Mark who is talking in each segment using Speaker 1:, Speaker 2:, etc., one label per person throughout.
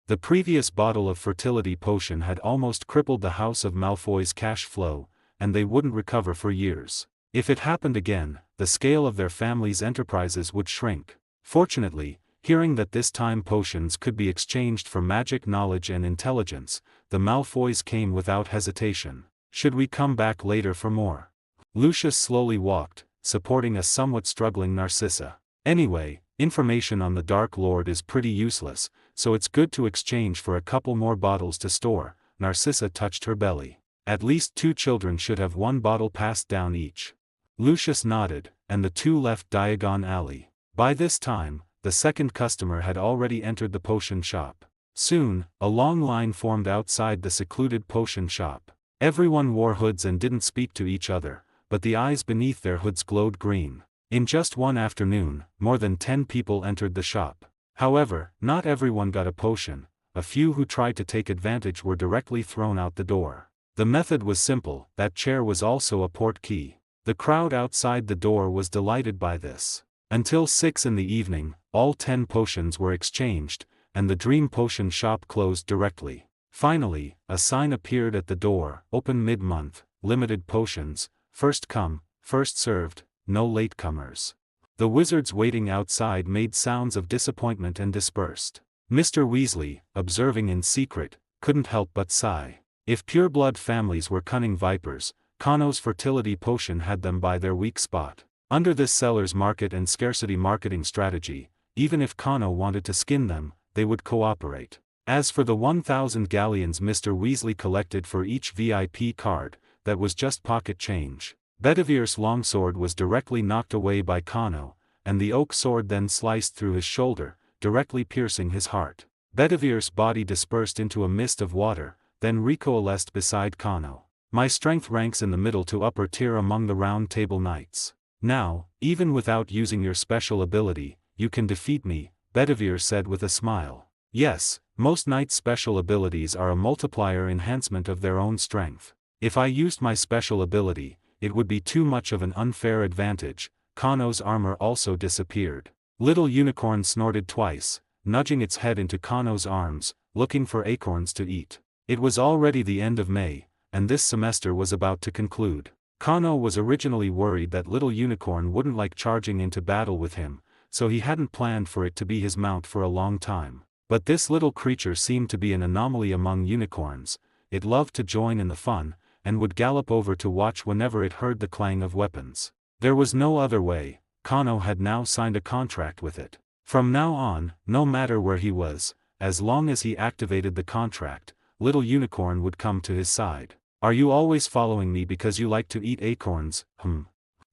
Speaker 1: The previous bottle of fertility potion had almost crippled the House of Malfoy's cash flow, and they wouldn't recover for years. If it happened again, the scale of their family's enterprises would shrink. Fortunately, hearing that this time potions could be exchanged for magic knowledge and intelligence, the Malfoys came without hesitation. Should we come back later for more? Lucius slowly walked, supporting a somewhat struggling Narcissa. Anyway, information on the Dark Lord is pretty useless, so it's good to exchange for a couple more bottles to store. Narcissa touched her belly. At least 2 children should have 1 bottle passed down each. Lucius nodded, and the 2 left Diagon Alley. By this time, the second customer had already entered the potion shop. Soon, a long line formed outside the secluded potion shop. Everyone wore hoods and didn't speak to each other, but the eyes beneath their hoods glowed green. In just one afternoon, more than 10 people entered the shop. However, not everyone got a potion. A few who tried to take advantage were directly thrown out the door. The method was simple, that chair was also a port key. The crowd outside the door was delighted by this. Until 6 in the evening, all 10 potions were exchanged, and the Dream Potion shop closed directly. Finally, a sign appeared at the door, open mid-month, limited potions, first come, first served, no latecomers. The wizards waiting outside made sounds of disappointment and dispersed. Mr. Weasley, observing in secret, couldn't help but sigh. If pureblood families were cunning vipers, Kano's fertility potion had them by their weak spot. Under this seller's market and scarcity marketing strategy, even if Kano wanted to skin them, they would cooperate. As for the 1,000 galleons Mr. Weasley collected for each VIP card, that was just pocket change. Bedivere's longsword was directly knocked away by Kano, and the oak sword then sliced through his shoulder, directly piercing his heart. Bedivere's body dispersed into a mist of water, then recoalesced beside Kano. My strength ranks in the middle to upper tier among the Round Table Knights. Now, even without using your special ability, you can defeat me, Bedivere said with a smile. Yes, most knights' special abilities are a multiplier enhancement of their own strength. If I used my special ability, it would be too much of an unfair advantage. Kano's armor also disappeared. Little Unicorn snorted twice, nudging its head into Kano's arms, looking for acorns to eat. It was already the end of May, and this semester was about to conclude. Kano was originally worried that Little Unicorn wouldn't like charging into battle with him, so he hadn't planned for it to be his mount for a long time. But this little creature seemed to be an anomaly among unicorns. It loved to join in the fun, and would gallop over to watch whenever it heard the clang of weapons. There was no other way. Kano had now signed a contract with it. From now on, no matter where he was, as long as he activated the contract, Little Unicorn would come to his side. Are you always following me because you like to eat acorns,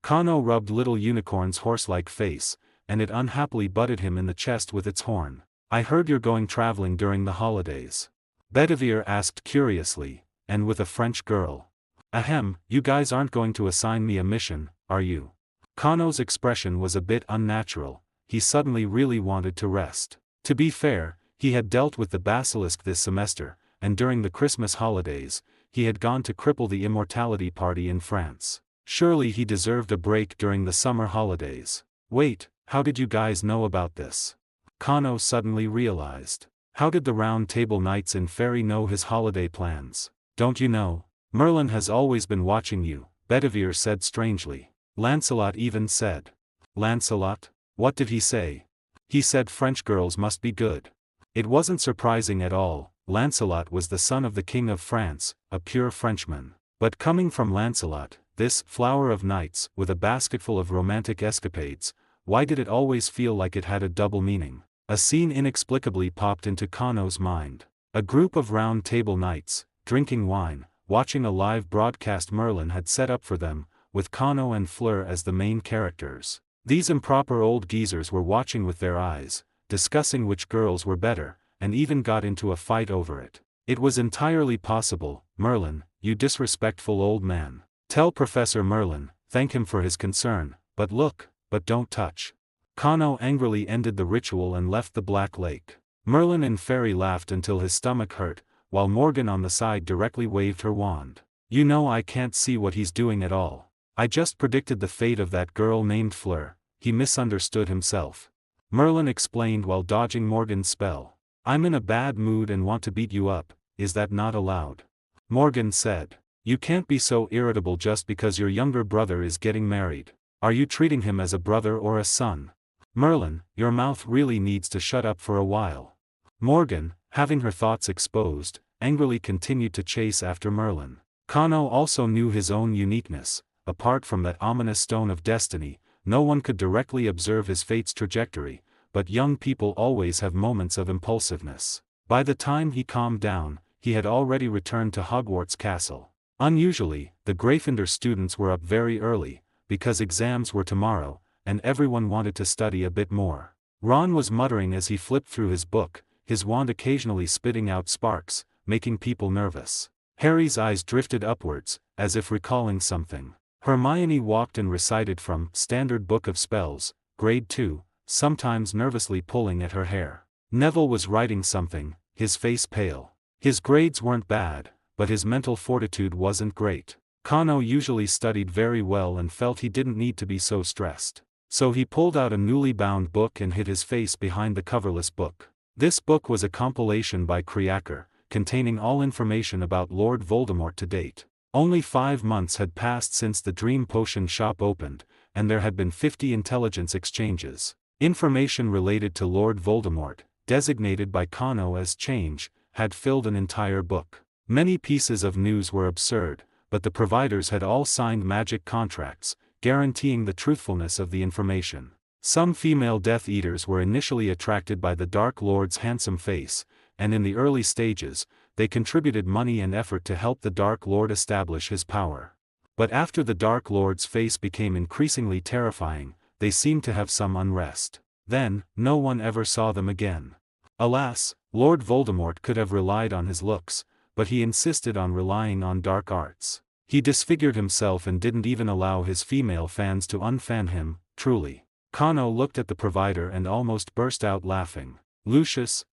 Speaker 1: Kano rubbed Little Unicorn's horse-like face, and it unhappily butted him in the chest with its horn. I heard you're going traveling during the holidays. Bedivere asked curiously, and with a French girl. Ahem, you guys aren't going to assign me a mission, are you? Kano's expression was a bit unnatural. He suddenly really wanted to rest. To be fair, he had dealt with the basilisk this semester, and during the Christmas holidays, he had gone to cripple the immortality party in France. Surely he deserved a break during the summer holidays. Wait, how did you guys know about this? Kano suddenly realized. How did the Round Table Knights in Fairy know his holiday plans? Don't you know? Merlin has always been watching you, Bedivere said strangely. Lancelot even said. Lancelot? What did he say? He said French girls must be good. It wasn't surprising at all. Lancelot was the son of the King of France, a pure Frenchman. But coming from Lancelot, this flower of knights, with a basketful of romantic escapades, why did it always feel like it had a double meaning? A scene inexplicably popped into Kano's mind. A group of Round Table Knights, drinking wine, watching a live broadcast Merlin had set up for them, with Kano and Fleur as the main characters. These improper old geezers were watching with their eyes, discussing which girls were better, and even got into a fight over it. It was entirely possible. Merlin, you disrespectful old man. Tell Professor Merlin, thank him for his concern, but look, but don't touch. Kano angrily ended the ritual and left the Black Lake. Merlin and Fairy laughed until his stomach hurt, while Morgan on the side directly waved her wand. You know I can't see what he's doing at all. I just predicted the fate of that girl named Fleur. He misunderstood himself. Merlin explained while dodging Morgan's spell. I'm in a bad mood and want to beat you up, is that not allowed? Morgan said. You can't be so irritable just because your younger brother is getting married. Are you treating him as a brother or a son? Merlin, your mouth really needs to shut up for a while. Morgan, having her thoughts exposed, angrily continued to chase after Merlin. Kano also knew his own uniqueness. Apart from that ominous stone of destiny, no one could directly observe his fate's trajectory, but young people always have moments of impulsiveness. By the time he calmed down, he had already returned to Hogwarts Castle. Unusually, the Gryffindor students were up very early, because exams were tomorrow, and everyone wanted to study a bit more. Ron was muttering as he flipped through his book, his wand occasionally spitting out sparks, making people nervous. Harry's eyes drifted upwards, as if recalling something. Hermione walked and recited from Standard Book of Spells, Grade 2, sometimes nervously pulling at her hair. Neville was writing something, his face pale. His grades weren't bad, but his mental fortitude wasn't great. Kano usually studied very well and felt he didn't need to be so stressed. So he pulled out a newly bound book and hid his face behind the coverless book. This book was a compilation by Kreaker, containing all information about Lord Voldemort to date. Only 5 months had passed since the Dream Potion shop opened, and there had been 50 intelligence exchanges. Information related to Lord Voldemort, designated by Kano as change, had filled an entire book. Many pieces of news were absurd, but the providers had all signed magic contracts, guaranteeing the truthfulness of the information. Some female Death Eaters were initially attracted by the Dark Lord's handsome face, and in the early stages, they contributed money and effort to help the Dark Lord establish his power. But after the Dark Lord's face became increasingly terrifying, they seemed to have some unrest. Then, no one ever saw them again. Alas, Lord Voldemort could have relied on his looks, but he insisted on relying on dark arts. He disfigured himself and didn't even allow his female fans to unfan him, truly. Kano looked at the provider and almost burst out laughing. Lucius,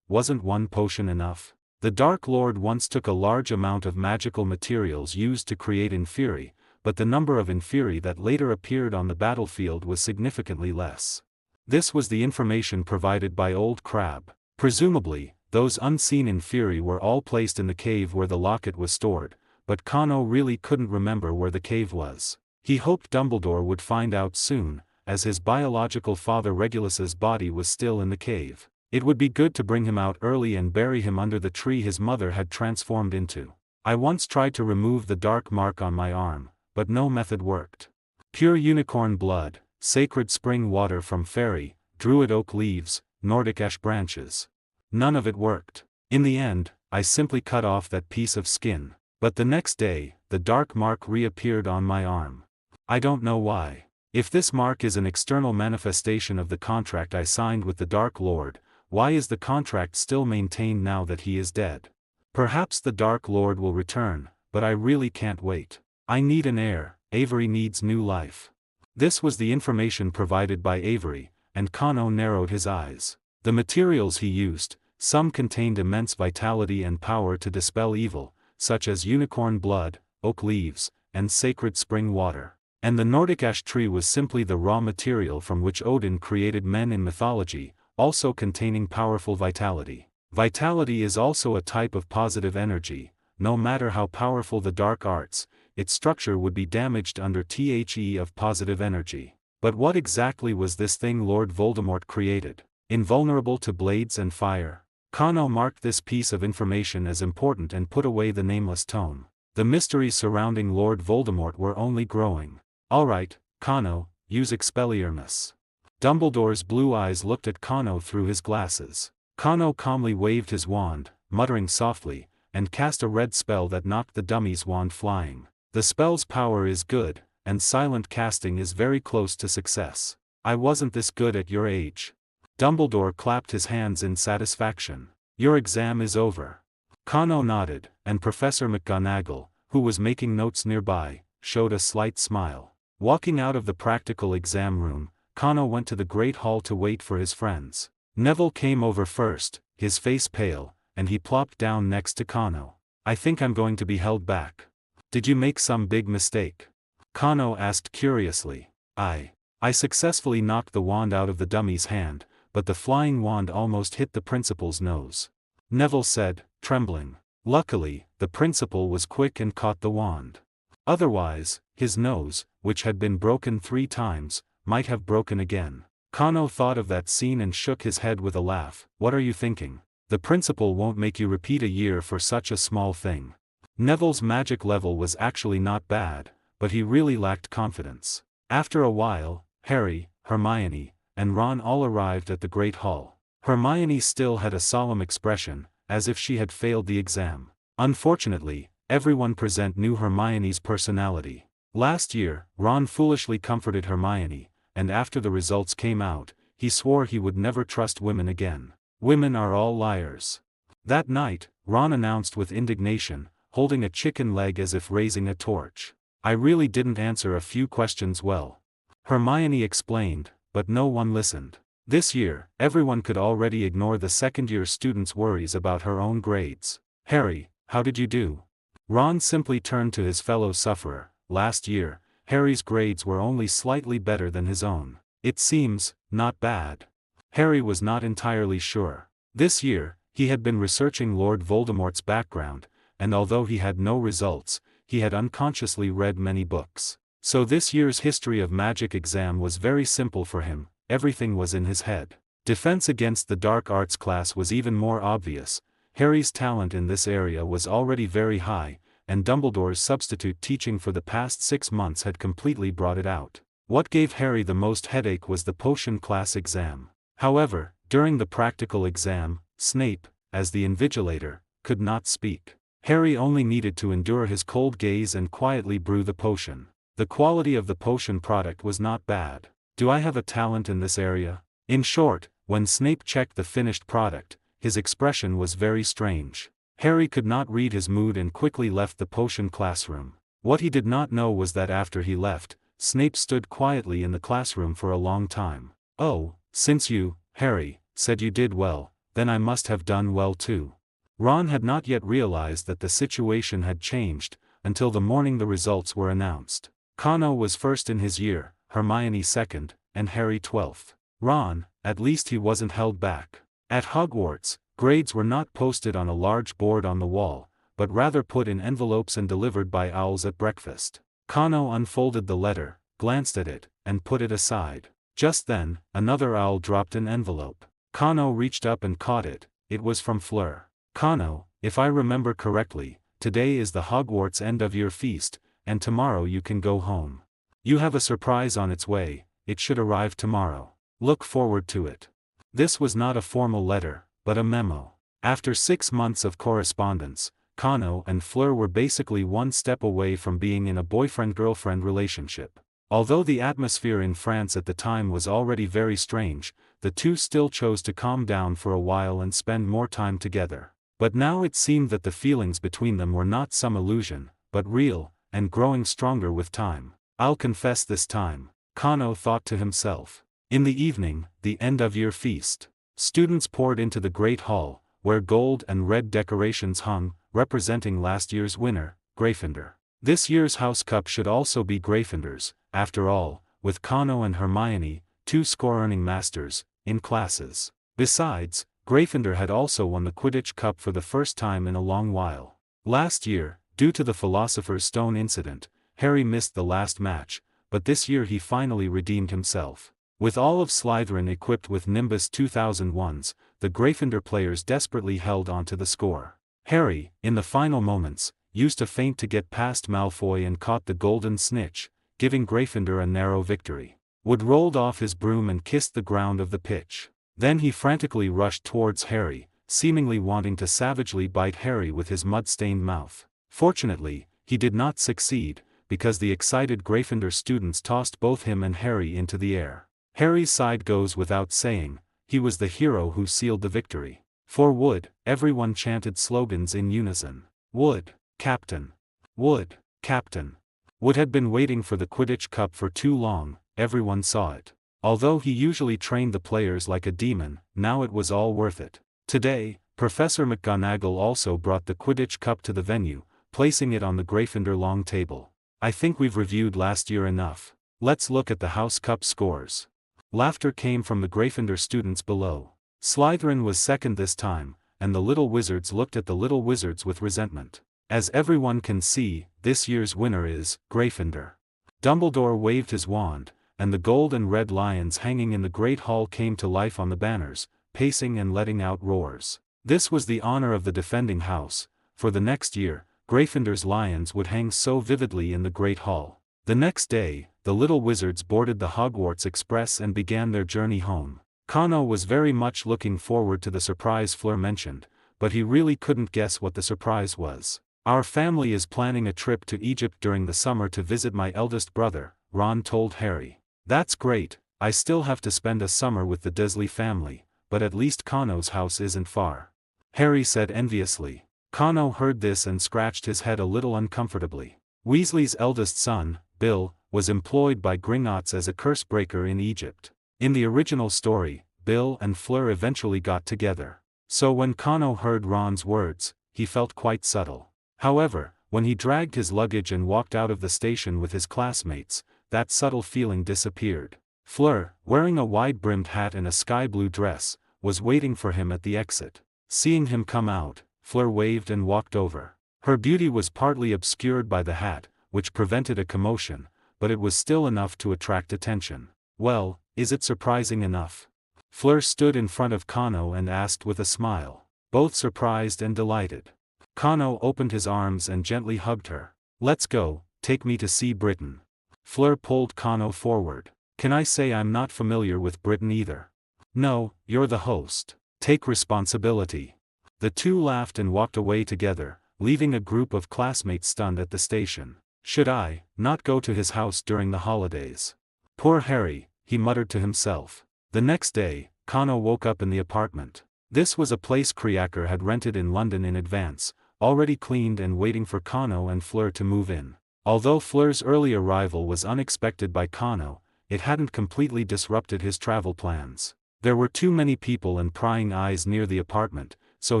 Speaker 1: wasn't one potion enough? The Dark Lord once took a large amount of magical materials used to create Inferi, but the number of Inferi that later appeared on the battlefield was significantly less. This was the information provided by Old Crab. Presumably, those unseen Inferi were all placed in the cave where the locket was stored, but Kano really couldn't remember where the cave was. He hoped Dumbledore would find out soon, as his biological father Regulus's body was still in the cave. It would be good to bring him out early and bury him under the tree his mother had transformed into. I once tried to remove the dark mark on my arm, but no method worked. Pure unicorn blood, sacred spring water from fairy, druid oak leaves, Nordic ash branches. None of it worked. In the end, I simply cut off that piece of skin. But the next day, the dark mark reappeared on my arm. I don't know why. If this mark is an external manifestation of the contract I signed with the Dark Lord, why is the contract still maintained now that he is dead? Perhaps the Dark Lord will return, but I really can't wait. I need an heir. Avery needs new life. This was the information provided by Avery, and Kano narrowed his eyes. The materials he used, some contained immense vitality and power to dispel evil, such as unicorn blood, oak leaves, and sacred spring water. And the Nordic ash tree was simply the raw material from which Odin created men in mythology, also containing powerful vitality. Vitality is also a type of positive energy. No matter how powerful the dark arts, its structure would be damaged under the of positive energy. But what exactly was this thing Lord Voldemort created? Invulnerable to blades and fire? Kano marked this piece of information as important and put away the nameless tome. The mysteries surrounding Lord Voldemort were only growing. Alright, Kano, use Expelliarmus. Dumbledore's blue eyes looked at Kano through his glasses. Kano calmly waved his wand, muttering softly, and cast a red spell that knocked the dummy's wand flying. The spell's power is good, and silent casting is very close to success. I wasn't this good at your age. Dumbledore clapped his hands in satisfaction. Your exam is over. Kano nodded, and Professor McGonagall, who was making notes nearby, showed a slight smile. Walking out of the practical exam room, Kano went to the Great Hall to wait for his friends. Neville came over first, his face pale, and he plopped down next to Kano. I think I'm going to be held back. Did you make some big mistake? Kano asked curiously. I successfully knocked the wand out of the dummy's hand, but the flying wand almost hit the principal's nose. Neville said, trembling. Luckily, the principal was quick and caught the wand. Otherwise, his nose, which had been broken 3 times, might have broken again. Kano thought of that scene and shook his head with a laugh. What are you thinking? The principal won't make you repeat a year for such a small thing. Neville's magic level was actually not bad, but he really lacked confidence. After a while, Harry, Hermione, and Ron all arrived at the Great Hall. Hermione still had a solemn expression, as if she had failed the exam. Unfortunately, everyone present knew Hermione's personality. Last year, Ron foolishly comforted Hermione, and after the results came out, he swore he would never trust women again. Women are all liars. That night, Ron announced with indignation, holding a chicken leg as if raising a torch. I really didn't answer a few questions well. Hermione explained, but no one listened. This year, everyone could already ignore the second-year students' worries about her own grades. Harry, how did you do? Ron simply turned to his fellow sufferer. Last year, Harry's grades were only slightly better than his own. It seems, not bad. Harry was not entirely sure. This year, he had been researching Lord Voldemort's background, and although he had no results, he had unconsciously read many books. So this year's History of Magic exam was very simple for him, everything was in his head. Defense against the dark arts class was even more obvious. Harry's talent in this area was already very high, and Dumbledore's substitute teaching for the past 6 months had completely brought it out. What gave Harry the most headache was the potion class exam. However, during the practical exam, Snape, as the invigilator, could not speak. Harry only needed to endure his cold gaze and quietly brew the potion. The quality of the potion product was not bad. Do I have a talent in this area? In short, when Snape checked the finished product, his expression was very strange. Harry could not read his mood and quickly left the potion classroom. What he did not know was that after he left, Snape stood quietly in the classroom for a long time. Oh, since you, Harry, said you did well, then I must have done well too. Ron had not yet realized that the situation had changed, until the morning the results were announced. Kano was first in his year, Hermione second, and Harry 12th. Ron, at least he wasn't held back. At Hogwarts, grades were not posted on a large board on the wall, but rather put in envelopes and delivered by owls at breakfast. Kano unfolded the letter, glanced at it, and put it aside. Just then, another owl dropped an envelope. Kano reached up and caught it. It was from Fleur. Kano, if I remember correctly, today is the Hogwarts end-of-year feast, and tomorrow you can go home. You have a surprise on its way, it should arrive tomorrow. Look forward to it. This was not a formal letter, but a memo. After 6 months of correspondence, Kano and Fleur were basically one step away from being in a boyfriend-girlfriend relationship. Although the atmosphere in France at the time was already very strange, the two still chose to calm down for a while and spend more time together. But now it seemed that the feelings between them were not some illusion, but real, and growing stronger with time. I'll confess this time, Kano thought to himself. In the evening, the end-of-year feast. Students poured into the Great Hall, where gold and red decorations hung, representing last year's winner, Gryffindor. This year's House Cup should also be Gryffindor's, after all, with Kano and Hermione, 2 score-earning masters, in classes. Besides, Gryffindor had also won the Quidditch Cup for the first time in a long while. Last year, due to the Philosopher's Stone incident, Harry missed the last match, but this year he finally redeemed himself. With all of Slytherin equipped with Nimbus 2001s, the Gryffindor players desperately held on to the score. Harry, in the final moments, used a feint to get past Malfoy and caught the golden snitch, giving Gryffindor a narrow victory. Wood rolled off his broom and kissed the ground of the pitch. Then he frantically rushed towards Harry, seemingly wanting to savagely bite Harry with his mud-stained mouth. Fortunately, he did not succeed, because the excited Gryffindor students tossed both him and Harry into the air. Harry's side goes without saying, he was the hero who sealed the victory. For Wood, everyone chanted slogans in unison. Wood, Captain! Wood, Captain! Wood had been waiting for the Quidditch Cup for too long, everyone saw it. Although he usually trained the players like a demon, now it was all worth it. Today, Professor McGonagall also brought the Quidditch Cup to the venue, placing it on the Gryffindor long table. I think we've reviewed last year enough. Let's look at the House Cup scores. Laughter came from the Gryffindor students below. Slytherin was second this time, and the little wizards looked at the little wizards with resentment. As everyone can see, this year's winner is Gryffindor. Dumbledore waved his wand, and the gold and red lions hanging in the Great Hall came to life on the banners, pacing and letting out roars. This was the honor of the defending house. For the next year, Gryffindor's lions would hang so vividly in the Great Hall. The next day, the little wizards boarded the Hogwarts Express and began their journey home. Kano was very much looking forward to the surprise Fleur mentioned, but he really couldn't guess what the surprise was. "Our family is planning a trip to Egypt during the summer to visit my eldest brother," Ron told Harry. "That's great. I still have to spend a summer with the Dursley family, but at least Kano's house isn't far," Harry said enviously. Kano heard this and scratched his head a little uncomfortably. Weasley's eldest son, Bill, was employed by Gringotts as a curse breaker in Egypt. In the original story, Bill and Fleur eventually got together. So when Kano heard Ron's words, he felt quite subtle. However, when he dragged his luggage and walked out of the station with his classmates, that subtle feeling disappeared. Fleur, wearing a wide-brimmed hat and a sky-blue dress, was waiting for him at the exit. Seeing him come out, Fleur waved and walked over. Her beauty was partly obscured by the hat, which prevented a commotion, but it was still enough to attract attention. "Well, is it surprising enough?" Fleur stood in front of Kano and asked with a smile. Both surprised and delighted. Kano opened his arms and gently hugged her. "Let's go, take me to see Britain." Fleur pulled Kano forward. "Can I say I'm not familiar with Britain either?" "No, you're the host. Take responsibility." The two laughed and walked away together, leaving a group of classmates stunned at the station. "Should I not go to his house during the holidays? Poor Harry," he muttered to himself. The next day, Kano woke up in the apartment. This was a place Kreaker had rented in London in advance, already cleaned and waiting for Kano and Fleur to move in. Although Fleur's early arrival was unexpected by Kano, it hadn't completely disrupted his travel plans. There were too many people and prying eyes near the apartment, so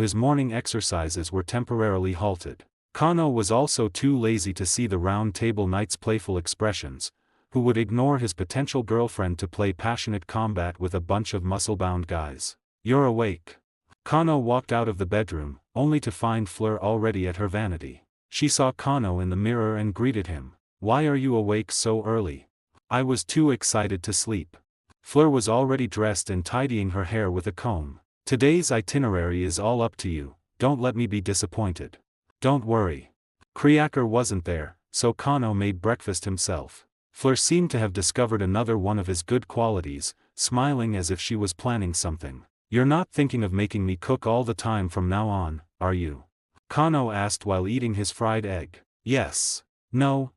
Speaker 1: his morning exercises were temporarily halted. Kano was also too lazy to see the Round Table Knight's playful expressions, who would ignore his potential girlfriend to play passionate combat with a bunch of muscle-bound guys. "You're awake." Kano walked out of the bedroom, only to find Fleur already at her vanity. She saw Kano in the mirror and greeted him. "Why are you awake so early?" "I was too excited to sleep." Fleur was already dressed and tidying her hair with a comb. "Today's itinerary is all up to you, don't let me be disappointed." "Don't worry." Kreaker wasn't there, so Kano made breakfast himself. Fleur seemed to have discovered another one of his good qualities, smiling as if she was planning something. "You're not thinking of making me cook all the time from now on, are you?" Kano asked while eating his fried egg. "Yes. No,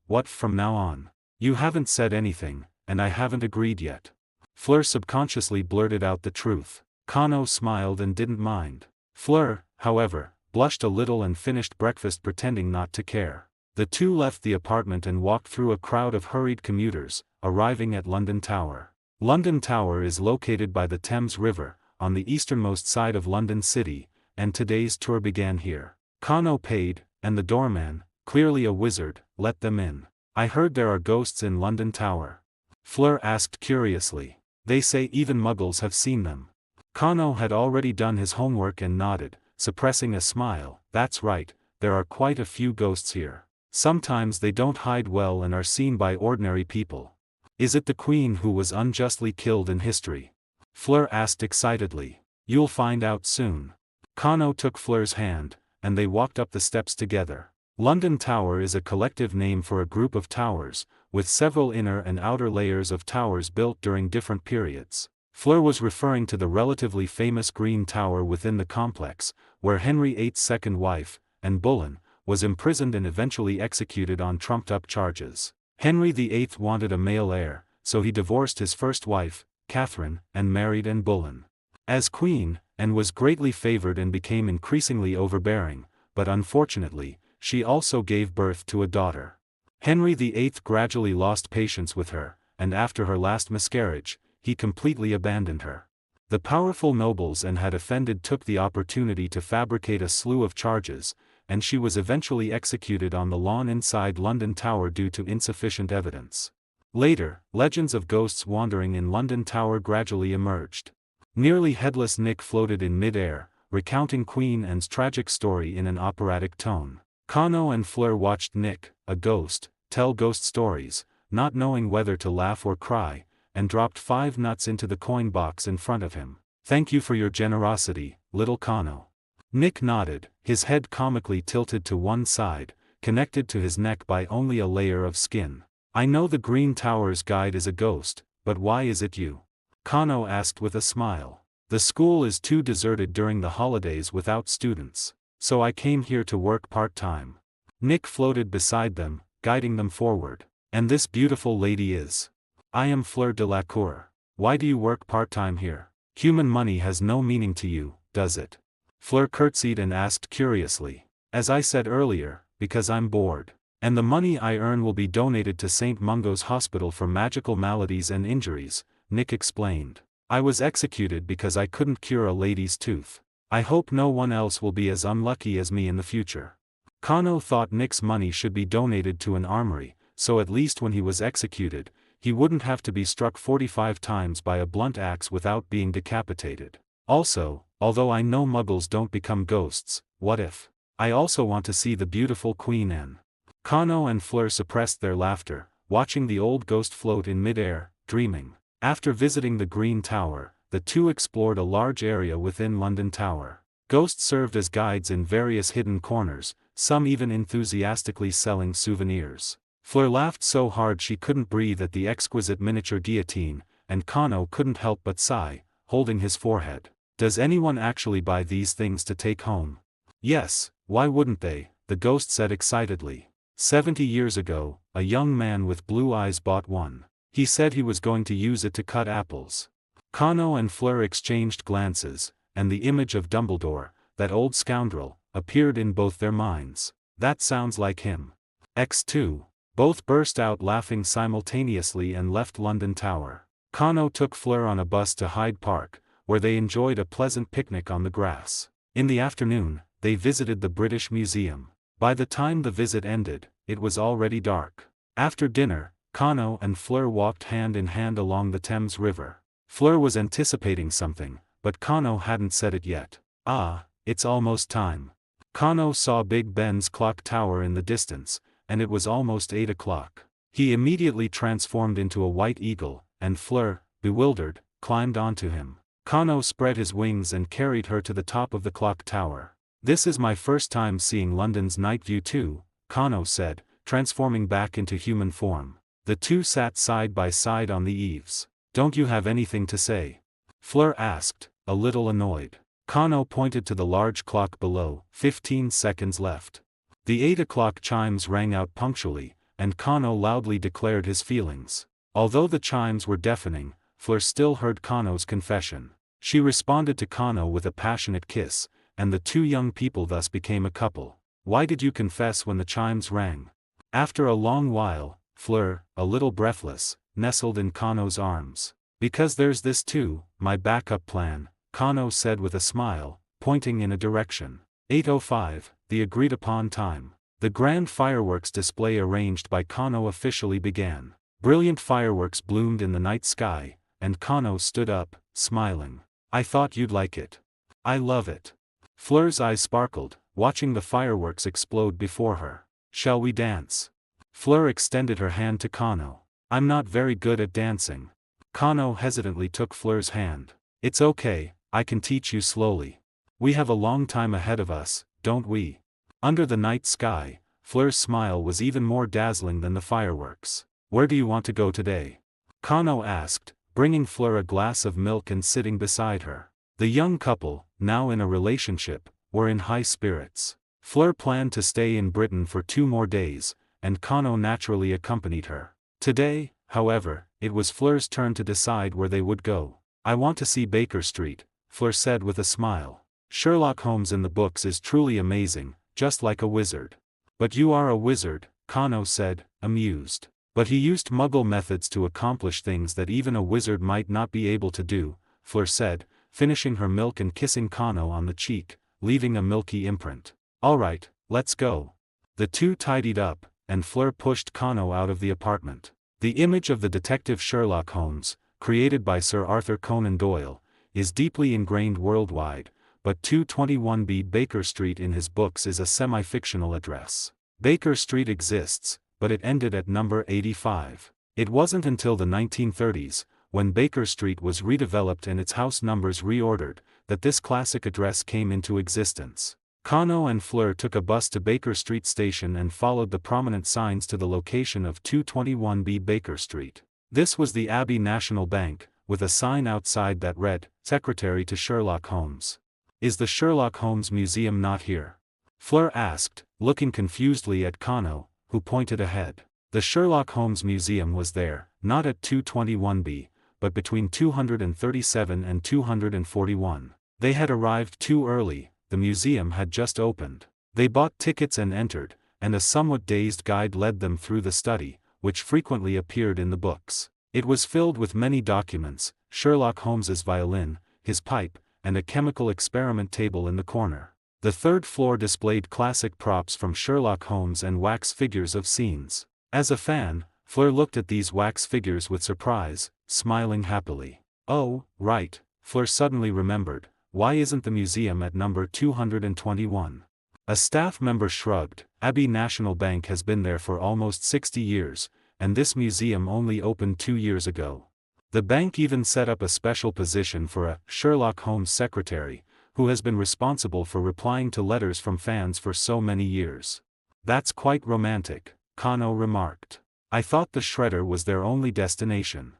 Speaker 1: what from now on? You haven't said anything, and I haven't agreed yet." Fleur subconsciously blurted out the truth. Kano smiled and didn't mind. Fleur, however, blushed a little and finished breakfast pretending not to care. The two left the apartment and walked through a crowd of hurried commuters, arriving at London Tower. London Tower is located by the Thames River, on the easternmost side of London City, and today's tour began here. Kano paid, and the doorman, clearly a wizard, let them in. "I heard there are ghosts in London Tower?" Fleur asked curiously. "They say even muggles have seen them." Kano had already done his homework and nodded, suppressing a smile. "That's right, there are quite a few ghosts here. Sometimes they don't hide well and are seen by ordinary people." "Is it the Queen who was unjustly killed in history?" Fleur asked excitedly. "You'll find out soon." Kano took Fleur's hand, and they walked up the steps together. London Tower is a collective name for a group of towers, with several inner and outer layers of towers built during different periods. Fleur was referring to the relatively famous Green Tower within the complex, where Henry VIII's second wife, Anne Boleyn, was imprisoned and eventually executed on trumped-up charges. Henry VIII wanted a male heir, so he divorced his first wife, Catherine, and married Anne Boleyn. As queen, Anne was greatly favored and became increasingly overbearing, but unfortunately, she also gave birth to a daughter. Henry VIII gradually lost patience with her, and after her last miscarriage, he completely abandoned her. The powerful nobles Anne had offended took the opportunity to fabricate a slew of charges, and she was eventually executed on the lawn inside London Tower due to insufficient evidence. Later, legends of ghosts wandering in London Tower gradually emerged. Nearly headless Nick floated in mid-air, recounting Queen Anne's tragic story in an operatic tone. Kano and Fleur watched Nick, a ghost, tell ghost stories, not knowing whether to laugh or cry, and dropped 5 nuts into the coin box in front of him. "Thank you for your generosity, little Kano." Nick nodded, his head comically tilted to one side, connected to his neck by only a layer of skin. "I know the Green Tower's guide is a ghost, but why is it you?" Kano asked with a smile. "The school is too deserted during the holidays without students, so I came here to work part-time." Nick floated beside them, guiding them forward. "And this beautiful lady is?" "I am Fleur de la Cour. Why do you work part-time here? Human money has no meaning to you, does it?" Fleur curtsied and asked curiously. "As I said earlier, because I'm bored. And the money I earn will be donated to St. Mungo's Hospital for Magical Maladies and Injuries," Nick explained. "I was executed because I couldn't cure a lady's tooth. I hope no one else will be as unlucky as me in the future." Kano thought Nick's money should be donated to an armory, so at least when he was executed, he wouldn't have to be struck 45 times by a blunt axe without being decapitated. Also, although I know muggles don't become ghosts, what if? I also want to see the beautiful Queen Anne. Kano and Fleur suppressed their laughter, watching the old ghost float in mid-air, dreaming. After visiting the Green Tower, the two explored a large area within London Tower. Ghosts served as guides in various hidden corners, some even enthusiastically selling souvenirs. Fleur laughed so hard she couldn't breathe at the exquisite miniature guillotine, and Kano couldn't help but sigh, holding his forehead. "Does anyone actually buy these things to take home?" "Yes, why wouldn't they?" the ghost said excitedly. 70 years ago, a young man with blue eyes bought one. He said he was going to use it to cut apples. Kano and Fleur exchanged glances, and the image of Dumbledore, that old scoundrel, appeared in both their minds. "That sounds like him." X2. Both burst out laughing simultaneously and left London Tower. Kano took Fleur on a bus to Hyde Park, where they enjoyed a pleasant picnic on the grass. In the afternoon, they visited the British Museum. By the time the visit ended, it was already dark. After dinner, Kano and Fleur walked hand in hand along the Thames River. Fleur was anticipating something, but Kano hadn't said it yet. "Ah, it's almost time." Kano saw Big Ben's clock tower in the distance, and it was almost 8 o'clock. He immediately transformed into a white eagle, and Fleur, bewildered, climbed onto him. Kano spread his wings and carried her to the top of the clock tower. "This is my first time seeing London's night view too," Kano said, transforming back into human form. The two sat side by side on the eaves. "Don't you have anything to say?" Fleur asked, a little annoyed. Kano pointed to the large clock below. 15 seconds left. The 8 o'clock chimes rang out punctually, and Kano loudly declared his feelings. Although the chimes were deafening, Fleur still heard Kano's confession. She responded to Kano with a passionate kiss, and the two young people thus became a couple. "Why did you confess when the chimes rang?" After a long while, Fleur, a little breathless, nestled in Kano's arms. "Because there's this too, my backup plan," Kano said with a smile, pointing in a direction. 8:05, the agreed-upon time. The grand fireworks display arranged by Kano officially began. Brilliant fireworks bloomed in the night sky, and Kano stood up, smiling. "I thought you'd like it. I love it." Fleur's eyes sparkled, watching the fireworks explode before her. "Shall we dance?" Fleur extended her hand to Kano. "I'm not very good at dancing." Kano hesitantly took Fleur's hand. "It's okay, I can teach you slowly. We have a long time ahead of us, don't we?" Under the night sky, Fleur's smile was even more dazzling than the fireworks. "Where do you want to go today?" Kano asked, bringing Fleur a glass of milk and sitting beside her. The young couple, now in a relationship, were in high spirits. Fleur planned to stay in Britain for 2 more days, and Kano naturally accompanied her. Today, however, it was Fleur's turn to decide where they would go. "I want to see Baker Street," Fleur said with a smile. "Sherlock Holmes in the books is truly amazing, just like a wizard." "But you are a wizard," Kano said, amused. "But he used Muggle methods to accomplish things that even a wizard might not be able to do," Fleur said, finishing her milk and kissing Kano on the cheek, leaving a milky imprint. "All right, let's go." The two tidied up, and Fleur pushed Kano out of the apartment. The image of the detective Sherlock Holmes, created by Sir Arthur Conan Doyle, is deeply ingrained worldwide, but 221B Baker Street in his books is a semi-fictional address. Baker Street exists, but it ended at number 85. It wasn't until the 1930s, when Baker Street was redeveloped and its house numbers reordered, that this classic address came into existence. Cano and Fleur took a bus to Baker Street Station and followed the prominent signs to the location of 221B Baker Street. This was the Abbey National Bank, with a sign outside that read, "Secretary to Sherlock Holmes." "Is the Sherlock Holmes Museum not here?" Fleur asked, looking confusedly at Cano, who pointed ahead. The Sherlock Holmes Museum was there, not at 221B, but between 237 and 241. They had arrived too early, the museum had just opened. They bought tickets and entered, and a somewhat dazed guide led them through the study, which frequently appeared in the books. It was filled with many documents, Sherlock Holmes's violin, his pipe, and a chemical experiment table in the corner. The third floor displayed classic props from Sherlock Holmes and wax figures of scenes. As a fan, Fleur looked at these wax figures with surprise, smiling happily. "Oh, right," Fleur suddenly remembered, "why isn't the museum at number 221? A staff member shrugged. "Abbey National Bank has been there for almost 60 years, and this museum only opened 2 years ago. The bank even set up a special position for a Sherlock Holmes secretary, who has been responsible for replying to letters from fans for so many years." "That's quite romantic," Cano remarked. "I thought the shredder was their only destination."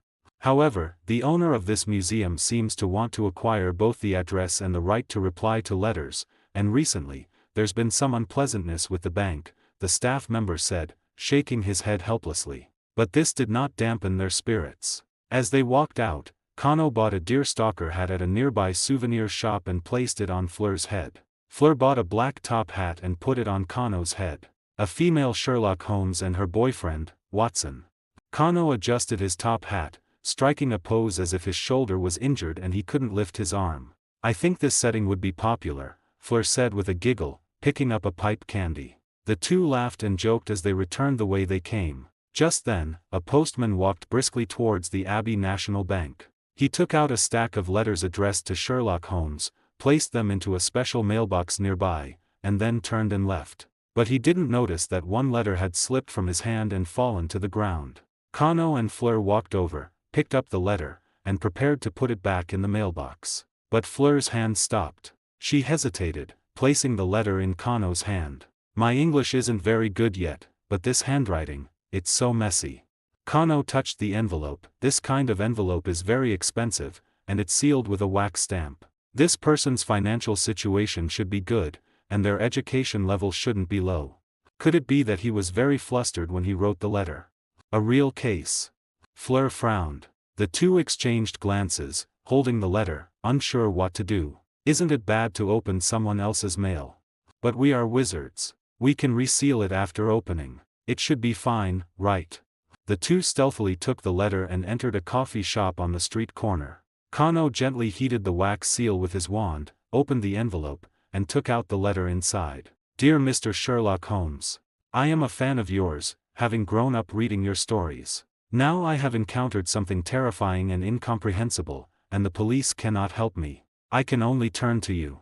Speaker 1: However, the owner of this museum seems to want to acquire both the address and the right to reply to letters, and recently, there's been some unpleasantness with the bank, the staff member said, shaking his head helplessly. But this did not dampen their spirits. As they walked out, Cano bought a deerstalker hat at a nearby souvenir shop and placed it on Fleur's head. Fleur bought a black top hat and put it on Cano's head. A female Sherlock Holmes and her boyfriend, Watson. Cano adjusted his top hat, striking a pose as if his shoulder was injured and he couldn't lift his arm. "I think this setting would be popular," Fleur said with a giggle, picking up a pipe candy. The two laughed and joked as they returned the way they came. Just then, a postman walked briskly towards the Abbey National Bank. He took out a stack of letters addressed to Sherlock Holmes, placed them into a special mailbox nearby, and then turned and left. But he didn't notice that one letter had slipped from his hand and fallen to the ground. Cano and Fleur walked over, picked up the letter, and prepared to put it back in the mailbox. But Fleur's hand stopped. She hesitated, placing the letter in Cano's hand. "My English isn't very good yet, but this handwriting, it's so messy." Cano touched the envelope. "This kind of envelope is very expensive, and it's sealed with a wax stamp. This person's financial situation should be good, and their education level shouldn't be low. Could it be that he was very flustered when he wrote the letter? A real case?" Fleur frowned. The two exchanged glances, holding the letter, unsure what to do. "Isn't it bad to open someone else's mail? But we are wizards. We can reseal it after opening. It should be fine, right?" The two stealthily took the letter and entered a coffee shop on the street corner. Cano gently heated the wax seal with his wand, opened the envelope, and took out the letter inside. "Dear Mr. Sherlock Holmes, I am a fan of yours, having grown up reading your stories. Now I have encountered something terrifying and incomprehensible, and the police cannot help me. I can only turn to you.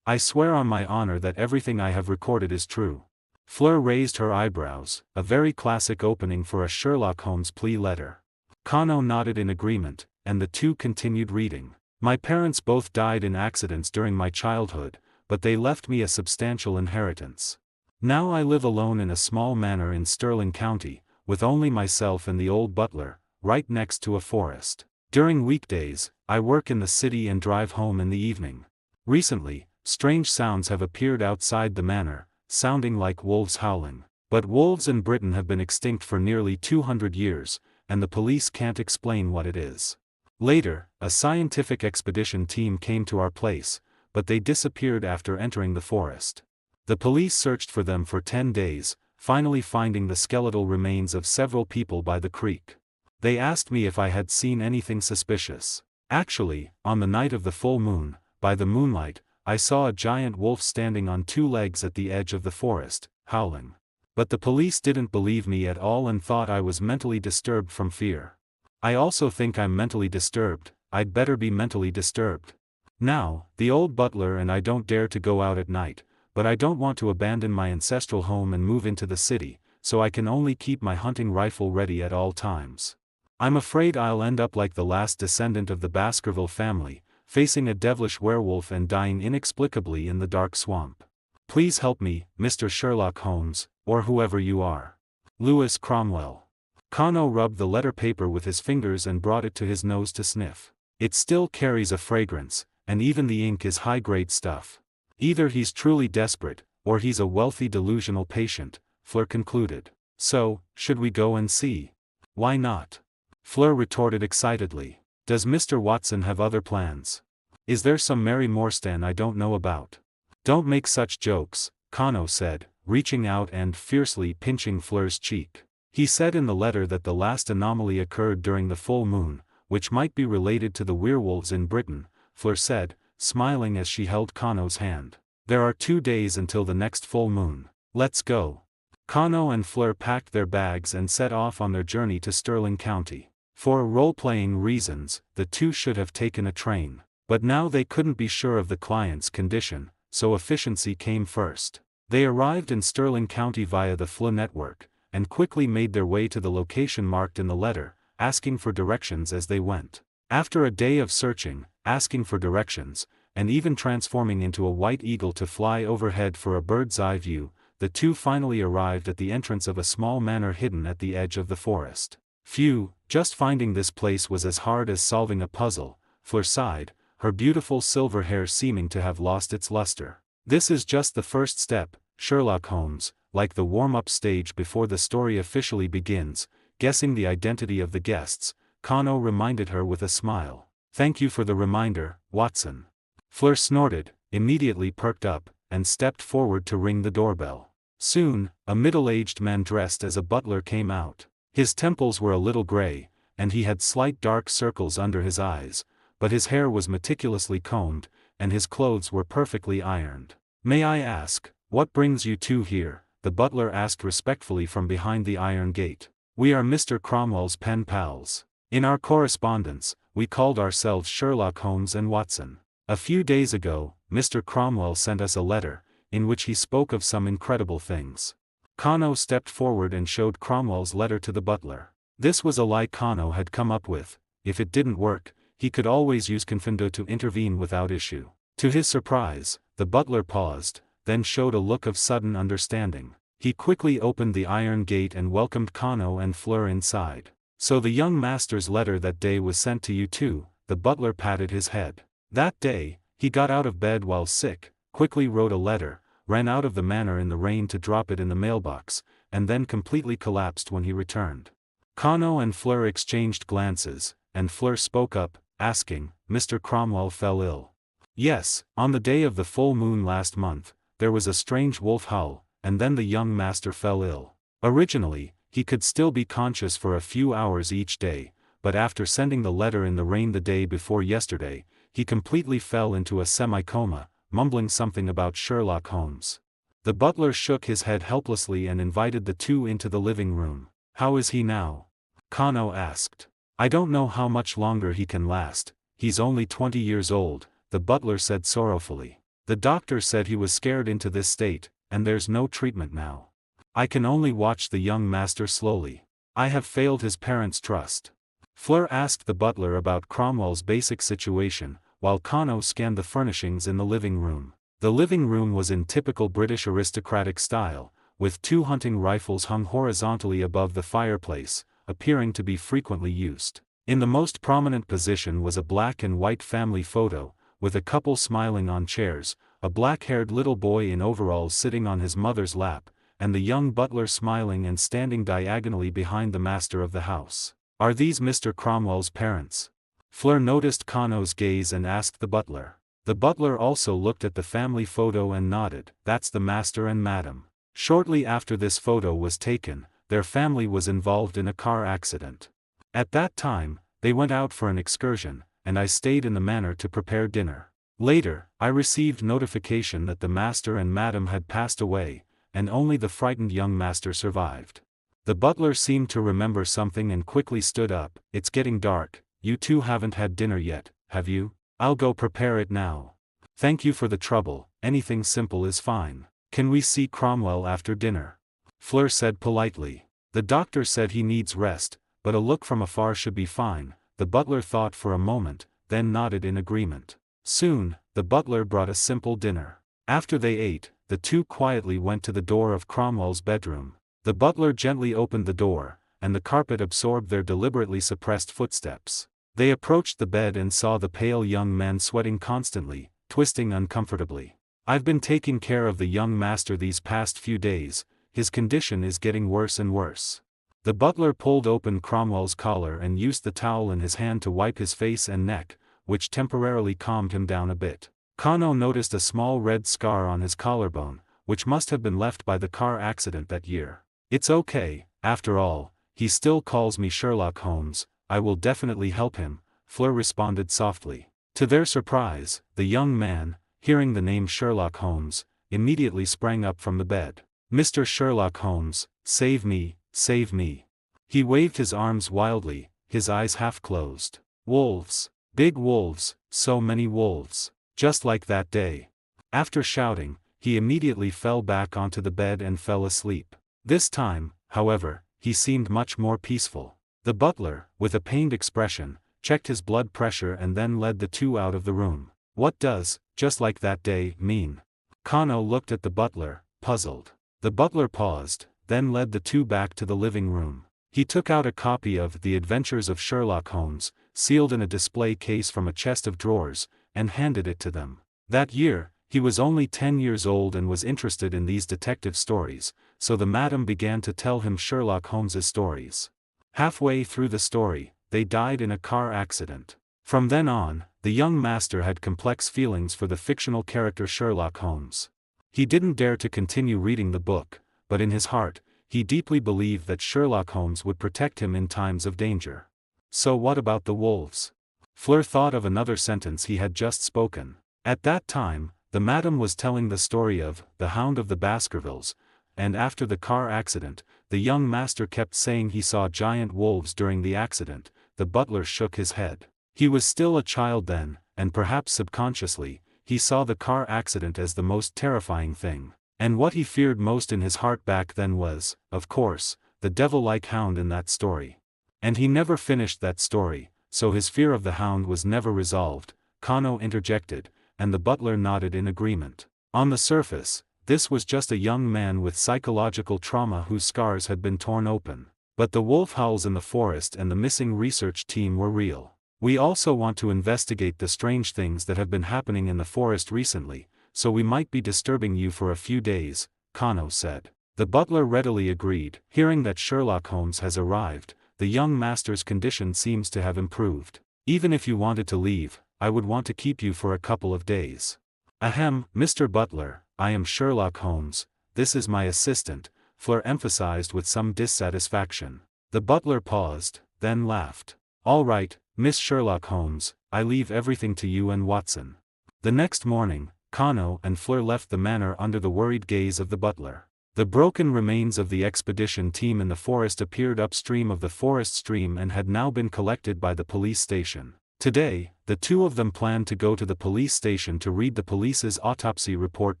Speaker 1: I swear on my honor that everything I have recorded is true." Fleur raised her eyebrows, a very classic opening for a Sherlock Holmes plea letter. Cano nodded in agreement, and the two continued reading. "My parents both died in accidents during my childhood, but they left me a substantial inheritance. Now I live alone in a small manor in Stirling County, with only myself and the old butler, right next to a forest. During weekdays, I work in the city and drive home in the evening. Recently, strange sounds have appeared outside the manor, sounding like wolves howling. But wolves in Britain have been extinct for nearly 200 years, and the police can't explain what it is. Later, a scientific expedition team came to our place, but they disappeared after entering the forest. The police searched for them for 10 days, finally finding the skeletal remains of several people by the creek. They asked me if I had seen anything suspicious. Actually, on the night of the full moon, by the moonlight, I saw a giant wolf standing on 2 legs at the edge of the forest, howling. But the police didn't believe me at all and thought I was mentally disturbed from fear. I also think I'm mentally disturbed. I'd better be mentally disturbed. Now, the old butler and I don't dare to go out at night, but I don't want to abandon my ancestral home and move into the city, so I can only keep my hunting rifle ready at all times. I'm afraid I'll end up like the last descendant of the Baskerville family, facing a devilish werewolf and dying inexplicably in the dark swamp. Please help me, Mr. Sherlock Holmes, or whoever you are. Lewis Cromwell. Kano rubbed the letter paper with his fingers and brought it to his nose to sniff. It still carries a fragrance, and even the ink is high-grade stuff. Either he's truly desperate, or he's a wealthy delusional patient, Fleur concluded. So, should we go and see? Why not? Fleur retorted excitedly. Does Mr. Watson have other plans? Is there some Mary Morstan I don't know about? Don't make such jokes, Kano said, reaching out and fiercely pinching Fleur's cheek. He said in the letter that the last anomaly occurred during the full moon, which might be related to the werewolves in Britain, Fleur said, smiling as she held Kano's hand. There are 2 days until the next full moon. Let's go. Kano and Fleur packed their bags and set off on their journey to Stirling County. For role-playing reasons, the two should have taken a train. But now they couldn't be sure of the client's condition, so efficiency came first. They arrived in Stirling County via the FLA network, and quickly made their way to the location marked in the letter, asking for directions as they went. After a day of searching, asking for directions, and even transforming into a white eagle to fly overhead for a bird's-eye view, the two finally arrived at the entrance of a small manor hidden at the edge of the forest. Phew, just finding this place was as hard as solving a puzzle, Fleur sighed, her beautiful silver hair seeming to have lost its luster. This is just the first step, Sherlock Holmes, like the warm-up stage before the story officially begins. Guessing the identity of the guests, Kano reminded her with a smile. Thank you for the reminder, Watson. Fleur snorted, immediately perked up, and stepped forward to ring the doorbell. Soon, a middle-aged man dressed as a butler came out. His temples were a little gray, and he had slight dark circles under his eyes, but his hair was meticulously combed, and his clothes were perfectly ironed. May I ask, what brings you two here? The butler asked respectfully from behind the iron gate. We are Mr. Cromwell's pen pals. In our correspondence, we called ourselves Sherlock Holmes and Watson. A few days ago, Mr. Cromwell sent us a letter, in which he spoke of some incredible things. Kano stepped forward and showed Cromwell's letter to the butler. This was a lie Kano had come up with. If it didn't work, he could always use Confindo to intervene without issue. To his surprise, the butler paused, then showed a look of sudden understanding. He quickly opened the iron gate and welcomed Kano and Fleur inside. So the young master's letter that day was sent to you too, the butler patted his head. That day, he got out of bed while sick, quickly wrote a letter, ran out of the manor in the rain to drop it in the mailbox, and then completely collapsed when he returned. Kano and Fleur exchanged glances, and Fleur spoke up, asking, Mr. Cromwell fell ill. Yes, on the day of the full moon last month, there was a strange wolf howl, and then the young master fell ill. Originally, he could still be conscious for a few hours each day, but after sending the letter in the rain the day before yesterday, he completely fell into a semi-coma, mumbling something about Sherlock Holmes. The butler shook his head helplessly and invited the two into the living room. How is he now? Kano asked. I don't know how much longer he can last. He's only 20 years old, the butler said sorrowfully. The doctor said he was scared into this state, and there's no treatment now. I can only watch the young master slowly. I have failed his parents' trust. Fleur asked the butler about Cromwell's basic situation, while Kano scanned the furnishings in the living room. The living room was in typical British aristocratic style, with 2 hunting rifles hung horizontally above the fireplace, appearing to be frequently used. In the most prominent position was a black and white family photo, with a couple smiling on chairs, a black-haired little boy in overalls sitting on his mother's lap, and the young butler smiling and standing diagonally behind the master of the house. Are these Mr. Cromwell's parents? Fleur noticed Kano's gaze and asked the butler. The butler also looked at the family photo and nodded. That's the master and madam. Shortly after this photo was taken, their family was involved in a car accident. At that time, they went out for an excursion, and I stayed in the manor to prepare dinner. Later, I received notification that the master and madam had passed away, and only the frightened young master survived. The butler seemed to remember something and quickly stood up. It's getting dark, you two haven't had dinner yet, have you? I'll go prepare it now. Thank you for the trouble, anything simple is fine. Can we see Cromwell after dinner? Fleur said politely. The doctor said he needs rest, but a look from afar should be fine. The butler thought for a moment, then nodded in agreement. Soon, the butler brought a simple dinner. After they ate, the two quietly went to the door of Cromwell's bedroom. The butler gently opened the door, and the carpet absorbed their deliberately suppressed footsteps. They approached the bed and saw the pale young man sweating constantly, twisting uncomfortably. I've been taking care of the young master these past few days, his condition is getting worse and worse. The butler pulled open Cromwell's collar and used the towel in his hand to wipe his face and neck, which temporarily calmed him down a bit. Kano noticed a small red scar on his collarbone, which must have been left by the car accident that year. It's okay, after all, he still calls me Sherlock Holmes, I will definitely help him, Fleur responded softly. To their surprise, the young man, hearing the name Sherlock Holmes, immediately sprang up from the bed. Mr. Sherlock Holmes, save me, save me. He waved his arms wildly, his eyes half closed. Wolves, big wolves, so many wolves, just like that day. After shouting, he immediately fell back onto the bed and fell asleep. This time, however, he seemed much more peaceful. The butler, with a pained expression, checked his blood pressure and then led the two out of the room. What does, just like that day, mean? Kano looked at the butler, puzzled. The butler paused, then led the two back to the living room. He took out a copy of The Adventures of Sherlock Holmes, sealed in a display case from a chest of drawers, and handed it to them. That year, he was only 10 years old and was interested in these detective stories, so the madam began to tell him Sherlock Holmes's stories. Halfway through the story, they died in a car accident. From then on, the young master had complex feelings for the fictional character Sherlock Holmes. He didn't dare to continue reading the book, but in his heart, he deeply believed that Sherlock Holmes would protect him in times of danger. So what about the wolves? Fleur thought of another sentence he had just spoken. At that time, the madam was telling the story of The Hound of the Baskervilles, and after the car accident, the young master kept saying he saw giant wolves during the accident. The butler shook his head. He was still a child then, and perhaps subconsciously, he saw the car accident as the most terrifying thing. And what he feared most in his heart back then was, of course, the devil-like hound in that story. And he never finished that story, so his fear of the hound was never resolved. Kano interjected, and the butler nodded in agreement. On the surface, this was just a young man with psychological trauma whose scars had been torn open. But the wolf howls in the forest and the missing research team were real. We also want to investigate the strange things that have been happening in the forest recently, so we might be disturbing you for a few days, Kano said. The butler readily agreed. Hearing that Sherlock Holmes has arrived, the young master's condition seems to have improved. Even if you wanted to leave, I would want to keep you for a couple of days. Ahem, Mr. Butler, I am Sherlock Holmes, this is my assistant, Fleur emphasized with some dissatisfaction. The butler paused, then laughed. All right, Miss Sherlock Holmes, I leave everything to you and Watson. The next morning, Kano and Fleur left the manor under the worried gaze of the butler. The broken remains of the expedition team in the forest appeared upstream of the forest stream and had now been collected by the police station. Today, the two of them planned to go to the police station to read the police's autopsy report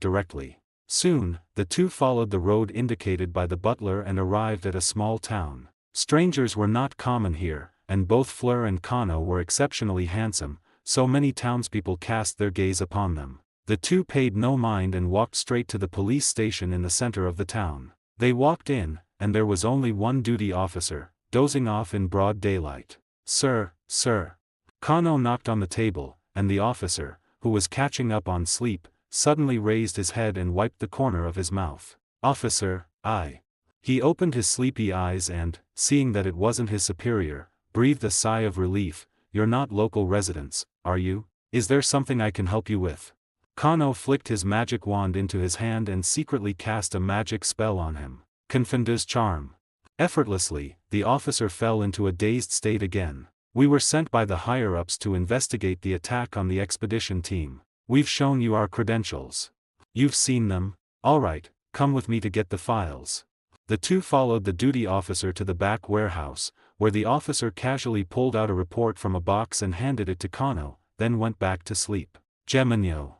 Speaker 1: directly. Soon, the two followed the road indicated by the butler and arrived at a small town. Strangers were not common here, and both Fleur and Kano were exceptionally handsome, so many townspeople cast their gaze upon them. The two paid no mind and walked straight to the police station in the center of the town. They walked in, and there was only one duty officer, dozing off in broad daylight. Sir. Kano knocked on the table, and the officer, who was catching up on sleep, suddenly raised his head and wiped the corner of his mouth. Officer, I. He opened his sleepy eyes and, seeing that it wasn't his superior, breathed a sigh of relief. You're not local residents, are you? Is there something I can help you with? Kano flicked his magic wand into his hand and secretly cast a magic spell on him. Confunder's charm. Effortlessly, the officer fell into a dazed state again. We were sent by the higher-ups to investigate the attack on the expedition team. We've shown you our credentials. You've seen them? All right, come with me to get the files. The two followed the duty officer to the back warehouse, where the officer casually pulled out a report from a box and handed it to Kano, then went back to sleep. Geminio.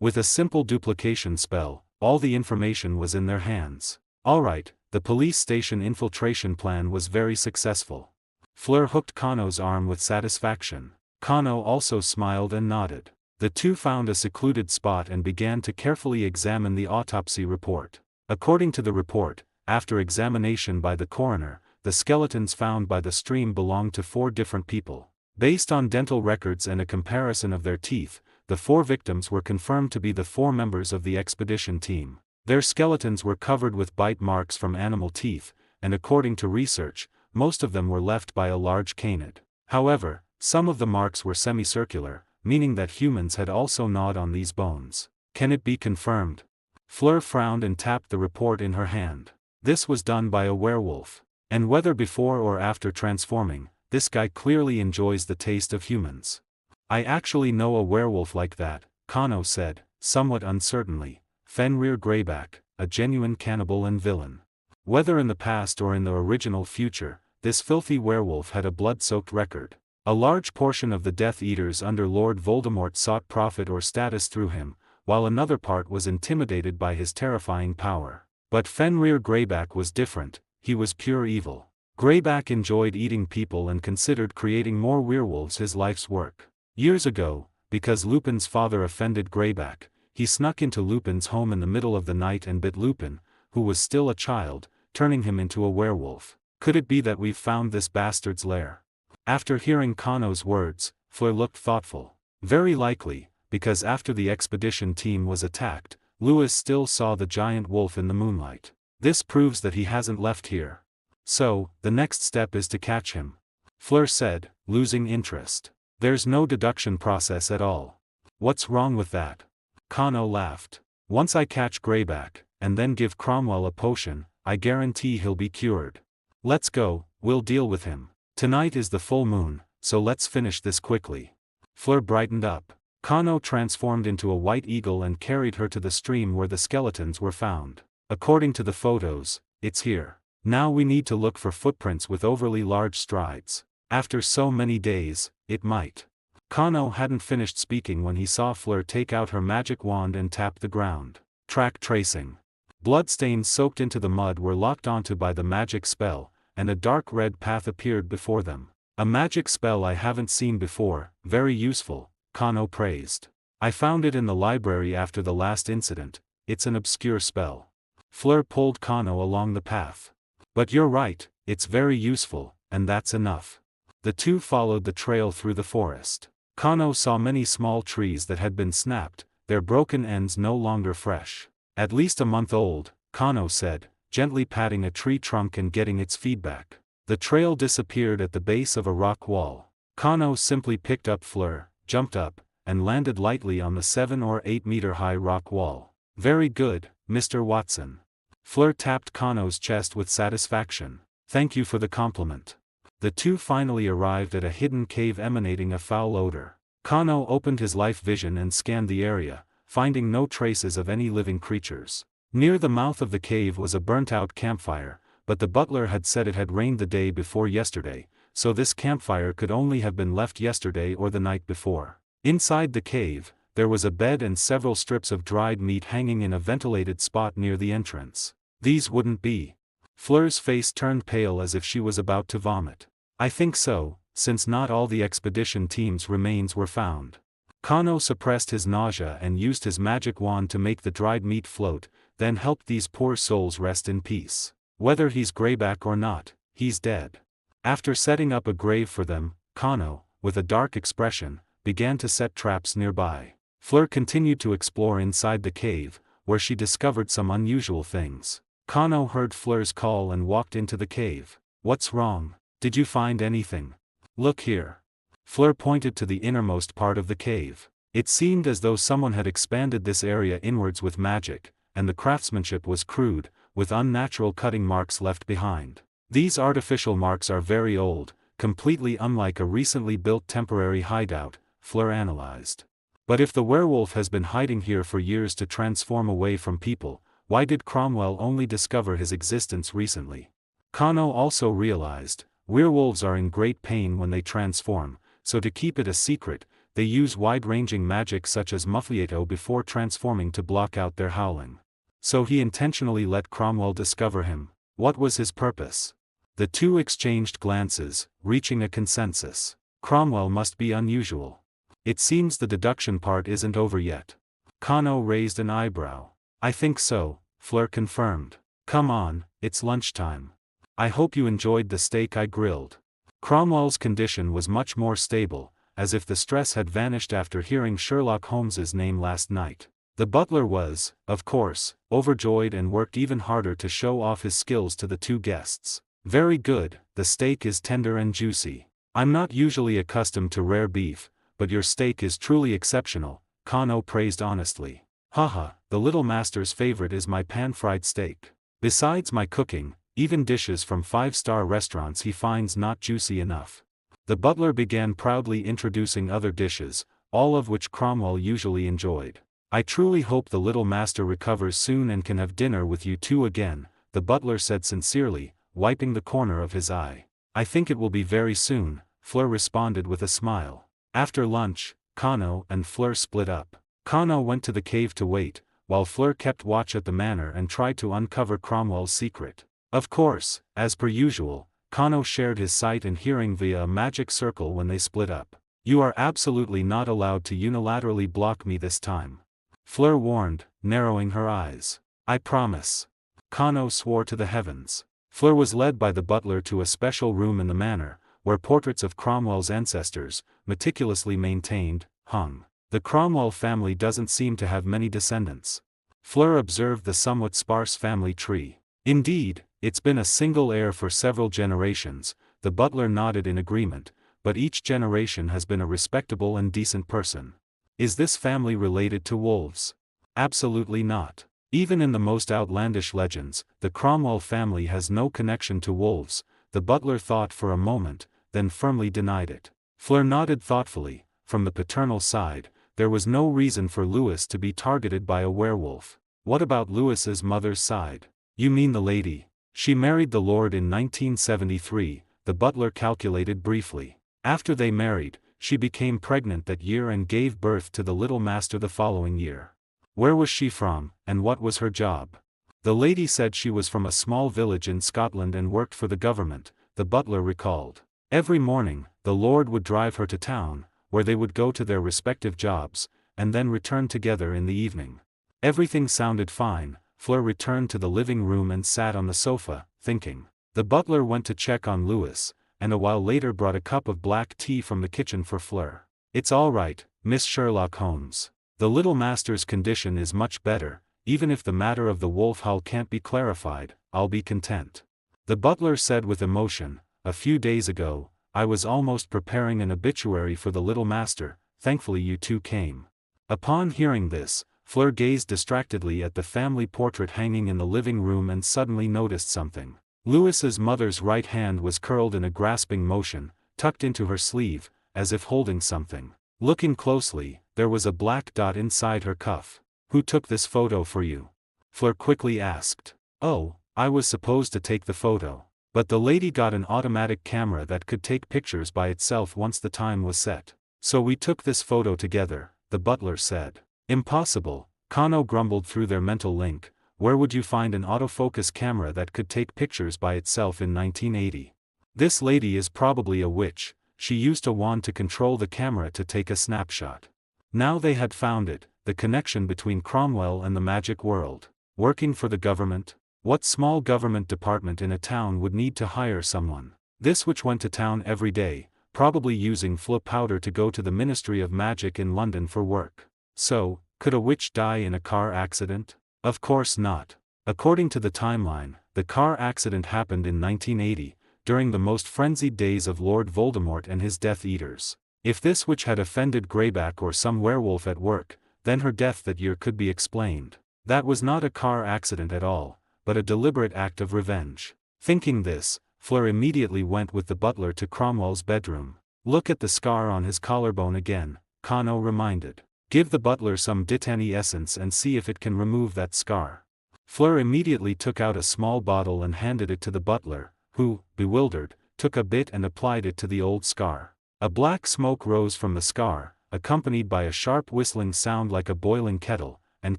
Speaker 1: With a simple duplication spell, all the information was in their hands. Alright, the police station infiltration plan was very successful. Fleur hooked Kano's arm with satisfaction. Kano also smiled and nodded. The two found a secluded spot and began to carefully examine the autopsy report. According to the report, after examination by the coroner, the skeletons found by the stream belonged to 4 different people. Based on dental records and a comparison of their teeth, the 4 victims were confirmed to be the 4 members of the expedition team. Their skeletons were covered with bite marks from animal teeth, and according to research, most of them were left by a large canid. However, some of the marks were semicircular, meaning that humans had also gnawed on these bones. Can it be confirmed? Fleur frowned and tapped the report in her hand. This was done by a werewolf. And whether before or after transforming, this guy clearly enjoys the taste of humans. I actually know a werewolf like that, Kano said, somewhat uncertainly. Fenrir Greyback, a genuine cannibal and villain. Whether in the past or in the original future, this filthy werewolf had a blood-soaked record. A large portion of the Death Eaters under Lord Voldemort sought profit or status through him, while another part was intimidated by his terrifying power. But Fenrir Greyback was different, he was pure evil. Greyback enjoyed eating people and considered creating more werewolves his life's work. Years ago, because Lupin's father offended Greyback, he snuck into Lupin's home in the middle of the night and bit Lupin, who was still a child, turning him into a werewolf. Could it be that we've found this bastard's lair? After hearing Kano's words, Fleur looked thoughtful. Very likely, because after the expedition team was attacked, Lewis still saw the giant wolf in the moonlight. This proves that he hasn't left here. So, the next step is to catch him. Fleur said, losing interest. There's no deduction process at all. What's wrong with that? Kano laughed. Once I catch Greyback, and then give Cromwell a potion, I guarantee he'll be cured. Let's go, we'll deal with him. Tonight is the full moon, so let's finish this quickly. Fleur brightened up. Kano transformed into a white eagle and carried her to the stream where the skeletons were found. According to the photos, it's here. Now we need to look for footprints with overly large strides. After so many days, it might. Kano hadn't finished speaking when he saw Fleur take out her magic wand and tap the ground. Track tracing. Bloodstains soaked into the mud were locked onto by the magic spell, and a dark red path appeared before them. A magic spell I haven't seen before, very useful, Kano praised. I found it in the library after the last incident, it's an obscure spell. Fleur pulled Kano along the path. But you're right, it's very useful, and that's enough. The two followed the trail through the forest. Kano saw many small trees that had been snapped, their broken ends no longer fresh. At least a month old, Kano said, gently patting a tree trunk and getting its feedback. The trail disappeared at the base of a rock wall. Kano simply picked up Fleur, jumped up, and landed lightly on the 7 or 8 meter high rock wall. Very good, Mr. Watson. Fleur tapped Kano's chest with satisfaction. Thank you for the compliment. The two finally arrived at a hidden cave emanating a foul odor. Kano opened his life vision and scanned the area, finding no traces of any living creatures. Near the mouth of the cave was a burnt-out campfire, but the butler had said it had rained the day before yesterday, so this campfire could only have been left yesterday or the night before. Inside the cave, there was a bed and several strips of dried meat hanging in a ventilated spot near the entrance. These wouldn't be. Fleur's face turned pale as if she was about to vomit. I think so, since not all the expedition team's remains were found. Kano suppressed his nausea and used his magic wand to make the dried meat float, then helped these poor souls rest in peace. Whether he's Greyback or not, he's dead. After setting up a grave for them, Kano, with a dark expression, began to set traps nearby. Fleur continued to explore inside the cave, where she discovered some unusual things. Kano heard Fleur's call and walked into the cave. What's wrong? Did you find anything? Look here. Fleur pointed to the innermost part of the cave. It seemed as though someone had expanded this area inwards with magic, and the craftsmanship was crude, with unnatural cutting marks left behind. These artificial marks are very old, completely unlike a recently built temporary hideout, Fleur analyzed. But if the werewolf has been hiding here for years to transform away from people, Why did Cromwell only discover his existence recently? Kano also realized, werewolves are in great pain when they transform, so to keep it a secret, they use wide-ranging magic such as mufflieto before transforming to block out their howling. So he intentionally let Cromwell discover him. What was his purpose? The two exchanged glances, reaching a consensus. Cromwell must be unusual. It seems the deduction part isn't over yet. Kano raised an eyebrow. I think so, Fleur confirmed. Come on, it's lunchtime. I hope you enjoyed the steak I grilled. Cromwell's condition was much more stable, as if the stress had vanished after hearing Sherlock Holmes's name last night. The butler was, of course, overjoyed and worked even harder to show off his skills to the two guests. Very good, the steak is tender and juicy. I'm not usually accustomed to rare beef, but your steak is truly exceptional, Kano praised honestly. Haha, the little master's favorite is my pan-fried steak. Besides my cooking, even dishes from five-star restaurants he finds not juicy enough. The butler began proudly introducing other dishes, all of which Cromwell usually enjoyed. I truly hope the little master recovers soon and can have dinner with you two again, the butler said sincerely, wiping the corner of his eye. I think it will be very soon, Fleur responded with a smile. After lunch, Kano and Fleur split up. Kano went to the cave to wait, while Fleur kept watch at the manor and tried to uncover Cromwell's secret. Of course, as per usual, Kano shared his sight and hearing via a magic circle when they split up. You are absolutely not allowed to unilaterally block me this time, Fleur warned, narrowing her eyes. I promise. Kano swore to the heavens. Fleur was led by the butler to a special room in the manor, where portraits of Cromwell's ancestors, meticulously maintained, hung. The Cromwell family doesn't seem to have many descendants. Fleur observed the somewhat sparse family tree. Indeed, it's been a single heir for several generations, the butler nodded in agreement, but each generation has been a respectable and decent person. Is this family related to wolves? Absolutely not. Even in the most outlandish legends, the Cromwell family has no connection to wolves, the butler thought for a moment, then firmly denied it. Fleur nodded thoughtfully. From the paternal side, there was no reason for Louis to be targeted by a werewolf. What about Louis's mother's side? You mean the lady? She married the lord in 1973, the butler calculated briefly. After they married, she became pregnant that year and gave birth to the little master the following year. Where was she from, and what was her job? The lady said she was from a small village in Scotland and worked for the government, the butler recalled. Every morning, the lord would drive her to town, where they would go to their respective jobs, and then return together in the evening. Everything sounded fine. Fleur returned to the living room and sat on the sofa, thinking. The butler went to check on Louis, and a while later brought a cup of black tea from the kitchen for Fleur. It's all right, Miss Sherlock Holmes. The little master's condition is much better, even if the matter of the wolf howl can't be clarified, I'll be content. The butler said with emotion, a few days ago, I was almost preparing an obituary for the little master, thankfully you two came. Upon hearing this, Fleur gazed distractedly at the family portrait hanging in the living room and suddenly noticed something. Louis's mother's right hand was curled in a grasping motion, tucked into her sleeve, as if holding something. Looking closely, there was a black dot inside her cuff. Who took this photo for you? Fleur quickly asked. Oh, I was supposed to take the photo. But the lady got an automatic camera that could take pictures by itself once the time was set. So we took this photo together, the butler said. Impossible, Kano grumbled through their mental link. Where would you find an autofocus camera that could take pictures by itself in 1980? This lady is probably a witch, she used a wand to control the camera to take a snapshot. Now they had found it, the connection between Cromwell and the magic world. Working for the government? What small government department in a town would need to hire someone? This witch went to town every day, probably using Fleur powder to go to the Ministry of Magic in London for work. So, could a witch die in a car accident? Of course not. According to the timeline, the car accident happened in 1980, during the most frenzied days of Lord Voldemort and his Death Eaters. If this witch had offended Greyback or some werewolf at work, then her death that year could be explained. That was not a car accident at all, but a deliberate act of revenge. Thinking this, Fleur immediately went with the butler to Cromwell's bedroom. Look at the scar on his collarbone again, Kano reminded. Give the butler some Dittany essence and see if it can remove that scar. Fleur immediately took out a small bottle and handed it to the butler, who, bewildered, took a bit and applied it to the old scar. A black smoke rose from the scar, accompanied by a sharp whistling sound like a boiling kettle, and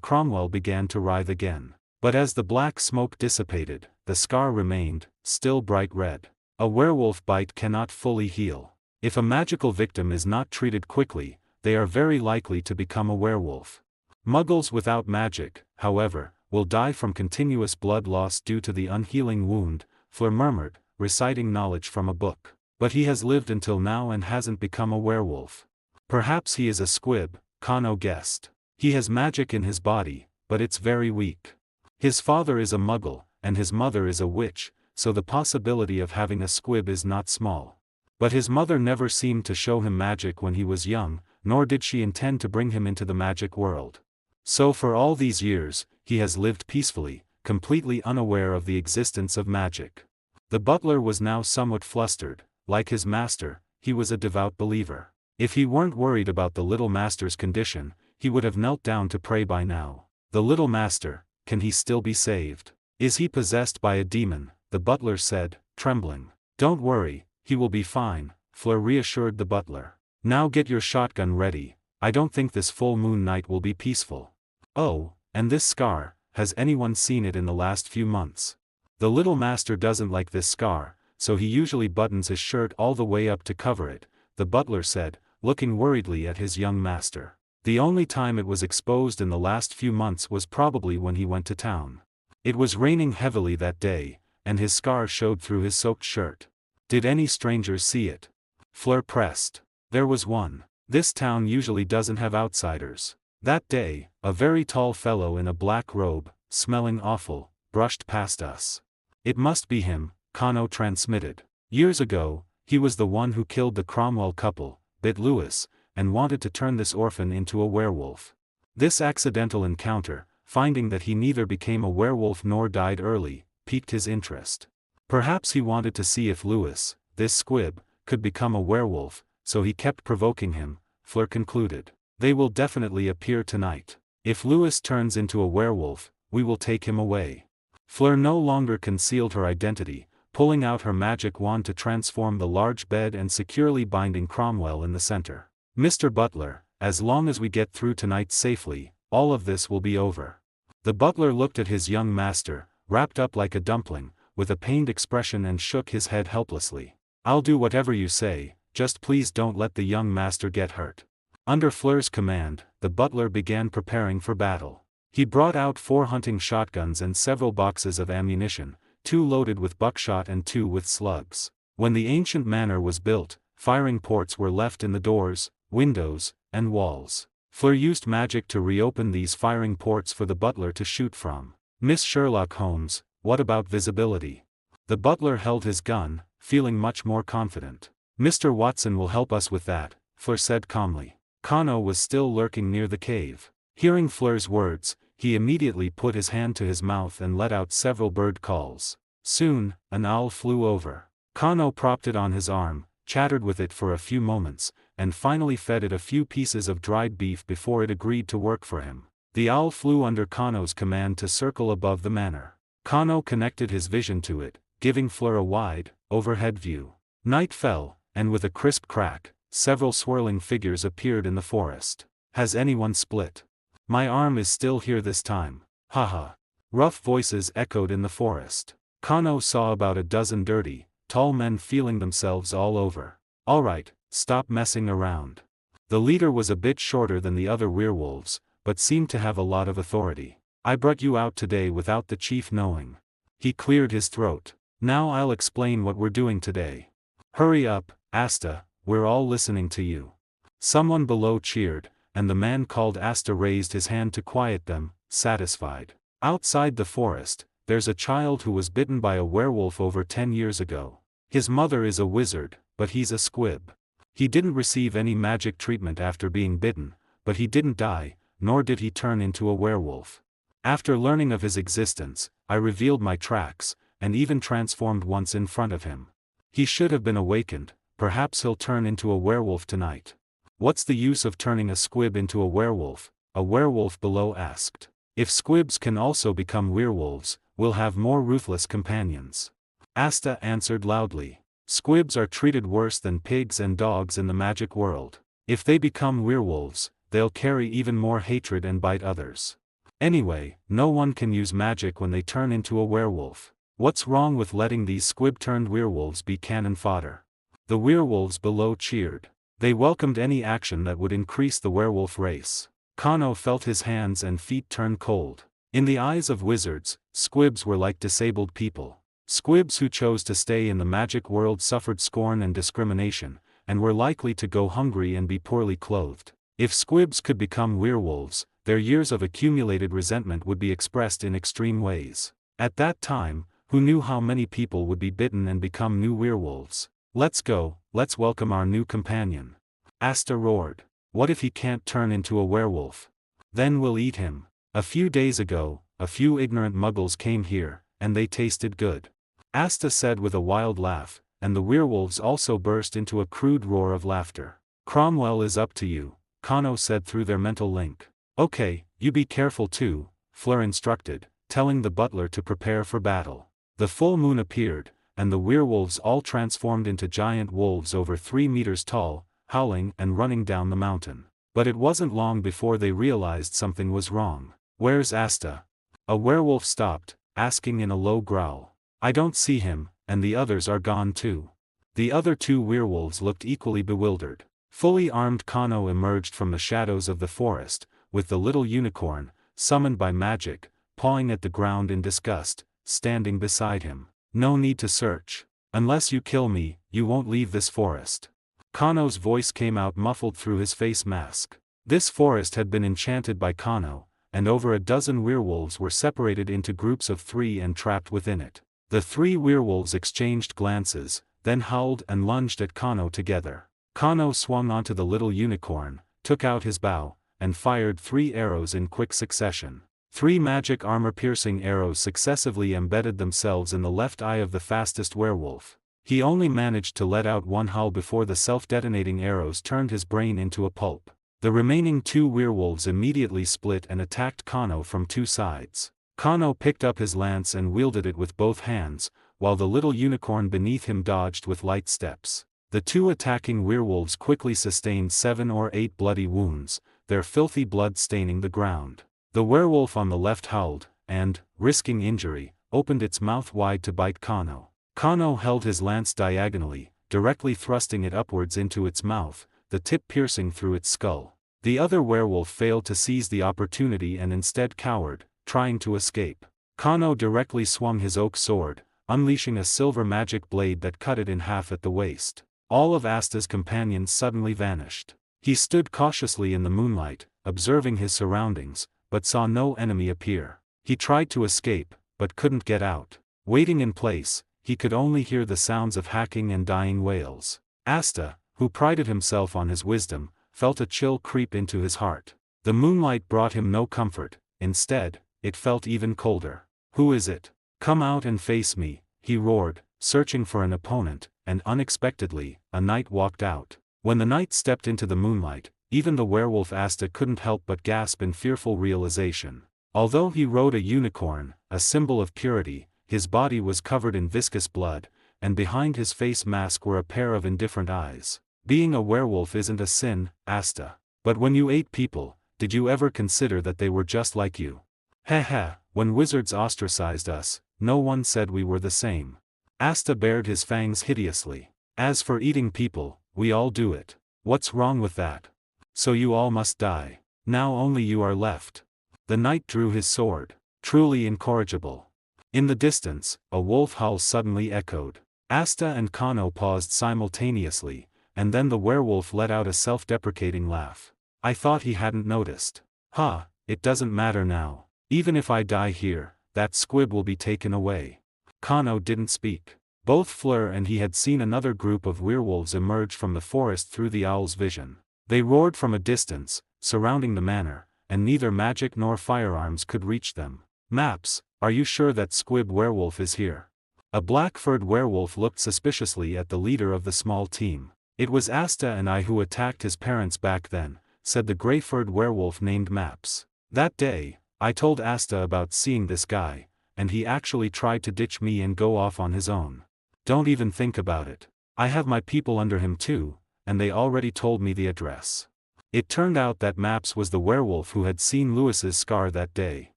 Speaker 1: Cromwell began to writhe again. But as the black smoke dissipated, the scar remained, still bright red. A werewolf bite cannot fully heal. If a magical victim is not treated quickly, they are very likely to become a werewolf. Muggles without magic, however, will die from continuous blood loss due to the unhealing wound, Fleur murmured, reciting knowledge from a book. But he has lived until now and hasn't become a werewolf. Perhaps he is a squib, Kano guessed. He has magic in his body, but it's very weak. His father is a muggle, and his mother is a witch, so the possibility of having a squib is not small. But his mother never seemed to show him magic when he was young, nor did she intend to bring him into the magic world. So for all these years, he has lived peacefully, completely unaware of the existence of magic. The butler was now somewhat flustered. Like his master, he was a devout believer. If he weren't worried about the little master's condition, he would have knelt down to pray by now. The little master, can he still be saved? Is he possessed by a demon? The butler said, trembling. Don't worry, he will be fine, Fleur reassured the butler. Now get your shotgun ready. I don't think this full moon night will be peaceful. Oh, and this scar, has anyone seen it in the last few months? The little master doesn't like this scar, so he usually buttons his shirt all the way up to cover it, the butler said, looking worriedly at his young master. The only time it was exposed in the last few months was probably when he went to town. It was raining heavily that day, and his scar showed through his soaked shirt. Did any strangers see it? Fleur pressed. There was one. This town usually doesn't have outsiders. That day, a very tall fellow in a black robe, smelling awful, brushed past us. It must be him, Kano transmitted. Years ago, he was the one who killed the Cromwell couple, bit Lewis, and wanted to turn this orphan into a werewolf. This accidental encounter, finding that he neither became a werewolf nor died early, piqued his interest. Perhaps he wanted to see if Lewis, this squib, could become a werewolf, so he kept provoking him, Fleur concluded. They will definitely appear tonight. If Lewis turns into a werewolf, we will take him away. Fleur no longer concealed her identity, pulling out her magic wand to transform the large bed and securely binding Cromwell in the center. Mr. Butler, as long as we get through tonight safely, all of this will be over. The butler looked at his young master, wrapped up like a dumpling, with a pained expression and shook his head helplessly. I'll do whatever you say, just please don't let the young master get hurt. Under Fleur's command, the butler began preparing for battle. He brought out 4 hunting shotguns and several boxes of ammunition, 2 loaded with buckshot and 2 with slugs. When the ancient manor was built, firing ports were left in the doors, windows, and walls. Fleur used magic to reopen these firing ports for the butler to shoot from. Miss Sherlock Holmes, what about visibility? The butler held his gun, feeling much more confident. Mr. Watson will help us with that, Fleur said calmly. Kano was still lurking near the cave. Hearing Fleur's words, he immediately put his hand to his mouth and let out several bird calls. Soon, an owl flew over. Kano propped it on his arm, chattered with it for a few moments, and finally fed it a few pieces of dried beef before it agreed to work for him. The owl flew under Kano's command to circle above the manor. Kano connected his vision to it, giving Fleur a wide, overhead view. Night fell, and with a crisp crack, several swirling figures appeared in the forest. Has anyone split? My arm is still here this time. Haha. Rough voices echoed in the forest. Kano saw about a dozen dirty, tall men feeling themselves all over. Alright, stop messing around. The leader was a bit shorter than the other werewolves, but seemed to have a lot of authority. I brought you out today without the chief knowing. He cleared his throat. Now I'll explain what we're doing today. Hurry up, Asta, we're all listening to you. Someone below cheered, and the man called Asta raised his hand to quiet them, satisfied. Outside the forest, there's a child who was bitten by a werewolf over 10 years ago. His mother is a wizard, but he's a squib. He didn't receive any magic treatment after being bitten, but he didn't die, nor did he turn into a werewolf. After learning of his existence, I revealed my tracks, and even transformed once in front of him. He should have been awakened. Perhaps he'll turn into a werewolf tonight. What's the use of turning a squib into a werewolf? A werewolf below asked. If squibs can also become werewolves, we'll have more ruthless companions. Asta answered loudly. Squibs are treated worse than pigs and dogs in the magic world. If they become werewolves, they'll carry even more hatred and bite others. Anyway, no one can use magic when they turn into a werewolf. What's wrong with letting these squib-turned werewolves be cannon fodder? The werewolves below cheered. They welcomed any action that would increase the werewolf race. Kano felt his hands and feet turn cold. In the eyes of wizards, squibs were like disabled people. Squibs who chose to stay in the magic world suffered scorn and discrimination, and were likely to go hungry and be poorly clothed. If squibs could become werewolves, their years of accumulated resentment would be expressed in extreme ways. At that time, who knew how many people would be bitten and become new werewolves? Let's go, let's welcome our new companion. Asta roared. What if he can't turn into a werewolf? Then we'll eat him. A few days ago, a few ignorant muggles came here, and they tasted good. Asta said with a wild laugh, and the werewolves also burst into a crude roar of laughter. Cromwell is up to you, Kano said through their mental link. Okay, you be careful too, Fleur instructed, telling the butler to prepare for battle. The full moon appeared, and the werewolves all transformed into giant wolves over 3 meters tall, howling and running down the mountain. But it wasn't long before they realized something was wrong. Where's Asta? A werewolf stopped, asking in a low growl. I don't see him, and the others are gone too. The other 2 werewolves looked equally bewildered. Fully armed Kano emerged from the shadows of the forest, with the little unicorn, summoned by magic, pawing at the ground in disgust, standing beside him. No need to search. Unless you kill me, you won't leave this forest. Kano's voice came out muffled through his face mask. This forest had been enchanted by Kano, and over a dozen werewolves were separated into groups of 3 and trapped within it. The 3 werewolves exchanged glances, then howled and lunged at Kano together. Kano swung onto the little unicorn, took out his bow, and fired 3 arrows in quick succession. 3 magic armor-piercing arrows successively embedded themselves in the left eye of the fastest werewolf. He only managed to let out one howl before the self-detonating arrows turned his brain into a pulp. The remaining 2 werewolves immediately split and attacked Kano from 2 sides. Kano picked up his lance and wielded it with both hands, while the little unicorn beneath him dodged with light steps. The 2 attacking werewolves quickly sustained 7 or 8 bloody wounds, their filthy blood staining the ground. The werewolf on the left howled, and, risking injury, opened its mouth wide to bite Kano. Kano held his lance diagonally, directly thrusting it upwards into its mouth, the tip piercing through its skull. The other werewolf failed to seize the opportunity and instead cowered, trying to escape. Kano directly swung his oak sword, unleashing a silver magic blade that cut it in half at the waist. All of Asta's companions suddenly vanished. He stood cautiously in the moonlight, observing his surroundings, but saw no enemy appear. He tried to escape, but couldn't get out. Waiting in place, he could only hear the sounds of hacking and dying wails. Asta, who prided himself on his wisdom, felt a chill creep into his heart. The moonlight brought him no comfort, instead, it felt even colder. Who is it? Come out and face me, he roared, searching for an opponent, and unexpectedly, a knight walked out. When the knight stepped into the moonlight, even the werewolf Asta couldn't help but gasp in fearful realization. Although he rode a unicorn, a symbol of purity, his body was covered in viscous blood, and behind his face mask were a pair of indifferent eyes. Being a werewolf isn't a sin, Asta. But when you ate people, did you ever consider that they were just like you? Heh heh, when wizards ostracized us, no one said we were the same. Asta bared his fangs hideously. As for eating people, we all do it. What's wrong with that? So you all must die. Now only you are left. The knight drew his sword. Truly incorrigible. In the distance, a wolf howl suddenly echoed. Asta and Kano paused simultaneously, and then the werewolf let out a self-deprecating laugh. I thought he hadn't noticed. Ha, it doesn't matter now. Even if I die here, that squib will be taken away. Kano didn't speak. Both Fleur and he had seen another group of werewolves emerge from the forest through the owl's vision. They roared from a distance, surrounding the manor, and neither magic nor firearms could reach them. Maps, are you sure that squib werewolf is here? A black-furred werewolf looked suspiciously at the leader of the small team. It was Asta and I who attacked his parents back then, said the gray-furred werewolf named Maps. That day, I told Asta about seeing this guy, and he actually tried to ditch me and go off on his own. Don't even think about it. I have my people under him too, and they already told me the address. It turned out that Maps was the werewolf who had seen Lewis's scar that day.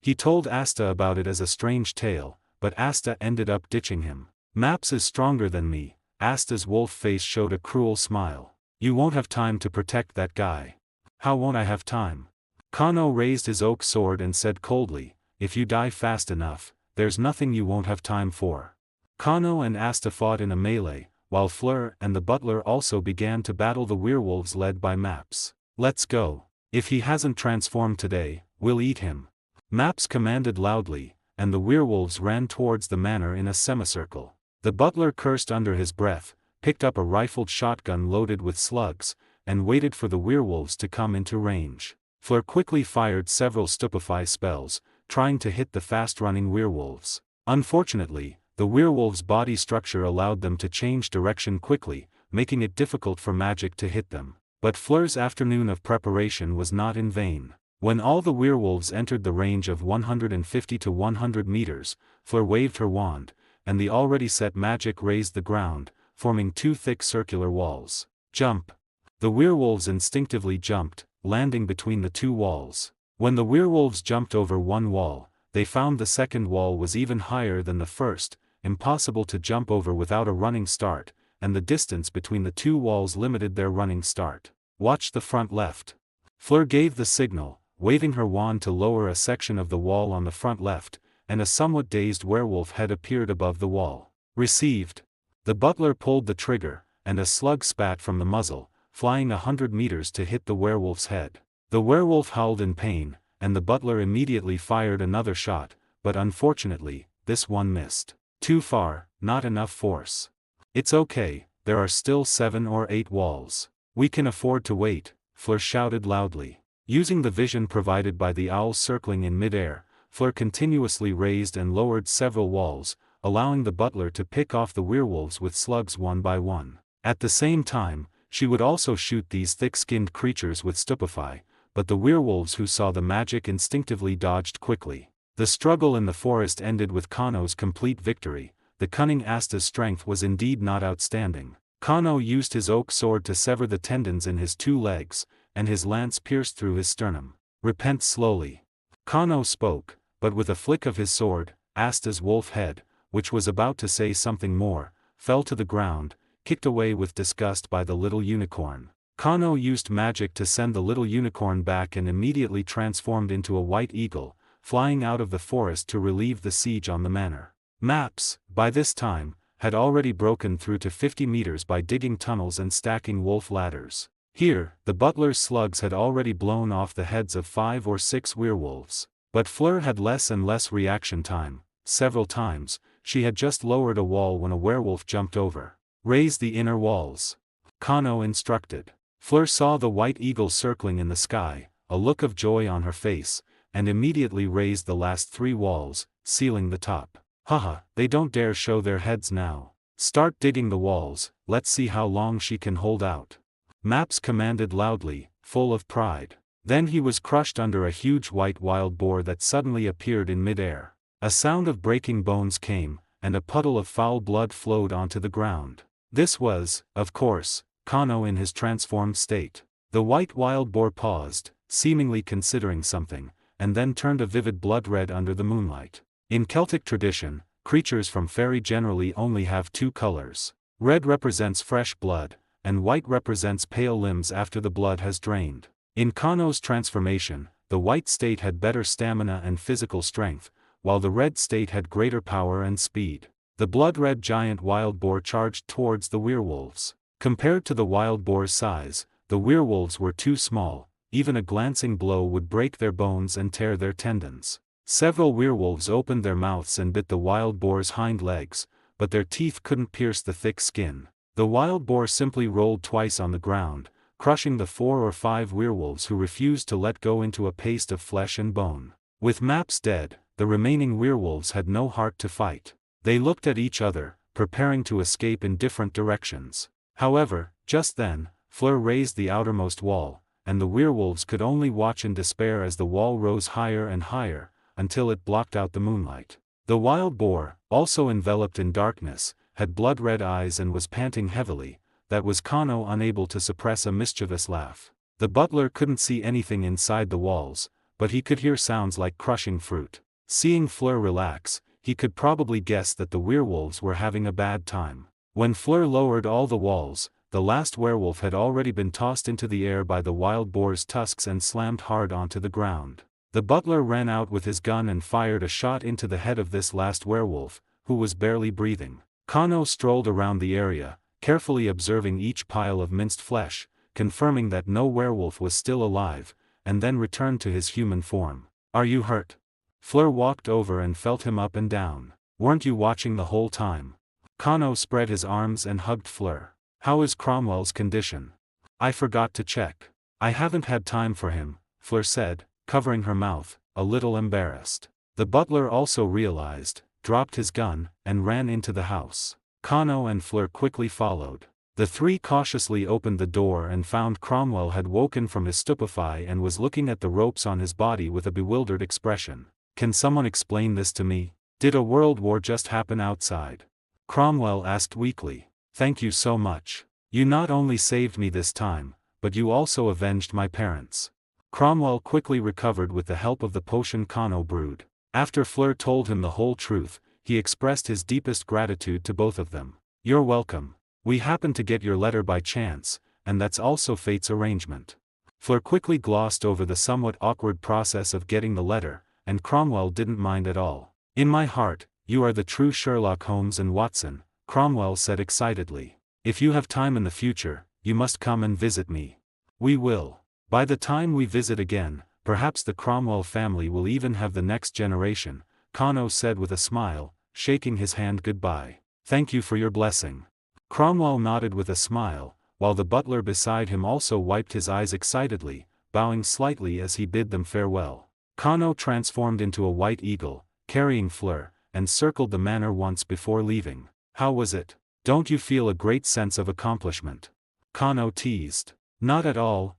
Speaker 1: He told Asta about it as a strange tale, but Asta ended up ditching him. Maps is stronger than me. Asta's wolf face showed a cruel smile. You won't have time to protect that guy. How won't I have time? Kano raised his oak sword and said coldly, if you die fast enough, there's nothing you won't have time for. Kano and Asta fought in a melee, while Fleur and the butler also began to battle the werewolves led by Maps. Let's go. If he hasn't transformed today, we'll eat him. Maps commanded loudly, and the werewolves ran towards the manor in a semicircle. The butler cursed under his breath, picked up a rifled shotgun loaded with slugs, and waited for the werewolves to come into range. Fleur quickly fired several stupefy spells, trying to hit the fast-running werewolves. Unfortunately, the werewolves' body structure allowed them to change direction quickly, making it difficult for magic to hit them. But Fleur's afternoon of preparation was not in vain. When all the werewolves entered the range of 150 to 100 meters, Fleur waved her wand, and the already set magic raised the ground, forming two thick circular walls. Jump! The werewolves instinctively jumped, landing between the two walls. When the werewolves jumped over one wall, they found the second wall was even higher than the first, impossible to jump over without a running start, and the distance between the two walls limited their running start. Watch the front left. Fleur gave the signal, waving her wand to lower a section of the wall on the front left, and a somewhat dazed werewolf head appeared above the wall. Received. The butler pulled the trigger, and a slug spat from the muzzle, flying 100 meters to hit the werewolf's head. The werewolf howled in pain, and the butler immediately fired another shot, but unfortunately, this one missed. Too far, not enough force. It's okay, there are still 7 or 8 walls. We can afford to wait, Fleur shouted loudly. Using the vision provided by the owls circling in midair, Fleur continuously raised and lowered several walls, allowing the butler to pick off the werewolves with slugs one by one. At the same time, she would also shoot these thick-skinned creatures with stupefy, but the werewolves who saw the magic instinctively dodged quickly. The struggle in the forest ended with Kano's complete victory. The cunning Asta's strength was indeed not outstanding. Kano used his oak sword to sever the tendons in his 2 legs, and his lance pierced through his sternum. Repent slowly. Kano spoke, but with a flick of his sword, Asta's wolf head, which was about to say something more, fell to the ground, kicked away with disgust by the little unicorn. Kano used magic to send the little unicorn back and immediately transformed into a white eagle, flying out of the forest to relieve the siege on the manor. Maps, by this time, had already broken through to 50 meters by digging tunnels and stacking wolf ladders. Here, the butler's slugs had already blown off the heads of 5 or 6 werewolves. But Fleur had less and less reaction time. Several times, she had just lowered a wall when a werewolf jumped over. Raise the inner walls. Kano instructed. Fleur saw the white eagle circling in the sky, a look of joy on her face, and immediately raised the last 3 walls, sealing the top. Haha, they don't dare show their heads now. Start digging the walls, let's see how long she can hold out. Maps commanded loudly, full of pride. Then he was crushed under a huge white wild boar that suddenly appeared in midair. A sound of breaking bones came, and a puddle of foul blood flowed onto the ground. This was, of course, Kano in his transformed state. The white wild boar paused, seemingly considering something, and then turned a vivid blood red under the moonlight. In Celtic tradition, creatures from fairy generally only have 2 colors. Red represents fresh blood, and white represents pale limbs after the blood has drained. In Kano's transformation, the white state had better stamina and physical strength, while the red state had greater power and speed. The blood-red giant wild boar charged towards the werewolves. Compared to the wild boar's size, the werewolves were too small. Even a glancing blow would break their bones and tear their tendons. Several werewolves opened their mouths and bit the wild boar's hind legs, but their teeth couldn't pierce the thick skin. The wild boar simply rolled twice on the ground, crushing the 4 or 5 werewolves who refused to let go into a paste of flesh and bone. With Maps dead, the remaining werewolves had no heart to fight. They looked at each other, preparing to escape in different directions. However, just then, Fleur raised the outermost wall, and the werewolves could only watch in despair as the wall rose higher and higher, until it blocked out the moonlight. The wild boar, also enveloped in darkness, had blood-red eyes and was panting heavily. That was Kano unable to suppress a mischievous laugh. The butler couldn't see anything inside the walls, but he could hear sounds like crushing fruit. Seeing Fleur relax, he could probably guess that the werewolves were having a bad time. When Fleur lowered all the walls, the last werewolf had already been tossed into the air by the wild boar's tusks and slammed hard onto the ground. The butler ran out with his gun and fired a shot into the head of this last werewolf, who was barely breathing. Kano strolled around the area, carefully observing each pile of minced flesh, confirming that no werewolf was still alive, and then returned to his human form. "Are you hurt?" Fleur walked over and felt him up and down. "Weren't you watching the whole time?" Kano spread his arms and hugged Fleur. "How is Cromwell's condition?" "I forgot to check. I haven't had time for him," Fleur said, covering her mouth, a little embarrassed. The butler also realized, dropped his gun, and ran into the house. Kano and Fleur quickly followed. The three cautiously opened the door and found Cromwell had woken from his stupefy and was looking at the ropes on his body with a bewildered expression. "Can someone explain this to me? Did a world war just happen outside?" Cromwell asked weakly. "Thank you so much. You not only saved me this time, but you also avenged my parents." Cromwell quickly recovered with the help of the potion Kano brewed. After Fleur told him the whole truth, he expressed his deepest gratitude to both of them. "You're welcome. We happened to get your letter by chance, and that's also fate's arrangement." Fleur quickly glossed over the somewhat awkward process of getting the letter, and Cromwell didn't mind at all. "In my heart, you are the true Sherlock Holmes and Watson," Cromwell said excitedly. "If you have time in the future, you must come and visit me." "We will. By the time we visit again, perhaps the Cromwell family will even have the next generation," Kano said with a smile, shaking his hand goodbye. "Thank you for your blessing." Cromwell nodded with a smile, while the butler beside him also wiped his eyes excitedly, bowing slightly as he bid them farewell. Kano transformed into a white eagle, carrying Fleur, and circled the manor once before leaving. "How was it? Don't you feel a great sense of accomplishment?" Kano teased. "Not at all,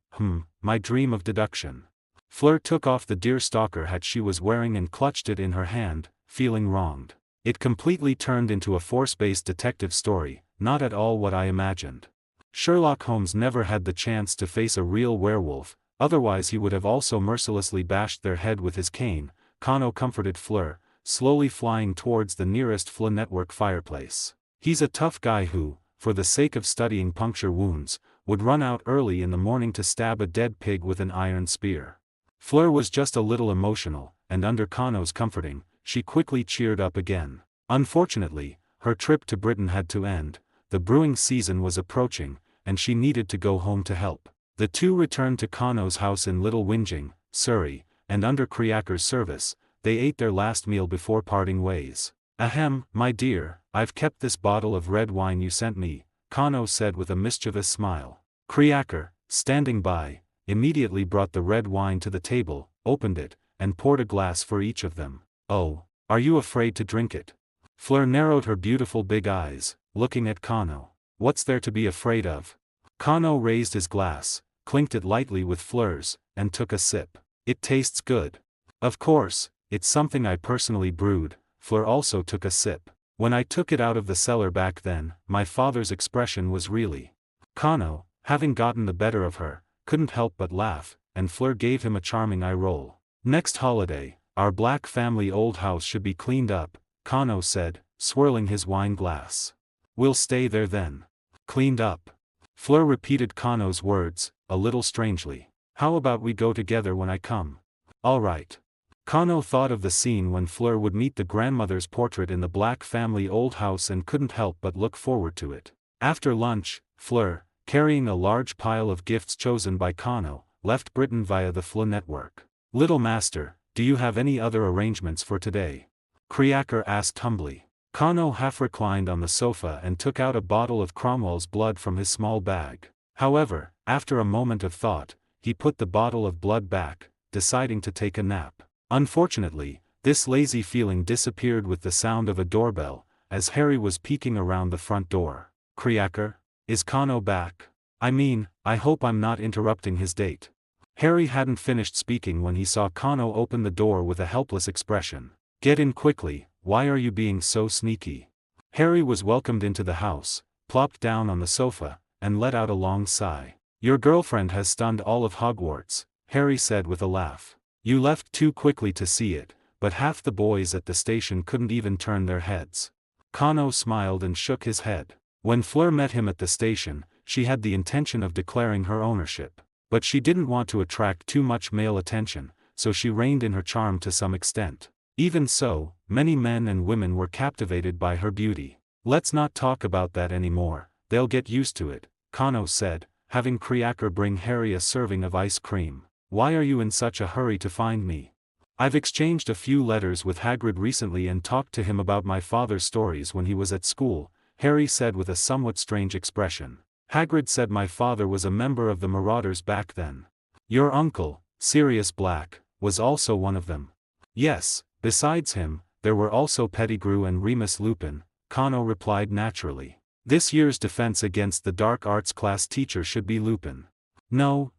Speaker 1: my dream of deduction." Fleur took off the deerstalker hat she was wearing and clutched it in her hand, feeling wronged. "It completely turned into a force-based detective story, not at all what I imagined. Sherlock Holmes never had the chance to face a real werewolf, otherwise he would have also mercilessly bashed their head with his cane," Kano comforted Fleur, slowly flying towards the nearest Fleur network fireplace. "He's a tough guy who, for the sake of studying puncture wounds, would run out early in the morning to stab a dead pig with an iron spear." Fleur was just a little emotional, and under Kano's comforting, she quickly cheered up again. Unfortunately, her trip to Britain had to end. The brewing season was approaching, and she needed to go home to help. The two returned to Kano's house in Little Whinging, Surrey, and under Kriaker's service, they ate their last meal before parting ways. "Ahem, my dear, I've kept this bottle of red wine you sent me," Kano said with a mischievous smile. Kriaker, standing by, immediately brought the red wine to the table, opened it, and poured a glass for each of them. "Oh, are you afraid to drink it?" Fleur narrowed her beautiful big eyes, looking at Kano. "What's there to be afraid of?" Kano raised his glass, clinked it lightly with Fleur's, and took a sip. "It tastes good. Of course, it's something I personally brewed." Fleur also took a sip. "When I took it out of the cellar back then, my father's expression was really—" Kano, having gotten the better of her, couldn't help but laugh, and Fleur gave him a charming eye roll. "Next holiday, our black family old house should be cleaned up," Kano said, swirling his wine glass. "We'll stay there then." "Cleaned up?" Fleur repeated Kano's words, a little strangely. "How about we go together when I come?" "All right." Kano thought of the scene when Fleur would meet the grandmother's portrait in the black family old house and couldn't help but look forward to it. After lunch, Fleur, carrying a large pile of gifts chosen by Kano, left Britain via the Fleur network. "Little master, do you have any other arrangements for today?" Kriaker asked humbly. Kano half reclined on the sofa and took out a bottle of Cromwell's blood from his small bag. However, after a moment of thought, he put the bottle of blood back, deciding to take a nap. Unfortunately, this lazy feeling disappeared with the sound of a doorbell, as Harry was peeking around the front door. "Kriaker? Is Kano back? I mean, I hope I'm not interrupting his date." Harry hadn't finished speaking when he saw Kano open the door with a helpless expression. "Get in quickly, why are you being so sneaky?" Harry was welcomed into the house, plopped down on the sofa, and let out a long sigh. "Your girlfriend has stunned all of Hogwarts," Harry said with a laugh. "You left too quickly to see it, but half the boys at the station couldn't even turn their heads." Kano smiled and shook his head. When Fleur met him at the station, she had the intention of declaring her ownership. But she didn't want to attract too much male attention, so she reined in her charm to some extent. Even so, many men and women were captivated by her beauty. "Let's not talk about that anymore, they'll get used to it," Kano said, having Kriaker bring Harry a serving of ice cream. "Why are you in such a hurry to find me?" "I've exchanged a few letters with Hagrid recently and talked to him about my father's stories when he was at school," Harry said with a somewhat strange expression. "Hagrid said my father was a member of the Marauders back then. Your uncle, Sirius Black, was also one of them." "Yes, besides him, there were also Pettigrew and Remus Lupin," Kano replied naturally. "This year's defense against the dark arts class teacher should be Lupin." No,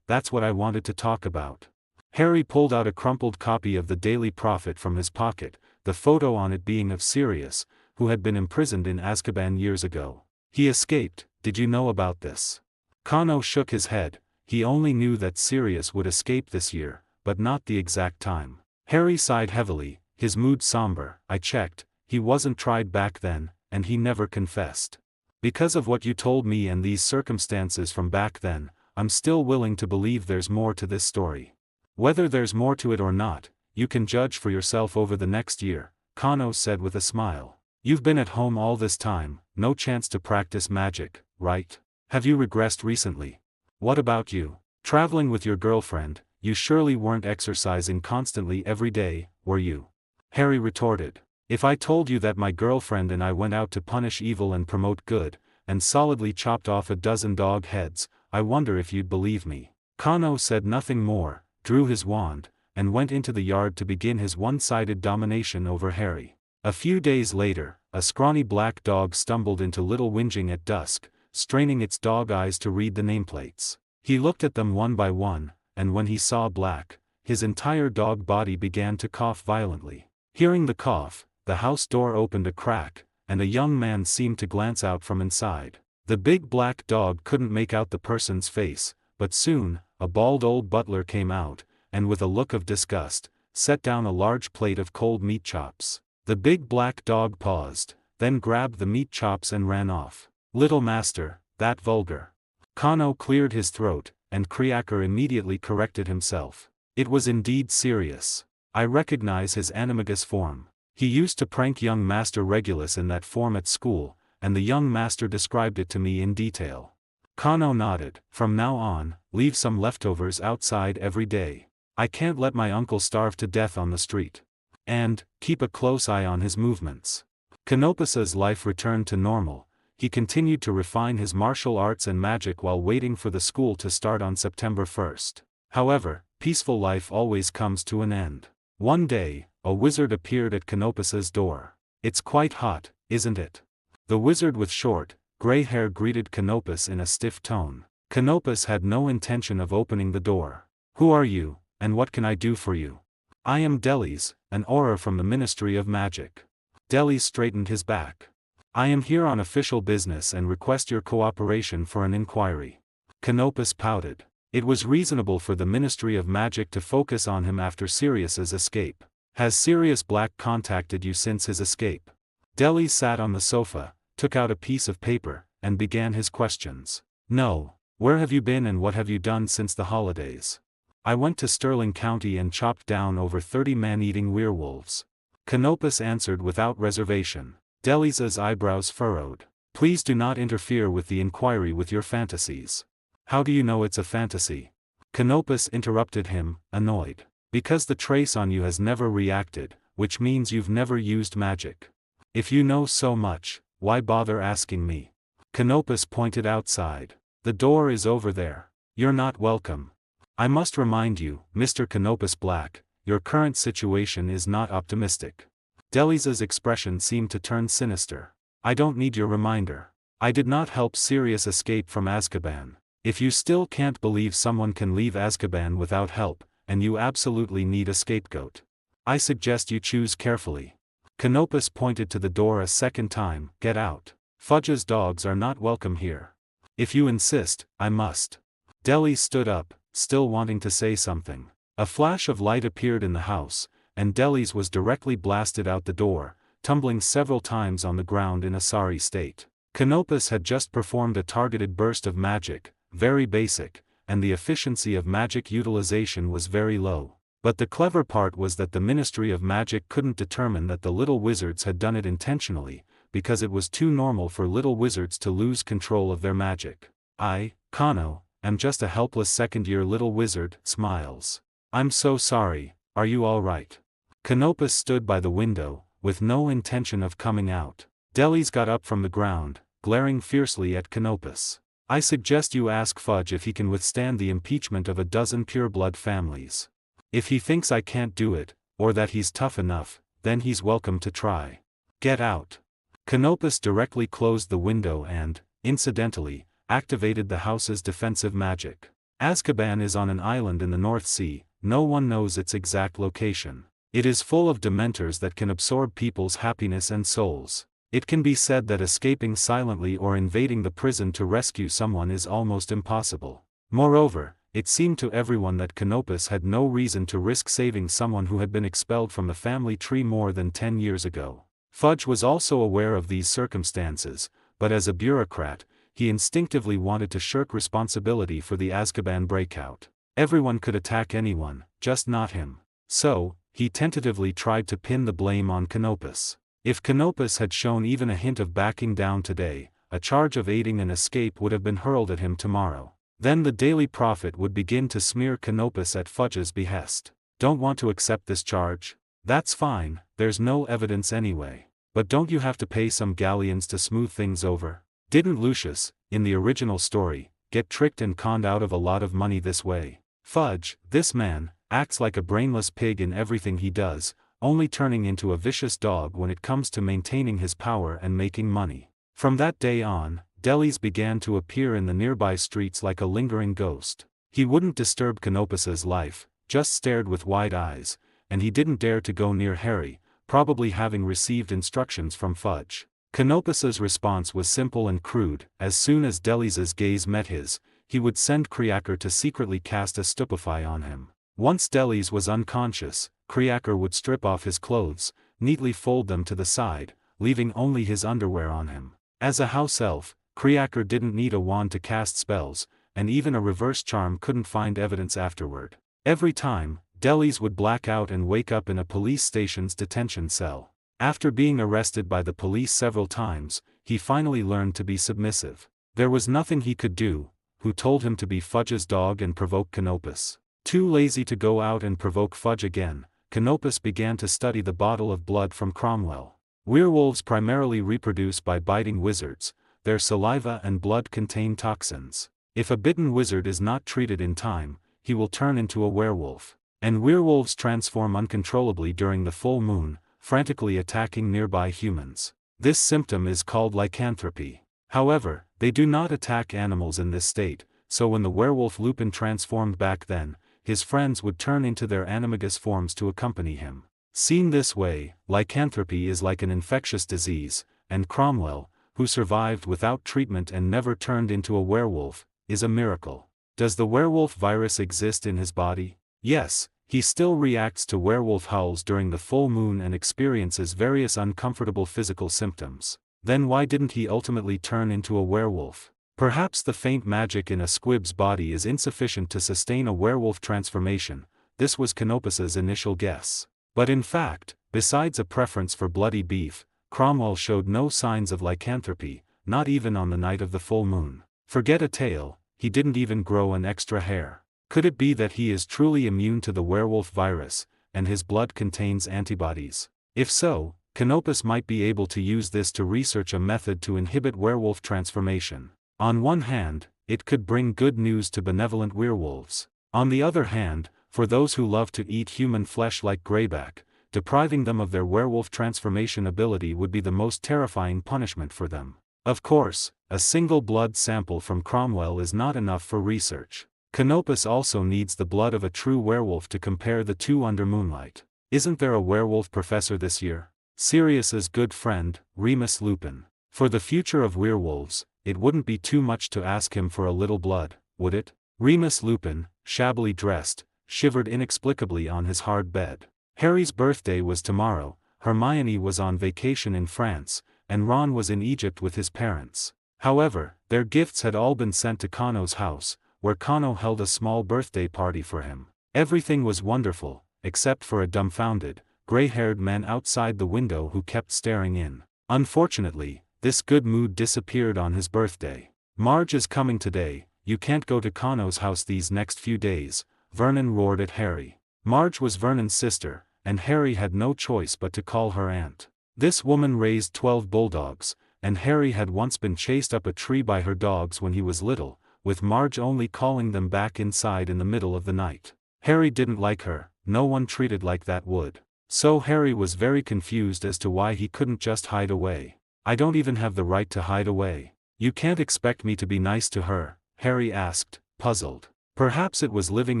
Speaker 1: that's what I wanted to talk about." Harry pulled out a crumpled copy of the Daily Prophet from his pocket, the photo on it being of Sirius, who had been imprisoned in Azkaban years ago. "He escaped, did you know about this?" Kano shook his head. He only knew that Sirius would escape this year, but not the exact time. Harry sighed heavily, his mood somber. "I checked, he wasn't tried back then, and he never confessed. Because of what you told me and these circumstances from back then, I'm still willing to believe there's more to this story. Whether there's more to it or not, you can judge for yourself over the next year," Kano said with a smile. "You've been at home all this time, no chance to practice magic, right? Have you regressed recently? What about you? Traveling with your girlfriend, you surely weren't exercising constantly every day, were you?" Harry retorted. "If I told you that my girlfriend and I went out to punish evil and promote good, and solidly chopped off a dozen dog heads, I wonder if you'd believe me." Kano said nothing more, drew his wand, and went into the yard to begin his one-sided domination over Harry. A few days later, a scrawny black dog stumbled into Little Whinging at dusk, straining its dog eyes to read the nameplates. He looked at them one by one, and when he saw Black, his entire dog body began to cough violently. Hearing the cough, the house door opened a crack, and a young man seemed to glance out from inside. The big black dog couldn't make out the person's face, but soon, a bald old butler came out, and with a look of disgust, set down a large plate of cold meat chops. The big black dog paused, then grabbed the meat chops and ran off. "Little master, that vulgar." Kano cleared his throat, and Kriaker immediately corrected himself. "It was indeed Sirius. I recognize his animagus form. He used to prank young Master Regulus in that form at school, and the young master described it to me in detail." Kano nodded. "From now on, leave some leftovers outside every day. I can't let my uncle starve to death on the street. And, keep a close eye on his movements." Canopus's life returned to normal. He continued to refine his martial arts and magic while waiting for the school to start on September 1st. However, peaceful life always comes to an end. One day, a wizard appeared at Canopus's door. "It's quite hot, isn't it?" The wizard with short, gray hair greeted Canopus in a stiff tone. Canopus had no intention of opening the door. "Who are you, and what can I do for you?" "I am Delis, an Auror from the Ministry of Magic." Delis straightened his back. "I am here on official business and request your cooperation for an inquiry." Canopus pouted. It was reasonable for the Ministry of Magic to focus on him after Sirius's escape. "Has Sirius Black contacted you since his escape?" Delis sat on the sofa, took out a piece of paper, and began his questions. "No. Where have you been and what have you done since the holidays?" "I went to Stirling County and chopped down over 30 man-eating werewolves." Canopus answered without reservation. Delis's eyebrows furrowed. "Please do not interfere with the inquiry with your fantasies." "How do you know it's a fantasy?" Canopus interrupted him, annoyed. "Because the trace on you has never reacted, which means you've never used magic. If you know so much, why bother asking me?" Canopus pointed outside. "The door is over there. You're not welcome. I must remind you, Mr. Canopus Black, your current situation is not optimistic." Delis's expression seemed to turn sinister. "I don't need your reminder. I did not help Sirius escape from Azkaban. If you still can't believe someone can leave Azkaban without help, and you absolutely need a scapegoat, I suggest you choose carefully. Canopus pointed to the door a second time. Get out. Fudge's dogs are not welcome here. If you insist, I must. Deli stood up, still wanting to say something. A flash of light appeared in the house, and Deli's was directly blasted out the door, tumbling several times on the ground in a sorry state. Canopus had just performed a targeted burst of magic, very basic, and the efficiency of magic utilization was very low. But the clever part was that the Ministry of Magic couldn't determine that the little wizards had done it intentionally, because it was too normal for little wizards to lose control of their magic. I, Kano, am just a helpless second-year little wizard. Smiles. I'm so sorry, are you all right? Canopus stood by the window, with no intention of coming out. Delis got up from the ground, glaring fiercely at Canopus. I suggest you ask Fudge if he can withstand the impeachment of a dozen pureblood families. If he thinks I can't do it, or that he's tough enough, then he's welcome to try. Get out. Canopus directly closed the window and, incidentally, activated the house's defensive magic. Azkaban is on an island in the North Sea, no one knows its exact location. It is full of dementors that can absorb people's happiness and souls. It can be said that escaping silently or invading the prison to rescue someone is almost impossible. Moreover, it seemed to everyone that Canopus had no reason to risk saving someone who had been expelled from the family tree more than 10 years ago. Fudge was also aware of these circumstances, but as a bureaucrat, he instinctively wanted to shirk responsibility for the Azkaban breakout. Everyone could attack anyone, just not him. So, he tentatively tried to pin the blame on Canopus. If Canopus had shown even a hint of backing down today, a charge of aiding an escape would have been hurled at him tomorrow. Then the Daily Prophet would begin to smear Canopus at Fudge's behest. Don't want to accept this charge? That's fine, there's no evidence anyway. But don't you have to pay some galleons to smooth things over? Didn't Lucius, in the original story, get tricked and conned out of a lot of money this way? Fudge, this man, acts like a brainless pig in everything he does, only turning into a vicious dog when it comes to maintaining his power and making money. From that day on, Delis began to appear in the nearby streets like a lingering ghost. He wouldn't disturb Canopus's life, just stared with wide eyes, and he didn't dare to go near Harry, probably having received instructions from Fudge. Canopus's response was simple and crude. As soon as Delis's gaze met his, he would send Kriaker to secretly cast a stupefy on him. Once Delis was unconscious, Kriaker would strip off his clothes, neatly fold them to the side, leaving only his underwear on him. As a house elf, Kriaker didn't need a wand to cast spells, and even a reverse charm couldn't find evidence afterward. Every time, Delis would black out and wake up in a police station's detention cell. After being arrested by the police several times, he finally learned to be submissive. There was nothing he could do. Who told him to be Fudge's dog and provoke Canopus? Too lazy to go out and provoke Fudge again, Canopus began to study the bottle of blood from Cromwell. Werewolves primarily reproduce by biting wizards. Their saliva and blood contain toxins. If a bitten wizard is not treated in time, he will turn into a werewolf. And werewolves transform uncontrollably during the full moon, frantically attacking nearby humans. This symptom is called lycanthropy. However, they do not attack animals in this state, so when the werewolf Lupin transformed back then, his friends would turn into their animagus forms to accompany him. Seen this way, lycanthropy is like an infectious disease, and Cromwell, who survived without treatment and never turned into a werewolf, is a miracle. Does the werewolf virus exist in his body? Yes, he still reacts to werewolf howls during the full moon and experiences various uncomfortable physical symptoms. Then why didn't he ultimately turn into a werewolf? Perhaps the faint magic in a squib's body is insufficient to sustain a werewolf transformation. This was Canopus's initial guess. But in fact, besides a preference for bloody beef, Cromwell showed no signs of lycanthropy, not even on the night of the full moon. Forget a tail, he didn't even grow an extra hair. Could it be that he is truly immune to the werewolf virus, and his blood contains antibodies? If so, Canopus might be able to use this to research a method to inhibit werewolf transformation. On one hand, it could bring good news to benevolent werewolves. On the other hand, for those who love to eat human flesh like Greyback, depriving them of their werewolf transformation ability would be the most terrifying punishment for them. Of course, a single blood sample from Cromwell is not enough for research. Canopus also needs the blood of a true werewolf to compare the two under moonlight. Isn't there a werewolf professor this year? Sirius's good friend, Remus Lupin. For the future of werewolves, it wouldn't be too much to ask him for a little blood, would it? Remus Lupin, shabbily dressed, shivered inexplicably on his hard bed. Harry's birthday was tomorrow, Hermione was on vacation in France, and Ron was in Egypt with his parents. However, their gifts had all been sent to Kano's house, where Kano held a small birthday party for him. Everything was wonderful, except for a dumbfounded, gray-haired man outside the window who kept staring in. Unfortunately, this good mood disappeared on his birthday. Marge is coming today, you can't go to Kano's house these next few days, Vernon roared at Harry. Marge was Vernon's sister, and Harry had no choice but to call her aunt. This woman raised 12 bulldogs, and Harry had once been chased up a tree by her dogs when he was little, with Marge only calling them back inside in the middle of the night. Harry didn't like her, no one treated like that would. So Harry was very confused as to why he couldn't just hide away. I don't even have the right to hide away. You can't expect me to be nice to her, Harry asked, puzzled. Perhaps it was living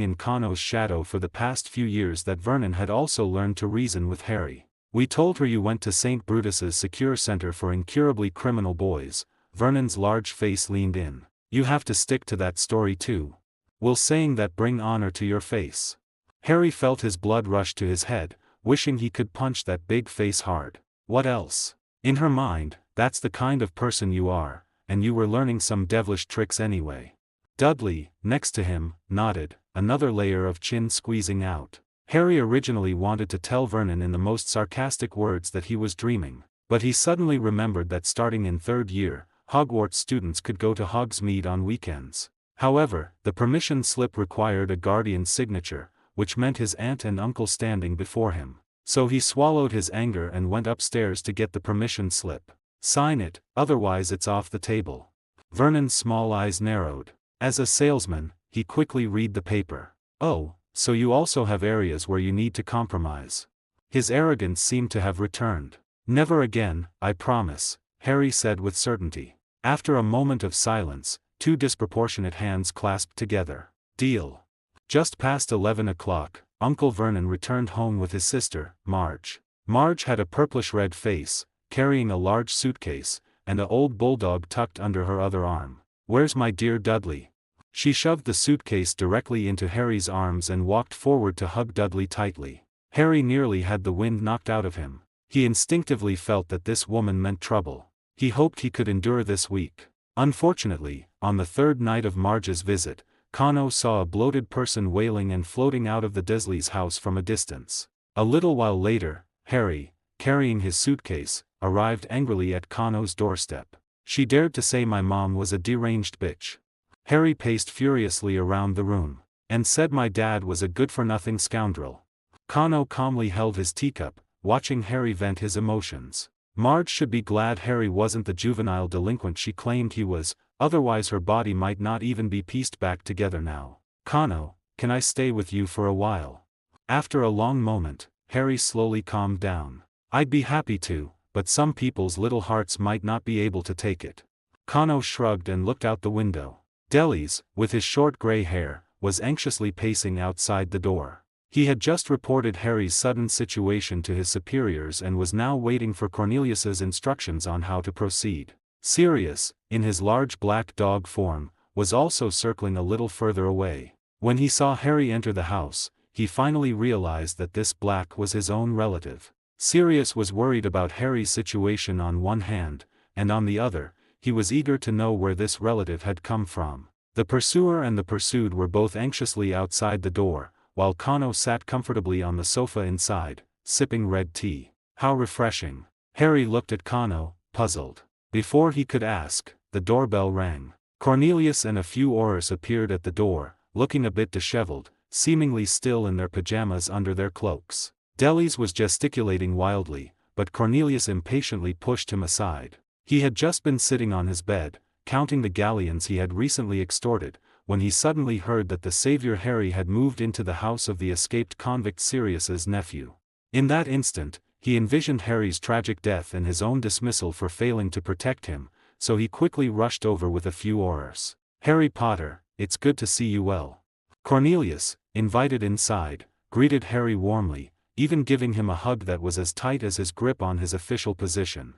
Speaker 1: in Kano's shadow for the past few years that Vernon had also learned to reason with Harry. We told her you went to St. Brutus's secure center for incurably criminal boys. Vernon's large face leaned in. You have to stick to that story too. Will saying that bring honor to your face? Harry felt his blood rush to his head, wishing he could punch that big face hard. What else? In her mind, that's the kind of person you are, and you were learning some devilish tricks anyway. Dudley, next to him, nodded, another layer of chin squeezing out. Harry originally wanted to tell Vernon in the most sarcastic words that he was dreaming, but he suddenly remembered that starting in third year, Hogwarts students could go to Hogsmeade on weekends. However, the permission slip required a guardian's signature, which meant his aunt and uncle standing before him. So he swallowed his anger and went upstairs to get the permission slip. Sign it, otherwise it's off the table. Vernon's small eyes narrowed. As a salesman, he quickly read the paper. Oh, so you also have areas where you need to compromise. His arrogance seemed to have returned. Never again, I promise, Harry said with certainty. After a moment of silence, two disproportionate hands clasped together. Deal. Just past 11 o'clock, Uncle Vernon returned home with his sister, Marge. Marge had a purplish-red face, carrying a large suitcase, and an old bulldog tucked under her other arm. Where's my dear Dudley? She shoved the suitcase directly into Harry's arms and walked forward to hug Dudley tightly. Harry nearly had the wind knocked out of him. He instinctively felt that this woman meant trouble. He hoped he could endure this week. Unfortunately, on the third night of Marge's visit, Kano saw a bloated person wailing and floating out of the Dursleys' house from a distance. A little while later, Harry, carrying his suitcase, arrived angrily at Kano's doorstep. She dared to say my mom was a deranged bitch. Harry paced furiously around the room, and said my dad was a good-for-nothing scoundrel. Kano calmly held his teacup, watching Harry vent his emotions. Marge should be glad Harry wasn't the juvenile delinquent she claimed he was, otherwise her body might not even be pieced back together now. Kano, can I stay with you for a while? After a long moment, Harry slowly calmed down. I'd be happy to, but some people's little hearts might not be able to take it. Kano shrugged and looked out the window. Delis, with his short gray hair, was anxiously pacing outside the door. He had just reported Harry's sudden situation to his superiors and was now waiting for Cornelius's instructions on how to proceed. Sirius, in his large black dog form, was also circling a little further away. When he saw Harry enter the house, he finally realized that this black was his own relative. Sirius was worried about Harry's situation on one hand, and on the other, he was eager to know where this relative had come from. The pursuer and the pursued were both anxiously outside the door, while Kano sat comfortably on the sofa inside, sipping red tea. How refreshing. Harry looked at Kano, puzzled. Before he could ask, the doorbell rang. Cornelius and a few Aurors appeared at the door, looking a bit disheveled, seemingly still in their pajamas under their cloaks. Delis was gesticulating wildly, but Cornelius impatiently pushed him aside. He had just been sitting on his bed, counting the galleons he had recently extorted, when he suddenly heard that the savior Harry had moved into the house of the escaped convict Sirius's nephew. In that instant, he envisioned Harry's tragic death and his own dismissal for failing to protect him, so he quickly rushed over with a few orders. "Harry Potter, it's good to see you well." Cornelius, invited inside, greeted Harry warmly, even giving him a hug that was as tight as his grip on his official position.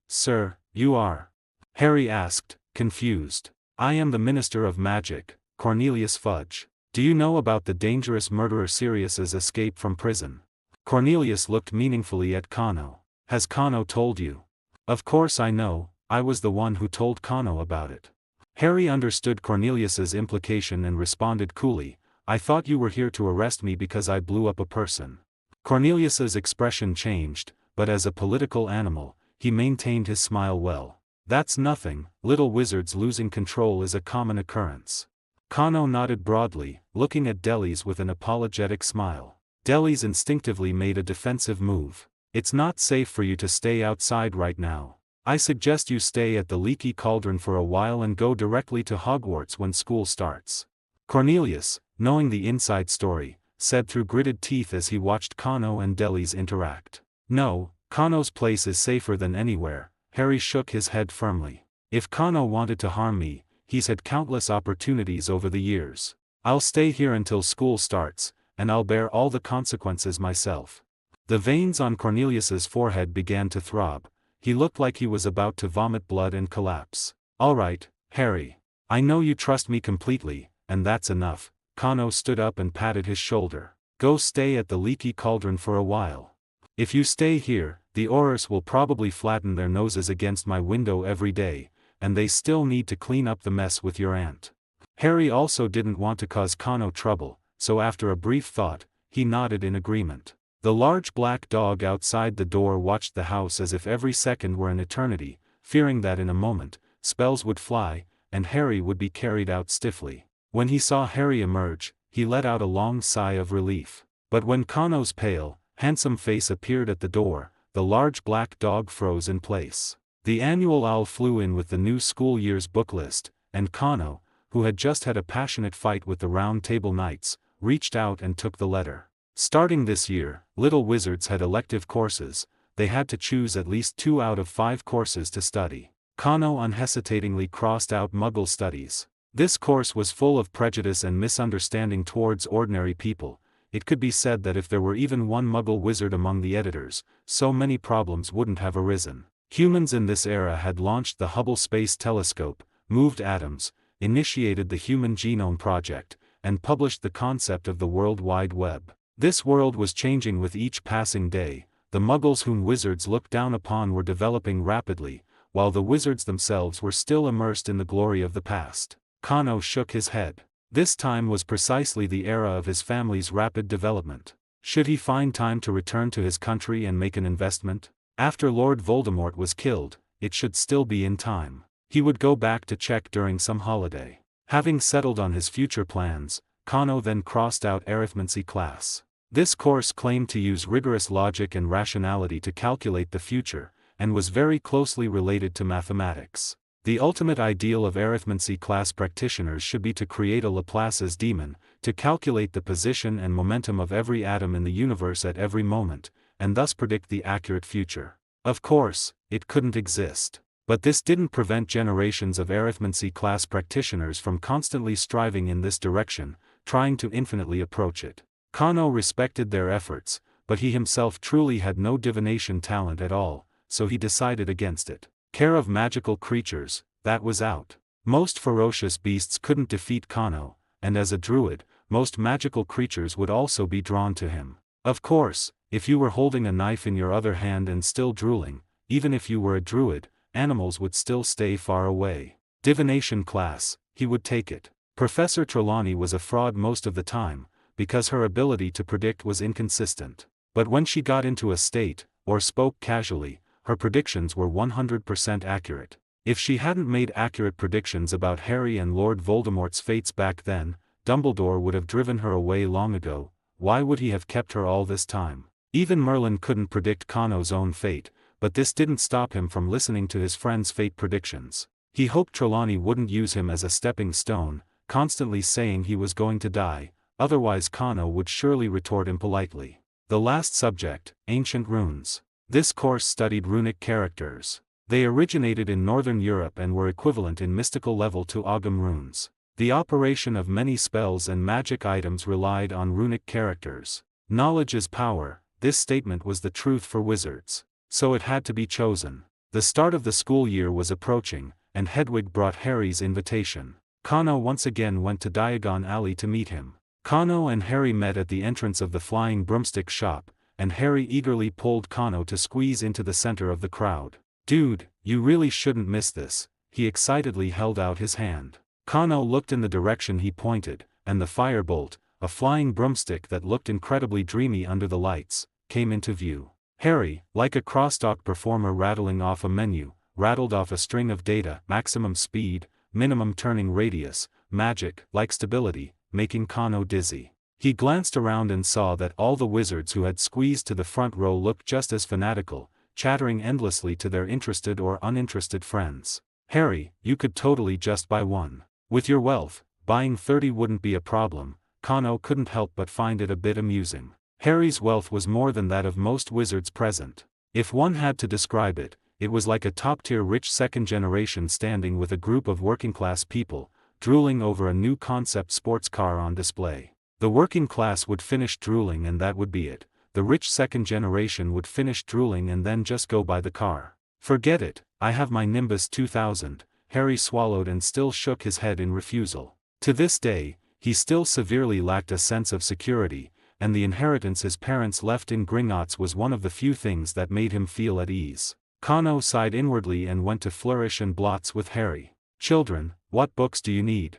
Speaker 1: Sir, you are?" Harry asked, confused. "I am the Minister of Magic, Cornelius Fudge. Do you know about the dangerous murderer Sirius's escape from prison?" Cornelius looked meaningfully at Kano. "Has Kano told you?" "Of course I know, I was the one who told Kano about it." Harry understood Cornelius's implication and responded coolly, "I thought you were here to arrest me because I blew up a person." Cornelius's expression changed, but as a political animal, he maintained his smile well. "That's nothing, little wizards losing control is a common occurrence." Kano nodded broadly, looking at Delis with an apologetic smile. Delis instinctively made a defensive move. "It's not safe for you to stay outside right now. I suggest you stay at the Leaky Cauldron for a while and go directly to Hogwarts when school starts." Cornelius, knowing the inside story, said through gritted teeth as he watched Kano and Delis interact. "No, Kano's place is safer than anywhere." Harry shook his head firmly. "If Kano wanted to harm me, he's had countless opportunities over the years. I'll stay here until school starts, and I'll bear all the consequences myself." The veins on Cornelius's forehead began to throb. He looked like he was about to vomit blood and collapse. "All right, Harry. I know you trust me completely, and that's enough." Kano stood up and patted his shoulder. "Go stay at the Leaky Cauldron for a while. If you stay here, the Aurors will probably flatten their noses against my window every day, and they still need to clean up the mess with your aunt." Harry also didn't want to cause Kano trouble, so after a brief thought, he nodded in agreement. The large black dog outside the door watched the house as if every second were an eternity, fearing that in a moment, spells would fly, and Harry would be carried out stiffly. When he saw Harry emerge, he let out a long sigh of relief. But when Kano's pale, handsome face appeared at the door, the large black dog froze in place. The annual owl flew in with the new school year's book list, and Kano, who had just had a passionate fight with the Round Table Knights, reached out and took the letter. Starting this year, little wizards had elective courses. They had to choose at least 2 out of 5 courses to study. Kano unhesitatingly crossed out Muggle studies. This course was full of prejudice and misunderstanding towards ordinary people. It could be said that if there were even one Muggle wizard among the editors, so many problems wouldn't have arisen. Humans in this era had launched the Hubble Space Telescope, moved atoms, initiated the Human Genome Project, and published the concept of the World Wide Web. This world was changing with each passing day. The Muggles whom wizards looked down upon were developing rapidly, while the wizards themselves were still immersed in the glory of the past. Kano shook his head. This time was precisely the era of his family's rapid development. Should he find time to return to his country and make an investment? After Lord Voldemort was killed, it should still be in time. He would go back to check during some holiday. Having settled on his future plans, Kano then crossed out arithmancy class. This course claimed to use rigorous logic and rationality to calculate the future, and was very closely related to mathematics. The ultimate ideal of arithmancy class practitioners should be to create a Laplace's demon, to calculate the position and momentum of every atom in the universe at every moment, and thus predict the accurate future. Of course, it couldn't exist. But this didn't prevent generations of arithmancy class practitioners from constantly striving in this direction, trying to infinitely approach it. Kano respected their efforts, but he himself truly had no divination talent at all, so he decided against it. Care of magical creatures, that was out. Most ferocious beasts couldn't defeat Kano, and as a druid, most magical creatures would also be drawn to him. Of course, if you were holding a knife in your other hand and still drooling, even if you were a druid, animals would still stay far away. Divination class, he would take it. Professor Trelawney was a fraud most of the time, because her ability to predict was inconsistent. But when she got into a state, or spoke casually, her predictions were 100% accurate. If she hadn't made accurate predictions about Harry and Lord Voldemort's fates back then, Dumbledore would have driven her away long ago. Why would he have kept her all this time? Even Merlin couldn't predict Kano's own fate, but this didn't stop him from listening to his friend's fate predictions. He hoped Trelawney wouldn't use him as a stepping stone, constantly saying he was going to die, otherwise Kano would surely retort impolitely. The last subject, Ancient Runes. This course studied runic characters. They originated in Northern Europe and were equivalent in mystical level to Ogham runes. The operation of many spells and magic items relied on runic characters. Knowledge is power, this statement was the truth for wizards. So it had to be chosen. The start of the school year was approaching, and Hedwig brought Harry's invitation. Kano once again went to Diagon Alley to meet him. Kano and Harry met at the entrance of the Flying Broomstick shop, and Harry eagerly pulled Kano to squeeze into the center of the crowd. "Dude, you really shouldn't miss this," he excitedly held out his hand. Kano looked in the direction he pointed, and the firebolt, a flying broomstick that looked incredibly dreamy under the lights, came into view. Harry, like a crosstalk performer rattling off a menu, rattled off a string of data: maximum speed, minimum turning radius, magic, like stability, making Kano dizzy. He glanced around and saw that all the wizards who had squeezed to the front row looked just as fanatical, chattering endlessly to their interested or uninterested friends. "Harry, you could totally just buy one. With your wealth, buying 30 wouldn't be a problem." Kano couldn't help but find it a bit amusing. Harry's wealth was more than that of most wizards present. If one had to describe it, it was like a top-tier rich second generation standing with a group of working-class people, drooling over a new concept sports car on display. The working class would finish drooling and that would be it. The rich second generation would finish drooling and then just go buy the car. "Forget it, I have my Nimbus 2000, Harry swallowed and still shook his head in refusal. To this day, he still severely lacked a sense of security, and the inheritance his parents left in Gringotts was one of the few things that made him feel at ease. Kano sighed inwardly and went to Flourish and Blots with Harry. "Children, what books do you need?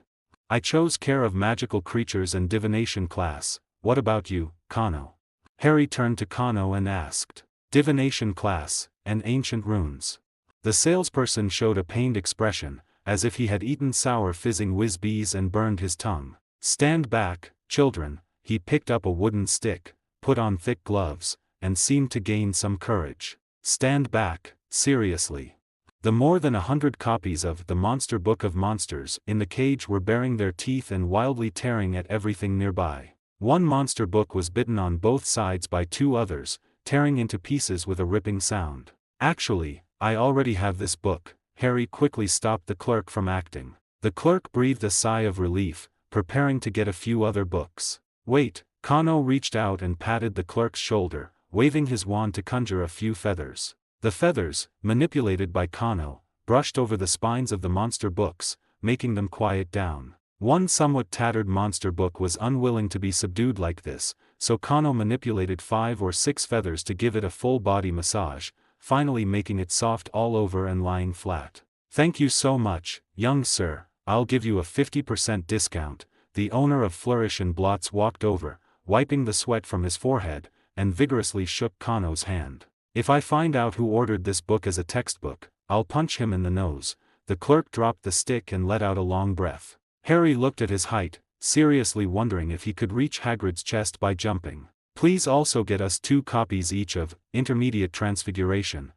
Speaker 1: I chose Care of Magical Creatures and Divination class. What about you, Kano?" Harry turned to Kano and asked. "Divination class, and Ancient Runes." The salesperson showed a pained expression, as if he had eaten sour fizzing whiz-bees and burned his tongue. "Stand back, children." He picked up a wooden stick, put on thick gloves, and seemed to gain some courage. "Stand back, seriously." The more than 100 copies of The Monster Book of Monsters in the cage were baring their teeth and wildly tearing at everything nearby. One monster book was bitten on both sides by two others, tearing into pieces with a ripping sound. "Actually, I already have this book." Harry quickly stopped the clerk from acting. The clerk breathed a sigh of relief, preparing to get a few other books. "Wait." Kano reached out and patted the clerk's shoulder, waving his wand to conjure a few feathers. The feathers, manipulated by Kano, brushed over the spines of the monster books, making them quiet down. One somewhat tattered monster book was unwilling to be subdued like this, so Kano manipulated 5 or 6 feathers to give it a full body massage, finally making it soft all over and lying flat. "Thank you so much, young sir, I'll give you a 50% discount." The owner of Flourish and Blots walked over, wiping the sweat from his forehead, and vigorously shook Kano's hand. "If I find out who ordered this book as a textbook, I'll punch him in the nose." The clerk dropped the stick and let out a long breath. Harry looked at his height, seriously wondering if he could reach Hagrid's chest by jumping. "Please also get us 2 copies each of Intermediate Transfiguration,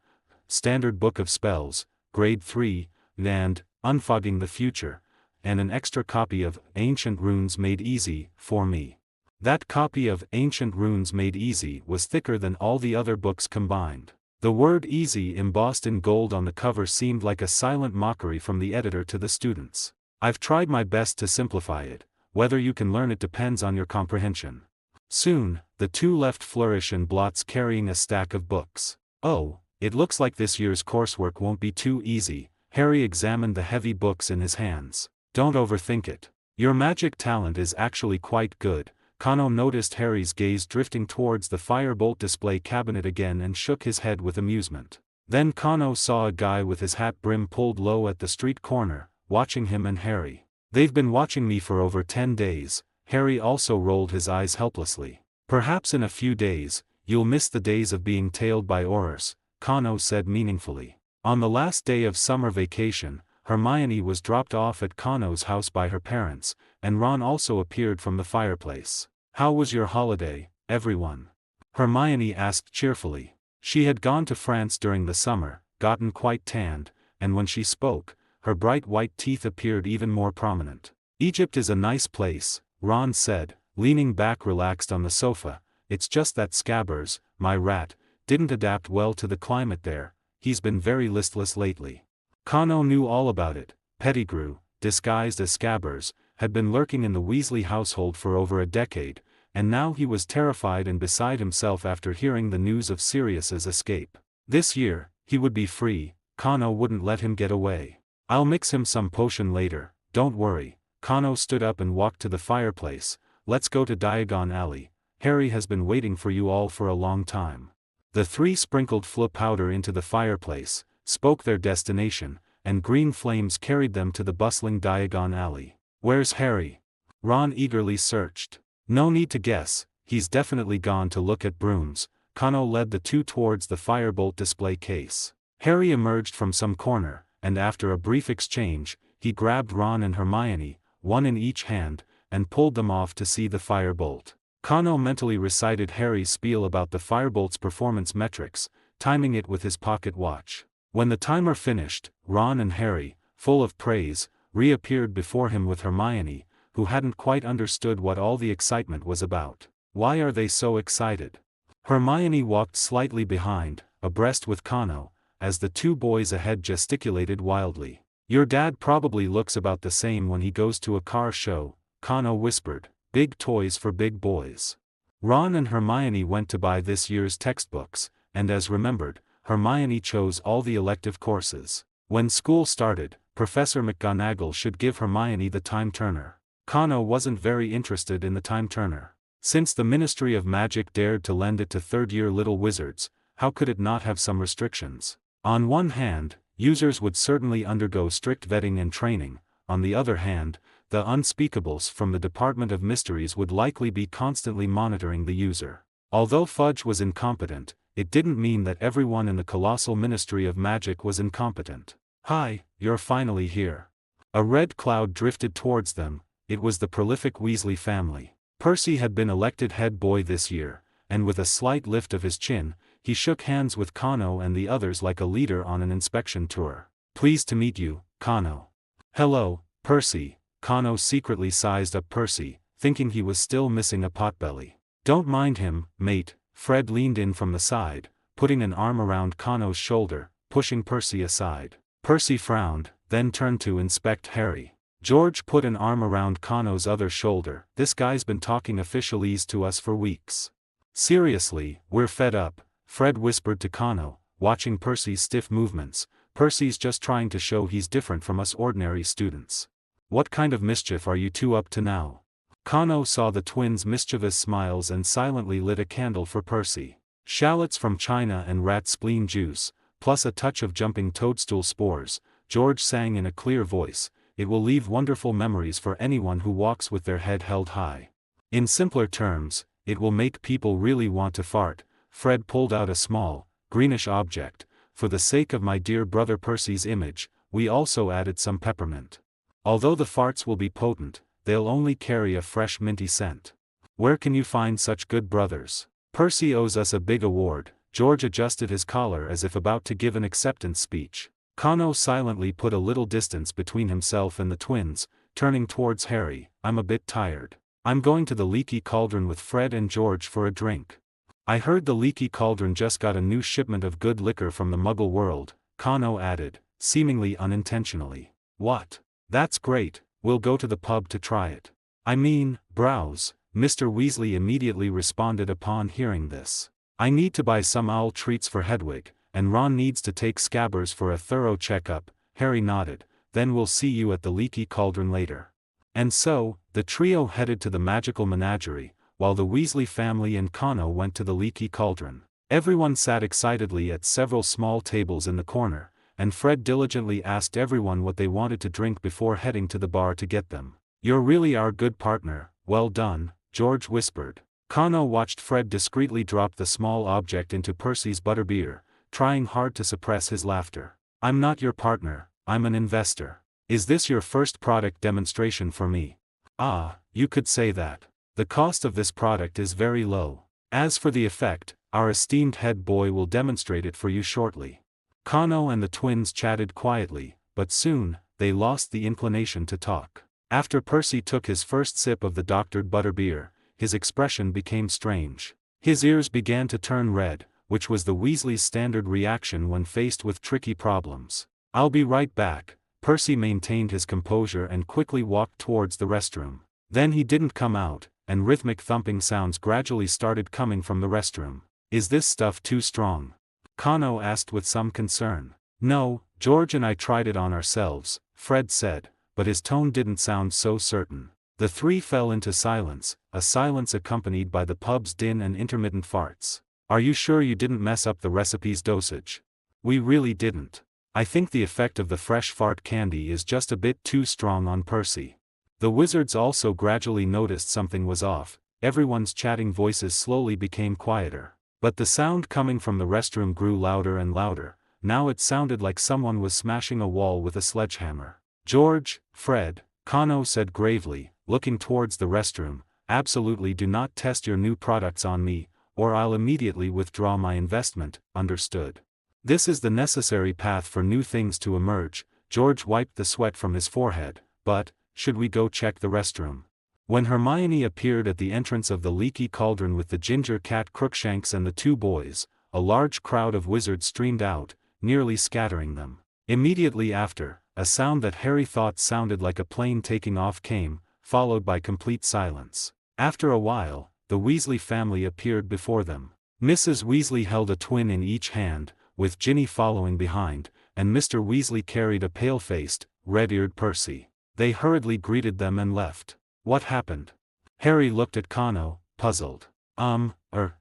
Speaker 1: Standard Book of Spells, Grade 3, and Unfogging the Future, and an extra copy of Ancient Runes Made Easy, for me." That copy of Ancient Runes Made Easy was thicker than all the other books combined. The word easy embossed in gold on the cover seemed like a silent mockery from the editor to the students. "I've tried my best to simplify it. Whether you can learn it depends on your comprehension." Soon, the two left Flourish and Blots carrying a stack of books. "Oh, it looks like this year's coursework won't be too easy." Harry examined the heavy books in his hands. "Don't overthink it. Your magic talent is actually quite good." Kano noticed Harry's gaze drifting towards the firebolt display cabinet again and shook his head with amusement. Then Kano saw a guy with his hat brim pulled low at the street corner, watching him and Harry. "They've been watching me for over 10 days, Harry also rolled his eyes helplessly. "Perhaps in a few days, you'll miss the days of being tailed by Aurors," Kano said meaningfully. On the last day of summer vacation, Hermione was dropped off at Kano's house by her parents, and Ron also appeared from the fireplace. "How was your holiday, everyone?" Hermione asked cheerfully. She had gone to France during the summer, gotten quite tanned, and when she spoke, her bright white teeth appeared even more prominent. "Egypt is a nice place," Ron said, leaning back relaxed on the sofa. "It's just that Scabbers, my rat, didn't adapt well to the climate there." he's been very listless lately. Kano knew all about it. Pettigrew, disguised as Scabbers, had been lurking in the Weasley household for over a decade, and now he was terrified and beside himself after hearing the news of Sirius's escape. This year, he would be free. Kano wouldn't let him get away. I'll mix him some potion later, don't worry. Kano stood up and walked to the fireplace. Let's go to Diagon Alley. Harry has been waiting for you all for a long time. The three sprinkled Flu powder into the fireplace, spoke their destination, and green flames carried them to the bustling Diagon Alley. Where's Harry? Ron eagerly searched. No need to guess, he's definitely gone to look at brooms. Kano led the two towards the firebolt display case. Harry emerged from some corner, and after a brief exchange, he grabbed Ron and Hermione, one in each hand, and pulled them off to see the firebolt. Kano mentally recited Harry's spiel about the firebolt's performance metrics, timing it with his pocket watch. When the timer finished, Ron and Harry, full of praise, reappeared before him with Hermione, who hadn't quite understood what all the excitement was about. Why are they so excited? Hermione walked slightly behind, abreast with Kano, as the two boys ahead gesticulated wildly. Your dad probably looks about the same when he goes to a car show, Kano whispered. Big toys for big boys. Ron and Hermione went to buy this year's textbooks, and as remembered, Hermione chose all the elective courses. When school started, Professor McGonagall should give Hermione the time turner. Kano wasn't very interested in the time turner. Since the Ministry of Magic dared to lend it to third-year little wizards, how could it not have some restrictions? On one hand, users would certainly undergo strict vetting and training. On the other hand, the unspeakables from the Department of Mysteries would likely be constantly monitoring the user. Although Fudge was incompetent, it didn't mean that everyone in the colossal Ministry of Magic was incompetent. Hi, you're finally here. A red cloud drifted towards them. It was the prolific Weasley family. Percy had been elected head boy this year, and with a slight lift of his chin, he shook hands with Kano and the others like a leader on an inspection tour. Pleased to meet you, Kano. Hello, Percy. Kano secretly sized up Percy, thinking he was still missing a potbelly. Don't mind him, mate. Fred leaned in from the side, putting an arm around Kano's shoulder, pushing Percy aside. Percy frowned, then turned to inspect Harry. George put an arm around Kano's other shoulder. This guy's been talking officialese to us for weeks. Seriously, we're fed up, Fred whispered to Kano, watching Percy's stiff movements. Percy's just trying to show he's different from us ordinary students. What kind of mischief are you two up to now? Kano saw the twins' mischievous smiles and silently lit a candle for Percy. Shallots from China and rat spleen juice, plus a touch of jumping toadstool spores, George sang in a clear voice. It will leave wonderful memories for anyone who walks with their head held high. In simpler terms, it will make people really want to fart. Fred pulled out a small, greenish object. For the sake of my dear brother Percy's image, we also added some peppermint. Although the farts will be potent, they'll only carry a fresh minty scent. Where can you find such good brothers? Percy owes us a big award. George adjusted his collar as if about to give an acceptance speech. Kano silently put a little distance between himself and the twins, turning towards Harry. I'm a bit tired. I'm going to the Leaky Cauldron with Fred and George for a drink. I heard the Leaky Cauldron just got a new shipment of good liquor from the Muggle world, Kano added, seemingly unintentionally. What? That's great, we'll go to the pub to try it. I mean, browse. Mr. Weasley immediately responded upon hearing this. I need to buy some owl treats for Hedwig, and Ron needs to take Scabbers for a thorough checkup. Harry nodded. Then we'll see you at the Leaky Cauldron later. And so, the trio headed to the magical menagerie, while the Weasley family and Kano went to the Leaky Cauldron. Everyone sat excitedly at several small tables in the corner, and Fred diligently asked everyone what they wanted to drink before heading to the bar to get them. You're really our good partner, well done, George whispered. Kano watched Fred discreetly drop the small object into Percy's butterbeer, trying hard to suppress his laughter. I'm not your partner, I'm an investor. Is this your first product demonstration for me? Ah, you could say that. The cost of this product is very low. As for the effect, our esteemed head boy will demonstrate it for you shortly. Kano and the twins chatted quietly, but soon, they lost the inclination to talk. After Percy took his first sip of the doctored butterbeer, his expression became strange. His ears began to turn red, which was the Weasleys' standard reaction when faced with tricky problems. "I'll be right back." Percy maintained his composure and quickly walked towards the restroom. Then he didn't come out, and rhythmic thumping sounds gradually started coming from the restroom. "Is this stuff too strong?" Kano asked with some concern. "No, George and I tried it on ourselves," Fred said, but his tone didn't sound so certain. The three fell into silence, a silence accompanied by the pub's din and intermittent farts. "Are you sure you didn't mess up the recipe's dosage?" "We really didn't. I think the effect of the fresh fart candy is just a bit too strong on Percy." The wizards also gradually noticed something was off. Everyone's chatting voices slowly became quieter. But the sound coming from the restroom grew louder and louder. Now it sounded like someone was smashing a wall with a sledgehammer. "George, Fred," Kano said gravely, looking towards the restroom, "absolutely do not test your new products on me, or I'll immediately withdraw my investment, understood? This is the necessary path for new things to emerge." George wiped the sweat from his forehead. "But, should we go check the restroom?" When Hermione appeared at the entrance of the leaky cauldron with the ginger cat Crookshanks and the two boys, a large crowd of wizards streamed out, nearly scattering them. Immediately after, a sound that Harry thought sounded like a plane taking off came, followed by complete silence. After a while, the Weasley family appeared before them. Mrs. Weasley held a twin in each hand, with Ginny following behind, and Mr. Weasley carried a pale-faced, red-eared Percy. They hurriedly greeted them and left. "What happened?" Harry looked at Kano, puzzled.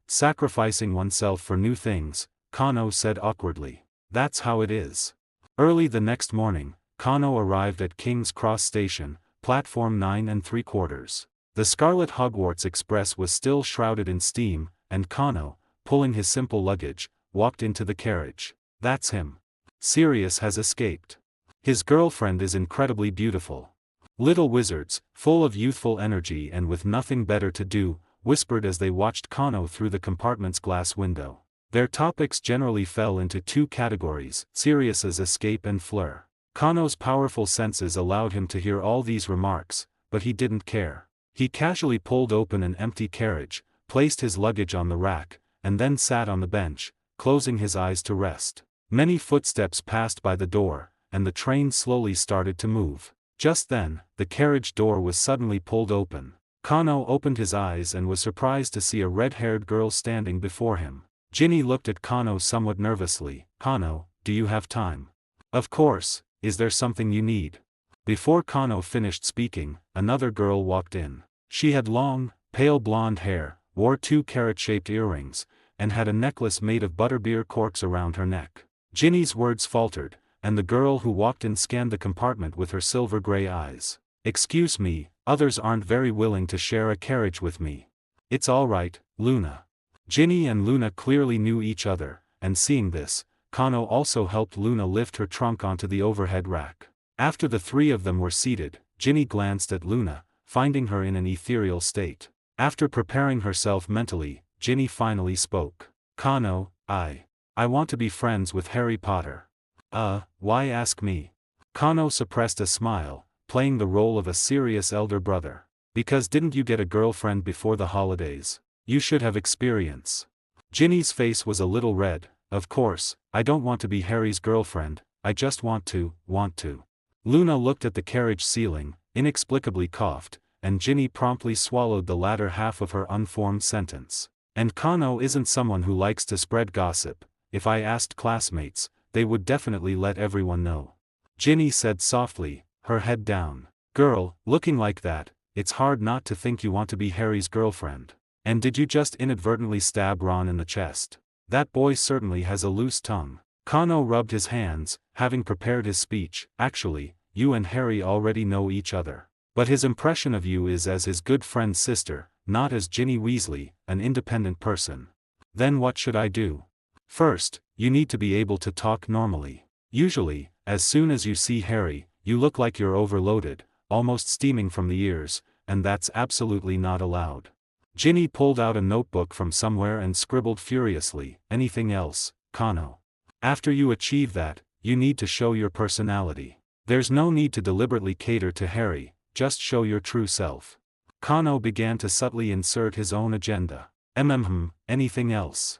Speaker 1: Sacrificing oneself for new things," Kano said awkwardly. "That's how it is." Early the next morning, Kano arrived at King's Cross Station, platform 9 3/4. The Scarlet Hogwarts Express was still shrouded in steam, and Kano, pulling his simple luggage, walked into the carriage. "That's him. Sirius has escaped. His girlfriend is incredibly beautiful." Little wizards, full of youthful energy and with nothing better to do, whispered as they watched Kano through the compartment's glass window. Their topics generally fell into two categories: Sirius's escape and Fleur. Kano's powerful senses allowed him to hear all these remarks, but he didn't care. He casually pulled open an empty carriage, placed his luggage on the rack, and then sat on the bench, closing his eyes to rest. Many footsteps passed by the door, and the train slowly started to move. Just then, the carriage door was suddenly pulled open. Kano opened his eyes and was surprised to see a red-haired girl standing before him. Ginny looked at Kano somewhat nervously. "Kano, do you have time?" "Of course, is there something you need?" Before Kano finished speaking, another girl walked in. She had long, pale blonde hair, wore 2 carrot-shaped earrings, and had a necklace made of butterbeer corks around her neck. Ginny's words faltered, and the girl who walked in scanned the compartment with her silver-gray eyes. "Excuse me, others aren't very willing to share a carriage with me." "It's all right, Luna." Ginny and Luna clearly knew each other, and seeing this, Kano also helped Luna lift her trunk onto the overhead rack. After the three of them were seated, Ginny glanced at Luna, finding her in an ethereal state. After preparing herself mentally, Ginny finally spoke. "Kano, I want to be friends with Harry Potter." Why ask me?" Kano suppressed a smile, playing the role of a serious elder brother. "Because didn't you get a girlfriend before the holidays? You should have experience." Ginny's face was a little red. "Of course, I don't want to be Harry's girlfriend, I just want to. Luna looked at the carriage ceiling, inexplicably coughed, and Ginny promptly swallowed the latter half of her unformed sentence. "And Kano isn't someone who likes to spread gossip. If I asked classmates, they would definitely let everyone know." Ginny said softly, her head down. "Girl, looking like that, it's hard not to think you want to be Harry's girlfriend. And did you just inadvertently stab Ron in the chest? That boy certainly has a loose tongue." Kano rubbed his hands, having prepared his speech. "Actually, you and Harry already know each other. But his impression of you is as his good friend's sister, not as Ginny Weasley, an independent person." "Then what should I do?" "First, you need to be able to talk normally. Usually, as soon as you see Harry, you look like you're overloaded, almost steaming from the ears, and that's absolutely not allowed." Ginny pulled out a notebook from somewhere and scribbled furiously. "Anything else, Kano?" "After you achieve that, you need to show your personality. There's no need to deliberately cater to Harry, just show your true self." Kano began to subtly insert his own agenda. Anything else?"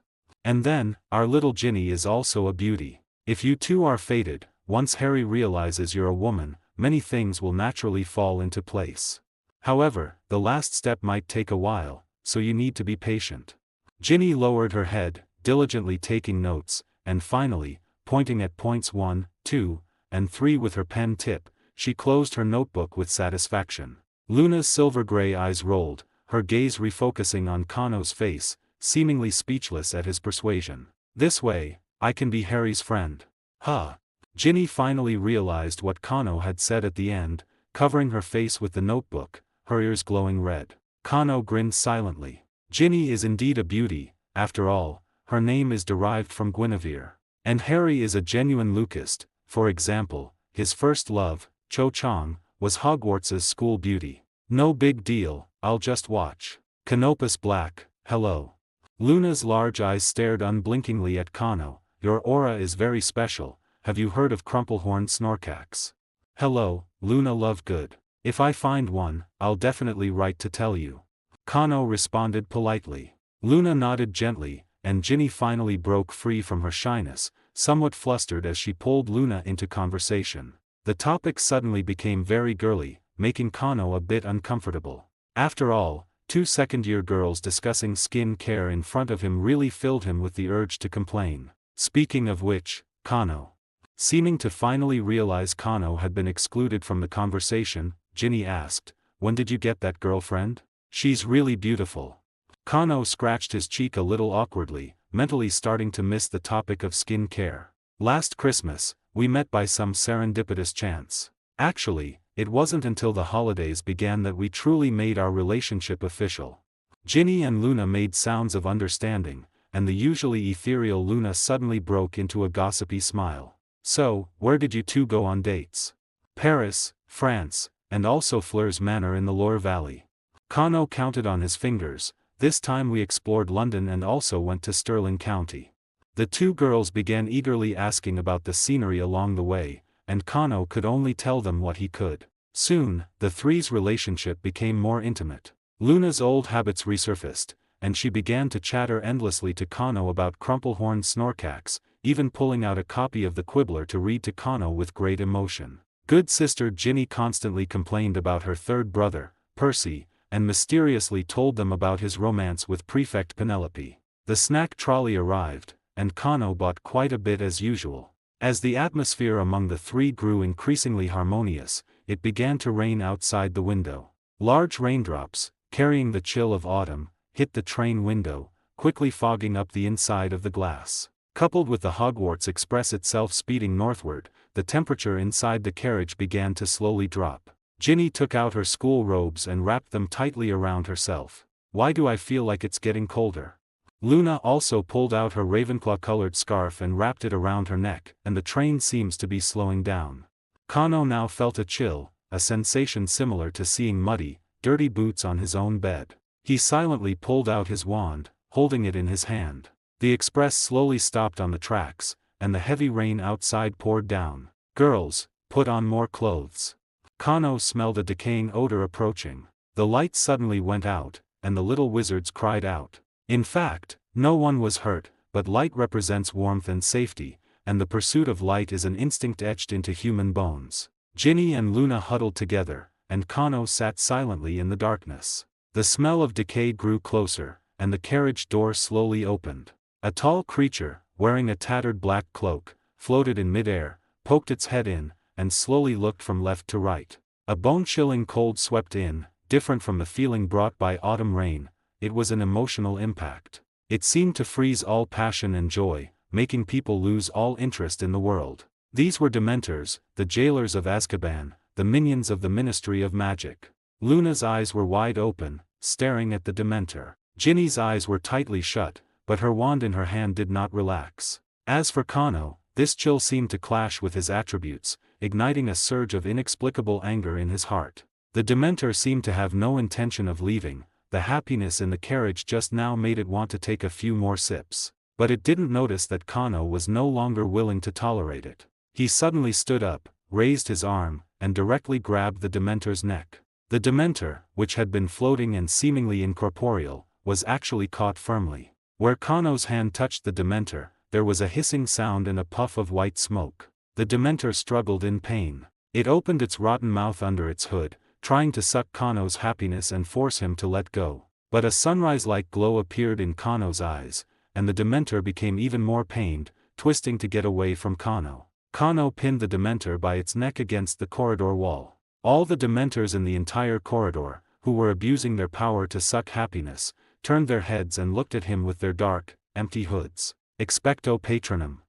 Speaker 1: And then, our little Ginny is also a beauty. If you two are fated, once Harry realizes you're a woman, many things will naturally fall into place. However, the last step might take a while, so you need to be patient. Ginny lowered her head, diligently taking notes, and finally, pointing at points 1, 2, and 3 with her pen tip, she closed her notebook with satisfaction. Luna's silver-gray eyes rolled, her gaze refocusing on Kano's face, seemingly speechless at his persuasion. This way, I can be Harry's friend. Huh. Ginny finally realized what Kano had said at the end, covering her face with the notebook, her ears glowing red. Kano grinned silently. Ginny is indeed a beauty, after all, her name is derived from Guinevere. And Harry is a genuine Lucist. For example, his first love, Cho Chang, was Hogwarts's school beauty. No big deal, I'll just watch. Canopus Black, hello. Luna's large eyes stared unblinkingly at Kano. Your aura is very special. Have you heard of Crumplehorn Snorkax? Hello, Luna Lovegood. If I find one, I'll definitely write to tell you. Kano responded politely. Luna nodded gently, and Ginny finally broke free from her shyness, somewhat flustered as she pulled Luna into conversation. The topic suddenly became very girly, making Kano a bit uncomfortable. After all, two second-year girls discussing skin care in front of him really filled him with the urge to complain. Speaking of which, Kano. Seeming to finally realize Kano had been excluded from the conversation, Ginny asked, when did you get that girlfriend? She's really beautiful. Kano scratched his cheek a little awkwardly, mentally starting to miss the topic of skin care. Last Christmas, we met by some serendipitous chance. Actually, it wasn't until the holidays began that we truly made our relationship official. Ginny and Luna made sounds of understanding, and the usually ethereal Luna suddenly broke into a gossipy smile. So, where did you two go on dates? Paris, France, and also Fleur's Manor in the Loire Valley. Kano counted on his fingers. This time we explored London and also went to Stirling County. The two girls began eagerly asking about the scenery along the way, and Kano could only tell them what he could. Soon, the three's relationship became more intimate. Luna's old habits resurfaced, and she began to chatter endlessly to Kano about Crumplehorn Snorkax, even pulling out a copy of the Quibbler to read to Kano with great emotion. Good sister Ginny constantly complained about her third brother, Percy, and mysteriously told them about his romance with Prefect Penelope. The snack trolley arrived, and Kano bought quite a bit as usual. As the atmosphere among the three grew increasingly harmonious, it began to rain outside the window. Large raindrops, carrying the chill of autumn, hit the train window, quickly fogging up the inside of the glass. Coupled with the Hogwarts Express itself speeding northward, the temperature inside the carriage began to slowly drop. Ginny took out her school robes and wrapped them tightly around herself. Why do I feel like it's getting colder? Luna also pulled out her Ravenclaw-colored scarf and wrapped it around her neck, and the train seems to be slowing down. Kano now felt a chill, a sensation similar to seeing muddy, dirty boots on his own bed. He silently pulled out his wand, holding it in his hand. The express slowly stopped on the tracks, and the heavy rain outside poured down. Girls, put on more clothes. Kano smelled a decaying odor approaching. The light suddenly went out, and the little wizards cried out. In fact, no one was hurt, but light represents warmth and safety, and the pursuit of light is an instinct etched into human bones. Ginny and Luna huddled together, and Kano sat silently in the darkness. The smell of decay grew closer, and the carriage door slowly opened. A tall creature, wearing a tattered black cloak, floated in midair, poked its head in, and slowly looked from left to right. A bone-chilling cold swept in, different from the feeling brought by autumn rain. It was an emotional impact. It seemed to freeze all passion and joy, making people lose all interest in the world. These were Dementors, the jailers of Azkaban, the minions of the Ministry of Magic. Luna's eyes were wide open, staring at the Dementor. Ginny's eyes were tightly shut, but her wand in her hand did not relax. As for Kano, this chill seemed to clash with his attributes, igniting a surge of inexplicable anger in his heart. The Dementor seemed to have no intention of leaving. The happiness in the carriage just now made it want to take a few more sips. But it didn't notice that Kano was no longer willing to tolerate it. He suddenly stood up, raised his arm, and directly grabbed the Dementor's neck. The Dementor, which had been floating and seemingly incorporeal, was actually caught firmly. Where Kano's hand touched the Dementor, there was a hissing sound and a puff of white smoke. The Dementor struggled in pain. It opened its rotten mouth under its hood, trying to suck Kano's happiness and force him to let go. But a sunrise-like glow appeared in Kano's eyes, and the Dementor became even more pained, twisting to get away from Kano. Kano pinned the Dementor by its neck against the corridor wall. All the Dementors in the entire corridor, who were abusing their power to suck happiness, turned their heads and looked at him with their dark, empty hoods. Expecto Patronum.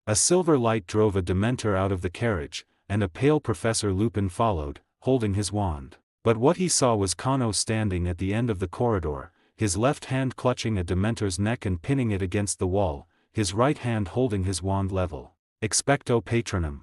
Speaker 1: A silver light drove a Dementor out of the carriage, and a pale Professor Lupin followed, holding his wand. But what he saw was Kano standing at the end of the corridor, his left hand clutching a Dementor's neck and pinning it against the wall, his right hand holding his wand level. Expecto Patronum.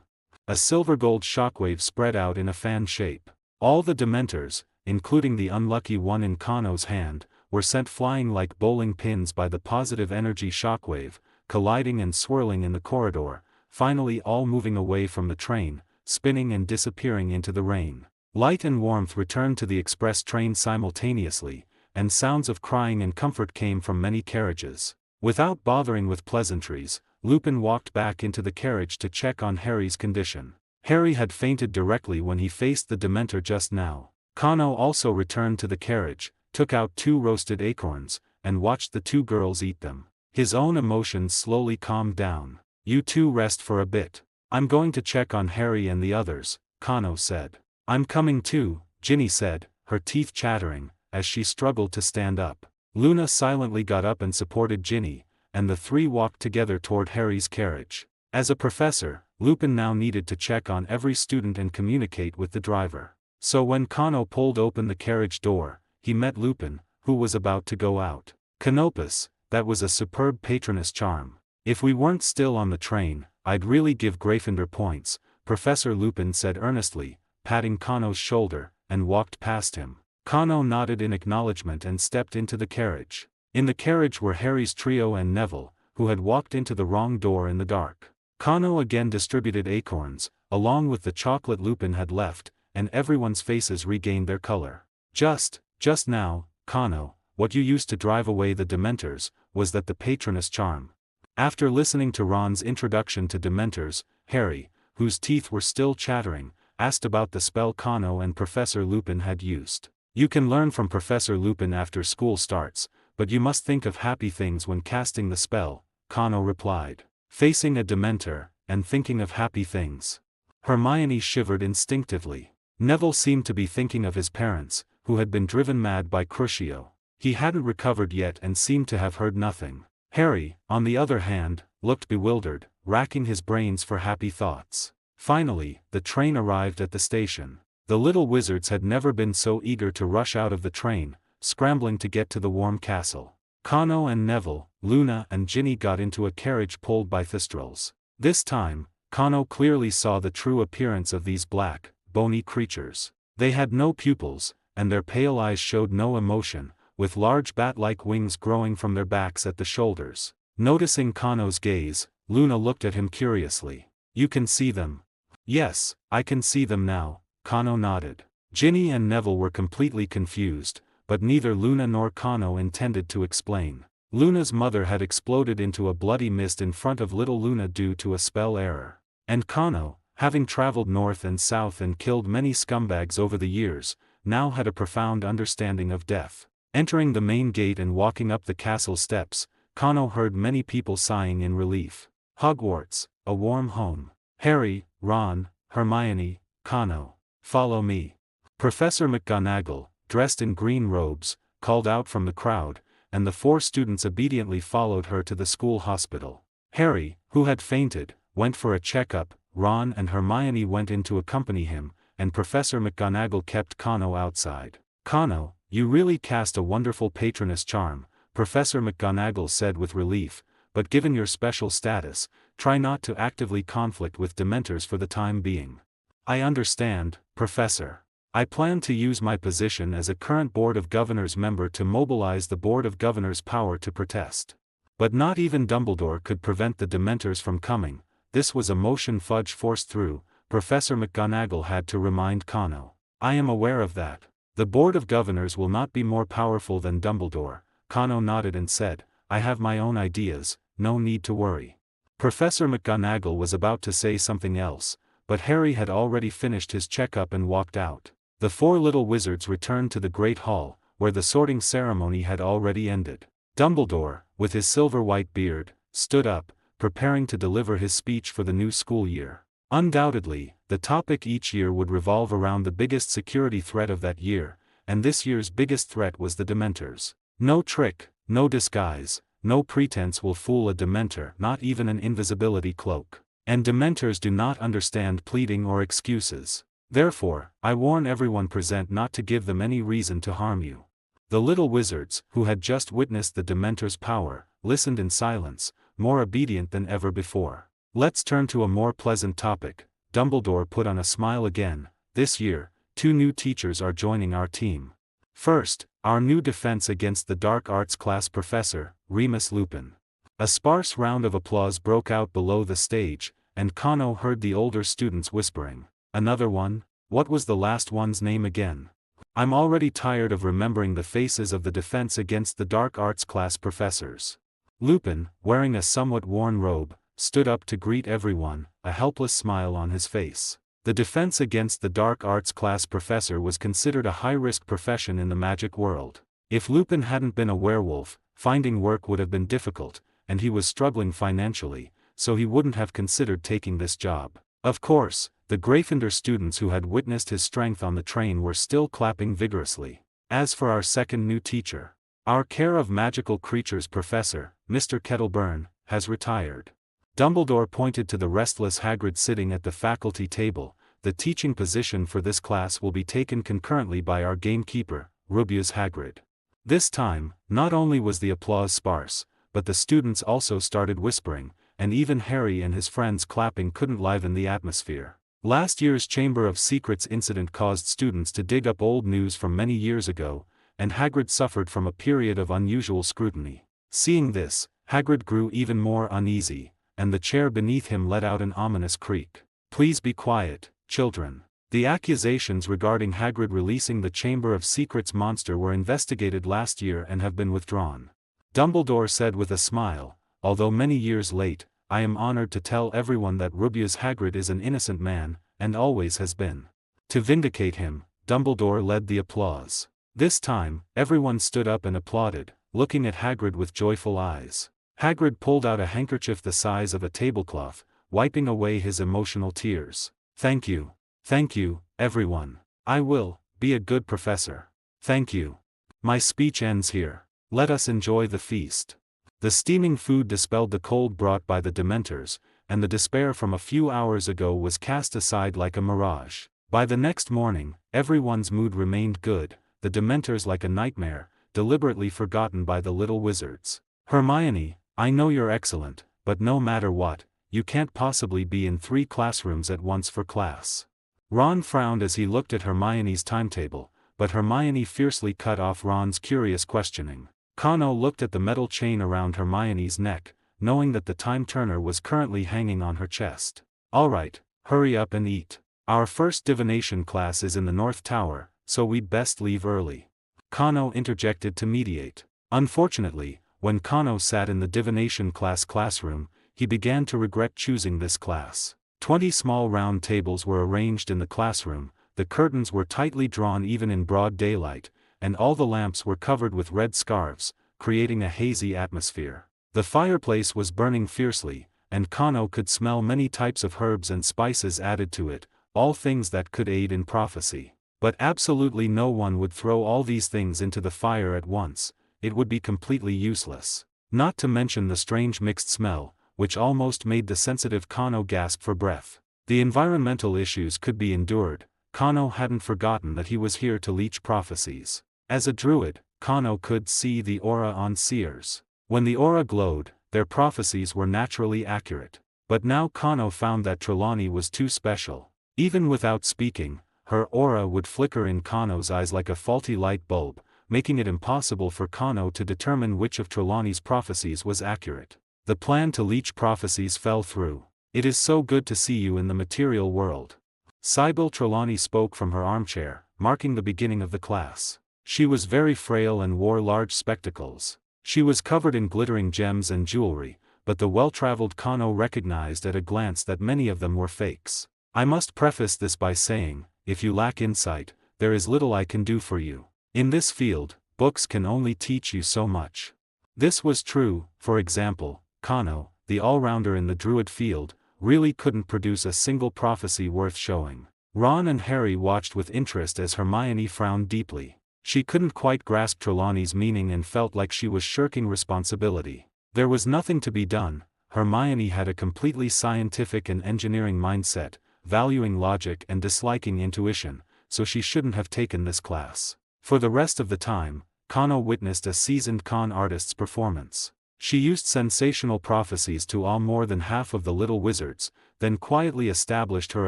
Speaker 1: A silver-gold shockwave spread out in a fan shape. All the Dementors, including the unlucky one in Kano's hand, were sent flying like bowling pins by the positive energy shockwave, colliding and swirling in the corridor, finally all moving away from the train, spinning and disappearing into the rain. Light and warmth returned to the express train simultaneously, and sounds of crying and comfort came from many carriages. Without bothering with pleasantries, Lupin walked back into the carriage to check on Harry's condition. Harry had fainted directly when he faced the Dementor just now. Kano also returned to the carriage, took out 2 roasted acorns, and watched the 2 girls eat them. His own emotions slowly calmed down. "You 2 rest for a bit. I'm going to check on Harry and the others," Kano said. "I'm coming too," Ginny said, her teeth chattering, as she struggled to stand up. Luna silently got up and supported Ginny, and the 3 walked together toward Harry's carriage. As a professor, Lupin now needed to check on every student and communicate with the driver. So when Kano pulled open the carriage door, he met Lupin, who was about to go out. "Canopus, that was a superb Patronus charm. If we weren't still on the train, I'd really give Gryffindor points," Professor Lupin said earnestly, patting Kano's shoulder, and walked past him. Kano nodded in acknowledgement and stepped into the carriage. In the carriage were Harry's trio and Neville, who had walked into the wrong door in the dark. Kano again distributed acorns, along with the chocolate Lupin had left, and everyone's faces regained their color. Just now, Kano, what you used to drive away the Dementors, was that the Patronus charm?" After listening to Ron's introduction to Dementors, Harry, whose teeth were still chattering, asked about the spell Kano and Professor Lupin had used. "You can learn from Professor Lupin after school starts, but you must think of happy things when casting the spell," Kano replied. Facing a Dementor, and thinking of happy things. Hermione shivered instinctively. Neville seemed to be thinking of his parents, who had been driven mad by Crucio. He hadn't recovered yet and seemed to have heard nothing. Harry, on the other hand, looked bewildered, racking his brains for happy thoughts. Finally, the train arrived at the station. The little wizards had never been so eager to rush out of the train, scrambling to get to the warm castle. Kano and Neville, Luna and Ginny got into a carriage pulled by Thestrals. This time, Kano clearly saw the true appearance of these black, bony creatures. They had no pupils, and their pale eyes showed no emotion, with large bat-like wings growing from their backs at the shoulders. Noticing Kano's gaze, Luna looked at him curiously. "You can see them?" "Yes, I can see them now," Kano nodded. Ginny and Neville were completely confused, but neither Luna nor Kano intended to explain. Luna's mother had exploded into a bloody mist in front of little Luna due to a spell error. And Kano, having traveled north and south and killed many scumbags over the years, now had a profound understanding of death. Entering the main gate and walking up the castle steps, Kano heard many people sighing in relief. Hogwarts, a warm home. Harry, Ron, Hermione, Kano. "Follow me." Professor McGonagall, dressed in green robes, called out from the crowd, and the 4 students obediently followed her to the school hospital. Harry, who had fainted, went for a checkup, Ron and Hermione went in to accompany him, and Professor McGonagall kept Kano outside. "Kano, you really cast a wonderful Patronus charm," Professor McGonagall said with relief, "but given your special status, try not to actively conflict with Dementors for the time being." "I understand, Professor. I plan to use my position as a current Board of Governors member to mobilize the Board of Governors' power to protest." But not even Dumbledore could prevent the Dementors from coming. This was a motion Fudge forced through, Professor McGonagall had to remind Kano. "I am aware of that. The Board of Governors will not be more powerful than Dumbledore," Kano nodded and said, I have my own ideas, no need to worry. Professor McGonagall was about to say something else, but Harry had already finished his checkup and walked out. The four little wizards returned to the Great Hall, where the sorting ceremony had already ended. Dumbledore, with his silver-white beard, stood up, preparing to deliver his speech for the new school year. Undoubtedly, the topic each year would revolve around the biggest security threat of that year, and this year's biggest threat was the Dementors. No trick, no disguise, no pretense will fool a Dementor, not even an invisibility cloak. And Dementors do not understand pleading or excuses. Therefore, I warn everyone present not to give them any reason to harm you. The little wizards, who had just witnessed the Dementor's power, listened in silence, more obedient than ever before. Let's turn to a more pleasant topic. Dumbledore put on a smile again. This year, 2 new teachers are joining our team. First, our new defense against the dark arts class professor, Remus Lupin. A sparse round of applause broke out below the stage, and Kano heard the older students whispering, "Another one? What was the last one's name again? I'm already tired of remembering the faces of the defense against the dark arts class professors." Lupin, wearing a somewhat worn robe, stood up to greet everyone, a helpless smile on his face. The defense against the dark arts class professor was considered a high-risk profession in the magic world. If Lupin hadn't been a werewolf, finding work would have been difficult, and he was struggling financially, so he wouldn't have considered taking this job. Of course, the Gryffindor students who had witnessed his strength on the train were still clapping vigorously. As for our second new teacher, our Care of Magical Creatures professor, Mr. Kettleburn, has retired. Dumbledore pointed to the restless Hagrid sitting at the faculty table. The teaching position for this class will be taken concurrently by our gamekeeper, Rubeus Hagrid. This time, not only was the applause sparse, but the students also started whispering, and even Harry and his friends clapping couldn't liven the atmosphere. Last year's Chamber of Secrets incident caused students to dig up old news from many years ago, and Hagrid suffered from a period of unusual scrutiny. Seeing this, Hagrid grew even more uneasy, and the chair beneath him let out an ominous creak. "Please be quiet, children." The accusations regarding Hagrid releasing the Chamber of Secrets monster were investigated last year and have been withdrawn. Dumbledore said with a smile, "Although many years late, I am honored to tell everyone that Rubeus Hagrid is an innocent man, and always has been." To vindicate him, Dumbledore led the applause. This time, everyone stood up and applauded, looking at Hagrid with joyful eyes. Hagrid pulled out a handkerchief the size of a tablecloth, wiping away his emotional tears. Thank you, everyone. I will be a good professor. Thank you. My speech ends here. Let us enjoy the feast." The steaming food dispelled the cold brought by the Dementors, and the despair from a few hours ago was cast aside like a mirage. By the next morning, everyone's mood remained good, the Dementors like a nightmare, deliberately forgotten by the little wizards. "Hermione, I know you're excellent, but no matter what, you can't possibly be in 3 classrooms at once for class." Ron frowned as he looked at Hermione's timetable, but Hermione fiercely cut off Ron's curious questioning. Kano looked at the metal chain around Hermione's neck, knowing that the time turner was currently hanging on her chest. "All right, hurry up and eat. Our first divination class is in the North Tower, so we'd best leave early." Kano interjected to mediate. Unfortunately, when Kano sat in the divination classroom, he began to regret choosing this class. 20 small round tables were arranged in the classroom, the curtains were tightly drawn even in broad daylight, and all the lamps were covered with red scarves, creating a hazy atmosphere. The fireplace was burning fiercely, and Kano could smell many types of herbs and spices added to it, all things that could aid in prophecy. But absolutely no one would throw all these things into the fire at once, it would be completely useless. Not to mention the strange mixed smell, which almost made the sensitive Kano gasp for breath. The environmental issues could be endured. Kano hadn't forgotten that he was here to leech prophecies. As a druid, Kano could see the aura on seers. When the aura glowed, their prophecies were naturally accurate. But now Kano found that Trelawney was too special. Even without speaking, her aura would flicker in Kano's eyes like a faulty light bulb, making it impossible for Kano to determine which of Trelawney's prophecies was accurate. The plan to leech prophecies fell through. "It is so good to see you in the material world." Sybil Trelawney spoke from her armchair, marking the beginning of the class. She was very frail and wore large spectacles. She was covered in glittering gems and jewelry, but the well-traveled Kano recognized at a glance that many of them were fakes. I must preface this by saying, if you lack insight, there is little I can do for you. In this field, books can only teach you so much. This was true. For example, Kano, the all-rounder in the druid field, really couldn't produce a single prophecy worth showing. Ron and Harry watched with interest as Hermione frowned deeply. She couldn't quite grasp Trelawney's meaning and felt like she was shirking responsibility. There was nothing to be done. Hermione had a completely scientific and engineering mindset, valuing logic and disliking intuition, so she shouldn't have taken this class. For the rest of the time, Kano witnessed a seasoned con artist's performance. She used sensational prophecies to awe more than half of the little wizards, then quietly established her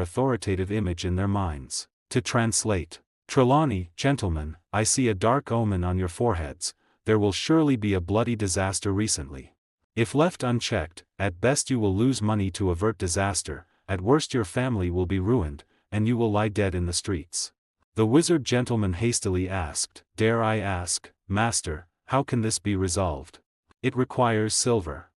Speaker 1: authoritative image in their minds. To translate: Trelawney, gentlemen, I see a dark omen on your foreheads. There will surely be a bloody disaster recently. If left unchecked, at best you will lose money to avert disaster, at worst your family will be ruined, and you will lie dead in the streets. The wizard gentleman hastily asked, "Dare I ask, Master, how can this be resolved?" "It requires silver.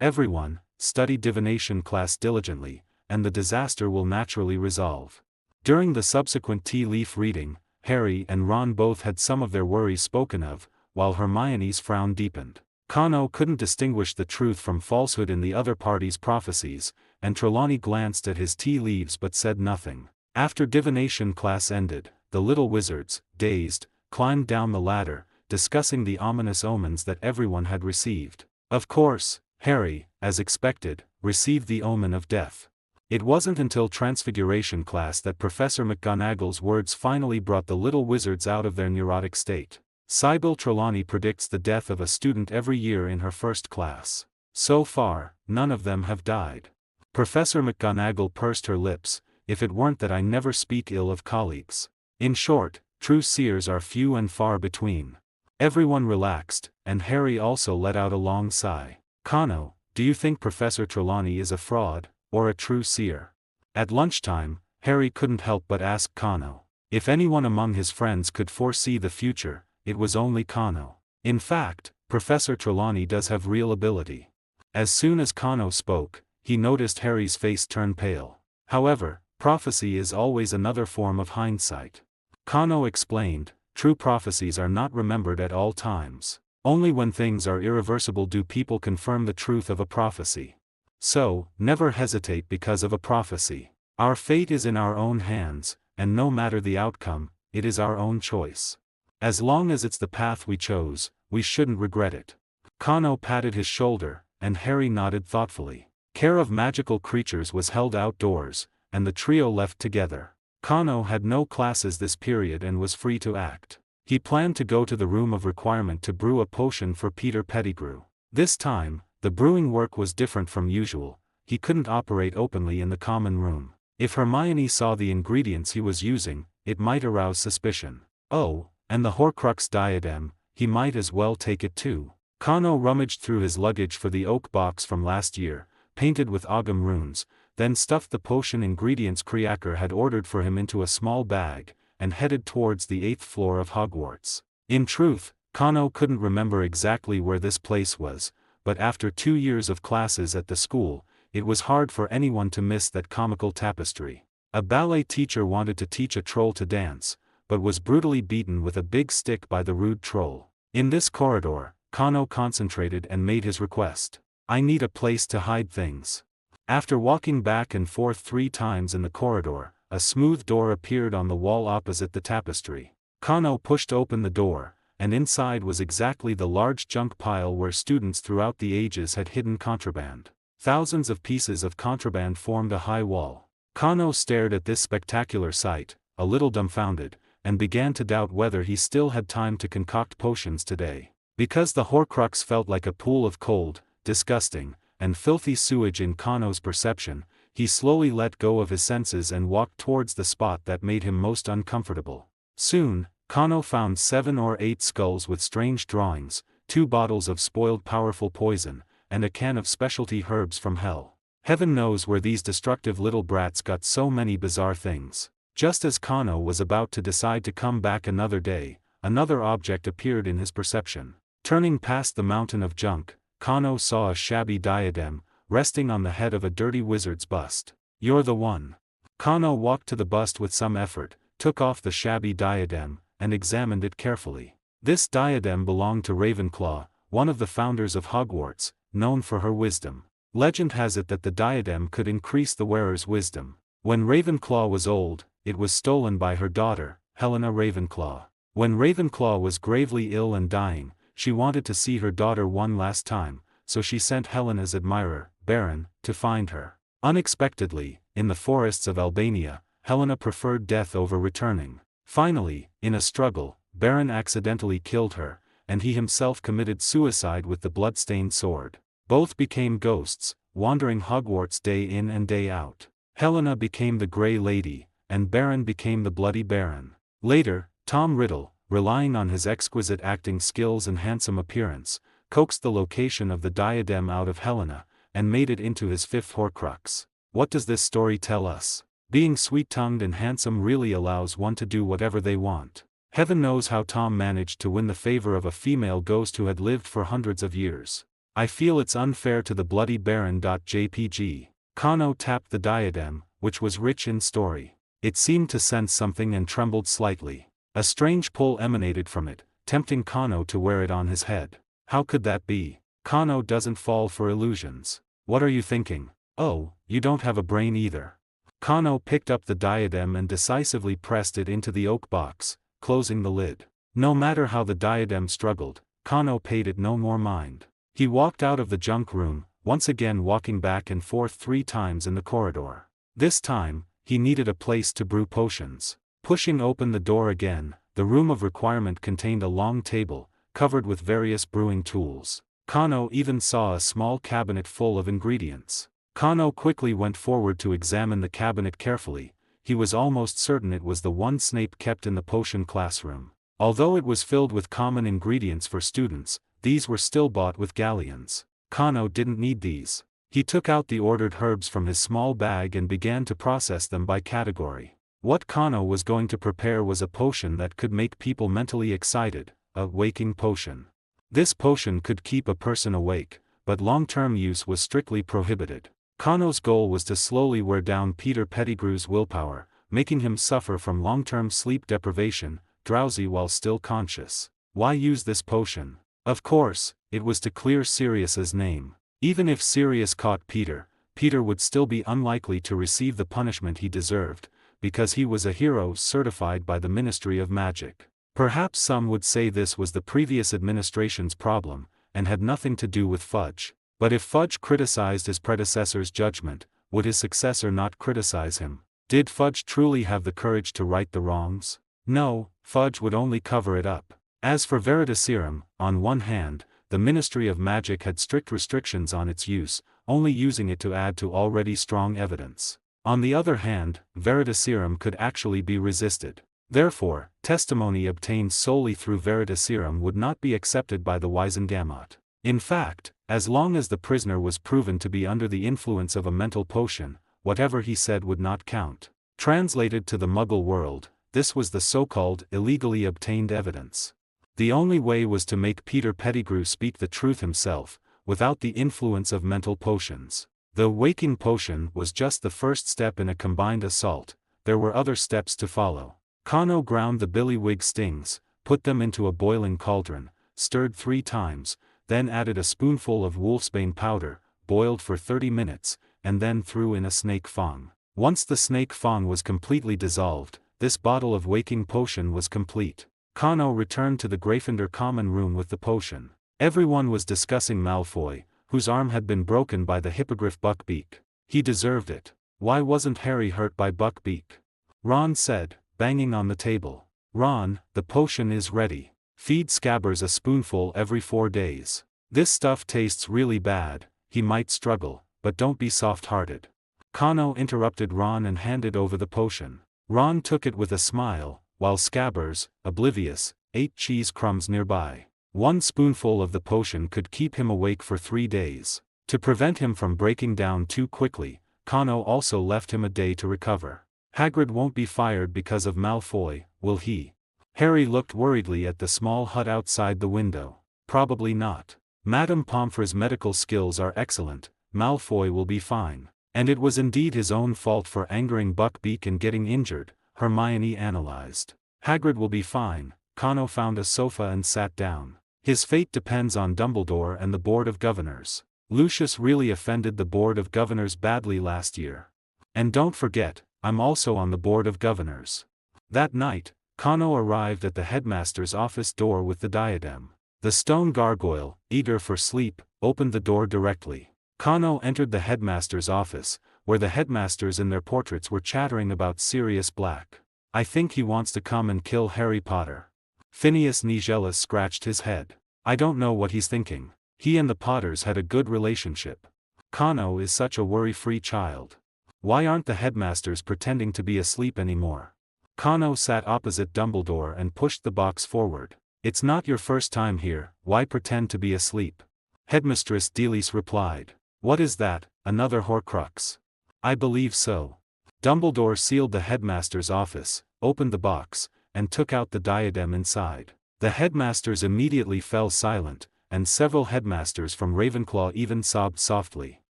Speaker 1: Everyone, study divination class diligently, and the disaster will naturally resolve." During the subsequent tea leaf reading, Harry and Ron both had some of their worries spoken of, while Hermione's frown deepened. Kano couldn't distinguish the truth from falsehood in the other party's prophecies, and Trelawney glanced at his tea leaves but said nothing. After divination class ended, the little wizards, dazed, climbed down the ladder, discussing the ominous omens that everyone had received. Of course, Harry, as expected, received the omen of death. It wasn't until Transfiguration class that Professor McGonagall's words finally brought the little wizards out of their neurotic state. Sybil Trelawney predicts the death of a student every year in her first class. So far, none of them have died. Professor McGonagall pursed her lips, "If it weren't that I never speak ill of colleagues." In short, true seers are few and far between. Everyone relaxed, and Harry also let out a long sigh. "Kano, do you think Professor Trelawney is a fraud, or a true seer?" At lunchtime, Harry couldn't help but ask Kano. If anyone among his friends could foresee the future, it was only Kano. In fact, Professor Trelawney does have real ability. As soon as Kano spoke, he noticed Harry's face turn pale. However, prophecy is always another form of hindsight. Kano explained, "True prophecies are not remembered at all times. Only when things are irreversible do people confirm the truth of a prophecy. So, never hesitate because of a prophecy. Our fate is in our own hands, and no matter the outcome, it is our own choice. As long as it's the path we chose, we shouldn't regret it." Kano patted his shoulder, and Harry nodded thoughtfully. Care of magical creatures was held outdoors, and the trio left together. Kano had no classes this period and was free to act. He planned to go to the room of requirement to brew a potion for Peter Pettigrew. This time, the brewing work was different from usual. He couldn't operate openly in the common room. If Hermione saw the ingredients he was using, it might arouse suspicion. Oh, and the Horcrux diadem, he might as well take it too. Kano rummaged through his luggage for the oak box from last year, painted with Ogham runes, then stuffed the potion ingredients Kreaker had ordered for him into a small bag, and headed towards the 8th floor of Hogwarts. In truth, Kano couldn't remember exactly where this place was, but after 2 years of classes at the school, it was hard for anyone to miss that comical tapestry. A ballet teacher wanted to teach a troll to dance, but was brutally beaten with a big stick by the rude troll. In this corridor, Kano concentrated and made his request. "I need a place to hide things." After walking back and forth 3 times in the corridor, a smooth door appeared on the wall opposite the tapestry. Kano pushed open the door, and inside was exactly the large junk pile where students throughout the ages had hidden contraband. Thousands of pieces of contraband formed a high wall. Kano stared at this spectacular sight, a little dumbfounded, and began to doubt whether he still had time to concoct potions today. Because the Horcrux felt like a pool of cold, disgusting, and filthy sewage in Kano's perception, he slowly let go of his senses and walked towards the spot that made him most uncomfortable. Soon, Kano found 7 or 8 skulls with strange drawings, 2 bottles of spoiled powerful poison, and a can of specialty herbs from hell. Heaven knows where these destructive little brats got so many bizarre things. Just as Kano was about to decide to come back another day, another object appeared in his perception. Turning past the mountain of junk, Kano saw a shabby diadem, resting on the head of a dirty wizard's bust. "You're the one." Kano walked to the bust with some effort, took off the shabby diadem, and examined it carefully. This diadem belonged to Ravenclaw, one of the founders of Hogwarts, known for her wisdom. Legend has it that the diadem could increase the wearer's wisdom. When Ravenclaw was old, it was stolen by her daughter, Helena Ravenclaw. When Ravenclaw was gravely ill and dying, she wanted to see her daughter one last time, so she sent Helena's admirer, Baron, to find her. Unexpectedly, in the forests of Albania, Helena preferred death over returning. Finally, in a struggle, Baron accidentally killed her, and he himself committed suicide with the blood-stained sword. Both became ghosts, wandering Hogwarts day in and day out. Helena became the Grey Lady, and Baron became the Bloody Baron. Later, Tom Riddle, relying on his exquisite acting skills and handsome appearance, coaxed the location of the diadem out of Helena, and made it into his fifth Horcrux. What does this story tell us? Being sweet-tongued and handsome really allows one to do whatever they want. Heaven knows how Tom managed to win the favor of a female ghost who had lived for hundreds of years. I feel it's unfair to the Bloody Baron. JPG. Kano tapped the diadem, which was rich in story. It seemed to sense something and trembled slightly. A strange pull emanated from it, tempting Kano to wear it on his head. How could that be? Kano doesn't fall for illusions. What are you thinking? Oh, you don't have a brain either. Kano picked up the diadem and decisively pressed it into the oak box, closing the lid. No matter how the diadem struggled, Kano paid it no more mind. He walked out of the junk room, once again walking back and forth 3 times in the corridor. This time, he needed a place to brew potions. Pushing open the door again, the room of requirement contained a long table, covered with various brewing tools. Kano even saw a small cabinet full of ingredients. Kano quickly went forward to examine the cabinet carefully. He was almost certain it was the one Snape kept in the potion classroom. Although it was filled with common ingredients for students, these were still bought with galleons. Kano didn't need these. He took out the ordered herbs from his small bag and began to process them by category. What Kano was going to prepare was a potion that could make people mentally excited, a waking potion. This potion could keep a person awake, but long-term use was strictly prohibited. Kano's goal was to slowly wear down Peter Pettigrew's willpower, making him suffer from long-term sleep deprivation, drowsy while still conscious. Why use this potion? Of course, it was to clear Sirius's name. Even if Sirius caught Peter, Peter would still be unlikely to receive the punishment he deserved, because he was a hero certified by the Ministry of Magic. Perhaps some would say this was the previous administration's problem, and had nothing to do with Fudge. But if Fudge criticized his predecessor's judgment, would his successor not criticize him? Did Fudge truly have the courage to right the wrongs? No, Fudge would only cover it up. As for Veritaserum, on one hand, the Ministry of Magic had strict restrictions on its use, only using it to add to already strong evidence. On the other hand, Veritaserum could actually be resisted. Therefore, testimony obtained solely through Veritaserum would not be accepted by the Wisengamot. In fact, as long as the prisoner was proven to be under the influence of a mental potion, whatever he said would not count. Translated to the Muggle world, this was the so-called illegally obtained evidence. The only way was to make Peter Pettigrew speak the truth himself, without the influence of mental potions. The waking potion was just the first step in a combined assault. There were other steps to follow. Kano ground the billywig stings, put them into a boiling cauldron, stirred 3 times, then added a spoonful of wolfsbane powder, boiled for 30 minutes, and then threw in a snake fang. Once the snake fang was completely dissolved, this bottle of waking potion was complete. Kano returned to the Gryffindor common room with the potion. Everyone was discussing Malfoy, whose arm had been broken by the hippogriff Buckbeak. He deserved it. Why wasn't Harry hurt by Buckbeak? Ron said, banging on the table. Ron, the potion is ready. Feed Scabbers a spoonful every 4 days. This stuff tastes really bad. He might struggle, but don't be soft-hearted. Kano interrupted Ron and handed over the potion. Ron took it with a smile, while Scabbers, oblivious, ate cheese crumbs nearby. 1 spoonful of the potion could keep him awake for 3 days. To prevent him from breaking down too quickly, Kano also left him a day to recover. Hagrid won't be fired because of Malfoy, will he? Harry looked worriedly at the small hut outside the window. Probably not. Madame Pomfrey's medical skills are excellent, Malfoy will be fine. And it was indeed his own fault for angering Buckbeak and getting injured, Hermione analyzed. Hagrid will be fine. Connor found a sofa and sat down. His fate depends on Dumbledore and the Board of Governors. Lucius really offended the Board of Governors badly last year. And don't forget, I'm also on the Board of Governors. That night, Connor arrived at the headmaster's office door with the diadem. The stone gargoyle, eager for sleep, opened the door directly. Connor entered the headmaster's office, where the headmasters in their portraits were chattering about Sirius Black. I think he wants to come and kill Harry Potter. Phineas Nigellus scratched his head. I don't know what he's thinking. He and the Potters had a good relationship. Connor is such a worry-free child. Why aren't the headmasters pretending to be asleep anymore? Connor sat opposite Dumbledore and pushed the box forward. It's not your first time here, why pretend to be asleep? Headmistress Delis replied. What is that, another Horcrux? I believe so. Dumbledore sealed the headmaster's office, opened the box, and took out the diadem inside. The headmasters immediately fell silent, and several headmasters from Ravenclaw even sobbed softly.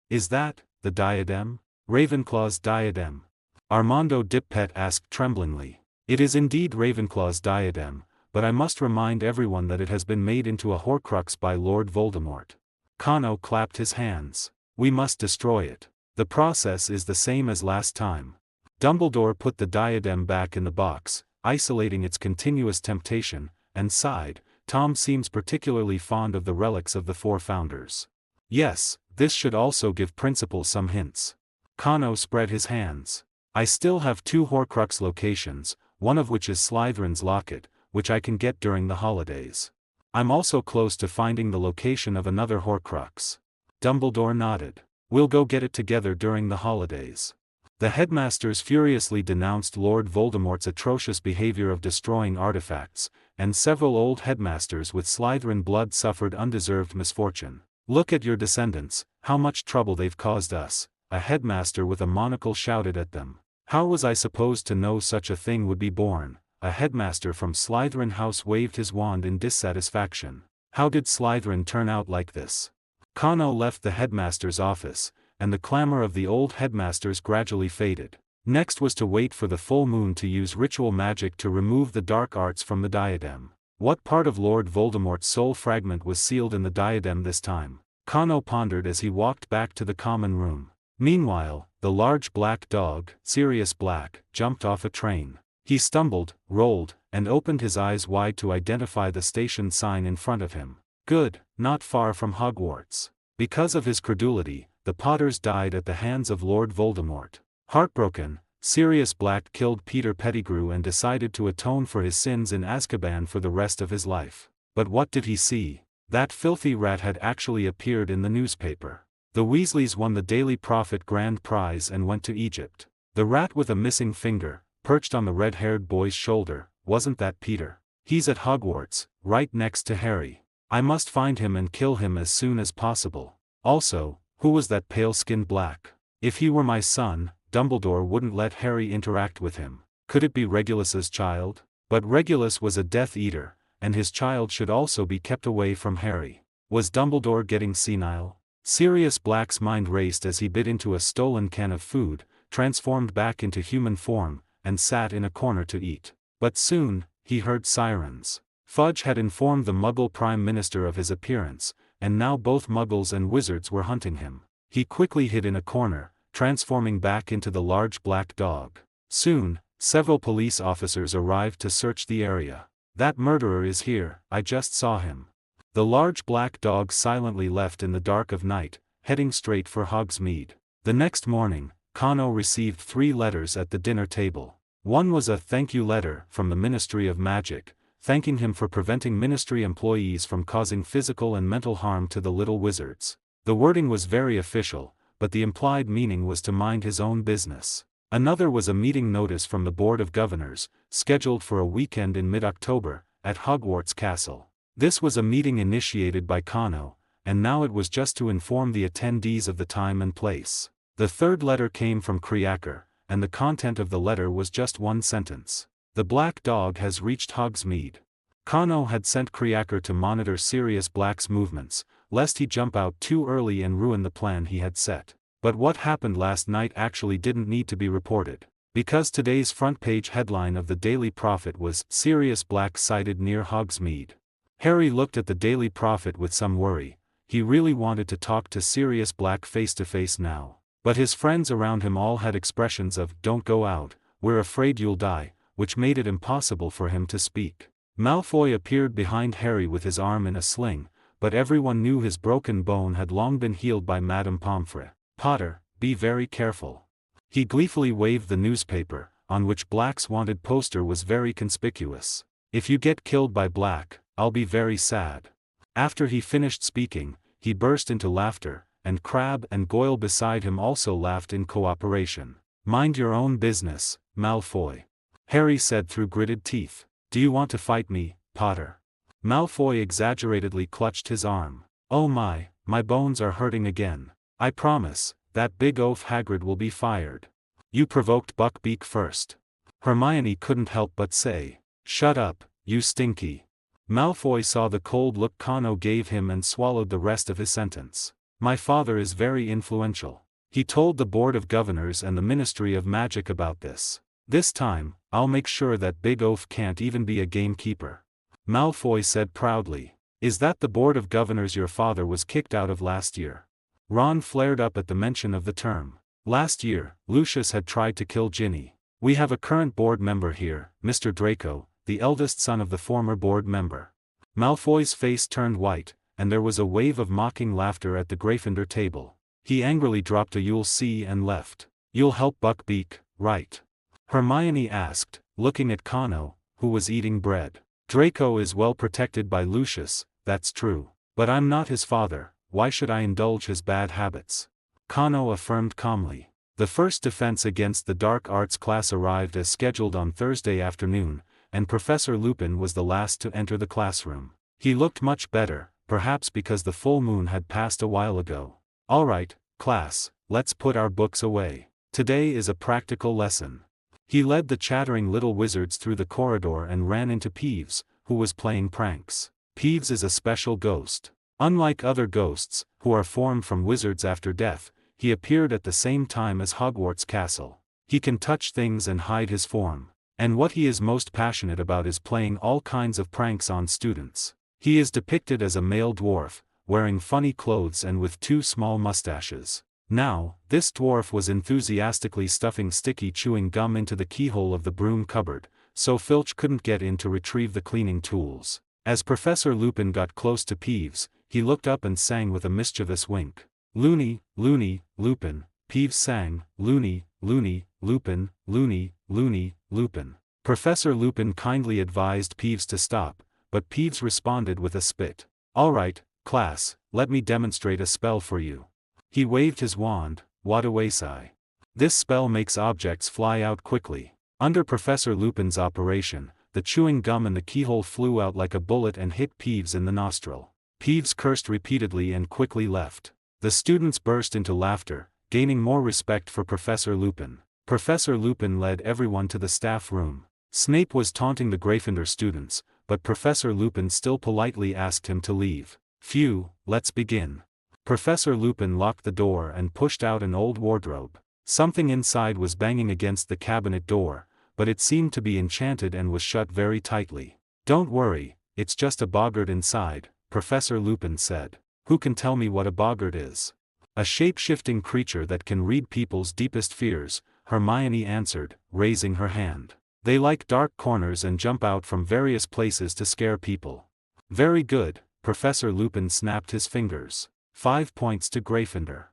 Speaker 1: Is that the diadem? Ravenclaw's diadem? Armando Dippet asked tremblingly. It is indeed Ravenclaw's diadem, but I must remind everyone that it has been made into a Horcrux by Lord Voldemort. Connor clapped his hands. We must destroy it. The process is the same as last time. Dumbledore put the diadem back in the box, isolating its continuous temptation, and sighed. Tom seems particularly fond of the relics of the four founders. Yes, this should also give Principal some hints. Connor spread his hands. I still have 2 Horcrux locations, one of which is Slytherin's locket, which I can get during the holidays. I'm also close to finding the location of another Horcrux. Dumbledore nodded. We'll go get it together during the holidays. The headmasters furiously denounced Lord Voldemort's atrocious behavior of destroying artifacts, and several old headmasters with Slytherin blood suffered undeserved misfortune. Look at your descendants, how much trouble they've caused us, a headmaster with a monocle shouted at them. How was I supposed to know such a thing would be born? A headmaster from Slytherin House waved his wand in dissatisfaction. How did Slytherin turn out like this? Connor left the headmaster's office, and the clamor of the old headmasters gradually faded. Next was to wait for the full moon to use ritual magic to remove the dark arts from the diadem. What part of Lord Voldemort's soul fragment was sealed in the diadem this time? Connor pondered as he walked back to the common room. Meanwhile, the large black dog, Sirius Black, jumped off a train. He stumbled, rolled, and opened his eyes wide to identify the station sign in front of him. Good, not far from Hogwarts. Because of his credulity, the Potters died at the hands of Lord Voldemort. Heartbroken, Sirius Black killed Peter Pettigrew and decided to atone for his sins in Azkaban for the rest of his life. But what did he see? That filthy rat had actually appeared in the newspaper. The Weasleys won the Daily Prophet Grand Prize and went to Egypt. The rat with a missing finger, perched on the red-haired boy's shoulder, wasn't that Peter? He's at Hogwarts, right next to Harry. I must find him and kill him as soon as possible. Also, who was that pale-skinned Black? If he were my son, Dumbledore wouldn't let Harry interact with him. Could it be Regulus's child? But Regulus was a Death Eater, and his child should also be kept away from Harry. Was Dumbledore getting senile? Sirius Black's mind raced as he bit into a stolen can of food, transformed back into human form, and sat in a corner to eat. But soon, he heard sirens. Fudge had informed the Muggle Prime Minister of his appearance, and now both Muggles and Wizards were hunting him. He quickly hid in a corner, transforming back into the large black dog. Soon, several police officers arrived to search the area. That murderer is here, I just saw him. The large black dog silently left in the dark of night, heading straight for Hogsmeade. The next morning, Connor received 3 letters at the dinner table. One was a thank you letter from the Ministry of Magic, thanking him for preventing Ministry employees from causing physical and mental harm to the little wizards. The wording was very official, but the implied meaning was to mind his own business. Another was a meeting notice from the Board of Governors, scheduled for a weekend in mid-October, at Hogwarts Castle. This was a meeting initiated by Kano, and now it was just to inform the attendees of the time and place. The third letter came from Kriaker, and the content of the letter was just one sentence. The black dog has reached Hogsmeade. Kano had sent Kriaker to monitor Sirius Black's movements, lest he jump out too early and ruin the plan he had set. But what happened last night actually didn't need to be reported, because today's front-page headline of the Daily Prophet was "Sirius Black Sighted Near Hogsmeade." Harry looked at the Daily Prophet with some worry. He really wanted to talk to Sirius Black face-to-face now. But his friends around him all had expressions of "don't go out, we're afraid you'll die," which made it impossible for him to speak. Malfoy appeared behind Harry with his arm in a sling, but everyone knew his broken bone had long been healed by Madame Pomfrey. "Potter, be very careful." He gleefully waved the newspaper, on which Black's wanted poster was very conspicuous. "If you get killed by Black, I'll be very sad." After he finished speaking, he burst into laughter, and Crabbe and Goyle beside him also laughed in cooperation. "Mind your own business, Malfoy," Harry said through gritted teeth. "Do you want to fight me, Potter?" Malfoy exaggeratedly clutched his arm. "Oh my bones are hurting again. I promise, that big oaf Hagrid will be fired." "You provoked Buckbeak first." Hermione couldn't help but say. "Shut up, you stinky." Malfoy saw the cold look Kano gave him and swallowed the rest of his sentence. "My father is very influential. He told the Board of Governors and the Ministry of Magic about this. This time, I'll make sure that Big Oaf can't even be a gamekeeper." Malfoy said proudly. "Is that the Board of Governors your father was kicked out of last year?" Ron flared up at the mention of the term. "Last year, Lucius had tried to kill Ginny. We have a current board member here, Mr. Draco, the eldest son of the former board member." Malfoy's face turned white, and there was a wave of mocking laughter at the Gryffindor table. He angrily dropped a "you'll see" and left. "You'll help Buckbeak, right?" Hermione asked, looking at Kano, who was eating bread. "Draco is well protected by Lucius, that's true. But I'm not his father, why should I indulge his bad habits?" Kano affirmed calmly. The first defense against the dark arts class arrived as scheduled on Thursday afternoon, and Professor Lupin was the last to enter the classroom. He looked much better, perhaps because the full moon had passed a while ago. "All right, class, let's put our books away. Today is a practical lesson." He led the chattering little wizards through the corridor and ran into Peeves, who was playing pranks. Peeves is a special ghost. Unlike other ghosts, who are formed from wizards after death, he appeared at the same time as Hogwarts Castle. He can touch things and hide his form. And what he is most passionate about is playing all kinds of pranks on students. He is depicted as a male dwarf, wearing funny clothes and with 2 small mustaches. Now, this dwarf was enthusiastically stuffing sticky chewing gum into the keyhole of the broom cupboard, so Filch couldn't get in to retrieve the cleaning tools. As Professor Lupin got close to Peeves, he looked up and sang with a mischievous wink. "Loony, Loony, Lupin," Peeves sang, "Loony, Loony, Lupin, Loony, Loony, Lupin." Professor Lupin kindly advised Peeves to stop, but Peeves responded with a spit. "All right, class, let me demonstrate a spell for you." He waved his wand, Wadawasai. This spell makes objects fly out quickly. Under Professor Lupin's operation, the chewing gum in the keyhole flew out like a bullet and hit Peeves in the nostril. Peeves cursed repeatedly and quickly left. The students burst into laughter, gaining more respect for Professor Lupin. Professor Lupin led everyone to the staff room. Snape was taunting the Gryffindor students, but Professor Lupin still politely asked him to leave. "Phew, let's begin." Professor Lupin locked the door and pushed out an old wardrobe. Something inside was banging against the cabinet door, but it seemed to be enchanted and was shut very tightly. "Don't worry, it's just a boggart inside," Professor Lupin said. "Who can tell me what a boggart is?" "A shape-shifting creature that can read people's deepest fears," Hermione answered, raising her hand. "They like dark corners and jump out from various places to scare people." "Very good," Professor Lupin snapped his fingers. 5 points to Gryffindor.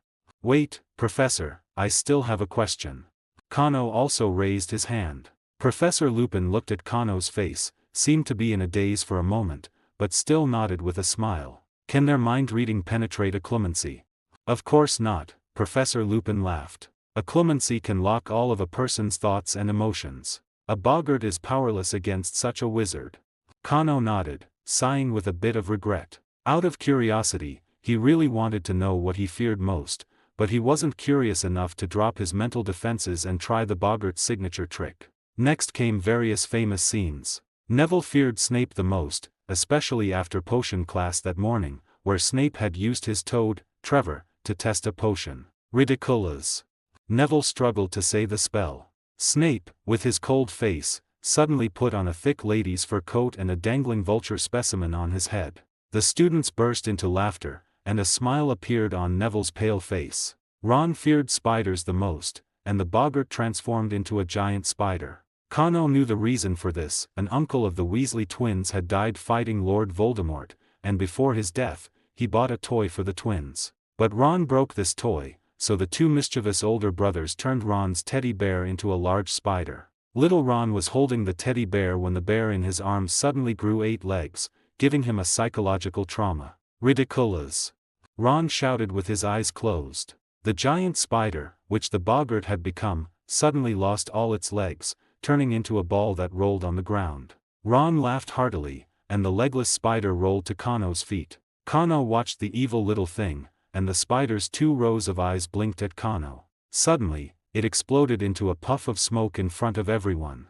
Speaker 1: "Wait, Professor, I still have a question." Kano also raised his hand. Professor Lupin looked at Kano's face, seemed to be in a daze for a moment, but still nodded with a smile. "Can their mind-reading penetrate a clemency?" "Of course not," Professor Lupin laughed. "A clemency can lock all of a person's thoughts and emotions. A boggart is powerless against such a wizard." Kano nodded, sighing with a bit of regret. Out of curiosity, he really wanted to know what he feared most, but he wasn't curious enough to drop his mental defenses and try the boggart's signature trick. Next came various famous scenes. Neville feared Snape the most, especially after potion class that morning, where Snape had used his toad, Trevor, to test a potion. Ridiculous. Neville struggled to say the spell. Snape, with his cold face, suddenly put on a thick lady's fur coat and a dangling vulture specimen on his head. The students burst into laughter, and a smile appeared on Neville's pale face. Ron feared spiders the most, and the boggart transformed into a giant spider. Connor knew the reason for this. An uncle of the Weasley twins had died fighting Lord Voldemort, and before his death, he bought a toy for the twins. But Ron broke this toy, so the two mischievous older brothers turned Ron's teddy bear into a large spider. Little Ron was holding the teddy bear when the bear in his arms suddenly grew 8 legs, giving him a psychological trauma. Ridiculous. Ron shouted with his eyes closed. The giant spider, which the boggart had become, suddenly lost all its legs, turning into a ball that rolled on the ground. Ron laughed heartily, and the legless spider rolled to Connor's feet. Connor watched the evil little thing, and the spider's 2 rows of eyes blinked at Connor. Suddenly, it exploded into a puff of smoke in front of everyone.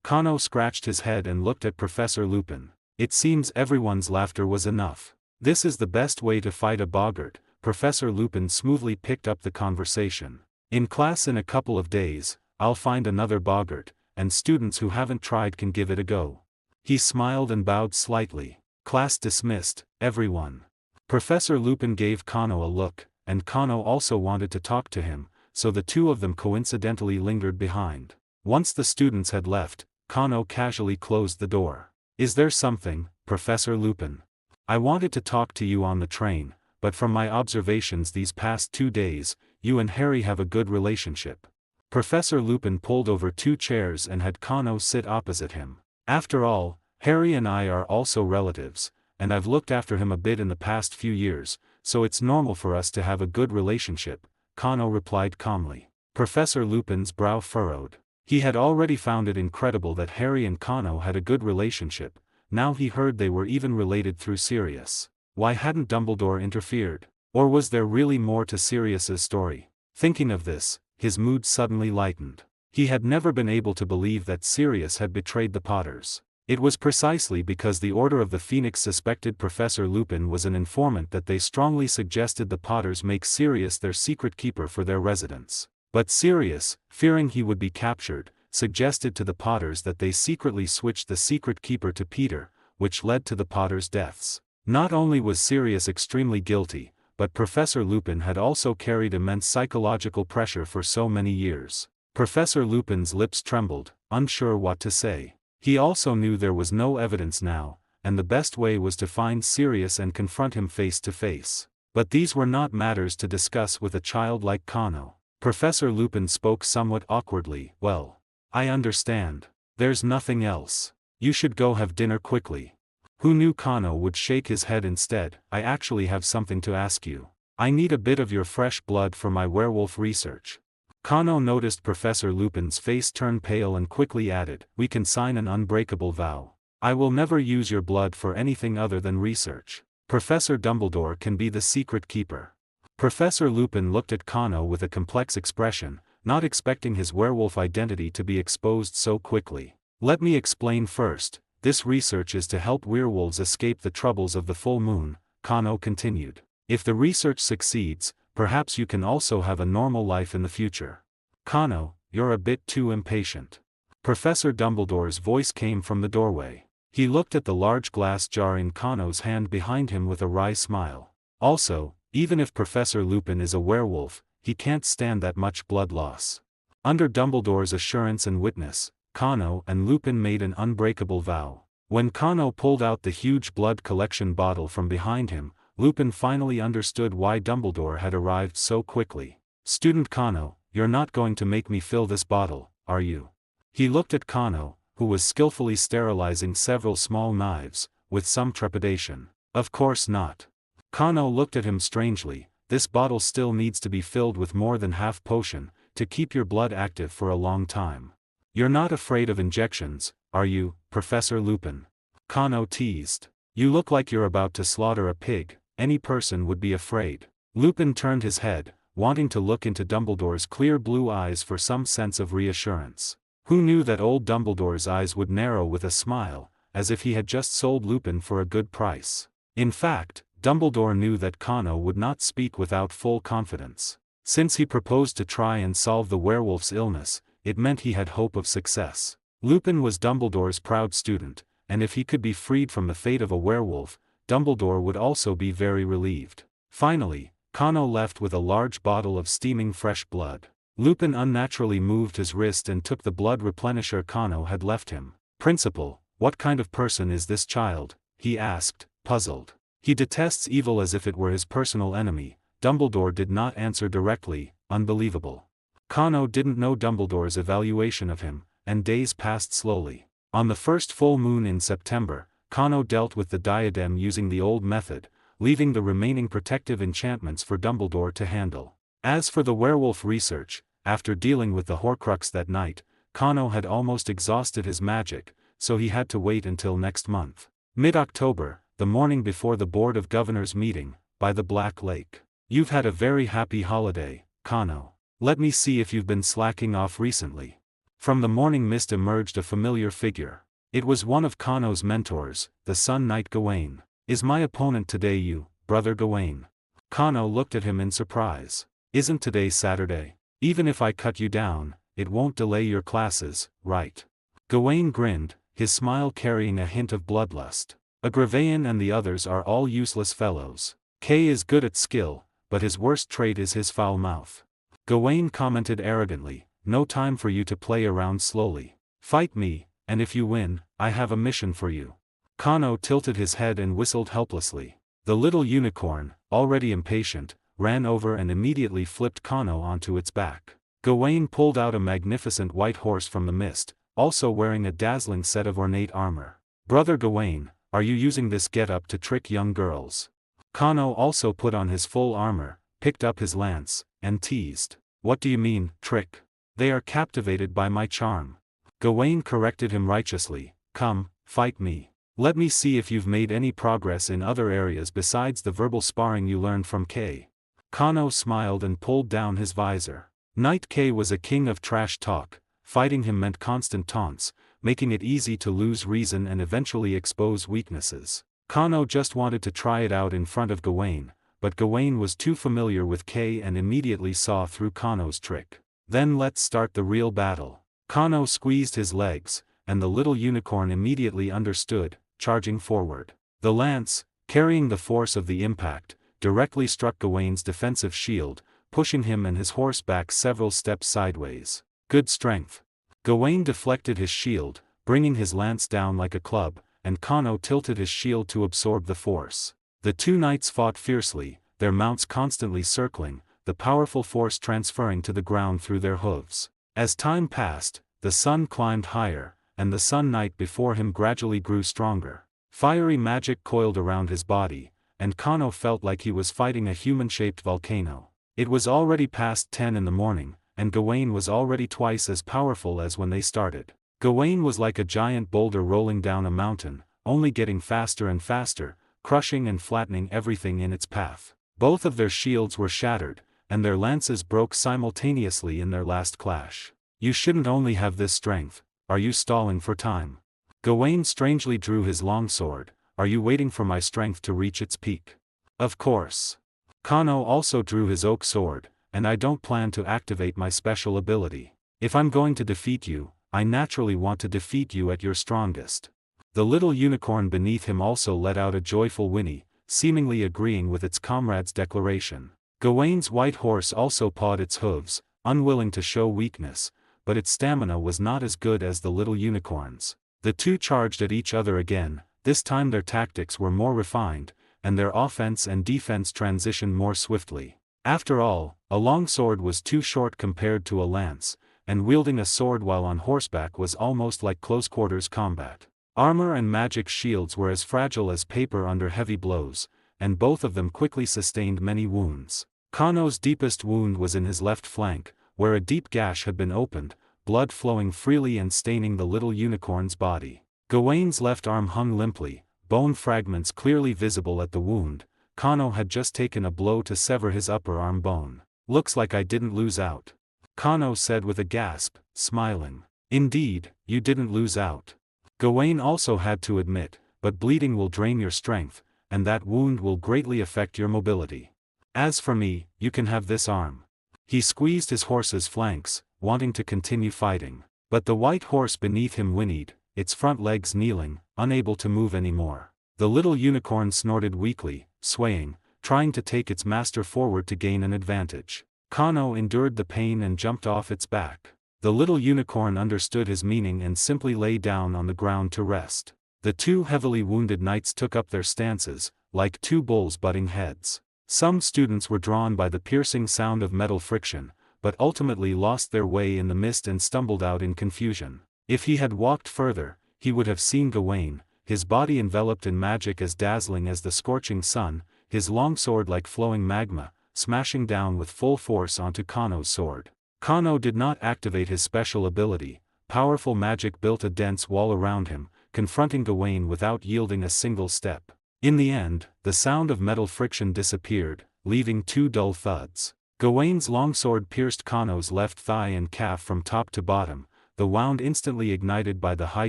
Speaker 1: Connor scratched his head and looked at Professor Lupin. It seems everyone's laughter was enough. This is the best way to fight a boggart. Professor Lupin smoothly picked up the conversation. In class in a couple of days, I'll find another boggart, and students who haven't tried can give it a go. He smiled and bowed slightly. Class dismissed, everyone. Professor Lupin gave Connor a look, and Connor also wanted to talk to him, so the two of them coincidentally lingered behind. Once the students had left, Connor casually closed the door. Is there something, Professor Lupin? I wanted to talk to you on the train, but from my observations these past 2 days, you and Harry have a good relationship. Professor Lupin pulled over 2 chairs and had Connor sit opposite him. After all, Harry and I are also relatives, and I've looked after him a bit in the past few years, so it's normal for us to have a good relationship, Connor replied calmly. Professor Lupin's brow furrowed. He had already found it incredible that Harry and Connor had a good relationship. Now he heard they were even related through Sirius. Why hadn't Dumbledore interfered? Or was there really more to Sirius's story? Thinking of this, his mood suddenly lightened. He had never been able to believe that Sirius had betrayed the Potters. It was precisely because the Order of the Phoenix suspected Professor Lupin was an informant that they strongly suggested the Potters make Sirius their secret keeper for their residence. But Sirius, fearing he would be captured, suggested to the Potters that they secretly switch the secret keeper to Peter, which led to the Potters' deaths. Not only was Sirius extremely guilty, but Professor Lupin had also carried immense psychological pressure for so many years. Professor Lupin's lips trembled, unsure what to say. He also knew there was no evidence now, and the best way was to find Sirius and confront him face to face. But these were not matters to discuss with a child like Connor. Professor Lupin spoke somewhat awkwardly. Well, I understand. There's nothing else. You should go have dinner quickly. Who knew Connor would shake his head instead? I actually have something to ask you. I need a bit of your fresh blood for my werewolf research. Connor noticed Professor Lupin's face turn pale and quickly added, we can sign an unbreakable vow. I will never use your blood for anything other than research. Professor Dumbledore can be the secret keeper. Professor Lupin looked at Connor with a complex expression, not expecting his werewolf identity to be exposed so quickly. Let me explain first. This research is to help werewolves escape the troubles of the full moon, Connor continued. If the research succeeds, perhaps you can also have a normal life in the future. Connor, you're a bit too impatient. Professor Dumbledore's voice came from the doorway. He looked at the large glass jar in Connor's hand behind him with a wry smile. Also, even if Professor Lupin is a werewolf, he can't stand that much blood loss. Under Dumbledore's assurance and witness, Connor and Lupin made an unbreakable vow. When Connor pulled out the huge blood collection bottle from behind him, Lupin finally understood why Dumbledore had arrived so quickly. Student Connor, you're not going to make me fill this bottle, are you? He looked at Connor, who was skillfully sterilizing several small knives, with some trepidation. Of course not. Connor looked at him strangely. This bottle still needs to be filled with more than half potion, to keep your blood active for a long time. You're not afraid of injections, are you, Professor Lupin? Connor teased. You look like you're about to slaughter a pig. Any person would be afraid. Lupin turned his head, wanting to look into Dumbledore's clear blue eyes for some sense of reassurance. Who knew that old Dumbledore's eyes would narrow with a smile, as if he had just sold Lupin for a good price. In fact, Dumbledore knew that Kano would not speak without full confidence. Since he proposed to try and solve the werewolf's illness, it meant he had hope of success. Lupin was Dumbledore's proud student, and if he could be freed from the fate of a werewolf, Dumbledore would also be very relieved. Finally, Kano left with a large bottle of steaming fresh blood. Lupin unnaturally moved his wrist and took the blood replenisher Kano had left him. "Principal, what kind of person is this child?" he asked, puzzled. "He detests evil as if it were his personal enemy." Dumbledore did not answer directly. Unbelievable. Kano didn't know Dumbledore's evaluation of him, and days passed slowly. On the first full moon in September, Kano dealt with the diadem using the old method, leaving the remaining protective enchantments for Dumbledore to handle. As for the werewolf research, after dealing with the Horcrux that night, Kano had almost exhausted his magic, so he had to wait until next month. Mid-October, the morning before the Board of Governors meeting, by the Black Lake. "You've had a very happy holiday, Kano. Let me see if you've been slacking off recently." From the morning mist emerged a familiar figure. It was one of Kano's mentors, the Sun Knight Gawain. "Is my opponent today you, Brother Gawain?" Kano looked at him in surprise. "Isn't today Saturday? Even if I cut you down, it won't delay your classes, right?" Gawain grinned, his smile carrying a hint of bloodlust. "Agravain and the others are all useless fellows. Kay is good at skill, but his worst trait is his foul mouth." Gawain commented arrogantly, "No time for you to play around slowly. Fight me, and if you win, I have a mission for you." Kano tilted his head and whistled helplessly. The little unicorn, already impatient, ran over and immediately flipped Kano onto its back. Gawain pulled out a magnificent white horse from the mist, also wearing a dazzling set of ornate armor. "Brother Gawain, are you using this get-up to trick young girls?" Kano also put on his full armor, picked up his lance, and teased. "What do you mean, trick? They are captivated by my charm." Gawain corrected him righteously. "Come, fight me. Let me see if you've made any progress in other areas besides the verbal sparring you learned from Kay." Kano smiled and pulled down his visor. Knight Kay was a king of trash talk. Fighting him meant constant taunts, making it easy to lose reason and eventually expose weaknesses. Kano just wanted to try it out in front of Gawain, but Gawain was too familiar with Kay and immediately saw through Kano's trick. "Then let's start the real battle." Kano squeezed his legs, and the little unicorn immediately understood, charging forward. The lance, carrying the force of the impact, directly struck Gawain's defensive shield, pushing him and his horse back several steps sideways. "Good strength." Gawain deflected his shield, bringing his lance down like a club, and Kano tilted his shield to absorb the force. The two knights fought fiercely, their mounts constantly circling, the powerful force transferring to the ground through their hooves. As time passed, the sun climbed higher, and the Sun Knight before him gradually grew stronger. Fiery magic coiled around his body, and Kano felt like he was fighting a human-shaped volcano. It was already past 10 in the morning, and Gawain was already twice as powerful as when they started. Gawain was like a giant boulder rolling down a mountain, only getting faster and faster, crushing and flattening everything in its path. Both of their shields were shattered, and their lances broke simultaneously in their last clash. "You shouldn't only have this strength. Are you stalling for time?" Gawain strangely drew his longsword. "Are you waiting for my strength to reach its peak?" "Of course." Kano also drew his oak sword, "and I don't plan to activate my special ability. If I'm going to defeat you, I naturally want to defeat you at your strongest." The little unicorn beneath him also let out a joyful whinny, seemingly agreeing with its comrade's declaration. Gawain's white horse also pawed its hooves, unwilling to show weakness, but its stamina was not as good as the little unicorn's. The two charged at each other again. This time their tactics were more refined, and their offense and defense transitioned more swiftly. After all, a longsword was too short compared to a lance, and wielding a sword while on horseback was almost like close-quarters combat. Armor and magic shields were as fragile as paper under heavy blows, and both of them quickly sustained many wounds. Kano's deepest wound was in his left flank, where a deep gash had been opened, blood flowing freely and staining the little unicorn's body. Gawain's left arm hung limply, bone fragments clearly visible at the wound. Kano had just taken a blow to sever his upper arm bone. "Looks like I didn't lose out," Kano said with a gasp, smiling. Indeed, you didn't lose out. Gawain also had to admit, but bleeding will drain your strength, and that wound will greatly affect your mobility. As for me, you can have this arm. He squeezed his horse's flanks, wanting to continue fighting. But the white horse beneath him whinnied, its front legs kneeling, unable to move anymore. The little unicorn snorted weakly, swaying, trying to take its master forward to gain an advantage. Kano endured the pain and jumped off its back. The little unicorn understood his meaning and simply lay down on the ground to rest. The two heavily wounded knights took up their stances, like two bulls butting heads. Some students were drawn by the piercing sound of metal friction, but ultimately lost their way in the mist and stumbled out in confusion. If he had walked further, he would have seen Gawain, his body enveloped in magic as dazzling as the scorching sun, his longsword like flowing magma, smashing down with full force onto Kano's sword. Kano did not activate his special ability. Powerful magic built a dense wall around him, confronting Gawain without yielding a single step. In the end, the sound of metal friction disappeared, leaving two dull thuds. Gawain's longsword pierced Kano's left thigh and calf from top to bottom, the wound instantly ignited by the high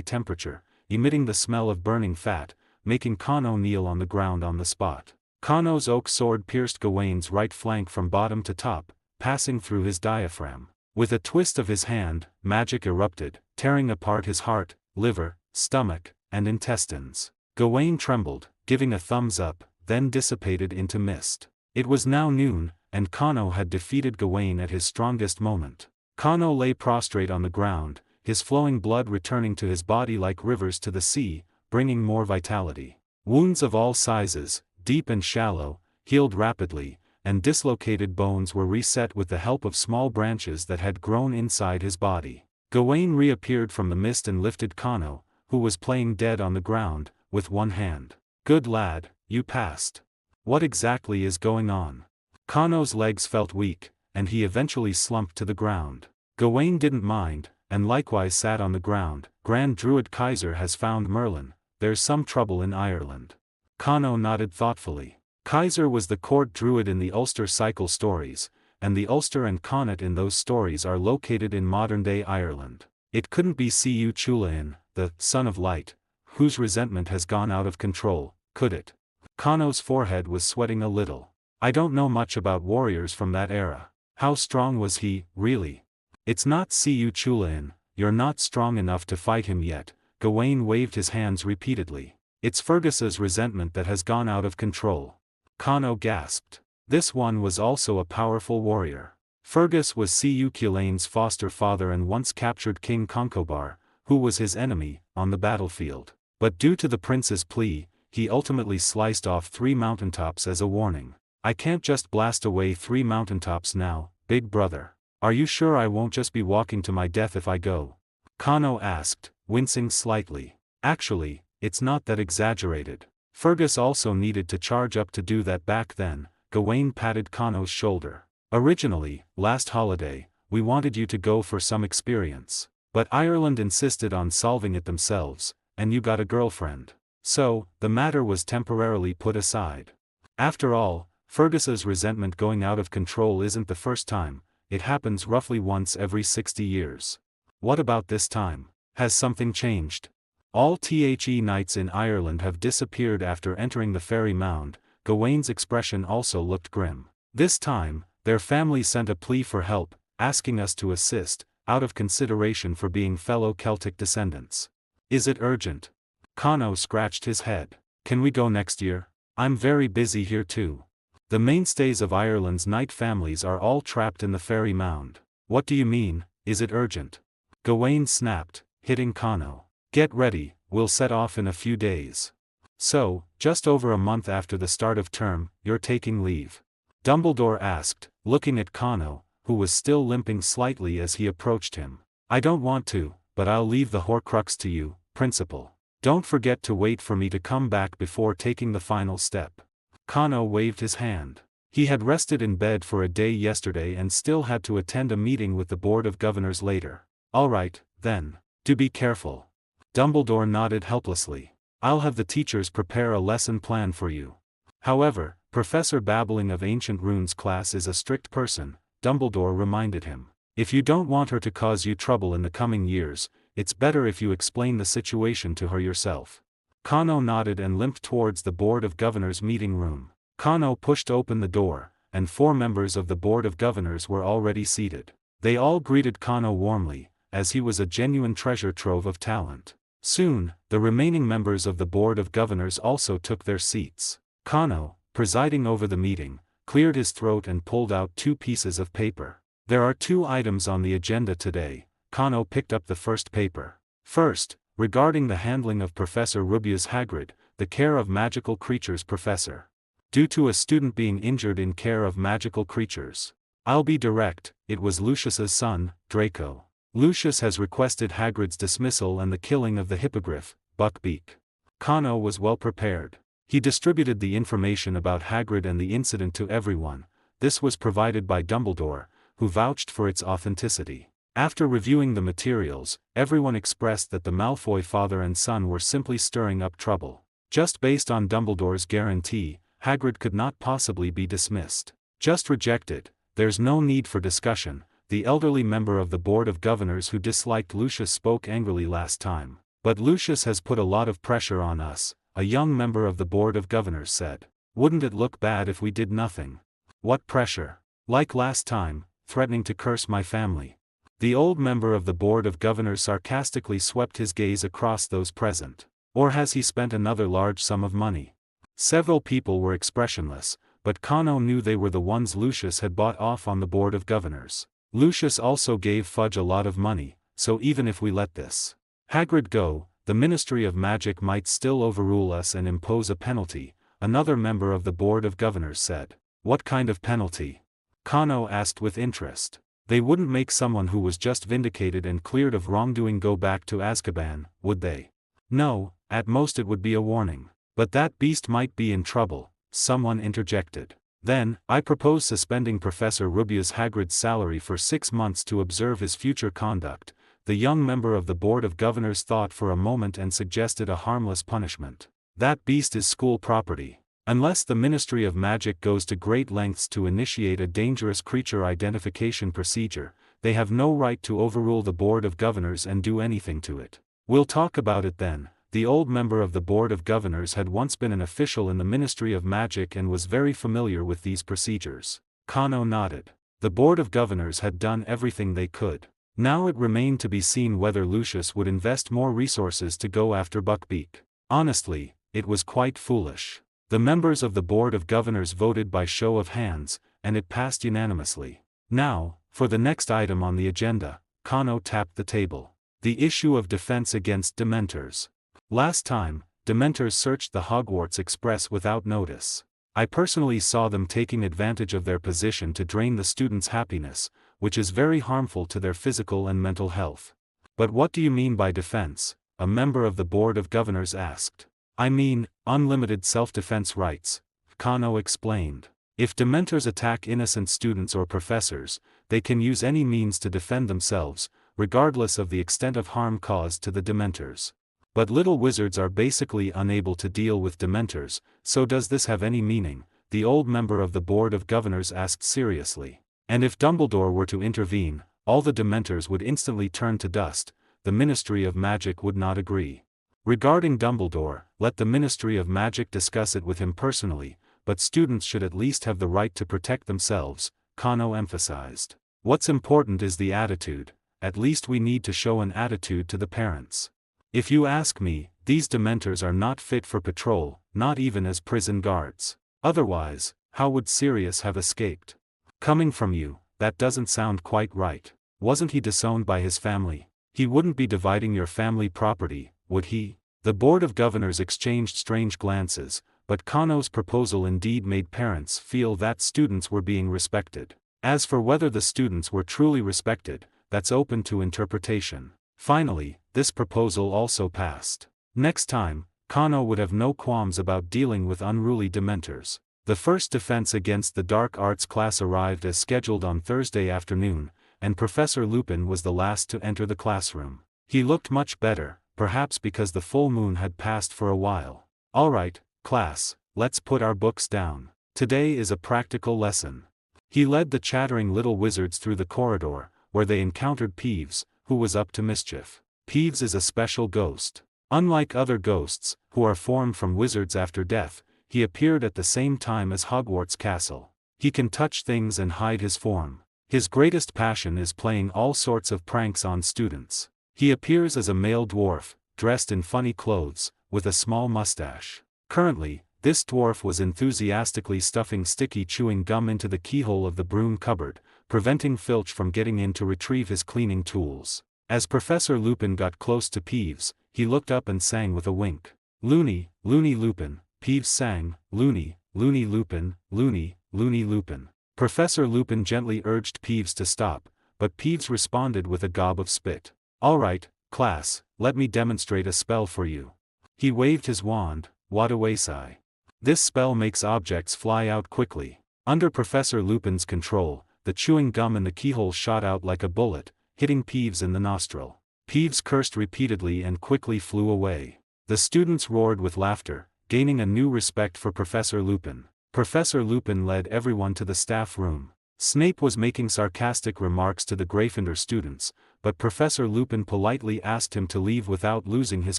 Speaker 1: temperature, emitting the smell of burning fat, making Kano kneel on the ground on the spot. Kano's oak sword pierced Gawain's right flank from bottom to top, passing through his diaphragm. With a twist of his hand, magic erupted, tearing apart his heart, liver, stomach, and intestines. Gawain trembled, giving a thumbs up, then dissipated into mist. It was now noon, and Kano had defeated Gawain at his strongest moment. Kano lay prostrate on the ground, his flowing blood returning to his body like rivers to the sea, bringing more vitality. Wounds of all sizes, deep and shallow, healed rapidly, and dislocated bones were reset with the help of small branches that had grown inside his body. Gawain reappeared from the mist and lifted Kano, who was playing dead on the ground, with one hand. "Good lad, you passed. What exactly is going on?" Kano's legs felt weak, and he eventually slumped to the ground. Gawain didn't mind, and likewise sat on the ground. "Grand Druid Kaiser has found Merlin. There's some trouble in Ireland." Kano nodded thoughtfully. Kaiser was the court druid in the Ulster cycle stories, and the Ulster and Connaught in those stories are located in modern-day Ireland. It couldn't be Cu Chulainn, the son of light, whose resentment has gone out of control, could it? Kano's forehead was sweating a little. "I don't know much about warriors from that era. How strong was he, really?" "It's not Cu Chulainn, you're not strong enough to fight him yet." Gawain waved his hands repeatedly. "It's Fergus's resentment that has gone out of control." Kano gasped. This one was also a powerful warrior. Fergus was Cu Chulainn's foster father and once captured King Concobar, who was his enemy, on the battlefield. But due to the prince's plea, he ultimately sliced off 3 mountaintops as a warning. "I can't just blast away 3 mountaintops now, big brother. Are you sure I won't just be walking to my death if I go?" Kano asked, wincing slightly. "Actually, it's not that exaggerated. Fergus also needed to charge up to do that back then." Gawain patted Kano's shoulder. "Originally, last holiday, we wanted you to go for some experience. But Ireland insisted on solving it themselves, and you got a girlfriend. So, the matter was temporarily put aside. After all, Fergus's resentment going out of control isn't the first time. It happens roughly once every 60 years. What about this time? Has something changed?" "All The knights in Ireland have disappeared after entering the fairy mound." Gawain's expression also looked grim. "This time, their family sent a plea for help, asking us to assist, out of consideration for being fellow Celtic descendants." "Is it urgent?" Kano scratched his head. "Can we go next year? I'm very busy here too. The mainstays of Ireland's knight families are all trapped in the fairy mound." "What do you mean, is it urgent?" Gawain snapped, hitting Kano. "Get ready, we'll set off in a few days." "So, just over a month after the start of term, you're taking leave?" Dumbledore asked, looking at Kano, who was still limping slightly as he approached him. "I don't want to, but I'll leave the Horcrux to you, Principal. Don't forget to wait for me to come back before taking the final step." Kano waved his hand. He had rested in bed for a day yesterday and still had to attend a meeting with the Board of Governors later. "All right, then. Do be careful." Dumbledore nodded helplessly. "I'll have the teachers prepare a lesson plan for you." However, Professor Babbling of Ancient Runes class is a strict person, Dumbledore reminded him. If you don't want her to cause you trouble in the coming years, it's better if you explain the situation to her yourself. Kano nodded and limped towards the Board of Governors meeting room. Kano pushed open the door, and 4 members of the Board of Governors were already seated. They all greeted Kano warmly, as he was a genuine treasure trove of talent. Soon, the remaining members of the Board of Governors also took their seats. Kano, presiding over the meeting, cleared his throat and pulled out 2 pieces of paper. There are 2 items on the agenda today. Kano picked up the first paper. First, regarding the handling of Professor Rubius Hagrid, the care of magical creatures professor. Due to a student being injured in care of magical creatures. I'll be direct, it was Lucius's son, Draco. Lucius has requested Hagrid's dismissal and the killing of the hippogriff, Buckbeak. Kano was well prepared. He distributed the information about Hagrid and the incident to everyone. This was provided by Dumbledore, who vouched for its authenticity. After reviewing the materials, everyone expressed that the Malfoy father and son were simply stirring up trouble. Just based on Dumbledore's guarantee, Hagrid could not possibly be dismissed. Just rejected. There's no need for discussion. The elderly member of the Board of Governors who disliked Lucius spoke angrily last time. But Lucius has put a lot of pressure on us, a young member of the Board of Governors said. Wouldn't it look bad if we did nothing? What pressure? Like last time, threatening to curse my family. The old member of the Board of Governors sarcastically swept his gaze across those present. Or has he spent another large sum of money? Several people were expressionless, but Kano knew they were the ones Lucius had bought off on the Board of Governors. Lucius also gave Fudge a lot of money, so even if we let this Hagrid go, the Ministry of Magic might still overrule us and impose a penalty, another member of the Board of Governors said. What kind of penalty? Kano asked with interest. They wouldn't make someone who was just vindicated and cleared of wrongdoing go back to Azkaban, would they? No, at most it would be a warning. But that beast might be in trouble, someone interjected. Then, I propose suspending Professor Rubius Hagrid's salary for 6 months to observe his future conduct. The young member of the Board of Governors thought for a moment and suggested a harmless punishment. That beast is school property. Unless the Ministry of Magic goes to great lengths to initiate a dangerous creature identification procedure, they have no right to overrule the Board of Governors and do anything to it. We'll talk about it then. The old member of the Board of Governors had once been an official in the Ministry of Magic and was very familiar with these procedures. Kano nodded. The Board of Governors had done everything they could. Now it remained to be seen whether Lucius would invest more resources to go after Buckbeak. Honestly, it was quite foolish. The members of the Board of Governors voted by show of hands, and it passed unanimously. Now, for the next item on the agenda, Kano tapped the table. The issue of defense against Dementors. Last time, Dementors searched the Hogwarts Express without notice. I personally saw them taking advantage of their position to drain the students' happiness, which is very harmful to their physical and mental health. But what do you mean by defense? A member of the Board of Governors asked. I mean, unlimited self-defense rights, Kano explained. If Dementors attack innocent students or professors, they can use any means to defend themselves, regardless of the extent of harm caused to the Dementors. But little wizards are basically unable to deal with Dementors, so does this have any meaning? The old member of the Board of Governors asked seriously. And if Dumbledore were to intervene, all the Dementors would instantly turn to dust. The Ministry of Magic would not agree. Regarding Dumbledore, let the Ministry of Magic discuss it with him personally, but students should at least have the right to protect themselves, Kano emphasized. What's important is the attitude. At least we need to show an attitude to the parents. If you ask me, these Dementors are not fit for patrol, not even as prison guards. Otherwise, how would Sirius have escaped? Coming from you, that doesn't sound quite right. Wasn't he disowned by his family? He wouldn't be dividing your family property, would he? The Board of Governors exchanged strange glances, but Kano's proposal indeed made parents feel that students were being respected. As for whether the students were truly respected, that's open to interpretation. Finally, this proposal also passed. Next time, Kano would have no qualms about dealing with unruly Dementors. The first defense against the dark arts class arrived as scheduled on Thursday afternoon, and Professor Lupin was the last to enter the classroom. He looked much better, perhaps because the full moon had passed for a while. All right, class, let's put our books down. Today is a practical lesson. He led the chattering little wizards through the corridor, where they encountered Peeves, who was up to mischief. Peeves is a special ghost. Unlike other ghosts, who are formed from wizards after death, he appeared at the same time as Hogwarts Castle. He can touch things and hide his form. His greatest passion is playing all sorts of pranks on students. He appears as a male dwarf, dressed in funny clothes, with a small mustache. Currently, this dwarf was enthusiastically stuffing sticky chewing gum into the keyhole of the broom cupboard, preventing Filch from getting in to retrieve his cleaning tools. As Professor Lupin got close to Peeves, he looked up and sang with a wink. "Loony, Loony Lupin," Peeves sang, "Loony, Loony Lupin, Loony, Loony Lupin." Professor Lupin gently urged Peeves to stop, but Peeves responded with a gob of spit. "All right, class, let me demonstrate a spell for you." He waved his wand, Wadawasai. This spell makes objects fly out quickly. Under Professor Lupin's control, the chewing gum in the keyhole shot out like a bullet, hitting Peeves in the nostril. Peeves cursed repeatedly and quickly flew away. The students roared with laughter, gaining a new respect for Professor Lupin. Professor Lupin led everyone to the staff room. Snape was making sarcastic remarks to the Gryffindor students, but Professor Lupin politely asked him to leave without losing his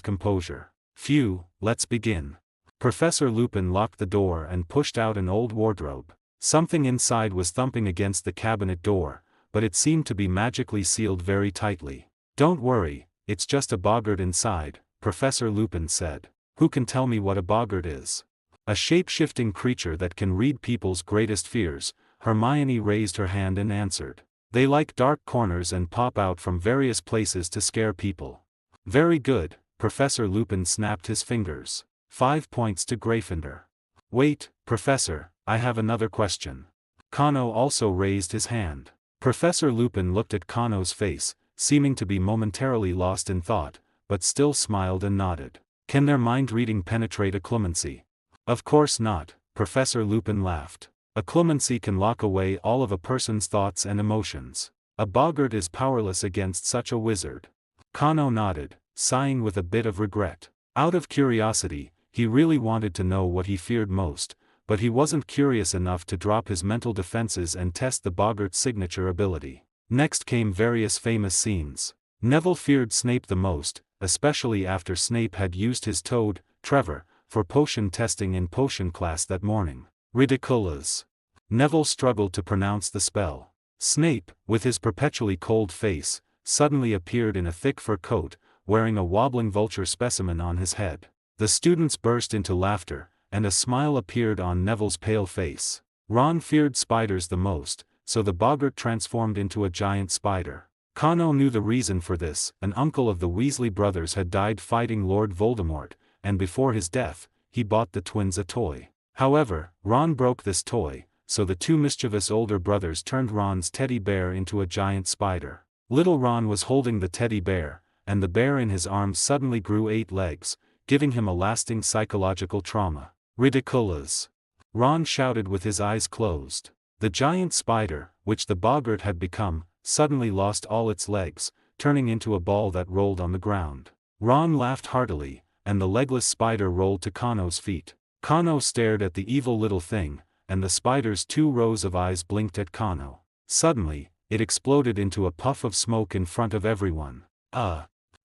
Speaker 1: composure. "Phew, let's begin." Professor Lupin locked the door and pushed out an old wardrobe. Something inside was thumping against the cabinet door, but it seemed to be magically sealed very tightly. "Don't worry, it's just a boggart inside," Professor Lupin said. "Who can tell me what a boggart is?" "A shape-shifting creature that can read people's greatest fears," Hermione raised her hand and answered. "They like dark corners and pop out from various places to scare people." "Very good," Professor Lupin snapped his fingers. 5 points to Gryffindor. "Wait, Professor, I have another question." Kano also raised his hand. Professor Lupin looked at Kano's face, seeming to be momentarily lost in thought, but still smiled and nodded. "Can their mind-reading penetrate a clemency?" "Of course not," Professor Lupin laughed. "A clemency can lock away all of a person's thoughts and emotions. A boggart is powerless against such a wizard." Kano nodded, sighing with a bit of regret. Out of curiosity, he really wanted to know what he feared most, but he wasn't curious enough to drop his mental defenses and test the boggart's signature ability. Next came various famous scenes. Neville feared Snape the most, especially after Snape had used his toad, Trevor, for potion testing in potion class that morning. Ridiculous. Neville struggled to pronounce the spell. Snape, with his perpetually cold face, suddenly appeared in a thick fur coat, wearing a wobbling vulture specimen on his head. The students burst into laughter, and a smile appeared on Neville's pale face. Ron feared spiders the most, so the boggart transformed into a giant spider. Kano knew the reason for this. An uncle of the Weasley brothers had died fighting Lord Voldemort, and before his death, he bought the twins a toy. However, Ron broke this toy, so the two mischievous older brothers turned Ron's teddy bear into a giant spider. Little Ron was holding the teddy bear, and the bear in his arms suddenly grew 8 legs, giving him a lasting psychological trauma. Ridiculous. Ron shouted with his eyes closed. The giant spider, which the boggart had become, suddenly lost all its legs, turning into a ball that rolled on the ground. Ron laughed heartily, and the legless spider rolled to Kano's feet. Kano stared at the evil little thing, and the spider's 2 rows of eyes blinked at Kano. Suddenly, it exploded into a puff of smoke in front of everyone.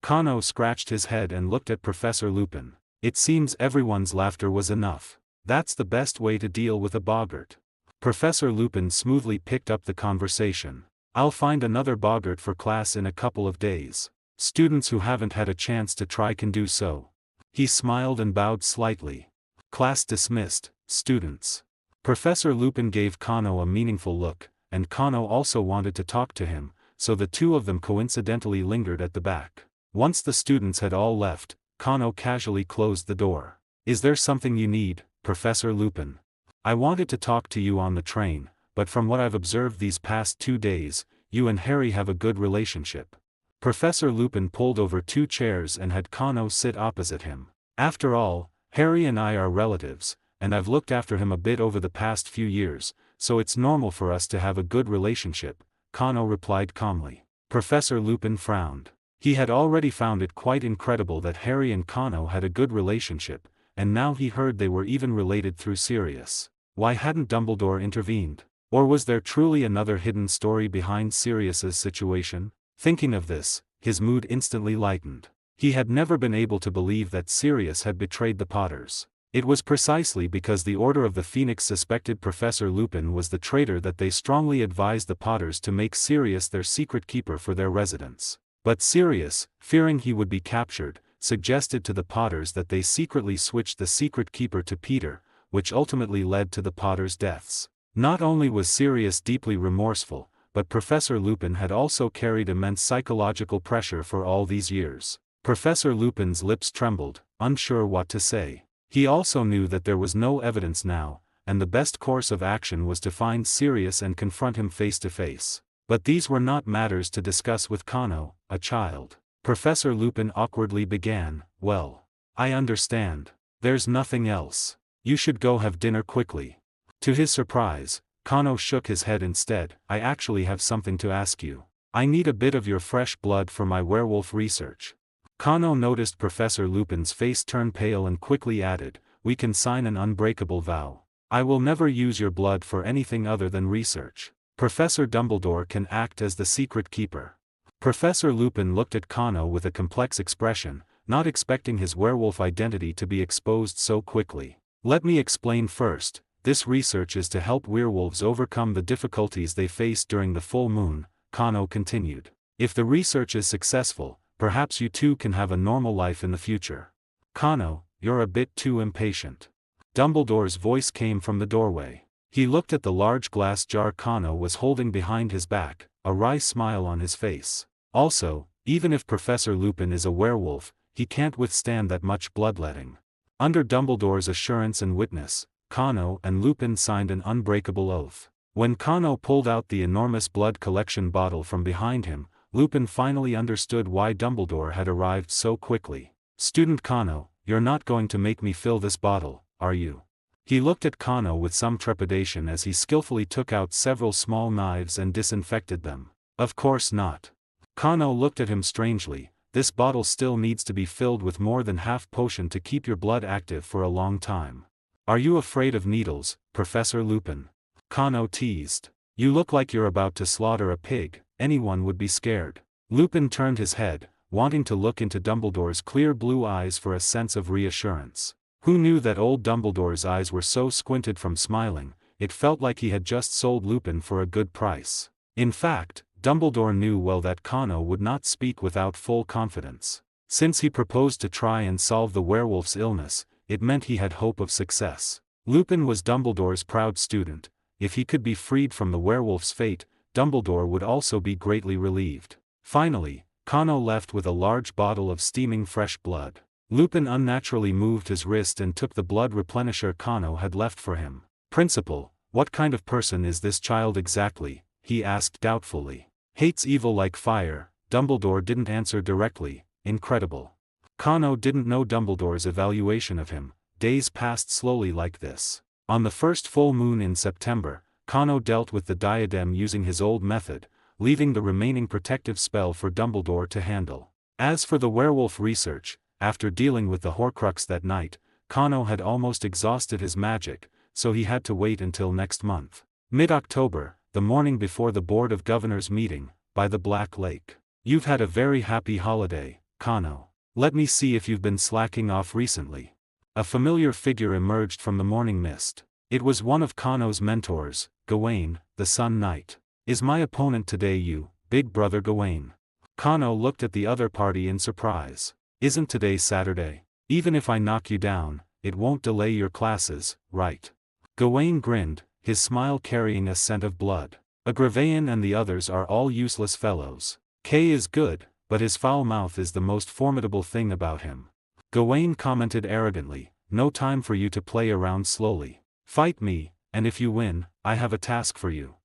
Speaker 1: Kano scratched his head and looked at Professor Lupin. It seems everyone's laughter was enough. That's the best way to deal with a boggart. Professor Lupin smoothly picked up the conversation. "I'll find another boggart for class in a couple of days. Students who haven't had a chance to try can do so." He smiled and bowed slightly. "Class dismissed, students." Professor Lupin gave Kano a meaningful look, and Kano also wanted to talk to him, so the two of them coincidentally lingered at the back. Once the students had all left, Kano casually closed the door. "Is there something you need, Professor Lupin? I wanted to talk to you on the train, but from what I've observed these past 2 days, you and Harry have a good relationship." Professor Lupin pulled over 2 chairs and had Kano sit opposite him. "After all, Harry and I are relatives, and I've looked after him a bit over the past few years, so it's normal for us to have a good relationship," Kano replied calmly. Professor Lupin frowned. He had already found it quite incredible that Harry and Kano had a good relationship, and now he heard they were even related through Sirius. Why hadn't Dumbledore intervened? Or was there truly another hidden story behind Sirius's situation? Thinking of this, his mood instantly lightened. He had never been able to believe that Sirius had betrayed the Potters. It was precisely because the Order of the Phoenix suspected Professor Lupin was the traitor that they strongly advised the Potters to make Sirius their secret keeper for their residence. But Sirius, fearing he would be captured, suggested to the Potters that they secretly switch the secret keeper to Peter, which ultimately led to the Potters' deaths. Not only was Sirius deeply remorseful, but Professor Lupin had also carried immense psychological pressure for all these years. Professor Lupin's lips trembled, unsure what to say. He also knew that there was no evidence now, and the best course of action was to find Sirius and confront him face to face. But these were not matters to discuss with Kano, a child. Professor Lupin awkwardly began, "Well, I understand. There's nothing else. You should go have dinner quickly." To his surprise, Kano shook his head instead. "I actually have something to ask you. I need a bit of your fresh blood for my werewolf research." Kano noticed Professor Lupin's face turn pale and quickly added, "We can sign an unbreakable vow. I will never use your blood for anything other than research. Professor Dumbledore can act as the secret keeper." Professor Lupin looked at Kano with a complex expression, not expecting his werewolf identity to be exposed so quickly. "Let me explain first. This research is to help werewolves overcome the difficulties they face during the full moon," Kano continued. "If the research is successful, perhaps you too can have a normal life in the future." "Kano, you're a bit too impatient." Dumbledore's voice came from the doorway. He looked at the large glass jar Kano was holding behind his back, a wry smile on his face. "Also, even if Professor Lupin is a werewolf, he can't withstand that much bloodletting." Under Dumbledore's assurance and witness, Kano and Lupin signed an unbreakable oath. When Kano pulled out the enormous blood collection bottle from behind him, Lupin finally understood why Dumbledore had arrived so quickly. "Student Kano, you're not going to make me fill this bottle, are you?" He looked at Kano with some trepidation as he skillfully took out several small knives and disinfected them. "Of course not." Kano looked at him strangely. "This bottle still needs to be filled with more than half potion to keep your blood active for a long time." "Are you afraid of needles, Professor Lupin?" Kano teased. "You look like you're about to slaughter a pig. Anyone would be scared." Lupin turned his head, wanting to look into Dumbledore's clear blue eyes for a sense of reassurance. Who knew that old Dumbledore's eyes were so squinted from smiling? It felt like he had just sold Lupin for a good price. In fact, Dumbledore knew well that Kano would not speak without full confidence. Since he proposed to try and solve the werewolf's illness, it meant he had hope of success. Lupin was Dumbledore's proud student. If he could be freed from the werewolf's fate, Dumbledore would also be greatly relieved. Finally, Kano left with a large bottle of steaming fresh blood. Lupin unnaturally moved his wrist and took the blood replenisher Kano had left for him. "Principal, what kind of person is this child exactly?" he asked doubtfully. "Hates evil like fire." Dumbledore didn't answer directly. "Incredible." Kano didn't know Dumbledore's evaluation of him. Days passed slowly like this. On the first full moon in September, Kano dealt with the diadem using his old method, leaving the remaining protective spell for Dumbledore to handle. As for the werewolf research, after dealing with the Horcrux that night, Kano had almost exhausted his magic, so he had to wait until next month. Mid-October, the morning before the Board of Governors meeting, by the Black Lake. "You've had a very happy holiday, Kano. Let me see if you've been slacking off recently." A familiar figure emerged from the morning mist. It was one of Kano's mentors, Gawain, the Sun Knight. "Is my opponent today you, big brother Gawain?" Kano looked at the other party in surprise. "Isn't today Saturday? Even if I knock you down, it won't delay your classes, right?" Gawain grinned, his smile carrying a scent of blood. "Agravain and the others are all useless fellows. Kay is good, but his foul mouth is the most formidable thing about him." Gawain commented arrogantly, "No time for you to play around slowly. Fight me, and if you win, I have a task for you."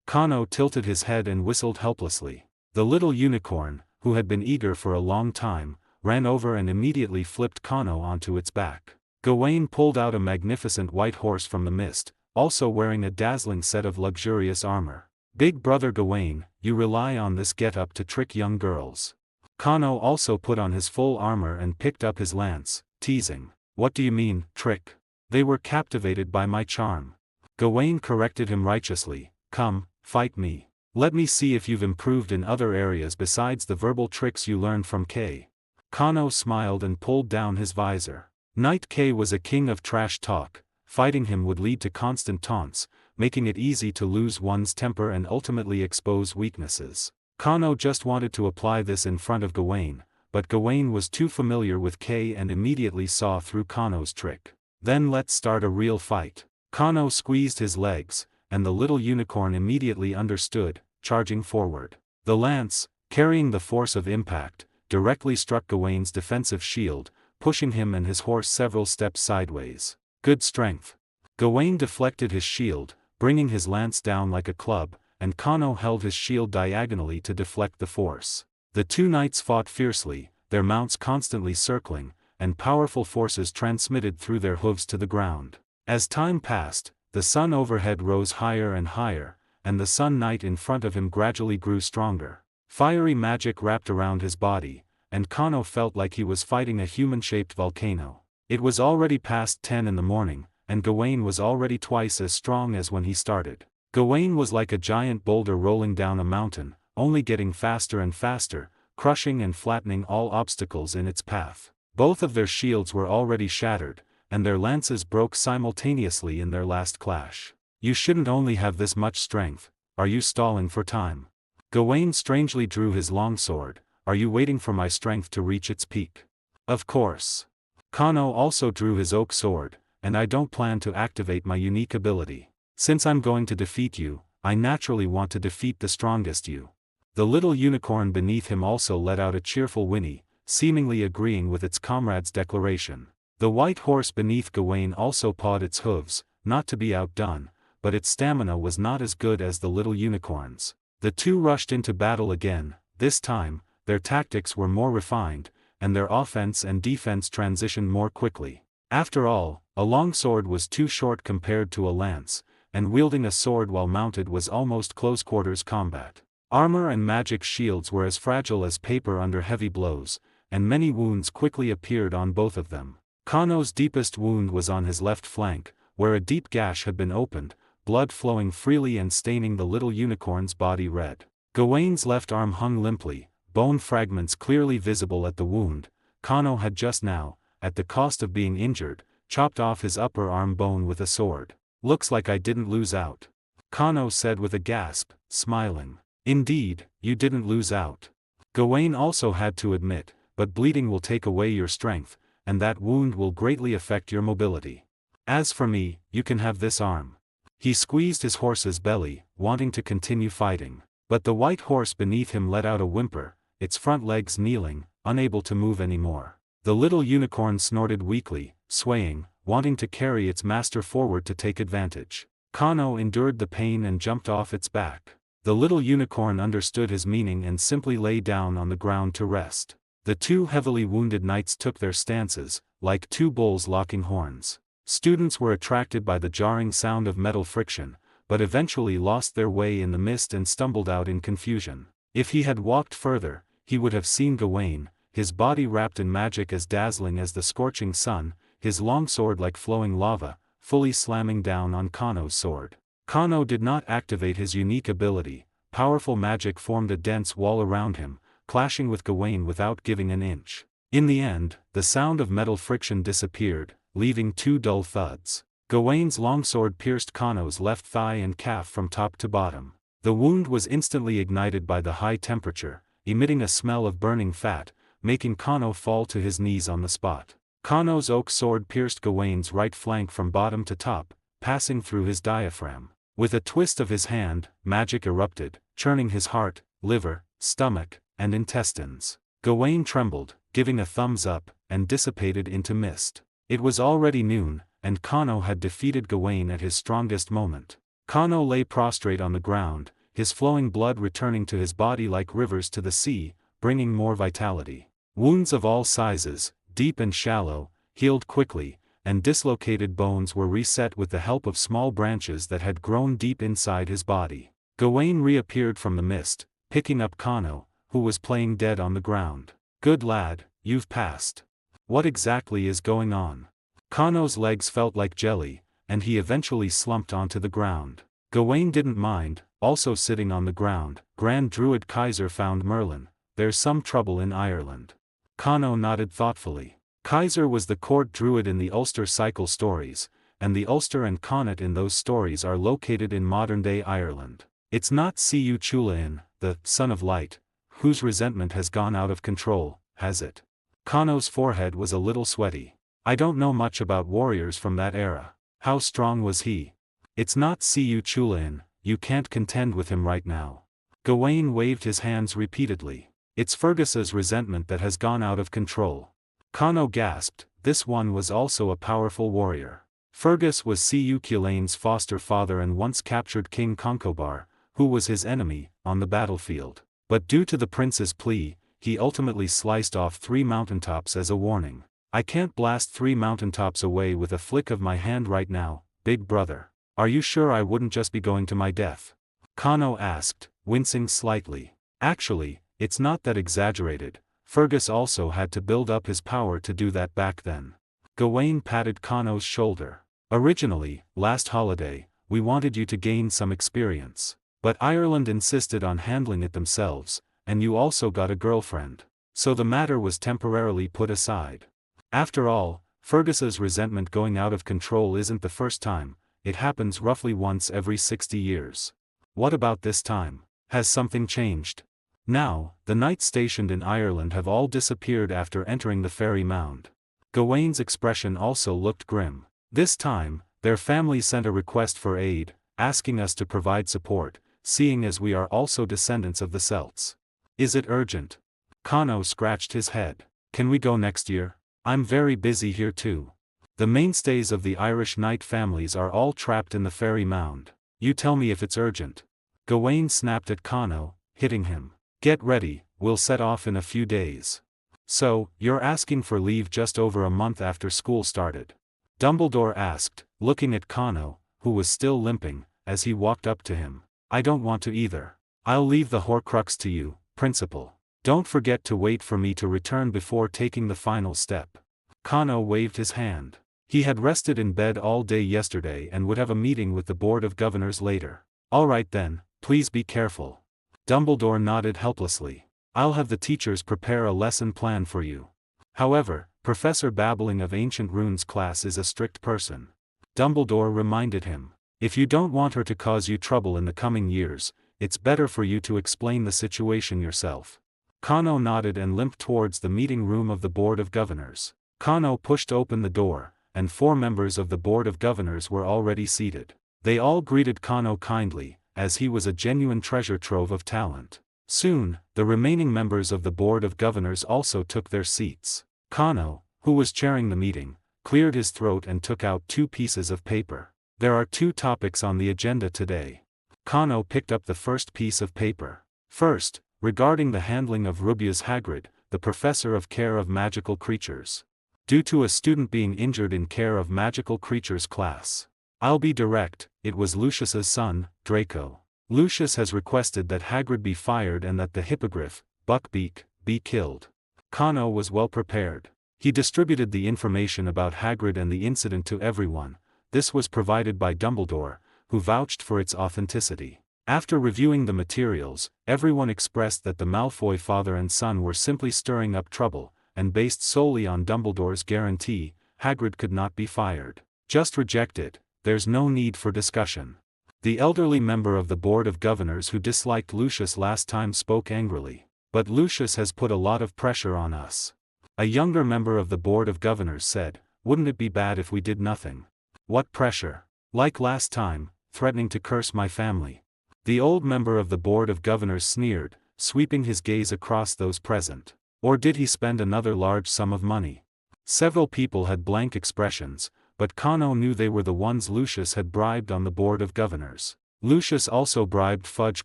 Speaker 1: Kano tilted his head and whistled helplessly. The little unicorn, who had been eager for a long time, ran over and immediately flipped Kano onto its back. Gawain pulled out a magnificent white horse from the mist, also wearing a dazzling set of luxurious armor. "Big brother Gawain, you rely on this get-up to trick young girls." Kano also put on his full armor and picked up his lance, teasing. "What do you mean, trick? They were captivated by my charm." Gawain corrected him righteously. Come, fight me. Let me see if you've improved in other areas besides the verbal tricks you learned from K. Kano smiled and pulled down his visor. Knight K was a king of trash talk. Fighting him would lead to constant taunts, making it easy to lose one's temper and ultimately expose weaknesses. Kano just wanted to apply this in front of Gawain, but Gawain was too familiar with K and immediately saw through Kano's trick. Then let's start a real fight. Kano squeezed his legs, and the little unicorn immediately understood, charging forward. The lance, carrying the force of impact, directly struck Gawain's defensive shield, pushing him and his horse several steps sideways. Good strength. Gawain deflected his shield, bringing his lance down like a club, and Kano held his shield diagonally to deflect the force. The two knights fought fiercely, their mounts constantly circling, and powerful forces transmitted through their hooves to the ground. As time passed, the sun overhead rose higher and higher, and the Sun Knight in front of him gradually grew stronger. Fiery magic wrapped around his body, and Kano felt like he was fighting a human-shaped volcano. It was already past 10 in the morning, and Gawain was already twice as strong as when he started. Gawain was like a giant boulder rolling down a mountain, only getting faster and faster, crushing and flattening all obstacles in its path. Both of their shields were already shattered, and their lances broke simultaneously in their last clash. You shouldn't only have this much strength, are you stalling for time? Gawain strangely drew his longsword, are you waiting for my strength to reach its peak? Of course. Kano also drew his oak sword, and I don't plan to activate my unique ability. Since I'm going to defeat you, I naturally want to defeat the strongest you. The little unicorn beneath him also let out a cheerful whinny, seemingly agreeing with its comrade's declaration. The white horse beneath Gawain also pawed its hooves, not to be outdone, but its stamina was not as good as the little unicorn's. The two rushed into battle again. This time, their tactics were more refined, and their offense and defense transitioned more quickly. After all, a longsword was too short compared to a lance, and wielding a sword while mounted was almost close-quarters combat. Armor and magic shields were as fragile as paper under heavy blows, and many wounds quickly appeared on both of them. Kano's deepest wound was on his left flank, where a deep gash had been opened, blood flowing freely and staining the little unicorn's body red. Gawain's left arm hung limply, bone fragments clearly visible at the wound. Kano had just now, at the cost of being injured, chopped off his upper arm bone with a sword. Looks like I didn't lose out. Kano said with a gasp, smiling. Indeed, you didn't lose out. Gawain also had to admit, but bleeding will take away your strength, and that wound will greatly affect your mobility. As for me, you can have this arm. He squeezed his horse's belly, wanting to continue fighting. But the white horse beneath him let out a whimper, its front legs kneeling, unable to move anymore. The little unicorn snorted weakly, swaying, wanting to carry its master forward to take advantage. Kano endured the pain and jumped off its back. The little unicorn understood his meaning and simply lay down on the ground to rest. The two heavily wounded knights took their stances, like two bulls locking horns. Students were attracted by the jarring sound of metal friction, but eventually lost their way in the mist and stumbled out in confusion. If he had walked further, he would have seen Gawain, his body wrapped in magic as dazzling as the scorching sun, his longsword like flowing lava, fully slamming down on Kano's sword. Kano did not activate his unique ability. Powerful magic formed a dense wall around him, clashing with Gawain without giving an inch. In the end, the sound of metal friction disappeared, leaving two dull thuds. Gawain's longsword pierced Kano's left thigh and calf from top to bottom. The wound was instantly ignited by the high temperature, emitting a smell of burning fat, making Kano fall to his knees on the spot. Kano's oak sword pierced Gawain's right flank from bottom to top, passing through his diaphragm. With a twist of his hand, magic erupted, churning his heart, liver, stomach, and intestines. Gawain trembled, giving a thumbs up, and dissipated into mist. It was already noon, and Kano had defeated Gawain at his strongest moment. Kano lay prostrate on the ground, his flowing blood returning to his body like rivers to the sea, bringing more vitality. Wounds of all sizes, deep and shallow, healed quickly, and dislocated bones were reset with the help of small branches that had grown deep inside his body. Gawain reappeared from the mist, picking up Kano, who was playing dead on the ground. Good lad, you've passed. What exactly is going on? Kano's legs felt like jelly, and he eventually slumped onto the ground. Gawain didn't mind, also sitting on the ground. Grand Druid Kaiser found Merlin. There's some trouble in Ireland. Kano nodded thoughtfully. Kaiser was the court druid in the Ulster cycle stories, and the Ulster and Connaught in those stories are located in modern-day Ireland. It's not Cu Chulainn, the son of light, whose resentment has gone out of control, has it? Kano's forehead was a little sweaty. I don't know much about warriors from that era. How strong was he? It's not Cu Chulainn, you can't contend with him right now. Gawain waved his hands repeatedly. It's Fergus's resentment that has gone out of control. Kano gasped, this one was also a powerful warrior. Fergus was Cu Chulain's foster father and once captured King Concobar, who was his enemy, on the battlefield. But due to the prince's plea, he ultimately sliced off 3 mountaintops as a warning. I can't blast 3 mountaintops away with a flick of my hand right now, big brother. Are you sure I wouldn't just be going to my death? Kano asked, wincing slightly. Actually, it's not that exaggerated. Fergus also had to build up his power to do that back then. Gawain patted Kano's shoulder. Originally, last holiday, we wanted you to gain some experience. But Ireland insisted on handling it themselves, and you also got a girlfriend. So the matter was temporarily put aside. After all, Fergus's resentment going out of control isn't the first time, it happens roughly once every 60 years. What about this time? Has something changed? Now, the knights stationed in Ireland have all disappeared after entering the Fairy Mound. Gawain's expression also looked grim. This time, their family sent a request for aid, asking us to provide support, seeing as we are also descendants of the Celts. Is it urgent? Kano scratched his head. Can we go next year? I'm very busy here too. The mainstays of the Irish knight families are all trapped in the Fairy Mound. You tell me if it's urgent. Gawain snapped at Kano, hitting him. Get ready, we'll set off in a few days. So, you're asking for leave just over a month after school started? Dumbledore asked, looking at Kano, who was still limping, as he walked up to him. I don't want to either. I'll leave the Horcrux to you, Principal. Don't forget to wait for me to return before taking the final step. Kano waved his hand. He had rested in bed all day yesterday and would have a meeting with the Board of Governors later. All right then, please be careful. Dumbledore nodded helplessly. I'll have the teachers prepare a lesson plan for you. However, Professor Babbling of Ancient Runes class is a strict person. Dumbledore reminded him. If you don't want her to cause you trouble in the coming years, it's better for you to explain the situation yourself. Kano nodded and limped towards the meeting room of the Board of Governors. Kano pushed open the door, and 4 members of the Board of Governors were already seated. They all greeted Kano kindly, as he was a genuine treasure trove of talent. Soon, the remaining members of the Board of Governors also took their seats. Kano, who was chairing the meeting, cleared his throat and took out 2 pieces of paper. There are 2 topics on the agenda today. Kano picked up the first piece of paper. First, regarding the handling of Rubius Hagrid, the Professor of Care of Magical Creatures. Due to a student being injured in Care of Magical Creatures class. I'll be direct, it was Lucius's son, Draco. Lucius has requested that Hagrid be fired and that the hippogriff, Buckbeak, be killed. Kano was well prepared. He distributed the information about Hagrid and the incident to everyone. This was provided by Dumbledore, who vouched for its authenticity. After reviewing the materials, everyone expressed that the Malfoy father and son were simply stirring up trouble, and based solely on Dumbledore's guarantee, Hagrid could not be fired. Just reject it, there's no need for discussion. The elderly member of the Board of Governors who disliked Lucius last time spoke angrily. But Lucius has put a lot of pressure on us. A younger member of the Board of Governors said, wouldn't it be bad if we did nothing? What pressure? Like last time, threatening to curse my family. The old member of the Board of Governors sneered, sweeping his gaze across those present. Or did he spend another large sum of money? Several people had blank expressions, but Kano knew they were the ones Lucius had bribed on the Board of Governors. Lucius also bribed Fudge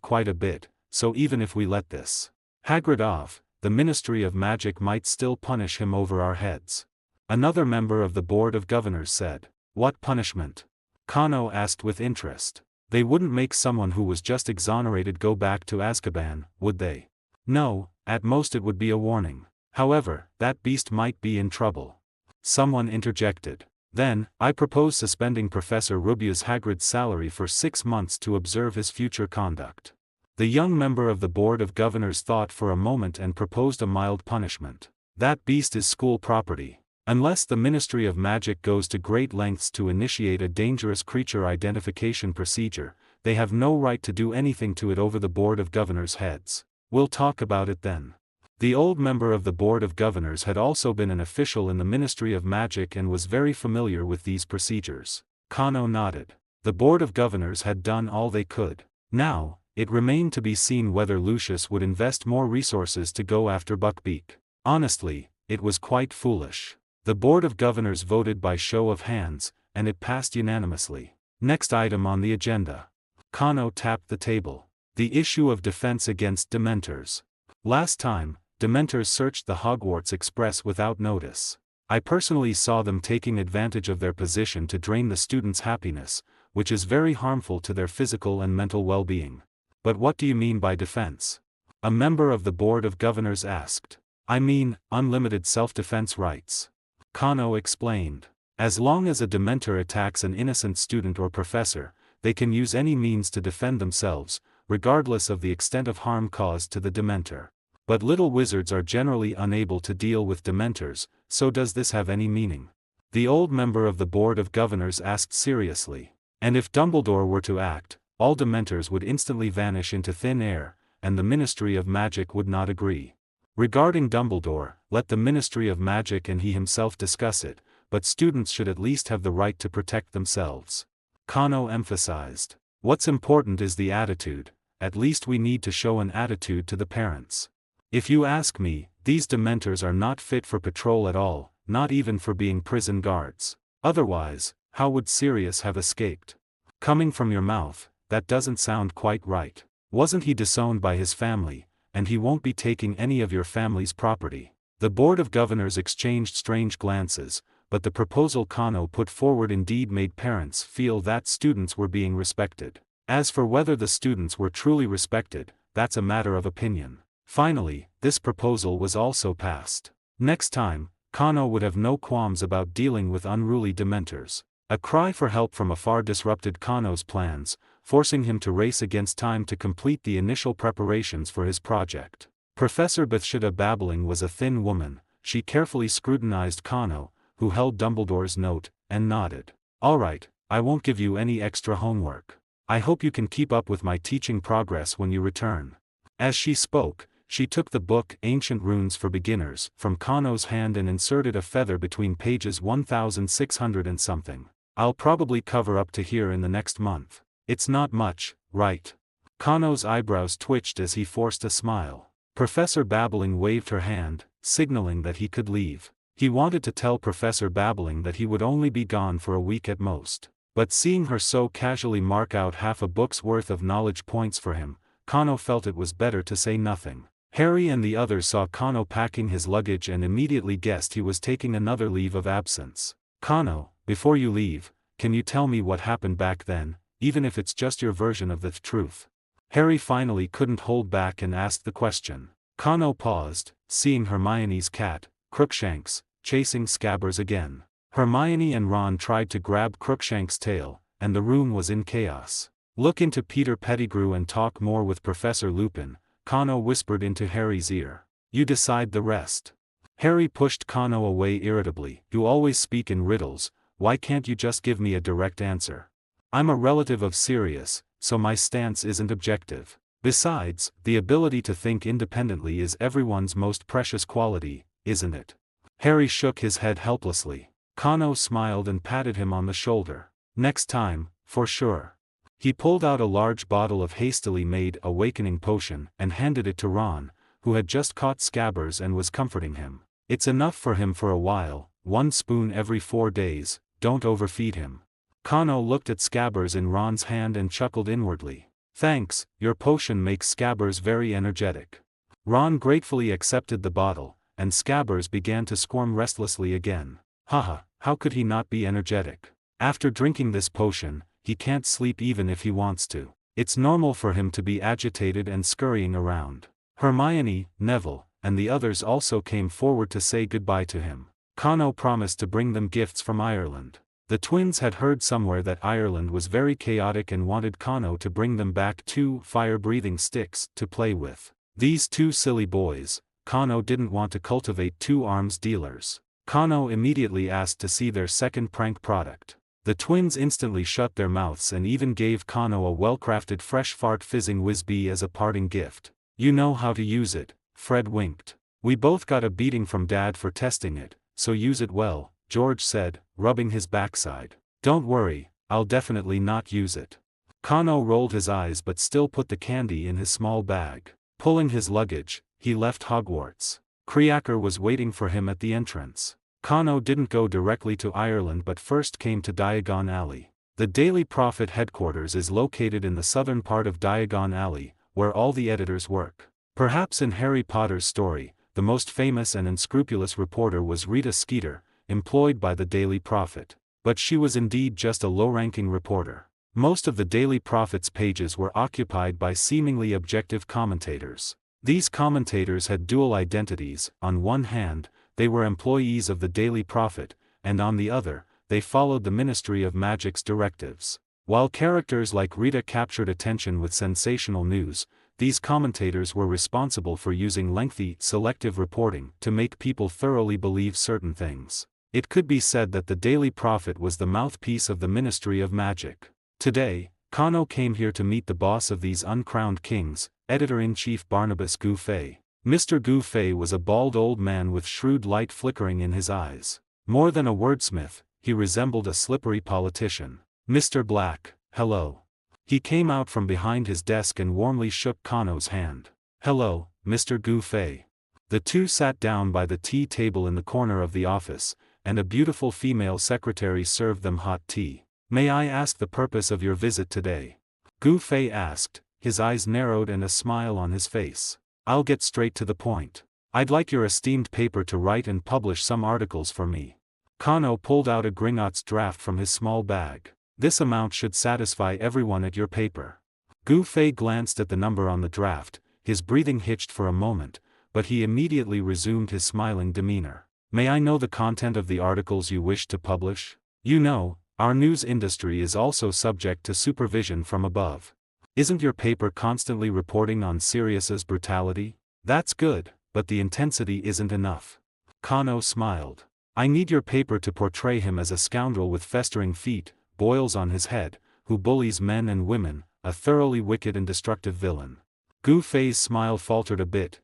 Speaker 1: quite a bit, so even if we let this Hagrid off, the Ministry of Magic might still punish him over our heads. Another member of the Board of Governors said, what punishment? Kano asked with interest. They wouldn't make someone who was just exonerated go back to Azkaban, would they? No, at most it would be a warning. However, that beast might be in trouble. Someone interjected. Then, I propose suspending Professor Rubius Hagrid's salary for 6 months to observe his future conduct. The young member of the Board of Governors thought for a moment and proposed a mild punishment. That beast is school property. Unless the Ministry of Magic goes to great lengths to initiate a dangerous creature identification procedure, they have no right to do anything to it over the Board of Governors' heads. We'll talk about it then. The old member of the Board of Governors had also been an official in the Ministry of Magic and was very familiar with these procedures. Kano nodded. The Board of Governors had done all they could. Now, it remained to be seen whether Lucius would invest more resources to go after Buckbeak. Honestly, it was quite foolish. The Board of Governors voted by show of hands, and it passed unanimously. Next item on the agenda. Kano tapped the table. The issue of defense against Dementors. Last time, Dementors searched the Hogwarts Express without notice. I personally saw them taking advantage of their position to drain the students' happiness, which is very harmful to their physical and mental well-being. But what do you mean by defense? A member of the Board of Governors asked. I mean, unlimited self-defense rights. Kano explained. As long as a Dementor attacks an innocent student or professor, they can use any means to defend themselves, regardless of the extent of harm caused to the Dementor. But little wizards are generally unable to deal with Dementors, so does this have any meaning? The old member of the Board of Governors asked seriously. And if Dumbledore were to act, all Dementors would instantly vanish into thin air, and the Ministry of Magic would not agree. Regarding Dumbledore, let the Ministry of Magic and he himself discuss it, but students should at least have the right to protect themselves. Kano emphasized. What's important is the attitude, at least we need to show an attitude to the parents. If you ask me, these Dementors are not fit for patrol at all, not even for being prison guards. Otherwise, how would Sirius have escaped? Coming from your mouth, that doesn't sound quite right. Wasn't he disowned by his family, and he won't be taking any of your family's property? The Board of Governors exchanged strange glances, but the proposal Kano put forward indeed made parents feel that students were being respected. As for whether the students were truly respected, that's a matter of opinion. Finally, this proposal was also passed. Next time, Kano would have no qualms about dealing with unruly Dementors. A cry for help from afar disrupted Kano's plans, forcing him to race against time to complete the initial preparations for his project. Professor Bathsheba Babbling was a thin woman. She carefully scrutinized Kano, who held Dumbledore's note, and nodded. All right, I won't give you any extra homework. I hope you can keep up with my teaching progress when you return. As she spoke, she took the book Ancient Runes for Beginners from Kano's hand and inserted a feather between pages 1600 and something. I'll probably cover up to here in the next month. It's not much, right? Kano's eyebrows twitched as he forced a smile. Professor Babbling waved her hand, signaling that he could leave. He wanted to tell Professor Babbling that he would only be gone for a week at most. But seeing her so casually mark out half a book's worth of knowledge points for him, Kano felt it was better to say nothing. Harry and the others saw Kano packing his luggage and immediately guessed he was taking another leave of absence. Kano, before you leave, can you tell me what happened back then, even if it's just your version of the truth? Harry finally couldn't hold back and asked the question. Kano paused, seeing Hermione's cat, Crookshanks, chasing Scabbers again. Hermione and Ron tried to grab Crookshanks' tail, and the room was in chaos. Look into Peter Pettigrew and talk more with Professor Lupin, Kano whispered into Harry's ear. You decide the rest. Harry pushed Kano away irritably. You always speak in riddles, why can't you just give me a direct answer? I'm a relative of Sirius, so my stance isn't objective. Besides, the ability to think independently is everyone's most precious quality, isn't it? Harry shook his head helplessly. Kano smiled and patted him on the shoulder. Next time, for sure. He pulled out a large bottle of hastily made awakening potion and handed it to Ron, who had just caught Scabbers and was comforting him. It's enough for him for a while, 1 spoon every 4 days, don't overfeed him. Kano looked at Scabbers in Ron's hand and chuckled inwardly. Thanks, your potion makes Scabbers very energetic. Ron gratefully accepted the bottle, and Scabbers began to squirm restlessly again. Haha, how could he not be energetic? After drinking this potion, he can't sleep even if he wants to. It's normal for him to be agitated and scurrying around. Hermione, Neville, and the others also came forward to say goodbye to him. Kano promised to bring them gifts from Ireland. The twins had heard somewhere that Ireland was very chaotic and wanted Kano to bring them back 2 fire-breathing sticks to play with. These 2 silly boys. Kano didn't want to cultivate 2 arms dealers. Kano immediately asked to see their second prank product. The twins instantly shut their mouths and even gave Kano a well-crafted fresh fart fizzing whiz-bee as a parting gift. You know how to use it, Fred winked. We both got a beating from Dad for testing it, so use it well, George said, rubbing his backside. Don't worry, I'll definitely not use it. Kano rolled his eyes but still put the candy in his small bag. Pulling his luggage, he left Hogwarts. Kreaker was waiting for him at the entrance. Kano didn't go directly to Ireland but first came to Diagon Alley. The Daily Prophet headquarters is located in the southern part of Diagon Alley, where all the editors work. Perhaps in Harry Potter's story, the most famous and unscrupulous reporter was Rita Skeeter, employed by the Daily Prophet. But she was indeed just a low-ranking reporter. Most of the Daily Prophet's pages were occupied by seemingly objective commentators. These commentators had dual identities. On one hand, they were employees of the Daily Prophet, and on the other, they followed the Ministry of Magic's directives. While characters like Rita captured attention with sensational news, these commentators were responsible for using lengthy, selective reporting to make people thoroughly believe certain things. It could be said that the Daily Prophet was the mouthpiece of the Ministry of Magic. Today, Kano came here to meet the boss of these uncrowned kings, Editor-in-Chief Barnabas Gouffet. Mr. Gouffet was a bald old man with shrewd light flickering in his eyes. More than a wordsmith, he resembled a slippery politician. Mr. Black, hello. He came out from behind his desk and warmly shook Kano's hand. Hello, Mr. Gouffet. The two sat down by the tea table in the corner of the office, and a beautiful female secretary served them hot tea. May I ask the purpose of your visit today? Gouffet asked, his eyes narrowed and a smile on his face. I'll get straight to the point. I'd like your esteemed paper to write and publish some articles for me. Kano pulled out a Gringotts draft from his small bag. This amount should satisfy everyone at your paper. Gouffet glanced at the number on the draft, his breathing hitched for a moment, but he immediately resumed his smiling demeanor. May I know the content of the articles you wish to publish? You know, our news industry is also subject to supervision from above. Isn't your paper constantly reporting on Sirius's brutality? That's good, but the intensity isn't enough. Kano smiled. I need your paper to portray him as a scoundrel with festering feet, boils on his head, who bullies men and women, a thoroughly wicked and destructive villain. Gouffet's smile faltered a bit.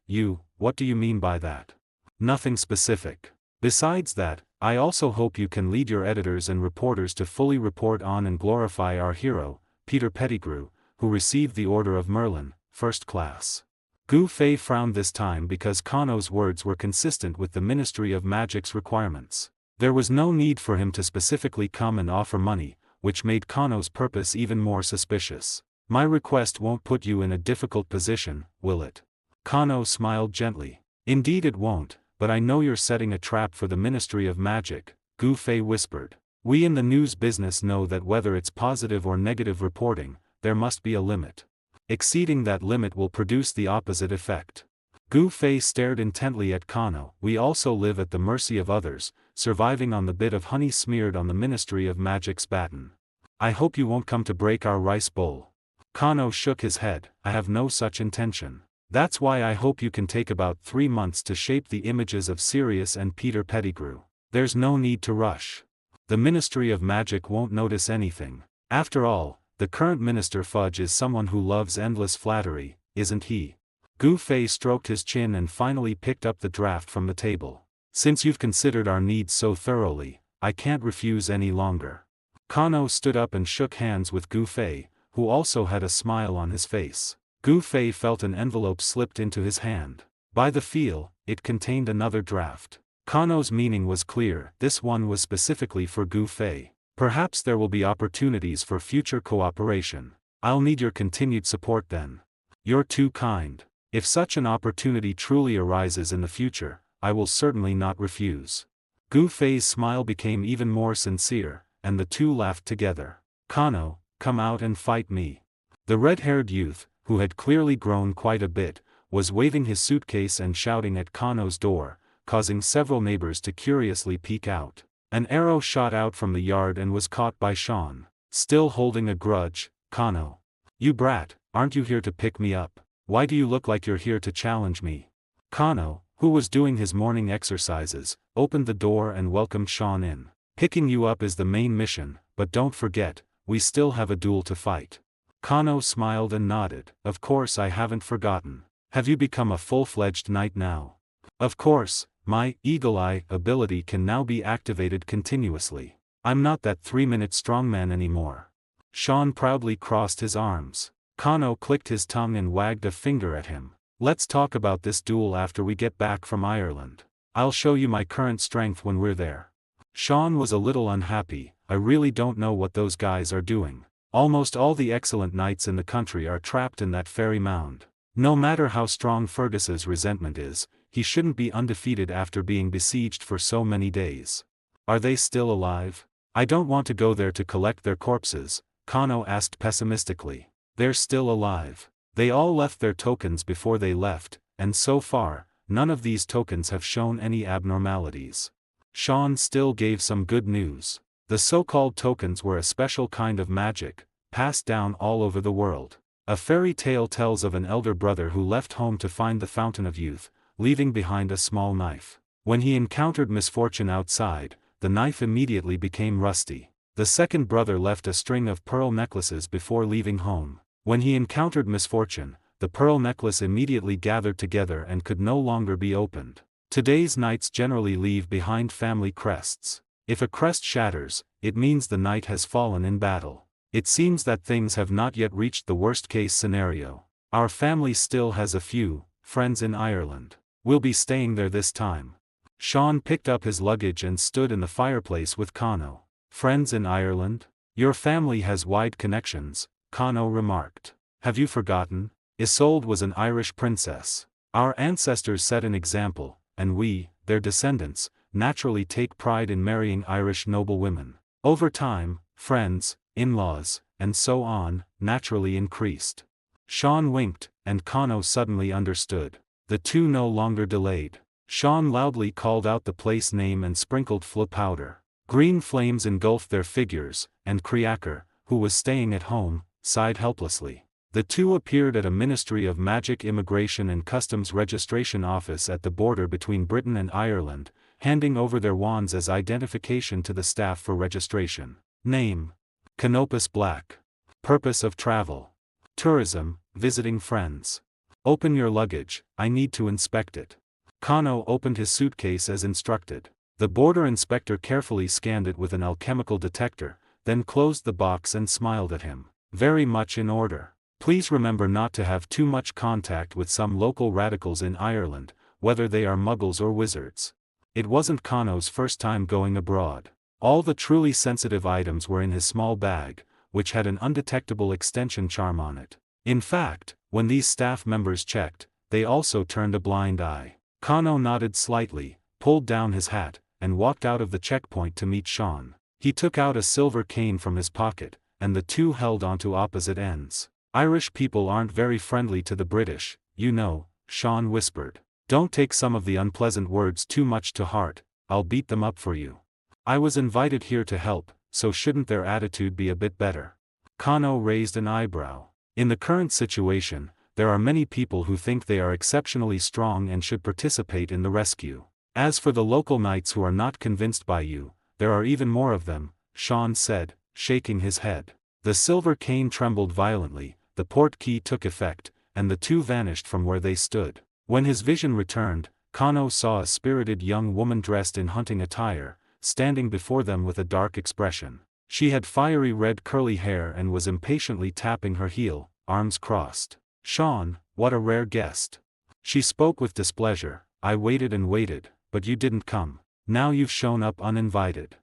Speaker 1: What do you mean by that? Nothing specific. Besides that, I also hope you can lead your editors and reporters to fully report on and glorify our hero, Peter Pettigrew, who received the Order of Merlin, First Class. Gouffet frowned this time because Kano's words were consistent with the Ministry of Magic's requirements. There was no need for him to specifically come and offer money, which made Kano's purpose even more suspicious. My request won't put you in a difficult position, will it? Kano smiled gently. Indeed it won't, but I know you're setting a trap for the Ministry of Magic, Gouffet whispered. We in the news business know that whether it's positive or negative reporting, there must be a limit. Exceeding that limit will produce the opposite effect. Gouffet stared intently at Kano. We also live at the mercy of others, surviving on the bit of honey smeared on the Ministry of Magic's baton. I hope you won't come to break our rice bowl. Kano shook his head. I have no such intention. That's why I hope you can take about 3 months to shape the images of Sirius and Peter Pettigrew. There's no need to rush. The Ministry of Magic won't notice anything. After all, the current Minister Fudge is someone who loves endless flattery, isn't he? Gouffet stroked his chin and finally picked up the draft from the table. Since you've considered our needs so thoroughly, I can't refuse any longer. Kano stood up and shook hands with Gouffet, who also had a smile on his face. Gouffet felt an envelope slipped into his hand. By the feel, it contained another draft. Kano's meaning was clear. This one was specifically for Gouffet. Perhaps there will be opportunities for future cooperation. I'll need your continued support then. You're too kind. If such an opportunity truly arises in the future, I will certainly not refuse. Gouffet's smile became even more sincere, and the two laughed together. Kano, come out and fight me. The red-haired youth, who had clearly grown quite a bit, was waving his suitcase and shouting at Kano's door, causing several neighbors to curiously peek out. An arrow shot out from the yard and was caught by Sean. Still holding a grudge, Kano. You brat, aren't you here to pick me up? Why do you look like you're here to challenge me? Kano, who was doing his morning exercises, opened the door and welcomed Sean in. Picking you up is the main mission, but don't forget, we still have a duel to fight. Kano smiled and nodded. Of course I haven't forgotten. Have you become a full-fledged knight now? Of course, my Eagle Eye ability can now be activated continuously. I'm not that 3-minute strongman anymore. Sean proudly crossed his arms. Kano clicked his tongue and wagged a finger at him. Let's talk about this duel after we get back from Ireland. I'll show you my current strength when we're there. Sean was a little unhappy. I really don't know what those guys are doing. Almost all the excellent knights in the country are trapped in that fairy mound. No matter how strong Fergus's resentment is, he shouldn't be undefeated after being besieged for so many days. Are they still alive? I don't want to go there to collect their corpses, Kano asked pessimistically. They're still alive. They all left their tokens before they left, and so far, none of these tokens have shown any abnormalities. Sean still gave some good news. The so-called tokens were a special kind of magic, passed down all over the world. A fairy tale tells of an elder brother who left home to find the fountain of youth, leaving behind a small knife. When he encountered misfortune outside, the knife immediately became rusty. The second brother left a string of pearl necklaces before leaving home. When he encountered misfortune, the pearl necklace immediately gathered together and could no longer be opened. Today's knights generally leave behind family crests. If a crest shatters, it means the knight has fallen in battle. It seems that things have not yet reached the worst-case scenario. Our family still has a few friends in Ireland. We'll be staying there this time. Sean picked up his luggage and stood in the fireplace with Kano. Friends in Ireland? Your family has wide connections, Kano remarked. Have you forgotten? Isolde was an Irish princess. Our ancestors set an example, and we, their descendants, naturally take pride in marrying Irish noblewomen. Over time, friends, in-laws, and so on, naturally increased. Sean winked, and Kano suddenly understood. The two no longer delayed. Sean loudly called out the place name and sprinkled fla powder. Green flames engulfed their figures, and Kriaker, who was staying at home, sighed helplessly. The two appeared at a Ministry of Magic Immigration and Customs Registration office at the border between Britain and Ireland, handing over their wands as identification to the staff for registration. Name: Canopus Black. Purpose of travel: tourism, visiting friends. Open your luggage, I need to inspect it. Kano opened his suitcase as instructed. The border inspector carefully scanned it with an alchemical detector, then closed the box and smiled at him. Very much in order. Please remember not to have too much contact with some local radicals in Ireland, whether they are muggles or wizards. It wasn't Kano's first time going abroad. All the truly sensitive items were in his small bag, which had an undetectable extension charm on it. In fact, when these staff members checked, they also turned a blind eye. Kano nodded slightly, pulled down his hat, and walked out of the checkpoint to meet Sean. He took out a silver cane from his pocket, and the two held onto opposite ends. Irish people aren't very friendly to the British, you know, Sean whispered. Don't take some of the unpleasant words too much to heart, I'll beat them up for you. I was invited here to help, so shouldn't their attitude be a bit better? Kano raised an eyebrow. In the current situation, there are many people who think they are exceptionally strong and should participate in the rescue. As for the local knights who are not convinced by you, there are even more of them, Sean said, shaking his head. The silver cane trembled violently, the port key took effect, and the two vanished from where they stood. When his vision returned, Kano saw a spirited young woman dressed in hunting attire, standing before them with a dark expression. She had fiery red curly hair and was impatiently tapping her heel, arms crossed. Sean, what a rare guest. She spoke with displeasure. I waited and waited, but you didn't come. Now you've shown up uninvited.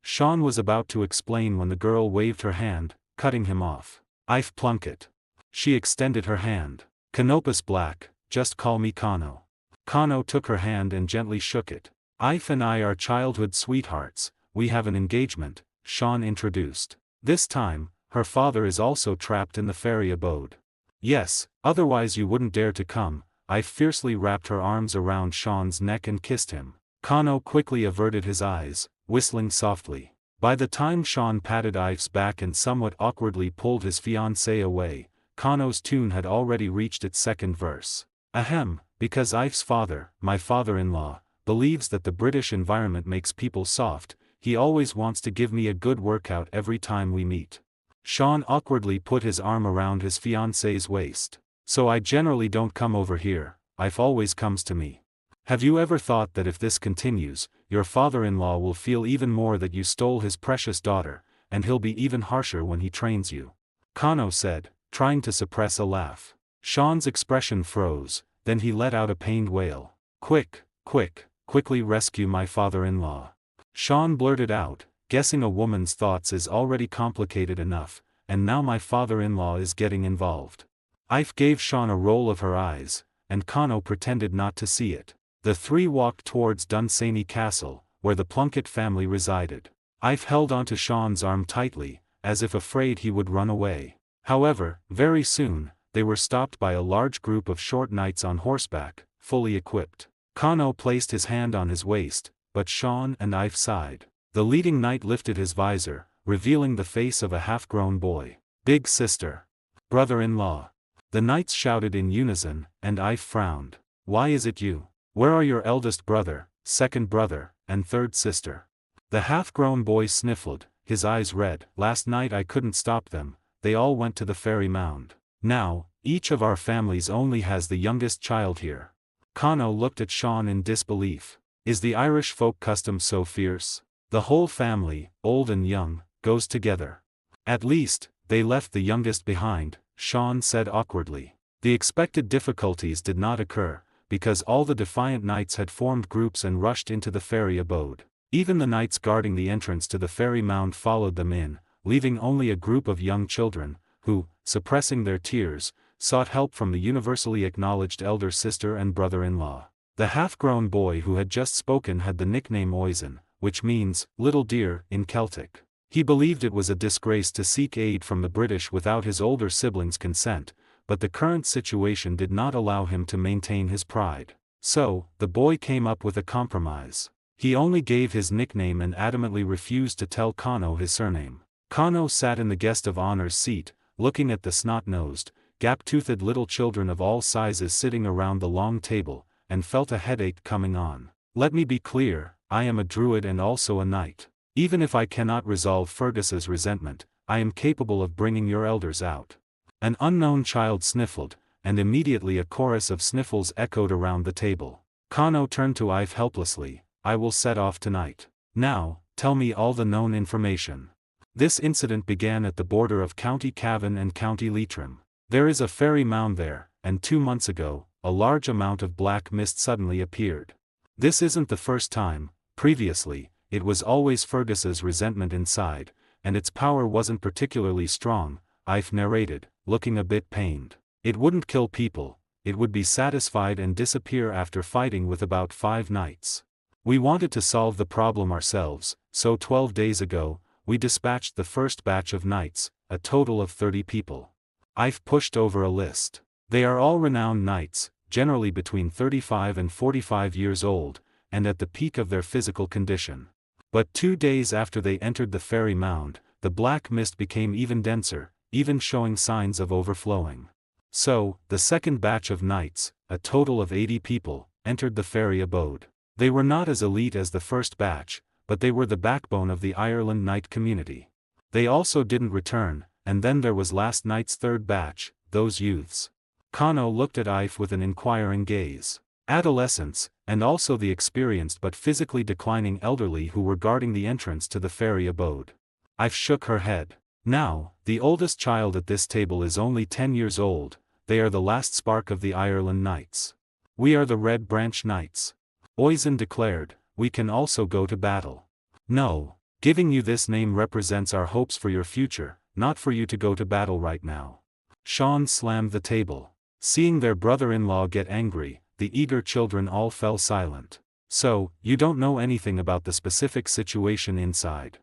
Speaker 1: Sean was about to explain when the girl waved her hand, cutting him off. I've Plunkett. She extended her hand. Canopus Black, just call me Kano. Kano took her hand and gently shook it. Ife and I are childhood sweethearts, we have an engagement, Sean introduced. This time, her father is also trapped in the fairy abode. Yes, otherwise you wouldn't dare to come. I fiercely wrapped her arms around Sean's neck and kissed him. Kano quickly averted his eyes, whistling softly. By the time Sean patted Ife's back and somewhat awkwardly pulled his fiancée away, Kano's tune had already reached its second verse. Ahem, because Ife's father, my father-in-law, believes that the British environment makes people soft, he always wants to give me a good workout every time we meet. Sean awkwardly put his arm around his fiancée's waist. So I generally don't come over here, Ife always comes to me. Have you ever thought that if this continues, your father-in-law will feel even more that you stole his precious daughter, and he'll be even harsher when he trains you? Kano said, trying to suppress a laugh. Sean's expression froze, then he let out a pained wail. Quickly rescue my father-in-law. Sean blurted out, guessing a woman's thoughts is already complicated enough, and now my father-in-law is getting involved. Ife gave Sean a roll of her eyes, and Kano pretended not to see it. The three walked towards Dunsany Castle, where the Plunkett family resided. Ife held onto Sean's arm tightly, as if afraid he would run away. However, very soon, they were stopped by a large group of short knights on horseback, fully equipped. Kano placed his hand on his waist, but Sean and Ife sighed. The leading knight lifted his visor, revealing the face of a half-grown boy. Big sister. Brother-in-law. The knights shouted in unison, and Ife frowned. Why is it you? Where are your eldest brother, second brother, and third sister? The half-grown boy sniffled, his eyes red. Last night I couldn't stop them, they all went to the fairy mound. Now, each of our families only has the youngest child here. Kano looked at Sean in disbelief. Is the Irish folk custom so fierce? The whole family, old and young, goes together. At least, they left the youngest behind, Sean said awkwardly. The expected difficulties did not occur, because all the defiant knights had formed groups and rushed into the fairy abode. Even the knights guarding the entrance to the fairy mound followed them in, leaving only a group of young children, who, suppressing their tears, sought help from the universally acknowledged elder sister and brother-in-law. The half-grown boy who had just spoken had the nickname Oisin, which means, little dear, in Celtic. He believed it was a disgrace to seek aid from the British without his older siblings' consent, but the current situation did not allow him to maintain his pride. So, the boy came up with a compromise. He only gave his nickname and adamantly refused to tell Kano his surname. Kano sat in the guest of honor's seat, looking at the snot-nosed, gap-toothed little children of all sizes sitting around the long table, and felt a headache coming on. Let me be clear, I am a druid and also a knight. Even if I cannot resolve Fergus's resentment, I am capable of bringing your elders out. An unknown child sniffled, and immediately a chorus of sniffles echoed around the table. Kano turned to Ife helplessly. I will set off tonight. Now, tell me all the known information. This incident began at the border of County Cavan and County Leitrim. There is a fairy mound there, and 2 months ago, a large amount of black mist suddenly appeared. This isn't the first time. Previously, it was always Fergus's resentment inside, and its power wasn't particularly strong, Ife narrated, looking a bit pained. It wouldn't kill people, it would be satisfied and disappear after fighting with about 5 knights. We wanted to solve the problem ourselves, so 12 days ago, we dispatched the first batch of knights, a total of 30 people. Ife pushed over a list. They are all renowned knights, generally between 35 and 45 years old, and at the peak of their physical condition. But 2 days after they entered the fairy mound, the black mist became even denser, even showing signs of overflowing. So, the second batch of knights, a total of 80 people, entered the fairy abode. They were not as elite as the first batch, but they were the backbone of the Ireland knight community. They also didn't return, and then there was last night's third batch, those youths. Kano looked at Ife with an inquiring gaze. Adolescents, and also the experienced but physically declining elderly who were guarding the entrance to the fairy abode. Ife shook her head. Now, the oldest child at this table is only 10 years old, they are the last spark of the Ireland Knights. We are the Red Branch Knights. Oisin declared, we can also go to battle. No, giving you this name represents our hopes for your future, not for you to go to battle right now. Sean slammed the table. Seeing their brother-in-law get angry, the eager children all fell silent. So, you don't know anything about the specific situation inside?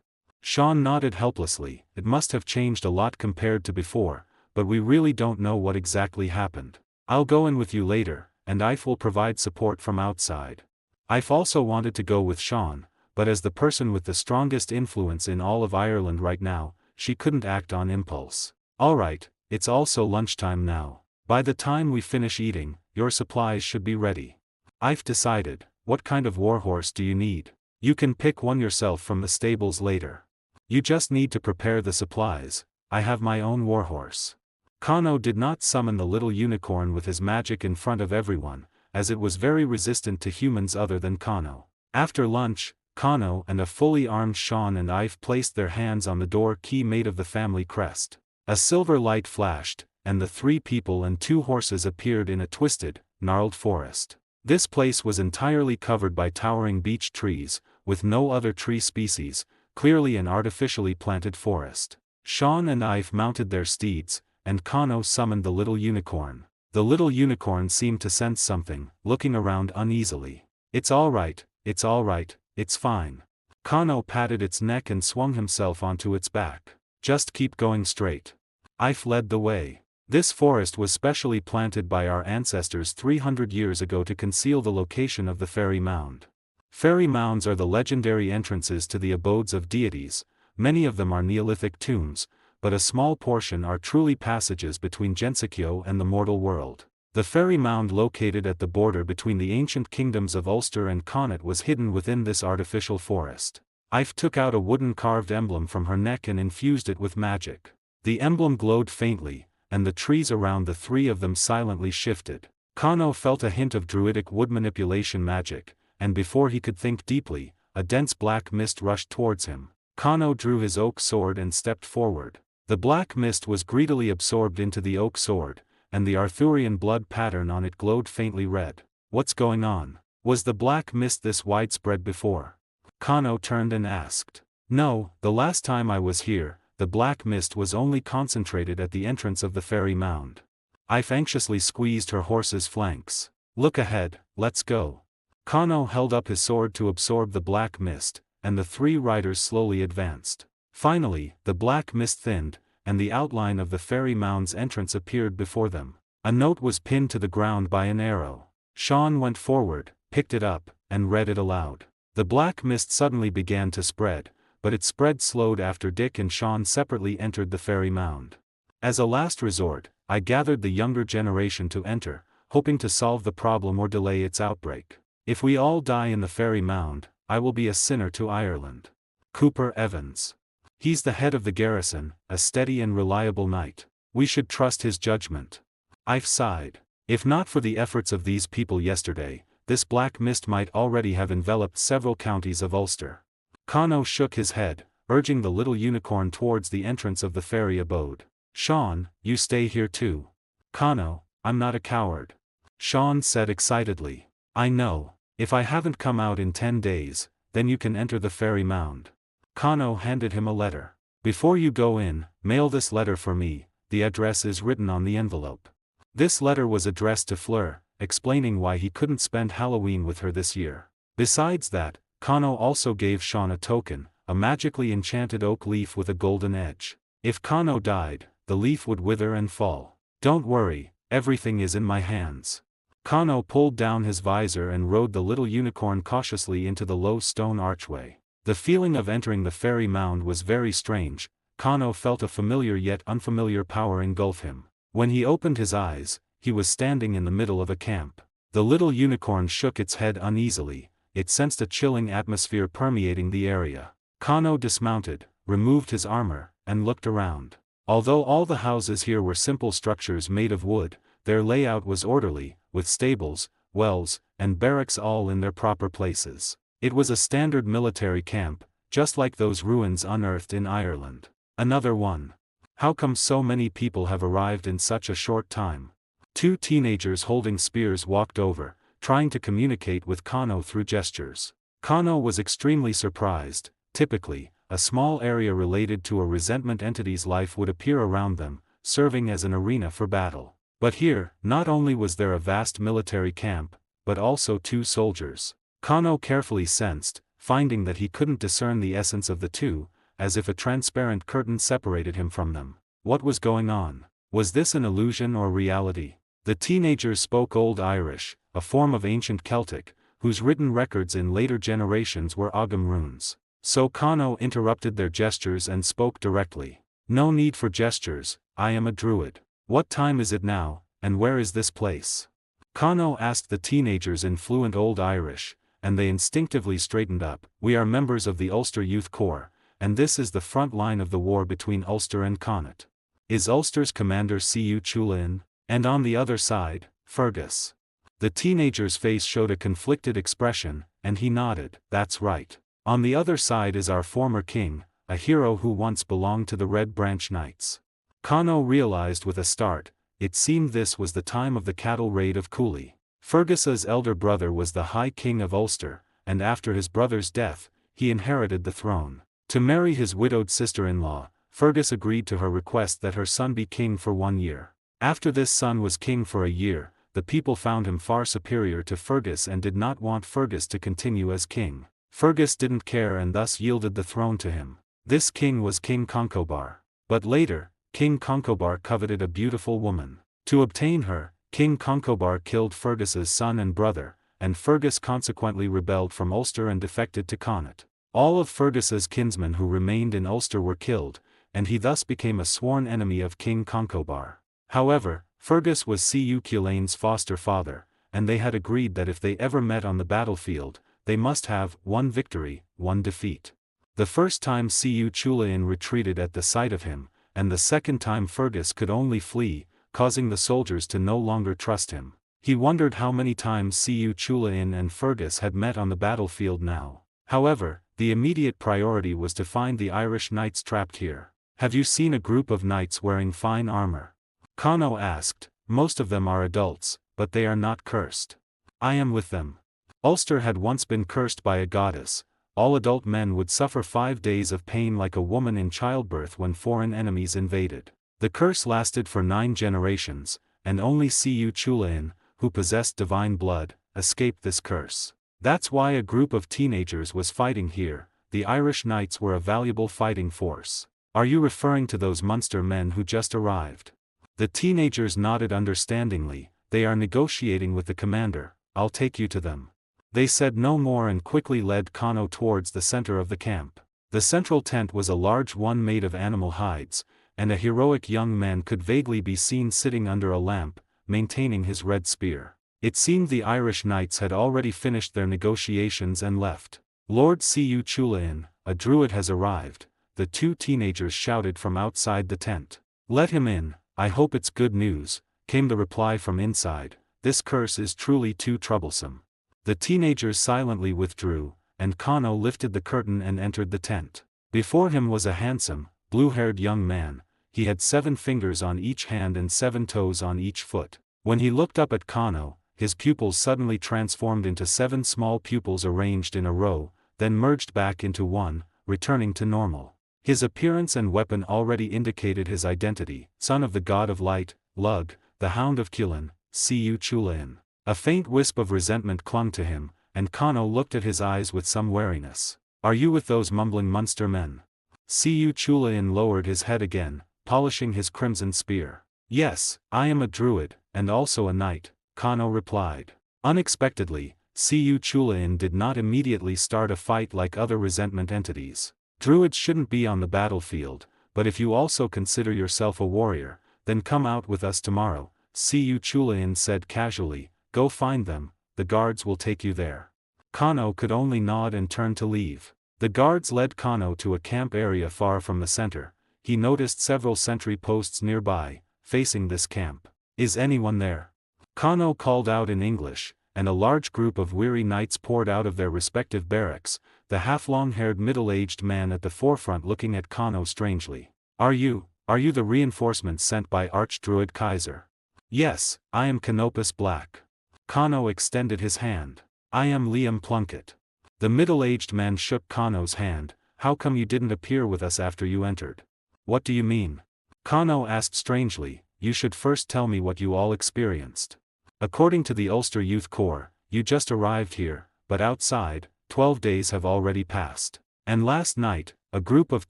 Speaker 1: Sean nodded helplessly. It must have changed a lot compared to before, but we really don't know what exactly happened. I'll go in with you later, and Ife will provide support from outside. I've also wanted to go with Sean, but as the person with the strongest influence in all of Ireland right now, she couldn't act on impulse. Alright, it's also lunchtime now. By the time we finish eating, your supplies should be ready. I've decided. What kind of warhorse do you need? You can pick one yourself from the stables later. You just need to prepare the supplies. I have my own warhorse. Kano did not summon the little unicorn with his magic in front of everyone, as it was very resistant to humans other than Kano. After lunch, Kano and a fully armed Sean and Ive placed their hands on the door key made of the family crest. A silver light flashed, and the 3 people and 2 horses appeared in a twisted, gnarled forest. This place was entirely covered by towering beech trees, with no other tree species, clearly an artificially planted forest. Sean and Ive mounted their steeds, and Kano summoned the little unicorn. The little unicorn seemed to sense something, looking around uneasily. It's alright, it's fine. Kano patted its neck and swung himself onto its back. Just keep going straight. Ive led the way. This forest was specially planted by our ancestors 300 years ago to conceal the location of the fairy mound. Fairy mounds are the legendary entrances to the abodes of deities. Many of them are Neolithic tombs, but a small portion are truly passages between Gensikyo and the mortal world. The fairy mound located at the border between the ancient kingdoms of Ulster and Connaught was hidden within this artificial forest. Ive took out a wooden carved emblem from her neck and infused it with magic. The emblem glowed faintly, and the trees around the 3 of them silently shifted. Kano felt a hint of druidic wood manipulation magic, and before he could think deeply, a dense black mist rushed towards him. Kano drew his oak sword and stepped forward. The black mist was greedily absorbed into the oak sword, and the Arthurian blood pattern on it glowed faintly red. What's going on? Was the black mist this widespread before? Kano turned and asked. No, the last time I was here, the black mist was only concentrated at the entrance of the fairy mound. Ive anxiously squeezed her horse's flanks. Look ahead, let's go. Kano held up his sword to absorb the black mist, and the 3 riders slowly advanced. Finally, the black mist thinned, and the outline of the fairy mound's entrance appeared before them. A note was pinned to the ground by an arrow. Sean went forward, picked it up, and read it aloud. The black mist suddenly began to spread, but its spread slowed after Dick and Sean separately entered the fairy mound. As a last resort, I gathered the younger generation to enter, hoping to solve the problem or delay its outbreak. If we all die in the fairy mound, I will be a sinner to Ireland. Cooper Evans. He's the head of the garrison, a steady and reliable knight. We should trust his judgment. I've sighed. If not for the efforts of these people yesterday, this black mist might already have enveloped several counties of Ulster. Kano shook his head, urging the little unicorn towards the entrance of the fairy abode. Sean, you stay here too. Kano, I'm not a coward. Sean said excitedly. I know. If I haven't come out in 10 days, then you can enter the fairy mound. Kano handed him a letter. Before you go in, mail this letter for me, the address is written on the envelope. This letter was addressed to Fleur, explaining why he couldn't spend Halloween with her this year. Besides that, Kano also gave Sean a token, a magically enchanted oak leaf with a golden edge. If Kano died, the leaf would wither and fall. Don't worry, everything is in my hands. Kano pulled down his visor and rode the little unicorn cautiously into the low stone archway. The feeling of entering the fairy mound was very strange. Kano felt a familiar yet unfamiliar power engulf him. When he opened his eyes, he was standing in the middle of a camp. The little unicorn shook its head uneasily. It sensed a chilling atmosphere permeating the area. Kano dismounted, removed his armor, and looked around. Although all the houses here were simple structures made of wood, their layout was orderly, with stables, wells, and barracks all in their proper places. It was a standard military camp, just like those ruins unearthed in Ireland. Another one. How come so many people have arrived in such a short time? 2 teenagers holding spears walked over, trying to communicate with Kano through gestures. Kano was extremely surprised. Typically, a small area related to a resentment entity's life would appear around them, serving as an arena for battle. But here, not only was there a vast military camp, but also 2 soldiers. Kano carefully sensed, finding that he couldn't discern the essence of the 2, as if a transparent curtain separated him from them. What was going on? Was this an illusion or reality? The teenagers spoke Old Irish, a form of ancient Celtic, whose written records in later generations were Ogham runes. So Kano interrupted their gestures and spoke directly. No need for gestures, I am a druid. What time is it now, and where is this place? Kano asked the teenagers in fluent Old Irish, and they instinctively straightened up. We are members of the Ulster Youth Corps, and this is the front line of the war between Ulster and Connacht. Is Ulster's commander C.U. Chulainn? And on the other side, Fergus. The teenager's face showed a conflicted expression, and he nodded. That's right. On the other side is our former king, a hero who once belonged to the Red Branch Knights. Kano realized with a start, it seemed this was the time of the cattle raid of Cooley. Fergus's elder brother was the High King of Ulster, and after his brother's death, he inherited the throne. To marry his widowed sister-in-law, Fergus agreed to her request that her son be king for 1 year. After this son was king for a year, the people found him far superior to Fergus and did not want Fergus to continue as king. Fergus didn't care and thus yielded the throne to him. This king was King Concobar. But later, King Concobar coveted a beautiful woman. To obtain her, King Concobar killed Fergus's son and brother, and Fergus consequently rebelled from Ulster and defected to Connacht. All of Fergus's kinsmen who remained in Ulster were killed, and he thus became a sworn enemy of King Concobar. However, Fergus was C.U. Chulainn's foster father, and they had agreed that if they ever met on the battlefield, they must have 1 victory, 1 defeat. The first time C.U. Chulainn retreated at the sight of him, and the second time Fergus could only flee, causing the soldiers to no longer trust him. He wondered how many times C.U. Chulainn and Fergus had met on the battlefield now. However, the immediate priority was to find the Irish knights trapped here. Have you seen a group of knights wearing fine armor? Kano asked. Most of them are adults, but they are not cursed. I am with them. Ulster had once been cursed by a goddess. All adult men would suffer 5 days of pain like a woman in childbirth when foreign enemies invaded. The curse lasted for 9 generations, and only C.U. Chulainn, who possessed divine blood, escaped this curse. That's why a group of teenagers was fighting here. The Irish knights were a valuable fighting force. Are you referring to those Munster men who just arrived? The teenagers nodded understandingly. They are negotiating with the commander. I'll take you to them. They said no more and quickly led Kano towards the center of the camp. The central tent was a large one made of animal hides, and a heroic young man could vaguely be seen sitting under a lamp, maintaining his red spear. It seemed the Irish knights had already finished their negotiations and left. Lord C.U. Chulainn, a druid has arrived, the 2 teenagers shouted from outside the tent. Let him in, I hope it's good news, came the reply from inside. This curse is truly too troublesome. The teenagers silently withdrew, and Kano lifted the curtain and entered the tent. Before him was a handsome, blue-haired young man. He had 7 fingers on each hand and 7 toes on each foot. When he looked up at Kano, his pupils suddenly transformed into 7 small pupils arranged in a row, then merged back into one, returning to normal. His appearance and weapon already indicated his identity, son of the god of light, Lug, the hound of Chulainn, C.U. Chulainn. A faint wisp of resentment clung to him, and Kano looked at his eyes with some wariness. Are you with those mumbling Munster men? C.U. Chulainn lowered his head again, polishing his crimson spear. Yes, I am a druid, and also a knight, Kano replied. Unexpectedly, C.U. Chulainn did not immediately start a fight like other resentment entities. Druids shouldn't be on the battlefield, but if you also consider yourself a warrior, then come out with us tomorrow, C.U. Chulainn said casually. Go find them, the guards will take you there. Kano could only nod and turn to leave. The guards led Kano to a camp area far from the center. He noticed several sentry posts nearby, facing this camp. Is anyone there? Kano called out in English, and a large group of weary knights poured out of their respective barracks, the half-long-haired middle-aged man at the forefront looking at Kano strangely. Are you the reinforcements sent by Archdruid Kaiser? Yes, I am Canopus Black. Kano extended his hand. I am Liam Plunkett. The middle-aged man shook Kano's hand. How come you didn't appear with us after you entered? What do you mean? Kano asked strangely. You should first tell me what you all experienced. According to the Ulster Youth Corps, you just arrived here, but outside, 12 days have already passed. And last night, a group of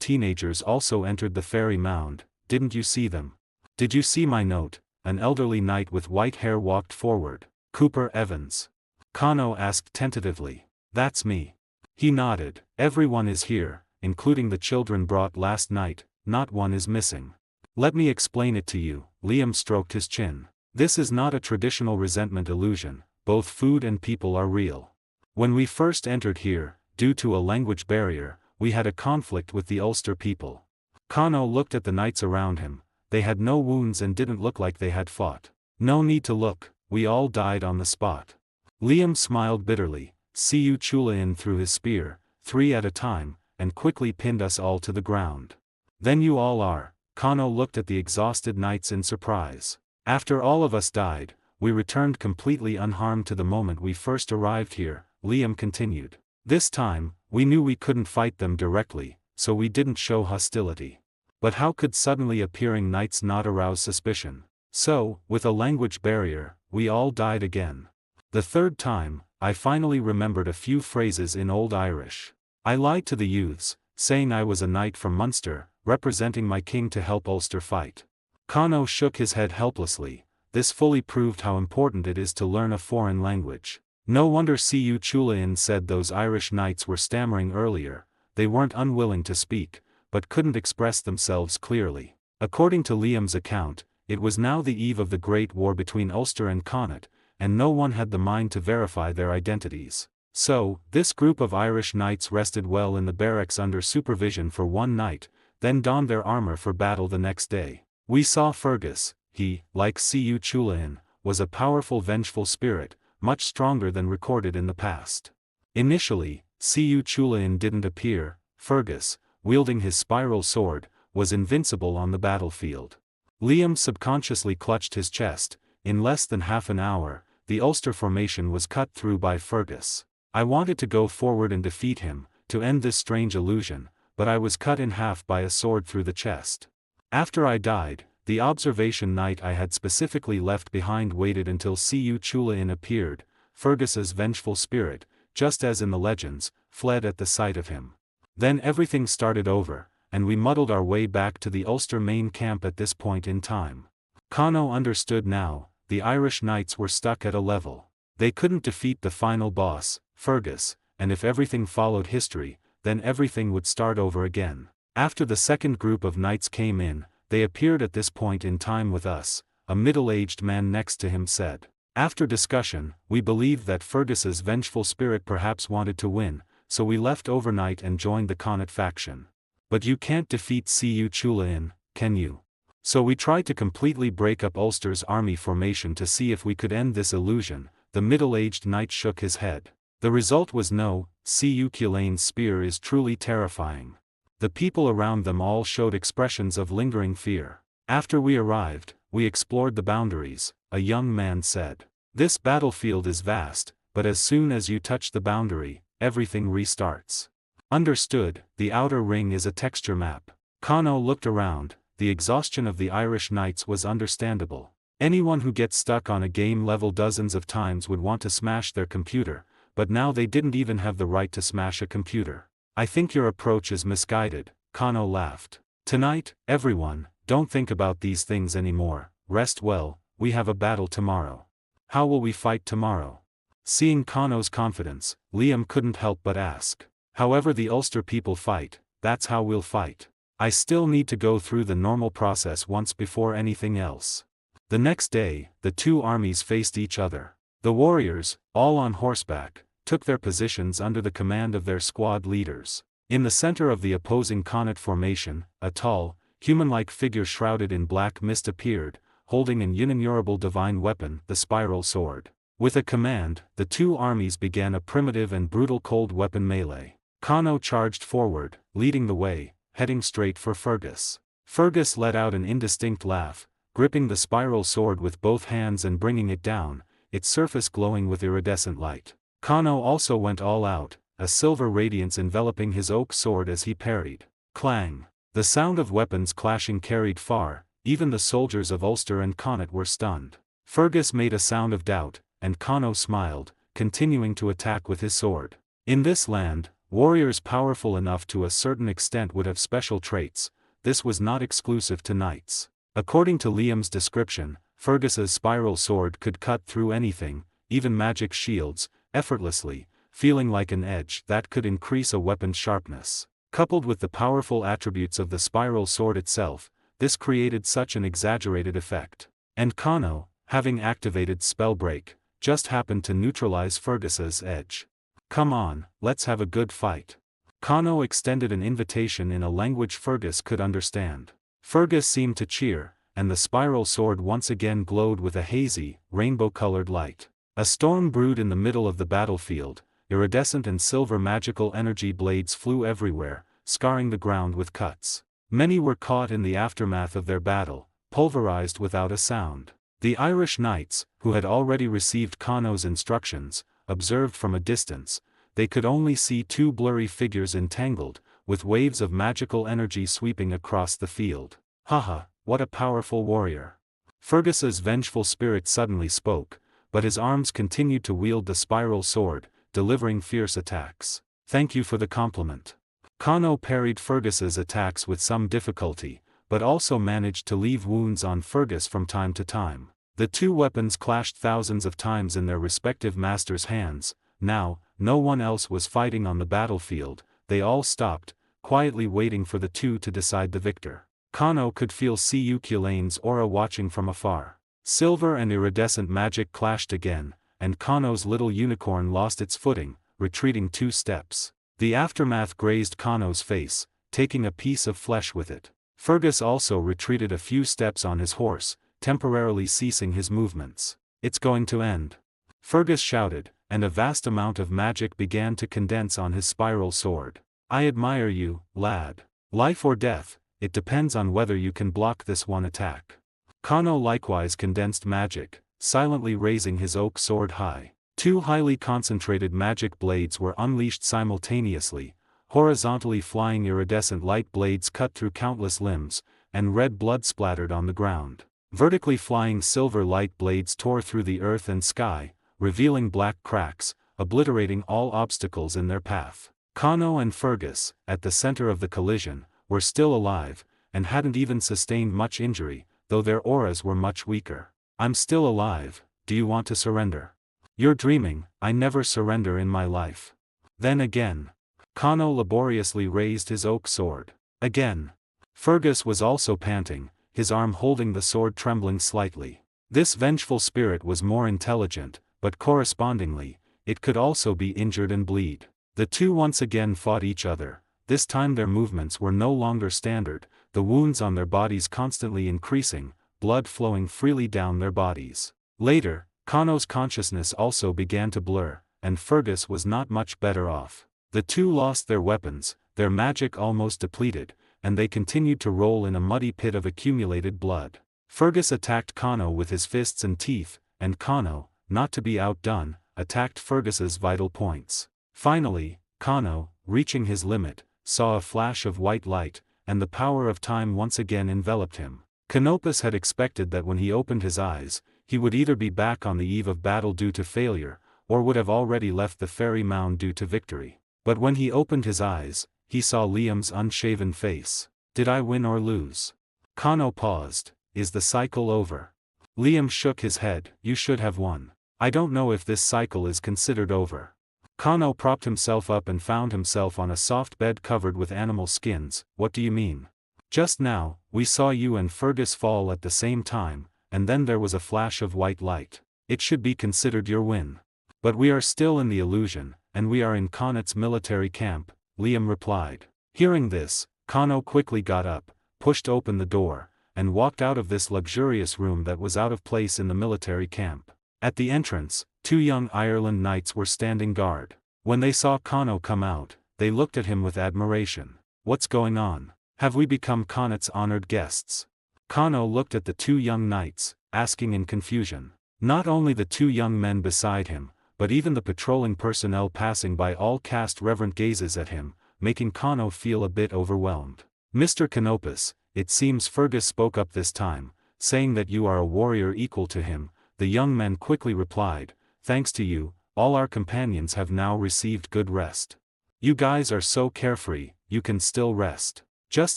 Speaker 1: teenagers also entered the fairy mound. Didn't you see them? Did you see my note? An elderly knight with white hair walked forward. Cooper Evans. Kano asked tentatively. That's me. He nodded. Everyone is here, including the children brought last night, not one is missing. Let me explain it to you, Liam stroked his chin. This is not a traditional resentment illusion, both food and people are real. When we first entered here, due to a language barrier, we had a conflict with the Ulster people. Kano looked at the knights around him. They had no wounds and didn't look like they had fought. No need to look, we all died on the spot. Liam smiled bitterly. Siu Chulain threw his spear, 3 at a time, and quickly pinned us all to the ground. Then you all are. Kano looked at the exhausted knights in surprise. After all of us died, we returned completely unharmed to the moment we first arrived here, Liam continued. This time, we knew we couldn't fight them directly, so we didn't show hostility. But how could suddenly appearing knights not arouse suspicion? So, with a language barrier, we all died again. The third time, I finally remembered a few phrases in Old Irish. I lied to the youths, saying I was a knight from Munster, representing my king to help Ulster fight. Kano shook his head helplessly. This fully proved how important it is to learn a foreign language. No wonder Siu Chulain said those Irish knights were stammering earlier. They weren't unwilling to speak, but couldn't express themselves clearly. According to Liam's account, it was now the eve of the Great War between Ulster and Connaught, and no one had the mind to verify their identities. So, this group of Irish knights rested well in the barracks under supervision for one night, then donned their armor for battle the next day. We saw Fergus. He, like Siu Chulain, was a powerful vengeful spirit, much stronger than recorded in the past. Initially, Siu Chulain didn't appear. Fergus, wielding his spiral sword, was invincible on the battlefield. Liam subconsciously clutched his chest. In less than half an hour, the Ulster formation was cut through by Fergus. I wanted to go forward and defeat him, to end this strange illusion, but I was cut in half by a sword through the chest. After I died, the observation knight I had specifically left behind waited until Siu Chulain appeared. Fergus's vengeful spirit, just as in the legends, fled at the sight of him. Then everything started over, and we muddled our way back to the Ulster main camp at this point in time. Kano understood now, the Irish knights were stuck at a level. They couldn't defeat the final boss, Fergus, and if everything followed history, then everything would start over again. After the second group of knights came in, they appeared at this point in time with us, a middle-aged man next to him said. After discussion, we believed that Fergus's vengeful spirit perhaps wanted to win, so we left overnight and joined the Connaught faction. But you can't defeat Siu Chulain, can you? So we tried to completely break up Ulster's army formation to see if we could end this illusion. The middle-aged knight shook his head. The result was no. Siu Chulain's spear is truly terrifying. The people around them all showed expressions of lingering fear. After we arrived, we explored the boundaries, a young man said. This battlefield is vast, but as soon as you touch the boundary, everything restarts. Understood, the outer ring is a texture map. Kano looked around. The exhaustion of the Irish knights was understandable. Anyone who gets stuck on a game level dozens of times would want to smash their computer, but now they didn't even have the right to smash a computer. I think your approach is misguided, Kano laughed. Tonight, everyone, don't think about these things anymore, rest well, we have a battle tomorrow. How will we fight tomorrow? Seeing Kano's confidence, Liam couldn't help but ask. However the Ulster people fight, that's how we'll fight. I still need to go through the normal process once before anything else. The next day, the two armies faced each other. The warriors, all on horseback, took their positions under the command of their squad leaders. In the center of the opposing Connaught formation, a tall, human-like figure shrouded in black mist appeared, holding an innumerable divine weapon, the spiral sword. With a command, the two armies began a primitive and brutal cold weapon melee. Kano charged forward, leading the way, heading straight for Fergus. Fergus let out an indistinct laugh, gripping the spiral sword with both hands and bringing it down, its surface glowing with iridescent light. Kano also went all out, a silver radiance enveloping his oak sword as he parried. Clang! The sound of weapons clashing carried far, even the soldiers of Ulster and Connaught were stunned. Fergus made a sound of doubt, and Kano smiled, continuing to attack with his sword. In this land, warriors powerful enough to a certain extent would have special traits. This was not exclusive to knights. According to Liam's description, Fergus's spiral sword could cut through anything, even magic shields, effortlessly, feeling like an edge that could increase a weapon's sharpness. Coupled with the powerful attributes of the spiral sword itself, this created such an exaggerated effect. And Kano, having activated Spellbreak, just happened to neutralize Fergus's edge. "Come on, let's have a good fight." Kano extended an invitation in a language Fergus could understand. Fergus seemed to cheer, and the spiral sword once again glowed with a hazy, rainbow-colored light. A storm brewed in the middle of the battlefield. Iridescent and silver magical energy blades flew everywhere, scarring the ground with cuts. Many were caught in the aftermath of their battle, pulverized without a sound. The Irish knights, who had already received Kano's instructions, observed from a distance. They could only see two blurry figures entangled, with waves of magical energy sweeping across the field. "Haha, what a powerful warrior." Fergus's vengeful spirit suddenly spoke, but his arms continued to wield the spiral sword, delivering fierce attacks. "Thank you for the compliment." Kano parried Fergus's attacks with some difficulty, but also managed to leave wounds on Fergus from time to time. The two weapons clashed thousands of times in their respective masters' hands. Now, no one else was fighting on the battlefield. They all stopped, quietly waiting for the two to decide the victor. Kano could feel Cu Culane's aura watching from afar. Silver and iridescent magic clashed again, and Kano's little unicorn lost its footing, retreating 2 steps. The aftermath grazed Kano's face, taking a piece of flesh with it. Fergus also retreated a few steps on his horse, temporarily ceasing his movements. "It's going to end," Fergus shouted, and a vast amount of magic began to condense on his spiral sword. "I admire you, lad. Life or death, it depends on whether you can block this one attack." Kano likewise condensed magic, silently raising his oak sword high. 2 highly concentrated magic blades were unleashed simultaneously. Horizontally flying iridescent light blades cut through countless limbs, and red blood splattered on the ground. Vertically flying silver light blades tore through the earth and sky, revealing black cracks, obliterating all obstacles in their path. Kano and Fergus, at the center of the collision, were still alive, and hadn't even sustained much injury, though their auras were much weaker. "I'm still alive, do you want to surrender?" "You're dreaming, I never surrender in my life." Then again. Kano laboriously raised his oak sword. Again. Fergus was also panting, his arm holding the sword trembling slightly. This vengeful spirit was more intelligent, but correspondingly, it could also be injured and bleed. The two once again fought each other. This time their movements were no longer standard, the wounds on their bodies constantly increasing, blood flowing freely down their bodies. Later, Kano's consciousness also began to blur, and Fergus was not much better off. The two lost their weapons, their magic almost depleted, and they continued to roll in a muddy pit of accumulated blood. Fergus attacked Kano with his fists and teeth, and Kano, not to be outdone, attacked Fergus's vital points. Finally, Kano, reaching his limit, saw a flash of white light, and the power of time once again enveloped him. Canopus had expected that when he opened his eyes, he would either be back on the eve of battle due to failure, or would have already left the fairy mound due to victory. But when he opened his eyes, he saw Liam's unshaven face. "Did I win or lose?" Kano paused. "Is the cycle over?" Liam shook his head. "You should have won. I don't know if this cycle is considered over." Kano propped himself up and found himself on a soft bed covered with animal skins. "What do you mean?" "Just now, we saw you and Fergus fall at the same time, and then there was a flash of white light. It should be considered your win. But we are still in the illusion, and we are in Connacht's military camp," Liam replied. Hearing this, Kano quickly got up, pushed open the door, and walked out of this luxurious room that was out of place in the military camp. At the entrance, 2 young Ireland knights were standing guard. When they saw Kano come out, they looked at him with admiration. "What's going on? Have we become Connacht's honored guests?" Kano looked at the 2 young knights, asking in confusion. Not only the 2 young men beside him, but even the patrolling personnel passing by all cast reverent gazes at him, making Kano feel a bit overwhelmed. "Mr. Canopus," it seems Fergus spoke up this time, saying that you are a warrior equal to him. The young men quickly replied, "Thanks to you, all our companions have now received good rest. You guys are so carefree, you can still rest. Just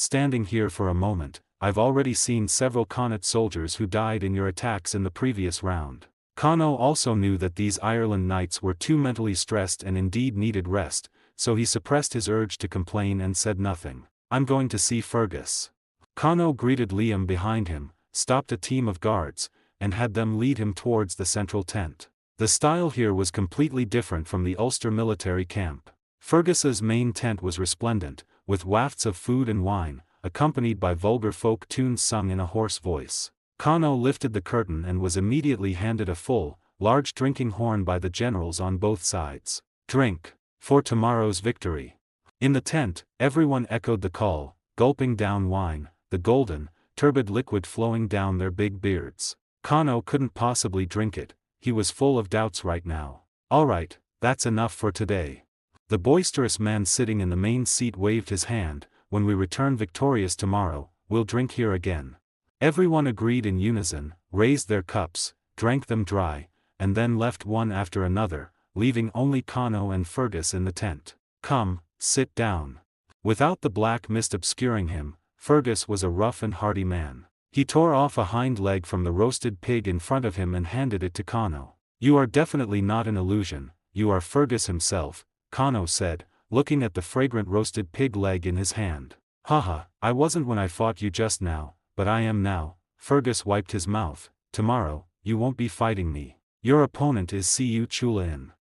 Speaker 1: standing here for a moment, I've already seen several Connacht soldiers who died in your attacks in the previous round." Kano also knew that these Ireland knights were too mentally stressed and indeed needed rest, so he suppressed his urge to complain and said nothing. "I'm going to see Fergus." Kano greeted Liam behind him, stopped a team of guards, and had them lead him towards the central tent. The style here was completely different from the Ulster military camp. Fergus's main tent was resplendent, with wafts of food and wine, accompanied by vulgar folk tunes sung in a hoarse voice. Kano lifted the curtain and was immediately handed a full, large drinking horn by the generals on both sides. "Drink, for tomorrow's victory." In the tent, everyone echoed the call, gulping down wine, the golden, turbid liquid flowing down their big beards. Kano couldn't possibly drink it, he was full of doubts right now. "All right, that's enough for today." The boisterous man sitting in the main seat waved his hand. "When we return victorious tomorrow, we'll drink here again." Everyone agreed in unison, raised their cups, drank them dry, and then left one after another, leaving only Kano and Fergus in the tent. "Come, sit down." Without the black mist obscuring him, Fergus was a rough and hearty man. He tore off a hind leg from the roasted pig in front of him and handed it to Kano. "You are definitely not an illusion, you are Fergus himself," Kano said, looking at the fragrant roasted pig leg in his hand. "Haha, I wasn't when I fought you just now, but I am now." Fergus wiped his mouth. "Tomorrow, you won't be fighting me. Your opponent is Siu Chulain.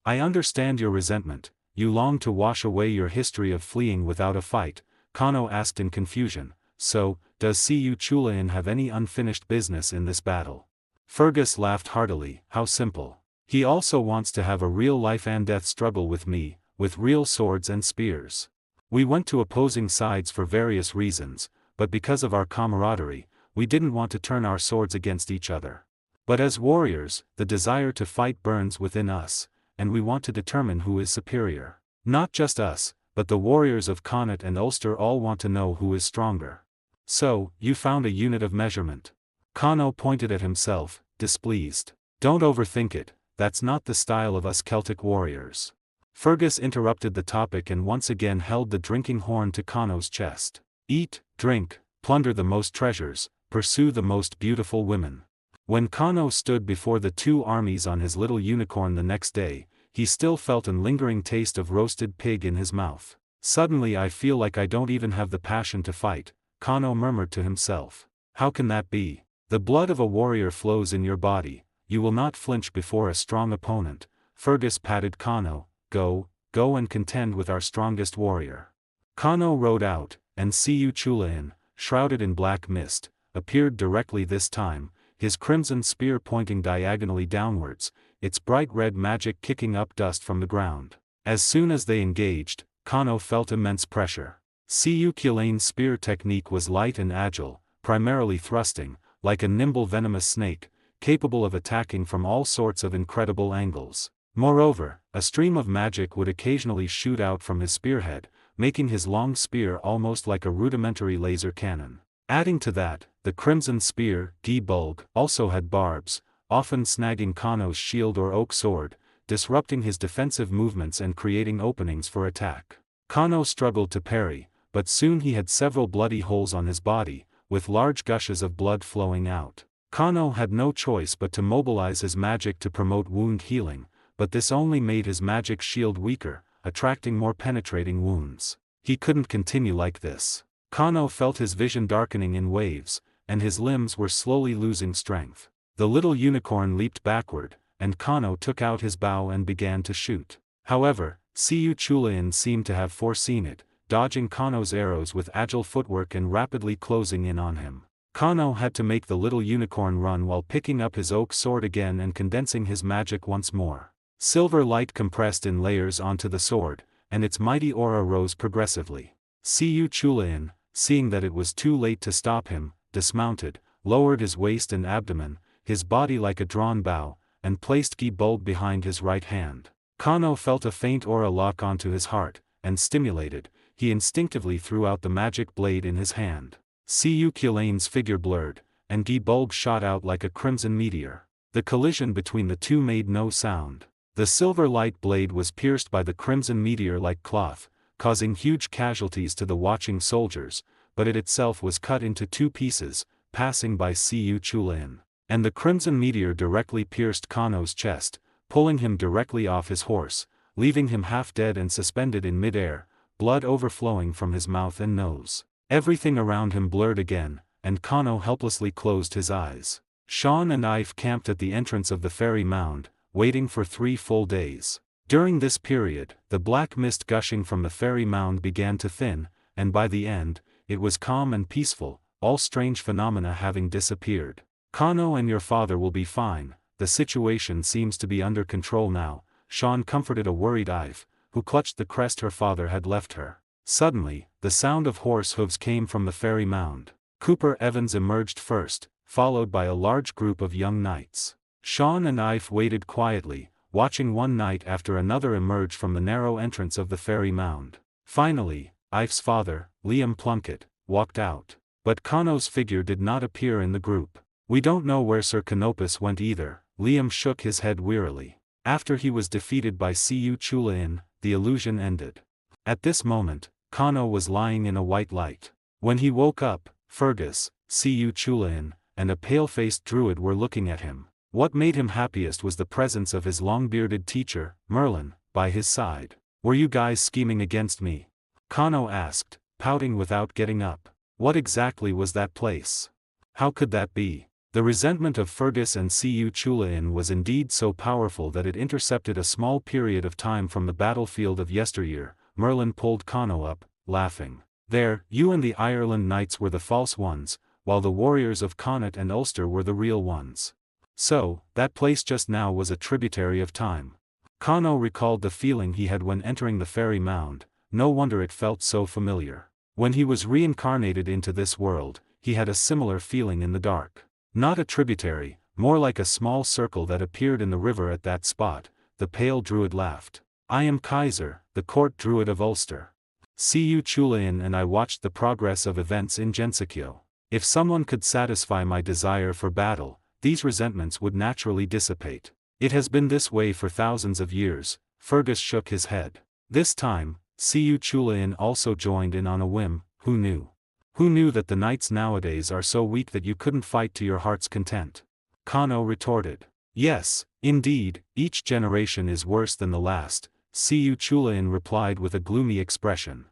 Speaker 1: I understand your resentment, you long to wash away your history of fleeing without a fight." Kano asked in confusion. "So, does Siu Chulain have any unfinished business in this battle?" Fergus laughed heartily. "How simple. He also wants to have a real life and death struggle with me, with real swords and spears. We went to opposing sides for various reasons, but because of our camaraderie, we didn't want to turn our swords against each other. But as warriors, the desire to fight burns within us, and we want to determine who is superior. Not just us, but the warriors of Connaught and Ulster all want to know who is stronger." "So, you found a unit of measurement." Kano pointed at himself, displeased. "Don't overthink it, that's not the style of us Celtic warriors." Fergus interrupted the topic and once again held the drinking horn to Kano's chest. "Eat, drink, plunder the most treasures, pursue the most beautiful women." When Kano stood before the two armies on his little unicorn the next day, he still felt a lingering taste of roasted pig in his mouth. "Suddenly I feel like I don't even have the passion to fight," Kano murmured to himself. "How can that be? The blood of a warrior flows in your body, you will not flinch before a strong opponent." Fergus patted Kano. Go and contend with our strongest warrior." Kano rode out, and Siu Chulain, shrouded in black mist, appeared directly this time, his crimson spear pointing diagonally downwards, its bright red magic kicking up dust from the ground. As soon as they engaged, Kano felt immense pressure. Siu Chulain's spear technique was light and agile, primarily thrusting, like a nimble venomous snake, capable of attacking from all sorts of incredible angles. Moreover, a stream of magic would occasionally shoot out from his spearhead, making his long spear almost like a rudimentary laser cannon. Adding to that, the crimson spear, Gi Bulg, also had barbs, often snagging Kano's shield or oak sword, disrupting his defensive movements and creating openings for attack. Kano struggled to parry, but soon he had several bloody holes on his body, with large gushes of blood flowing out. Kano had no choice but to mobilize his magic to promote wound healing, but this only made his magic shield weaker, attracting more penetrating wounds. He couldn't continue like this. Kano felt his vision darkening in waves, and his limbs were slowly losing strength. The little unicorn leaped backward, and Kano took out his bow and began to shoot. However, Siu Chulain seemed to have foreseen it, dodging Kano's arrows with agile footwork and rapidly closing in on him. Kano had to make the little unicorn run while picking up his oak sword again and condensing his magic once more. Silver light compressed in layers onto the sword, and its mighty aura rose progressively. Siu Chulain, seeing that it was too late to stop him, dismounted, lowered his waist and abdomen, his body like a drawn bow, and placed Gi Bulg behind his right hand. Kano felt a faint aura lock onto his heart, and stimulated, he instinctively threw out the magic blade in his hand. Siu Chulain's figure blurred, and Gi Bulg shot out like a crimson meteor. The collision between the two made no sound. The silver light blade was pierced by the crimson meteor like cloth, causing huge casualties to the watching soldiers, but it itself was cut into two pieces, passing by Siu Chulain. And the crimson meteor directly pierced Kano's chest, pulling him directly off his horse, leaving him half dead and suspended in mid-air, blood overflowing from his mouth and nose. Everything around him blurred again, and Kano helplessly closed his eyes. Sean and Ife camped at the entrance of the fairy mound, waiting for 3 full days. During this period, the black mist gushing from the fairy mound began to thin, and by the end, it was calm and peaceful, all strange phenomena having disappeared. Kano and your father will be fine, the situation seems to be under control now, Sean comforted a worried Ife, who clutched the crest her father had left her. Suddenly, the sound of horse hooves came from the fairy mound. Cooper Evans emerged first, followed by a large group of young knights. Sean and Ife waited quietly, watching one knight after another emerge from the narrow entrance of the fairy mound. Finally, Ife's father, Liam Plunkett, walked out. But Kano's figure did not appear in the group. We don't know where Sir Canopus went either, Liam shook his head wearily. After he was defeated by Siu Chulain, the illusion ended. At this moment, Kano was lying in a white light. When he woke up, Fergus, Siu Chulain, and a pale-faced druid were looking at him. What made him happiest was the presence of his long-bearded teacher, Merlin, by his side. "Were you guys scheming against me?" Kano asked, pouting without getting up. What exactly was that place? How could that be? The resentment of Fergus and Siu Chulain was indeed so powerful that it intercepted a small period of time from the battlefield of yesteryear. Merlin pulled Kano up, laughing. "There, you and the Ireland Knights were the false ones, while the warriors of Connaught and Ulster were the real ones. So, that place just now was a tributary of time." Kano recalled the feeling he had when entering the fairy mound. No wonder it felt so familiar. When he was reincarnated into this world, he had a similar feeling in the dark. Not a tributary, more like a small circle that appeared in the river at that spot, the pale druid laughed. "I am Kaiser, the court druid of Ulster. Siu Chulain and I watched the progress of events in Gensikyo. If someone could satisfy my desire for battle, these resentments would naturally dissipate. It has been this way for thousands of years." Fergus shook his head. This time, Siu Chulain also joined in on a whim. Who knew? Who knew that the knights nowadays are so weak that you couldn't fight to your heart's content? Kano retorted. "Yes, indeed, each generation is worse than the last," Siu Chulain replied with a gloomy expression.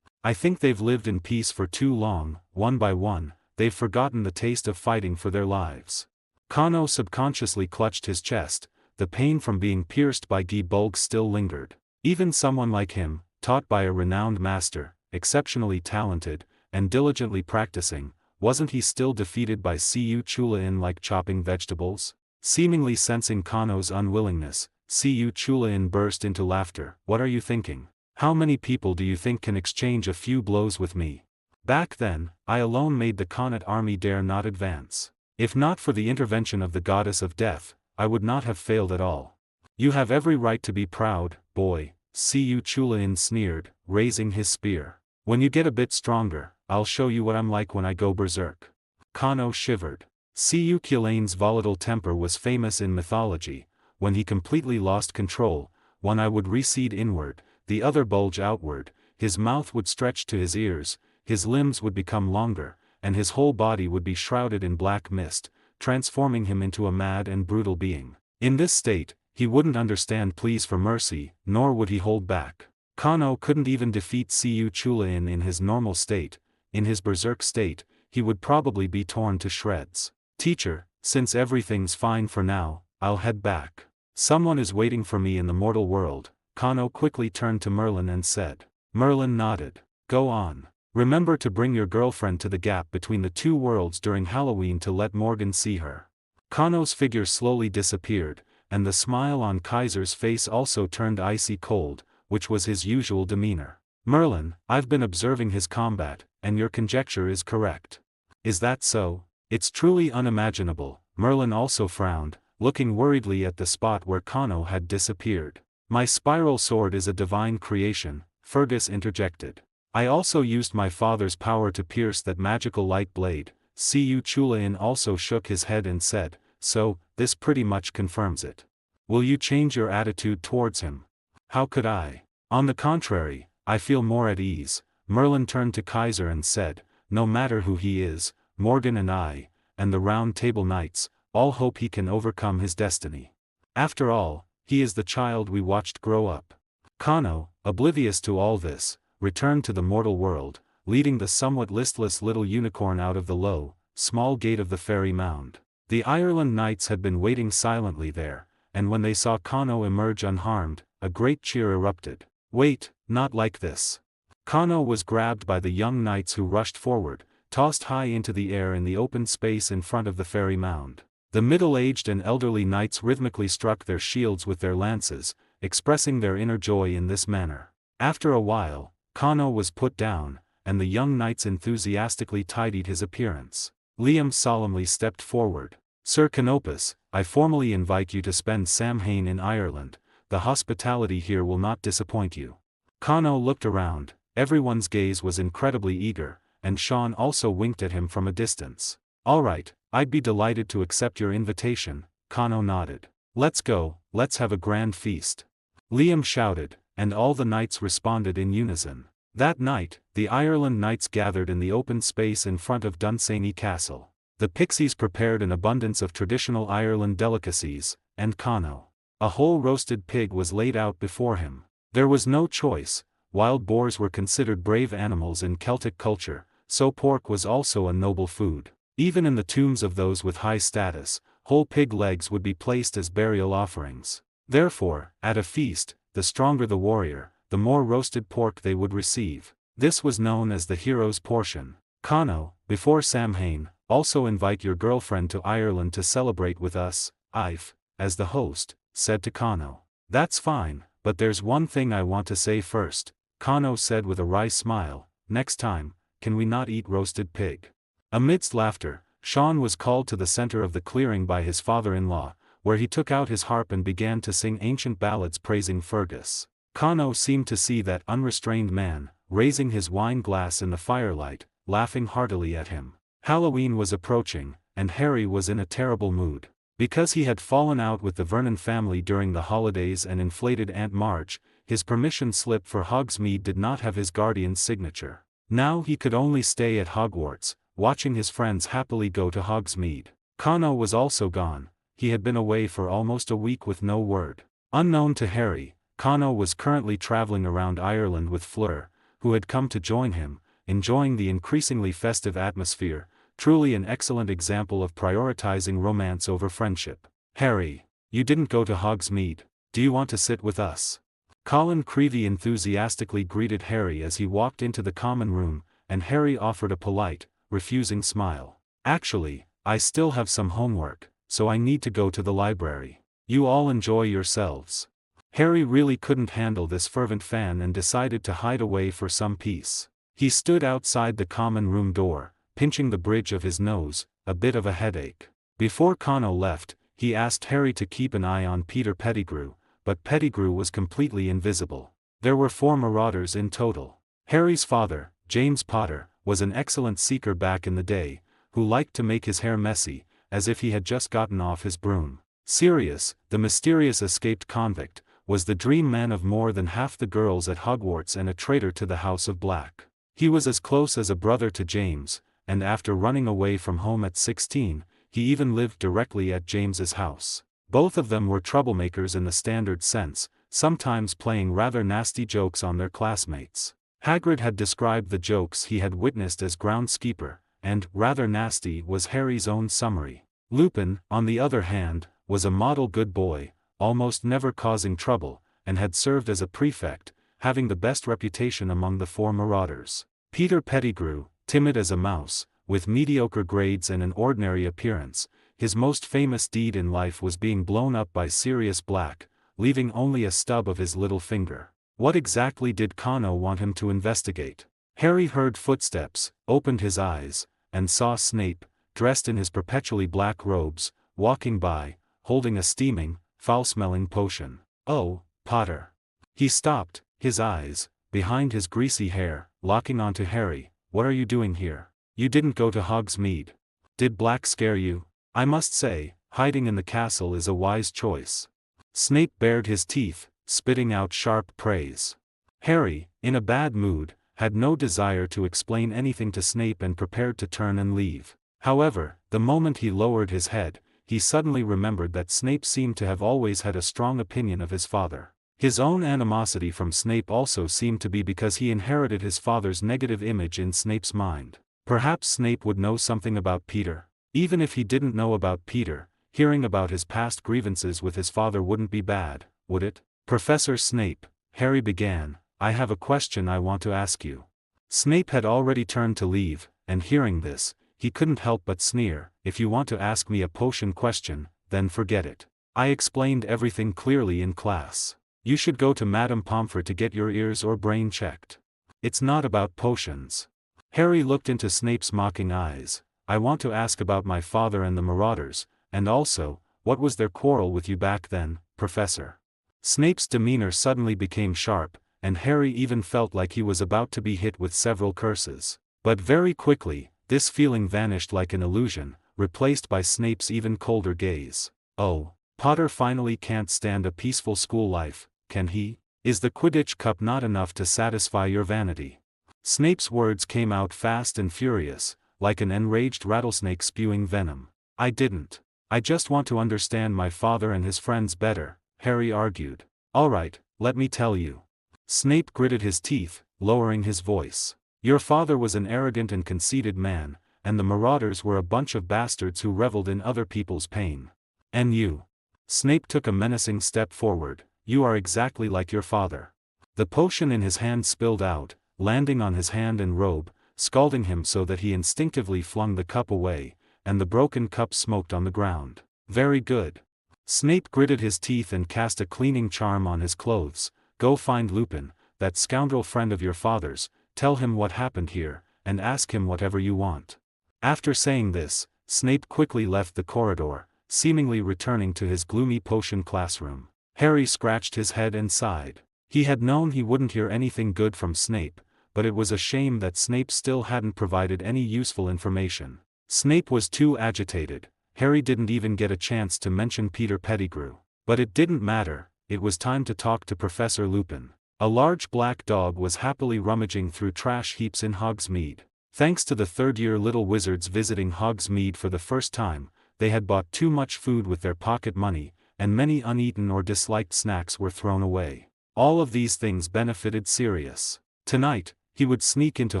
Speaker 1: "I think they've lived in peace for too long, one by one, they've forgotten the taste of fighting for their lives." Kano subconsciously clutched his chest, the pain from being pierced by Guy Bulg still lingered. Even someone like him, taught by a renowned master, exceptionally talented, and diligently practicing, wasn't he still defeated by Siu Chulain like chopping vegetables? Seemingly sensing Kano's unwillingness, Siu Chulain burst into laughter. "What are you thinking? How many people do you think can exchange a few blows with me? Back then, I alone made the Connaught army dare not advance. If not for the intervention of the goddess of death, I would not have failed at all." "You have every right to be proud, boy," Siu Chulain sneered, raising his spear. "When you get a bit stronger, I'll show you what I'm like when I go berserk." Kano shivered. Siu Chulain's volatile temper was famous in mythology. When he completely lost control, one eye would recede inward, the other bulge outward, his mouth would stretch to his ears, his limbs would become longer, and his whole body would be shrouded in black mist, transforming him into a mad and brutal being. In this state, he wouldn't understand pleas for mercy, nor would he hold back. Kano couldn't even defeat Siu Chulain in his normal state. In his berserk state, he would probably be torn to shreds. "Teacher, since everything's fine for now, I'll head back. Someone is waiting for me in the mortal world." Kano quickly turned to Merlin and said. Merlin nodded. "Go on. Remember to bring your girlfriend to the gap between the two worlds during Halloween to let Morgan see her." Kano's figure slowly disappeared, and the smile on Kaiser's face also turned icy cold, which was his usual demeanor. "Merlin, I've been observing his combat, and your conjecture is correct." "Is that so? It's truly unimaginable." Merlin also frowned, looking worriedly at the spot where Kano had disappeared. "My spiral sword is a divine creation," Fergus interjected. "I also used my father's power to pierce that magical light blade." Siu Chulain also shook his head and said, "So, this pretty much confirms it. Will you change your attitude towards him?" "How could I? On the contrary, I feel more at ease." Merlin turned to Kaiser and said, "No matter who he is, Morgan and I, and the Round Table Knights, all hope he can overcome his destiny. After all, he is the child we watched grow up. Kano, oblivious to all this, returned to the mortal world, leading the somewhat listless little unicorn out of the low, small gate of the fairy mound. The Ireland knights had been waiting silently there, and when they saw Kano emerge unharmed, a great cheer erupted. Wait, not like this. Kano was grabbed by the young knights who rushed forward, tossed high into the air in the open space in front of the fairy mound. The middle-aged and elderly knights rhythmically struck their shields with their lances, expressing their inner joy in this manner. After a while, Kano was put down, and the young knights enthusiastically tidied his appearance. Liam solemnly stepped forward. Sir Canopus, I formally invite you to spend Samhain in Ireland. The hospitality here will not disappoint you. Kano looked around, everyone's gaze was incredibly eager, and Sean also winked at him from a distance. All right, I'd be delighted to accept your invitation, Kano nodded. Let's go, let's have a grand feast. Liam shouted, and all the knights responded in unison. That night, the Ireland knights gathered in the open space in front of Dunsany Castle. The pixies prepared an abundance of traditional Ireland delicacies, and Kano. A whole roasted pig was laid out before him. There was no choice. Wild boars were considered brave animals in Celtic culture, so pork was also a noble food. Even in the tombs of those with high status, whole pig legs would be placed as burial offerings. Therefore, at a feast, the stronger the warrior, the more roasted pork they would receive. This was known as the hero's portion. Kano, before Samhain, also invite your girlfriend to Ireland to celebrate with us, Ife, as the host, said to Kano. That's fine, but there's one thing I want to say first, Kano said with a wry smile. Next time, can we not eat roasted pig? Amidst laughter, Sean was called to the center of the clearing by his father-in-law, where he took out his harp and began to sing ancient ballads praising Fergus. Kano seemed to see that unrestrained man, raising his wine glass in the firelight, laughing heartily at him. Halloween was approaching, and Harry was in a terrible mood. Because he had fallen out with the Vernon family during the holidays and inflated Aunt Marge, his permission slip for Hogsmeade did not have his guardian's signature. Now he could only stay at Hogwarts, watching his friends happily go to Hogsmeade. Kano was also gone. He had been away for almost a week with no word. Unknown to Harry, Kano was currently traveling around Ireland with Fleur, who had come to join him, enjoying the increasingly festive atmosphere, truly an excellent example of prioritizing romance over friendship. Harry, you didn't go to Hogsmeade. Do you want to sit with us? Colin Creevey enthusiastically greeted Harry as he walked into the common room, and Harry offered a polite, refusing smile. Actually, I still have some homework, so I need to go to the library. You all enjoy yourselves. Harry really couldn't handle this fervent fan and decided to hide away for some peace. He stood outside the common room door, pinching the bridge of his nose, a bit of a headache. Before Kano left, he asked Harry to keep an eye on Peter Pettigrew, but Pettigrew was completely invisible. There were 4 marauders in total. Harry's father, James Potter, was an excellent seeker back in the day, who liked to make his hair messy, as if he had just gotten off his broom. Sirius, the mysterious escaped convict, was the dream man of more than half the girls at Hogwarts and a traitor to the House of Black. He was as close as a brother to James, and after running away from home at 16, he even lived directly at James's house. Both of them were troublemakers in the standard sense, sometimes playing rather nasty jokes on their classmates. Hagrid had described the jokes he had witnessed as groundskeeper, and rather nasty was Harry's own summary. Lupin, on the other hand, was a model good boy, almost never causing trouble, and had served as a prefect, having the best reputation among the 4 marauders. Peter Pettigrew, timid as a mouse, with mediocre grades and an ordinary appearance, his most famous deed in life was being blown up by Sirius Black, leaving only a stub of his little finger. What exactly did Kano want him to investigate? Harry heard footsteps, opened his eyes, and saw Snape, dressed in his perpetually black robes, walking by, holding a steaming, foul-smelling potion. Oh, Potter. He stopped, his eyes, behind his greasy hair, locking onto Harry. What are you doing here? You didn't go to Hogsmeade. Did Black scare you? I must say, hiding in the castle is a wise choice. Snape bared his teeth, spitting out sharp praise. Harry, in a bad mood, had no desire to explain anything to Snape and prepared to turn and leave. However, the moment he lowered his head, he suddenly remembered that Snape seemed to have always had a strong opinion of his father. His own animosity from Snape also seemed to be because he inherited his father's negative image in Snape's mind. Perhaps Snape would know something about Peter. Even if he didn't know about Peter, hearing about his past grievances with his father wouldn't be bad, would it? "Professor Snape," Harry began, "I have a question I want to ask you." Snape had already turned to leave, and hearing this, he couldn't help but sneer. "If you want to ask me a potion question, then forget it. I explained everything clearly in class. You should go to Madame Pomfrey to get your ears or brain checked. It's not about potions." Harry looked into Snape's mocking eyes. "I want to ask about my father and the Marauders, and also, what was their quarrel with you back then, Professor?" Snape's demeanor suddenly became sharp, and Harry even felt like he was about to be hit with several curses. But very quickly, this feeling vanished like an illusion, replaced by Snape's even colder gaze. "Oh, Potter finally can't stand a peaceful school life, can he? Is the Quidditch Cup not enough to satisfy your vanity?" Snape's words came out fast and furious, like an enraged rattlesnake spewing venom. "I didn't. I just want to understand my father and his friends better," Harry argued. "All right, let me tell you." Snape gritted his teeth, lowering his voice. "Your father was an arrogant and conceited man, and the Marauders were a bunch of bastards who reveled in other people's pain. And you." Snape took a menacing step forward. "You are exactly like your father." The potion in his hand spilled out, landing on his hand and robe, scalding him so that he instinctively flung the cup away, and the broken cup smoked on the ground. "Very good." Snape gritted his teeth and cast a cleaning charm on his clothes. "Go find Lupin, that scoundrel friend of your father's, tell him what happened here, and ask him whatever you want." After saying this, Snape quickly left the corridor, seemingly returning to his gloomy potion classroom. Harry scratched his head and sighed. He had known he wouldn't hear anything good from Snape, but it was a shame that Snape still hadn't provided any useful information. Snape was too agitated. Harry didn't even get a chance to mention Peter Pettigrew. But it didn't matter, it was time to talk to Professor Lupin. A large black dog was happily rummaging through trash heaps in Hogsmeade. Thanks to the third-year little wizards visiting Hogsmeade for the first time, they had bought too much food with their pocket money, and many uneaten or disliked snacks were thrown away. All of these things benefited Sirius. Tonight, he would sneak into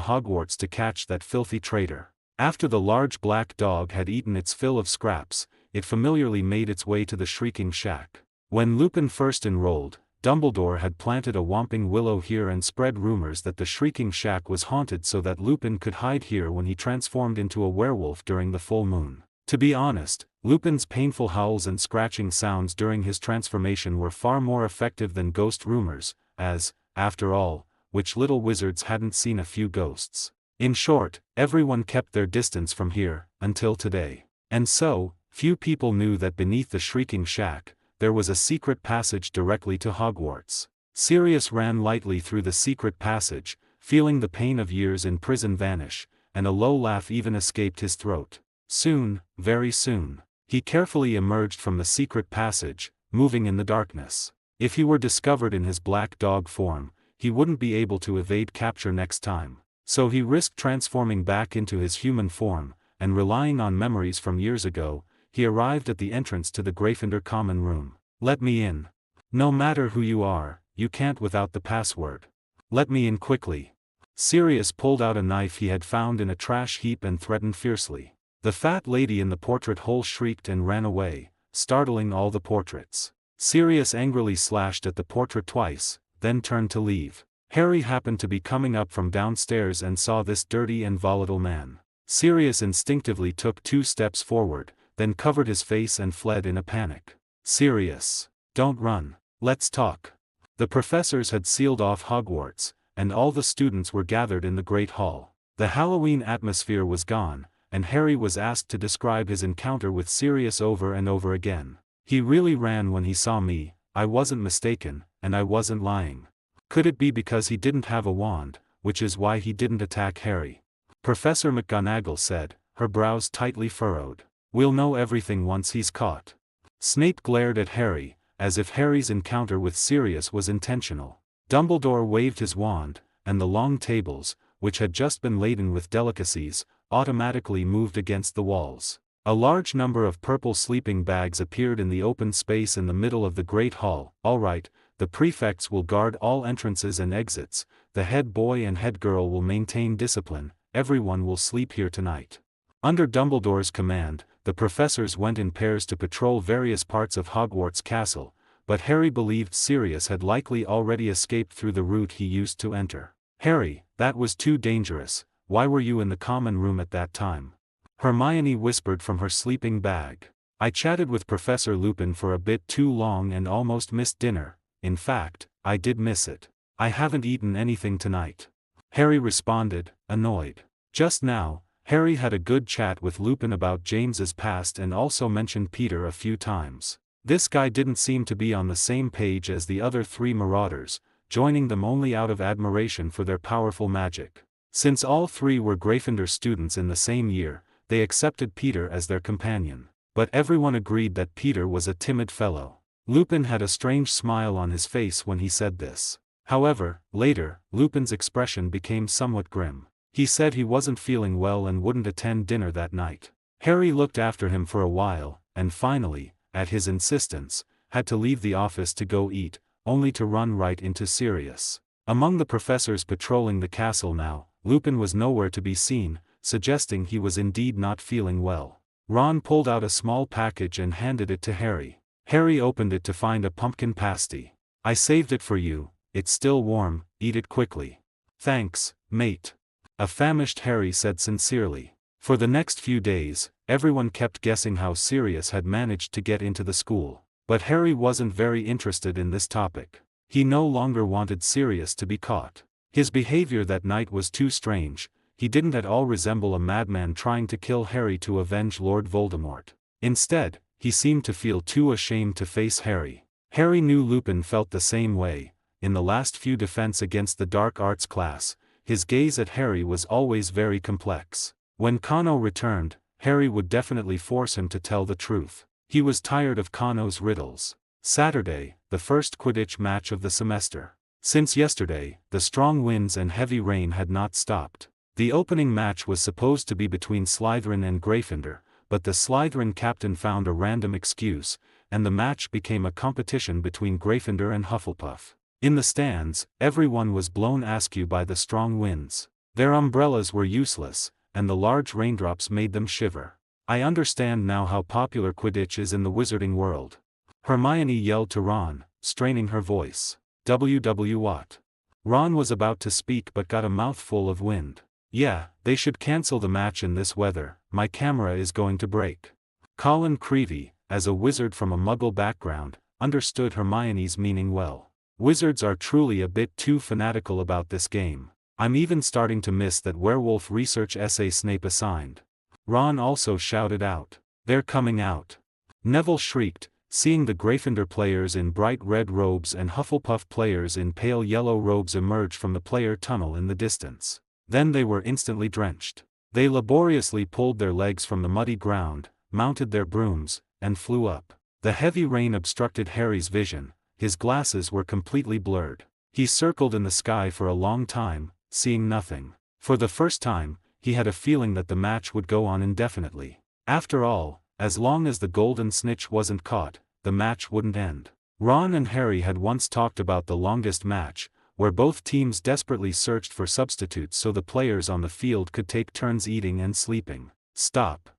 Speaker 1: Hogwarts to catch that filthy traitor. After the large black dog had eaten its fill of scraps, it familiarly made its way to the Shrieking Shack. When Lupin first enrolled, Dumbledore had planted a whomping willow here and spread rumors that the Shrieking Shack was haunted so that Lupin could hide here when he transformed into a werewolf during the full moon. To be honest, Lupin's painful howls and scratching sounds during his transformation were far more effective than ghost rumors, as, after all, which little wizards hadn't seen a few ghosts? In short, everyone kept their distance from here, until today. And so, few people knew that beneath the Shrieking Shack, there was a secret passage directly to Hogwarts. Sirius ran lightly through the secret passage, feeling the pain of years in prison vanish, and a low laugh even escaped his throat. Soon, very soon, he carefully emerged from the secret passage, moving in the darkness. If he were discovered in his black dog form, he wouldn't be able to evade capture next time. So he risked transforming back into his human form, and relying on memories from years ago, he arrived at the entrance to the Gryffindor common room. "Let me in. No matter who you are, you can't without the password. Let me in quickly." Sirius pulled out a knife he had found in a trash heap and threatened fiercely. The fat lady in the portrait hole shrieked and ran away, startling all the portraits. Sirius angrily slashed at the portrait twice, then turned to leave. Harry happened to be coming up from downstairs and saw this dirty and volatile man. Sirius instinctively took 2 steps forward, then covered his face and fled in a panic. "Sirius, don't run, let's talk." The professors had sealed off Hogwarts, and all the students were gathered in the Great Hall. The Halloween atmosphere was gone, and Harry was asked to describe his encounter with Sirius over and over again. "He really ran when he saw me, I wasn't mistaken, and I wasn't lying." Could it be because he didn't have a wand, which is why he didn't attack Harry? Professor McGonagall said, her brows tightly furrowed. "We'll know everything once he's caught." Snape glared at Harry, as if Harry's encounter with Sirius was intentional. Dumbledore waved his wand, and the long tables, which had just been laden with delicacies, automatically moved against the walls. A large number of purple sleeping bags appeared in the open space in the middle of the great hall. All right, the prefects will guard all entrances and exits, the head boy and head girl will maintain discipline, everyone will sleep here tonight. Under Dumbledore's command, the professors went in pairs to patrol various parts of Hogwarts Castle, but Harry believed Sirius had likely already escaped through the route he used to enter. Harry, that was too dangerous, why were you in the common room at that time? Hermione whispered from her sleeping bag. I chatted with Professor Lupin for a bit too long and almost missed dinner. In fact, I did miss it. I haven't eaten anything tonight. Harry responded, annoyed. Just now, Harry had a good chat with Lupin about James's past and also mentioned Peter a few times. This guy didn't seem to be on the same page as the other three marauders, joining them only out of admiration for their powerful magic. Since all three were Gryffindor students in the same year, they accepted Peter as their companion. But everyone agreed that Peter was a timid fellow. Lupin had a strange smile on his face when he said this. However, later, Lupin's expression became somewhat grim. He said he wasn't feeling well and wouldn't attend dinner that night. Harry looked after him for a while, and finally, at his insistence, had to leave the office to go eat, only to run right into Sirius. Among the professors patrolling the castle now, Lupin was nowhere to be seen, suggesting he was indeed not feeling well. Ron pulled out a small package and handed it to Harry. Harry opened it to find a pumpkin pasty. I saved it for you, it's still warm, eat it quickly. Thanks, mate. A famished Harry said sincerely. For the next few days, everyone kept guessing how Sirius had managed to get into the school. But Harry wasn't very interested in this topic. He no longer wanted Sirius to be caught. His behavior that night was too strange. He didn't at all resemble a madman trying to kill Harry to avenge Lord Voldemort. Instead, he seemed to feel too ashamed to face Harry. Harry knew Lupin felt the same way. In the last few defense against the dark arts class, his gaze at Harry was always very complex. When Kano returned, Harry would definitely force him to tell the truth. He was tired of Kano's riddles. Saturday, the first Quidditch match of the semester. Since yesterday, the strong winds and heavy rain had not stopped. The opening match was supposed to be between Slytherin and Gryffindor, but the Slytherin captain found a random excuse, and the match became a competition between Gryffindor and Hufflepuff. In the stands, everyone was blown askew by the strong winds. Their umbrellas were useless, and the large raindrops made them shiver. I understand now how popular Quidditch is in the wizarding world. Hermione yelled to Ron, straining her voice. What? Ron was about to speak but got a mouthful of wind. Yeah, they should cancel the match in this weather, my camera is going to break. Colin Creevey, as a wizard from a Muggle background, understood Hermione's meaning well. Wizards are truly a bit too fanatical about this game. I'm even starting to miss that werewolf research essay Snape assigned. Ron also shouted out. They're coming out. Neville shrieked, seeing the Gryffindor players in bright red robes and Hufflepuff players in pale yellow robes emerge from the player tunnel in the distance. Then they were instantly drenched. They laboriously pulled their legs from the muddy ground, mounted their brooms, and flew up. The heavy rain obstructed Harry's vision, his glasses were completely blurred. He circled in the sky for a long time, seeing nothing. For the first time, he had a feeling that the match would go on indefinitely. After all, as long as the golden snitch wasn't caught, the match wouldn't end. Ron and Harry had once talked about the longest match, where both teams desperately searched for substitutes so the players on the field could take turns eating and sleeping. Stop,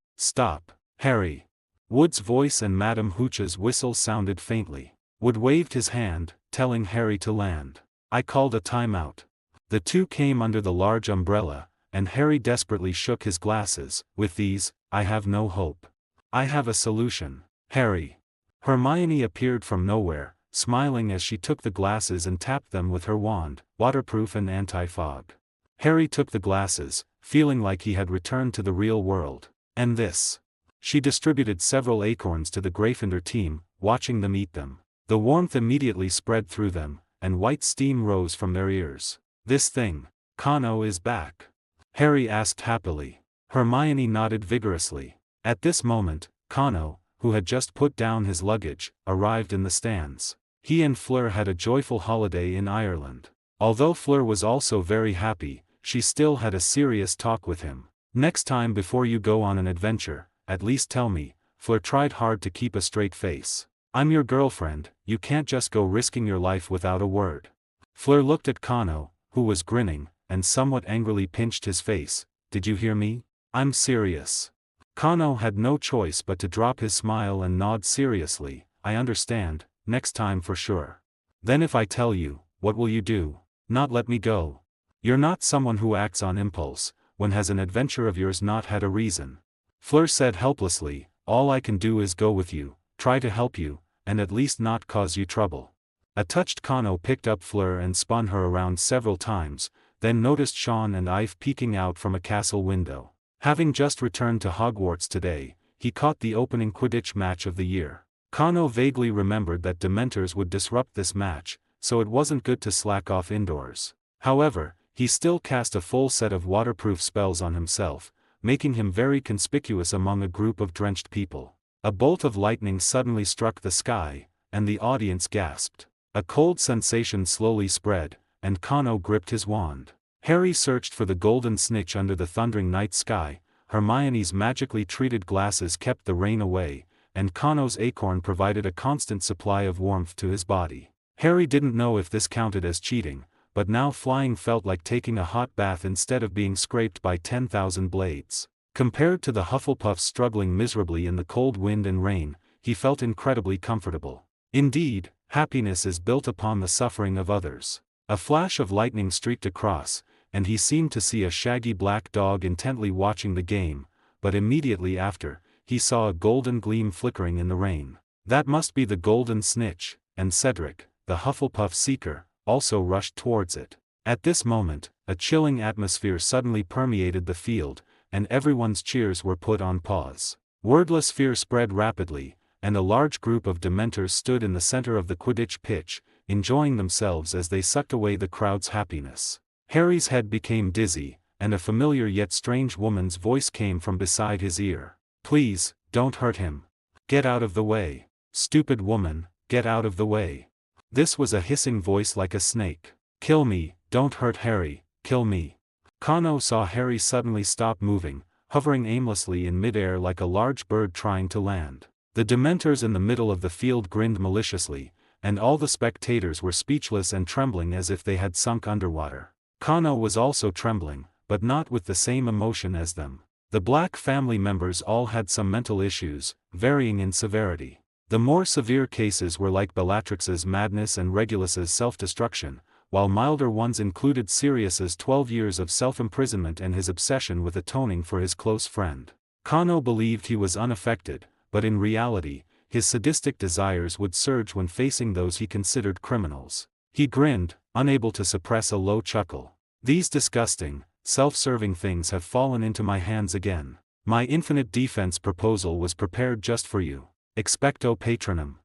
Speaker 1: Harry. Wood's voice and Madame Hooch's whistle sounded faintly. Wood waved his hand, telling Harry to land. I called a timeout. The two came under the large umbrella, and Harry desperately shook his glasses. With these, I have no hope. I have a solution. Harry. Hermione appeared from nowhere, smiling as she took the glasses and tapped them with her wand, waterproof and anti-fog. Harry took the glasses, feeling like he had returned to the real world. And this. She distributed several acorns to the Gryffindor team, watching them eat them. The warmth immediately spread through them, and white steam rose from their ears. This thing, Kano is back? Harry asked happily. Hermione nodded vigorously. At this moment, Kano, who had just put down his luggage, arrived in the stands. He and Fleur had a joyful holiday in Ireland. Although Fleur was also very happy, she still had a serious talk with him. Next time before you go on an adventure, at least tell me." Fleur tried hard to keep a straight face. "I'm your girlfriend, you can't just go risking your life without a word." Fleur looked at Kano, who was grinning, and somewhat angrily pinched his face. "Did you hear me? I'm serious." Kano had no choice but to drop his smile and nod seriously. "I understand, next time for sure." "Then if I tell you, what will you do? Not let me go?" "You're not someone who acts on impulse, when has an adventure of yours not had a reason?" Fleur said helplessly, "All I can do is go with you, try to help you, and at least not cause you trouble." A touched Kano picked up Fleur and spun her around several times, then noticed Sean and Ive peeking out from a castle window. Having just returned to Hogwarts today, he caught the opening Quidditch match of the year. Kano vaguely remembered that Dementors would disrupt this match, so it wasn't good to slack off indoors. However, he still cast a full set of waterproof spells on himself, making him very conspicuous among a group of drenched people. A bolt of lightning suddenly struck the sky, and the audience gasped. A cold sensation slowly spread, and Kano gripped his wand. Harry searched for the golden snitch under the thundering night sky, Hermione's magically treated glasses kept the rain away, and Kano's acorn provided a constant supply of warmth to his body. Harry didn't know if this counted as cheating, but now flying felt like taking a hot bath instead of being scraped by 10,000 blades. Compared to the Hufflepuffs struggling miserably in the cold wind and rain, he felt incredibly comfortable. Indeed, happiness is built upon the suffering of others. A flash of lightning streaked across, and he seemed to see a shaggy black dog intently watching the game, but immediately after, he saw a golden gleam flickering in the rain. That must be the golden snitch, and Cedric, the Hufflepuff seeker, also rushed towards it. At this moment, a chilling atmosphere suddenly permeated the field, and everyone's cheers were put on pause. Wordless fear spread rapidly, and a large group of Dementors stood in the center of the Quidditch pitch, enjoying themselves as they sucked away the crowd's happiness. Harry's head became dizzy, and a familiar yet strange woman's voice came from beside his ear. "Please, don't hurt him. Get out of the way. Stupid woman, get out of the way." This was a hissing voice like a snake. "Kill me, don't hurt Harry, kill me." Kano saw Harry suddenly stop moving, hovering aimlessly in midair like a large bird trying to land. The Dementors in the middle of the field grinned maliciously, and all the spectators were speechless and trembling as if they had sunk underwater. Kano was also trembling, but not with the same emotion as them. The Black family members all had some mental issues, varying in severity. The more severe cases were like Bellatrix's madness and Regulus's self-destruction, while milder ones included Sirius's 12 years of self-imprisonment and his obsession with atoning for his close friend. Kano believed he was unaffected, but in reality, his sadistic desires would surge when facing those he considered criminals. He grinned, unable to suppress a low chuckle. "These disgusting, self-serving things have fallen into my hands again. My infinite defense proposal was prepared just for you. Expecto Patronum."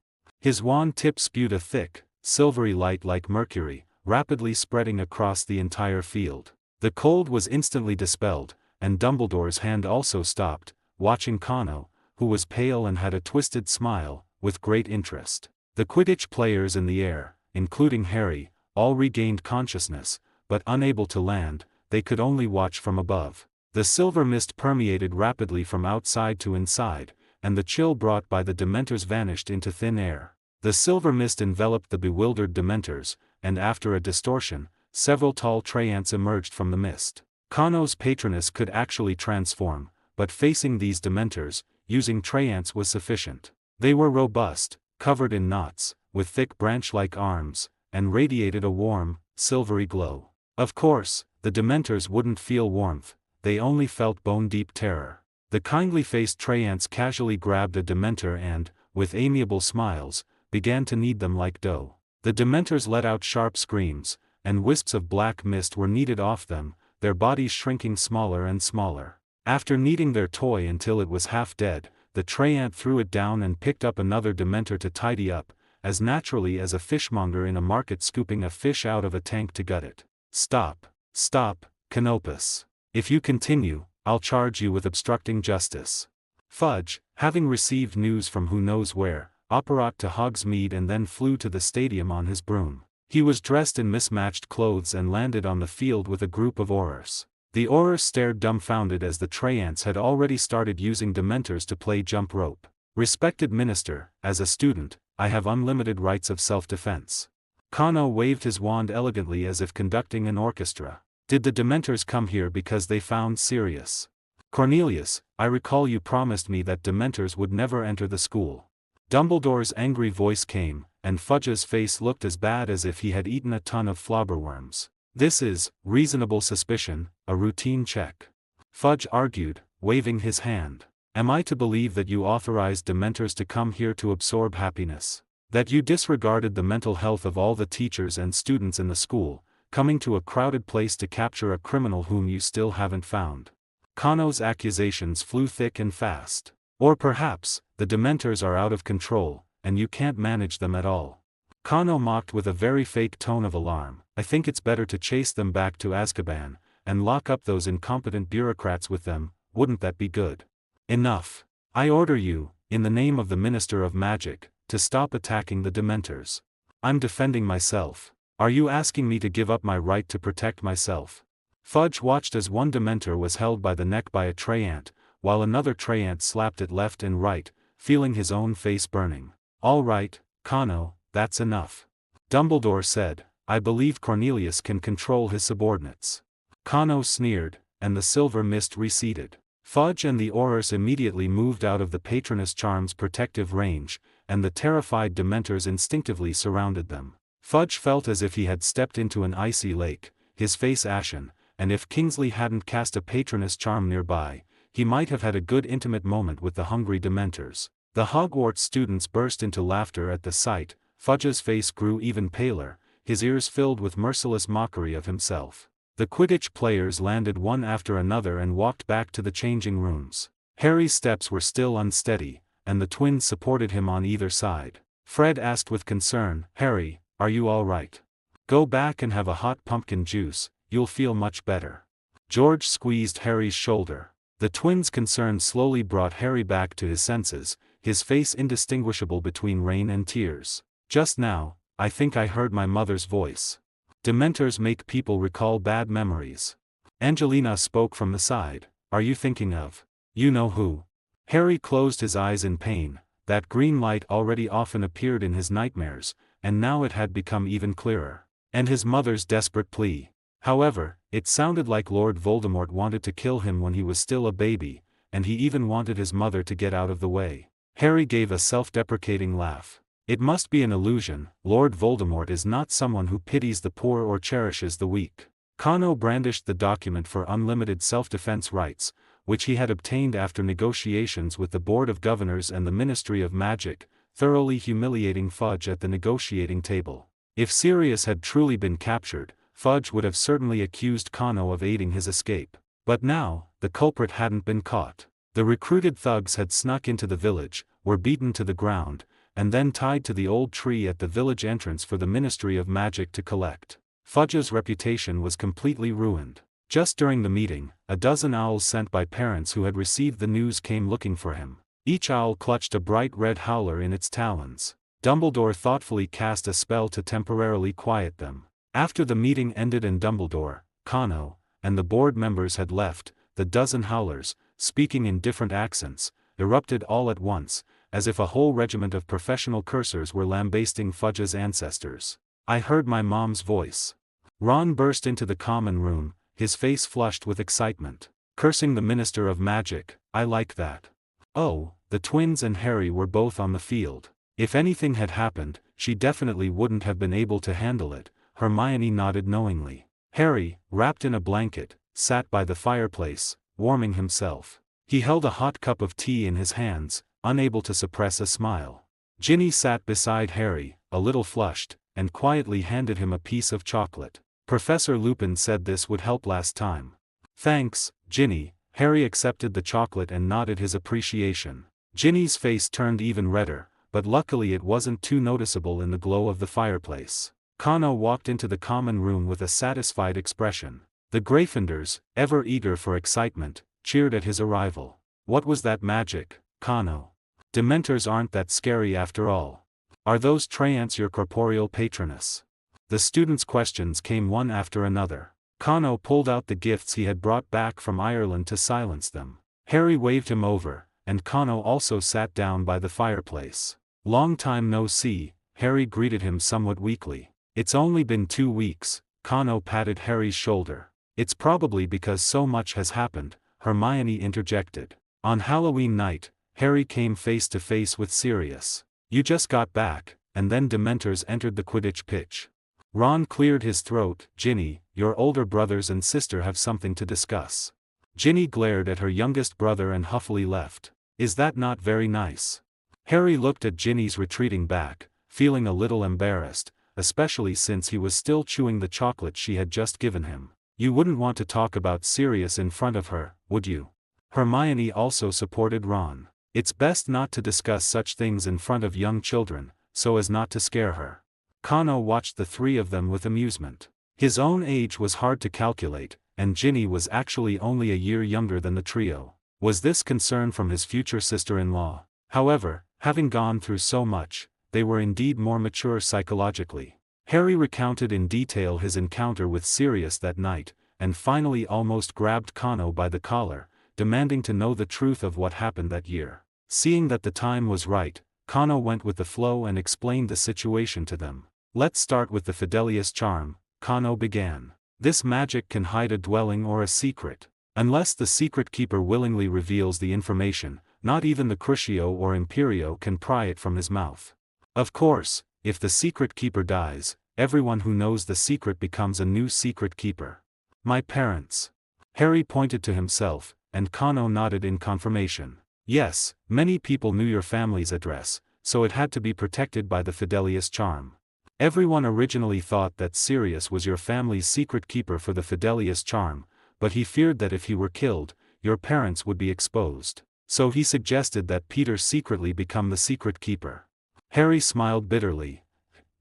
Speaker 1: His wand tip spewed a thick, silvery light like mercury, rapidly spreading across the entire field. The cold was instantly dispelled, and Dumbledore's hand also stopped, watching Kano, who was pale and had a twisted smile, with great interest. The Quidditch players in the air, including Harry, all regained consciousness, but unable to land, they could only watch from above. The silver mist permeated rapidly from outside to inside, and the chill brought by the Dementors vanished into thin air. The silver mist enveloped the bewildered Dementors, and after a distortion, several tall Treants emerged from the mist. Kano's Patronus could actually transform, but facing these Dementors, using Treants was sufficient. They were robust, covered in knots, with thick branch-like arms, and radiated a warm, silvery glow. Of course, the Dementors wouldn't feel warmth, they only felt bone-deep terror. The kindly-faced Treants casually grabbed a Dementor and, with amiable smiles, began to knead them like dough. The Dementors let out sharp screams, and wisps of black mist were kneaded off them, their bodies shrinking smaller and smaller. After kneading their toy until it was half dead, the Treant threw it down and picked up another Dementor to tidy up, as naturally as a fishmonger in a market scooping a fish out of a tank to gut it. "Stop, stop, Canopus. If you continue, I'll charge you with obstructing justice." Fudge, having received news from who knows where, apparat to Hogsmeade and then flew to the stadium on his broom. He was dressed in mismatched clothes and landed on the field with a group of Aurors. The Aurors stared dumbfounded as the Treants had already started using Dementors to play jump rope. Respected Minister, as a student, I have unlimited rights of self-defense. Kano waved his wand elegantly as if conducting an orchestra. Did the Dementors come here because they found Sirius? Cornelius, I recall you promised me that Dementors would never enter the school. Dumbledore's angry voice came, and Fudge's face looked as bad as if he had eaten a ton of flobberworms. This is, reasonable suspicion, a routine check. Fudge argued, waving his hand. Am I to believe that you authorized Dementors to come here to absorb happiness? That you disregarded the mental health of all the teachers and students in the school, coming to a crowded place to capture a criminal whom you still haven't found? Kano's accusations flew thick and fast. Or perhaps, the Dementors are out of control, and you can't manage them at all. Kano mocked with a very fake tone of alarm. I think it's better to chase them back to Azkaban, and lock up those incompetent bureaucrats with them, wouldn't that be good? Enough. I order you, in the name of the Minister of Magic, to stop attacking the Dementors. I'm defending myself. Are you asking me to give up my right to protect myself? Fudge watched as one Dementor was held by the neck by a Treant, while another Treant slapped it left and right, feeling his own face burning. All right, Kano, that's enough. Dumbledore said, I believe Cornelius can control his subordinates. Kano sneered, and the silver mist receded. Fudge and the Aurors immediately moved out of the Patronus Charm's protective range, and the terrified Dementors instinctively surrounded them. Fudge felt as if he had stepped into an icy lake, his face ashen, and if Kingsley hadn't cast a Patronus Charm nearby, he might have had a good intimate moment with the hungry Dementors. The Hogwarts students burst into laughter at the sight. Fudge's face grew even paler, his ears filled with merciless mockery of himself. The Quidditch players landed one after another and walked back to the changing rooms. Harry's steps were still unsteady, and the twins supported him on either side. Fred asked with concern, Harry, are you all right? Go back and have a hot pumpkin juice, you'll feel much better. George squeezed Harry's shoulder. The twins' concern slowly brought Harry back to his senses, his face indistinguishable between rain and tears. Just now, I think I heard my mother's voice. Dementors make people recall bad memories. Angelina spoke from the side. Are you thinking of? You know who? Harry closed his eyes in pain. That green light already often appeared in his nightmares, and now it had become even clearer. And his mother's desperate plea. However, it sounded like Lord Voldemort wanted to kill him when he was still a baby, and he even wanted his mother to get out of the way. Harry gave a self-deprecating laugh. It must be an illusion. Lord Voldemort is not someone who pities the poor or cherishes the weak. Kano brandished the document for unlimited self-defense rights, which he had obtained after negotiations with the Board of Governors and the Ministry of Magic, thoroughly humiliating Fudge at the negotiating table. If Sirius had truly been captured, Fudge would have certainly accused Kano of aiding his escape. But now, the culprit hadn't been caught. The recruited thugs had snuck into the village, were beaten to the ground, and then tied to the old tree at the village entrance for the Ministry of Magic to collect. Fudge's reputation was completely ruined. Just during the meeting, a dozen owls sent by parents who had received the news came looking for him. Each owl clutched a bright red howler in its talons. Dumbledore thoughtfully cast a spell to temporarily quiet them. After the meeting ended and Dumbledore, Kano, and the board members had left, the dozen howlers, speaking in different accents, erupted all at once, as if a whole regiment of professional cursors were lambasting Fudge's ancestors. I heard my mom's voice. Ron burst into the common room, his face flushed with excitement. Cursing the Minister of Magic, I like that. Oh, the twins and Harry were both on the field. If anything had happened, she definitely wouldn't have been able to handle it. Hermione nodded knowingly. Harry, wrapped in a blanket, sat by the fireplace, warming himself. He held a hot cup of tea in his hands, unable to suppress a smile. Ginny sat beside Harry, a little flushed, and quietly handed him a piece of chocolate. Professor Lupin said this would help last time. Thanks, Ginny. Harry accepted the chocolate and nodded his appreciation. Ginny's face turned even redder, but luckily it wasn't too noticeable in the glow of the fireplace. Kano walked into the common room with a satisfied expression. The Gryffindors, ever eager for excitement, cheered at his arrival. What was that magic, Kano? Dementors aren't that scary after all. Are those Treants your corporeal patroness? The students' questions came one after another. Kano pulled out the gifts he had brought back from Ireland to silence them. Harry waved him over, and Kano also sat down by the fireplace. "Long time no see," Harry greeted him somewhat weakly. "It's only been 2 weeks," Kano patted Harry's shoulder. "It's probably because so much has happened," Hermione interjected. On Halloween night, Harry came face to face with Sirius. "You just got back," and then Dementors entered the Quidditch pitch. Ron cleared his throat. "Ginny, your older brothers and sister have something to discuss." Ginny glared at her youngest brother and huffily left. "Is that not very nice?" Harry looked at Ginny's retreating back, feeling a little embarrassed, especially since he was still chewing the chocolate she had just given him. "You wouldn't want to talk about Sirius in front of her, would you?" Hermione also supported Ron. "It's best not to discuss such things in front of young children, so as not to scare her." Kano watched the 3 of them with amusement. His own age was hard to calculate, and Ginny was actually only a year younger than the trio. Was this concern from his future sister-in-law? However, having gone through so much, they were indeed more mature psychologically. Harry recounted in detail his encounter with Sirius that night, and finally almost grabbed Kano by the collar, demanding to know the truth of what happened that year. Seeing that the time was right, Kano went with the flow and explained the situation to them. "Let's start with the Fidelius charm," Kano began. "This magic can hide a dwelling or a secret. Unless the secret keeper willingly reveals the information, not even the Crucio or Imperio can pry it from his mouth. Of course, if the secret keeper dies, everyone who knows the secret becomes a new secret keeper." "My parents." Harry pointed to himself, and Kano nodded in confirmation. "Yes, many people knew your family's address, so it had to be protected by the Fidelius charm. Everyone originally thought that Sirius was your family's secret keeper for the Fidelius charm, but he feared that if he were killed, your parents would be exposed. So he suggested that Peter secretly become the secret keeper." Harry smiled bitterly.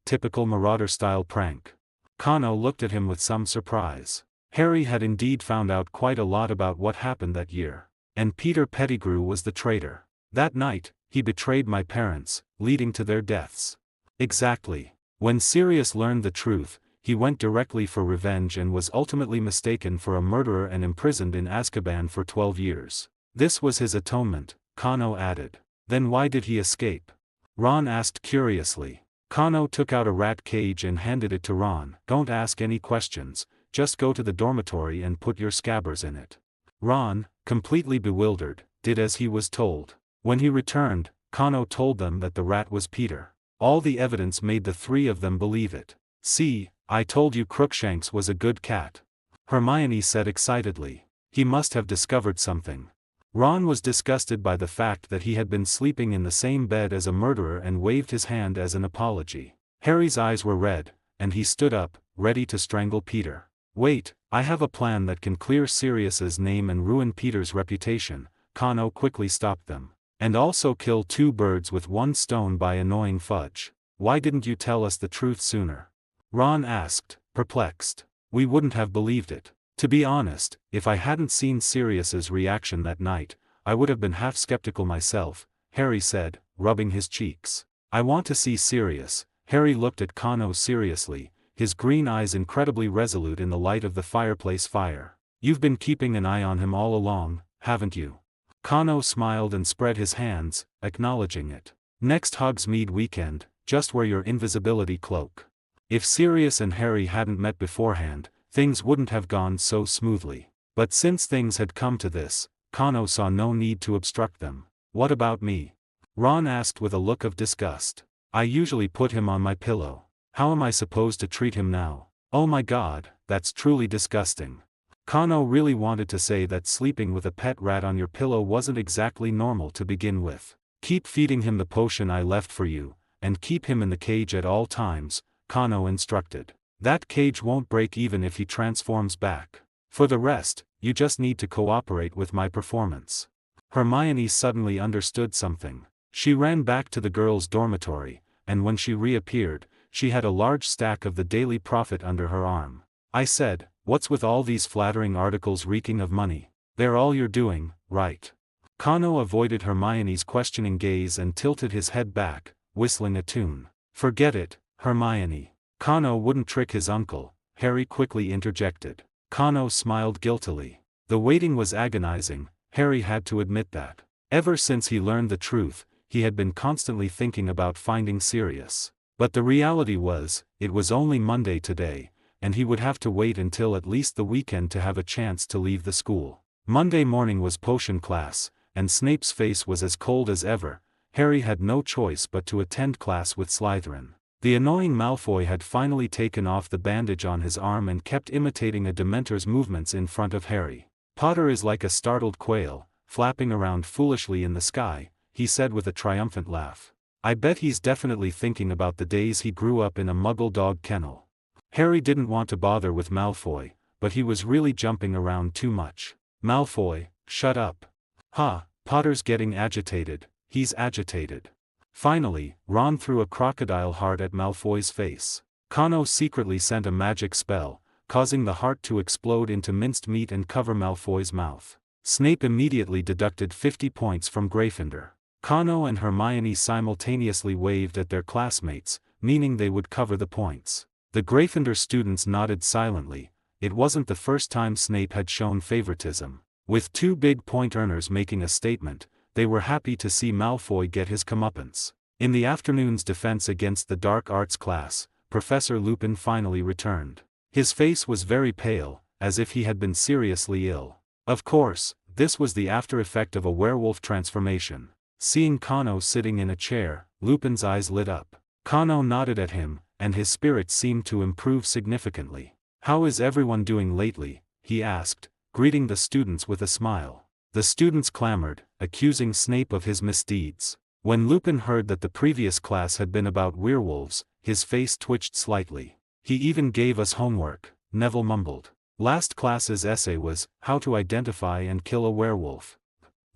Speaker 1: Typical Marauder-style prank. Kano looked at him with some surprise. Harry had indeed found out quite a lot about what happened that year. And Peter Pettigrew was the traitor. That night, he betrayed my parents, leading to their deaths. Exactly. When Sirius learned the truth, he went directly for revenge and was ultimately mistaken for a murderer and imprisoned in Azkaban for 12 years. This was his atonement, Kano added. "Then why did he escape?" Ron asked curiously. Kano took out a rat cage and handed it to Ron. "Don't ask any questions, just go to the dormitory and put your scabbers in it." Ron, completely bewildered, did as he was told. When he returned, Kano told them that the rat was Peter. All the evidence made the 3 of them believe it. "See, I told you Crookshanks was a good cat," Hermione said excitedly. "He must have discovered something." Ron was disgusted by the fact that he had been sleeping in the same bed as a murderer and waved his hand as an apology. Harry's eyes were red, and he stood up, ready to strangle Peter. "Wait, I have a plan that can clear Sirius's name and ruin Peter's reputation," Kano quickly stopped them. "And also kill 2 birds with 1 stone by annoying Fudge. Why didn't you tell us the truth sooner?" Ron asked, perplexed. "We wouldn't have believed it. To be honest, if I hadn't seen Sirius's reaction that night, I would have been half skeptical myself," Harry said, rubbing his cheeks. "I want to see Sirius." Harry looked at Kano seriously, his green eyes incredibly resolute in the light of the fireplace fire. "You've been keeping an eye on him all along, haven't you?" Kano smiled and spread his hands, acknowledging it. "Next Hogsmeade weekend, just wear your invisibility cloak." If Sirius and Harry hadn't met beforehand, things wouldn't have gone so smoothly. But since things had come to this, Kano saw no need to obstruct them. "What about me?" Ron asked with a look of disgust. "I usually put him on my pillow. How am I supposed to treat him now?" "Oh my god, that's truly disgusting." Kano really wanted to say that sleeping with a pet rat on your pillow wasn't exactly normal to begin with. "Keep feeding him the potion I left for you, and keep him in the cage at all times," Kano instructed. "That cage won't break even if he transforms back. For the rest, you just need to cooperate with my performance." Hermione suddenly understood something. She ran back to the girls' dormitory, and when she reappeared, she had a large stack of the Daily Prophet under her arm. "I said, what's with all these flattering articles reeking of money? They're all you're doing, right?" Kano avoided Hermione's questioning gaze and tilted his head back, whistling a tune. "Forget it, Hermione. Kano wouldn't trick his uncle," Harry quickly interjected. Kano smiled guiltily. The waiting was agonizing, Harry had to admit that. Ever since he learned the truth, he had been constantly thinking about finding Sirius. But the reality was, it was only Monday today, and he would have to wait until at least the weekend to have a chance to leave the school. Monday morning was potion class, and Snape's face was as cold as ever. Harry had no choice but to attend class with Slytherin. The annoying Malfoy had finally taken off the bandage on his arm and kept imitating a Dementor's movements in front of Harry. Potter is like a startled quail, flapping around foolishly in the sky, he said with a triumphant laugh. I bet he's definitely thinking about the days he grew up in a Muggle dog kennel. Harry didn't want to bother with Malfoy, but he was really jumping around too much. Malfoy, shut up. Ha, Potter's getting agitated, he's agitated. Finally, Ron threw a crocodile heart at Malfoy's face. Kano secretly sent a magic spell, causing the heart to explode into minced meat and cover Malfoy's mouth. Snape immediately deducted 50 points from Gryffindor. Kano and Hermione simultaneously waved at their classmates, meaning they would cover the points. The Gryffindor students nodded silently. It wasn't the first time Snape had shown favoritism. With two big point earners making a statement, they were happy to see Malfoy get his comeuppance. In the afternoon's defense against the dark arts class, Professor Lupin finally returned. His face was very pale, as if he had been seriously ill. Of course, this was the after effect of a werewolf transformation. Seeing Kano sitting in a chair, Lupin's eyes lit up. Kano nodded at him, and his spirits seemed to improve significantly. How is everyone doing lately? He asked, greeting the students with a smile. The students clamored, accusing Snape of his misdeeds. When Lupin heard that the previous class had been about werewolves, his face twitched slightly. He even gave us homework, Neville mumbled. Last class's essay was, How to Identify and Kill a Werewolf.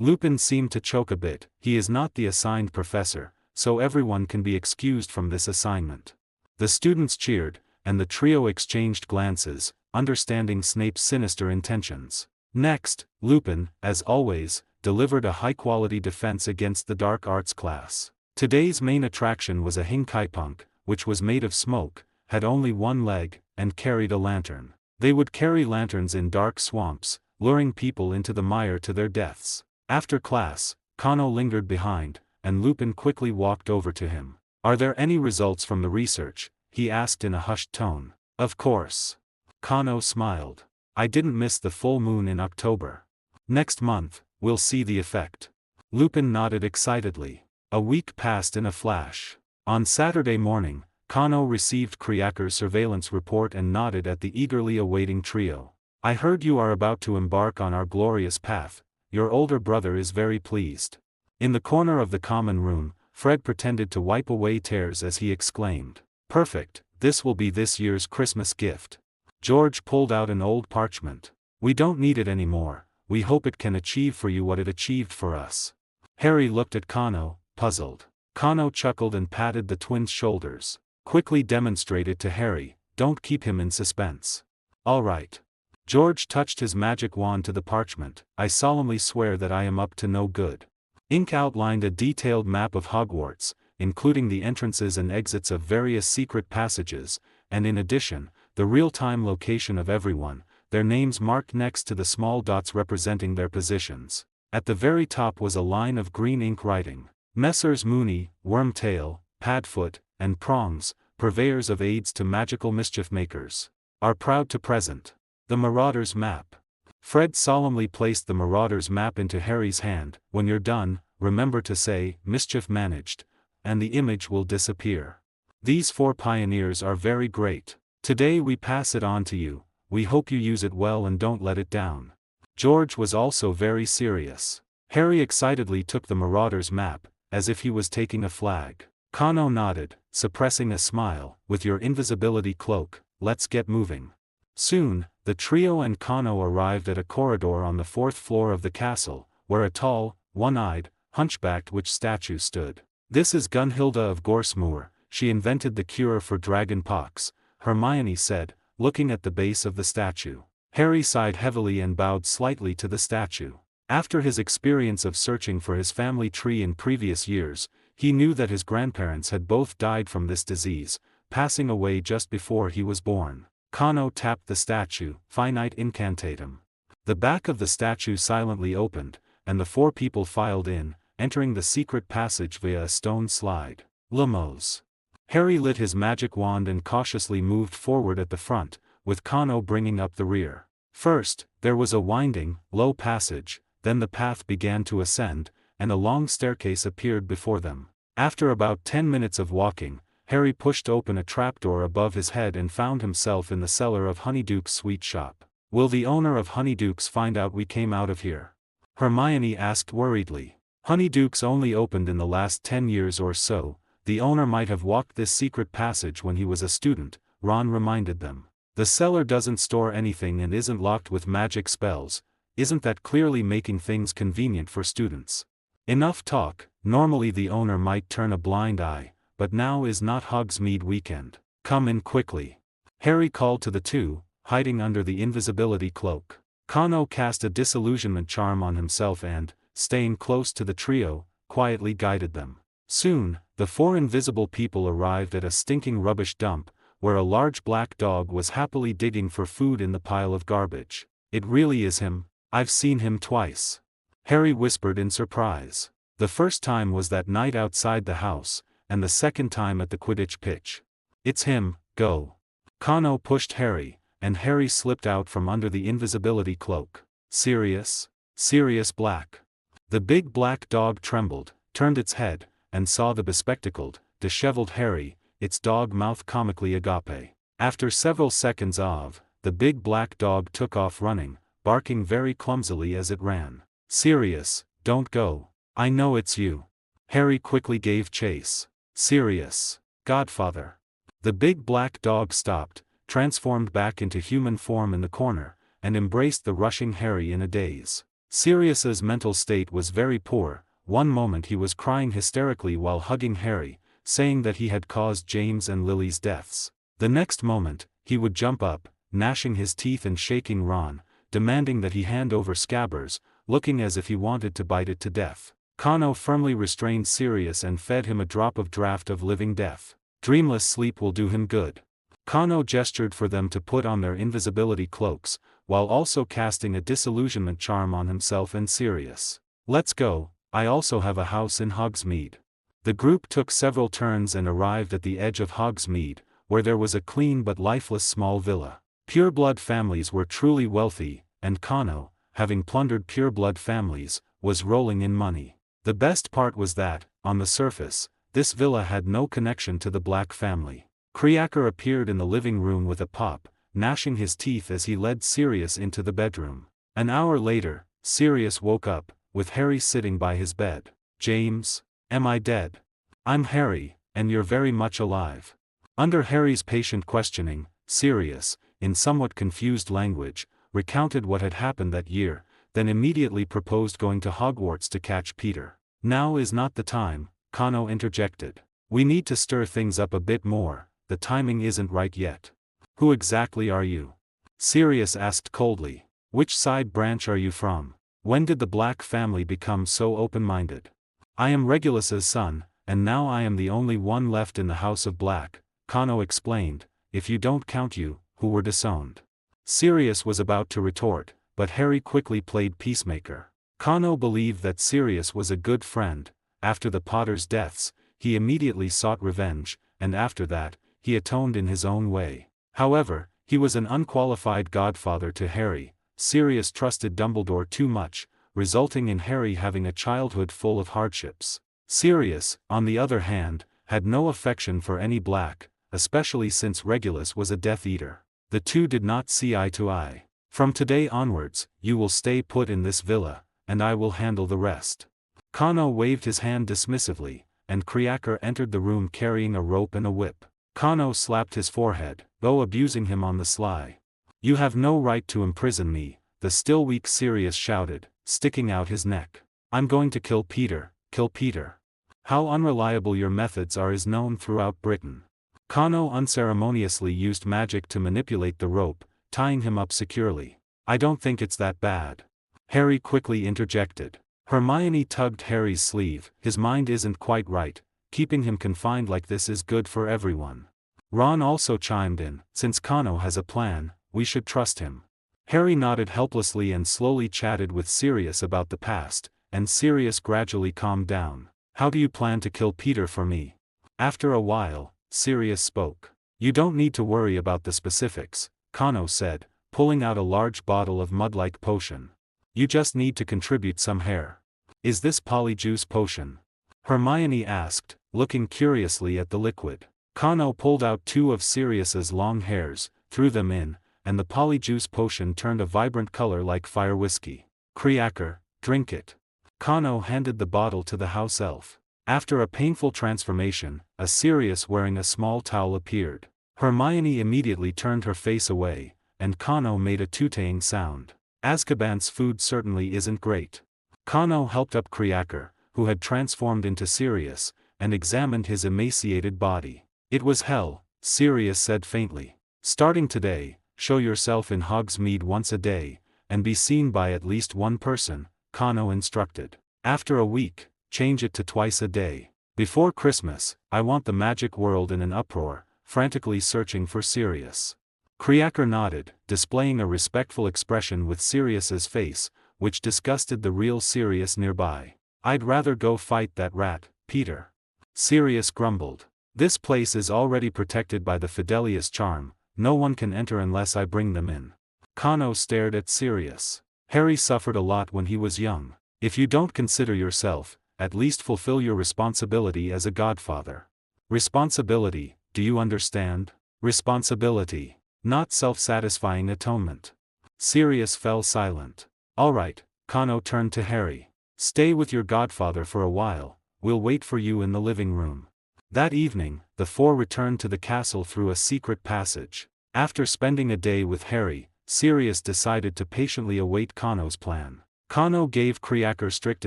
Speaker 1: Lupin seemed to choke a bit. He is not the assigned professor, so everyone can be excused from this assignment. The students cheered, and the trio exchanged glances, understanding Snape's sinister intentions. Next, Lupin, as always, delivered a high-quality defense against the dark arts class. Today's main attraction was a Hinkaipunk, which was made of smoke, had only one leg, and carried a lantern. They would carry lanterns in dark swamps, luring people into the mire to their deaths. After class, Kano lingered behind, and Lupin quickly walked over to him. Are there any results from the research? He asked in a hushed tone. Of course. Kano smiled. I didn't miss the full moon in October. Next month, we'll see the effect. Lupin nodded excitedly. A week passed in a flash. On Saturday morning, Kano received Kriaker's surveillance report and nodded at the eagerly awaiting trio. I heard you are about to embark on our glorious path. Your older brother is very pleased. In the corner of the common room, Fred pretended to wipe away tears as he exclaimed, Perfect, this will be this year's Christmas gift. George pulled out an old parchment. We don't need it anymore, we hope it can achieve for you what it achieved for us. Harry looked at Kano, puzzled. Kano chuckled and patted the twins' shoulders. Quickly demonstrate it to Harry, don't keep him in suspense. All right. George touched his magic wand to the parchment. I solemnly swear that I am up to no good. Ink outlined a detailed map of Hogwarts, including the entrances and exits of various secret passages, and in addition, the real-time location of everyone, their names marked next to the small dots representing their positions. At the very top was a line of green ink writing. Messrs. Mooney, Wormtail, Padfoot, and Prongs, purveyors of aids to magical mischief makers, are proud to present the Marauder's Map. Fred solemnly placed the Marauder's Map into Harry's hand. When you're done, remember to say, Mischief Managed, and the image will disappear. These 4 pioneers are very great. Today we pass it on to you, we hope you use it well and don't let it down. George was also very serious. Harry excitedly took the Marauder's Map, as if he was taking a flag. Kano nodded, suppressing a smile. With your invisibility cloak, let's get moving. Soon, the trio and Kano arrived at a corridor on the 4th floor of the castle, where a tall, one-eyed, hunchbacked witch statue stood. This is Gunhilda of Gorsmoor, she invented the cure for dragon pox, Hermione said, looking at the base of the statue. Harry sighed heavily and bowed slightly to the statue. After his experience of searching for his family tree in previous years, he knew that his grandparents had both died from this disease, passing away just before he was born. Kano tapped the statue, finite incantatum. The back of the statue silently opened, and the four people filed in, entering the secret passage via a stone slide. Lumos. Harry lit his magic wand and cautiously moved forward at the front, with Kano bringing up the rear. First, there was a winding, low passage, then the path began to ascend, and a long staircase appeared before them. After about 10 minutes of walking, Harry pushed open a trapdoor above his head and found himself in the cellar of Honeyduke's sweet shop. "Will the owner of Honeyduke's find out we came out of here?" Hermione asked worriedly. "Honeyduke's only opened in the last 10 years or so. The owner might have walked this secret passage when he was a student," Ron reminded them. "The cellar doesn't store anything and isn't locked with magic spells. Isn't that clearly making things convenient for students?" "Enough talk. Normally the owner might turn a blind eye, but now is not Hogsmeade weekend. Come in quickly," Harry called to the two, hiding under the invisibility cloak. Kano cast a disillusionment charm on himself and, staying close to the trio, quietly guided them. Soon, the four invisible people arrived at a stinking rubbish dump, where a large black dog was happily digging for food in the pile of garbage. "It really is him. I've seen him twice," Harry whispered in surprise. "The first time was that night outside the house, and the second time at the Quidditch pitch." "It's him, go." Kano pushed Harry, and Harry slipped out from under the invisibility cloak. "Sirius? Sirius Black." The big black dog trembled, turned its head, and saw the bespectacled, disheveled Harry, its dog mouth comically agape. After several seconds the big black dog took off running, barking very clumsily as it ran. "Sirius, don't go. I know it's you." Harry quickly gave chase. "Sirius. Godfather." The big black dog stopped, transformed back into human form in the corner, and embraced the rushing Harry in a daze. Sirius's mental state was very poor. One moment he was crying hysterically while hugging Harry, saying that he had caused James and Lily's deaths. The next moment, he would jump up, gnashing his teeth and shaking Ron, demanding that he hand over Scabbers, looking as if he wanted to bite it to death. Kano firmly restrained Sirius and fed him a drop of draught of living death. "Dreamless sleep will do him good." Kano gestured for them to put on their invisibility cloaks, while also casting a disillusionment charm on himself and Sirius. "Let's go. I also have a house in Hogsmeade." The group took several turns and arrived at the edge of Hogsmeade, where there was a clean but lifeless small villa. Pureblood families were truly wealthy, and Kano, having plundered pureblood families, was rolling in money. The best part was that, on the surface, this villa had no connection to the Black family. Creaker appeared in the living room with a pop, gnashing his teeth as he led Sirius into the bedroom. An hour later, Sirius woke up, with Harry sitting by his bed. "James, am I dead?" "I'm Harry, and you're very much alive." Under Harry's patient questioning, Sirius, in somewhat confused language, recounted what had happened that year, then immediately proposed going to Hogwarts to catch Peter. "Now is not the time," Kano interjected. "We need to stir things up a bit more, the timing isn't right yet." "Who exactly are you?" Sirius asked coldly. "Which side branch are you from? When did the Black family become so open-minded?" "I am Regulus's son, and now I am the only one left in the House of Black," Kano explained, "if you don't count you, who were disowned." Sirius was about to retort, but Harry quickly played peacemaker. Kano believed that Sirius was a good friend. After the Potters' deaths, he immediately sought revenge, and after that, he atoned in his own way. However, he was an unqualified godfather to Harry. Sirius trusted Dumbledore too much, resulting in Harry having a childhood full of hardships. Sirius, on the other hand, had no affection for any Black, especially since Regulus was a Death Eater. The two did not see eye to eye. "From today onwards, you will stay put in this villa, and I will handle the rest." Kano waved his hand dismissively, and Creaker entered the room carrying a rope and a whip. Kano slapped his forehead, though abusing him on the sly. "You have no right to imprison me," the still weak Sirius shouted, sticking out his neck. "I'm going to kill Peter, kill Peter." "How unreliable your methods are is known throughout Britain." Kano unceremoniously used magic to manipulate the rope, tying him up securely. "I don't think it's that bad," Harry quickly interjected. Hermione tugged Harry's sleeve. "His mind isn't quite right. Keeping him confined like this is good for everyone." Ron also chimed in, since Kano has a plan, we should trust him. Harry nodded helplessly and slowly chatted with Sirius about the past, and Sirius gradually calmed down. How do you plan to kill Peter for me? After a while, Sirius spoke. You don't need to worry about the specifics, Kano said, pulling out a large bottle of mud-like potion. You just need to contribute some hair. Is this polyjuice potion? Hermione asked, looking curiously at the liquid. Kano pulled out 2 of Sirius's long hairs, threw them in, and the polyjuice potion turned a vibrant color like fire whiskey. Creaker, drink it. Kano handed the bottle to the house elf. After a painful transformation, a Sirius wearing a small towel appeared. Hermione immediately turned her face away, and Kano made a tooting sound. Azkaban's food certainly isn't great. Kano helped up Creaker, who had transformed into Sirius, and examined his emaciated body. It was hell, Sirius said faintly. Starting today, show yourself in Hogsmeade once a day, and be seen by at least one person, Kano instructed. After a week, change it to twice a day. Before Christmas, I want the magic world in an uproar, frantically searching for Sirius. Creaker nodded, displaying a respectful expression with Sirius's face, which disgusted the real Sirius nearby. I'd rather go fight that rat, Peter. Sirius grumbled. This place is already protected by the Fidelius charm, no one can enter unless I bring them in. Kano stared at Sirius. Harry suffered a lot when he was young. If you don't consider yourself, at least fulfill your responsibility as a godfather. Responsibility, do you understand? Responsibility, not self-satisfying atonement. Sirius fell silent. All right, Kano turned to Harry. Stay with your godfather for a while, we'll wait for you in the living room. That evening, the 4 returned to the castle through a secret passage. After spending a day with Harry, Sirius decided to patiently await Kano's plan. Kano gave Creaker strict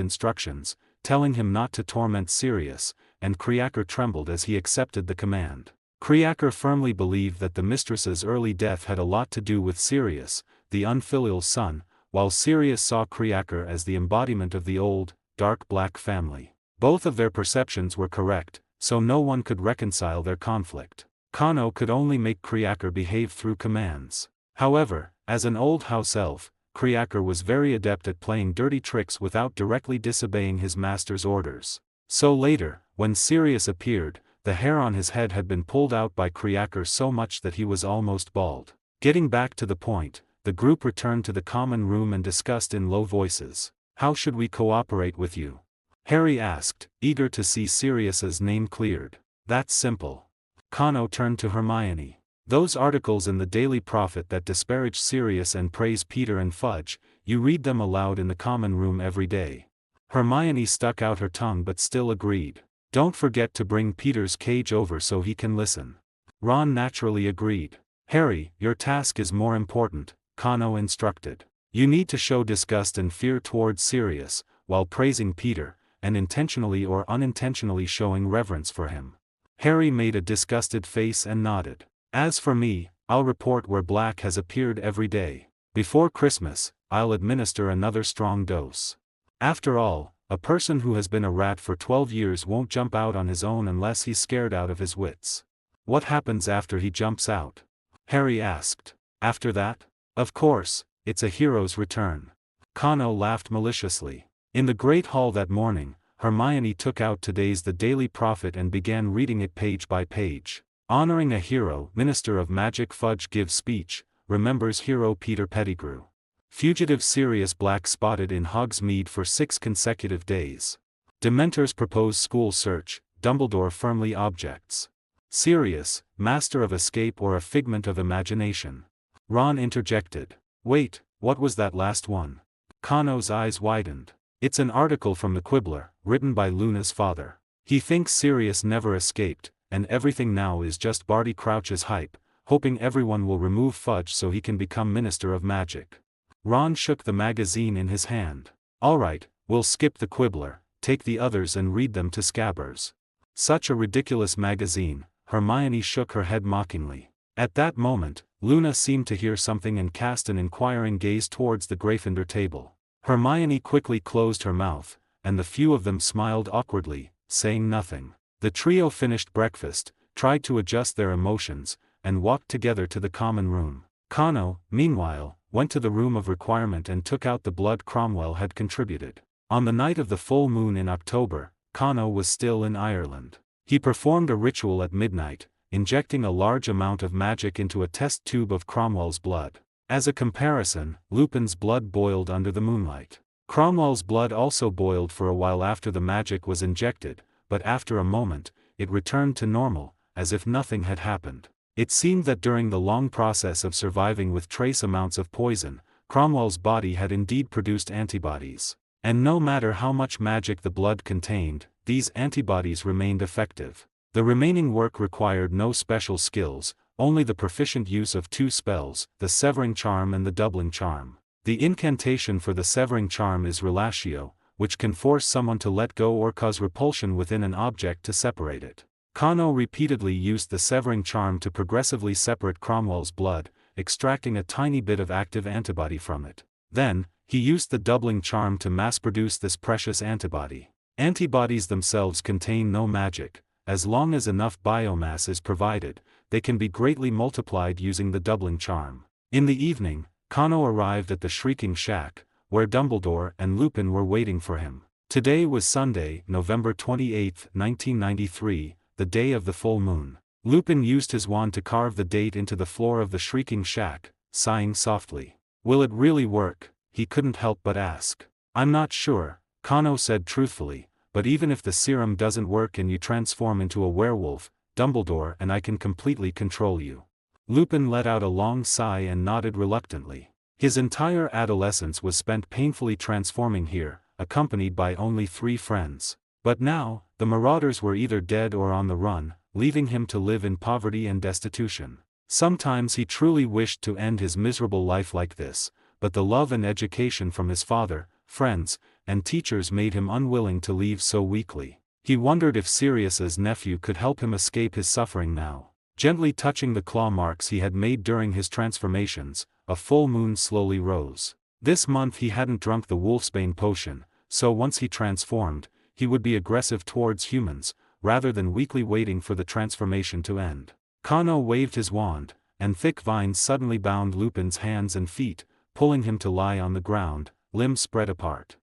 Speaker 1: instructions, telling him not to torment Sirius, and Creaker trembled as he accepted the command. Creaker firmly believed that the mistress's early death had a lot to do with Sirius, the unfilial son, while Sirius saw Creaker as the embodiment of the old, dark black family. Both of their perceptions were correct, so no one could reconcile their conflict. Kano could only make Creaker behave through commands. However, as an old house elf, Creaker was very adept at playing dirty tricks without directly disobeying his master's orders. So later, when Sirius appeared, the hair on his head had been pulled out by Creaker so much that he was almost bald. Getting back to the point, the group returned to the common room and discussed in low voices. How should we cooperate with you? Harry asked, eager to see Sirius's name cleared. That's simple. Kano turned to Hermione. Those articles in the Daily Prophet that disparage Sirius and praise Peter and Fudge, you read them aloud in the common room every day. Hermione stuck out her tongue but still agreed. Don't forget to bring Peter's cage over so he can listen. Ron naturally agreed. Harry, your task is more important, Kano instructed. You need to show disgust and fear towards Sirius, while praising Peter, and intentionally or unintentionally showing reverence for him. Harry made a disgusted face and nodded. As for me, I'll report where Black has appeared every day. Before Christmas, I'll administer another strong dose. After all, a person who has been a rat for 12 years won't jump out on his own unless he's scared out of his wits. What happens after he jumps out? Harry asked. After that? Of course, it's a hero's return. Kano laughed maliciously. In the Great Hall that morning, Hermione took out today's The Daily Prophet and began reading it page by page. Honoring a hero, Minister of Magic Fudge gives speech, remembers hero Peter Pettigrew. Fugitive Sirius Black spotted in Hogsmeade for 6 consecutive days. Dementors propose school search, Dumbledore firmly objects. Sirius, master of escape or a figment of imagination. Ron interjected. Wait, what was that last one? Kano's eyes widened. It's an article from the Quibbler, written by Luna's father. He thinks Sirius never escaped, and everything now is just Barty Crouch's hype, hoping everyone will remove Fudge so he can become Minister of Magic. Ron shook the magazine in his hand. Alright, we'll skip the Quibbler, take the others and read them to Scabbers. Such a ridiculous magazine, Hermione shook her head mockingly. At that moment, Luna seemed to hear something and cast an inquiring gaze towards the Gryffindor table. Hermione quickly closed her mouth, and the few of them smiled awkwardly, saying nothing. The trio finished breakfast, tried to adjust their emotions, and walked together to the common room. Kano, meanwhile, went to the room of requirement and took out the blood Cromwell had contributed. On the night of the full moon in October, Kano was still in Ireland. He performed a ritual at midnight, injecting a large amount of magic into a test tube of Cromwell's blood. As a comparison, Lupin's blood boiled under the moonlight. Cromwell's blood also boiled for a while after the magic was injected, but after a moment, it returned to normal, as if nothing had happened. It seemed that during the long process of surviving with trace amounts of poison, Cromwell's body had indeed produced antibodies. And no matter how much magic the blood contained, these antibodies remained effective. The remaining work required no special skills, only the proficient use of two spells, the Severing Charm and the Doubling Charm. The incantation for the Severing Charm is Relatio, which can force someone to let go or cause repulsion within an object to separate it. Kano repeatedly used the Severing Charm to progressively separate Cromwell's blood, extracting a tiny bit of active antibody from it. Then, he used the Doubling Charm to mass-produce this precious antibody. Antibodies themselves contain no magic. As long as enough biomass is provided, they can be greatly multiplied using the Doubling Charm. In the evening, Kano arrived at the Shrieking Shack, where Dumbledore and Lupin were waiting for him. Today was Sunday, November 28, 1993, the day of the full moon. Lupin used his wand to carve the date into the floor of the Shrieking Shack, sighing softly. "Will it really work?" he couldn't help but ask. "I'm not sure," Kano said truthfully, "but even if the serum doesn't work and you transform into a werewolf, Dumbledore and I can completely control you." Lupin let out a long sigh and nodded reluctantly. His entire adolescence was spent painfully transforming here, accompanied by only 3 friends. But now, the marauders were either dead or on the run, leaving him to live in poverty and destitution. Sometimes he truly wished to end his miserable life like this, but the love and education from his father, friends, and teachers made him unwilling to leave so weakly. He wondered if Sirius's nephew could help him escape his suffering now. Gently touching the claw marks he had made during his transformations, a full moon slowly rose. This month he hadn't drunk the wolfsbane potion, so once he transformed, he would be aggressive towards humans, rather than weakly waiting for the transformation to end. Kano waved his wand, and thick vines suddenly bound Lupin's hands and feet, pulling him to lie on the ground, limbs spread apart.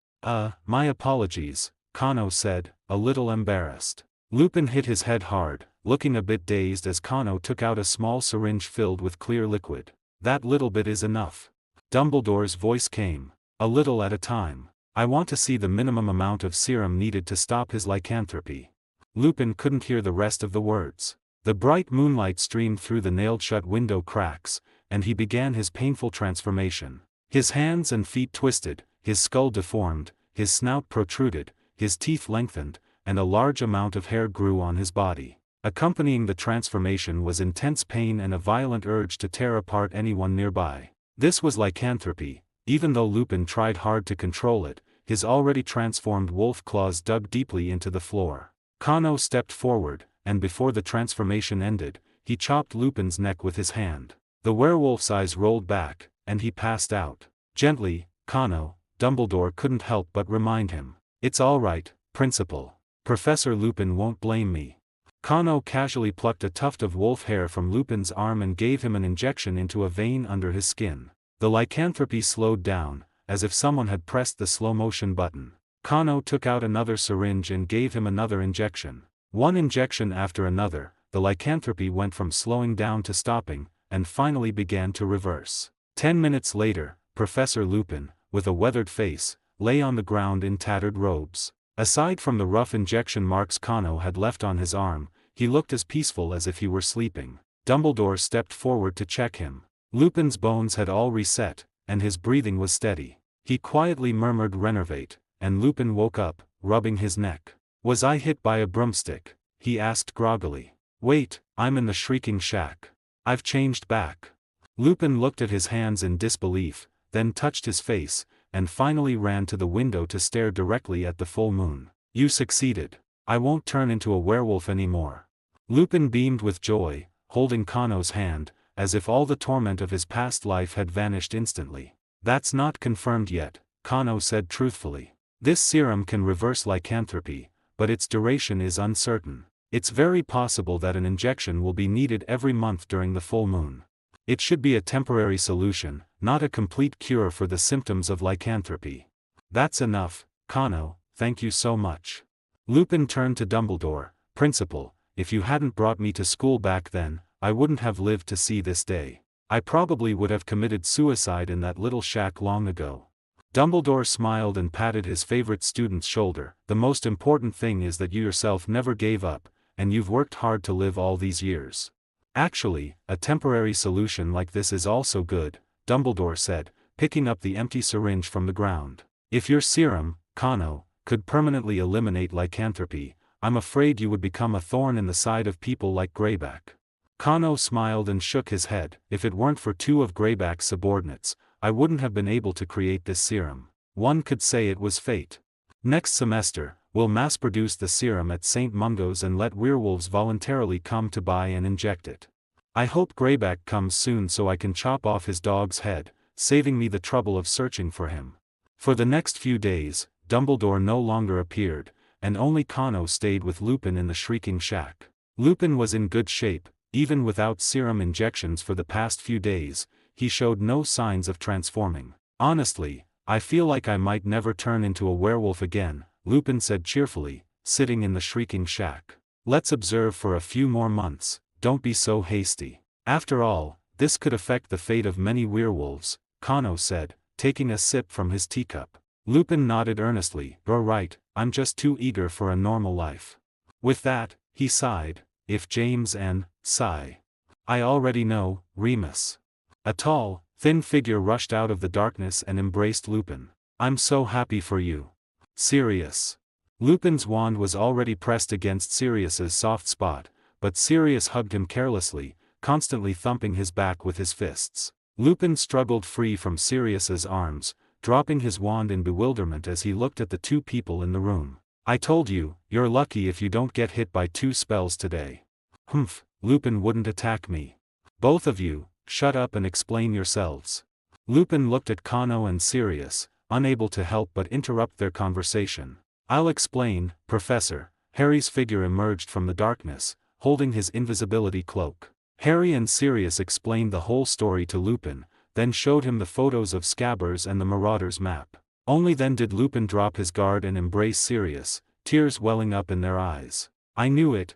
Speaker 1: My apologies," Kano said, a little embarrassed. Lupin hit his head hard, looking a bit dazed as Kano took out a small syringe filled with clear liquid. "That little bit is enough." Dumbledore's voice came. "A little at a time. I want to see the minimum amount of serum needed to stop his lycanthropy." Lupin couldn't hear the rest of the words. The bright moonlight streamed through the nailed-shut window cracks, and he began his painful transformation. His hands and feet twisted, his skull deformed, his snout protruded, his teeth lengthened, and a large amount of hair grew on his body. Accompanying the transformation was intense pain and a violent urge to tear apart anyone nearby. This was lycanthropy. Even though Lupin tried hard to control it, his already transformed wolf claws dug deeply into the floor. Kano stepped forward, and before the transformation ended, he chopped Lupin's neck with his hand. The werewolf's eyes rolled back, and he passed out. "Gently, Kano," Dumbledore couldn't help but remind him. "It's all right, Principal. Professor Lupin won't blame me." Kano casually plucked a tuft of wolf hair from Lupin's arm and gave him an injection into a vein under his skin. The lycanthropy slowed down, as if someone had pressed the slow-motion button. Kano took out another syringe and gave him another injection. One injection after another, the lycanthropy went from slowing down to stopping, and finally began to reverse. 10 minutes later, Professor Lupin, with a weathered face, lay on the ground in tattered robes. Aside from the rough injection marks Kano had left on his arm, he looked as peaceful as if he were sleeping. Dumbledore stepped forward to check him. Lupin's bones had all reset, and his breathing was steady. He quietly murmured "Renervate," and Lupin woke up, rubbing his neck. "Was I hit by a broomstick?" he asked groggily. "Wait, I'm in the Shrieking Shack. I've changed back." Lupin looked at his hands in disbelief, then touched his face, and finally ran to the window to stare directly at the full moon. "You succeeded. I won't turn into a werewolf anymore." Lupin beamed with joy, holding Kano's hand, as if all the torment of his past life had vanished instantly. "That's not confirmed yet," Kano said truthfully. "This serum can reverse lycanthropy, but its duration is uncertain. It's very possible that an injection will be needed every month during the full moon. It should be a temporary solution, not a complete cure for the symptoms of lycanthropy. That's enough, Kano, thank you so much. Lupin turned to Dumbledore. Principal, if you hadn't brought me to school back then, I wouldn't have lived to see this day. I probably would have committed suicide in that little shack long ago. Dumbledore smiled and patted his favorite student's shoulder. The most important thing is that you yourself never gave up, and you've worked hard to live all these years. Actually, a temporary solution like this is also good, Dumbledore said, picking up the empty syringe from the ground. If your serum, Kano, could permanently eliminate lycanthropy, I'm afraid you would become a thorn in the side of people like Greyback. Kano smiled and shook his head. If it weren't for two of Greyback's subordinates, I wouldn't have been able to create this serum. One could say it was fate. Next semester, we'll mass-produce the serum at St. Mungo's and let werewolves voluntarily come to buy and inject it. I hope Greyback comes soon so I can chop off his dog's head, saving me the trouble of searching for him. For the next few days, Dumbledore no longer appeared, and only Kano stayed with Lupin in the Shrieking Shack. Lupin was in good shape. Even without serum injections for the past few days, he showed no signs of transforming. Honestly, I feel like I might never turn into a werewolf again, Lupin said cheerfully, sitting in the Shrieking Shack. Let's observe for a few more months, don't be so hasty. After all, this could affect the fate of many werewolves, Kano said, taking a sip from his teacup. Lupin nodded earnestly. You're right, I'm just too eager for a normal life. With that, he sighed. If James and sigh. I already know, Remus. A tall, thin figure rushed out of the darkness and embraced Lupin. I'm so happy for you. Sirius. Lupin's wand was already pressed against Sirius's soft spot, but Sirius hugged him carelessly, constantly thumping his back with his fists. Lupin struggled free from Sirius's arms, dropping his wand in bewilderment as he looked at the two people in the room. I told you, you're lucky if you don't get hit by 2 spells today. Humph, Lupin wouldn't attack me. Both of you, shut up and explain yourselves. Lupin looked at Kano and Sirius, unable to help but interrupt their conversation. I'll explain, Professor. Harry's figure emerged from the darkness, holding his invisibility cloak. Harry and Sirius explained the whole story to Lupin, then showed him the photos of Scabbers and the Marauders map. Only then did Lupin drop his guard and embrace Sirius, tears welling up in their eyes. I knew it,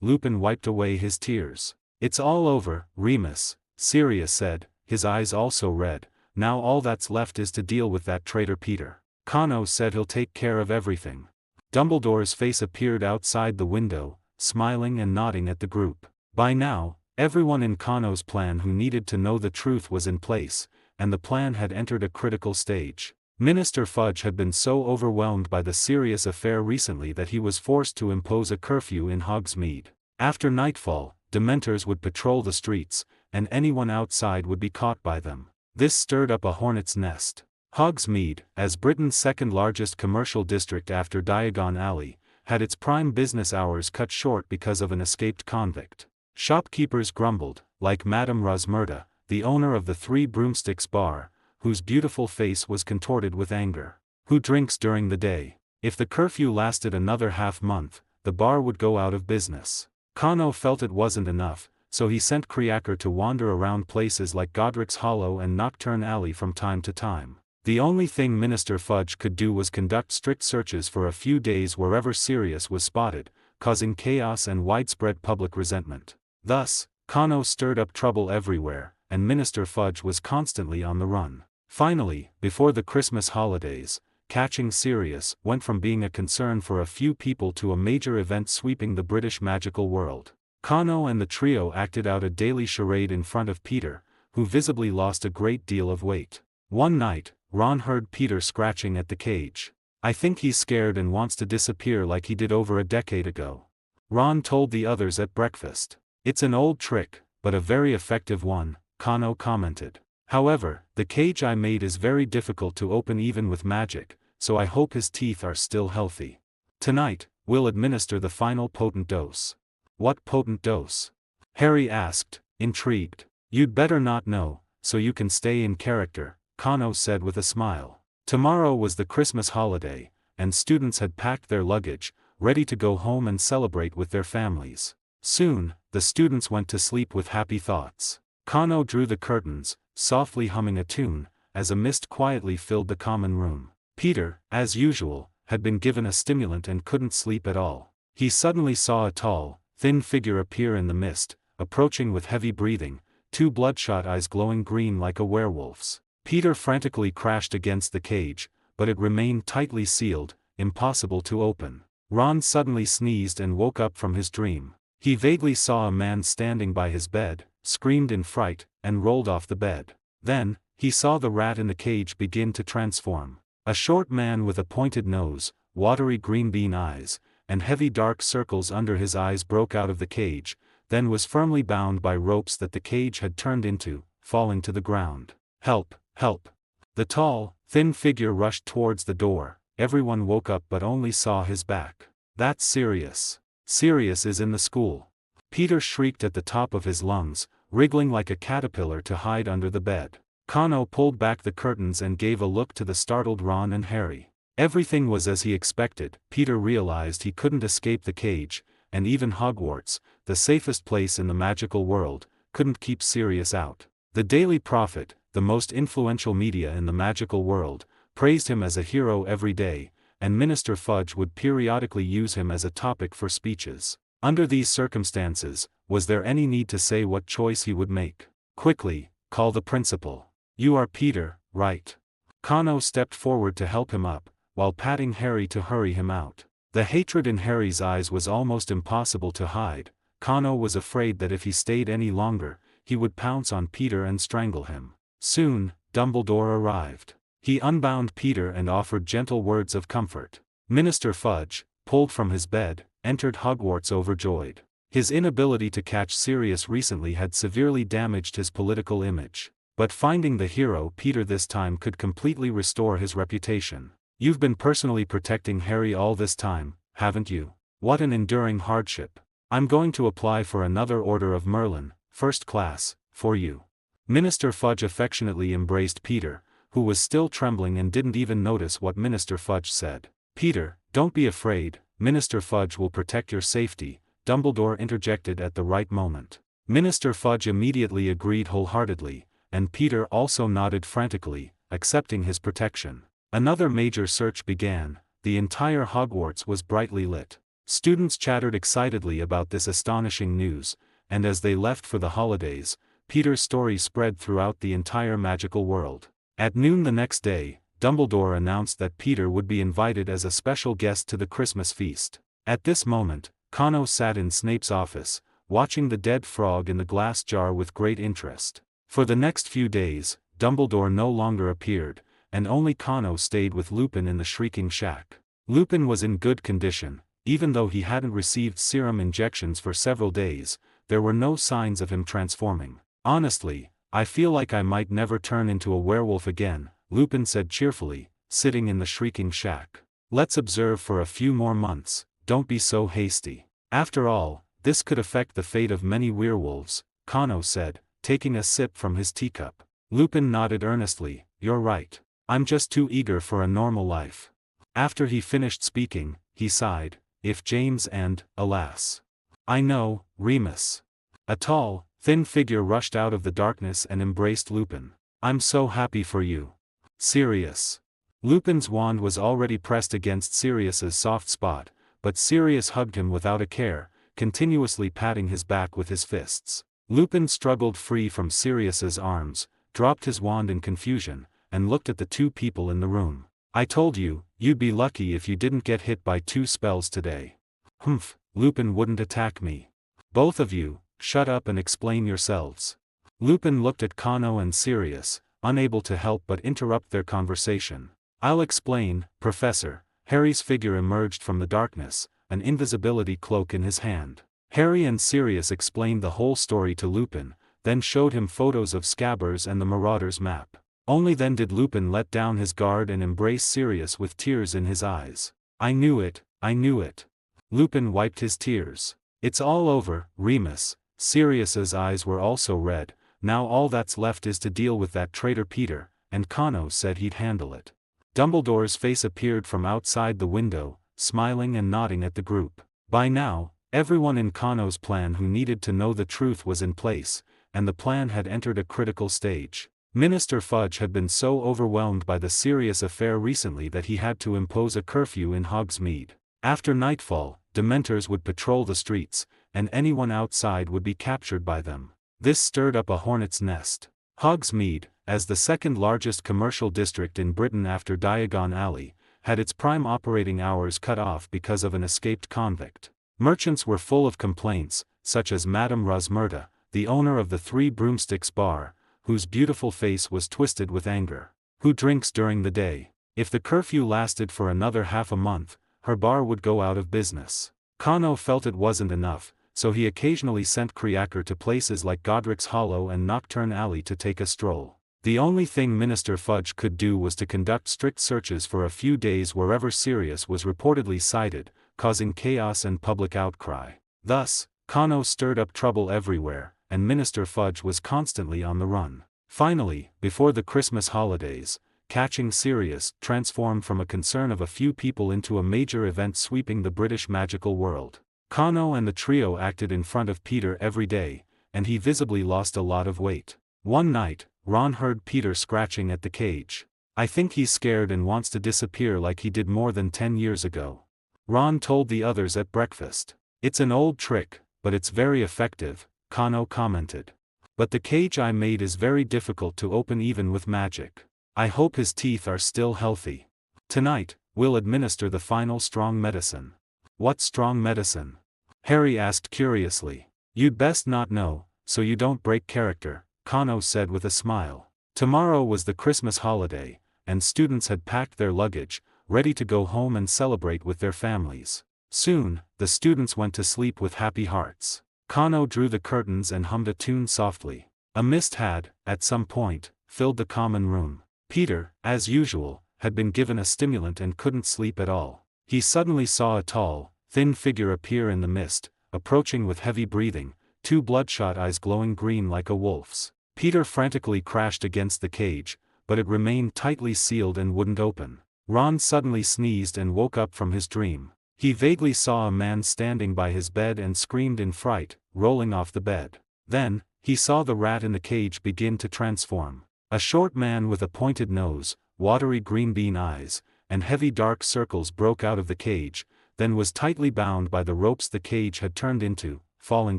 Speaker 1: Lupin wiped away his tears. It's all over, Remus, Sirius said, his eyes also red. Now all that's left is to deal with that traitor Peter. Kano said he'll take care of everything. Dumbledore's face appeared outside the window, smiling and nodding at the group. By now, everyone in Kano's plan who needed to know the truth was in place, and the plan had entered a critical stage. Minister Fudge had been so overwhelmed by the Sirius affair recently that he was forced to impose a curfew in Hogsmeade. After nightfall, Dementors would patrol the streets, and anyone outside would be caught by them. This stirred up a hornet's nest. Hogsmeade, as Britain's second-largest commercial district after Diagon Alley, had its prime business hours cut short because of an escaped convict. Shopkeepers grumbled, like Madame Rosmerta, the owner of the Three Broomsticks bar, whose beautiful face was contorted with anger. Who drinks during the day? If the curfew lasted another half-month, the bar would go out of business. Kano felt it wasn't enough, so he sent Kriaker to wander around places like Godric's Hollow and Nocturne Alley from time to time. The only thing Minister Fudge could do was conduct strict searches for a few days wherever Sirius was spotted, causing chaos and widespread public resentment. Thus, Kano stirred up trouble everywhere, and Minister Fudge was constantly on the run. Finally, before the Christmas holidays, catching Sirius went from being a concern for a few people to a major event sweeping the British magical world. Kano and the trio acted out a daily charade in front of Peter, who visibly lost a great deal of weight. One night, Ron heard Peter scratching at the cage. I think he's scared and wants to disappear like he did over a decade ago. Ron told the others at breakfast. It's an old trick, but a very effective one, Kano commented. However, the cage I made is very difficult to open even with magic, so I hope his teeth are still healthy. Tonight, we'll administer the final potent dose. What potent dose? Harry asked, intrigued. You'd better not know, so you can stay in character, Kano said with a smile. Tomorrow was the Christmas holiday, and students had packed their luggage, ready to go home and celebrate with their families. Soon, the students went to sleep with happy thoughts. Kano drew the curtains, softly humming a tune, as a mist quietly filled the common room. Peter, as usual, had been given a stimulant and couldn't sleep at all. He suddenly saw a tall, thin figure appear in the mist, approaching with heavy breathing, two bloodshot eyes glowing green like a werewolf's. Peter frantically crashed against the cage, but it remained tightly sealed, impossible to open. Ron suddenly sneezed and woke up from his dream. He vaguely saw a man standing by his bed, screamed in fright, and rolled off the bed. Then, he saw the rat in the cage begin to transform. A short man with a pointed nose, watery green bean eyes, and heavy dark circles under his eyes broke out of the cage, then was firmly bound by ropes that the cage had turned into, falling to the ground. "Help! Help!" The tall, thin figure rushed towards the door. Everyone woke up but only saw his back. "That's Sirius. Sirius is in the school." Peter shrieked at the top of his lungs, wriggling like a caterpillar to hide under the bed. Kano pulled back the curtains and gave a look to the startled Ron and Harry. Everything was as he expected. Peter realized he couldn't escape the cage, and even Hogwarts, the safest place in the magical world, couldn't keep Sirius out. The Daily Prophet, the most influential media in the magical world, praised him as a hero every day, and Minister Fudge would periodically use him as a topic for speeches. Under these circumstances, was there any need to say what choice he would make? "Quickly, call the principal. You are Peter, right?" Kano stepped forward to help him up, while patting Harry to hurry him out. The hatred in Harry's eyes was almost impossible to hide. Kano was afraid that if he stayed any longer, he would pounce on Peter and strangle him. Soon, Dumbledore arrived. He unbound Peter and offered gentle words of comfort. Minister Fudge, pulled from his bed, entered Hogwarts overjoyed. His inability to catch Sirius recently had severely damaged his political image. But finding the hero Peter this time could completely restore his reputation. "You've been personally protecting Harry all this time, haven't you? What an enduring hardship. I'm going to apply for another Order of Merlin, first class, for you." Minister Fudge affectionately embraced Peter, who was still trembling and didn't even notice what Minister Fudge said. "Peter, don't be afraid, Minister Fudge will protect your safety," Dumbledore interjected at the right moment. Minister Fudge immediately agreed wholeheartedly, and Peter also nodded frantically, accepting his protection. Another major search began. The entire Hogwarts was brightly lit. Students chattered excitedly about this astonishing news, and as they left for the holidays, Peter's story spread throughout the entire magical world. At noon the next day, Dumbledore announced that Peter would be invited as a special guest to the Christmas feast. At this moment, Kano sat in Snape's office, watching the dead frog in the glass jar with great interest. For the next few days, Dumbledore no longer appeared, and only Kano stayed with Lupin in the Shrieking Shack. Lupin was in good condition. Even though he hadn't received serum injections for several days, there were no signs of him transforming. "Honestly, I feel like I might never turn into a werewolf again," Lupin said cheerfully, sitting in the Shrieking Shack. "Let's observe for a few more months, don't be so hasty. After all, this could affect the fate of many werewolves," Kano said, taking a sip from his teacup. Lupin nodded earnestly. "You're right. I'm just too eager for a normal life." After he finished speaking, he sighed, "If James and, alas. I know, Remus." A tall, thin figure rushed out of the darkness and embraced Lupin. "I'm so happy for you. Sirius." Lupin's wand was already pressed against Sirius's soft spot, but Sirius hugged him without a care, continuously patting his back with his fists. Lupin struggled free from Sirius's arms, dropped his wand in confusion, and looked at the two people in the room. "I told you, you'd be lucky if you didn't get hit by 2 spells today." "Humph, Lupin wouldn't attack me." "Both of you, shut up and explain yourselves." Lupin looked at Kano and Sirius, unable to help but interrupt their conversation. "I'll explain, Professor." Harry's figure emerged from the darkness, an invisibility cloak in his hand. Harry and Sirius explained the whole story to Lupin, then showed him photos of Scabbers and the Marauders map. Only then did Lupin let down his guard and embrace Sirius with tears in his eyes. "I knew it, I knew it." Lupin wiped his tears. "It's all over, Remus." Sirius's eyes were also red. "Now all that's left is to deal with that traitor Peter," and Kano said he'd handle it. Dumbledore's face appeared from outside the window. smiling and nodding at the group. By now, everyone in Kano's plan who needed to know the truth was in place, and the plan had entered a critical stage. Minister Fudge had been so overwhelmed by the serious affair recently that he had to impose a curfew in Hogsmeade. After nightfall, Dementors would patrol the streets, and anyone outside would be captured by them. This stirred up a hornet's nest. Hogsmeade, as the second largest commercial district in Britain after Diagon Alley, had its prime operating hours cut off because of an escaped convict. Merchants were full of complaints, such as Madame Rosmerta, the owner of the Three Broomsticks bar, whose beautiful face was twisted with anger. Who drinks during the day? If the curfew lasted for another half a month, her bar would go out of business. Kano felt it wasn't enough, so he occasionally sent Kriaker to places like Godric's Hollow and Nocturne Alley to take a stroll. The only thing Minister Fudge could do was to conduct strict searches for a few days wherever Sirius was reportedly sighted, causing chaos and public outcry. Thus, Kano stirred up trouble everywhere, and Minister Fudge was constantly on the run. Finally, before the Christmas holidays, catching Sirius transformed from a concern of a few people into a major event sweeping the British magical world. Kano and the trio acted in front of Peter every day, and he visibly lost a lot of weight. One night, Ron heard Peter scratching at the cage. "I think he's scared and wants to disappear like he did more than 10 years ago." Ron told the others at breakfast. "It's an old trick, but it's very effective," Kano commented. "But the cage I made is very difficult to open even with magic. I hope his teeth are still healthy. Tonight, we'll administer the final strong medicine." "What strong medicine?" Harry asked curiously. "You'd best not know, so you don't break character," Kano said with a smile. Tomorrow was the Christmas holiday, and students had packed their luggage, ready to go home and celebrate with their families. Soon, the students went to sleep with happy hearts. Kano drew the curtains and hummed a tune softly. A mist had, at some point, filled the common room. Peter, as usual, had been given a stimulant and couldn't sleep at all. He suddenly saw a tall, thin figure appear in the mist, approaching with heavy breathing, two bloodshot eyes glowing green like a wolf's. Peter frantically crashed against the cage, but it remained tightly sealed and wouldn't open. Ron suddenly sneezed and woke up from his dream. He vaguely saw a man standing by his bed and screamed in fright, rolling off the bed. Then, he saw the rat in the cage begin to transform. A short man with a pointed nose, watery green bean eyes, and heavy dark circles broke out of the cage, then was tightly bound by the ropes the cage had turned into, falling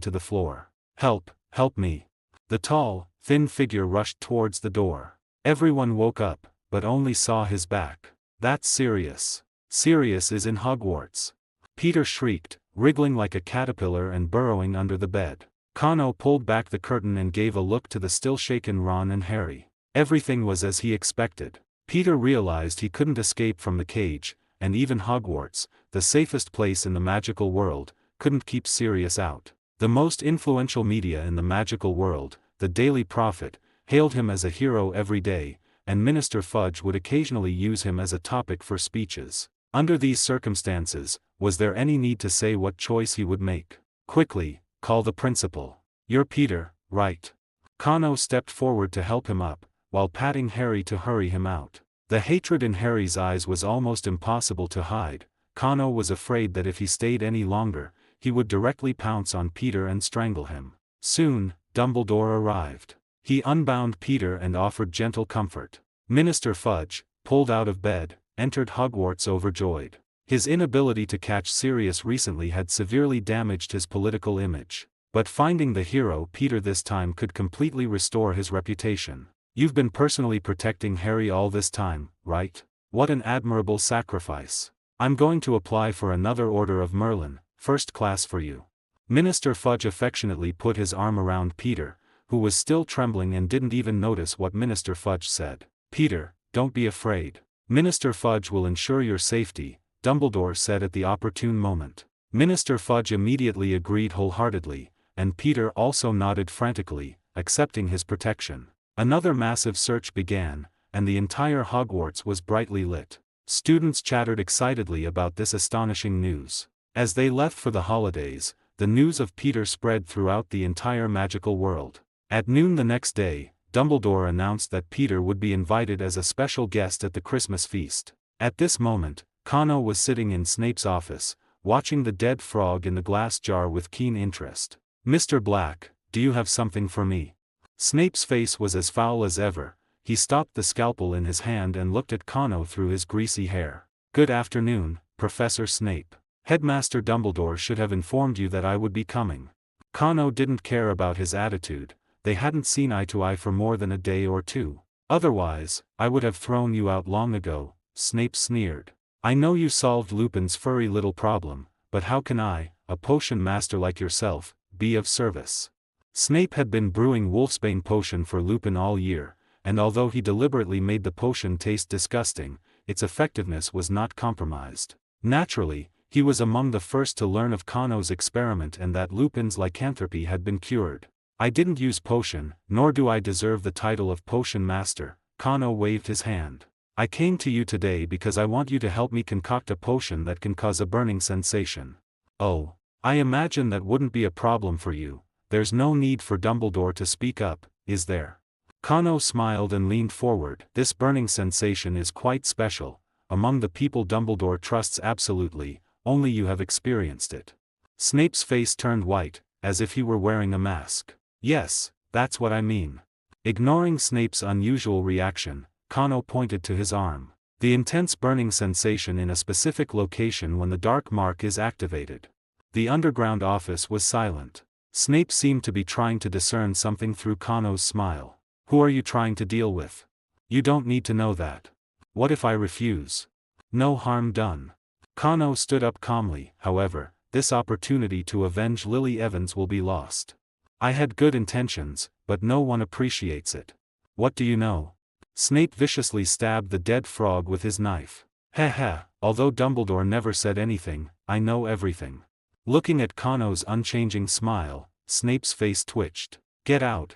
Speaker 1: to the floor. "Help, help me." The tall, thin figure rushed towards the door. Everyone woke up, but only saw his back. "That's Sirius. Sirius is in Hogwarts." Peter shrieked, wriggling like a caterpillar and burrowing under the bed. Kano pulled back the curtain and gave a look to the still-shaken Ron and Harry. Everything was as he expected. Peter realized he couldn't escape from the cage, and even Hogwarts, the safest place in the magical world, couldn't keep Sirius out. The most influential media in the magical world, the Daily Prophet, hailed him as a hero every day, and Minister Fudge would occasionally use him as a topic for speeches. Under these circumstances, was there any need to say what choice he would make? "Quickly, call the principal." "You're Peter, right?" Kano stepped forward to help him up, while patting Harry to hurry him out. The hatred in Harry's eyes was almost impossible to hide. Kano was afraid that if he stayed any longer, he would directly pounce on Peter and strangle him. Soon, Dumbledore arrived. He unbound Peter and offered gentle comfort. Minister Fudge, pulled out of bed, entered Hogwarts overjoyed. His inability to catch Sirius recently had severely damaged his political image. But finding the hero Peter this time could completely restore his reputation. "You've been personally protecting Harry all this time, right? What an admirable sacrifice. I'm going to apply for another Order of Merlin, first class for you." Minister Fudge affectionately put his arm around Peter, who was still trembling and didn't even notice what Minister Fudge said. "Peter, don't be afraid. Minister Fudge will ensure your safety," Dumbledore said at the opportune moment. Minister Fudge immediately agreed wholeheartedly, and Peter also nodded frantically, accepting his protection. Another massive search began, and the entire Hogwarts was brightly lit. Students chattered excitedly about this astonishing news. As they left for the holidays, the news of Peter spread throughout the entire magical world. At noon the next day, Dumbledore announced that Peter would be invited as a special guest at the Christmas feast. At this moment, Kano was sitting in Snape's office, watching the dead frog in the glass jar with keen interest. "Mr. Black, do you have something for me?" Snape's face was as foul as ever. He stopped the scalpel in his hand and looked at Kano through his greasy hair. "Good afternoon, Professor Snape. Headmaster Dumbledore should have informed you that I would be coming." Kano didn't care about his attitude. They hadn't seen eye to eye for more than a day or two. "Otherwise, I would have thrown you out long ago," Snape sneered. "I know you solved Lupin's furry little problem, but how can I, a potion master like yourself, be of service?" Snape had been brewing Wolfsbane potion for Lupin all year, and although he deliberately made the potion taste disgusting, its effectiveness was not compromised. Naturally, he was among the first to learn of Kano's experiment and that Lupin's lycanthropy had been cured. "I didn't use potion, nor do I deserve the title of potion master," Kano waved his hand. "I came to you today because I want you to help me concoct a potion that can cause a burning sensation." "Oh, I imagine that wouldn't be a problem for you. There's no need for Dumbledore to speak up, is there?" Kano smiled and leaned forward. "This burning sensation is quite special. Among the people Dumbledore trusts absolutely, only you have experienced it." Snape's face turned white, as if he were wearing a mask. "Yes, that's what I mean." Ignoring Snape's unusual reaction, Kano pointed to his arm. "The intense burning sensation in a specific location when the dark mark is activated." The underground office was silent. Snape seemed to be trying to discern something through Kano's smile. "Who are you trying to deal with?" "You don't need to know that." "What if I refuse?" "No harm done." Kano stood up calmly. "However, this opportunity to avenge Lily Evans will be lost. I had good intentions, but no one appreciates it." "What do you know?" Snape viciously stabbed the dead frog with his knife. "Heh, although Dumbledore never said anything, I know everything." Looking at Kano's unchanging smile, Snape's face twitched. Get out.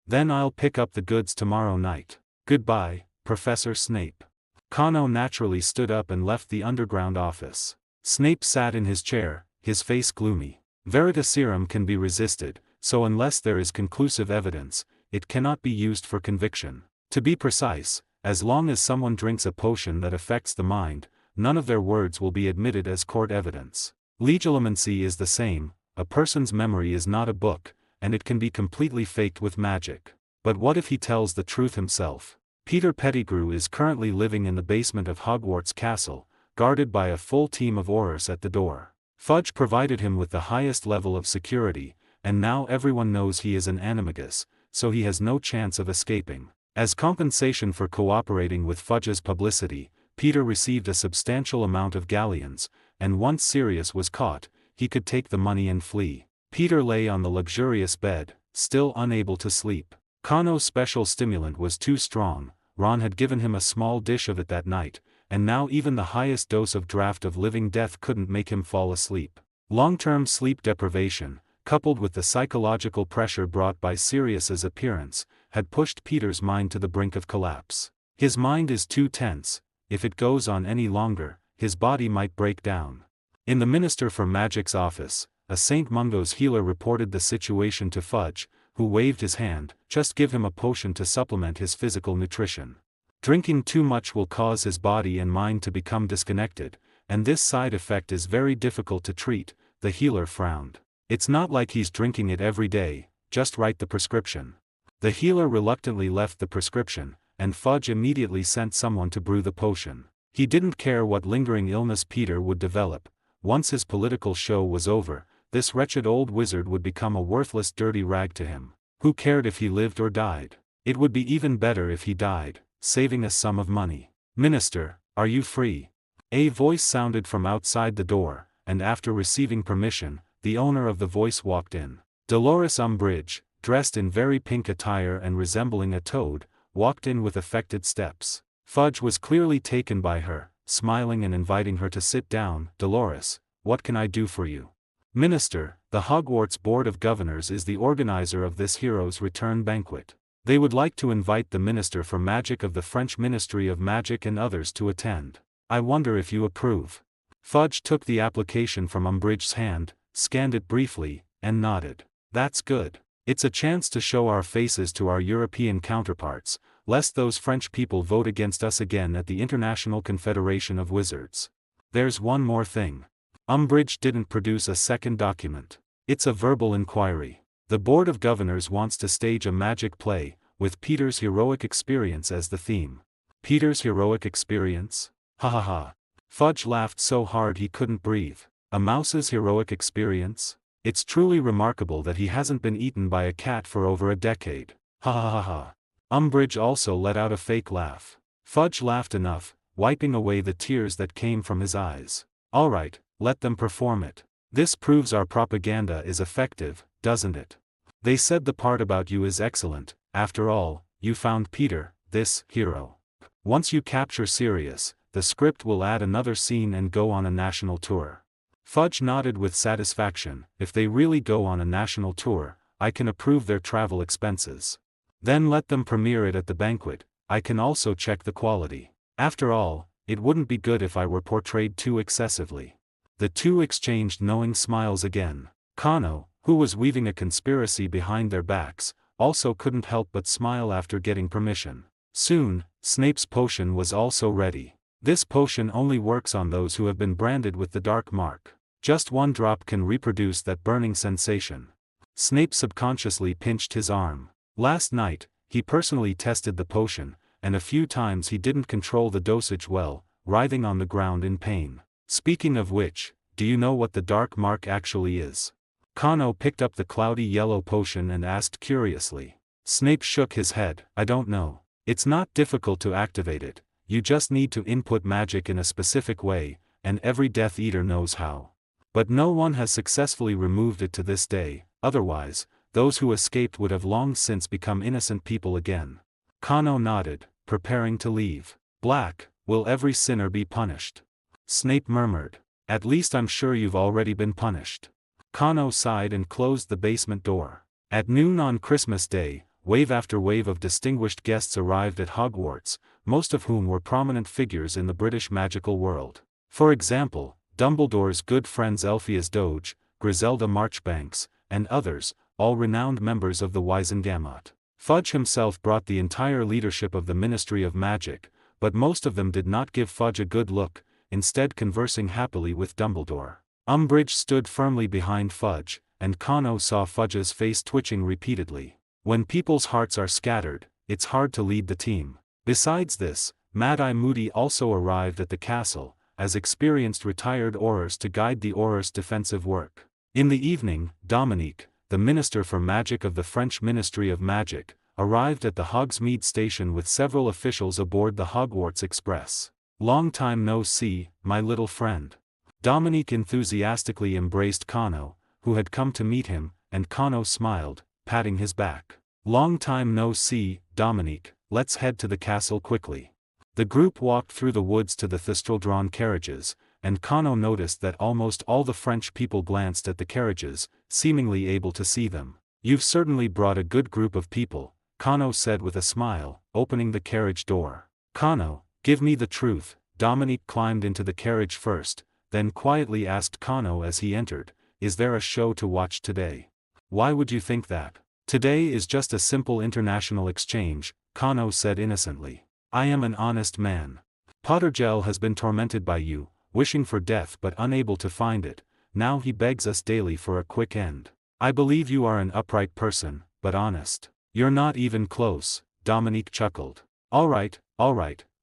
Speaker 1: Then I'll pick up the goods tomorrow night. Goodbye, Professor Snape." Kano naturally stood up and left the underground office. Snape sat in his chair, his face gloomy. Veritaserum can be resisted, so unless there is conclusive evidence, it cannot be used for conviction. To be precise, as long as someone drinks a potion that affects the mind, none of their words will be admitted as court evidence. Legilimency is the same. A person's memory is not a book, and it can be completely faked with magic. But what if he tells the truth himself? Peter Pettigrew is currently living in the basement of Hogwarts Castle, guarded by a full team of Aurors at the door. Fudge provided him with the highest level of security, and now everyone knows he is an animagus, so he has no chance of escaping. As compensation for cooperating with Fudge's publicity, Peter received a substantial amount of galleons, and once Sirius was caught, he could take the money and flee. Peter lay on the luxurious bed, still unable to sleep. Kano's special stimulant was too strong. Ron had given him a small dish of it that night, and now even the highest dose of draught of living death couldn't make him fall asleep. Long-term sleep deprivation, coupled with the psychological pressure brought by Sirius's appearance, had pushed Peter's mind to the brink of collapse. His mind is too tense. If it goes on any longer, his body might break down. In the Minister for Magic's office, a St. Mungo's healer reported the situation to Fudge, who waved his hand. "Just give him a potion to supplement his physical nutrition. Drinking too much will cause his body and mind to become disconnected, and this side effect is very difficult to treat." The healer frowned. "It's not like he's drinking it every day, just write the prescription." The healer reluctantly left the prescription, and Fudge immediately sent someone to brew the potion. He didn't care what lingering illness Peter would develop. Once his political show was over, this wretched old wizard would become a worthless dirty rag to him. Who cared if he lived or died? It would be even better if he died, saving a sum of money. "Minister, are you free?" A voice sounded from outside the door, and after receiving permission, the owner of the voice walked in. Dolores Umbridge, dressed in very pink attire and resembling a toad, walked in with affected steps. Fudge was clearly taken by her, smiling and inviting her to sit down. "Dolores, what can I do for you?" "Minister, the Hogwarts Board of Governors is the organizer of this hero's return banquet. They would like to invite the Minister for Magic of the French Ministry of Magic and others to attend. I wonder if you approve." Fudge took the application from Umbridge's hand, scanned it briefly, and nodded. "That's good. It's a chance to show our faces to our European counterparts. lest those French people vote against us again at the International Confederation of Wizards. There's one more thing. Umbridge didn't produce a second document. It's a verbal inquiry. The Board of Governors wants to stage a magic play, with Peter's heroic experience as the theme. Peter's heroic experience? Ha ha ha. Fudge laughed so hard he couldn't breathe. A mouse's heroic experience? It's truly remarkable that he hasn't been eaten by a cat for over a decade. Ha ha ha ha. Umbridge also let out a fake laugh. Fudge laughed enough, wiping away the tears that came from his eyes. Alright, let them perform it. This proves our propaganda is effective, doesn't it? They said the part about you is excellent. After all, you found Peter, this hero. Once you capture Sirius, the script will add another scene and go on a national tour. Fudge nodded with satisfaction. If they really go on a national tour, I can approve their travel expenses. Then let them premiere it at the banquet. I can also check the quality. After all, it wouldn't be good if I were portrayed too excessively. The two exchanged knowing smiles again. Kano, who was weaving a conspiracy behind their backs, also couldn't help but smile after getting permission. Soon, Snape's potion was also ready. This potion only works on those who have been branded with the dark mark. Just one drop can reproduce that burning sensation. Snape subconsciously pinched his arm. Last night, he personally tested the potion, and a few times he didn't control the dosage well, writhing on the ground in pain. Speaking of which, do you know what the dark mark actually is? Kano picked up the cloudy yellow potion and asked curiously. Snape shook his head. I don't know. It's not difficult to activate it. You just need to input magic in a specific way, and every Death Eater knows how. But no one has successfully removed it to this day, otherwise, those who escaped would have long since become innocent people again. Kano nodded, preparing to leave. Black, will every sinner be punished? Snape murmured. At least I'm sure you've already been punished. Kano sighed and closed the basement door. At noon on Christmas Day, wave after wave of distinguished guests arrived at Hogwarts, most of whom were prominent figures in the British magical world. For example, Dumbledore's good friends Elphias Doge, Griselda Marchbanks, and others, all renowned members of the Wizengamot. Fudge himself brought the entire leadership of the Ministry of Magic, but most of them did not give Fudge a good look, instead conversing happily with Dumbledore. Umbridge stood firmly behind Fudge, and Kano saw Fudge's face twitching repeatedly. When people's hearts are scattered, it's hard to lead the team. Besides this, Mad-Eye Moody also arrived at the castle, as experienced retired Aurors to guide the Aurors' defensive work. In the evening, Dominique, the Minister for Magic of the French Ministry of Magic, arrived at the Hogsmeade station with several officials aboard the Hogwarts Express. Long time no see, my little friend. Dominique enthusiastically embraced Kano, who had come to meet him, and Kano smiled, patting his back. Long time no see, Dominique, let's head to the castle quickly. The group walked through the woods to the Thistledrawn carriages, and Kano noticed that almost all the French people glanced at the carriages, seemingly able to see them. You've certainly brought a good group of people, Kano said with a smile, opening the carriage door. Kano, give me the truth. Dominique climbed into the carriage first, then quietly asked Kano as he entered, is there a show to watch today? Why would you think that? Today is just a simple international exchange, Kano said innocently. I am an honest man. Pottergel has been tormented by you, wishing for death but unable to find it. Now he begs us daily for a quick end. I believe you are an upright person, but honest. You're not even close, Dominique chuckled. Alright,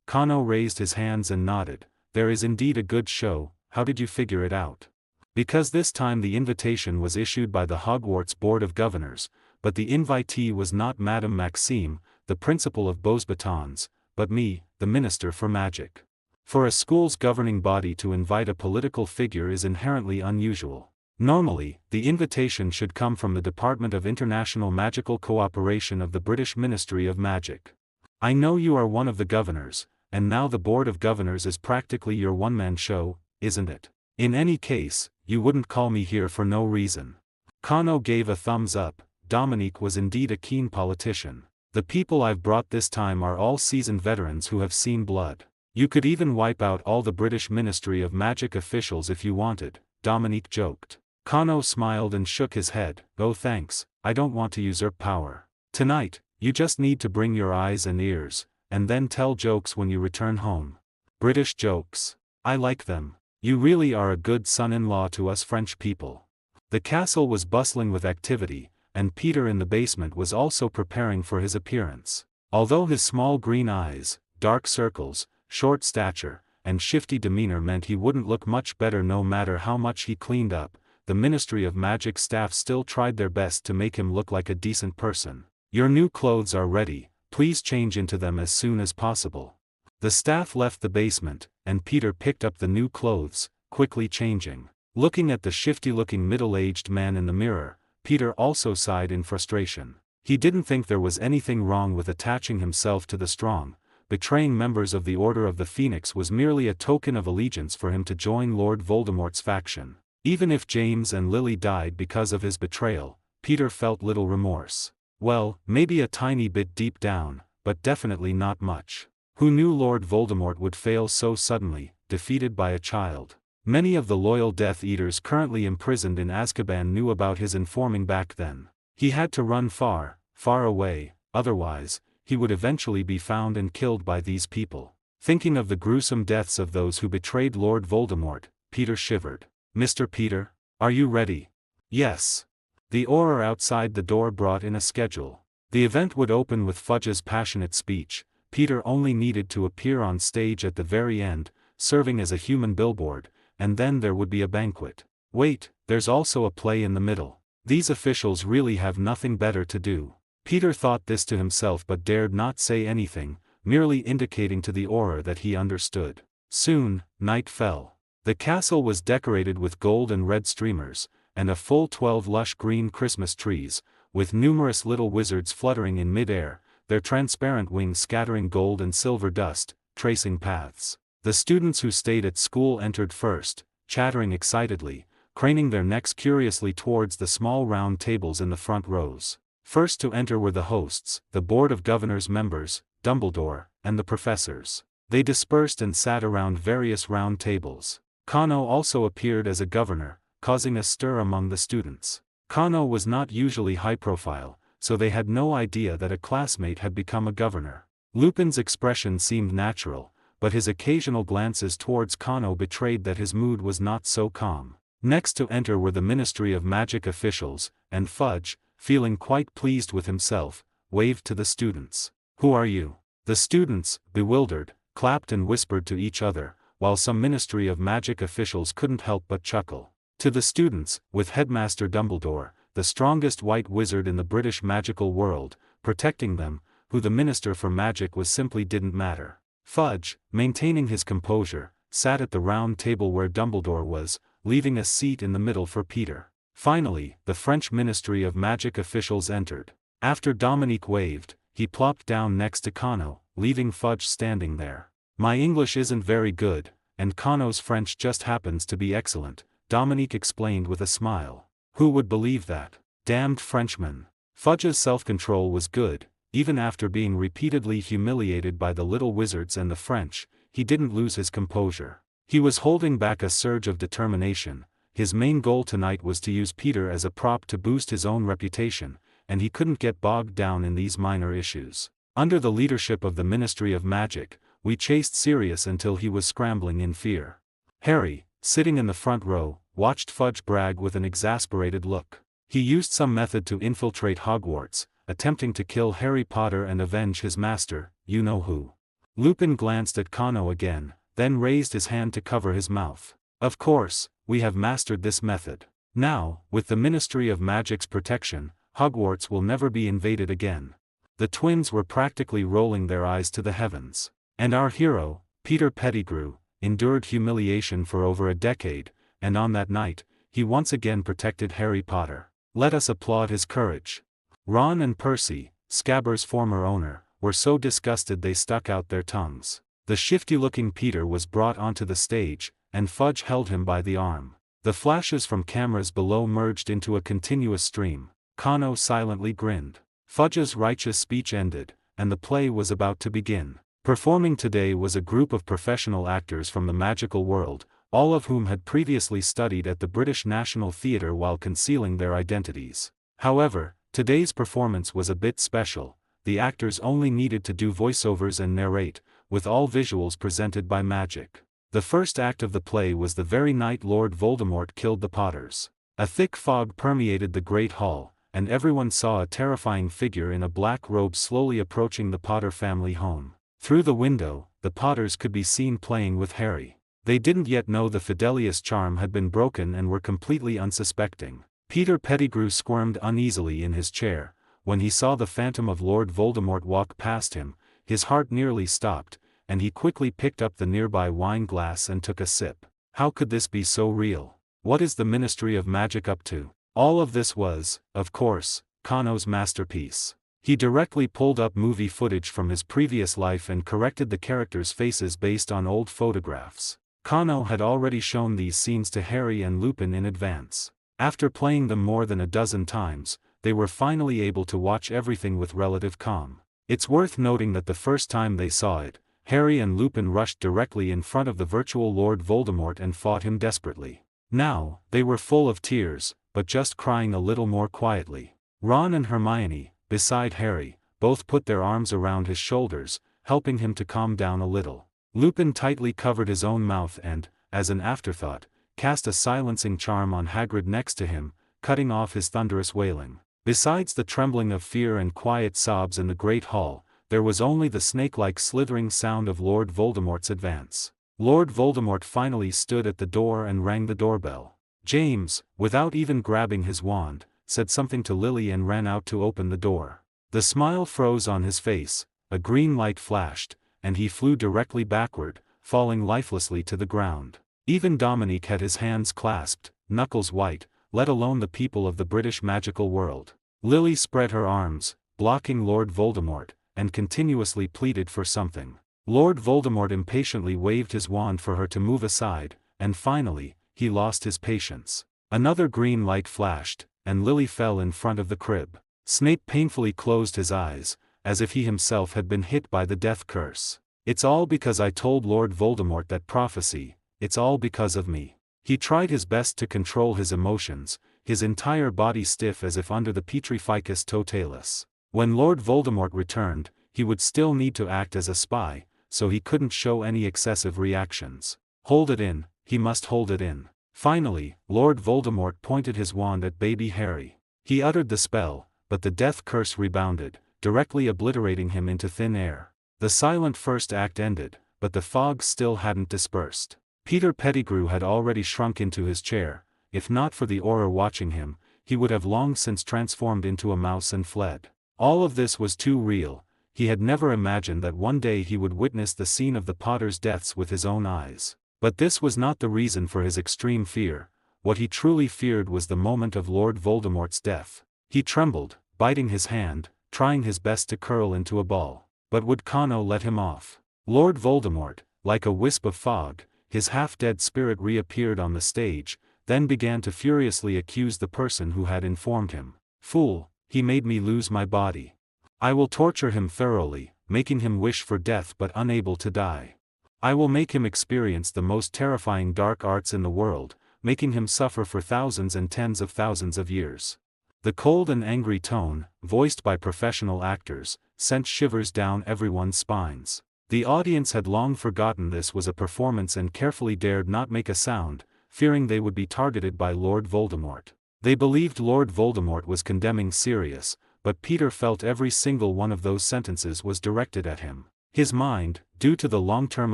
Speaker 1: Kano raised his hands and nodded. There is indeed a good show. How did you figure it out? Because this time the invitation was issued by the Hogwarts Board of Governors, but the invitee was not Madame Maxime, the principal of Beauxbatons, but me, the Minister for Magic. For a school's governing body to invite a political figure is inherently unusual. Normally, the invitation should come from the Department of International Magical Cooperation of the British Ministry of Magic. I know you are one of the governors, and now the Board of Governors is practically your one-man show, isn't it? In any case, you wouldn't call me here for no reason. Kano gave a thumbs up. Dominique was indeed a keen politician. The people I've brought this time are all seasoned veterans who have seen blood. You could even wipe out all the British Ministry of Magic officials if you wanted, Dominique joked. Kano smiled and shook his head. Oh thanks, I don't want to usurp power. Tonight, You just need to bring your eyes and ears, and then tell jokes when you return home. British jokes. I like them. You really are a good son-in-law to us French people. The castle was bustling with activity, and Peter in the basement was also preparing for his appearance. Although his small green eyes, dark circles, short stature, and shifty demeanor meant he wouldn't look much better no matter how much he cleaned up, the Ministry of Magic staff still tried their best to make him look like a decent person. Your new clothes are ready, please change into them as soon as possible. The staff left the basement, and Peter picked up the new clothes, quickly changing. Looking at the shifty-looking middle-aged man in the mirror, Peter also sighed in frustration. He didn't think there was anything wrong with attaching himself to the strong. Betraying members of the Order of the Phoenix was merely a token of allegiance for him to join Lord Voldemort's faction. Even if James and Lily died because of his betrayal, Peter felt little remorse. Well, maybe a tiny bit deep down, but definitely not much. Who knew Lord Voldemort would fail so suddenly, defeated by a child? Many of the loyal Death Eaters currently imprisoned in Azkaban knew about his informing back then. He had to run far, far away, otherwise, he would eventually be found and killed by these people. Thinking of the gruesome deaths of those who betrayed Lord Voldemort, Peter shivered. Mr. Peter, are you ready? Yes. The Auror outside the door brought in a schedule. The event would open with Fudge's passionate speech. Peter only needed to appear on stage at the very end, serving as a human billboard, and then there would be a banquet. Wait, there's also a play in the middle. These officials really have nothing better to do. Peter thought this to himself but dared not say anything, merely indicating to the Auror that he understood. Soon, night fell. The castle was decorated with gold and red streamers, and a full 12 lush green Christmas trees, with numerous little wizards fluttering in mid-air, their transparent wings scattering gold and silver dust, tracing paths. The students who stayed at school entered first, chattering excitedly, craning their necks curiously towards the small round tables in the front rows. First to enter were the hosts, the Board of Governors members, Dumbledore, and the professors. They dispersed and sat around various round tables. Kano also appeared as a governor, causing a stir among the students. Kano was not usually high-profile, so they had no idea that a classmate had become a governor. Lupin's expression seemed natural, but his occasional glances towards Kano betrayed that his mood was not so calm. Next to enter were the Ministry of Magic officials, and Fudge, feeling quite pleased with himself, waved to the students. Who are you? The students, bewildered, clapped and whispered to each other, while some Ministry of Magic officials couldn't help but chuckle. To the students, with Headmaster Dumbledore, the strongest white wizard in the British magical world, protecting them, who the Minister for Magic was simply didn't matter. Fudge, maintaining his composure, sat at the round table where Dumbledore was, leaving a seat in the middle for Peter. Finally, the French Ministry of Magic officials entered. After Dominique waved, he plopped down next to Kano, leaving Fudge standing there. My English isn't very good, and Kano's French just happens to be excellent, Dominique explained with a smile. Who would believe that? Damned Frenchman. Fudge's self-control was good, even after being repeatedly humiliated by the little wizards and the French, he didn't lose his composure. He was holding back a surge of determination. His main goal tonight was to use Peter as a prop to boost his own reputation, and he couldn't get bogged down in these minor issues. Under the leadership of the Ministry of Magic, we chased Sirius until he was scrambling in fear. Harry, sitting in the front row, watched Fudge brag with an exasperated look. He used some method to infiltrate Hogwarts, attempting to kill Harry Potter and avenge his master, you-know-who. Lupin glanced at Kano again, then raised his hand to cover his mouth. Of course, we have mastered this method. Now, with the Ministry of Magic's protection, Hogwarts will never be invaded again. The twins were practically rolling their eyes to the heavens. And our hero, Peter Pettigrew, endured humiliation for over a decade, and on that night, he once again protected Harry Potter. Let us applaud his courage. Ron and Percy, Scabbers' former owner, were so disgusted they stuck out their tongues. The shifty-looking Peter was brought onto the stage, and Fudge held him by the arm. The flashes from cameras below merged into a continuous stream. Kano silently grinned. Fudge's righteous speech ended, and the play was about to begin. Performing today was a group of professional actors from the magical world, all of whom had previously studied at the British National Theatre while concealing their identities. However, today's performance was a bit special. the actors only needed to do voiceovers and narrate, with all visuals presented by magic. The first act of the play was the very night Lord Voldemort killed the Potters. A thick fog permeated the Great Hall, and everyone saw a terrifying figure in a black robe slowly approaching the Potter family home. Through the window, the Potters could be seen playing with Harry. They didn't yet know the Fidelius charm had been broken and were completely unsuspecting. Peter Pettigrew squirmed uneasily in his chair. When he saw the phantom of Lord Voldemort walk past him, his heart nearly stopped, and he quickly picked up the nearby wine glass and took a sip. How could this be so real? What is the Ministry of Magic up to? All of this was, of course, Kano's masterpiece. He directly pulled up movie footage from his previous life and corrected the characters' faces based on old photographs. Kano had already shown these scenes to Harry and Lupin in advance. After playing them more than a dozen times, they were finally able to watch everything with relative calm. It's worth noting that the first time they saw it, Harry and Lupin rushed directly in front of the virtual Lord Voldemort and fought him desperately. Now, they were full of tears, but just crying a little more quietly. Ron and Hermione, beside Harry, both put their arms around his shoulders, helping him to calm down a little. Lupin tightly covered his own mouth and, as an afterthought, cast a silencing charm on Hagrid next to him, cutting off his thunderous wailing. Besides the trembling of fear and quiet sobs in the Great Hall, there was only the snake-like slithering sound of Lord Voldemort's advance. Lord Voldemort finally stood at the door and rang the doorbell. James, without even grabbing his wand, said something to Lily and ran out to open the door. The smile froze on his face, a green light flashed, and he flew directly backward, falling lifelessly to the ground. Even Dominique had his hands clasped, knuckles white, let alone the people of the British magical world. Lily spread her arms, blocking Lord Voldemort, and continuously pleaded for something. Lord Voldemort impatiently waved his wand for her to move aside, and finally, he lost his patience. Another green light flashed, and Lily fell in front of the crib. Snape painfully closed his eyes, as if he himself had been hit by the death curse. It's all because I told Lord Voldemort that prophecy, it's all because of me. He tried his best to control his emotions, his entire body stiff as if under the Petrificus totalis. When Lord Voldemort returned, he would still need to act as a spy, so he couldn't show any excessive reactions. Hold it in, he must hold it in. Finally, Lord Voldemort pointed his wand at baby Harry. He uttered the spell, but the death curse rebounded, directly obliterating him into thin air. The silent first act ended, but the fog still hadn't dispersed. Peter Pettigrew had already shrunk into his chair. If not for the Auror watching him, he would have long since transformed into a mouse and fled. All of this was too real. He had never imagined that one day he would witness the scene of the Potters' deaths with his own eyes. But this was not the reason for his extreme fear. What he truly feared was the moment of Lord Voldemort's death. He trembled, biting his hand, trying his best to curl into a ball. But would Kano let him off? Lord Voldemort, like a wisp of fog, his half-dead spirit reappeared on the stage, then began to furiously accuse the person who had informed him. Fool, he made me lose my body. I will torture him thoroughly, making him wish for death but unable to die. I will make him experience the most terrifying dark arts in the world, making him suffer for thousands and tens of thousands of years. The cold and angry tone, voiced by professional actors, sent shivers down everyone's spines. The audience had long forgotten this was a performance and carefully dared not make a sound, fearing they would be targeted by Lord Voldemort. They believed Lord Voldemort was condemning Sirius, but Peter felt every single one of those sentences was directed at him. His mind, due to the long-term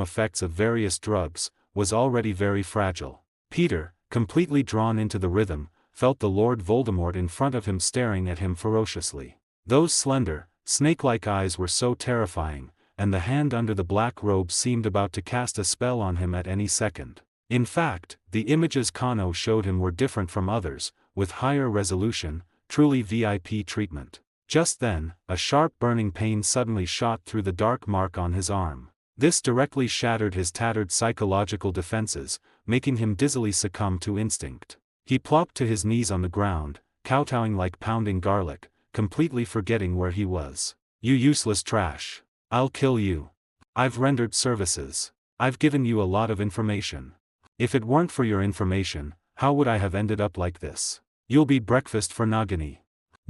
Speaker 1: effects of various drugs, was already very fragile. Peter, completely drawn into the rhythm, felt the Lord Voldemort in front of him staring at him ferociously. Those slender, snake-like eyes were so terrifying, and the hand under the black robe seemed about to cast a spell on him at any second. In fact, the images Kano showed him were different from others, with higher resolution, truly VIP treatment. Just then, a sharp burning pain suddenly shot through the dark mark on his arm. This directly shattered his tattered psychological defenses, making him dizzily succumb to instinct. He plopped to his knees on the ground, kowtowing like pounding garlic, completely forgetting where he was. You useless trash. I'll kill you. I've rendered services. I've given you a lot of information. If it weren't for your information, how would I have ended up like this? You'll be breakfast for Nagini.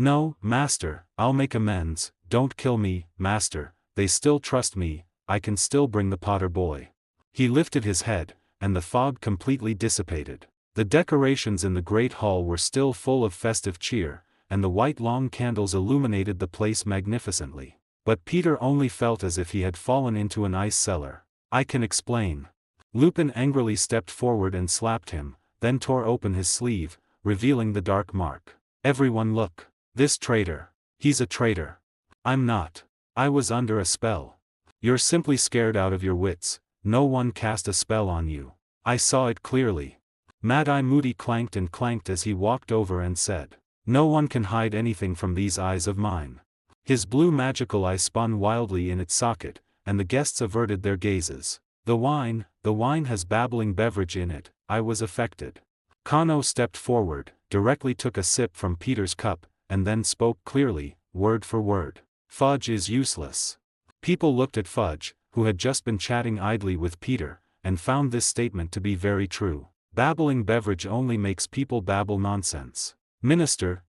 Speaker 1: No, master, I'll make amends. Don't kill me, master, they still trust me, I can still bring the Potter boy. He lifted his head, and the fog completely dissipated. The decorations in the great hall were still full of festive cheer, and the white long candles illuminated the place magnificently. But Peter only felt as if he had fallen into an ice cellar. I can explain. Lupin angrily stepped forward and slapped him, then tore open his sleeve, revealing the dark mark. Everyone look. This traitor. He's a traitor. I'm not. I was under a spell. You're simply scared out of your wits. No one cast a spell on you. I saw it clearly. Mad-Eye Moody clanked and clanked as he walked over and said, "No one can hide anything from these eyes of mine." His blue magical eye spun wildly in its socket, and the guests averted their gazes. The wine has babbling beverage in it, I was affected. Kano stepped forward, directly took a sip from Peter's cup, and then spoke clearly, word for word. Fudge is useless. People looked at Fudge, who had just been chatting idly with Peter, and found this statement to be very true. Babbling beverage only makes people babble nonsense. Minister,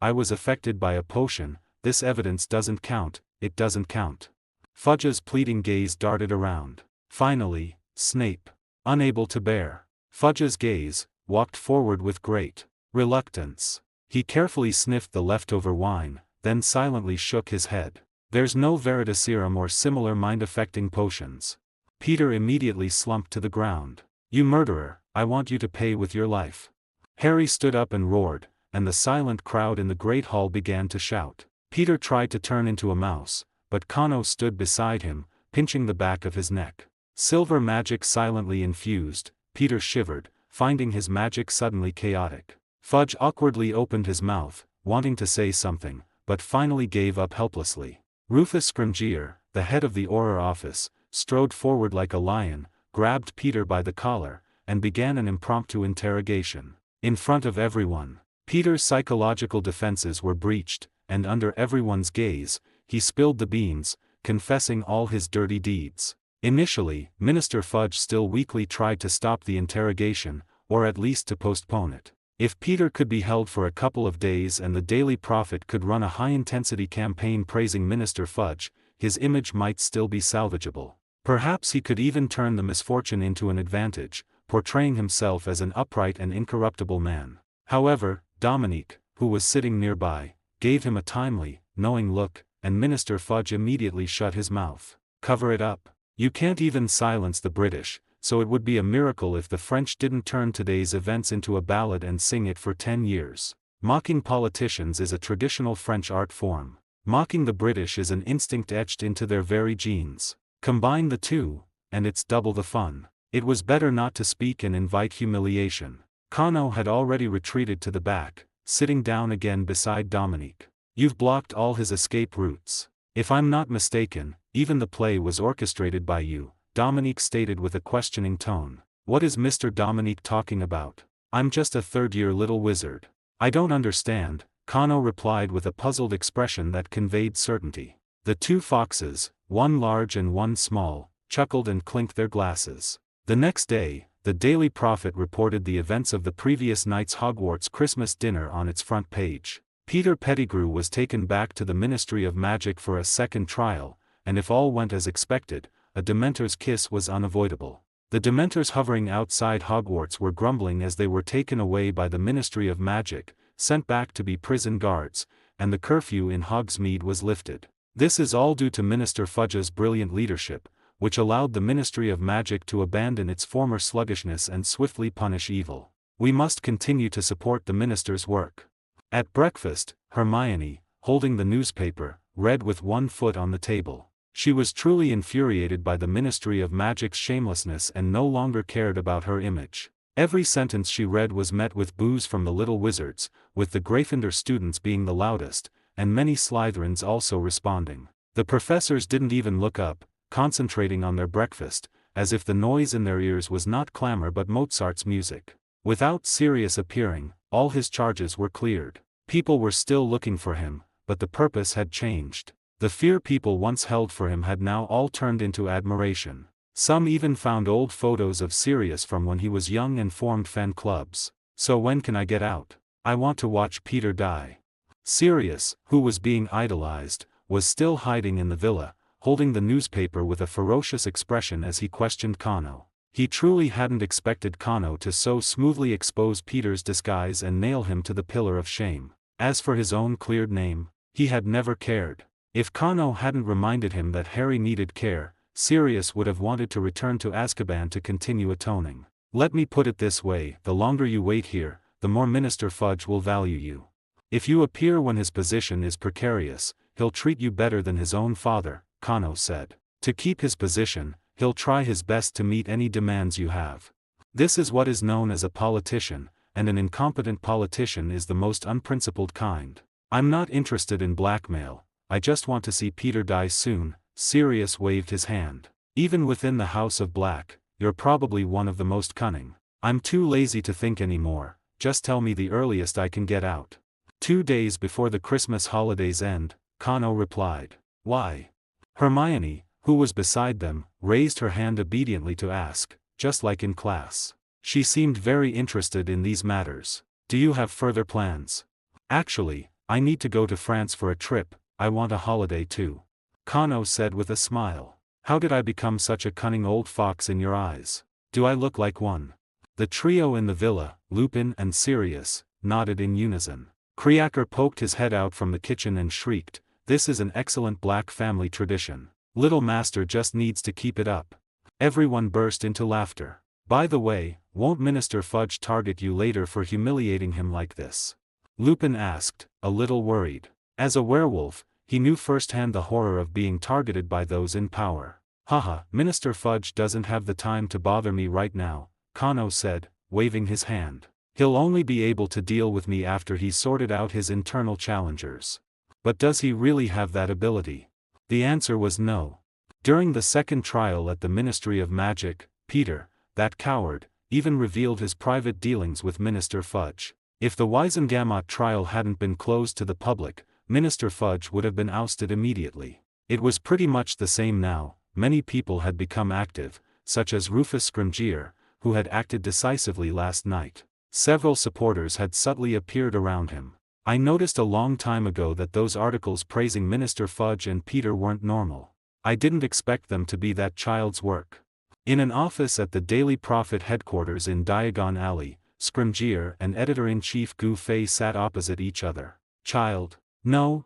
Speaker 1: I was affected by a potion, this evidence doesn't count, it doesn't count. Fudge's pleading gaze darted around. Finally, Snape, unable to bear Fudge's gaze, walked forward with great reluctance. He carefully sniffed the leftover wine, then silently shook his head. There's no Veritaserum or similar mind-affecting potions. Peter immediately slumped to the ground. You murderer, I want you to pay with your life. Harry stood up and roared, and the silent crowd in the great hall began to shout. Peter tried to turn into a mouse, but Kano stood beside him, pinching the back of his neck. Silver magic silently infused, Peter shivered, finding his magic suddenly chaotic. Fudge awkwardly opened his mouth, wanting to say something, but finally gave up helplessly. Rufus Scrimgeour, the head of the Auror office, strode forward like a lion, grabbed Peter by the collar, and began an impromptu interrogation. In front of everyone, Peter's psychological defenses were breached, and under everyone's gaze, he spilled the beans, confessing all his dirty deeds. Initially, Minister Fudge still weakly tried to stop the interrogation, or at least to postpone it. If Peter could be held for a couple of days and the Daily Prophet could run a high-intensity campaign praising Minister Fudge, his image might still be salvageable. Perhaps he could even turn the misfortune into an advantage, portraying himself as an upright and incorruptible man. However, Dominique, who was sitting nearby, gave him a timely, knowing look, and Minister Fudge immediately shut his mouth. Cover it up. You can't even silence the British, so it would be a miracle if the French didn't turn today's events into a ballad and sing it for 10 years. Mocking politicians is a traditional French art form. Mocking the British is an instinct etched into their very genes. Combine the two, and it's double the fun. It was better not to speak and invite humiliation. Kano had already retreated to the back, sitting down again beside Dominique. You've blocked all his escape routes. If I'm not mistaken, even the play was orchestrated by you, Dominique stated with a questioning tone. What is Mr. Dominique talking about? I'm just a third-year little wizard. I don't understand, Kano replied with a puzzled expression that conveyed certainty. The two foxes, one large and one small, chuckled and clinked their glasses. The next day, the Daily Prophet reported the events of the previous night's Hogwarts Christmas dinner on its front page. Peter Pettigrew was taken back to the Ministry of Magic for a second trial, and if all went as expected, a Dementor's kiss was unavoidable. The Dementors hovering outside Hogwarts were grumbling as they were taken away by the Ministry of Magic, sent back to be prison guards, and the curfew in Hogsmeade was lifted. This is all due to Minister Fudge's brilliant leadership, which allowed the Ministry of Magic to abandon its former sluggishness and swiftly punish evil. We must continue to support the minister's work. At breakfast, Hermione, holding the newspaper, read with one foot on the table. She was truly infuriated by the Ministry of Magic's shamelessness and no longer cared about her image. Every sentence she read was met with boos from the little wizards, with the Gryffindor students being the loudest, and many Slytherins also responding. The professors didn't even look up, concentrating on their breakfast, as if the noise in their ears was not clamor but Mozart's music. Without Sirius appearing, all his charges were cleared. People were still looking for him, but the purpose had changed. The fear people once held for him had now all turned into admiration. Some even found old photos of Sirius from when he was young and formed fan clubs. So when can I get out? I want to watch Peter die. Sirius, who was being idolized, was still hiding in the villa, holding the newspaper with a ferocious expression as he questioned Kano. He truly hadn't expected Kano to so smoothly expose Peter's disguise and nail him to the pillar of shame. As for his own cleared name, he had never cared. If Kano hadn't reminded him that Harry needed care, Sirius would have wanted to return to Azkaban to continue atoning. Let me put it this way, the longer you wait here, the more Minister Fudge will value you. If you appear when his position is precarious, he'll treat you better than his own father, Kano said. To keep his position, he'll try his best to meet any demands you have. This is what is known as a politician, and an incompetent politician is the most unprincipled kind. I'm not interested in blackmail, I just want to see Peter die soon. Sirius waved his hand. Even within the House of Black, you're probably one of the most cunning. I'm too lazy to think anymore, just tell me the earliest I can get out. 2 days before the Christmas holidays end, Kano replied. Why? Hermione, who was beside them, raised her hand obediently to ask, just like in class. She seemed very interested in these matters. Do you have further plans? Actually, I need to go to France for a trip, I want a holiday too. Kano said with a smile. How did I become such a cunning old fox in your eyes? Do I look like one? The trio in the villa, Lupin and Sirius, nodded in unison. Kreaker poked his head out from the kitchen and shrieked, this is an excellent black family tradition. Little Master just needs to keep it up. Everyone burst into laughter. By the way, won't Minister Fudge target you later for humiliating him like this? Lupin asked, a little worried. As a werewolf, he knew firsthand the horror of being targeted by those in power. Haha, Minister Fudge doesn't have the time to bother me right now, Kano said, waving his hand. He'll only be able to deal with me after he's sorted out his internal challengers. But does he really have that ability? The answer was no. During the second trial at the Ministry of Magic, Peter, that coward, even revealed his private dealings with Minister Fudge. If the Wizengamot trial hadn't been closed to the public, Minister Fudge would have been ousted immediately. It was pretty much the same now. Many people had become active, such as Rufus Scrimgeour, who had acted decisively last night. Several supporters had subtly appeared around him. I noticed a long time ago that those articles praising Minister Fudge and Peter weren't normal. I didn't expect them to be that child's work. In an office at the Daily Prophet headquarters in Diagon Alley, Scrimgeour and Editor-in-Chief Gu Fei sat opposite each other. Child? No,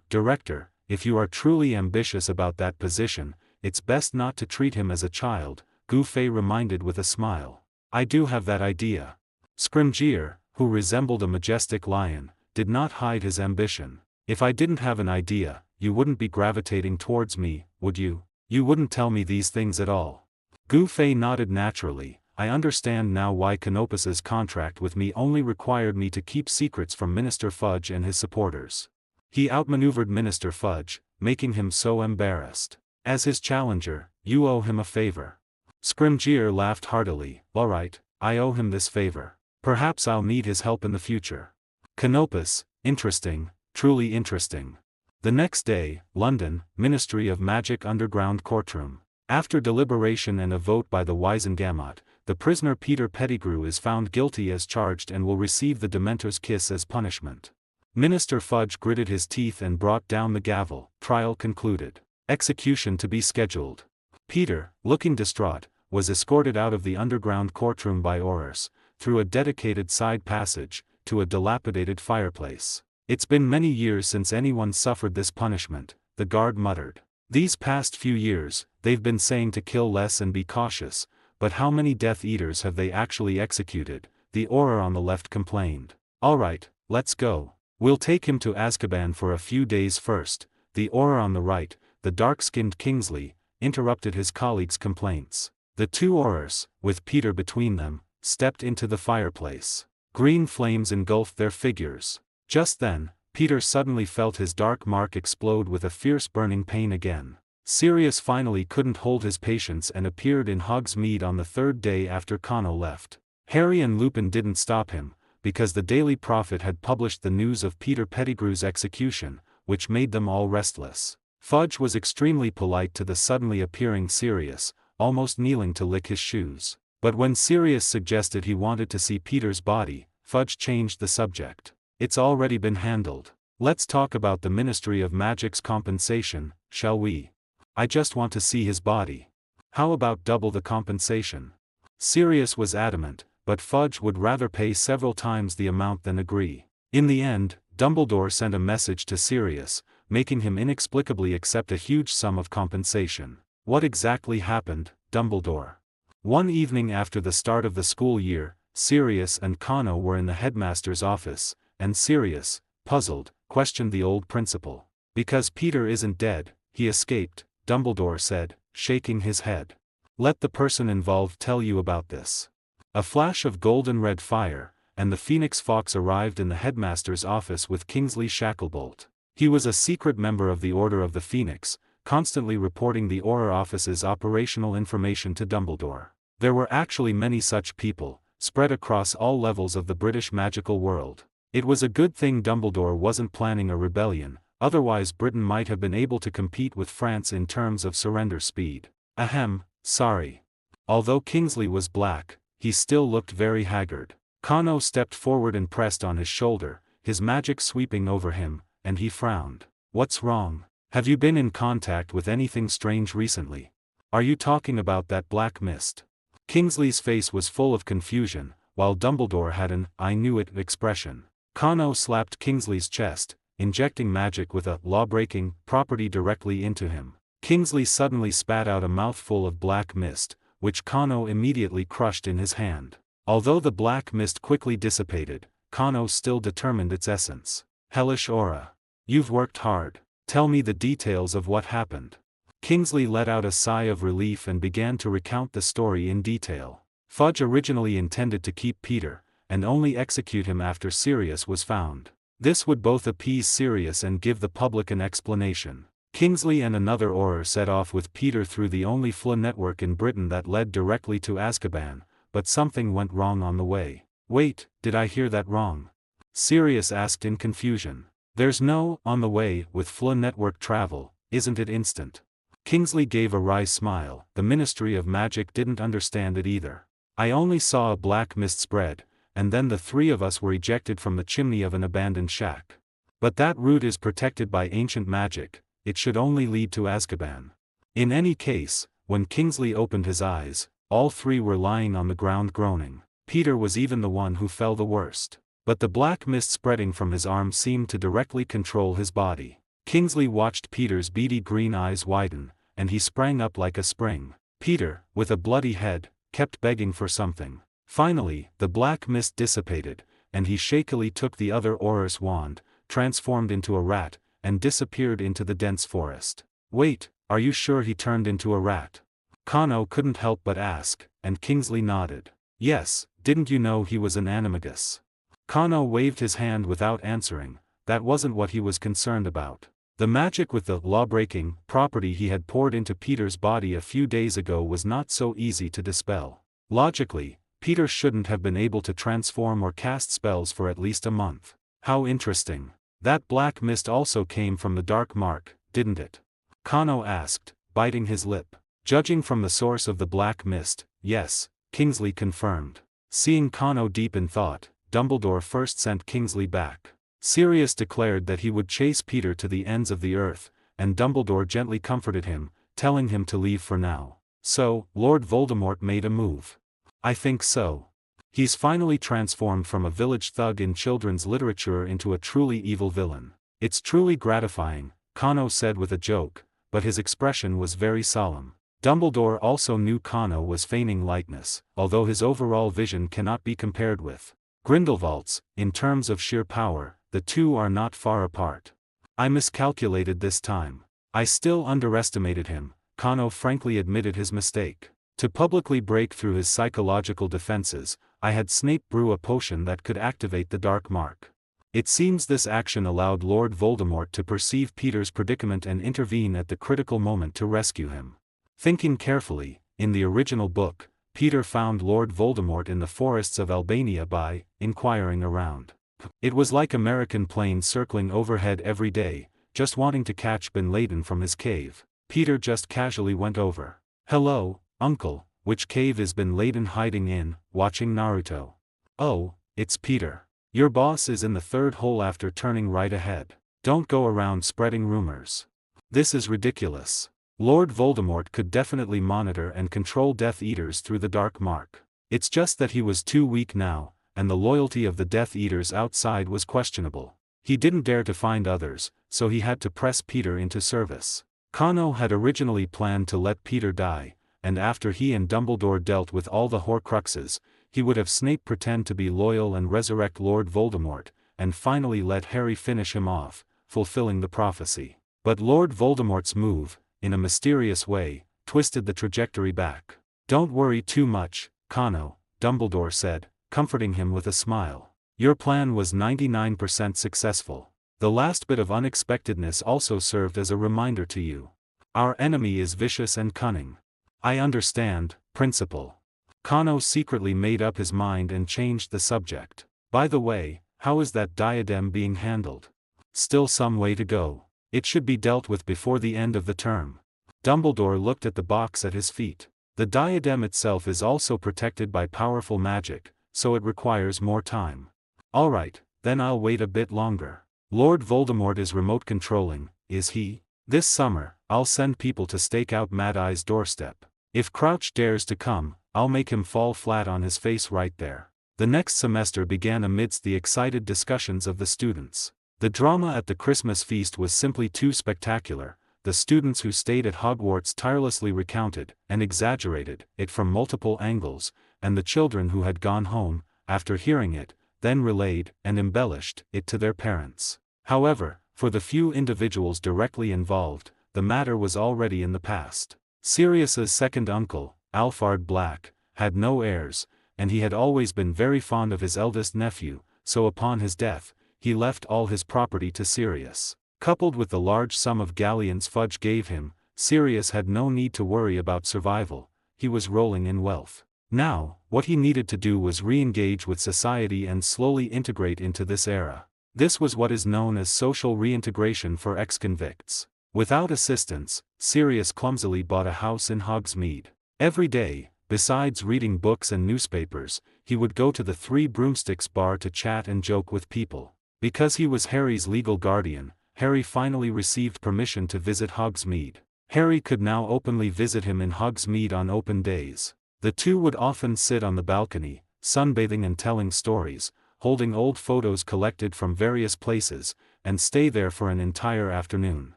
Speaker 1: Director, if you are truly ambitious about that position, it's best not to treat him as a child, Gu Fei reminded with a smile. I do have that idea. Scrimgeour, who resembled a majestic lion, did not hide his ambition. If I didn't have an idea, you wouldn't be gravitating towards me, would you? You wouldn't tell me these things at all. Gu Fei nodded naturally. I understand now why Canopus's contract with me only required me to keep secrets from Minister Fudge and his supporters. He outmaneuvered Minister Fudge, making him so embarrassed. As his challenger, you owe him a favor. Scrimgeour laughed heartily. Alright, I owe him this favor. Perhaps I'll need his help in the future. Canopus, interesting, truly interesting. The next day, London, Ministry of Magic Underground Courtroom. After deliberation and a vote by the Wizengamot, the prisoner Peter Pettigrew is found guilty as charged and will receive the Dementor's kiss as punishment. Minister Fudge gritted his teeth and brought down the gavel. Trial concluded. Execution to be scheduled. Peter, looking distraught, was escorted out of the underground courtroom by Aurors, through a dedicated side passage, to a dilapidated fireplace. It's been many years since anyone suffered this punishment, the guard muttered. These past few years, they've been saying to kill less and be cautious, but how many Death Eaters have they actually executed? The Auror on the left complained. Alright, let's go. We'll take him to Azkaban for a few days first. The Auror on the right, the dark-skinned Kingsley, interrupted his colleagues' complaints. The two Aurors, with Peter between them, stepped into the fireplace. Green flames engulfed their figures. Just then, Peter suddenly felt his dark mark explode with a fierce burning pain again. Sirius finally couldn't hold his patience and appeared in Hogsmeade on the third day after Kano left. Harry and Lupin didn't stop him, because the Daily Prophet had published the news of Peter Pettigrew's execution, which made them all restless. Fudge was extremely polite to the suddenly appearing Sirius, almost kneeling to lick his shoes. But when Sirius suggested he wanted to see Peter's body, Fudge changed the subject. It's already been handled. Let's talk about the Ministry of Magic's compensation, shall we? I just want to see his body. How about double the compensation? Sirius was adamant, but Fudge would rather pay several times the amount than agree. In the end, Dumbledore sent a message to Sirius, making him inexplicably accept a huge sum of compensation. What exactly happened, Dumbledore? One evening after the start of the school year, Sirius and Kano were in the headmaster's office, and Sirius, puzzled, questioned the old principal. Because Peter isn't dead, he escaped, Dumbledore said, shaking his head. Let the person involved tell you about this. A flash of golden-red fire, and the Phoenix Fox arrived in the headmaster's office with Kingsley Shacklebolt. He was a secret member of the Order of the Phoenix, constantly reporting the Auror office's operational information to Dumbledore. There were actually many such people, spread across all levels of the British magical world. It was a good thing Dumbledore wasn't planning a rebellion, otherwise Britain might have been able to compete with France in terms of surrender speed. Ahem, sorry. Although Kingsley was black, he still looked very haggard. Kano stepped forward and pressed on his shoulder, his magic sweeping over him, and he frowned. What's wrong? Have you been in contact with anything strange recently? Are you talking about that black mist? Kingsley's face was full of confusion, while Dumbledore had an "I knew it" expression. Kano slapped Kingsley's chest, injecting magic with a law-breaking property directly into him. Kingsley suddenly spat out a mouthful of black mist, which Kano immediately crushed in his hand. Although the black mist quickly dissipated, Kano still determined its essence. Hellish aura. You've worked hard. Tell me the details of what happened. Kingsley let out a sigh of relief and began to recount the story in detail. Fudge originally intended to keep Peter, and only execute him after Sirius was found. This would both appease Sirius and give the public an explanation. Kingsley and another Auror set off with Peter through the only FLA network in Britain that led directly to Azkaban, but something went wrong on the way. Wait, did I hear that wrong? Sirius asked in confusion. There's no "on the way" with FLA network travel, isn't it instant? Kingsley gave a wry smile. The Ministry of Magic didn't understand it either. I only saw a black mist spread, and then the three of us were ejected from the chimney of an abandoned shack. But that route is protected by ancient magic, it should only lead to Azkaban. In any case, when Kingsley opened his eyes, all three were lying on the ground groaning. Peter was even the one who fell the worst. But the black mist spreading from his arm seemed to directly control his body. Kingsley watched Peter's beady green eyes widen, and he sprang up like a spring. Peter, with a bloody head, kept begging for something. Finally, the black mist dissipated, and he shakily took the other Auror's wand, transformed into a rat, and disappeared into the dense forest. Wait, are you sure he turned into a rat? Kano couldn't help but ask, and Kingsley nodded. Yes, didn't you know he was an animagus? Kano waved his hand without answering. That wasn't what he was concerned about. The magic with the law-breaking property he had poured into Peter's body a few days ago was not so easy to dispel. Logically, Peter shouldn't have been able to transform or cast spells for at least a month. How interesting. That black mist also came from the Dark Mark, didn't it? Kano asked, biting his lip. Judging from the source of the black mist, yes, Kingsley confirmed. Seeing Kano deep in thought, Dumbledore first sent Kingsley back. Sirius declared that he would chase Peter to the ends of the earth, and Dumbledore gently comforted him, telling him to leave for now. So, Lord Voldemort made a move. I think so. He's finally transformed from a village thug in children's literature into a truly evil villain. It's truly gratifying, Kano said with a joke, but his expression was very solemn. Dumbledore also knew Kano was feigning lightness, although his overall vision cannot be compared with Grindelwald's. In terms of sheer power, the two are not far apart. I miscalculated this time. I still underestimated him. Kano frankly admitted his mistake. To publicly break through his psychological defenses, I had Snape brew a potion that could activate the Dark Mark. It seems this action allowed Lord Voldemort to perceive Peter's predicament and intervene at the critical moment to rescue him. Thinking carefully, in the original book, Peter found Lord Voldemort in the forests of Albania by inquiring around. It was like American planes circling overhead every day, just wanting to catch Bin Laden from his cave. Peter just casually went over. Hello, Uncle, which cave is Bin Laden hiding in, watching Naruto? Oh, it's Peter. Your boss is in the third hole after turning right ahead. Don't go around spreading rumors. This is ridiculous. Lord Voldemort could definitely monitor and control Death Eaters through the Dark Mark. It's just that he was too weak now, and the loyalty of the Death Eaters outside was questionable. He didn't dare to find others, so he had to press Peter into service. Kano had originally planned to let Peter die, and after he and Dumbledore dealt with all the Horcruxes, he would have Snape pretend to be loyal and resurrect Lord Voldemort, and finally let Harry finish him off, fulfilling the prophecy. But Lord Voldemort's move, in a mysterious way, twisted the trajectory back. "Don't worry too much, Kano," Dumbledore said, comforting him with a smile. "Your plan was 99% successful. The last bit of unexpectedness also served as a reminder to you. Our enemy is vicious and cunning." "I understand, Principal." Kano secretly made up his mind and changed the subject. "By the way, how is that diadem being handled?" "Still some way to go. It should be dealt with before the end of the term." Dumbledore looked at the box at his feet. "The diadem itself is also protected by powerful magic, so it requires more time." "Alright, then I'll wait a bit longer. Lord Voldemort is remote controlling, is he? This summer, I'll send people to stake out Mad Eye's doorstep. If Crouch dares to come, I'll make him fall flat on his face right there." The next semester began amidst the excited discussions of the students. The drama at the Christmas feast was simply too spectacular. The students who stayed at Hogwarts tirelessly recounted and exaggerated it from multiple angles, and the children who had gone home, after hearing it, then relayed and embellished it to their parents. However, for the few individuals directly involved, the matter was already in the past. Sirius's second uncle, Alphard Black, had no heirs, and he had always been very fond of his eldest nephew, so upon his death, he left all his property to Sirius. Coupled with the large sum of galleons Fudge gave him, Sirius had no need to worry about survival. He was rolling in wealth. Now, what he needed to do was re-engage with society and slowly integrate into this era. This was what is known as social reintegration for ex-convicts. Without assistance, Sirius clumsily bought a house in Hogsmeade. Every day, besides reading books and newspapers, he would go to the Three Broomsticks bar to chat and joke with people. Because he was Harry's legal guardian, Harry finally received permission to visit Hogsmeade. Harry could now openly visit him in Hogsmeade on open days. The two would often sit on the balcony, sunbathing and telling stories, holding old photos collected from various places, and stay there for an entire afternoon.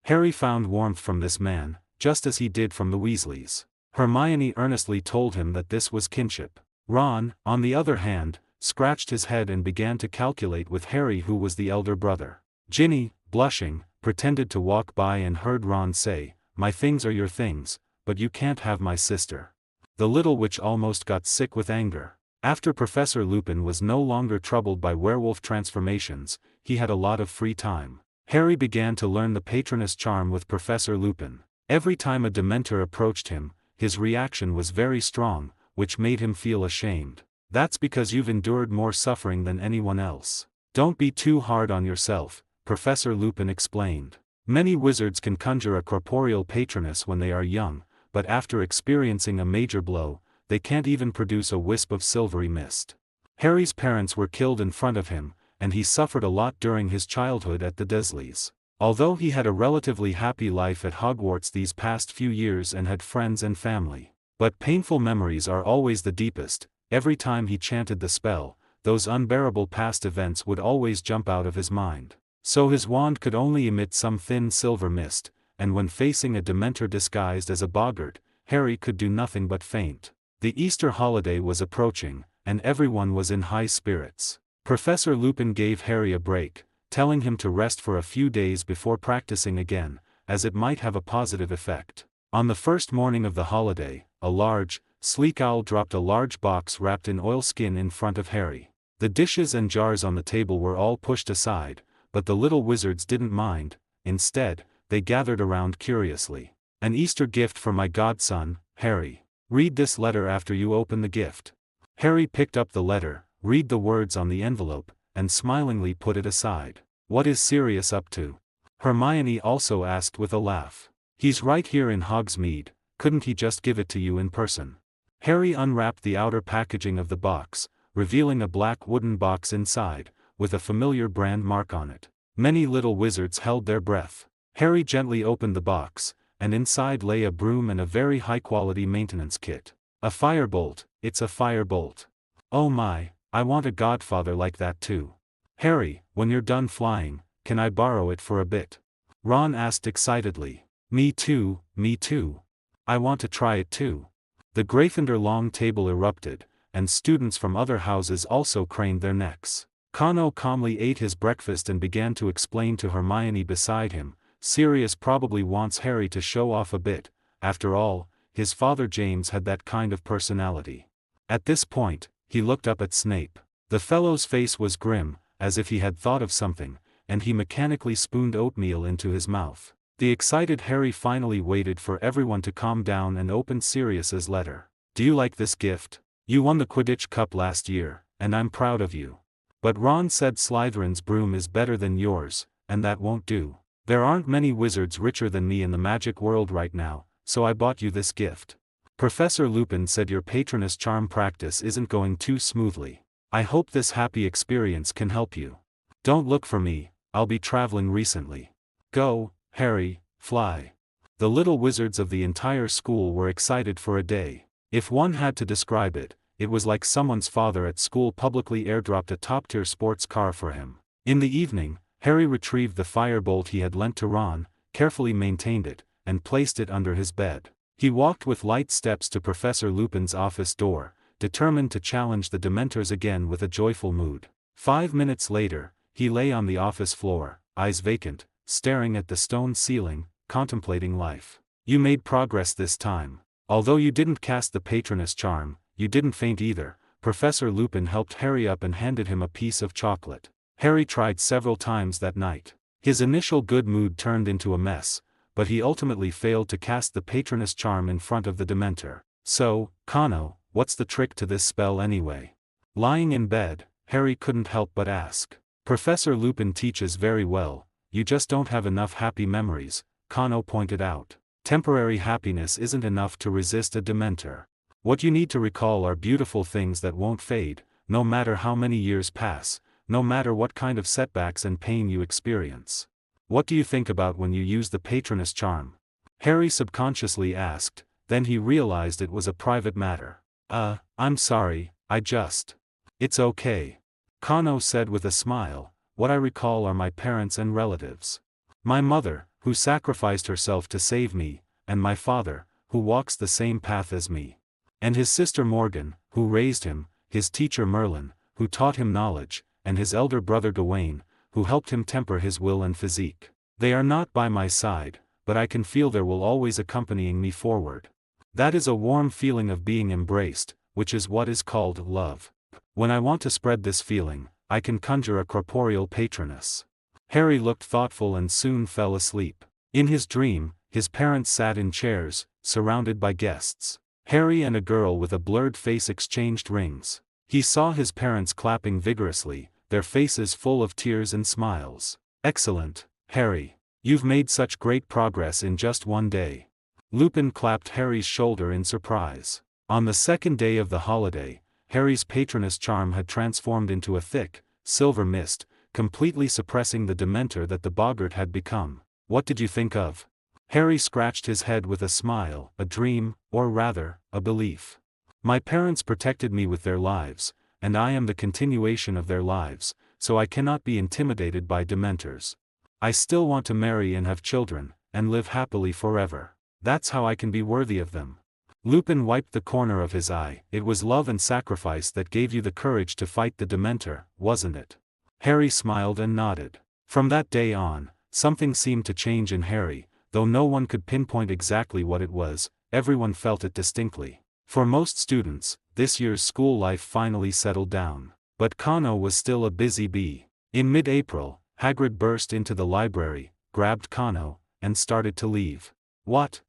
Speaker 1: Harry found warmth from this man, just as he did from the Weasleys. Hermione earnestly told him that this was kinship. Ron, on the other hand, scratched his head and began to calculate with Harry who was the elder brother. Ginny, blushing, pretended to walk by and heard Ron say, "My things are your things, but you can't have my sister." The little witch almost got sick with anger. After Professor Lupin was no longer troubled by werewolf transformations, he had a lot of free time. Harry began to learn the Patronus charm with Professor Lupin. Every time a Dementor approached him, his reaction was very strong, which made him feel ashamed. "That's because you've endured more suffering than anyone else. Don't be too hard on yourself," Professor Lupin explained. "Many wizards can conjure a corporeal Patronus when they are young, but after experiencing a major blow, they can't even produce a wisp of silvery mist." Harry's parents were killed in front of him, and he suffered a lot during his childhood at the Dursleys. Although he had a relatively happy life at Hogwarts these past few years and had friends and family. But painful memories are always the deepest. Every time he chanted the spell, those unbearable past events would always jump out of his mind. So his wand could only emit some thin silver mist, and when facing a Dementor disguised as a boggart, Harry could do nothing but faint. The Easter holiday was approaching, and everyone was in high spirits. Professor Lupin gave Harry a break, telling him to rest for a few days before practicing again, as it might have a positive effect. On the first morning of the holiday, a large, sleek owl dropped a large box wrapped in oilskin in front of Harry. The dishes and jars on the table were all pushed aside, but the little wizards didn't mind. Instead, they gathered around curiously. "An Easter gift for my godson, Harry. Read this letter after you open the gift." Harry picked up the letter, read the words on the envelope, and smilingly put it aside. "What is Sirius up to?" Hermione also asked with a laugh. "He's right here in Hogsmeade, couldn't he just give it to you in person?" Harry unwrapped the outer packaging of the box, revealing a black wooden box inside, with a familiar brand mark on it. Many little wizards held their breath. Harry gently opened the box, and inside lay a broom and a very high-quality maintenance kit. A firebolt, it's a firebolt. Oh my, I want a godfather like that too. Harry, when you're done flying, can I borrow it for a bit? Ron asked excitedly. Me too, me too. I want to try it too. The Gryffindor long table erupted, and students from other houses also craned their necks. Kano calmly ate his breakfast and began to explain to Hermione beside him, Sirius probably wants Harry to show off a bit, after all, his father James had that kind of personality. At this point, he looked up at Snape. The fellow's face was grim, as if he had thought of something, and he mechanically spooned oatmeal into his mouth. The excited Harry finally waited for everyone to calm down and opened Sirius's letter. Do you like this gift? You won the Quidditch Cup last year, and I'm proud of you. But Ron said Slytherin's broom is better than yours, and that won't do. There aren't many wizards richer than me in the magic world right now, so I bought you this gift. Professor Lupin said your Patronus charm practice isn't going too smoothly. I hope this happy experience can help you. Don't look for me, I'll be traveling recently. Go, Harry, fly. The little wizards of the entire school were excited for a day. If one had to describe it, it was like someone's father at school publicly airdropped a top-tier sports car for him. In the evening, Harry retrieved the firebolt he had lent to Ron, carefully maintained it, and placed it under his bed. He walked with light steps to Professor Lupin's office door, determined to challenge the Dementors again with a joyful mood. 5 minutes later, he lay on the office floor, eyes vacant, staring at the stone ceiling, contemplating life. You made progress this time. Although you didn't cast the Patronus charm, you didn't faint either. Professor Lupin helped Harry up and handed him a piece of chocolate. Harry tried several times that night. His initial good mood turned into a mess, but he ultimately failed to cast the Patronus charm in front of the Dementor. So, Kano, what's the trick to this spell anyway? Lying in bed, Harry couldn't help but ask. Professor Lupin teaches very well, you just don't have enough happy memories, Kano pointed out. Temporary happiness isn't enough to resist a Dementor. What you need to recall are beautiful things that won't fade, no matter how many years pass, no matter what kind of setbacks and pain you experience. What do you think about when you use the Patronus charm? Harry subconsciously asked, then he realized it was a private matter. I'm sorry, It's okay. Kano said with a smile, what I recall are my parents and relatives. My mother, who sacrificed herself to save me, and my father, who walks the same path as me. And his sister Morgan, who raised him, his teacher Merlin, who taught him knowledge, and his elder brother Gawain, who helped him temper his will and physique. They are not by my side, but I can feel they will always accompanying me forward. That is a warm feeling of being embraced, which is what is called love. When I want to spread this feeling, I can conjure a corporeal patroness. Harry looked thoughtful and soon fell asleep. In his dream, his parents sat in chairs, surrounded by guests. Harry and a girl with a blurred face exchanged rings. He saw his parents clapping vigorously, their faces full of tears and smiles. Excellent, Harry. You've made such great progress in just one day. Lupin clapped Harry's shoulder in surprise. On the second day of the holiday, Harry's Patronus charm had transformed into a thick, silver mist, completely suppressing the Dementor that the boggart had become. What did you think of? Harry scratched his head with a smile, a dream, or rather, a belief. My parents protected me with their lives, and I am the continuation of their lives, so I cannot be intimidated by Dementors. I still want to marry and have children, and live happily forever. That's how I can be worthy of them. Lupin wiped the corner of his eye. It was love and sacrifice that gave you the courage to fight the Dementor, wasn't it? Harry smiled and nodded. From that day on, something seemed to change in Harry, though no one could pinpoint exactly what it was, everyone felt it distinctly. For most students, this year's school life finally settled down. But Kano was still a busy bee. In mid-April, Hagrid burst into the library, grabbed Kano, and started to leave. What?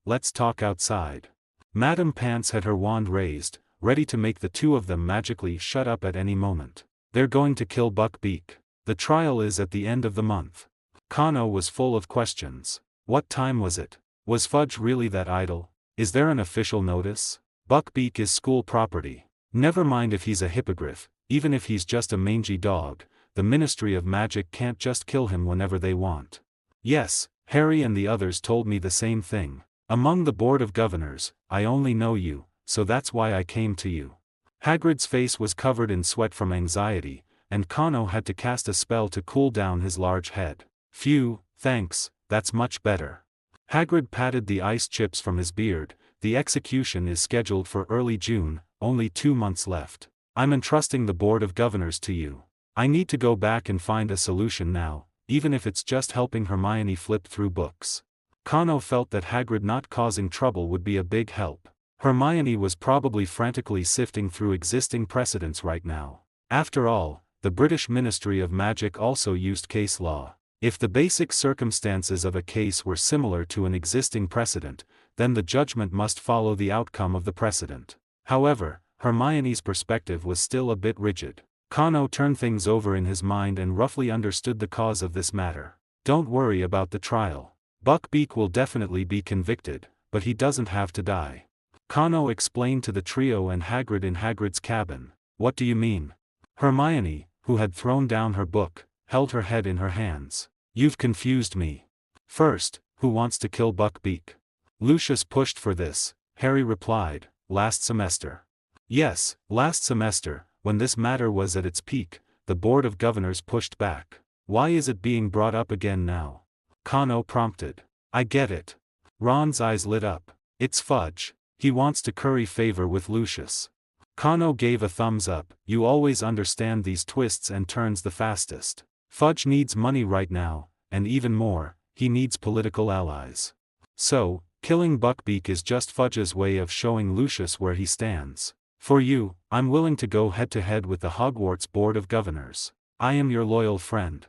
Speaker 1: Let's talk outside. Madame Pants had her wand raised, ready to make the two of them magically shut up at any moment. They're going to kill Buckbeak. The trial is at the end of the month. Kano was full of questions. What time was it? Was Fudge really that idle? Is there an official notice? Buckbeak is school property. Never mind if he's a hippogriff, even if he's just a mangy dog, the Ministry of Magic can't just kill him whenever they want. Yes, Harry and the others told me the same thing. Among the Board of Governors, I only know you, so that's why I came to you. Hagrid's face was covered in sweat from anxiety, and Kano had to cast a spell to cool down his large head. Phew, thanks, that's much better. Hagrid patted the ice chips from his beard. The execution is scheduled for early June, only 2 months left. I'm entrusting the Board of Governors to you. I need to go back and find a solution now, even if it's just helping Hermione flip through books. Kano felt that Hagrid not causing trouble would be a big help. Hermione was probably frantically sifting through existing precedents right now. After all, the British Ministry of Magic also used case law. If the basic circumstances of a case were similar to an existing precedent, then the judgment must follow the outcome of the precedent. However, Hermione's perspective was still a bit rigid. Kano turned things over in his mind and roughly understood the cause of this matter. Don't worry about the trial. Buckbeak will definitely be convicted, but he doesn't have to die. Kano explained to the trio and Hagrid in Hagrid's cabin. What do you mean? Hermione, who had thrown down her book, held her head in her hands. You've confused me. First, who wants to kill Buckbeak? Lucius pushed for this, Harry replied, last semester. Yes, last semester, when this matter was at its peak, the Board of Governors pushed back. Why is it being brought up again now? Kano prompted. I get it. Ron's eyes lit up. It's Fudge. He wants to curry favor with Lucius. Kano gave a thumbs up. You always understand these twists and turns the fastest. Fudge needs money right now, and even more, he needs political allies. So, killing Buckbeak is just Fudge's way of showing Lucius where he stands. For you, I'm willing to go head-to-head with the Hogwarts Board of Governors. I am your loyal friend.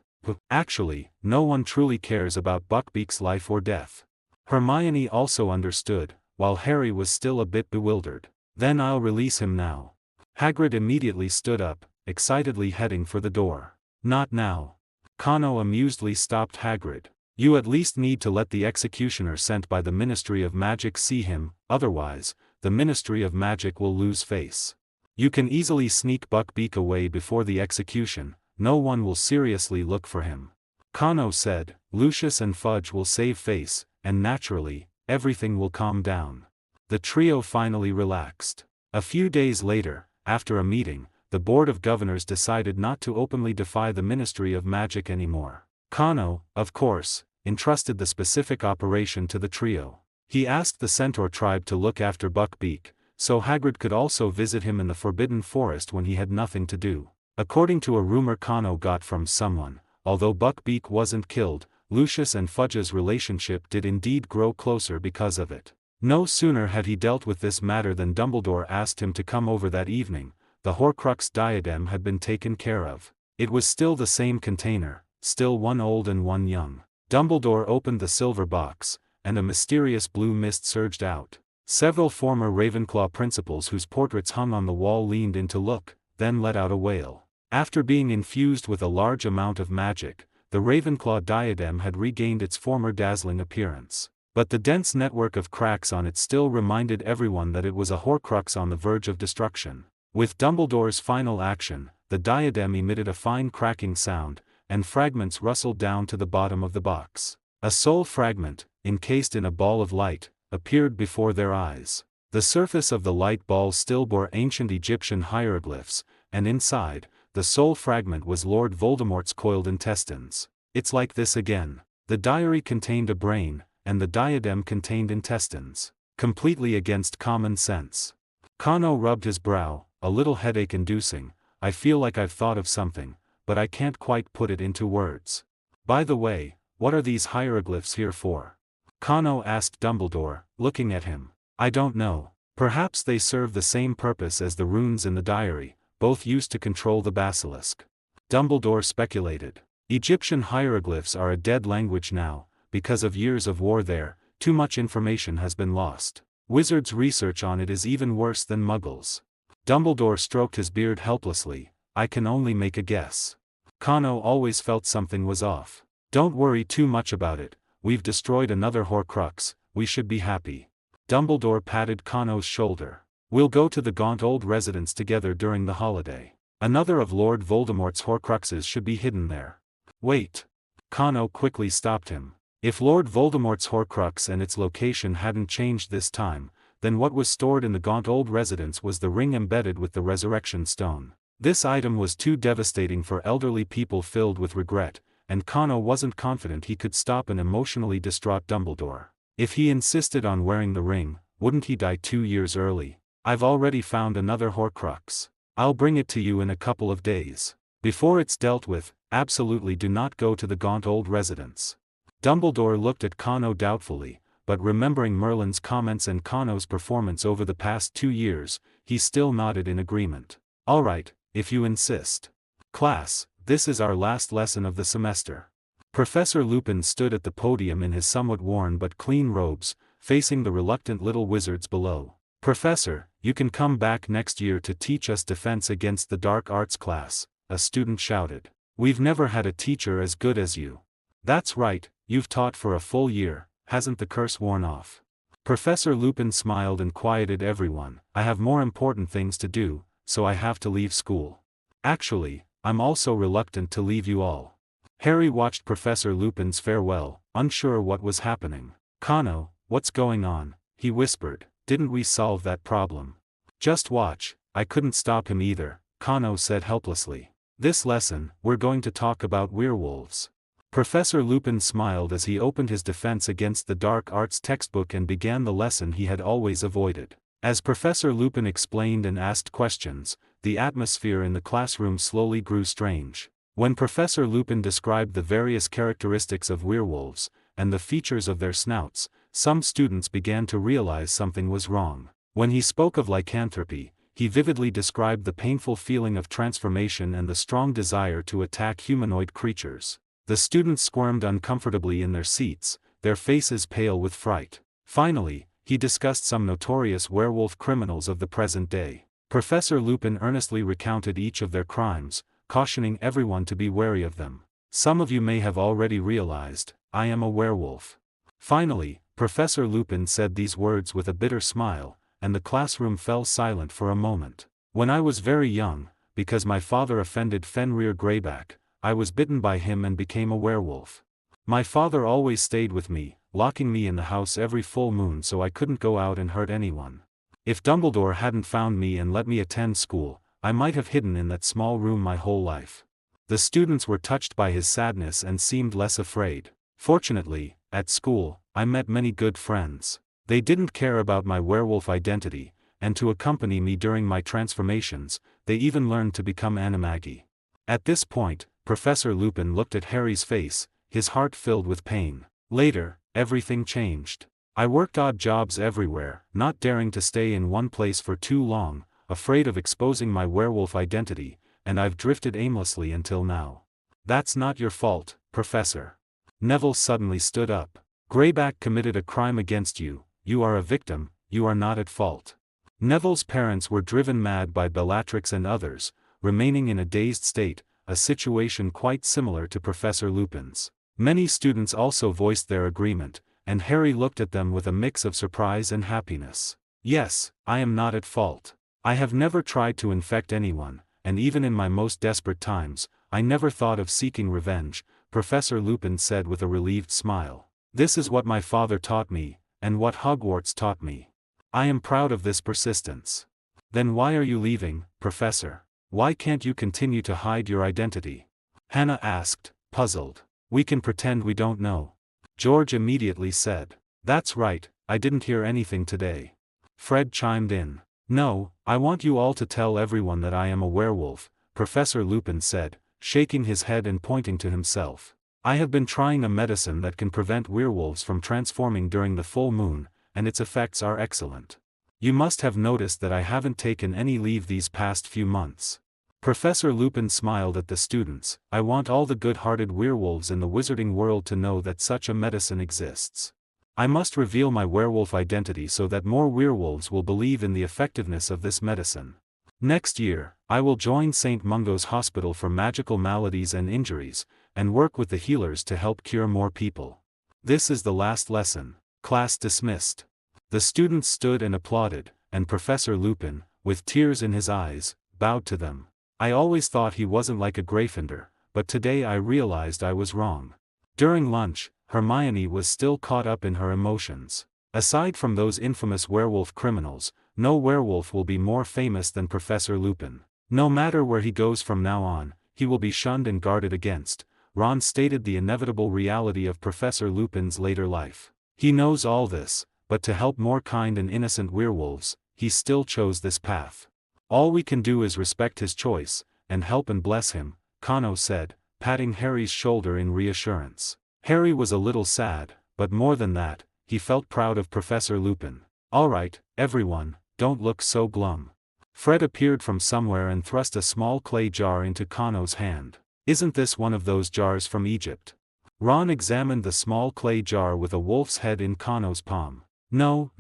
Speaker 1: Actually, no one truly cares about Buckbeak's life or death. Hermione also understood, while Harry was still a bit bewildered. Then I'll release him now. Hagrid immediately stood up, excitedly heading for the door. Not now. Kano amusedly stopped Hagrid. You at least need to let the executioner sent by the Ministry of Magic see him, otherwise, the Ministry of Magic will lose face. You can easily sneak Buckbeak away before the execution, no one will seriously look for him. Kano said, Lucius and Fudge will save face, and naturally, everything will calm down. The trio finally relaxed. A few days later, after a meeting, the Board of Governors decided not to openly defy the Ministry of Magic anymore. Kano, of course, entrusted the specific operation to the trio. He asked the Centaur tribe to look after Buckbeak, so Hagrid could also visit him in the Forbidden Forest when he had nothing to do. According to a rumor Kano got from someone, although Buckbeak wasn't killed, Lucius and Fudge's relationship did indeed grow closer because of it. No sooner had he dealt with this matter than Dumbledore asked him to come over that evening. The Horcrux diadem had been taken care of. It was still the same container, still one old and one young. Dumbledore opened the silver box, and a mysterious blue mist surged out. Several former Ravenclaw principals whose portraits hung on the wall leaned in to look, then let out a wail. After being infused with a large amount of magic, the Ravenclaw diadem had regained its former dazzling appearance. But the dense network of cracks on it still reminded everyone that it was a Horcrux on the verge of destruction. With Dumbledore's final action, the diadem emitted a fine cracking sound, and fragments rustled down to the bottom of the box. A soul fragment, encased in a ball of light, appeared before their eyes. The surface of the light ball still bore ancient Egyptian hieroglyphs, and inside, the soul fragment was Lord Voldemort's coiled intestines. It's like this again. The diary contained a brain, and the diadem contained intestines. Completely against common sense. Kano rubbed his brow, a little headache-inducing. I feel like I've thought of something, but I can't quite put it into words. By the way, what are these hieroglyphs here for? Kano asked Dumbledore, looking at him. I don't know. Perhaps they serve the same purpose as the runes in the diary, both used to control the basilisk. Dumbledore speculated. Egyptian hieroglyphs are a dead language now. Because of years of war there, too much information has been lost. Wizards' research on it is even worse than Muggles. Dumbledore stroked his beard helplessly. I can only make a guess. Kano always felt something was off. Don't worry too much about it. We've destroyed another Horcrux, we should be happy. Dumbledore patted Kano's shoulder. We'll go to the gaunt old residence together during the holiday. Another of Lord Voldemort's Horcruxes should be hidden there. Wait. Kano quickly stopped him. If Lord Voldemort's Horcrux and its location hadn't changed this time, then what was stored in the gaunt old residence was the ring embedded with the Resurrection Stone. This item was too devastating for elderly people filled with regret, and Kano wasn't confident he could stop an emotionally distraught Dumbledore. If he insisted on wearing the ring, wouldn't he die 2 years early? I've already found another Horcrux. I'll bring it to you in a couple of days. Before it's dealt with, absolutely do not go to the gaunt old residence. Dumbledore looked at Kano doubtfully, but remembering Merlin's comments and Kano's performance over the past 2 years, he still nodded in agreement. All right, if you insist. Class, this is our last lesson of the semester. Professor Lupin stood at the podium in his somewhat worn but clean robes, facing the reluctant little wizards below. Professor, you can come back next year to teach us Defense Against the Dark Arts class, a student shouted. We've never had a teacher as good as you. That's right, you've taught for a full year, hasn't the curse worn off? Professor Lupin smiled and quieted everyone. I have more important things to do, so I have to leave school. Actually, I'm also reluctant to leave you all. Harry watched Professor Lupin's farewell, unsure what was happening. Kano, what's going on? He whispered. Didn't we solve that problem? Just watch, I couldn't stop him either, Kano said helplessly. This lesson, we're going to talk about werewolves. Professor Lupin smiled as he opened his Defense Against the Dark Arts textbook and began the lesson he had always avoided. As Professor Lupin explained and asked questions, the atmosphere in the classroom slowly grew strange. When Professor Lupin described the various characteristics of werewolves, and the features of their snouts, some students began to realize something was wrong. When he spoke of lycanthropy, he vividly described the painful feeling of transformation and the strong desire to attack humanoid creatures. The students squirmed uncomfortably in their seats, their faces pale with fright. Finally, he discussed some notorious werewolf criminals of the present day. Professor Lupin earnestly recounted each of their crimes, cautioning everyone to be wary of them. Some of you may have already realized, I am a werewolf. Finally, Professor Lupin said these words with a bitter smile, and the classroom fell silent for a moment. When I was very young, because my father offended Fenrir Greyback, I was bitten by him and became a werewolf. My father always stayed with me, locking me in the house every full moon so I couldn't go out and hurt anyone. If Dumbledore hadn't found me and let me attend school, I might have hidden in that small room my whole life. The students were touched by his sadness and seemed less afraid. Fortunately, at school, I met many good friends. They didn't care about my werewolf identity, and to accompany me during my transformations, they even learned to become animagi. At this point, Professor Lupin looked at Harry's face, his heart filled with pain. Later, everything changed. I worked odd jobs everywhere, not daring to stay in one place for too long, afraid of exposing my werewolf identity, and I've drifted aimlessly until now. That's not your fault, Professor. Neville suddenly stood up. Greyback committed a crime against you, you are a victim, you are not at fault. Neville's parents were driven mad by Bellatrix and others, remaining in a dazed state, a situation quite similar to Professor Lupin's. Many students also voiced their agreement, and Harry looked at them with a mix of surprise and happiness. Yes, I am not at fault. I have never tried to infect anyone, and even in my most desperate times, I never thought of seeking revenge, Professor Lupin said with a relieved smile. This is what my father taught me, and what Hogwarts taught me. I am proud of this persistence. Then why are you leaving, Professor? Why can't you continue to hide your identity? Hannah asked, puzzled. We can pretend we don't know. George immediately said. That's right, I didn't hear anything today. Fred chimed in. No, I want you all to tell everyone that I am a werewolf, Professor Lupin said, shaking his head and pointing to himself. I have been trying a medicine that can prevent werewolves from transforming during the full moon, and its effects are excellent. You must have noticed that I haven't taken any leave these past few months. Professor Lupin smiled at the students. I want all the good-hearted werewolves in the wizarding world to know that such a medicine exists. I must reveal my werewolf identity so that more werewolves will believe in the effectiveness of this medicine. Next year, I will join St. Mungo's Hospital for Magical Maladies and Injuries, and work with the healers to help cure more people. This is the last lesson. Class dismissed. The students stood and applauded, and Professor Lupin, with tears in his eyes, bowed to them. I always thought he wasn't like a Gryffindor, but today I realized I was wrong. During lunch, Hermione was still caught up in her emotions. Aside from those infamous werewolf criminals, no werewolf will be more famous than Professor Lupin. No matter where he goes from now on, he will be shunned and guarded against. Ron stated the inevitable reality of Professor Lupin's later life. He knows all this, but to help more kind and innocent werewolves, he still chose this path. All we can do is respect his choice, and help and bless him, Kano said, patting Harry's shoulder in reassurance. Harry was a little sad, but more than that, he felt proud of Professor Lupin. Alright, everyone, don't look so glum. Fred appeared from somewhere and thrust a small clay jar into Kano's hand. Isn't this one of those jars from Egypt? Ron examined the small clay jar with a wolf's head in Kano's palm. No,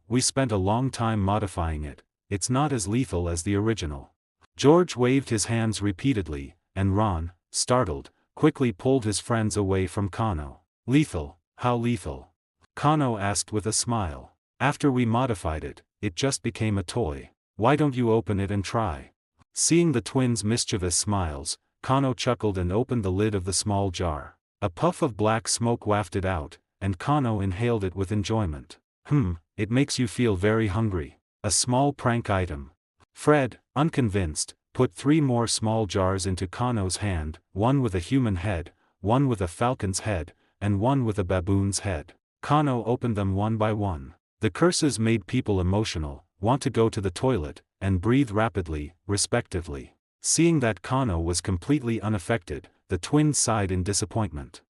Speaker 1: we spent a long time modifying it. It's not as lethal as the original. George waved his hands repeatedly, and Ron, startled, quickly pulled his friends away from Kano. Lethal? How lethal? Kano asked with a smile. After we modified it, it just became a toy. Why don't you open it and try? Seeing the twins' mischievous smiles, Kano chuckled and opened the lid of the small jar. A puff of black smoke wafted out, and Kano inhaled it with enjoyment. It makes you feel very hungry. A small prank item. Fred, unconvinced, put 3 more small jars into Kano's hand, one with a human head, one with a falcon's head, and one with a baboon's head. Kano opened them one by one. The curses made people emotional, want to go to the toilet, and breathe rapidly, respectively. Seeing that Kano was completely unaffected, the twins sighed in disappointment.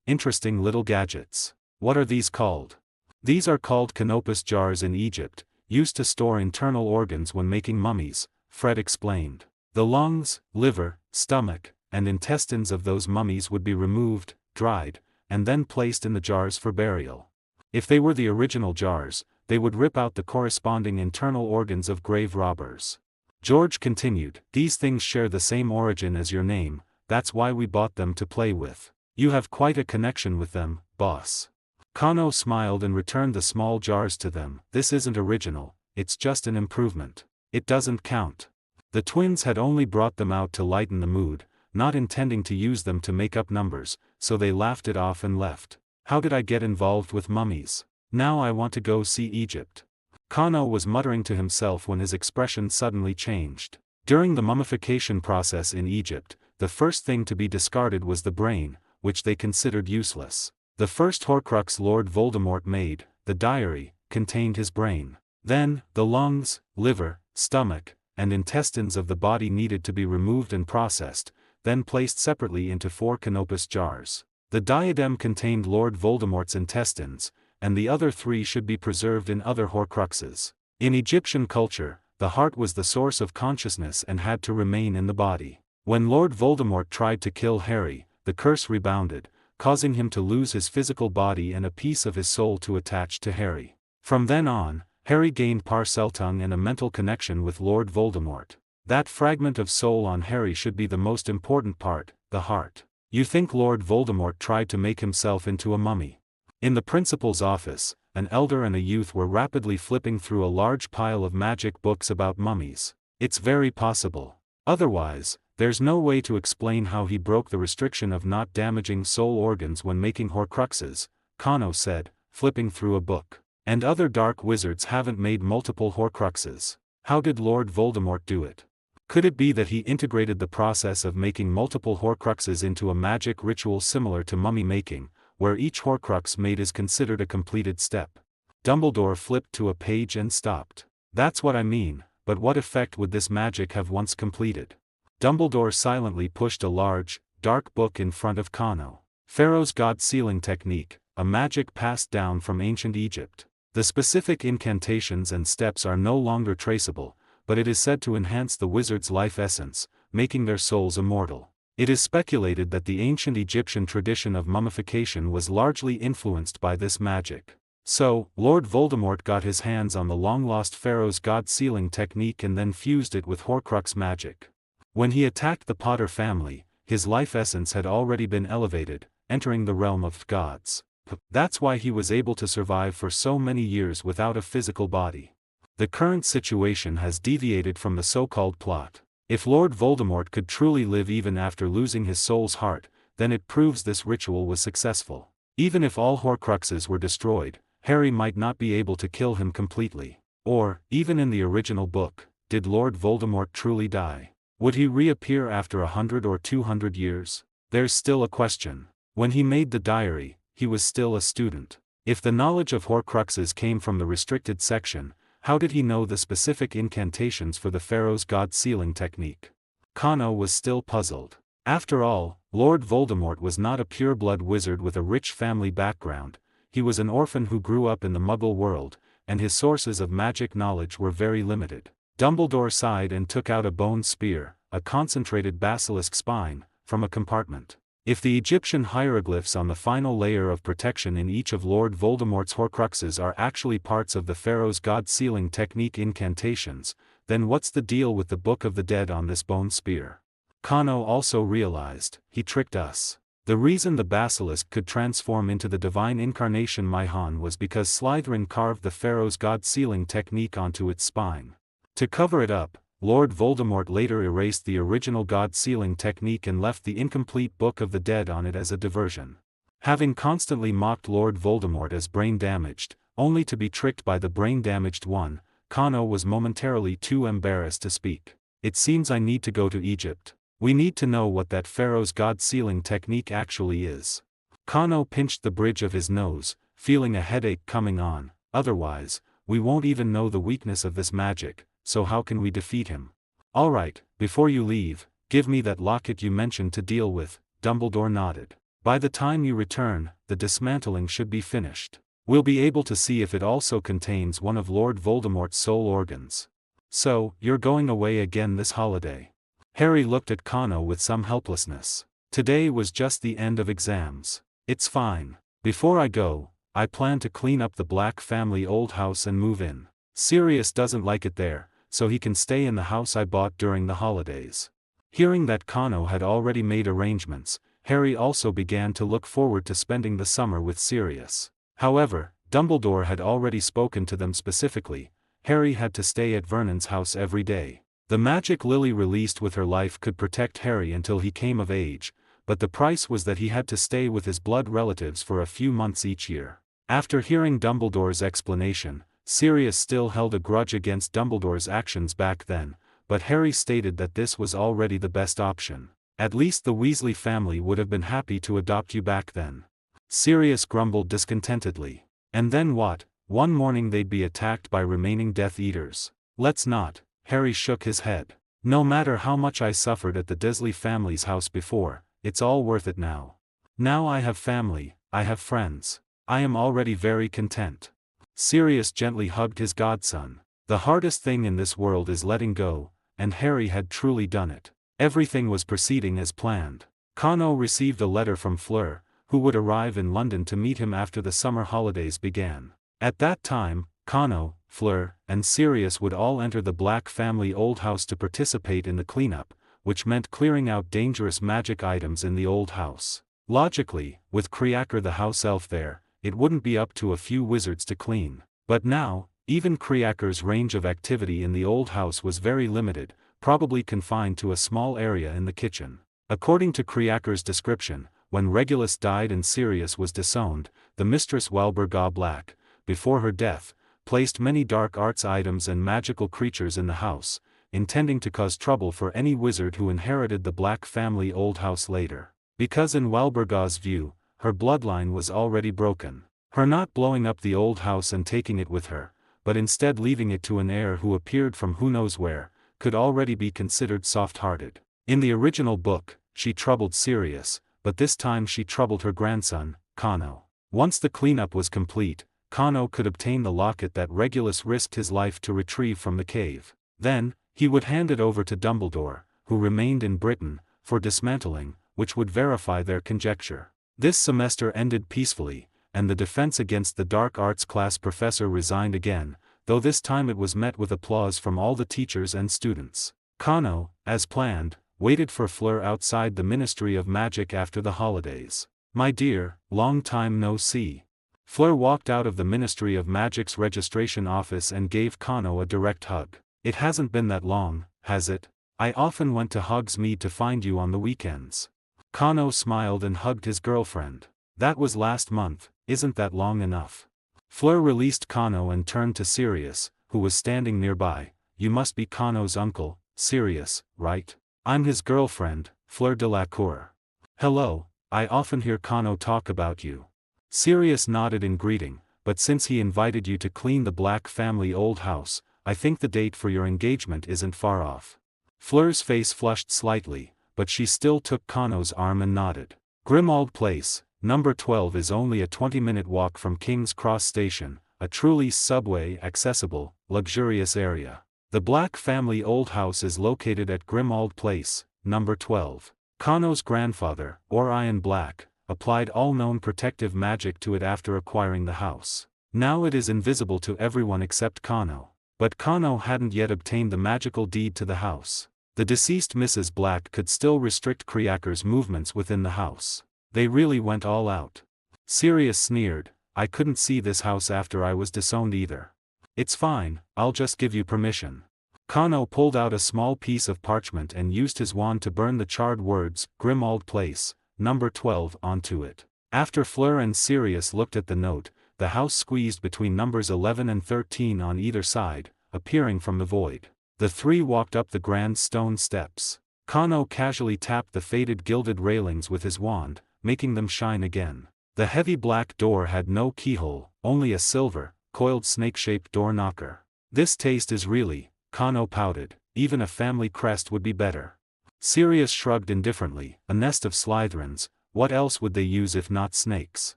Speaker 1: Interesting little gadgets. What are these called? These are called canopus jars in Egypt, used to store internal organs when making mummies, Fred explained. The lungs, liver, stomach, and intestines of those mummies would be removed, dried, and then placed in the jars for burial. If they were the original jars, they would rip out the corresponding internal organs of grave robbers. George continued, these things share the same origin as your name, that's why we bought them to play with. You have quite a connection with them, boss. Kano smiled and returned the small jars to them. This isn't original, it's just an improvement. It doesn't count. The twins had only brought them out to lighten the mood, not intending to use them to make up numbers, so they laughed it off and left. How did I get involved with mummies? Now I want to go see Egypt. Kano was muttering to himself when his expression suddenly changed. During the mummification process in Egypt, the first thing to be discarded was the brain, which they considered useless. The first Horcrux Lord Voldemort made, the diary, contained his brain. Then, the lungs, liver, stomach, and intestines of the body needed to be removed and processed, then placed separately into 4 canopus jars. The diadem contained Lord Voldemort's intestines, and the other 3 should be preserved in other Horcruxes. In Egyptian culture, the heart was the source of consciousness and had to remain in the body. When Lord Voldemort tried to kill Harry, the curse rebounded, causing him to lose his physical body and a piece of his soul to attach to Harry. From then on, Harry gained Parseltongue and a mental connection with Lord Voldemort. That fragment of soul on Harry should be the most important part, the heart. You think Lord Voldemort tried to make himself into a mummy? In the principal's office, an elder and a youth were rapidly flipping through a large pile of magic books about mummies. It's very possible. Otherwise, there's no way to explain how he broke the restriction of not damaging soul organs when making Horcruxes, Kano said, flipping through a book. And other dark wizards haven't made multiple Horcruxes. How did Lord Voldemort do it? Could it be that he integrated the process of making multiple Horcruxes into a magic ritual similar to mummy making, where each Horcrux made is considered a completed step? Dumbledore flipped to a page and stopped. That's what I mean, but what effect would this magic have once completed? Dumbledore silently pushed a large, dark book in front of Kano. Pharaoh's God Sealing Technique, a magic passed down from ancient Egypt. The specific incantations and steps are no longer traceable, but it is said to enhance the wizard's life essence, making their souls immortal. It is speculated that the ancient Egyptian tradition of mummification was largely influenced by this magic. So, Lord Voldemort got his hands on the long-lost Pharaoh's God Sealing Technique and then fused it with Horcrux magic. When he attacked the Potter family, his life essence had already been elevated, entering the realm of gods. That's why he was able to survive for so many years without a physical body. The current situation has deviated from the so-called plot. If Lord Voldemort could truly live even after losing his soul's heart, then it proves this ritual was successful. Even if all Horcruxes were destroyed, Harry might not be able to kill him completely. Or, even in the original book, did Lord Voldemort truly die? Would he reappear after 100 or 200 years? There's still a question. When he made the diary, he was still a student. If the knowledge of Horcruxes came from the restricted section, how did he know the specific incantations for the Pharaoh's God-sealing technique? Kano was still puzzled. After all, Lord Voldemort was not a pure-blood wizard with a rich family background. He was an orphan who grew up in the Muggle world, and his sources of magic knowledge were very limited. Dumbledore sighed and took out a bone spear, a concentrated basilisk spine, from a compartment. If the Egyptian hieroglyphs on the final layer of protection in each of Lord Voldemort's Horcruxes are actually parts of the Pharaoh's God-sealing technique incantations, then what's the deal with the Book of the Dead on this bone spear? Kano also realized, he tricked us. The reason the basilisk could transform into the divine incarnation Maihan was because Slytherin carved the Pharaoh's God-sealing technique onto its spine. To cover it up, Lord Voldemort later erased the original God-sealing technique and left the incomplete Book of the Dead on it as a diversion. Having constantly mocked Lord Voldemort as brain-damaged, only to be tricked by the brain-damaged one, Kano was momentarily too embarrassed to speak. It seems I need to go to Egypt. We need to know what that Pharaoh's God-sealing technique actually is. Kano pinched the bridge of his nose, feeling a headache coming on. Otherwise, we won't even know the weakness of this magic. So how can we defeat him? Alright, before you leave, give me that locket you mentioned to deal with. Dumbledore nodded. By the time you return, the dismantling should be finished. We'll be able to see if it also contains one of Lord Voldemort's soul organs. So, you're going away again this holiday? Harry looked at Kano with some helplessness. Today was just the end of exams. It's fine. Before I go, I plan to clean up the Black family old house and move in. Sirius doesn't like it there, so he can stay in the house I bought during the holidays. Hearing that Kano had already made arrangements, Harry also began to look forward to spending the summer with Sirius. However, Dumbledore had already spoken to them specifically. Harry had to stay at Vernon's house every day. The magic lily released with her life could protect Harry until he came of age, but the price was that he had to stay with his blood relatives for a few months each year. After hearing Dumbledore's explanation, Sirius still held a grudge against Dumbledore's actions back then, but Harry stated that this was already the best option. At least the Weasley family would have been happy to adopt you back then. Sirius grumbled discontentedly. And then what? One morning they'd be attacked by remaining Death Eaters. Let's not. Harry shook his head. No matter how much I suffered at the Dursley family's house before, it's all worth it now. Now I have family, I have friends. I am already very content. Sirius gently hugged his godson. The hardest thing in this world is letting go, and Harry had truly done it. Everything was proceeding as planned. Kano received a letter from Fleur, who would arrive in London to meet him after the summer holidays began. At that time, Kano, Fleur, and Sirius would all enter the Black family old house to participate in the cleanup, which meant clearing out dangerous magic items in the old house. Logically, with Kreaker the house elf there, it wouldn't be up to a few wizards to clean. But now, even Kreaker's range of activity in the old house was very limited, probably confined to a small area in the kitchen. According to Kreaker's description, when Regulus died and Sirius was disowned, the mistress Walburga Black, before her death, placed many dark arts items and magical creatures in the house, intending to cause trouble for any wizard who inherited the Black family old house later. Because in Walburga's view, her bloodline was already broken. Her not blowing up the old house and taking it with her, but instead leaving it to an heir who appeared from who knows where, could already be considered soft-hearted. In the original book, she troubled Sirius, but this time she troubled her grandson, Kano. Once the cleanup was complete, Kano could obtain the locket that Regulus risked his life to retrieve from the cave. Then, he would hand it over to Dumbledore, who remained in Britain, for dismantling, which would verify their conjecture. This semester ended peacefully, and the Defense Against the Dark Arts class professor resigned again, though this time it was met with applause from all the teachers and students. Kano, as planned, waited for Fleur outside the Ministry of Magic after the holidays. "My dear, long time no see." Fleur walked out of the Ministry of Magic's registration office and gave Kano a direct hug. "It hasn't been that long, has it?" I often went to Hogsmeade to find you on the weekends. Kano smiled and hugged his girlfriend. That was last month, isn't that long enough? Fleur released Kano and turned to Sirius, who was standing nearby. You must be Kano's uncle, Sirius, right? I'm his girlfriend, Fleur de la Cour. Hello, I often hear Kano talk about you. Sirius nodded in greeting, but since he invited you to clean the Black family old house, I think the date for your engagement isn't far off. Fleur's face flushed slightly, but she still took Kano's arm and nodded. Grimmauld Place, number 12 is only a 20-minute walk from King's Cross Station, a truly subway-accessible, luxurious area. The Black family old house is located at Grimmauld Place, number 12. Kano's grandfather, Orion Black, applied all known protective magic to it after acquiring the house. Now it is invisible to everyone except Kano. But Kano hadn't yet obtained the magical deed to the house. The deceased Mrs. Black could still restrict Kriaker's movements within the house. They really went all out. Sirius sneered, I couldn't see this house after I was disowned either. It's fine, I'll just give you permission. Kano pulled out a small piece of parchment and used his wand to burn the charred words, Grimmauld Place, number 12, onto it. After Fleur and Sirius looked at the note, the house squeezed between numbers 11 and 13 on either side, appearing from the void. The three walked up the grand stone steps. Kano casually tapped the faded gilded railings with his wand, making them shine again. The heavy black door had no keyhole, only a silver, coiled snake-shaped door knocker. This taste is really, Kano pouted, even a family crest would be better. Sirius shrugged indifferently, a nest of Slytherins, what else would they use if not snakes?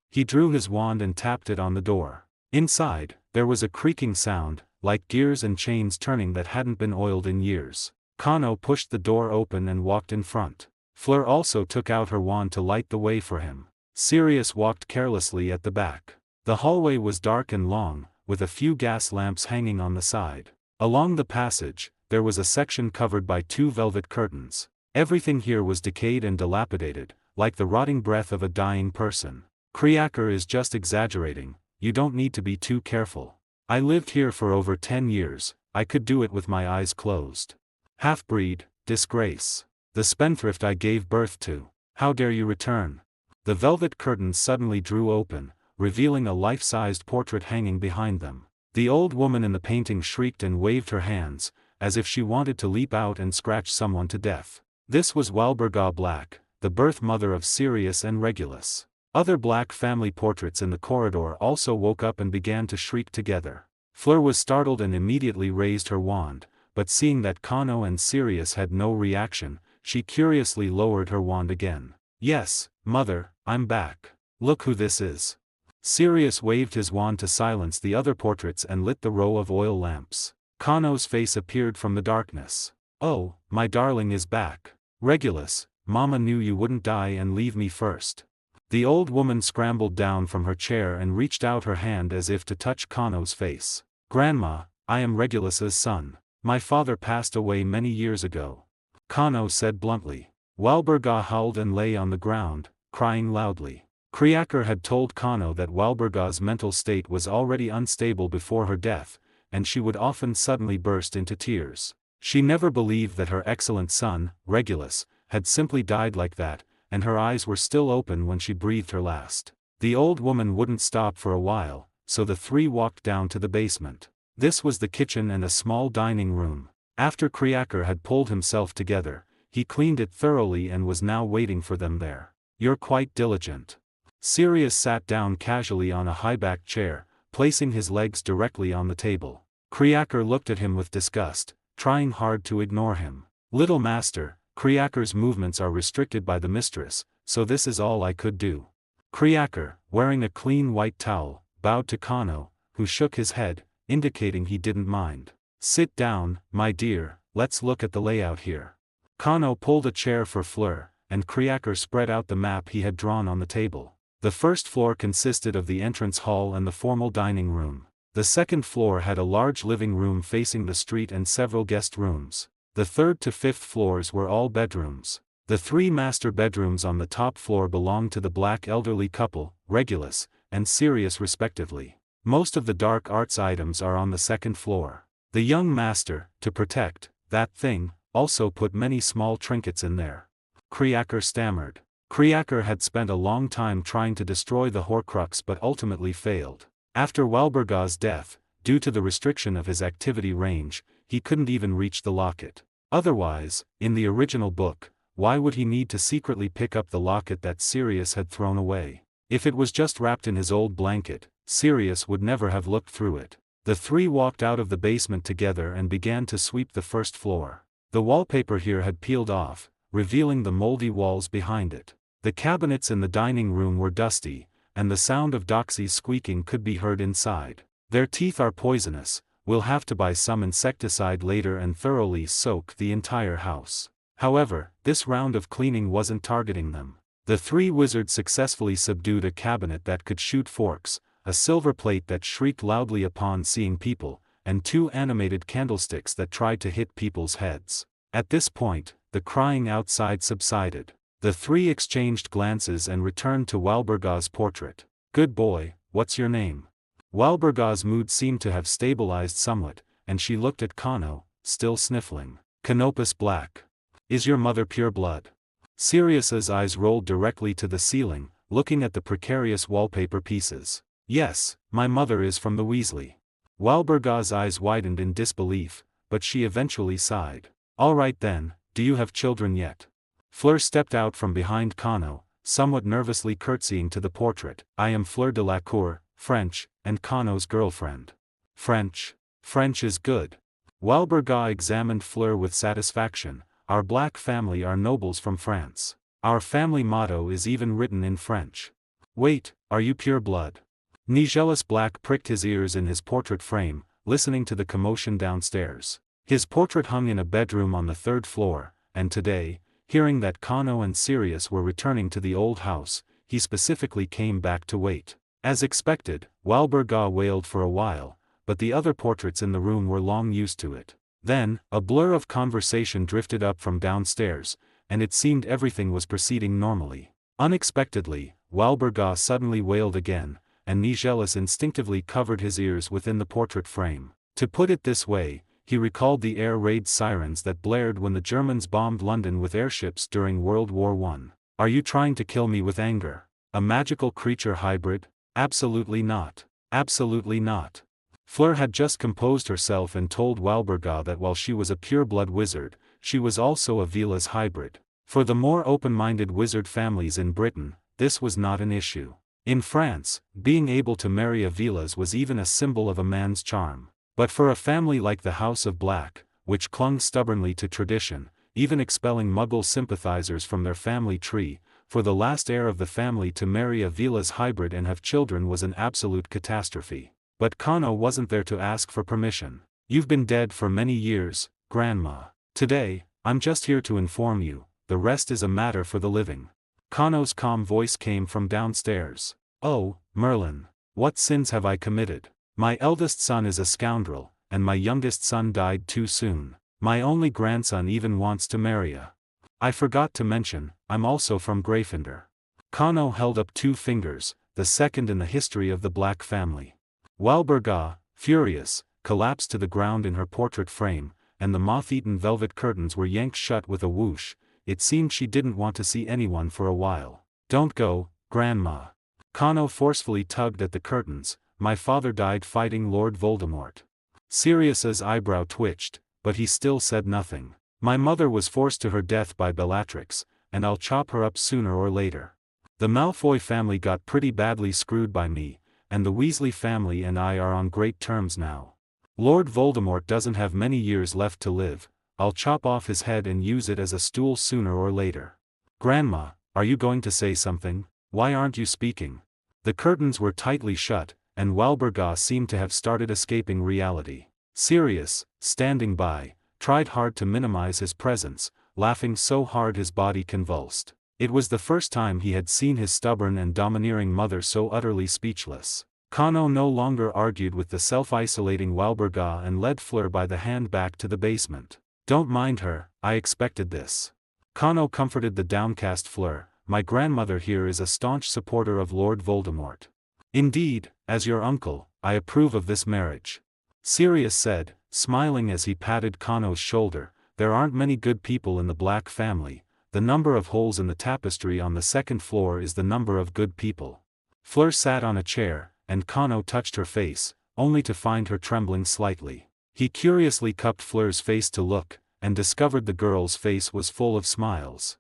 Speaker 1: He drew his wand and tapped it on the door. Inside, there was a creaking sound, like gears and chains turning that hadn't been oiled in years. Kano pushed the door open and walked in front. Fleur also took out her wand to light the way for him. Sirius walked carelessly at the back. The hallway was dark and long, with a few gas lamps hanging on the side. Along the passage, there was a section covered by 2 velvet curtains. Everything here was decayed and dilapidated, like the rotting breath of a dying person. Kriaker is just exaggerating, you don't need to be too careful. I lived here for over 10 years, I could do it with my eyes closed. Half-breed, disgrace. The spendthrift I gave birth to. How dare you return? The velvet curtains suddenly drew open, revealing a life-sized portrait hanging behind them. The old woman in the painting shrieked and waved her hands, as if she wanted to leap out and scratch someone to death. This was Walburga Black, the birth mother of Sirius and Regulus. Other Black family portraits in the corridor also woke up and began to shriek together. Fleur was startled and immediately raised her wand, but seeing that Kano and Sirius had no reaction, she curiously lowered her wand again. Yes, mother, I'm back. Look who this is. Sirius waved his wand to silence the other portraits and lit the row of oil lamps. Kano's face appeared from the darkness. Oh, my darling is back. Regulus, Mama knew you wouldn't die and leave me first. The old woman scrambled down from her chair and reached out her hand as if to touch Kano's face. Grandma, I am Regulus's son. My father passed away many years ago. Kano said bluntly. Walburga howled and lay on the ground, crying loudly. Kriaker had told Kano that Walburga's mental state was already unstable before her death, and she would often suddenly burst into tears. She never believed that her excellent son, Regulus, had simply died like that, and her eyes were still open when she breathed her last. The old woman wouldn't stop for a while, so the three walked down to the basement. This was the kitchen and a small dining room. After Kriaker had pulled himself together, he cleaned it thoroughly and was now waiting for them there. You're quite diligent. Sirius sat down casually on a high-backed chair, placing his legs directly on the table. Kriaker looked at him with disgust, trying hard to ignore him. Little master, Kriaker's movements are restricted by the mistress, so this is all I could do. Kriaker, wearing a clean white towel, bowed to Kano, who shook his head, indicating he didn't mind. Sit down, my dear, let's look at the layout here. Kano pulled a chair for Fleur, and Kriaker spread out the map he had drawn on the table. The first floor consisted of the entrance hall and the formal dining room. The second floor had a large living room facing the street and several guest rooms. The third to fifth floors were all bedrooms. The 3 master bedrooms on the top floor belonged to the Black elderly couple, Regulus, and Sirius respectively. Most of the dark arts items are on the second floor. The young master, to protect that thing, also put many small trinkets in there. Kriaker stammered. Kriaker had spent a long time trying to destroy the Horcrux but ultimately failed. After Walburga's death, due to the restriction of his activity range, he couldn't even reach the locket. Otherwise, in the original book, why would he need to secretly pick up the locket that Sirius had thrown away? If it was just wrapped in his old blanket, Sirius would never have looked through it. The three walked out of the basement together and began to sweep the first floor. The wallpaper here had peeled off, revealing the moldy walls behind it. The cabinets in the dining room were dusty, and the sound of Doxy's squeaking could be heard inside. Their teeth are poisonous, we'll have to buy some insecticide later and thoroughly soak the entire house. However, this round of cleaning wasn't targeting them. The three wizards successfully subdued a cabinet that could shoot forks, a silver plate that shrieked loudly upon seeing people, and two animated candlesticks that tried to hit people's heads. At this point, the crying outside subsided. The three exchanged glances and returned to Walburga's portrait. "Good boy, what's your name?" Walburga's mood seemed to have stabilized somewhat, and she looked at Kano, still sniffling. "Canopus Black. Is your mother pure blood?" Sirius's eyes rolled directly to the ceiling, looking at the precarious wallpaper pieces. "Yes, my mother is from the Weasley." Walburga's eyes widened in disbelief, but she eventually sighed. "All right then, do you have children yet?" Fleur stepped out from behind Kano, somewhat nervously curtsying to the portrait. "I am Fleur de la Cour, French, and Kano's girlfriend." "French? French is good." Walburga examined Fleur with satisfaction. "Our black family are nobles from France. Our family motto is even written in French." "Wait, are you pure blood?" Nigellus Black pricked his ears in his portrait frame, listening to the commotion downstairs. His portrait hung in a bedroom on the third floor, and today, hearing that Kano and Sirius were returning to the old house, he specifically came back to wait. As expected, Walburga wailed for a while, but the other portraits in the room were long used to it. Then, a blur of conversation drifted up from downstairs, and it seemed everything was proceeding normally. Unexpectedly, Walburga suddenly wailed again, and Nigellus instinctively covered his ears within the portrait frame. To put it this way, he recalled the air raid sirens that blared when the Germans bombed London with airships during World War I. "Are you trying to kill me with anger? A magical creature hybrid? Absolutely not. Absolutely not." Fleur had just composed herself and told Walburga that while she was a pure-blood wizard, she was also a Veela's hybrid. For the more open-minded wizard families in Britain, this was not an issue. In France, being able to marry a Veela's was even a symbol of a man's charm. But for a family like the House of Black, which clung stubbornly to tradition, even expelling Muggle sympathizers from their family tree, for the last heir of the family to marry a Veela's hybrid and have children was an absolute catastrophe. But Kano wasn't there to ask for permission. "You've been dead for many years, Grandma. Today, I'm just here to inform you, the rest is a matter for the living." Kano's calm voice came from downstairs. "Oh, Merlin. What sins have I committed? My eldest son is a scoundrel, and my youngest son died too soon. My only grandson even wants to marry a... I forgot to mention, I'm also from Gryffindor." Kano held up two fingers, the second in the history of the Black family. Walburga, furious, collapsed to the ground in her portrait frame, and the moth-eaten velvet curtains were yanked shut with a whoosh. It seemed she didn't want to see anyone for a while. "Don't go, Grandma." Kano forcefully tugged at the curtains. "My father died fighting Lord Voldemort." Sirius's eyebrow twitched, but he still said nothing. "My mother was forced to her death by Bellatrix, and I'll chop her up sooner or later. The Malfoy family got pretty badly screwed by me, and the Weasley family and I are on great terms now. Lord Voldemort doesn't have many years left to live. I'll chop off his head and use it as a stool sooner or later." "Grandma, are you going to say something? Why aren't you speaking?" The curtains were tightly shut, and Walburga seemed to have started escaping reality. Sirius, standing by, tried hard to minimize his presence, laughing so hard his body convulsed. It was the first time he had seen his stubborn and domineering mother so utterly speechless. Kano no longer argued with the self-isolating Walburga and led Fleur by the hand back to the basement. "Don't mind her, I expected this." Kano comforted the downcast Fleur. "My grandmother here is a staunch supporter of Lord Voldemort. Indeed, as your uncle, I approve of this marriage," Sirius said, smiling as he patted Kano's shoulder. there aren't many good people in the Black family. The number of holes in the tapestry on the second floor is the number of good people. Fleur sat on a chair, and Kano touched her face, only to find her trembling slightly. He curiously cupped Fleur's face to look, and discovered the girl's face was full of smiles.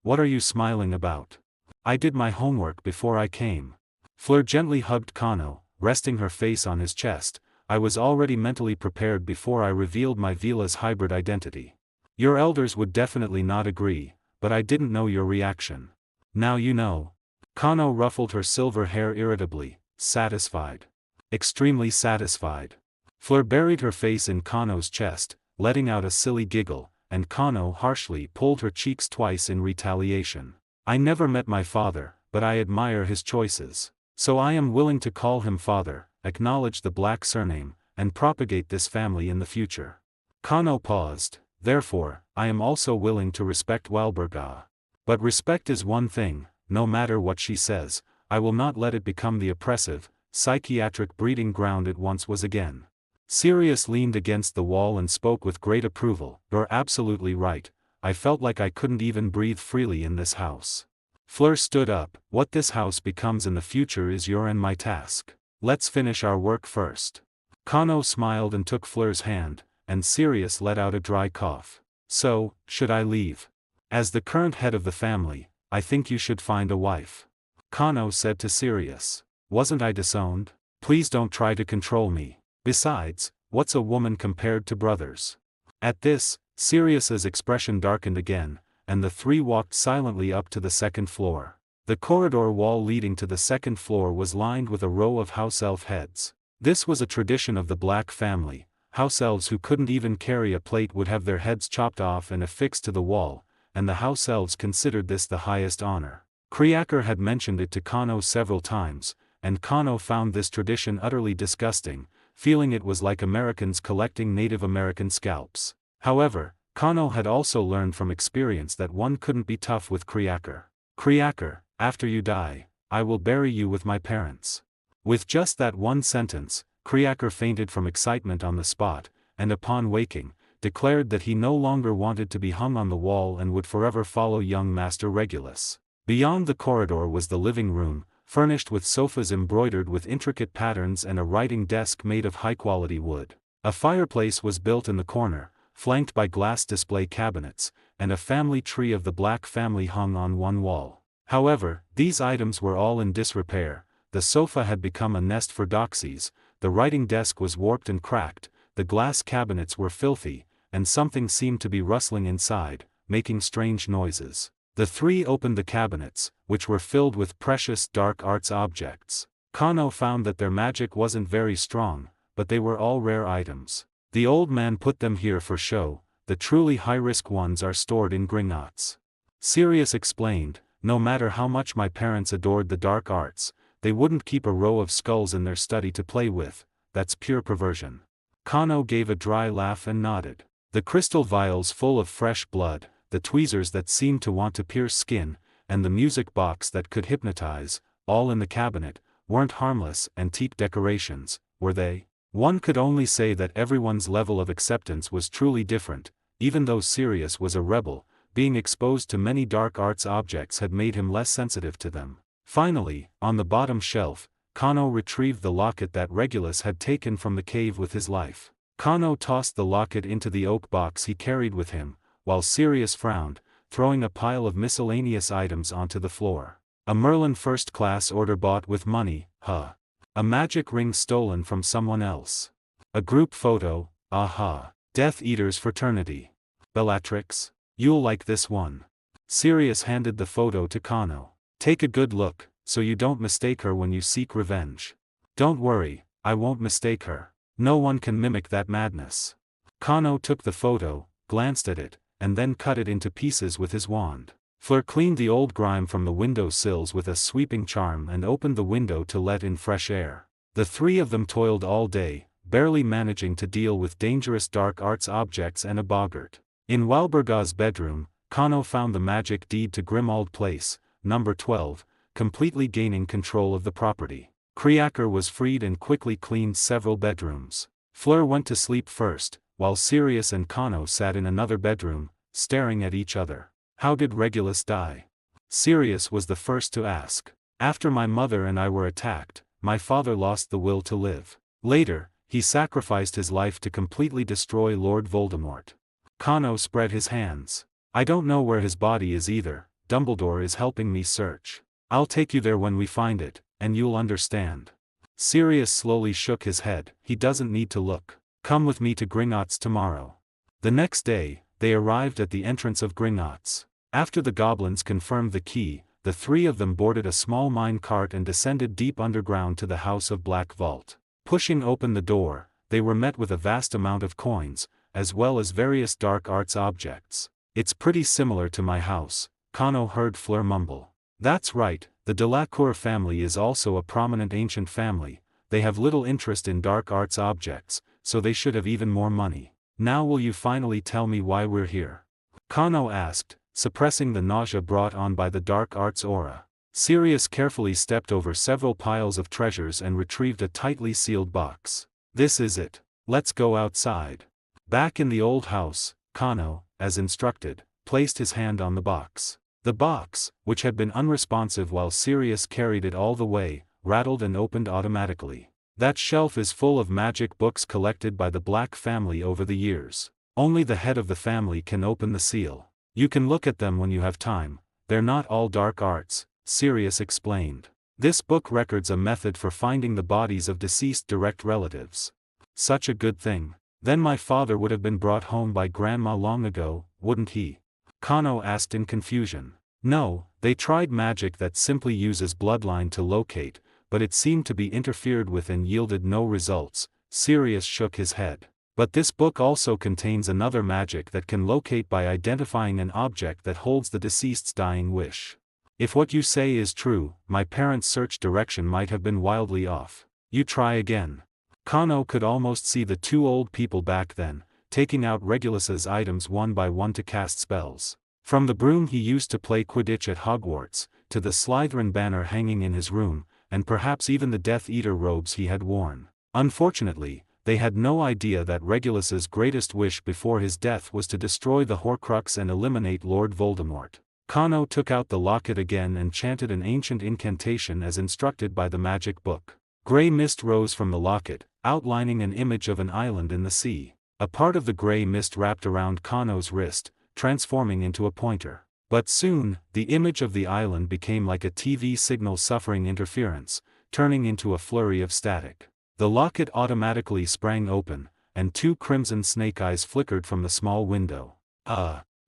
Speaker 1: What are you smiling about? I did my homework before I came. Fleur gently hugged Kano, resting her face on his chest. I was already mentally prepared before I revealed my Vila's hybrid identity. Your elders would definitely not agree, but I didn't know your reaction. Now you know. Kano ruffled her silver hair irritably, satisfied. Extremely satisfied. Fleur buried her face in Kano's chest, letting out a silly giggle, and Kano harshly pulled her cheeks twice in retaliation. I never met my father, but I admire his choices. So I am willing to call him father, acknowledge the Black surname, and propagate this family in the future. Kano paused. Therefore, I am also willing to respect Walburga. But respect is one thing, no matter what she says, I will not let it become the oppressive, psychiatric breeding ground it once was again. Sirius leaned against the wall and spoke with great approval. You're absolutely right, I felt like I couldn't even breathe freely in this house. Fleur stood up. What this house becomes in the future is your and my task. Let's finish our work first. Kano smiled and took Fleur's hand, and Sirius let out a dry cough. So, should I leave? As the current head of the family, I think you should find a wife. Kano said to Sirius. Wasn't I disowned? Please don't try to control me. Besides, what's a woman compared to brothers? At this, Sirius's expression darkened again, and the three walked silently up to the second floor. The corridor wall leading to the second floor was lined with a row of house elf heads. This was a tradition of the Black family. House elves who couldn't even carry a plate would have their heads chopped off and affixed to the wall, and the house elves considered this the highest honor. Kriaker had mentioned it to Kano several times, and Kano found this tradition utterly disgusting, feeling it was like Americans collecting Native American scalps. However, Kano had also learned from experience that one couldn't be tough with Kriaker. Kriaker, after you die, I will bury you with my parents. With just that one sentence, Kriaker fainted from excitement on the spot, and upon waking, declared that he no longer wanted to be hung on the wall and would forever follow young Master Regulus. Beyond the corridor was the living room, furnished with sofas embroidered with intricate patterns and a writing desk made of high-quality wood. A fireplace was built in the corner, flanked by glass display cabinets, and a family tree of the Black family hung on one wall. However, these items were all in disrepair. The sofa had become a nest for doxies, the writing desk was warped and cracked, the glass cabinets were filthy, and something seemed to be rustling inside, making strange noises. The three opened the cabinets, which were filled with precious dark arts objects. Kano found that their magic wasn't very strong, but they were all rare items. The old man put them here for show, the truly high-risk ones are stored in Gringotts. Sirius explained, no matter how much my parents adored the dark arts, they wouldn't keep a row of skulls in their study to play with, that's pure perversion. Kano gave a dry laugh and nodded. The crystal vials full of fresh blood, the tweezers that seemed to want to pierce skin, and the music box that could hypnotize, all in the cabinet, weren't harmless antique decorations, were they? One could only say that everyone's level of acceptance was truly different. Even though Sirius was a rebel, being exposed to many dark arts objects had made him less sensitive to them. Finally, on the bottom shelf, Kano retrieved the locket that Regulus had taken from the cave with his life. Kano tossed the locket into the oak box he carried with him, while Sirius frowned, throwing a pile of miscellaneous items onto the floor. A Merlin first-class order bought with money, huh? A magic ring stolen from someone else. A group photo, aha. Death Eaters Fraternity. Bellatrix, you'll like this one. Sirius handed the photo to Kano. Take a good look, so you don't mistake her when you seek revenge. Don't worry, I won't mistake her. No one can mimic that madness. Kano took the photo, glanced at it, and then cut it into pieces with his wand. Fleur cleaned the old grime from the window sills with a sweeping charm and opened the window to let in fresh air. The three of them toiled all day, barely managing to deal with dangerous dark arts objects and a boggart. In Walburga's bedroom, Kano found the magic deed to Grimald Place, number 12, completely gaining control of the property. Kriaker was freed and quickly cleaned several bedrooms. Fleur went to sleep first, while Sirius and Kano sat in another bedroom, staring at each other. How did Regulus die? Sirius was the first to ask. After my mother and I were attacked, my father lost the will to live. Later, he sacrificed his life to completely destroy Lord Voldemort. Kano spread his hands. I don't know where his body is either. Dumbledore is helping me search. I'll take you there when we find it, and you'll understand. Sirius slowly shook his head. He doesn't need to look. Come with me to Gringotts tomorrow. The next day, they arrived at the entrance of Gringotts. After the goblins confirmed the key, the three of them boarded a small mine cart and descended deep underground to the House of Black Vault. Pushing open the door, they were met with a vast amount of coins, as well as various dark arts objects. It's pretty similar to my house, Kano heard Fleur mumble. That's right, the Delacour family is also a prominent ancient family. They have little interest in dark arts objects, so they should have even more money. Now will you finally tell me why we're here? Kano asked, suppressing the nausea brought on by the dark arts aura. Sirius carefully stepped over several piles of treasures and retrieved a tightly sealed box. This is it. Let's go outside. Back in the old house, Kano, as instructed, placed his hand on the box. The box, which had been unresponsive while Sirius carried it all the way, rattled and opened automatically. That shelf is full of magic books collected by the Black family over the years. Only the head of the family can open the seal. You can look at them when you have time. They're not all dark arts, Sirius explained. This book records a method for finding the bodies of deceased direct relatives. Such a good thing. Then my father would have been brought home by Grandma long ago, wouldn't he? Kano asked in confusion. No, they tried magic that simply uses bloodline to locate, but it seemed to be interfered with and yielded no results. Sirius shook his head. But this book also contains another magic that can locate by identifying an object that holds the deceased's dying wish. If what you say is true, my parents' search direction might have been wildly off. You try again. Kano could almost see the two old people back then, taking out Regulus's items one by one to cast spells. From the broom he used to play Quidditch at Hogwarts, to the Slytherin banner hanging in his room, and perhaps even the Death Eater robes he had worn. Unfortunately, they had no idea that Regulus's greatest wish before his death was to destroy the Horcrux and eliminate Lord Voldemort. Kano took out the locket again and chanted an ancient incantation as instructed by the magic book. Grey mist rose from the locket, outlining an image of an island in the sea. A part of the grey mist wrapped around Kano's wrist, transforming into a pointer. But soon, the image of the island became like a TV signal suffering interference, turning into a flurry of static. The locket automatically sprang open, and two crimson snake eyes flickered from the small window.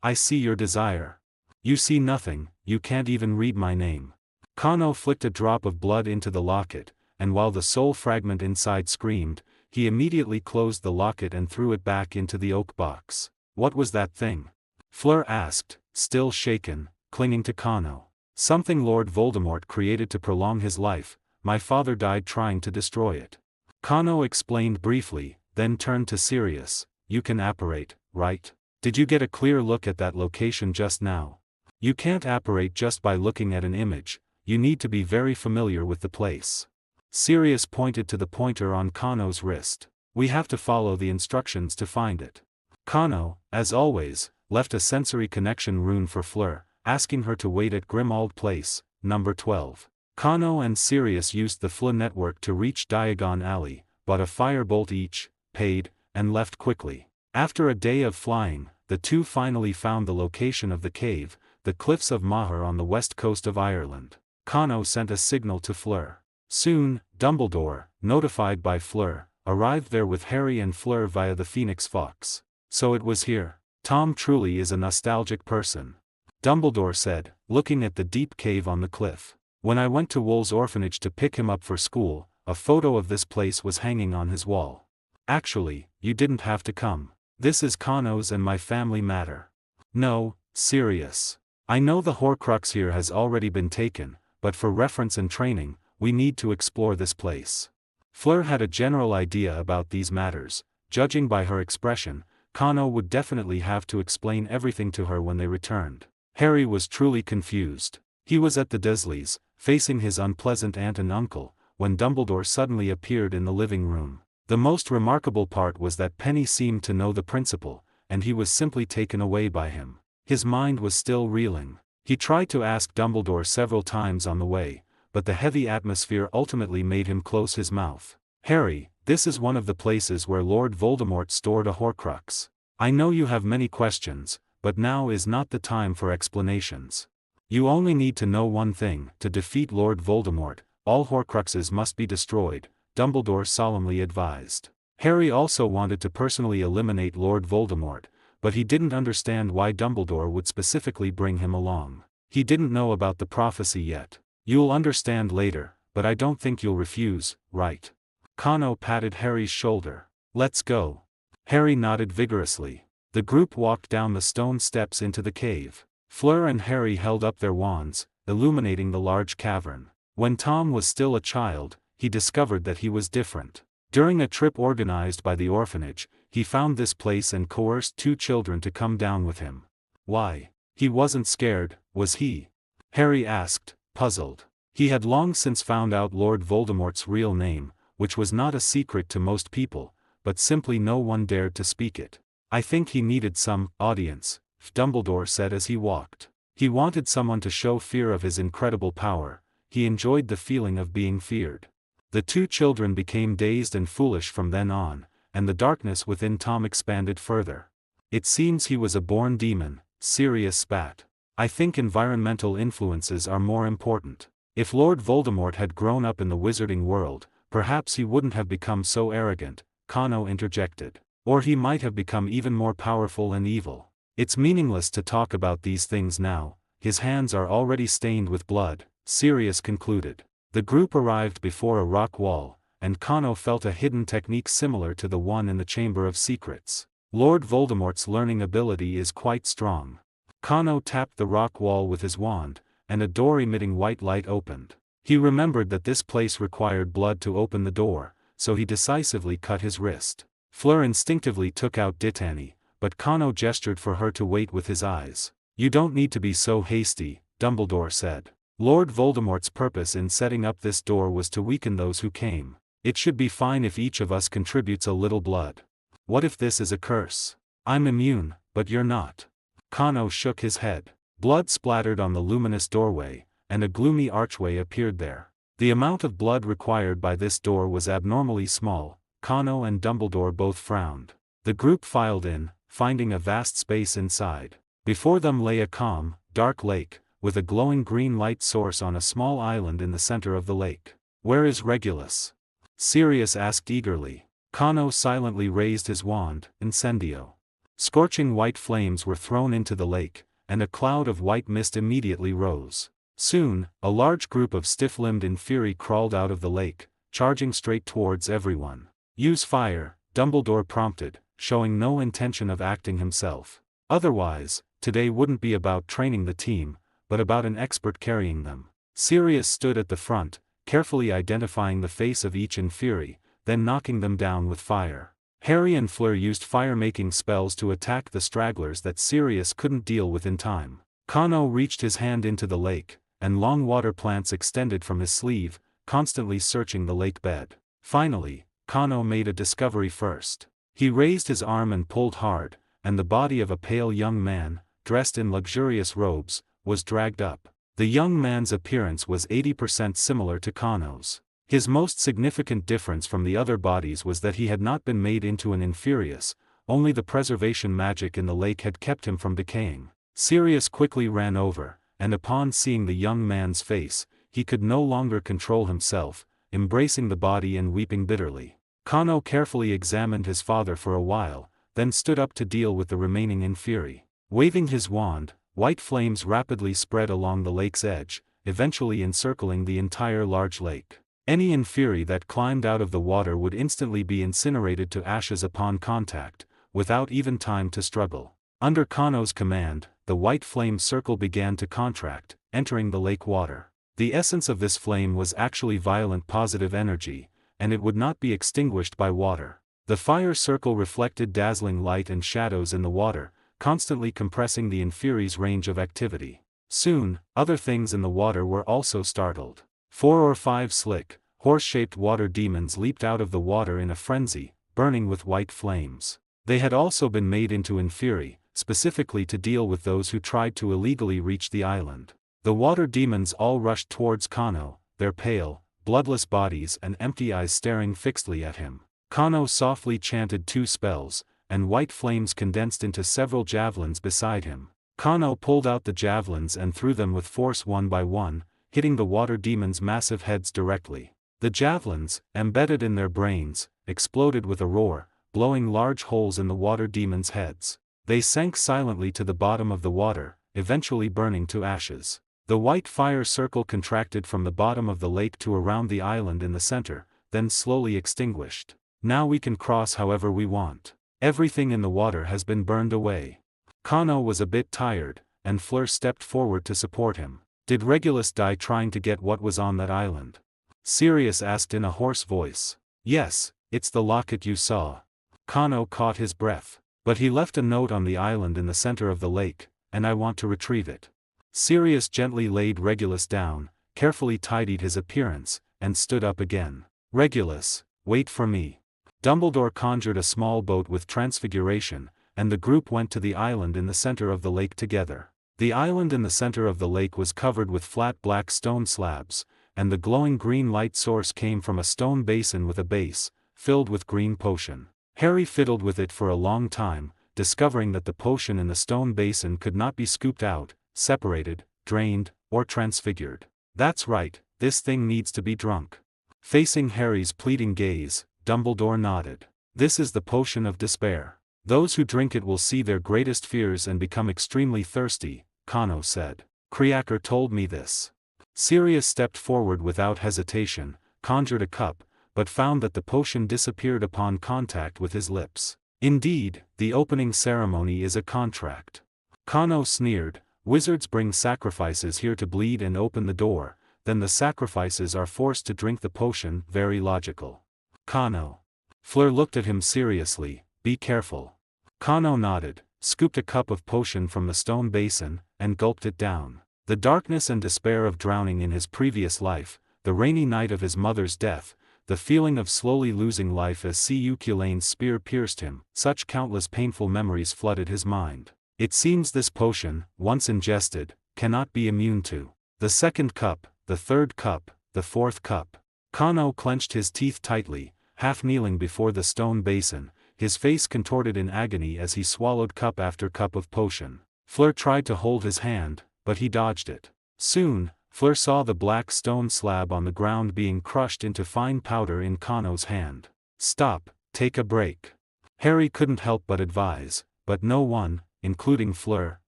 Speaker 1: I see your desire. You see nothing, you can't even read my name. Kano flicked a drop of blood into the locket, and while the soul fragment inside screamed, he immediately closed the locket and threw it back into the oak box. What was that thing? Fleur asked, still shaken, clinging to Kano. Something Lord Voldemort created to prolong his life. My father died trying to destroy it. Kano explained briefly, then turned to Sirius. You can apparate, right? Did you get a clear look at that location just now? You can't apparate just by looking at an image, you need to be very familiar with the place. Sirius pointed to the pointer on Kano's wrist. We have to follow the instructions to find it. Kano, as always, left a sensory connection rune for Fleur, asking her to wait at Grimmauld Place, number 12. Kano and Sirius used the Fleur network to reach Diagon Alley, bought a firebolt each, paid, and left quickly. After a day of flying, the two finally found the location of the cave, the Cliffs of Moher on the west coast of Ireland. Kano sent a signal to Fleur. Soon, Dumbledore, notified by Fleur, arrived there with Harry and Fleur via the Phoenix Fox. So it was here. Tom truly is a nostalgic person. Dumbledore said, looking at the deep cave on the cliff. When I went to Wool's orphanage to pick him up for school, a photo of this place was hanging on his wall. Actually, you didn't have to come. This is Kano's and my family matter. No, Sirius. I know the Horcrux here has already been taken, but for reference and training, we need to explore this place. Fleur had a general idea about these matters. Judging by her expression, Kano would definitely have to explain everything to her when they returned. Harry was truly confused. He was at the Dursleys, facing his unpleasant aunt and uncle, when Dumbledore suddenly appeared in the living room. The most remarkable part was that Penny seemed to know the principal, and he was simply taken away by him. His mind was still reeling. He tried to ask Dumbledore several times on the way, but the heavy atmosphere ultimately made him close his mouth. "Harry, this is one of the places where Lord Voldemort stored a Horcrux. I know you have many questions, but now is not the time for explanations. You only need to know one thing: to defeat Lord Voldemort, all Horcruxes must be destroyed," Dumbledore solemnly advised. Harry also wanted to personally eliminate Lord Voldemort, but he didn't understand why Dumbledore would specifically bring him along. He didn't know about the prophecy yet. "You'll understand later, but I don't think you'll refuse, right?" Kano patted Harry's shoulder. "Let's go." Harry nodded vigorously. The group walked down the stone steps into the cave. Fleur and Harry held up their wands, illuminating the large cavern. When Tom was still a child, he discovered that he was different. During a trip organized by the orphanage, he found this place and coerced 2 children to come down with him. Why? He wasn't scared, was he? Harry asked, puzzled. He had long since found out Lord Voldemort's real name, which was not a secret to most people, but simply no one dared to speak it. "I think he needed some audience," Dumbledore said as he walked. He wanted someone to show fear of his incredible power. He enjoyed the feeling of being feared. The 2 children became dazed and foolish from then on, and the darkness within Tom expanded further. "It seems he was a born demon," Sirius spat. "I think environmental influences are more important. If Lord Voldemort had grown up in the wizarding world, perhaps he wouldn't have become so arrogant," Kano interjected. "Or he might have become even more powerful and evil. It's meaningless to talk about these things now, his hands are already stained with blood," Sirius concluded. The group arrived before a rock wall, and Kano felt a hidden technique similar to the one in the Chamber of Secrets. "Lord Voldemort's learning ability is quite strong." Kano tapped the rock wall with his wand, and a door emitting white light opened. He remembered that this place required blood to open the door, so he decisively cut his wrist. Fleur instinctively took out Dittany, but Kano gestured for her to wait with his eyes. "You don't need to be so hasty," Dumbledore said. "Lord Voldemort's purpose in setting up this door was to weaken those who came. It should be fine if each of us contributes a little blood." "What if this is a curse? I'm immune, but you're not." Kano shook his head. Blood splattered on the luminous doorway, and a gloomy archway appeared there. The amount of blood required by this door was abnormally small. Kano and Dumbledore both frowned. The group filed in, finding a vast space inside. Before them lay a calm, dark lake, with a glowing green light source on a small island in the center of the lake. "Where is Regulus?" Sirius asked eagerly. Kano silently raised his wand, Incendio. Scorching white flames were thrown into the lake, and a cloud of white mist immediately rose. Soon, a large group of stiff-limbed Inferi crawled out of the lake, charging straight towards everyone. "Use fire," Dumbledore prompted, showing no intention of acting himself. Otherwise, today wouldn't be about training the team, but about an expert carrying them. Sirius stood at the front, carefully identifying the face of each Inferi, then knocking them down with fire. Harry and Fleur used fire-making spells to attack the stragglers that Sirius couldn't deal with in time. Kano reached his hand into the lake, and long water plants extended from his sleeve, constantly searching the lake bed. Finally, Kano made a discovery first. He raised his arm and pulled hard, and the body of a pale young man, dressed in luxurious robes, was dragged up. The young man's appearance was 80% similar to Kano's. His most significant difference from the other bodies was that he had not been made into an Inferius, only the preservation magic in the lake had kept him from decaying. Sirius quickly ran over, and upon seeing the young man's face, he could no longer control himself, embracing the body and weeping bitterly. Kano carefully examined his father for a while, then stood up to deal with the remaining Inferi. Waving his wand, white flames rapidly spread along the lake's edge, eventually encircling the entire large lake. Any Inferi that climbed out of the water would instantly be incinerated to ashes upon contact, without even time to struggle. Under Kano's command, the white flame circle began to contract, entering the lake water. The essence of this flame was actually violent positive energy, and it would not be extinguished by water. The fire circle reflected dazzling light and shadows in the water, constantly compressing the Inferi's range of activity. Soon, other things in the water were also startled. 4 or 5 slick, horse-shaped water demons leaped out of the water in a frenzy, burning with white flames. They had also been made into inferi, specifically to deal with those who tried to illegally reach the island. The water demons all rushed towards Kano, their pale, bloodless bodies and empty eyes staring fixedly at him. Kano softly chanted 2 spells, and white flames condensed into several javelins beside him. Kano pulled out the javelins and threw them with force one by one, hitting the water demons' massive heads directly. The javelins, embedded in their brains, exploded with a roar, blowing large holes in the water demons' heads. They sank silently to the bottom of the water, eventually burning to ashes. The white fire circle contracted from the bottom of the lake to around the island in the center, then slowly extinguished. Now we can cross however we want. Everything in the water has been burned away. Kano was a bit tired, and Fleur stepped forward to support him. Did Regulus die trying to get what was on that island? Sirius asked in a hoarse voice. Yes, it's the locket you saw. Kano caught his breath. But he left a note on the island in the center of the lake, and I want to retrieve it. Sirius gently laid Regulus down, carefully tidied his appearance, and stood up again. Regulus, wait for me. Dumbledore conjured a small boat with transfiguration, and the group went to the island in the center of the lake together. The island in the center of the lake was covered with flat black stone slabs, and the glowing green light source came from a stone basin with a base, filled with green potion. Harry fiddled with it for a long time, discovering that the potion in the stone basin could not be scooped out, separated, drained, or transfigured. That's right, this thing needs to be drunk. Facing Harry's pleading gaze, Dumbledore nodded. This is the potion of despair. Those who drink it will see their greatest fears and become extremely thirsty, Kano said. Kriaker told me this. Sirius stepped forward without hesitation, conjured a cup, but found that the potion disappeared upon contact with his lips. Indeed, the opening ceremony is a contract. Kano sneered, wizards bring sacrifices here to bleed and open the door, then the sacrifices are forced to drink the potion, very logical. Kano. Fleur looked at him seriously, be careful. Kano nodded, scooped a cup of potion from the stone basin, and gulped it down. The darkness and despair of drowning in his previous life, the rainy night of his mother's death, the feeling of slowly losing life as Cu Culane's spear pierced him, such countless painful memories flooded his mind. It seems this potion, once ingested, cannot be immune to. The second cup, the third cup, the fourth cup. Kano clenched his teeth tightly, half kneeling before the stone basin, his face contorted in agony as he swallowed cup after cup of potion. Fleur tried to hold his hand, but he dodged it. Soon, Fleur saw the black stone slab on the ground being crushed into fine powder in Kano's hand. Stop, take a break. Harry couldn't help but advise, but no one, including Fleur,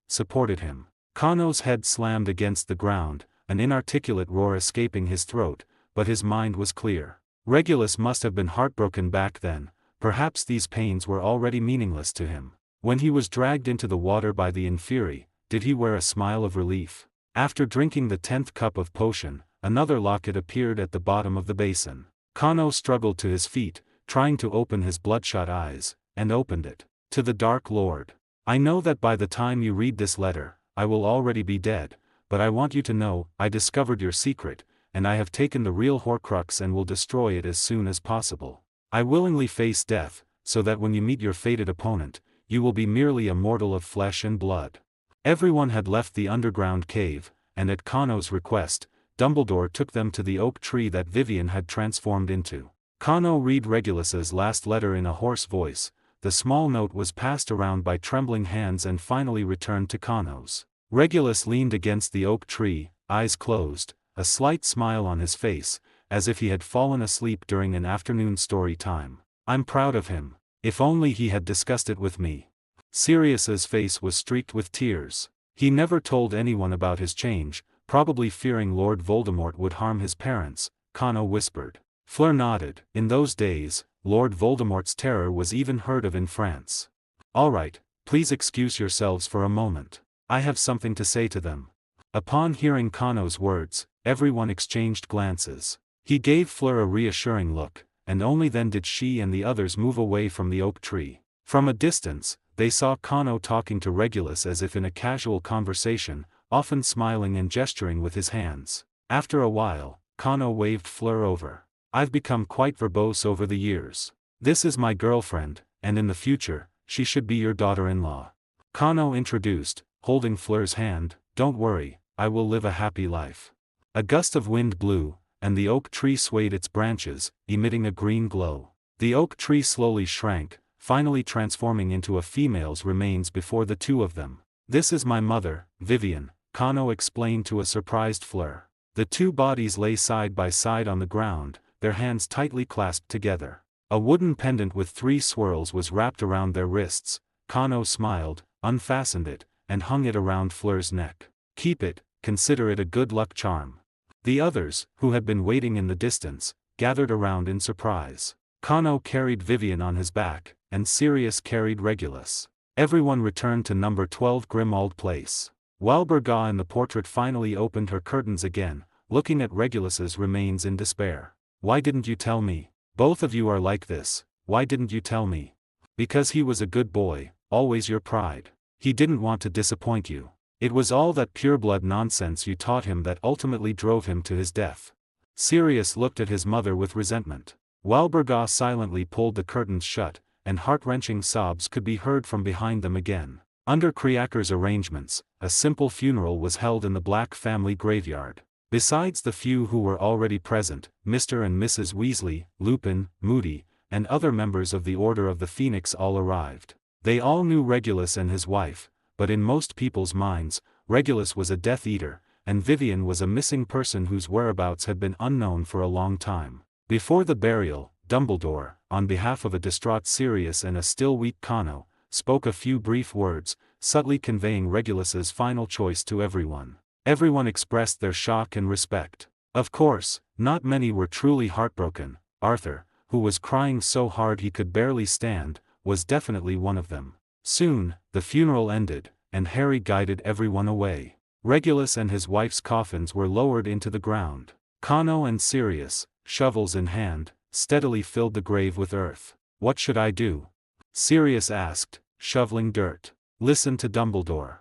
Speaker 1: supported him. Kano's head slammed against the ground, an inarticulate roar escaping his throat, but his mind was clear. Regulus must have been heartbroken back then, perhaps these pains were already meaningless to him. When he was dragged into the water by the inferi, did he wear a smile of relief? After drinking the 10th cup of potion, another locket appeared at the bottom of the basin. Kano struggled to his feet, trying to open his bloodshot eyes, and opened it. To the Dark Lord. I know that by the time you read this letter, I will already be dead, but I want you to know, I discovered your secret, and I have taken the real Horcrux and will destroy it as soon as possible. I willingly face death, so that when you meet your fated opponent, you will be merely a mortal of flesh and blood. Everyone had left the underground cave, and at Kano's request, Dumbledore took them to the oak tree that Vivian had transformed into. Kano read Regulus's last letter in a hoarse voice. The small note was passed around by trembling hands and finally returned to Kano's. Regulus leaned against the oak tree, eyes closed, a slight smile on his face, as if he had fallen asleep during an afternoon story time. I'm proud of him. If only he had discussed it with me. Sirius's face was streaked with tears. He never told anyone about his change, probably fearing Lord Voldemort would harm his parents, Kano whispered. Fleur nodded. In those days, Lord Voldemort's terror was even heard of in France. All right, please excuse yourselves for a moment. I have something to say to them. Upon hearing Kano's words, everyone exchanged glances. He gave Fleur a reassuring look, and only then did she and the others move away from the oak tree. From a distance, they saw Kano talking to Regulus as if in a casual conversation, often smiling and gesturing with his hands. After a while, Kano waved Fleur over. I've become quite verbose over the years. This is my girlfriend, and in the future, she should be your daughter-in-law. Kano introduced, holding Fleur's hand. Don't worry, I will live a happy life. A gust of wind blew, and the oak tree swayed its branches, emitting a green glow. The oak tree slowly shrank, finally transforming into a female's remains before the two of them. This is my mother, Vivian, Kano explained to a surprised Fleur. The two bodies lay side by side on the ground, their hands tightly clasped together. A wooden pendant with 3 swirls was wrapped around their wrists. Kano smiled, unfastened it, and hung it around Fleur's neck. Keep it, consider it a good luck charm. The others, who had been waiting in the distance, gathered around in surprise. Kano carried Vivian on his back, and Sirius carried Regulus. Everyone returned to number 12 Grimald Place. Walburga in the portrait finally opened her curtains again, looking at Regulus's remains in despair. Why didn't you tell me? Both of you are like this, why didn't you tell me? Because he was a good boy, always your pride. He didn't want to disappoint you. It was all that pureblood nonsense you taught him that ultimately drove him to his death. Sirius looked at his mother with resentment. Walburga silently pulled the curtains shut, and heart-wrenching sobs could be heard from behind them again. Under Kriaker's arrangements, a simple funeral was held in the Black family graveyard. Besides the few who were already present, Mr. and Mrs. Weasley, Lupin, Moody, and other members of the Order of the Phoenix all arrived. They all knew Regulus and his wife, but in most people's minds, Regulus was a Death Eater, and Vivian was a missing person whose whereabouts had been unknown for a long time. Before the burial, Dumbledore, on behalf of a distraught Sirius and a still weak Kano, spoke a few brief words, subtly conveying Regulus's final choice to everyone. Everyone expressed their shock and respect. Of course, not many were truly heartbroken. Arthur, who was crying so hard he could barely stand, was definitely one of them. Soon, the funeral ended, and Harry guided everyone away. Regulus and his wife's coffins were lowered into the ground. Kano and Sirius, shovels in hand, steadily filled the grave with earth. What should I do? Sirius asked, shoveling dirt. Listen to Dumbledore.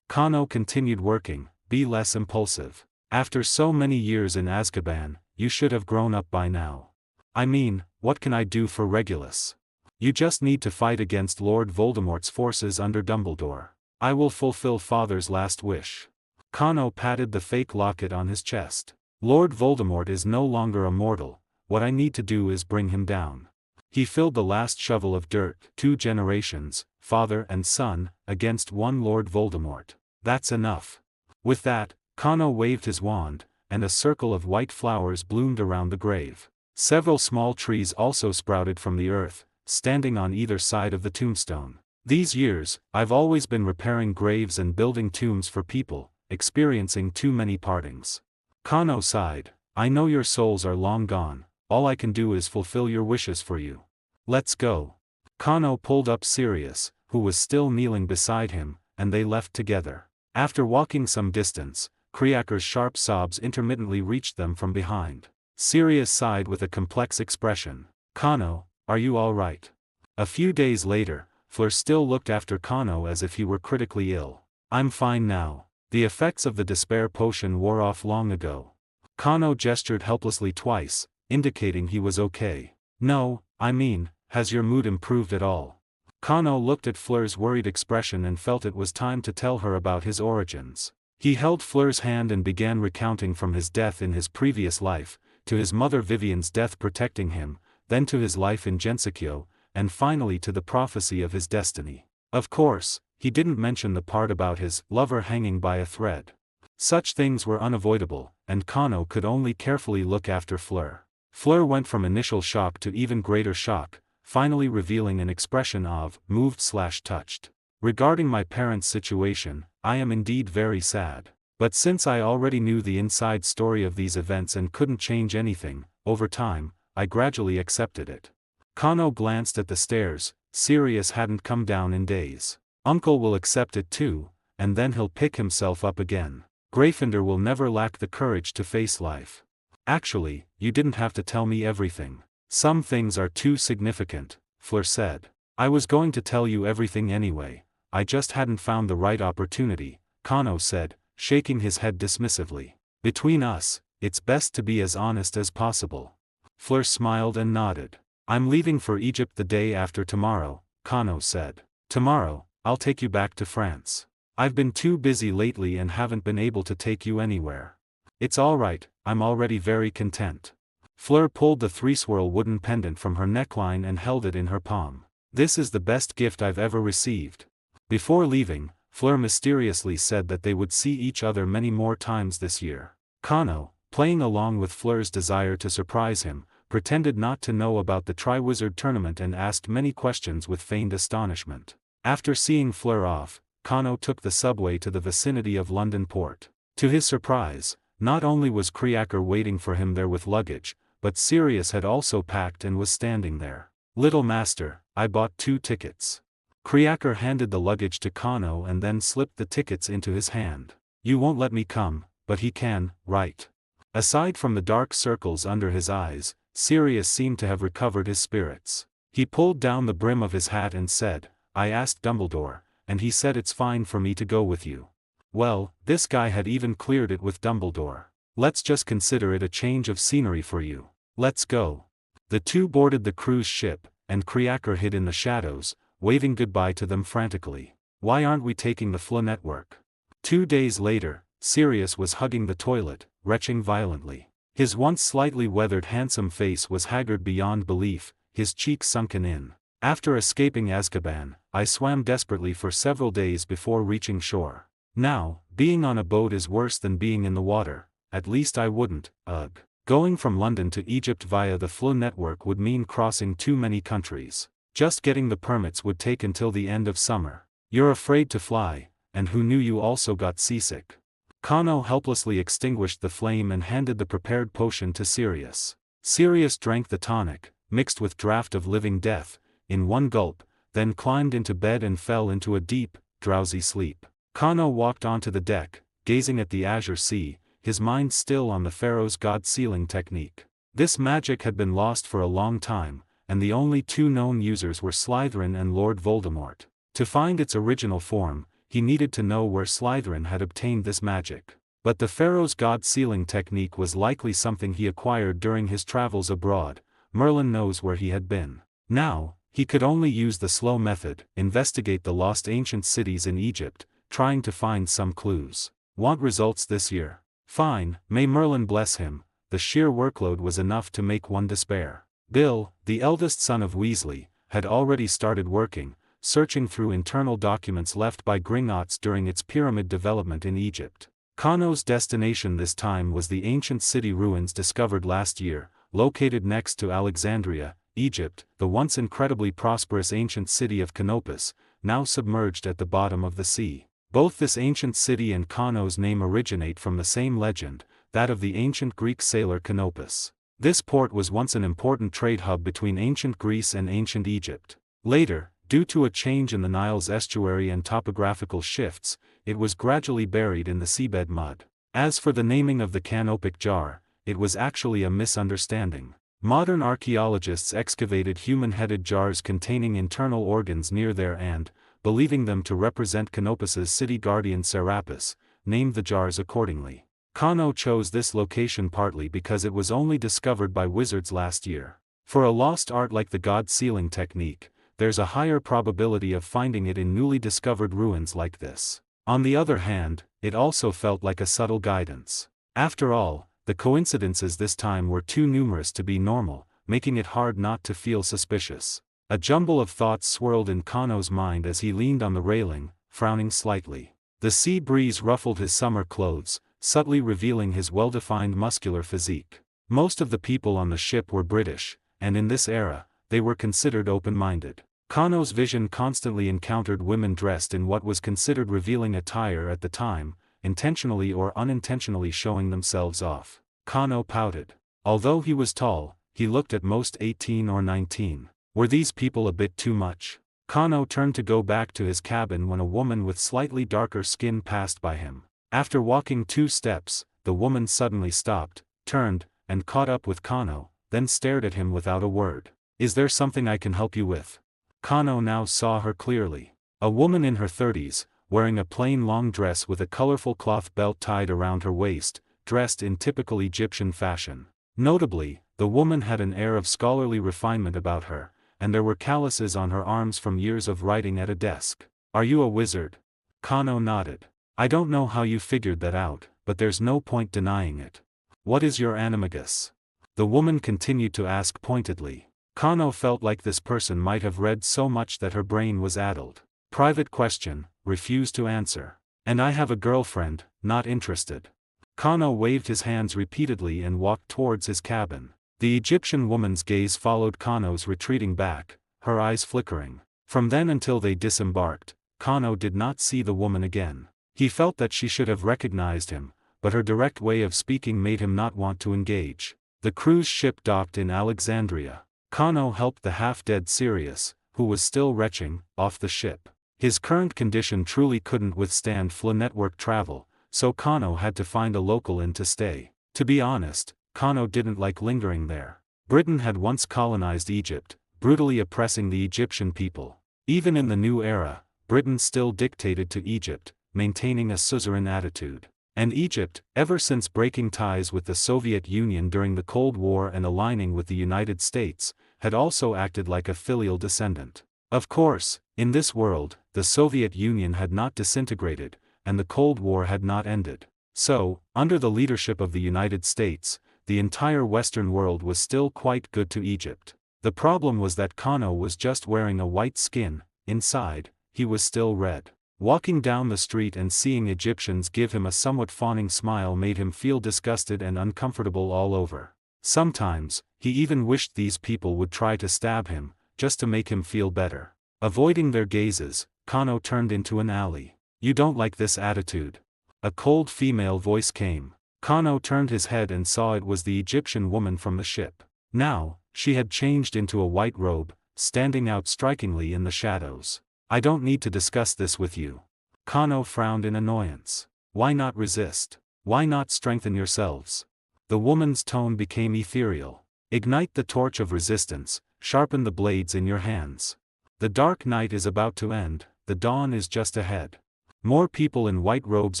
Speaker 1: Kano continued working. Be less impulsive. After so many years in Azkaban, you should have grown up by now. I mean, what can I do for Regulus? You just need to fight against Lord Voldemort's forces under Dumbledore. I will fulfill Father's last wish. Kano patted the fake locket on his chest. Lord Voldemort is no longer a mortal, what I need to do is bring him down. He filled the last shovel of dirt. 2 generations, father and son, against one Lord Voldemort. That's enough. With that, Kano waved his wand, and a circle of white flowers bloomed around the grave. Several small trees also sprouted from the earth, standing on either side of the tombstone. These years, I've always been repairing graves and building tombs for people, experiencing too many partings. Kano sighed. I know your souls are long gone, all I can do is fulfill your wishes for you. Let's go. Kano pulled up Sirius, who was still kneeling beside him, and they left together. After walking some distance, Kriaker's sharp sobs intermittently reached them from behind. Sirius sighed with a complex expression. Kano, are you all right? A few days later, Fleur still looked after Kano as if he were critically ill. I'm fine now. The effects of the despair potion wore off long ago. Kano gestured helplessly twice, indicating he was okay. No, I mean, has your mood improved at all? Kano looked at Fleur's worried expression and felt it was time to tell her about his origins. He held Fleur's hand and began recounting from his death in his previous life, to his mother Vivian's death protecting him, then to his life in Gensokyo, and finally to the prophecy of his destiny. Of course, he didn't mention the part about his lover hanging by a thread. Such things were unavoidable, and Kano could only carefully look after Fleur. Fleur went from initial shock to even greater shock, finally revealing an expression of moved/touched. Regarding my parents' situation, I am indeed very sad. But since I already knew the inside story of these events and couldn't change anything, over time, I gradually accepted it. Kano glanced at the stairs. Sirius hadn't come down in days. Uncle will accept it too, and then he'll pick himself up again. Gryffindor will never lack the courage to face life. Actually, you didn't have to tell me everything. Some things are too significant, Fleur said. I was going to tell you everything anyway, I just hadn't found the right opportunity, Kano said, shaking his head dismissively. Between us, it's best to be as honest as possible. Fleur smiled and nodded. I'm leaving for Egypt the day after tomorrow, Kano said. Tomorrow, I'll take you back to France. I've been too busy lately and haven't been able to take you anywhere. It's alright, I'm already very content. Fleur pulled the three-swirl wooden pendant from her neckline and held it in her palm. This is the best gift I've ever received. Before leaving, Fleur mysteriously said that they would see each other many more times this year. Kano, playing along with Fleur's desire to surprise him, pretended not to know about the Triwizard tournament and asked many questions with feigned astonishment. After seeing Fleur off, Kano took the subway to the vicinity of London Port. To his surprise, not only was Kriaker waiting for him there with luggage, but Sirius had also packed and was standing there. Little master, I bought 2 tickets. Kriaker handed the luggage to Kano and then slipped the tickets into his hand. You won't let me come, but he can, right? Aside from the dark circles under his eyes, Sirius seemed to have recovered his spirits. He pulled down the brim of his hat and said, I asked Dumbledore, and he said it's fine for me to go with you. Well, this guy had even cleared it with Dumbledore. Let's just consider it a change of scenery for you. Let's go. The two boarded the cruise ship, and Kriaker hid in the shadows, waving goodbye to them frantically. Why aren't we taking the Fla network? 2 days later, Sirius was hugging the toilet, retching violently. His once slightly weathered handsome face was haggard beyond belief, his cheeks sunken in. After escaping Azkaban, I swam desperately for several days before reaching shore. Now, being on a boat is worse than being in the water, at least I wouldn't, ugh. Going from London to Egypt via the Fla network would mean crossing too many countries. Just getting the permits would take until the end of summer. You're afraid to fly, and who knew you also got seasick? Kano helplessly extinguished the flame and handed the prepared potion to Sirius. Sirius drank the tonic, mixed with draught of living death, in one gulp, then climbed into bed and fell into a deep, drowsy sleep. Kano walked onto the deck, gazing at the azure sea, his mind still on the Pharaoh's god-sealing technique. This magic had been lost for a long time, and the only 2 known users were Slytherin and Lord Voldemort. To find its original form, he needed to know where Slytherin had obtained this magic. But the Pharaoh's god-sealing technique was likely something he acquired during his travels abroad. Merlin knows where he had been. Now, he could only use the slow method, investigate the lost ancient cities in Egypt, trying to find some clues. Want results this year? Fine, may Merlin bless him. The sheer workload was enough to make one despair. Bill, the eldest son of Weasley, had already started working, searching through internal documents left by Gringotts during its pyramid development in Egypt. Kano's destination this time was the ancient city ruins discovered last year, located next to Alexandria, Egypt, the once incredibly prosperous ancient city of Canopus, now submerged at the bottom of the sea. Both this ancient city and Kano's name originate from the same legend, that of the ancient Greek sailor Canopus. This port was once an important trade hub between ancient Greece and ancient Egypt. Later, due to a change in the Nile's estuary and topographical shifts, it was gradually buried in the seabed mud. As for the naming of the canopic jar, it was actually a misunderstanding. Modern archaeologists excavated human-headed jars containing internal organs near there and, believing them to represent Canopus's city guardian Serapis, named the jars accordingly. Kano chose this location partly because it was only discovered by wizards last year. For a lost art like the god-sealing technique, there's a higher probability of finding it in newly discovered ruins like this. On the other hand, it also felt like a subtle guidance. After all, the coincidences this time were too numerous to be normal, making it hard not to feel suspicious. A jumble of thoughts swirled in Kano's mind as he leaned on the railing, frowning slightly. The sea breeze ruffled his summer clothes, subtly revealing his well-defined muscular physique. Most of the people on the ship were British, and in this era, they were considered open-minded. Kano's vision constantly encountered women dressed in what was considered revealing attire at the time, intentionally or unintentionally showing themselves off. Kano pouted. Although he was tall, he looked at most 18 or 19. Were these people a bit too much? Kano turned to go back to his cabin when a woman with slightly darker skin passed by him. After walking 2 steps, the woman suddenly stopped, turned, and caught up with Kano, then stared at him without a word. Is there something I can help you with? Kano now saw her clearly. A woman in her 30s, wearing a plain long dress with a colorful cloth belt tied around her waist, dressed in typical Egyptian fashion. Notably, the woman had an air of scholarly refinement about her, and there were calluses on her arms from years of writing at a desk. "Are you a wizard?" Kano nodded. "I don't know how you figured that out, but there's no point denying it. What is your animagus?" The woman continued to ask pointedly. Kano felt like this person might have read so much that her brain was addled. "Private question," refused to answer. "And I have a girlfriend, not interested." Kano waved his hands repeatedly and walked towards his cabin. The Egyptian woman's gaze followed Kano's retreating back, her eyes flickering. From then until they disembarked, Kano did not see the woman again. He felt that she should have recognized him, but her direct way of speaking made him not want to engage. The cruise ship docked in Alexandria. Kano helped the half-dead Sirius, who was still retching, off the ship. His current condition truly couldn't withstand FLA network travel, so Kano had to find a local inn to stay. To be honest, Kano didn't like lingering there. Britain had once colonized Egypt, brutally oppressing the Egyptian people. Even in the new era, Britain still dictated to Egypt, maintaining a suzerain attitude. And Egypt, ever since breaking ties with the Soviet Union during the Cold War and aligning with the United States, had also acted like a filial descendant. Of course, in this world, the Soviet Union had not disintegrated, and the Cold War had not ended. So, under the leadership of the United States, the entire Western world was still quite good to Egypt. The problem was that Kano was just wearing a white skin, inside, he was still red. Walking down the street and seeing Egyptians give him a somewhat fawning smile made him feel disgusted and uncomfortable all over. Sometimes, he even wished these people would try to stab him, just to make him feel better. Avoiding their gazes, Kano turned into an alley. "You don't like this attitude?" A cold female voice came. Kano turned his head and saw it was the Egyptian woman from the ship. Now, she had changed into a white robe, standing out strikingly in the shadows. "I don't need to discuss this with you." Kano frowned in annoyance. "Why not resist? Why not strengthen yourselves?" The woman's tone became ethereal. "Ignite the torch of resistance, sharpen the blades in your hands. The dark night is about to end, the dawn is just ahead." More people in white robes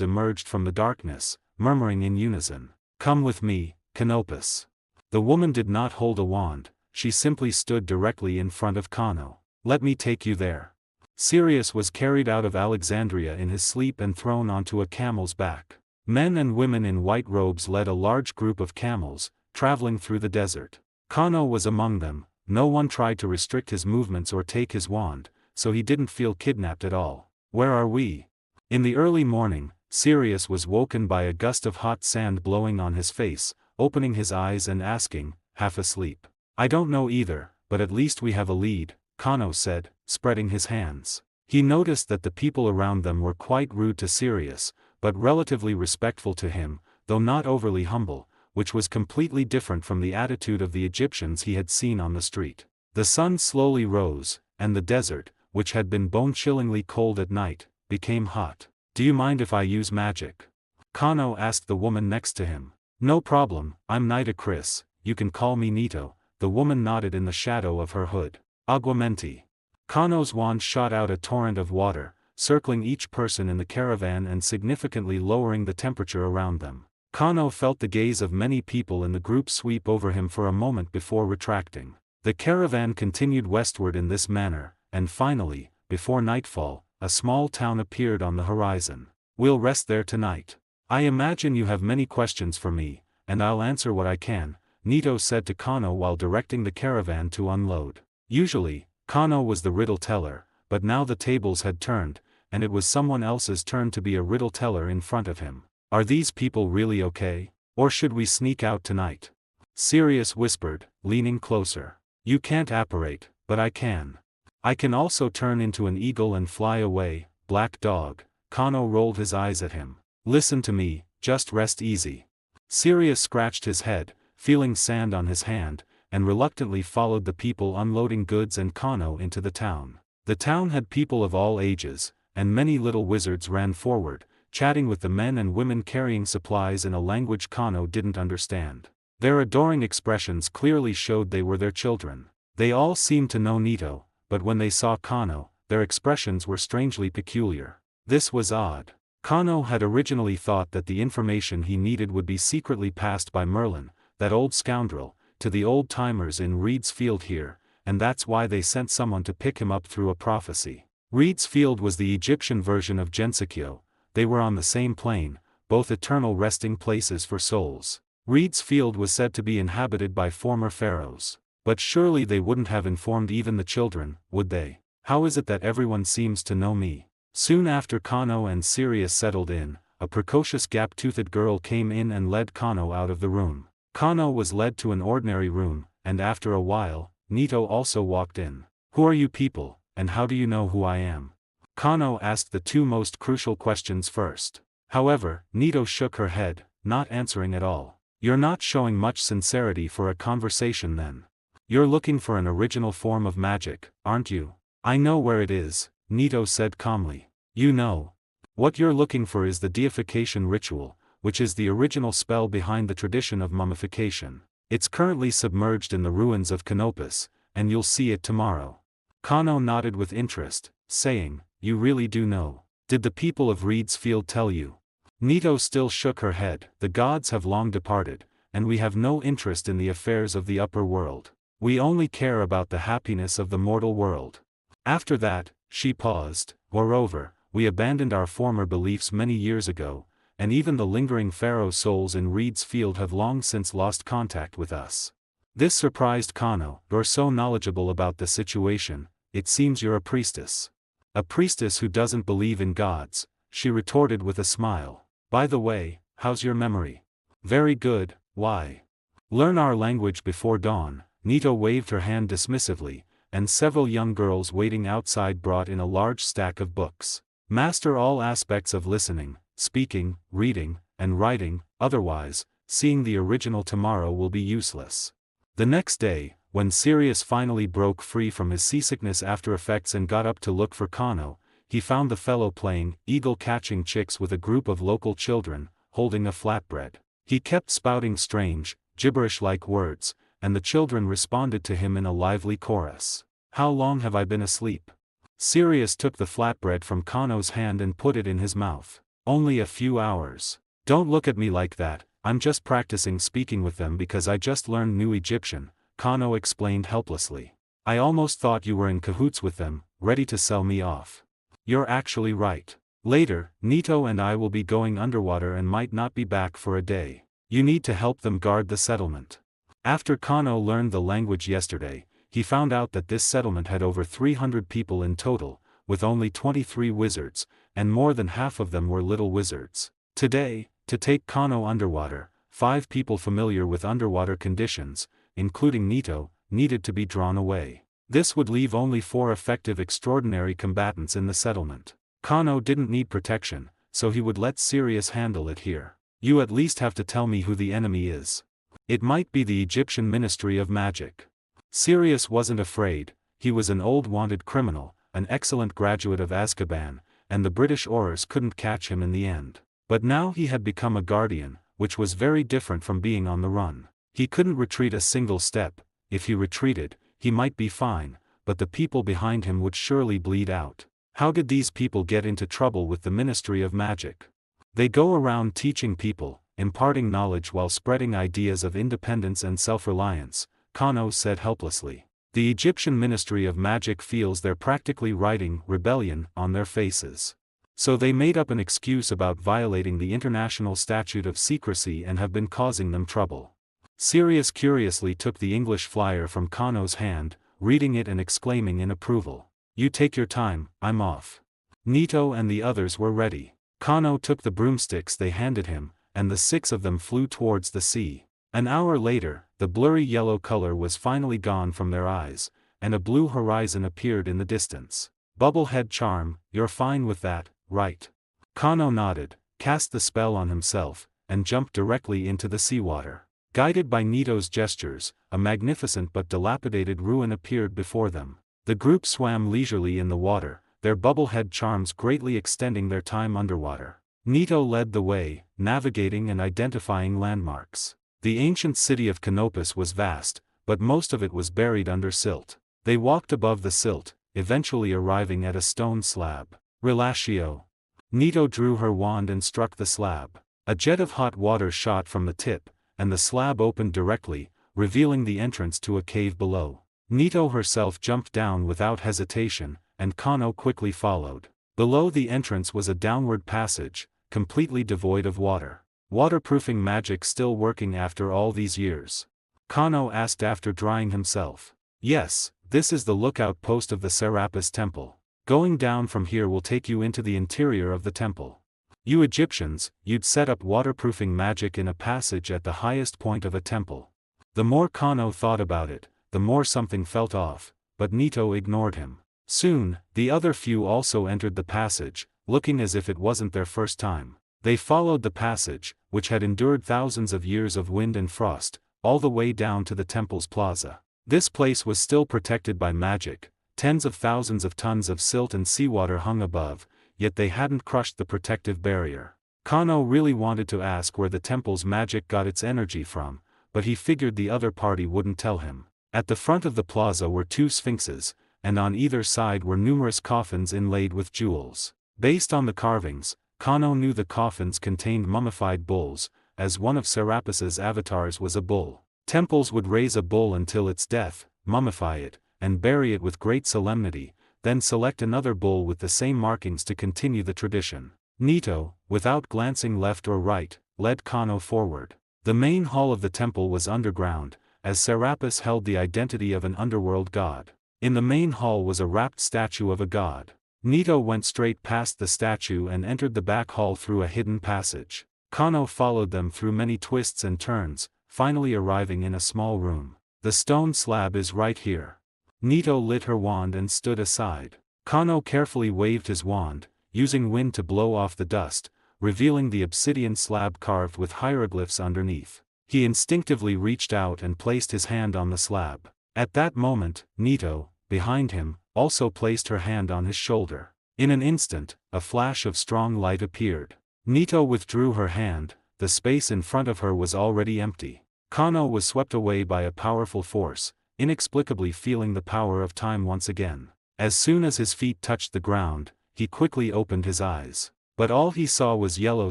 Speaker 1: emerged from the darkness, murmuring in unison, "Come with me, Canopus." The woman did not hold a wand, she simply stood directly in front of Kano. "Let me take you there." Sirius was carried out of Alexandria in his sleep and thrown onto a camel's back. Men and women in white robes led a large group of camels, traveling through the desert. Kano was among them. No one tried to restrict his movements or take his wand, so he didn't feel kidnapped at all. "Where are we?" In the early morning, Sirius was woken by a gust of hot sand blowing on his face, opening his eyes and asking, half asleep, "I don't know either, but at least we have a lead," Kano said, spreading his hands. He noticed that the people around them were quite rude to Sirius, but relatively respectful to him, though not overly humble, which was completely different from the attitude of the Egyptians he had seen on the street. The sun slowly rose, and the desert, which had been bone-chillingly cold at night, became hot. "Do you mind if I use magic?" Kano asked the woman next to him. "No problem, I'm Nita Chris, you can call me Nito," the woman nodded in the shadow of her hood. "Aguamenti." Kano's wand shot out a torrent of water, circling each person in the caravan and significantly lowering the temperature around them. Kano felt the gaze of many people in the group sweep over him for a moment before retracting. The caravan continued westward in this manner, and finally, before nightfall, a small town appeared on the horizon. "We'll rest there tonight. I imagine you have many questions for me, and I'll answer what I can," Nito said to Kano while directing the caravan to unload. Usually, Kano was the riddle teller, but now the tables had turned, and it was someone else's turn to be a riddle teller in front of him. "Are these people really okay? Or should we sneak out tonight?" Sirius whispered, leaning closer. "You can't apparate, but I can. I can also turn into an eagle and fly away, black dog." Kano rolled his eyes at him. "Listen to me, just rest easy." Sirius scratched his head, feeling sand on his hand, and reluctantly followed the people unloading goods and Kano into the town. The town had people of all ages, and many little wizards ran forward, chatting with the men and women carrying supplies in a language Kano didn't understand. Their adoring expressions clearly showed they were their children. They all seemed to know Nito, but when they saw Kano, their expressions were strangely peculiar. This was odd. Kano had originally thought that the information he needed would be secretly passed by Merlin, that old scoundrel, to the old-timers in Reed's Field here, and that's why they sent someone to pick him up through a prophecy. Reed's Field was the Egyptian version of Gensikyo. They were on the same plane, both eternal resting places for souls. Reed's Field was said to be inhabited by former pharaohs. But surely they wouldn't have informed even the children, would they? How is it that everyone seems to know me? Soon after Kano and Sirius settled in, a precocious gap-toothed girl came in and led Kano out of the room. Kano was led to an ordinary room, and after a while, Nito also walked in. "Who are you people, and how do you know who I am?" Kano asked the two most crucial questions first. However, Nito shook her head, not answering at all. "You're not showing much sincerity for a conversation then. You're looking for an original form of magic, aren't you?" "I know where it is," Nito said calmly. "You know. What you're looking for is the deification ritual, which is the original spell behind the tradition of mummification. It's currently submerged in the ruins of Canopus, and you'll see it tomorrow." Kano nodded with interest, saying, "You really do know. Did the people of Reed's Field tell you?" Nito still shook her head. "The gods have long departed, and we have no interest in the affairs of the upper world. We only care about the happiness of the mortal world." After that, she paused. "Moreover, we abandoned our former beliefs many years ago, and even the lingering pharaoh souls in Reed's Field have long since lost contact with us." This surprised Kano. "You're so knowledgeable about the situation, it seems you're a priestess." "A priestess who doesn't believe in gods," she retorted with a smile. "By the way, how's your memory?" "Very good. Why?" "Learn our language before dawn." Nito waved her hand dismissively, and several young girls waiting outside brought in a large stack of books. "Master all aspects of listening, speaking, reading, and writing, otherwise, seeing the original tomorrow will be useless." The next day, when Sirius finally broke free from his seasickness after effects and got up to look for Kano, he found the fellow playing eagle-catching chicks with a group of local children, holding a flatbread. He kept spouting strange, gibberish-like words, and the children responded to him in a lively chorus. "How long have I been asleep?" Sirius took the flatbread from Kano's hand and put it in his mouth. "Only a few hours. Don't look at me like that, I'm just practicing speaking with them because I just learned New Egyptian," Kano explained helplessly. "I almost thought you were in cahoots with them, ready to sell me off." "You're actually right. Later, Nito and I will be going underwater and might not be back for a day. You need to help them guard the settlement." After Kano learned the language yesterday, he found out that this settlement had over 300 people in total, with only 23 wizards, and more than half of them were little wizards. Today, to take Kano underwater, 5 people familiar with underwater conditions, including Nito, needed to be drawn away. This would leave only 4 effective extraordinary combatants in the settlement. Kano didn't need protection, so he would let Sirius handle it here. "You at least have to tell me who the enemy is." "It might be the Egyptian Ministry of Magic." Sirius wasn't afraid. He was an old wanted criminal, an excellent graduate of Azkaban, and the British Aurors couldn't catch him in the end. But now he had become a guardian, which was very different from being on the run. He couldn't retreat a single step. If he retreated, he might be fine, but the people behind him would surely bleed out. How did these people get into trouble with the Ministry of Magic? "They go around teaching people, imparting knowledge while spreading ideas of independence and self-reliance," Kano said helplessly. "The Egyptian Ministry of Magic feels they're practically writing rebellion on their faces. So they made up an excuse about violating the International Statute of Secrecy and have been causing them trouble." Sirius curiously took the English flyer from Kano's hand, reading it and exclaiming in approval. "You take your time, I'm off." Nito and the others were ready. Kano took the broomsticks they handed him, and the 6 of them flew towards the sea. An hour later, the blurry yellow color was finally gone from their eyes, and a blue horizon appeared in the distance. "Bubblehead charm, you're fine with that, right?" Kano nodded, cast the spell on himself, and jumped directly into the seawater. Guided by Nito's gestures, a magnificent but dilapidated ruin appeared before them. The group swam leisurely in the water, their bubblehead charms greatly extending their time underwater. Nito led the way, navigating and identifying landmarks. The ancient city of Canopus was vast, but most of it was buried under silt. They walked above the silt, eventually arriving at a stone slab. "Relatio." Nito drew her wand and struck the slab. A jet of hot water shot from the tip, and the slab opened directly, revealing the entrance to a cave below. Nito herself jumped down without hesitation, and Kano quickly followed. Below the entrance was a downward passage, completely devoid of water. Waterproofing magic still working after all these years? Kano asked after drying himself. Yes, this is the lookout post of the Serapis Temple. Going down from here will take you into the interior of the temple. You Egyptians, you'd set up waterproofing magic in a passage at the highest point of a temple. The more Kano thought about it, the more something felt off, but Nito ignored him. Soon, the other few also entered the passage, looking as if it wasn't their first time. They followed the passage, which had endured thousands of years of wind and frost, all the way down to the temple's plaza. This place was still protected by magic, tens of thousands of tons of silt and seawater hung above, yet they hadn't crushed the protective barrier. Kano really wanted to ask where the temple's magic got its energy from, but he figured the other party wouldn't tell him. At the front of the plaza were two sphinxes, and on either side were numerous coffins inlaid with jewels. Based on the carvings, Kano knew the coffins contained mummified bulls, as one of Serapis's avatars was a bull. Temples would raise a bull until its death, mummify it, and bury it with great solemnity, then select another bull with the same markings to continue the tradition. Nito, without glancing left or right, led Kano forward. The main hall of the temple was underground, as Serapis held the identity of an underworld god. In the main hall was a wrapped statue of a god. Nito went straight past the statue and entered the back hall through a hidden passage. Kano followed them through many twists and turns, finally arriving in a small room. The stone slab is right here. Nito lit her wand and stood aside. Kano carefully waved his wand, using wind to blow off the dust, revealing the obsidian slab carved with hieroglyphs underneath. He instinctively reached out and placed his hand on the slab. At that moment, Nito, behind him, also placed her hand on his shoulder. In an instant, a flash of strong light appeared. Nito withdrew her hand, the space in front of her was already empty. Kano was swept away by a powerful force, inexplicably feeling the power of time once again. As soon as his feet touched the ground, he quickly opened his eyes. But all he saw was yellow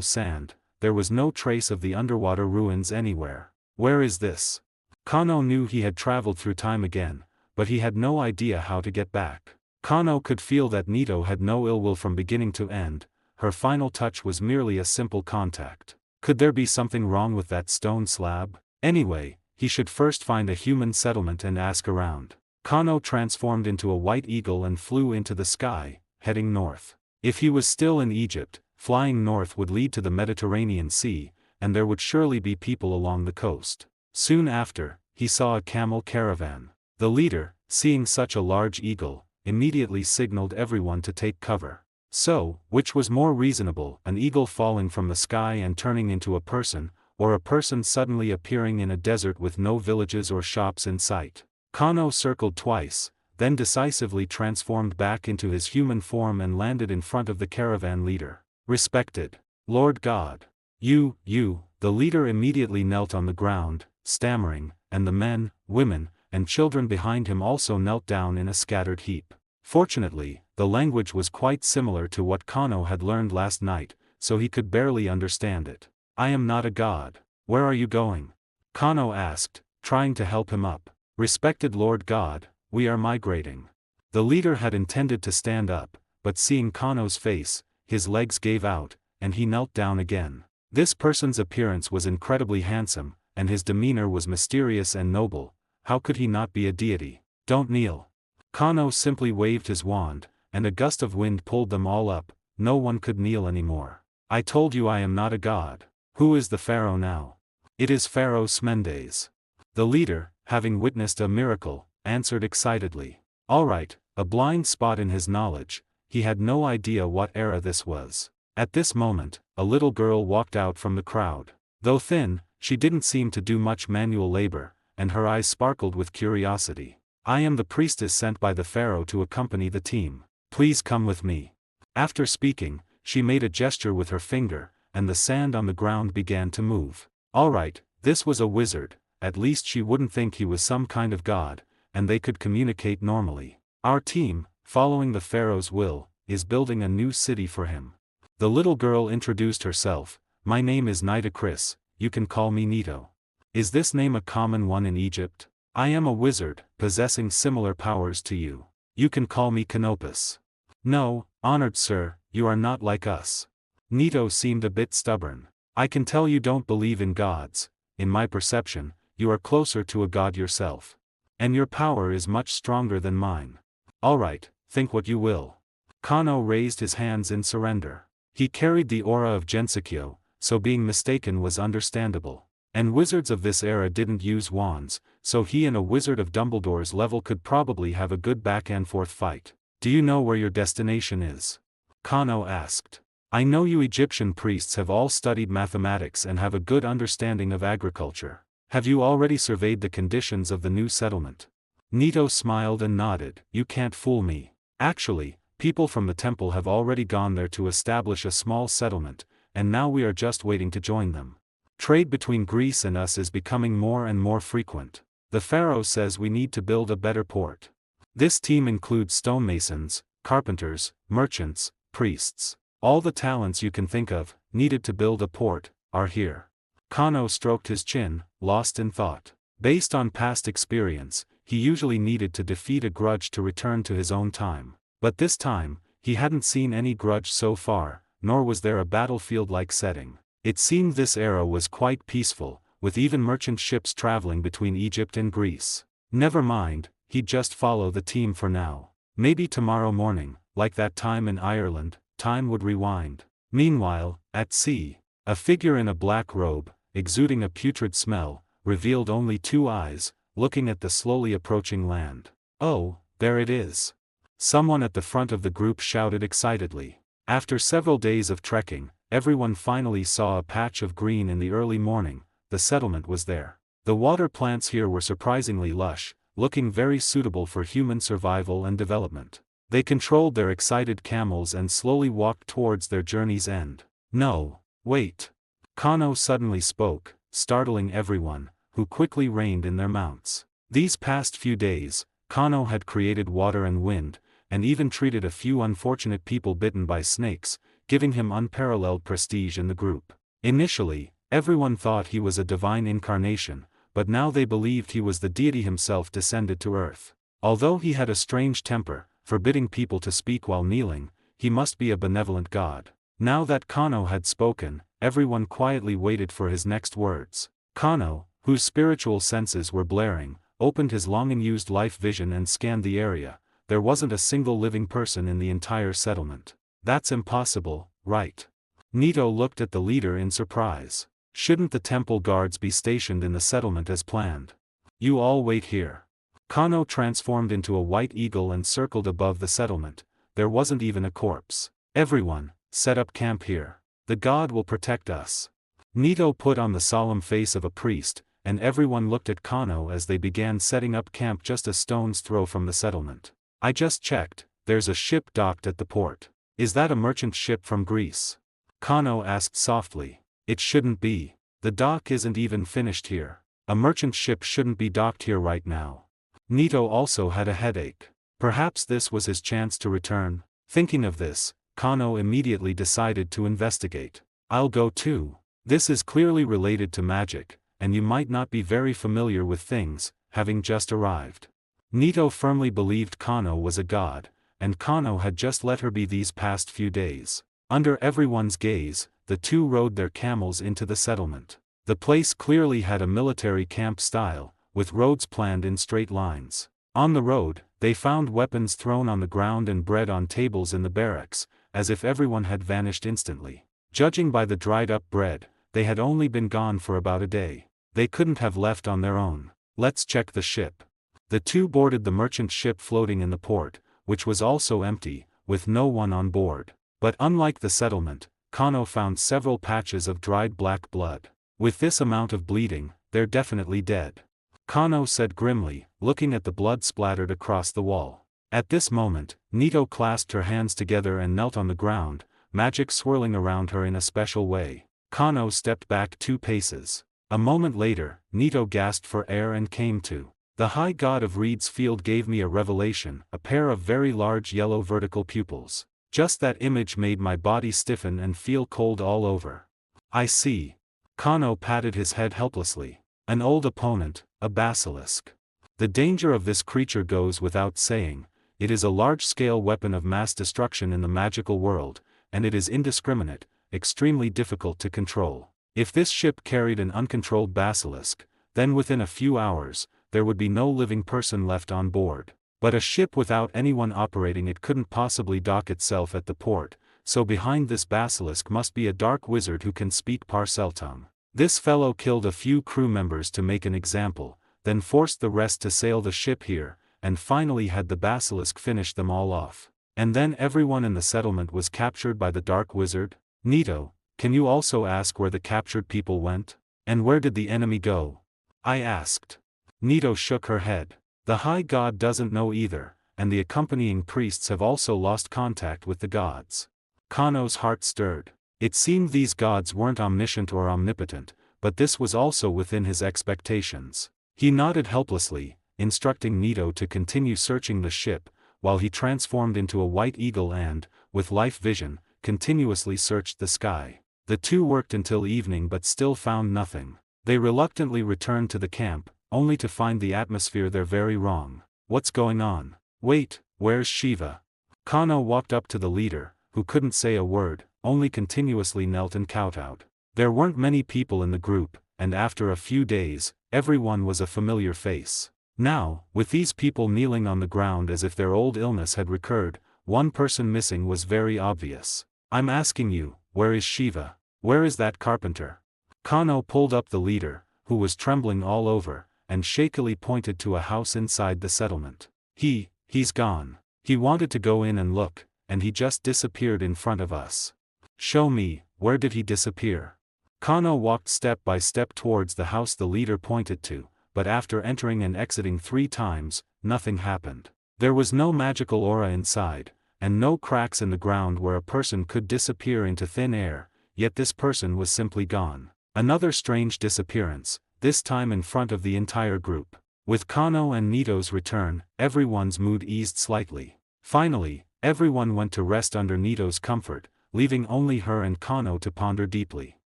Speaker 1: sand, there was no trace of the underwater ruins anywhere. Where is this? Kano knew he had traveled through time again, but he had no idea how to get back. Kano could feel that Nito had no ill will from beginning to end, her final touch was merely a simple contact. Could there be something wrong with that stone slab? Anyway, he should first find a human settlement and ask around. Kano transformed into a white eagle and flew into the sky, heading north. If he was still in Egypt, flying north would lead to the Mediterranean Sea, and there would surely be people along the coast. Soon after, he saw a camel caravan. The leader, seeing such a large eagle, immediately signaled everyone to take cover. So, which was more reasonable, an eagle falling from the sky and turning into a person, or a person suddenly appearing in a desert with no villages or shops in sight? Kano circled twice, then decisively transformed back into his human form and landed in front of the caravan leader. Respected Lord God. The leader immediately knelt on the ground, stammering, and the men, women, and children behind him also knelt down in a scattered heap. Fortunately, the language was quite similar to what Kano had learned last night, so he could barely understand it. I am not a god. Where are you going? Kano asked, trying to help him up. Respected Lord God, we are migrating. The leader had intended to stand up, but seeing Kano's face, his legs gave out, and he knelt down again. This person's appearance was incredibly handsome, and his demeanor was mysterious and noble. How could he not be a deity? Don't kneel. Kano simply waved his wand, and a gust of wind pulled them all up. No one could kneel anymore. I told you I am not a god. Who is the pharaoh now? It is Pharaoh Smendes. The leader, having witnessed a miracle, answered excitedly. All right, a blind spot in his knowledge, he had no idea what era this was. At this moment, a little girl walked out from the crowd. Though thin, she didn't seem to do much manual labor, and her eyes sparkled with curiosity. I am the priestess sent by the pharaoh to accompany the team. Please come with me. After speaking, she made a gesture with her finger, and the sand on the ground began to move. All right, this was a wizard, at least she wouldn't think he was some kind of god, and they could communicate normally. Our team, following the pharaoh's will, is building a new city for him. The little girl introduced herself. My name is Nita Chris, you can call me Nito. Is this name a common one in Egypt? I am a wizard, possessing similar powers to you. You can call me Canopus. No, honored sir, you are not like us. Nito seemed a bit stubborn. I can tell you don't believe in gods. In my perception, you are closer to a god yourself. And your power is much stronger than mine. Alright, think what you will. Kano raised his hands in surrender. He carried the aura of Gensikyo, so being mistaken was understandable. And wizards of this era didn't use wands, so he and a wizard of Dumbledore's level could probably have a good back-and-forth fight. Do you know where your destination is? Kano asked. I know you Egyptian priests have all studied mathematics and have a good understanding of agriculture. Have you already surveyed the conditions of the new settlement? Nito smiled and nodded. You can't fool me. Actually, people from the temple have already gone there to establish a small settlement, and now we are just waiting to join them. Trade between Greece and us is becoming more and more frequent. The pharaoh says we need to build a better port. This team includes stonemasons, carpenters, merchants, priests. All the talents you can think of, needed to build a port, are here. Kano stroked his chin, lost in thought. Based on past experience, he usually needed to defeat a grudge to return to his own time. But this time, he hadn't seen any grudge so far, nor was there a battlefield-like setting. It seemed this era was quite peaceful, with even merchant ships traveling between Egypt and Greece. Never mind, he'd just follow the team for now. Maybe tomorrow morning, like that time in Ireland, time would rewind. Meanwhile, at sea, a figure in a black robe, exuding a putrid smell, revealed only two eyes, looking at the slowly approaching land. Oh, there it is. Someone at the front of the group shouted excitedly. After several days of trekking, everyone finally saw a patch of green in the early morning. The settlement was there. The water plants here were surprisingly lush, looking very suitable for human survival and development. They controlled their excited camels and slowly walked towards their journey's end. No, wait. Kano suddenly spoke, startling everyone, who quickly reined in their mounts. These past few days, Kano had created water and wind, and even treated a few unfortunate people bitten by snakes, giving him unparalleled prestige in the group. Initially, everyone thought he was a divine incarnation, but now they believed he was the deity himself descended to earth. Although he had a strange temper, forbidding people to speak while kneeling, he must be a benevolent god. Now that Kano had spoken, everyone quietly waited for his next words. Kano, whose spiritual senses were blaring, opened his long-unused life vision and scanned the area. There wasn't a single living person in the entire settlement. That's impossible, right? Nito looked at the leader in surprise. Shouldn't the temple guards be stationed in the settlement as planned? You all wait here. Kano transformed into a white eagle and circled above the settlement. There wasn't even a corpse. Everyone, set up camp here. The god will protect us. Nito put on the solemn face of a priest, and everyone looked at Kano as they began setting up camp just a stone's throw from the settlement. I just checked, there's a ship docked at the port. Is that a merchant ship from Greece? Kano asked softly. It shouldn't be. The dock isn't even finished here. A merchant ship shouldn't be docked here right now. Nito also had a headache. Perhaps this was his chance to return. Thinking of this, Kano immediately decided to investigate. I'll go too. This is clearly related to magic, and you might not be very familiar with things, having just arrived. Nito firmly believed Kano was a god, and Kano had just let her be these past few days. Under everyone's gaze, the two rode their camels into the settlement. The place clearly had a military camp style, with roads planned in straight lines. On the road, they found weapons thrown on the ground and bread on tables in the barracks, as if everyone had vanished instantly. Judging by the dried-up bread, they had only been gone for about a day. They couldn't have left on their own. Let's check the ship. The two boarded the merchant ship floating in the port, which was also empty, with no one on board. But unlike the settlement, Kano found several patches of dried black blood. With this amount of bleeding, they're definitely dead. Kano said grimly, looking at the blood splattered across the wall. At this moment, Nito clasped her hands together and knelt on the ground, magic swirling around her in a special way. Kano stepped back 2 paces. A moment later, Nito gasped for air and came to. The high god of Reed's Field gave me a revelation, a pair of very large yellow vertical pupils. Just that image made my body stiffen and feel cold all over. I see. Kano patted his head helplessly. An old opponent, a basilisk. The danger of this creature goes without saying. It is a large-scale weapon of mass destruction in the magical world, and it is indiscriminate, extremely difficult to control. If this ship carried an uncontrolled basilisk, then within a few hours, there would be no living person left on board. But a ship without anyone operating it couldn't possibly dock itself at the port, so behind this basilisk must be a dark wizard who can speak Parseltongue. This fellow killed a few crew members to make an example, then forced the rest to sail the ship here, and finally had the basilisk finish them all off. And then everyone in the settlement was captured by the dark wizard? Nito, can you also ask where the captured people went? And where did the enemy go? I asked. Nito shook her head. The high god doesn't know either, and the accompanying priests have also lost contact with the gods. Kano's heart stirred. It seemed these gods weren't omniscient or omnipotent, but this was also within his expectations. He nodded helplessly, instructing Nito to continue searching the ship, while he transformed into a white eagle and, with life vision, continuously searched the sky. The two worked until evening but still found nothing. They reluctantly returned to the camp, only to find the atmosphere there very wrong. What's going on? Wait, where's Shiva? Kano walked up to the leader, who couldn't say a word, only continuously knelt and kowtowed. There weren't many people in the group, and after a few days, everyone was a familiar face. Now, with these people kneeling on the ground as if their old illness had recurred, one person missing was very obvious. I'm asking you, where is Shiva? Where is that carpenter? Kano pulled up the leader, who was trembling all over, and shakily pointed to a house inside the settlement. He's gone. He wanted to go in and look, and he just disappeared in front of us. Show me, where did he disappear? Kano walked step by step towards the house the leader pointed to, but after entering and exiting 3 times, nothing happened. There was no magical aura inside, and no cracks in the ground where a person could disappear into thin air, yet this person was simply gone. Another strange disappearance, this time in front of the entire group. With Kano and Nito's return, everyone's mood eased slightly. Finally, everyone went to rest under Nito's comfort, leaving only her and Kano to ponder deeply.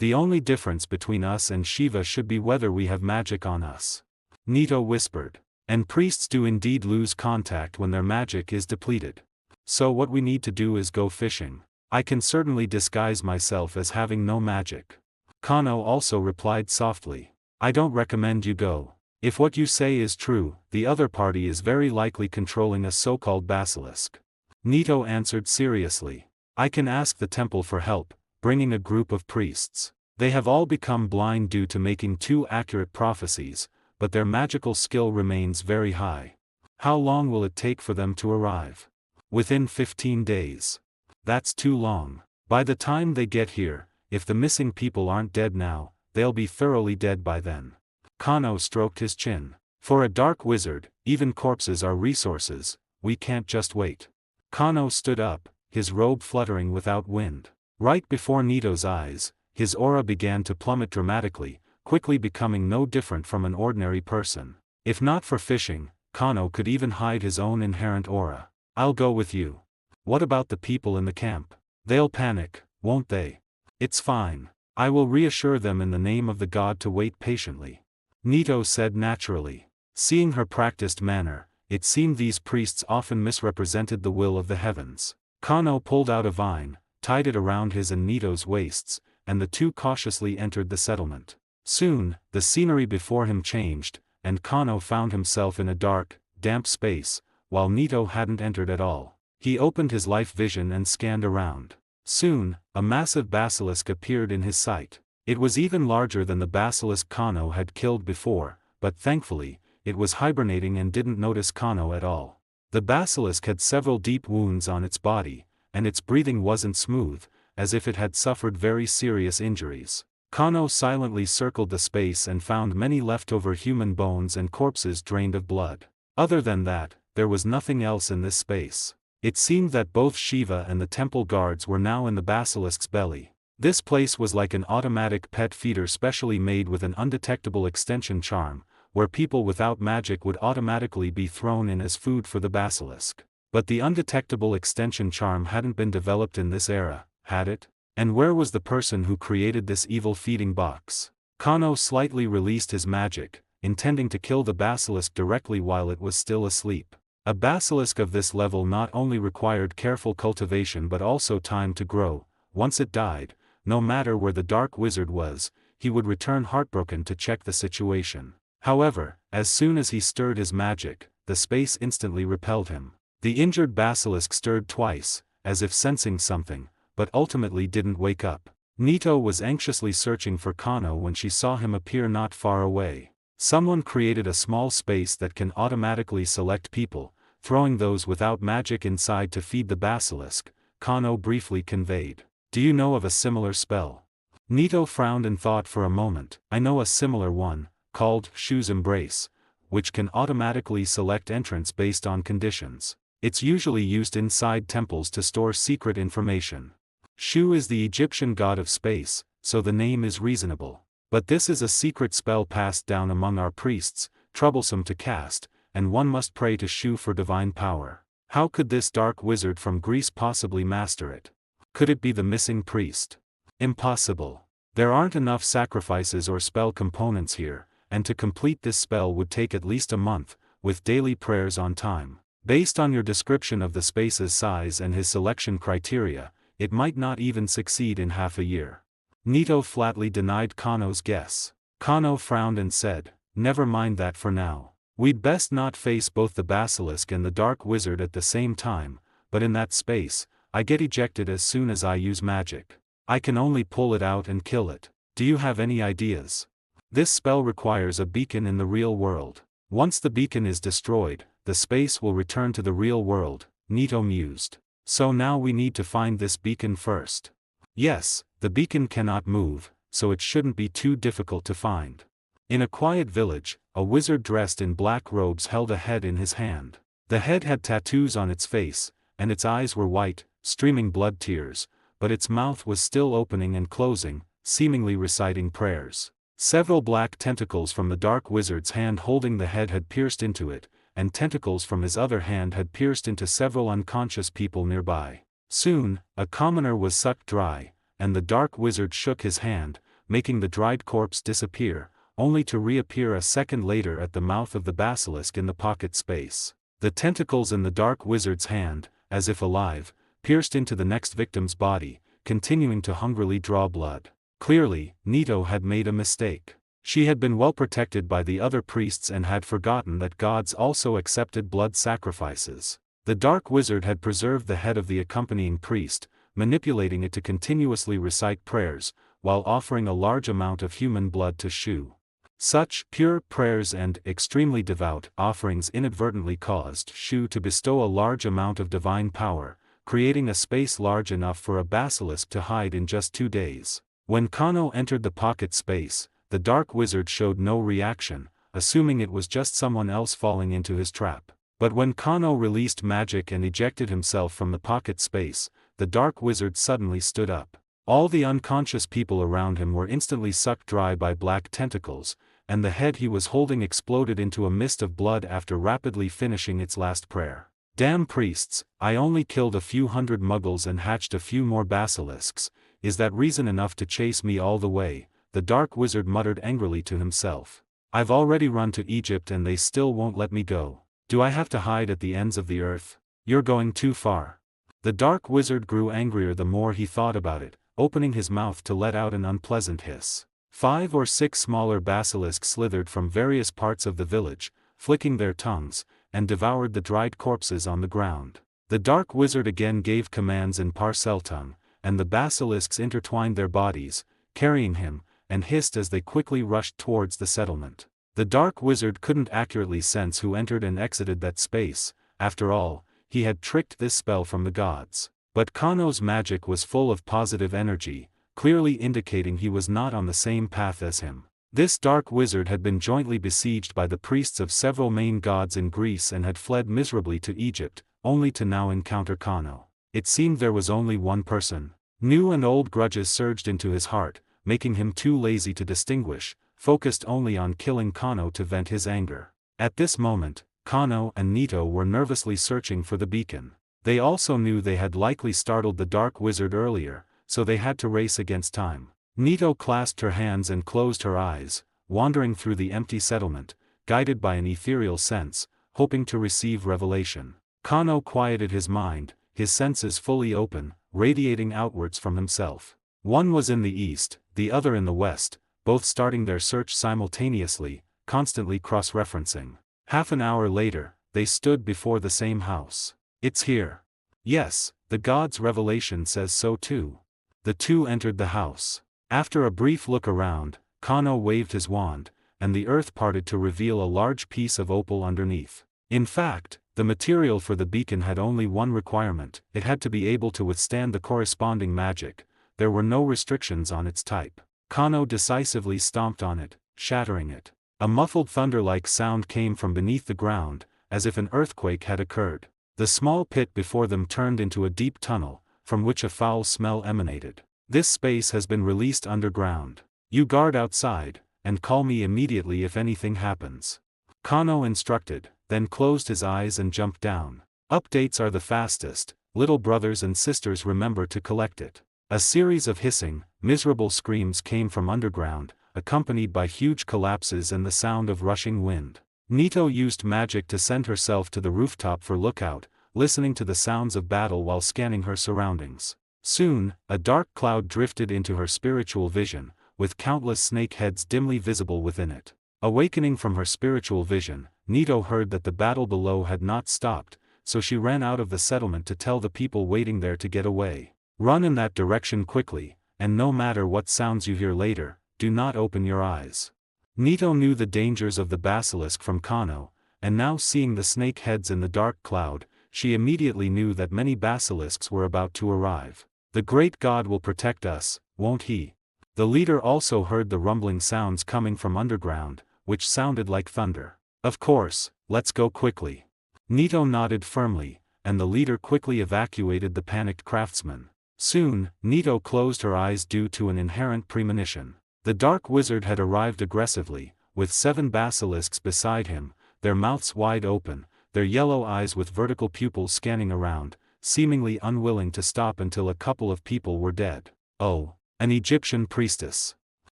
Speaker 1: The only difference between us and Shiva should be whether we have magic on us. Nito whispered. And priests do indeed lose contact when their magic is depleted. So what we need to do is go fishing. I can certainly disguise myself as having no magic. Kano also replied softly. I don't recommend you go. If what you say is true, the other party is very likely controlling a so-called basilisk. Nito answered seriously. I can ask the temple for help, bringing a group of priests. They have all become blind due to making too accurate prophecies, but their magical skill remains very high. How long will it take for them to arrive? Within 15 days. That's too long. By the time they get here, if the missing people aren't dead now, they'll be thoroughly dead by then. Kano stroked his chin. For a dark wizard, even corpses are resources, we can't just wait. Kano stood up, his robe fluttering without wind. Right before Nito's eyes, his aura began to plummet dramatically, quickly becoming no different from an ordinary person. If not for fishing, Kano could even hide his own inherent aura. I'll go with you. What about the people in the camp? They'll panic, won't they? It's fine. I will reassure them in the name of the god to wait patiently. Nito said naturally. Seeing her practiced manner, it seemed these priests often misrepresented the will of the heavens. Kano pulled out a vine, tied it around his and Nito's waists, and the two cautiously entered the settlement. Soon, the scenery before him changed, and Kano found himself in a dark, damp space, while Nito hadn't entered at all. He opened his life vision and scanned around. Soon, a massive basilisk appeared in his sight. It was even larger than the basilisk Kano had killed before, but thankfully, it was hibernating and didn't notice Kano at all. The basilisk had several deep wounds on its body, and its breathing wasn't smooth, as if it had suffered very serious injuries. Kano silently circled the space and found many leftover human bones and corpses drained of blood. Other than that, there was nothing else in this space. It seemed that both Shiva and the temple guards were now in the basilisk's belly. This place was like an automatic pet feeder specially made with an undetectable extension charm, where people without magic would automatically be thrown in as food for the basilisk. But the undetectable extension charm hadn't been developed in this era, had it? And where was the person who created this evil feeding box? Kano slightly released his magic, intending to kill the basilisk directly while it was still asleep. A basilisk of this level not only required careful cultivation but also time to grow. Once it died, no matter where the dark wizard was, he would return heartbroken to check the situation. However, as soon as he stirred his magic, the space instantly repelled him. The injured basilisk stirred twice, as if sensing something, but ultimately didn't wake up. Nito was anxiously searching for Kano when she saw him appear not far away. Someone created a small space that can automatically select people, throwing those without magic inside to feed the basilisk, Kano briefly conveyed. Do you know of a similar spell? Nito frowned and thought for a moment. I know a similar one, called Shu's Embrace, which can automatically select entrants based on conditions. It's usually used inside temples to store secret information. Shu is the Egyptian god of space, so the name is reasonable. But this is a secret spell passed down among our priests, troublesome to cast, and one must pray to Shu for divine power. How could this dark wizard from Greece possibly master it? Could it be the missing priest? Impossible. There aren't enough sacrifices or spell components here, and to complete this spell would take at least a month, with daily prayers on time. Based on your description of the space's size and his selection criteria, it might not even succeed in half a year. Nito flatly denied Kano's guess. Kano frowned and said, never mind that for now. We'd best not face both the basilisk and the dark wizard at the same time, but in that space, I get ejected as soon as I use magic. I can only pull it out and kill it. Do you have any ideas? This spell requires a beacon in the real world. Once the beacon is destroyed, the space will return to the real world, Nito mused. So now we need to find this beacon first. Yes, the beacon cannot move, so it shouldn't be too difficult to find. In a quiet village, a wizard dressed in black robes held a head in his hand. The head had tattoos on its face, and its eyes were white, streaming blood tears, but its mouth was still opening and closing, seemingly reciting prayers. Several black tentacles from the dark wizard's hand holding the head had pierced into it, and tentacles from his other hand had pierced into several unconscious people nearby. Soon, a commoner was sucked dry, and the dark wizard shook his hand, making the dried corpse disappear, only to reappear a second later at the mouth of the basilisk in the pocket space. The tentacles in the dark wizard's hand, as if alive, pierced into the next victim's body, continuing to hungrily draw blood. Clearly, Nito had made a mistake. She had been well protected by the other priests and had forgotten that gods also accepted blood sacrifices. The dark wizard had preserved the head of the accompanying priest, manipulating it to continuously recite prayers, while offering a large amount of human blood to Shu. Such pure prayers and extremely devout offerings inadvertently caused Shu to bestow a large amount of divine power, creating a space large enough for a basilisk to hide in just 2 days. When Kano entered the pocket space, the dark wizard showed no reaction, assuming it was just someone else falling into his trap. But when Kano released magic and ejected himself from the pocket space, the dark wizard suddenly stood up. All the unconscious people around him were instantly sucked dry by black tentacles, and the head he was holding exploded into a mist of blood after rapidly finishing its last prayer. Damn priests, I only killed a few hundred muggles and hatched a few more basilisks. Is that reason enough to chase me all the way? The dark wizard muttered angrily to himself. I've already run to Egypt and they still won't let me go. Do I have to hide at the ends of the earth? You're going too far. The dark wizard grew angrier the more he thought about it, opening his mouth to let out an unpleasant hiss. 5 or 6 smaller basilisks slithered from various parts of the village, flicking their tongues, and devoured the dried corpses on the ground. The dark wizard again gave commands in Parseltongue, and the basilisks intertwined their bodies, carrying him, and hissed as they quickly rushed towards the settlement. The dark wizard couldn't accurately sense who entered and exited that space. After all, he had tricked this spell from the gods. But Kano's magic was full of positive energy, clearly indicating he was not on the same path as him. This dark wizard had been jointly besieged by the priests of several main gods in Greece and had fled miserably to Egypt, only to now encounter Kano. It seemed there was only one person. New and old grudges surged into his heart, making him too lazy to distinguish, focused only on killing Kano to vent his anger. At this moment, Kano and Nito were nervously searching for the beacon. They also knew they had likely startled the dark wizard earlier, so they had to race against time. Nito clasped her hands and closed her eyes, wandering through the empty settlement, guided by an ethereal sense, hoping to receive revelation. Kano quieted his mind, his senses fully open, radiating outwards from himself. One was in the east, the other in the west, both starting their search simultaneously, constantly cross-referencing. Half an hour later, they stood before the same house. It's here. Yes, the god's revelation says so too. The two entered the house. After a brief look around, Kano waved his wand, and the earth parted to reveal a large piece of opal underneath. In fact, the material for the beacon had only one requirement: it had to be able to withstand the corresponding magic. There were no restrictions on its type. Kano decisively stomped on it, shattering it. A muffled thunder-like sound came from beneath the ground, as if an earthquake had occurred. The small pit before them turned into a deep tunnel, from which a foul smell emanated. This space has been released underground. You guard outside, and call me immediately if anything happens. Kano instructed, then closed his eyes and jumped down. Updates are the fastest, little brothers and sisters, remember to collect it. A series of hissing, miserable screams came from underground, accompanied by huge collapses and the sound of rushing wind. Nito used magic to send herself to the rooftop for lookout, listening to the sounds of battle while scanning her surroundings. Soon, a dark cloud drifted into her spiritual vision, with countless snake heads dimly visible within it. Awakening from her spiritual vision, Nito heard that the battle below had not stopped, so she ran out of the settlement to tell the people waiting there to get away. Run in that direction quickly, and no matter what sounds you hear later, do not open your eyes. Nito knew the dangers of the basilisk from Kano, and now seeing the snake heads in the dark cloud, she immediately knew that many basilisks were about to arrive. The great god will protect us, won't he? The leader also heard the rumbling sounds coming from underground, which sounded like thunder. Of course, let's go quickly. Nito nodded firmly, and the leader quickly evacuated the panicked craftsman. Soon, Nito closed her eyes due to an inherent premonition. The dark wizard had arrived aggressively, with 7 basilisks beside him, their mouths wide open, their yellow eyes with vertical pupils scanning around, seemingly unwilling to stop until a couple of people were dead. Oh, an Egyptian priestess.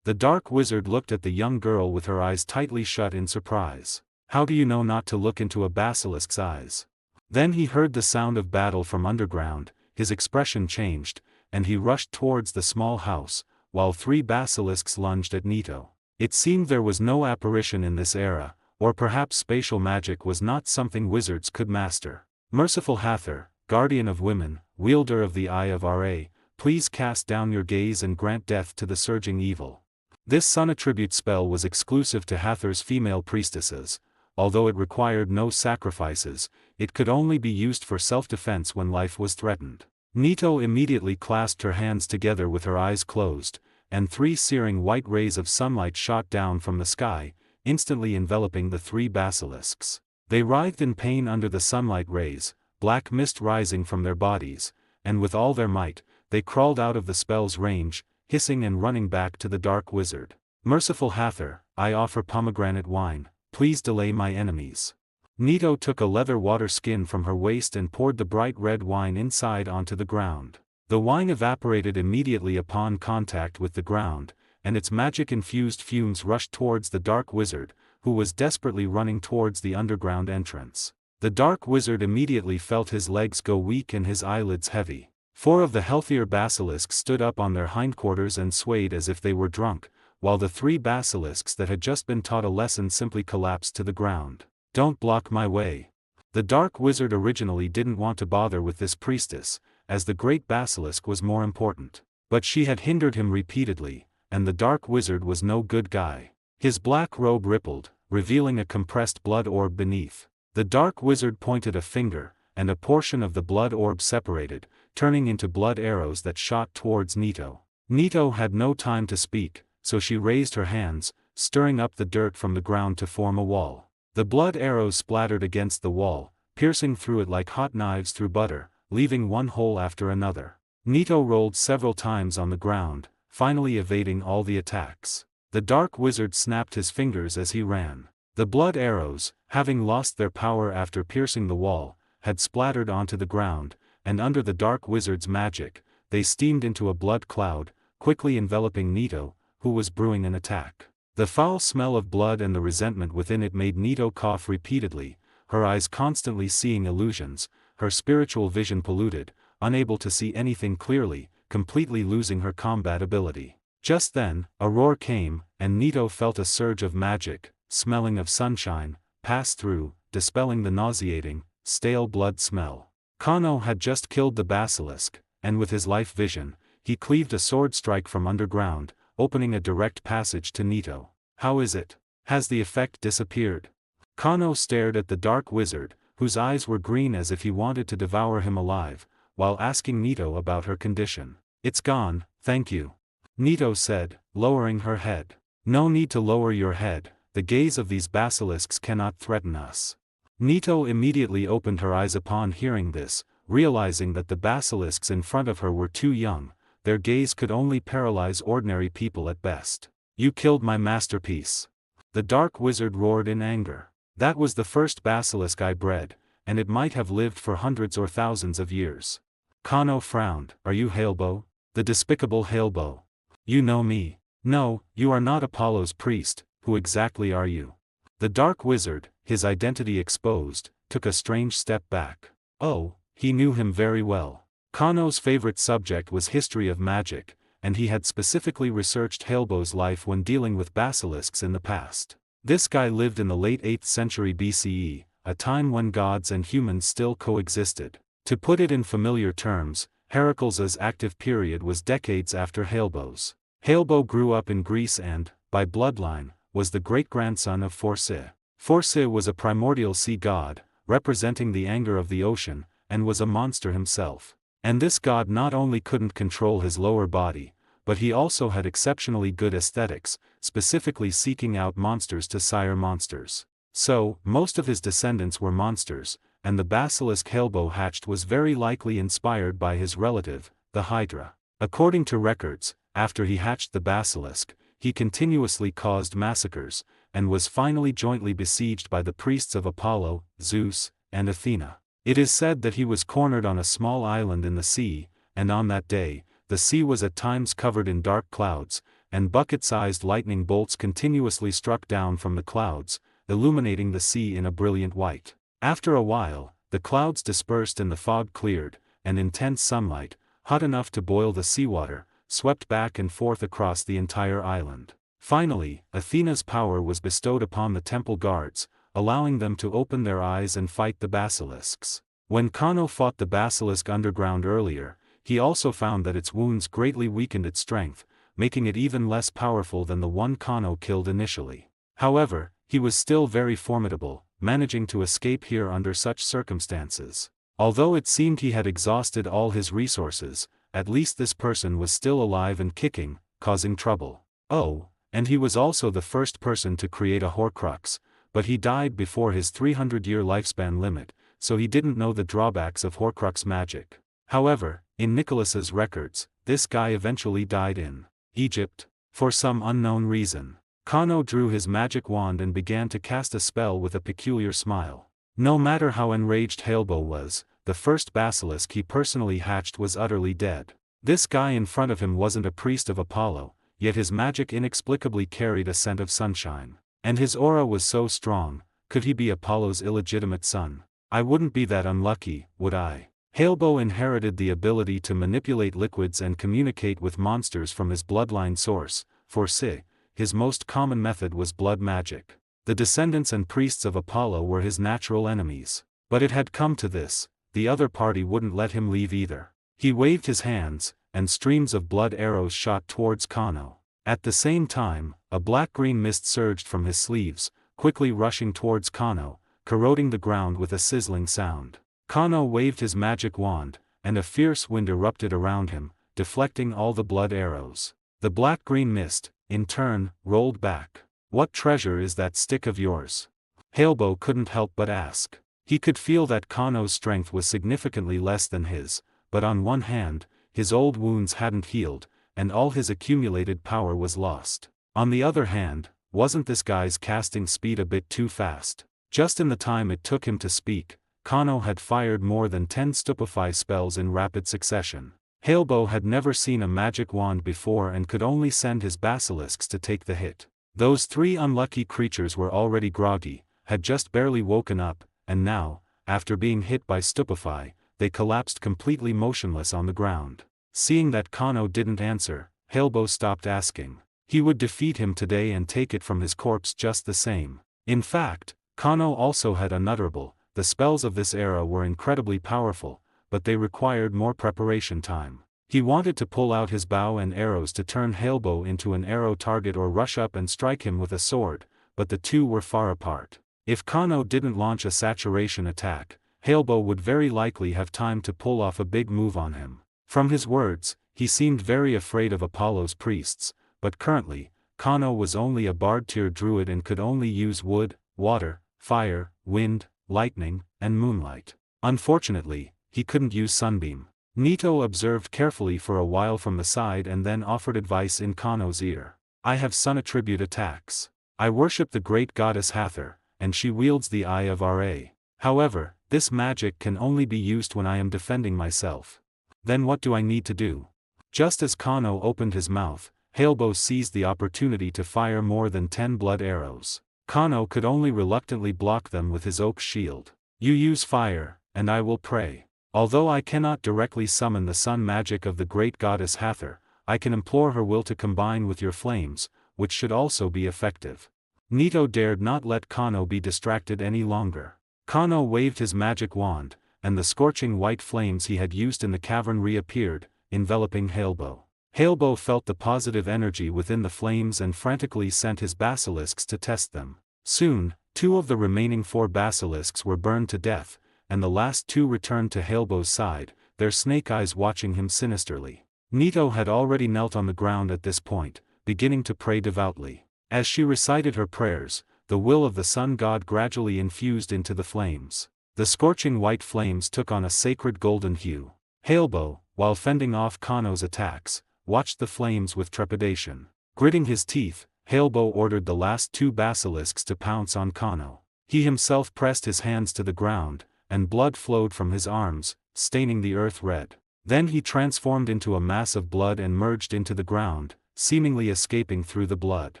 Speaker 1: The dark wizard looked at the young girl with her eyes tightly shut in surprise. How do you know not to look into a basilisk's eyes? Then he heard the sound of battle from underground, his expression changed, and he rushed towards the small house, while 3 basilisks lunged at Nito. It seemed there was no apparition in this era, or perhaps spatial magic was not something wizards could master. Merciful Hathor, guardian of women, wielder of the Eye of Ra, please cast down your gaze and grant death to the surging evil. This sun attribute spell was exclusive to Hathor's female priestesses. Although it required no sacrifices, it could only be used for self-defense when life was threatened. Nito immediately clasped her hands together with her eyes closed, and 3 searing white rays of sunlight shot down from the sky, instantly enveloping the 3 basilisks. They writhed in pain under the sunlight rays, black mist rising from their bodies, and with all their might, they crawled out of the spell's range, hissing and running back to the dark wizard. Merciful Hathor, I offer pomegranate wine, please delay my enemies. Nito took a leather water skin from her waist and poured the bright red wine inside onto the ground. The wine evaporated immediately upon contact with the ground, and its magic-infused fumes rushed towards the dark wizard, who was desperately running towards the underground entrance. The dark wizard immediately felt his legs go weak and his eyelids heavy. 4 of the healthier basilisks stood up on their hindquarters and swayed as if they were drunk, while the 3 basilisks that had just been taught a lesson simply collapsed to the ground. Don't block my way. The dark wizard originally didn't want to bother with this priestess, as the great basilisk was more important. But she had hindered him repeatedly, and the dark wizard was no good guy. His black robe rippled, revealing a compressed blood orb beneath. The dark wizard pointed a finger, and a portion of the blood orb separated, turning into blood arrows that shot towards Nito. Nito had no time to speak, so she raised her hands, stirring up the dirt from the ground to form a wall. The blood arrows splattered against the wall, piercing through it like hot knives through butter, leaving one hole after another. Nito rolled several times on the ground, finally evading all the attacks. The dark wizard snapped his fingers as he ran. The blood arrows, having lost their power after piercing the wall, had splattered onto the ground, and under the dark wizard's magic, they steamed into a blood cloud, quickly enveloping Nito, who was brewing an attack. The foul smell of blood and the resentment within it made Nito cough repeatedly, her eyes constantly seeing illusions, her spiritual vision polluted, unable to see anything clearly, completely losing her combat ability. Just then, a roar came, and Nito felt a surge of magic, smelling of sunshine, pass through, dispelling the nauseating, stale blood smell. Kano had just killed the basilisk, and with his life vision, he cleaved a sword strike from underground, opening a direct passage to Nito. How is it? Has the effect disappeared? Kano stared at the dark wizard, whose eyes were green as if he wanted to devour him alive, while asking Nito about her condition. It's gone, thank you. Nito said, lowering her head. No need to lower your head, the gaze of these basilisks cannot threaten us. Nito immediately opened her eyes upon hearing this, realizing that the basilisks in front of her were too young, their gaze could only paralyze ordinary people at best. You killed my masterpiece. The dark wizard roared in anger. That was the first basilisk I bred, and it might have lived for hundreds or thousands of years. Kano frowned. Are you Hailbo? The despicable Hailbo. You know me. No, you are not Apollo's priest. Who exactly are you? The dark wizard, his identity exposed, took a strange step back. Oh, he knew him very well. Kano's favorite subject was history of magic, and he had specifically researched Hailbo's life when dealing with basilisks in the past. This guy lived in the late 8th century BCE, a time when gods and humans still coexisted. To put it in familiar terms, Heracles's active period was decades after Hailbo's. Hailbo grew up in Greece and, by bloodline, was the great-grandson of Phorcys. Phorcys was a primordial sea god, representing the anger of the ocean, and was a monster himself. And this god not only couldn't control his lower body, but he also had exceptionally good aesthetics, specifically seeking out monsters to sire monsters. So, most of his descendants were monsters, and the basilisk Hailbo hatched was very likely inspired by his relative, the Hydra. According to records, after he hatched the basilisk, he continuously caused massacres, and was finally jointly besieged by the priests of Apollo, Zeus, and Athena. It is said that he was cornered on a small island in the sea, and on that day, the sea was at times covered in dark clouds, and bucket-sized lightning bolts continuously struck down from the clouds, illuminating the sea in a brilliant white. After a while, the clouds dispersed and the fog cleared, and intense sunlight, hot enough to boil the seawater, swept back and forth across the entire island. Finally, Athena's power was bestowed upon the temple guards, allowing them to open their eyes and fight the basilisks. When Kano fought the basilisk underground earlier, he also found that its wounds greatly weakened its strength, making it even less powerful than the one Kano killed initially. However, he was still very formidable, managing to escape here under such circumstances. Although it seemed he had exhausted all his resources, at least this person was still alive and kicking, causing trouble. Oh, and he was also the first person to create a Horcrux, but he died before his 300-year lifespan limit, so he didn't know the drawbacks of Horcrux magic. However, in Nicholas's records, this guy eventually died in Egypt, for some unknown reason. Kano drew his magic wand and began to cast a spell with a peculiar smile. No matter how enraged Hailbo was, the first basilisk he personally hatched was utterly dead. This guy in front of him wasn't a priest of Apollo, yet his magic inexplicably carried a scent of sunshine. And his aura was so strong, could he be Apollo's illegitimate son? I wouldn't be that unlucky, would I? Hailbo inherited the ability to manipulate liquids and communicate with monsters from his bloodline source. Phorcys, his most common method was blood magic. The descendants and priests of Apollo were his natural enemies. But it had come to this, the other party wouldn't let him leave either. He waved his hands, and streams of blood arrows shot towards Kano. At the same time, a black-green mist surged from his sleeves, quickly rushing towards Kano, corroding the ground with a sizzling sound. Kano waved his magic wand, and a fierce wind erupted around him, deflecting all the blood arrows. The black-green mist, in turn, rolled back. What treasure is that stick of yours? Hailbo couldn't help but ask. He could feel that Kano's strength was significantly less than his, but on one hand, his old wounds hadn't healed, and all his accumulated power was lost. On the other hand, wasn't this guy's casting speed a bit too fast? Just in the time it took him to speak, Kano had fired more than 10 stupefy spells in rapid succession. Hailbow had never seen a magic wand before and could only send his basilisks to take the hit. Those 3 unlucky creatures were already groggy, had just barely woken up, and now, after being hit by stupefy, they collapsed completely motionless on the ground. Seeing that Kano didn't answer, Hailbow stopped asking. He would defeat him today and take it from his corpse just the same. In fact, Kano also had unutterable. The spells of this era were incredibly powerful, but they required more preparation time. He wanted to pull out his bow and arrows to turn Hailbow into an arrow target or rush up and strike him with a sword, but the two were far apart. If Kano didn't launch a saturation attack, Hailbow would very likely have time to pull off a big move on him. From his words, he seemed very afraid of Apollo's priests, but currently, Kano was only a bard-tier druid and could only use wood, water, fire, wind, lightning, and moonlight. Unfortunately, he couldn't use sunbeam. Nito observed carefully for a while from the side and then offered advice in Kano's ear. I have sun attribute attacks. I worship the great goddess Hathor, and she wields the Eye of Ra. However, this magic can only be used when I am defending myself. Then what do I need to do? Just as Kano opened his mouth, Hailbow seized the opportunity to fire more than 10 blood arrows. Kano could only reluctantly block them with his oak shield. You use fire, and I will pray. Although I cannot directly summon the sun magic of the great goddess Hathor, I can implore her will to combine with your flames, which should also be effective. Nito dared not let Kano be distracted any longer. Kano waved his magic wand, and the scorching white flames he had used in the cavern reappeared, enveloping Hailbow. Hailbow felt the positive energy within the flames and frantically sent his basilisks to test them. Soon, 2 of the remaining 4 basilisks were burned to death, and the last 2 returned to Hailbow's side, their snake eyes watching him sinisterly. Nito had already knelt on the ground at this point, beginning to pray devoutly. As she recited her prayers, the will of the sun god gradually infused into the flames. The scorching white flames took on a sacred golden hue. Hailbow, while fending off Kano's attacks, watched the flames with trepidation. Gritting his teeth, Hailbow ordered the last 2 basilisks to pounce on Kano. He himself pressed his hands to the ground, and blood flowed from his arms, staining the earth red. Then he transformed into a mass of blood and merged into the ground, seemingly escaping through the blood.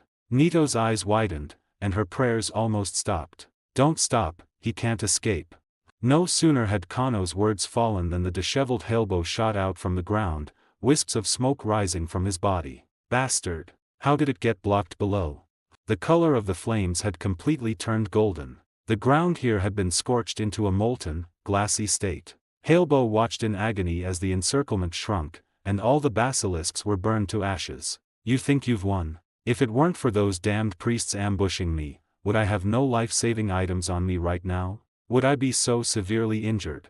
Speaker 1: Nito's eyes widened, and her prayers almost stopped. Don't stop, he can't escape. No sooner had Kano's words fallen than the disheveled Hailbow shot out from the ground, wisps of smoke rising from his body. Bastard! How did it get blocked below? The color of the flames had completely turned golden. The ground here had been scorched into a molten, glassy state. Hailbow watched in agony as the encirclement shrunk, and all the basilisks were burned to ashes. You think you've won? If it weren't for those damned priests ambushing me, would I have no life-saving items on me right now? Would I be so severely injured?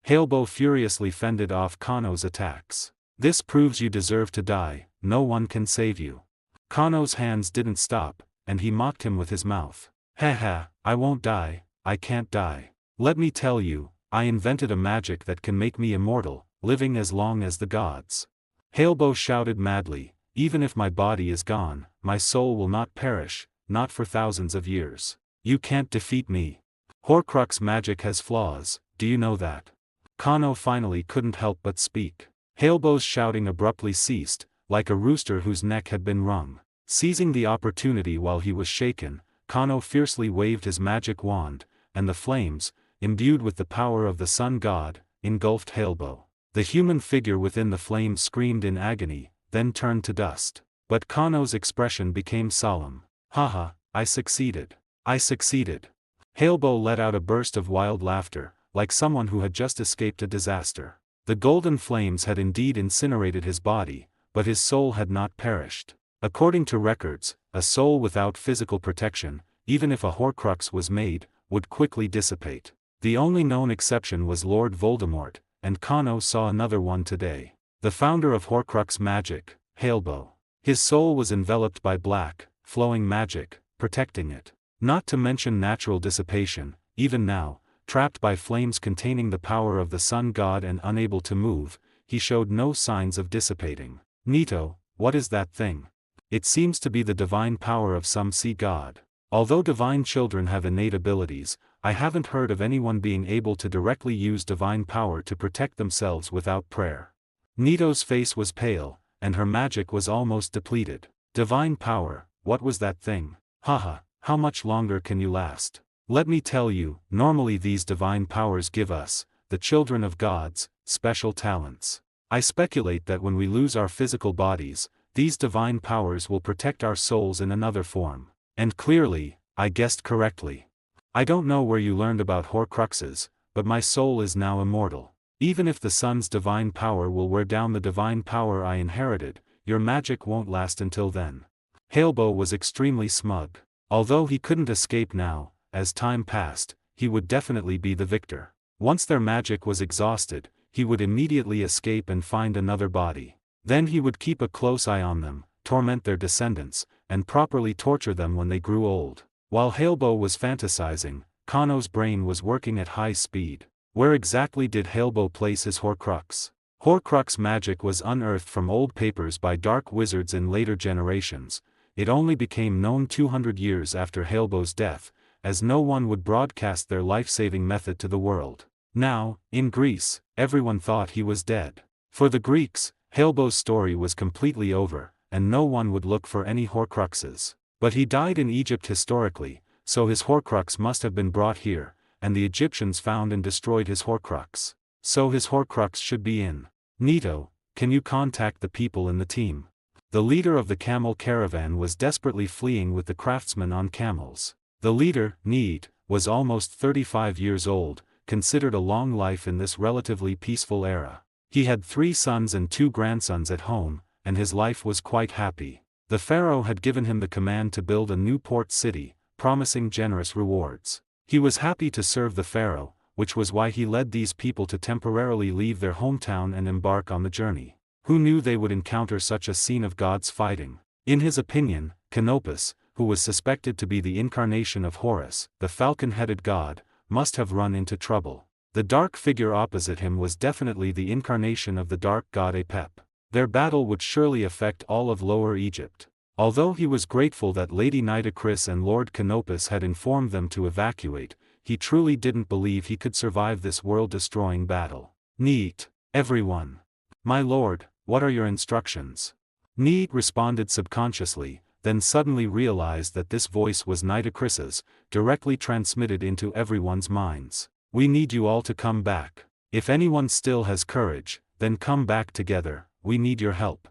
Speaker 1: Hailbow furiously fended off Kano's attacks. This proves you deserve to die, no one can save you. Kano's hands didn't stop, and he mocked him with his mouth. Ha, I won't die, I can't die. Let me tell you, I invented a magic that can make me immortal, living as long as the gods. Hailbow shouted madly, even if my body is gone, my soul will not perish, not for thousands of years. You can't defeat me. Horcrux magic has flaws, do you know that? Kano finally couldn't help but speak. Hailbow's shouting abruptly ceased, like a rooster whose neck had been wrung. Seizing the opportunity while he was shaken, Kano fiercely waved his magic wand, and the flames, imbued with the power of the sun god, engulfed Hailbow. The human figure within the flames screamed in agony, then turned to dust. But Kano's expression became solemn. Haha, I succeeded. I succeeded. Hailbow let out a burst of wild laughter, like someone who had just escaped a disaster. The golden flames had indeed incinerated his body, but his soul had not perished. According to records, a soul without physical protection, even if a Horcrux was made, would quickly dissipate. The only known exception was Lord Voldemort, and Kano saw another one today. The founder of Horcrux magic, Hailbow. His soul was enveloped by black, flowing magic, protecting it. Not to mention natural dissipation, even now, trapped by flames containing the power of the sun god and unable to move, he showed no signs of dissipating. Nito, what is that thing? It seems to be the divine power of some sea god. Although divine children have innate abilities, I haven't heard of anyone being able to directly use divine power to protect themselves without prayer. Nito's face was pale, and her magic was almost depleted. Divine power, what was that thing? Haha, how much longer can you last? Let me tell you, normally these divine powers give us, the children of gods, special talents. I speculate that when we lose our physical bodies, these divine powers will protect our souls in another form. And clearly, I guessed correctly. I don't know where you learned about Horcruxes, but my soul is now immortal. Even if the sun's divine power will wear down the divine power I inherited, your magic won't last until then. Halebo was extremely smug. Although he couldn't escape now, as time passed, he would definitely be the victor. Once their magic was exhausted, he would immediately escape and find another body. Then he would keep a close eye on them, torment their descendants, and properly torture them when they grew old. While Halebo was fantasizing, Kano's brain was working at high speed. Where exactly did Halebo place his Horcrux? Horcrux magic was unearthed from old papers by dark wizards in later generations. It only became known 200 years after Halebo's death, as no one would broadcast their life-saving method to the world. Now, in Greece, everyone thought he was dead. For the Greeks, Halebo's story was completely over, and no one would look for any Horcruxes. But he died in Egypt historically, so his Horcrux must have been brought here, and the Egyptians found and destroyed his Horcrux. So his Horcrux should be in. Nito, can you contact the people in the team? The leader of the camel caravan was desperately fleeing with the craftsmen on camels. The leader, Need, was almost 35 years old, considered a long life in this relatively peaceful era. He had 3 sons and 2 grandsons at home, and his life was quite happy. The pharaoh had given him the command to build a new port city, promising generous rewards. He was happy to serve the pharaoh, which was why he led these people to temporarily leave their hometown and embark on the journey. Who knew they would encounter such a scene of gods fighting? In his opinion, Canopus, who was suspected to be the incarnation of Horus, the falcon-headed god, must have run into trouble. The dark figure opposite him was definitely the incarnation of the dark god Apep. Their battle would surely affect all of Lower Egypt. Although he was grateful that Lady Nitocris and Lord Canopus had informed them to evacuate, he truly didn't believe he could survive this world-destroying battle. Neat, everyone. My lord, what are your instructions? Need responded subconsciously, then suddenly realized that this voice was Nitocris's, directly transmitted into everyone's minds. We need you all to come back. If anyone still has courage, then come back together, we need your help.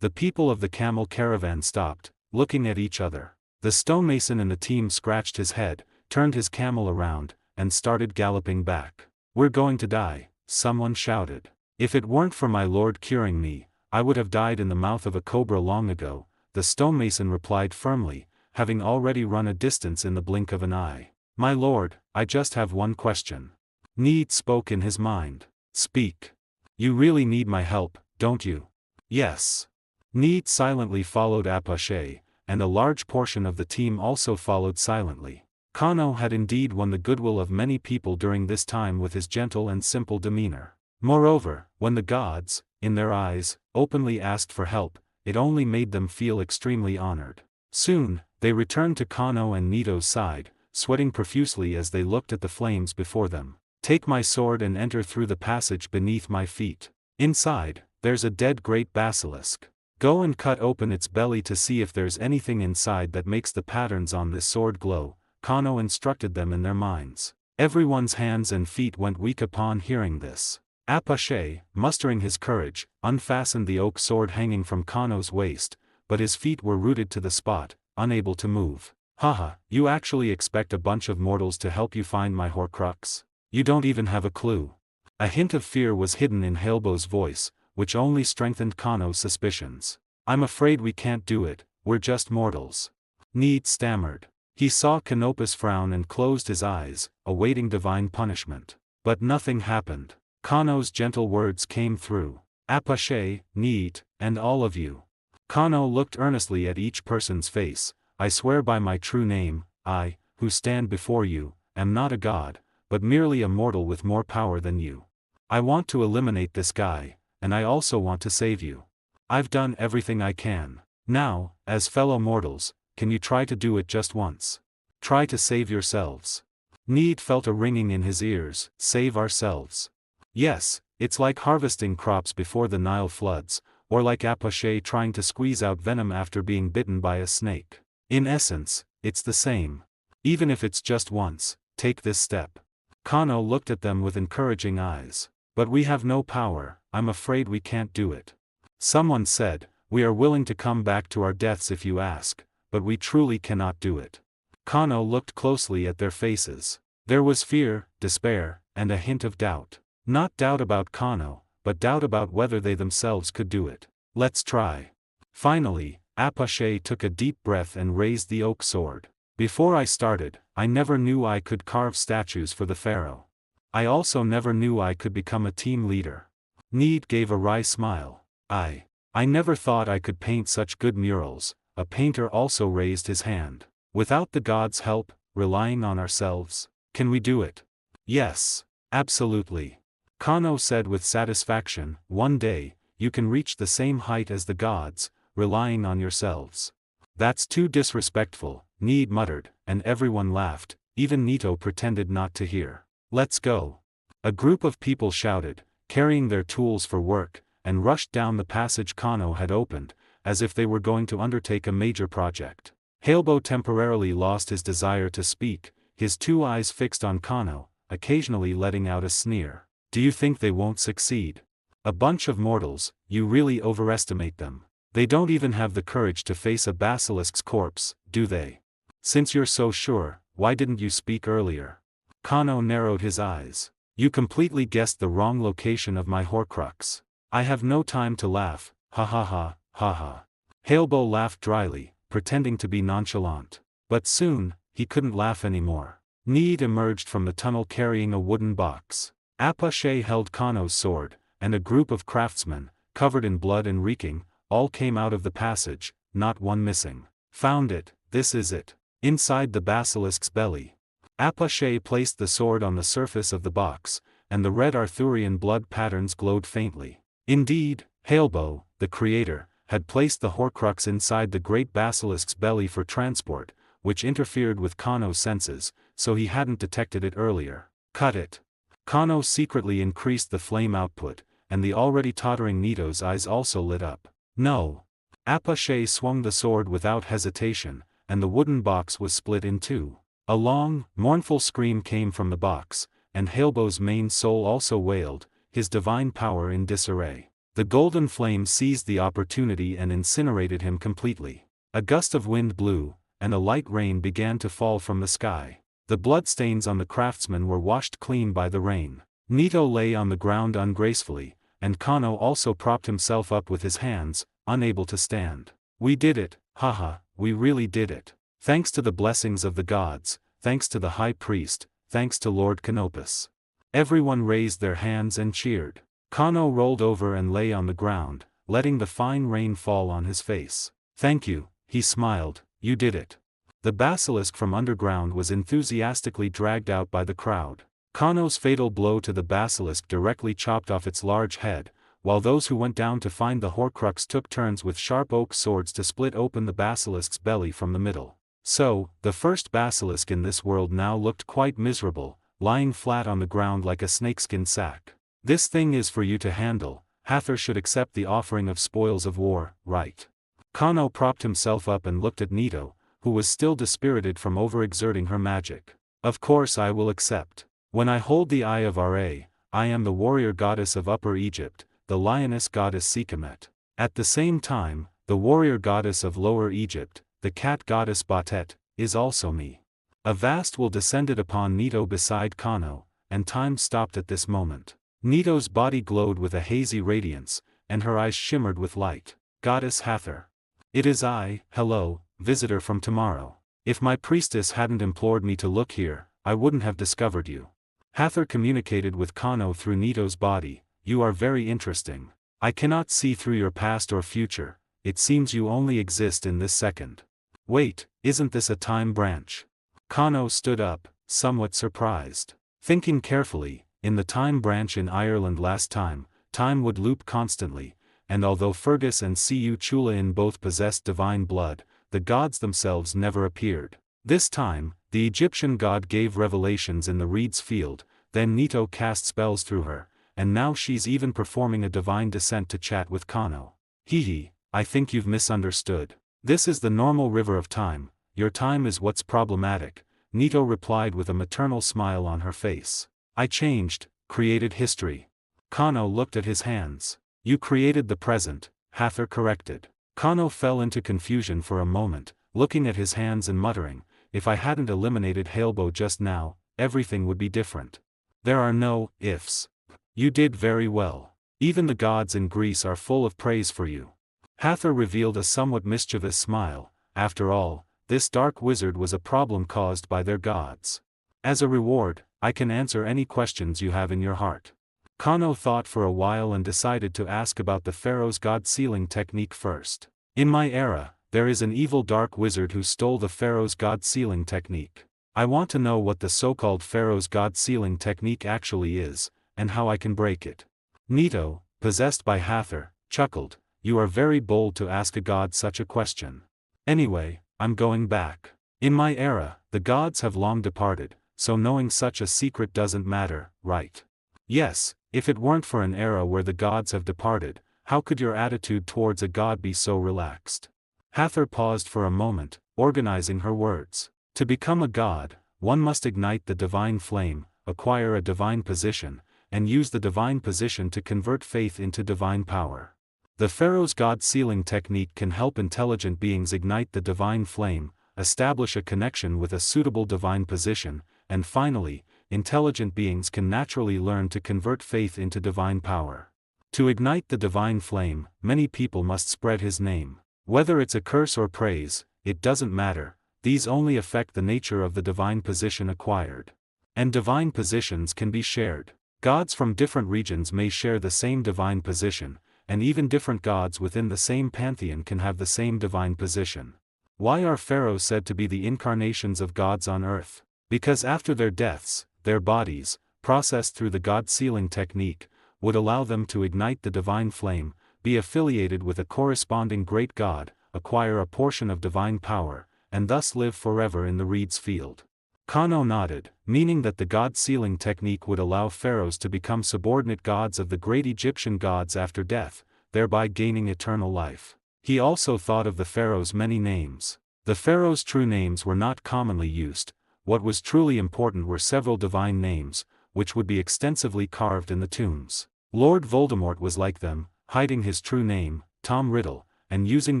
Speaker 1: The people of the camel caravan stopped, looking at each other. The stonemason in the team scratched his head, turned his camel around, and started galloping back. We're going to die, someone shouted. If it weren't for my lord curing me, I would have died in the mouth of a cobra long ago, the stonemason replied firmly, having already run a distance in the blink of an eye. My lord, I just have one question. Need spoke in his mind. Speak. You really need my help, don't you? Yes. Need silently followed Apache, and a large portion of the team also followed silently. Kano had indeed won the goodwill of many people during this time with his gentle and simple demeanor. Moreover, when the gods, in their eyes, openly asked for help, it only made them feel extremely honored. Soon, they returned to Kano and Nito's side, sweating profusely as they looked at the flames before them. Take my sword and enter through the passage beneath my feet. Inside, there's a dead great basilisk. Go and cut open its belly to see if there's anything inside that makes the patterns on this sword glow, Kano instructed them in their minds. Everyone's hands and feet went weak upon hearing this. Apache, mustering his courage, unfastened the oak sword hanging from Kano's waist, but his feet were rooted to the spot, unable to move. Haha, you actually expect a bunch of mortals to help you find my Horcrux? You don't even have a clue. A hint of fear was hidden in Halebo's voice, which only strengthened Kano's suspicions. I'm afraid we can't do it, we're just mortals. Need stammered. He saw Canopus frown and closed his eyes, awaiting divine punishment. But nothing happened. Kano's gentle words came through. Apache, Need, and all of you. Kano looked earnestly at each person's face. I swear by my true name, I, who stand before you, am not a god, but merely a mortal with more power than you. I want to eliminate this guy, and I also want to save you. I've done everything I can. Now, as fellow mortals, can you try to do it just once? Try to save yourselves. Need felt a ringing in his ears. Save ourselves. Yes, It's like harvesting crops before the Nile floods, or like Apache trying to squeeze out venom after being bitten by a snake. In essence, it's the same. Even if it's just once, take this step. Kano looked at them with encouraging eyes. But we have no power, I'm afraid we can't do it. Someone said, we are willing to come back to our deaths if you ask, but we truly cannot do it. Kano looked closely at their faces. There was fear, despair, and a hint of doubt. Not doubt about Kano, but doubt about whether they themselves could do it. Let's try. Finally, Apache took a deep breath and raised the oak sword. Before I started, I never knew I could carve statues for the pharaoh. I also never knew I could become a team leader. Need gave a wry smile. I never thought I could paint such good murals. A painter also raised his hand. Without the gods' help, relying on ourselves, can we do it? Yes, absolutely. Kano said with satisfaction, one day, you can reach the same height as the gods, relying on yourselves. That's too disrespectful, Need muttered, and everyone laughed, even Nito pretended not to hear. Let's go. A group of people shouted, carrying their tools for work, and rushed down the passage Kano had opened, as if they were going to undertake a major project. Halebo temporarily lost his desire to speak, his two eyes fixed on Kano, occasionally letting out a sneer. Do you think they won't succeed? A bunch of mortals, you really overestimate them. They don't even have the courage to face a basilisk's corpse, do they? Since you're so sure, why didn't you speak earlier? Kano narrowed his eyes. You completely guessed the wrong location of my Horcrux. I have no time to laugh, ha ha ha, ha ha. Halebo laughed dryly, pretending to be nonchalant. But soon, he couldn't laugh anymore. Need emerged from the tunnel carrying a wooden box. Apache held Kano's sword, and a group of craftsmen, covered in blood and reeking, all came out of the passage, not one missing. Found it, this is it. Inside the basilisk's belly. Apache placed the sword on the surface of the box, and the red Arthurian blood patterns glowed faintly. Indeed, Halebo, the creator, had placed the Horcrux inside the great basilisk's belly for transport, which interfered with Kano's senses, so he hadn't detected it earlier. Cut it. Kano secretly increased the flame output, and the already tottering Nito's eyes also lit up. No. Apache swung the sword without hesitation, and the wooden box was split in two. A long, mournful scream came from the box, and Halebo's main soul also wailed, his divine power in disarray. The golden flame seized the opportunity and incinerated him completely. A gust of wind blew, and a light rain began to fall from the sky. The bloodstains on the craftsmen were washed clean by the rain. Nito lay on the ground ungracefully, and Kano also propped himself up with his hands, unable to stand. We did it, haha, we really did it. Thanks to the blessings of the gods, thanks to the high priest, thanks to Lord Canopus. Everyone raised their hands and cheered. Kano rolled over and lay on the ground, letting the fine rain fall on his face. Thank you, he smiled, you did it. The basilisk from underground was enthusiastically dragged out by the crowd. Kano's fatal blow to the basilisk directly chopped off its large head, while those who went down to find the Horcrux took turns with sharp oak swords to split open the basilisk's belly from the middle. So, the first basilisk in this world now looked quite miserable, lying flat on the ground like a snakeskin sack. This thing is for you to handle. Hathor should accept the offering of spoils of war, right? Kano propped himself up and looked at Nito, who was still dispirited from overexerting her magic. Of course I will accept. When I hold the Eye of Ra, I am the warrior goddess of Upper Egypt, the lioness goddess Sekhmet. At the same time, the warrior goddess of Lower Egypt, the cat goddess Batet, is also me. A vast will descended upon Nito beside Kano, and time stopped at this moment. Nito's body glowed with a hazy radiance, and her eyes shimmered with light. Goddess Hathor. It is I, hello, visitor from tomorrow. If my priestess hadn't implored me to look here, I wouldn't have discovered you. Hathor communicated with Kano through Nito's body. You are very interesting. I cannot see through your past or future, it seems you only exist in this second. Wait, isn't this a time branch? Kano stood up, somewhat surprised. Thinking carefully, in the time branch in Ireland last time, time would loop constantly, and although Fergus and Cu Chulainn both possessed divine blood, the gods themselves never appeared. This time, the Egyptian god gave revelations in the reed's field, then Nito cast spells through her, and now she's even performing a divine descent to chat with Kano. Hee, I think you've misunderstood. This is the normal river of time, your time is what's problematic, Nito replied with a maternal smile on her face. I changed, created history. Kano looked at his hands. You created the present, Hathor corrected. Kano fell into confusion for a moment, looking at his hands and muttering, if I hadn't eliminated Halebo just now, everything would be different. There are no ifs. You did very well. Even the gods in Greece are full of praise for you. Hathor revealed a somewhat mischievous smile. After all, this dark wizard was a problem caused by their gods. As a reward, I can answer any questions you have in your heart. Kano thought for a while and decided to ask about the pharaoh's god-sealing technique first. In my era, there is an evil dark wizard who stole the pharaoh's god-sealing technique. I want to know what the so-called pharaoh's god-sealing technique actually is, and how I can break it. Nito, possessed by Hathor, chuckled, you are very bold to ask a god such a question. Anyway, I'm going back. In my era, the gods have long departed, so knowing such a secret doesn't matter, right? Yes, if it weren't for an era where the gods have departed, how could your attitude towards a god be so relaxed? Hathor paused for a moment, organizing her words. To become a god, one must ignite the divine flame, acquire a divine position, and use the divine position to convert faith into divine power. The pharaoh's god-sealing technique can help intelligent beings ignite the divine flame, establish a connection with a suitable divine position, and finally, intelligent beings can naturally learn to convert faith into divine power. To ignite the divine flame, many people must spread his name. Whether it's a curse or praise, it doesn't matter, these only affect the nature of the divine position acquired. And divine positions can be shared. Gods from different regions may share the same divine position, and even different gods within the same pantheon can have the same divine position. Why are pharaohs said to be the incarnations of gods on earth? Because after their deaths, their bodies, processed through the god-sealing technique, would allow them to ignite the divine flame, be affiliated with a corresponding great god, acquire a portion of divine power, and thus live forever in the reeds field. Kano nodded, meaning that the god-sealing technique would allow pharaohs to become subordinate gods of the great Egyptian gods after death, thereby gaining eternal life. He also thought of the pharaoh's many names. The pharaoh's true names were not commonly used, what was truly important were several divine names, which would be extensively carved in the tombs. Lord Voldemort was like them, hiding his true name, Tom Riddle, and using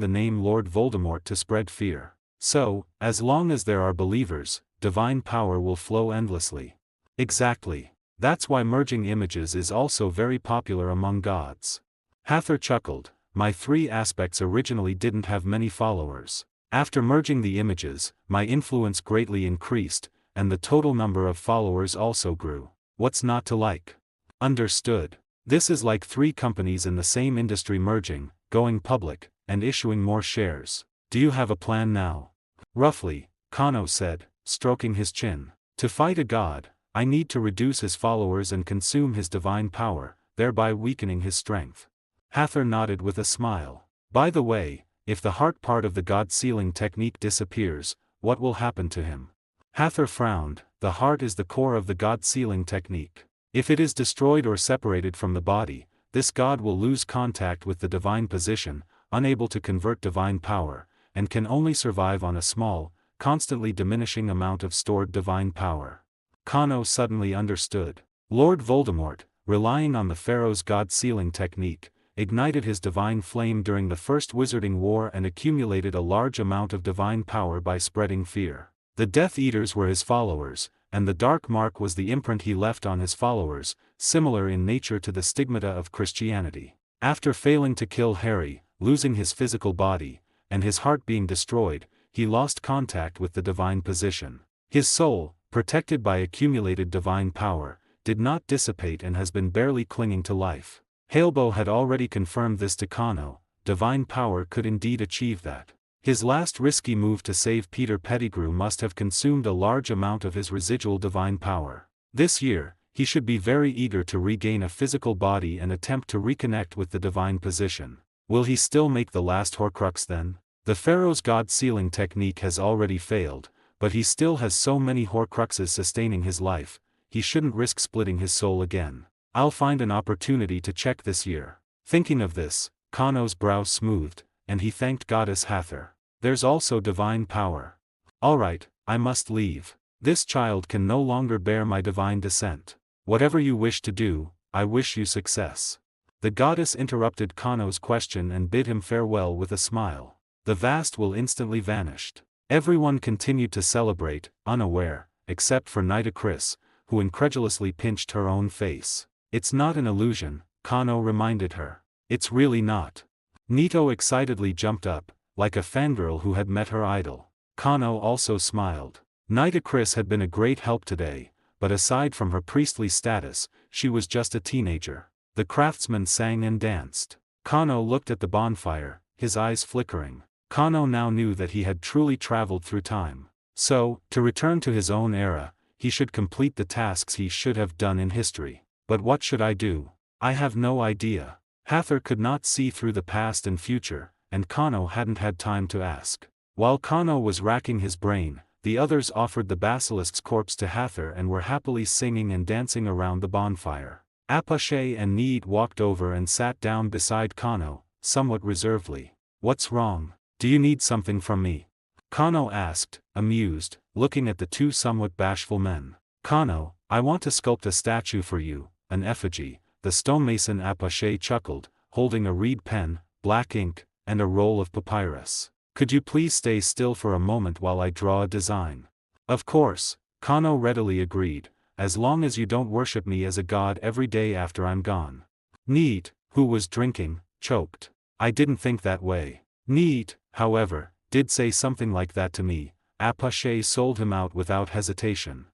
Speaker 1: the name Lord Voldemort to spread fear. So, as long as there are believers, divine power will flow endlessly. Exactly. That's why merging images is also very popular among gods. Hathor chuckled, my 3 aspects originally didn't have many followers. After merging the images, my influence greatly increased, and the total number of followers also grew. What's not to like? Understood. This is like 3 companies in the same industry merging, going public, and issuing more shares. Do you have a plan now? Roughly, Kano said, stroking his chin. To fight a god, I need to reduce his followers and consume his divine power, thereby weakening his strength. Hathor nodded with a smile. By the way, if the heart part of the god-sealing technique disappears, what will happen to him? Hathor frowned, the heart is the core of the god-sealing technique. If it is destroyed or separated from the body, this god will lose contact with the divine position, unable to convert divine power, and can only survive on a small, constantly diminishing amount of stored divine power. Kano suddenly understood. Lord Voldemort, relying on the pharaoh's god-sealing technique, ignited his divine flame during the First Wizarding War and accumulated a large amount of divine power by spreading fear. The Death Eaters were his followers, and the Dark Mark was the imprint he left on his followers, similar in nature to the stigmata of Christianity. After failing to kill Harry, losing his physical body, and his heart being destroyed, he lost contact with the divine position. His soul, protected by accumulated divine power, did not dissipate and has been barely clinging to life. Halebo had already confirmed this to Kano, divine power could indeed achieve that. His last risky move to save Peter Pettigrew must have consumed a large amount of his residual divine power. This year, he should be very eager to regain a physical body and attempt to reconnect with the divine position. Will he still make the last Horcrux then? The pharaoh's god-sealing technique has already failed, but he still has so many Horcruxes sustaining his life, he shouldn't risk splitting his soul again. I'll find an opportunity to check this year. Thinking of this, Kano's brow smoothed, and he thanked Goddess Hathor. There's also divine power. Alright, I must leave. This child can no longer bear my divine descent. Whatever you wish to do, I wish you success. The goddess interrupted Kano's question and bid him farewell with a smile. The vast will instantly vanished. Everyone continued to celebrate, unaware, except for Nitocris, who incredulously pinched her own face. It's not an illusion, Kano reminded her. It's really not. Nito excitedly jumped up, like a fangirl who had met her idol. Kano also smiled. Nitocris had been a great help today, but aside from her priestly status, she was just a teenager. The craftsmen sang and danced. Kano looked at the bonfire, his eyes flickering. Kano now knew that he had truly traveled through time. So, to return to his own era, he should complete the tasks he should have done in history. But what should I do? I have no idea. Hathor could not see through the past and future, and Kano hadn't had time to ask. While Kano was racking his brain, the others offered the basilisk's corpse to Hathor and were happily singing and dancing around the bonfire. Apache and Need walked over and sat down beside Kano, somewhat reservedly. What's wrong? Do you need something from me? Kano asked, amused, looking at the two somewhat bashful men. Kano, I want to sculpt a statue for you, an effigy. The stonemason Apache chuckled, holding a reed pen, black ink, and a roll of papyrus. Could you please stay still for a moment while I draw a design? Of course, Kano readily agreed, as long as you don't worship me as a god every day after I'm gone. Need, who was drinking, choked. I didn't think that way. Need, however, did say something like that to me. Apache sold him out without hesitation.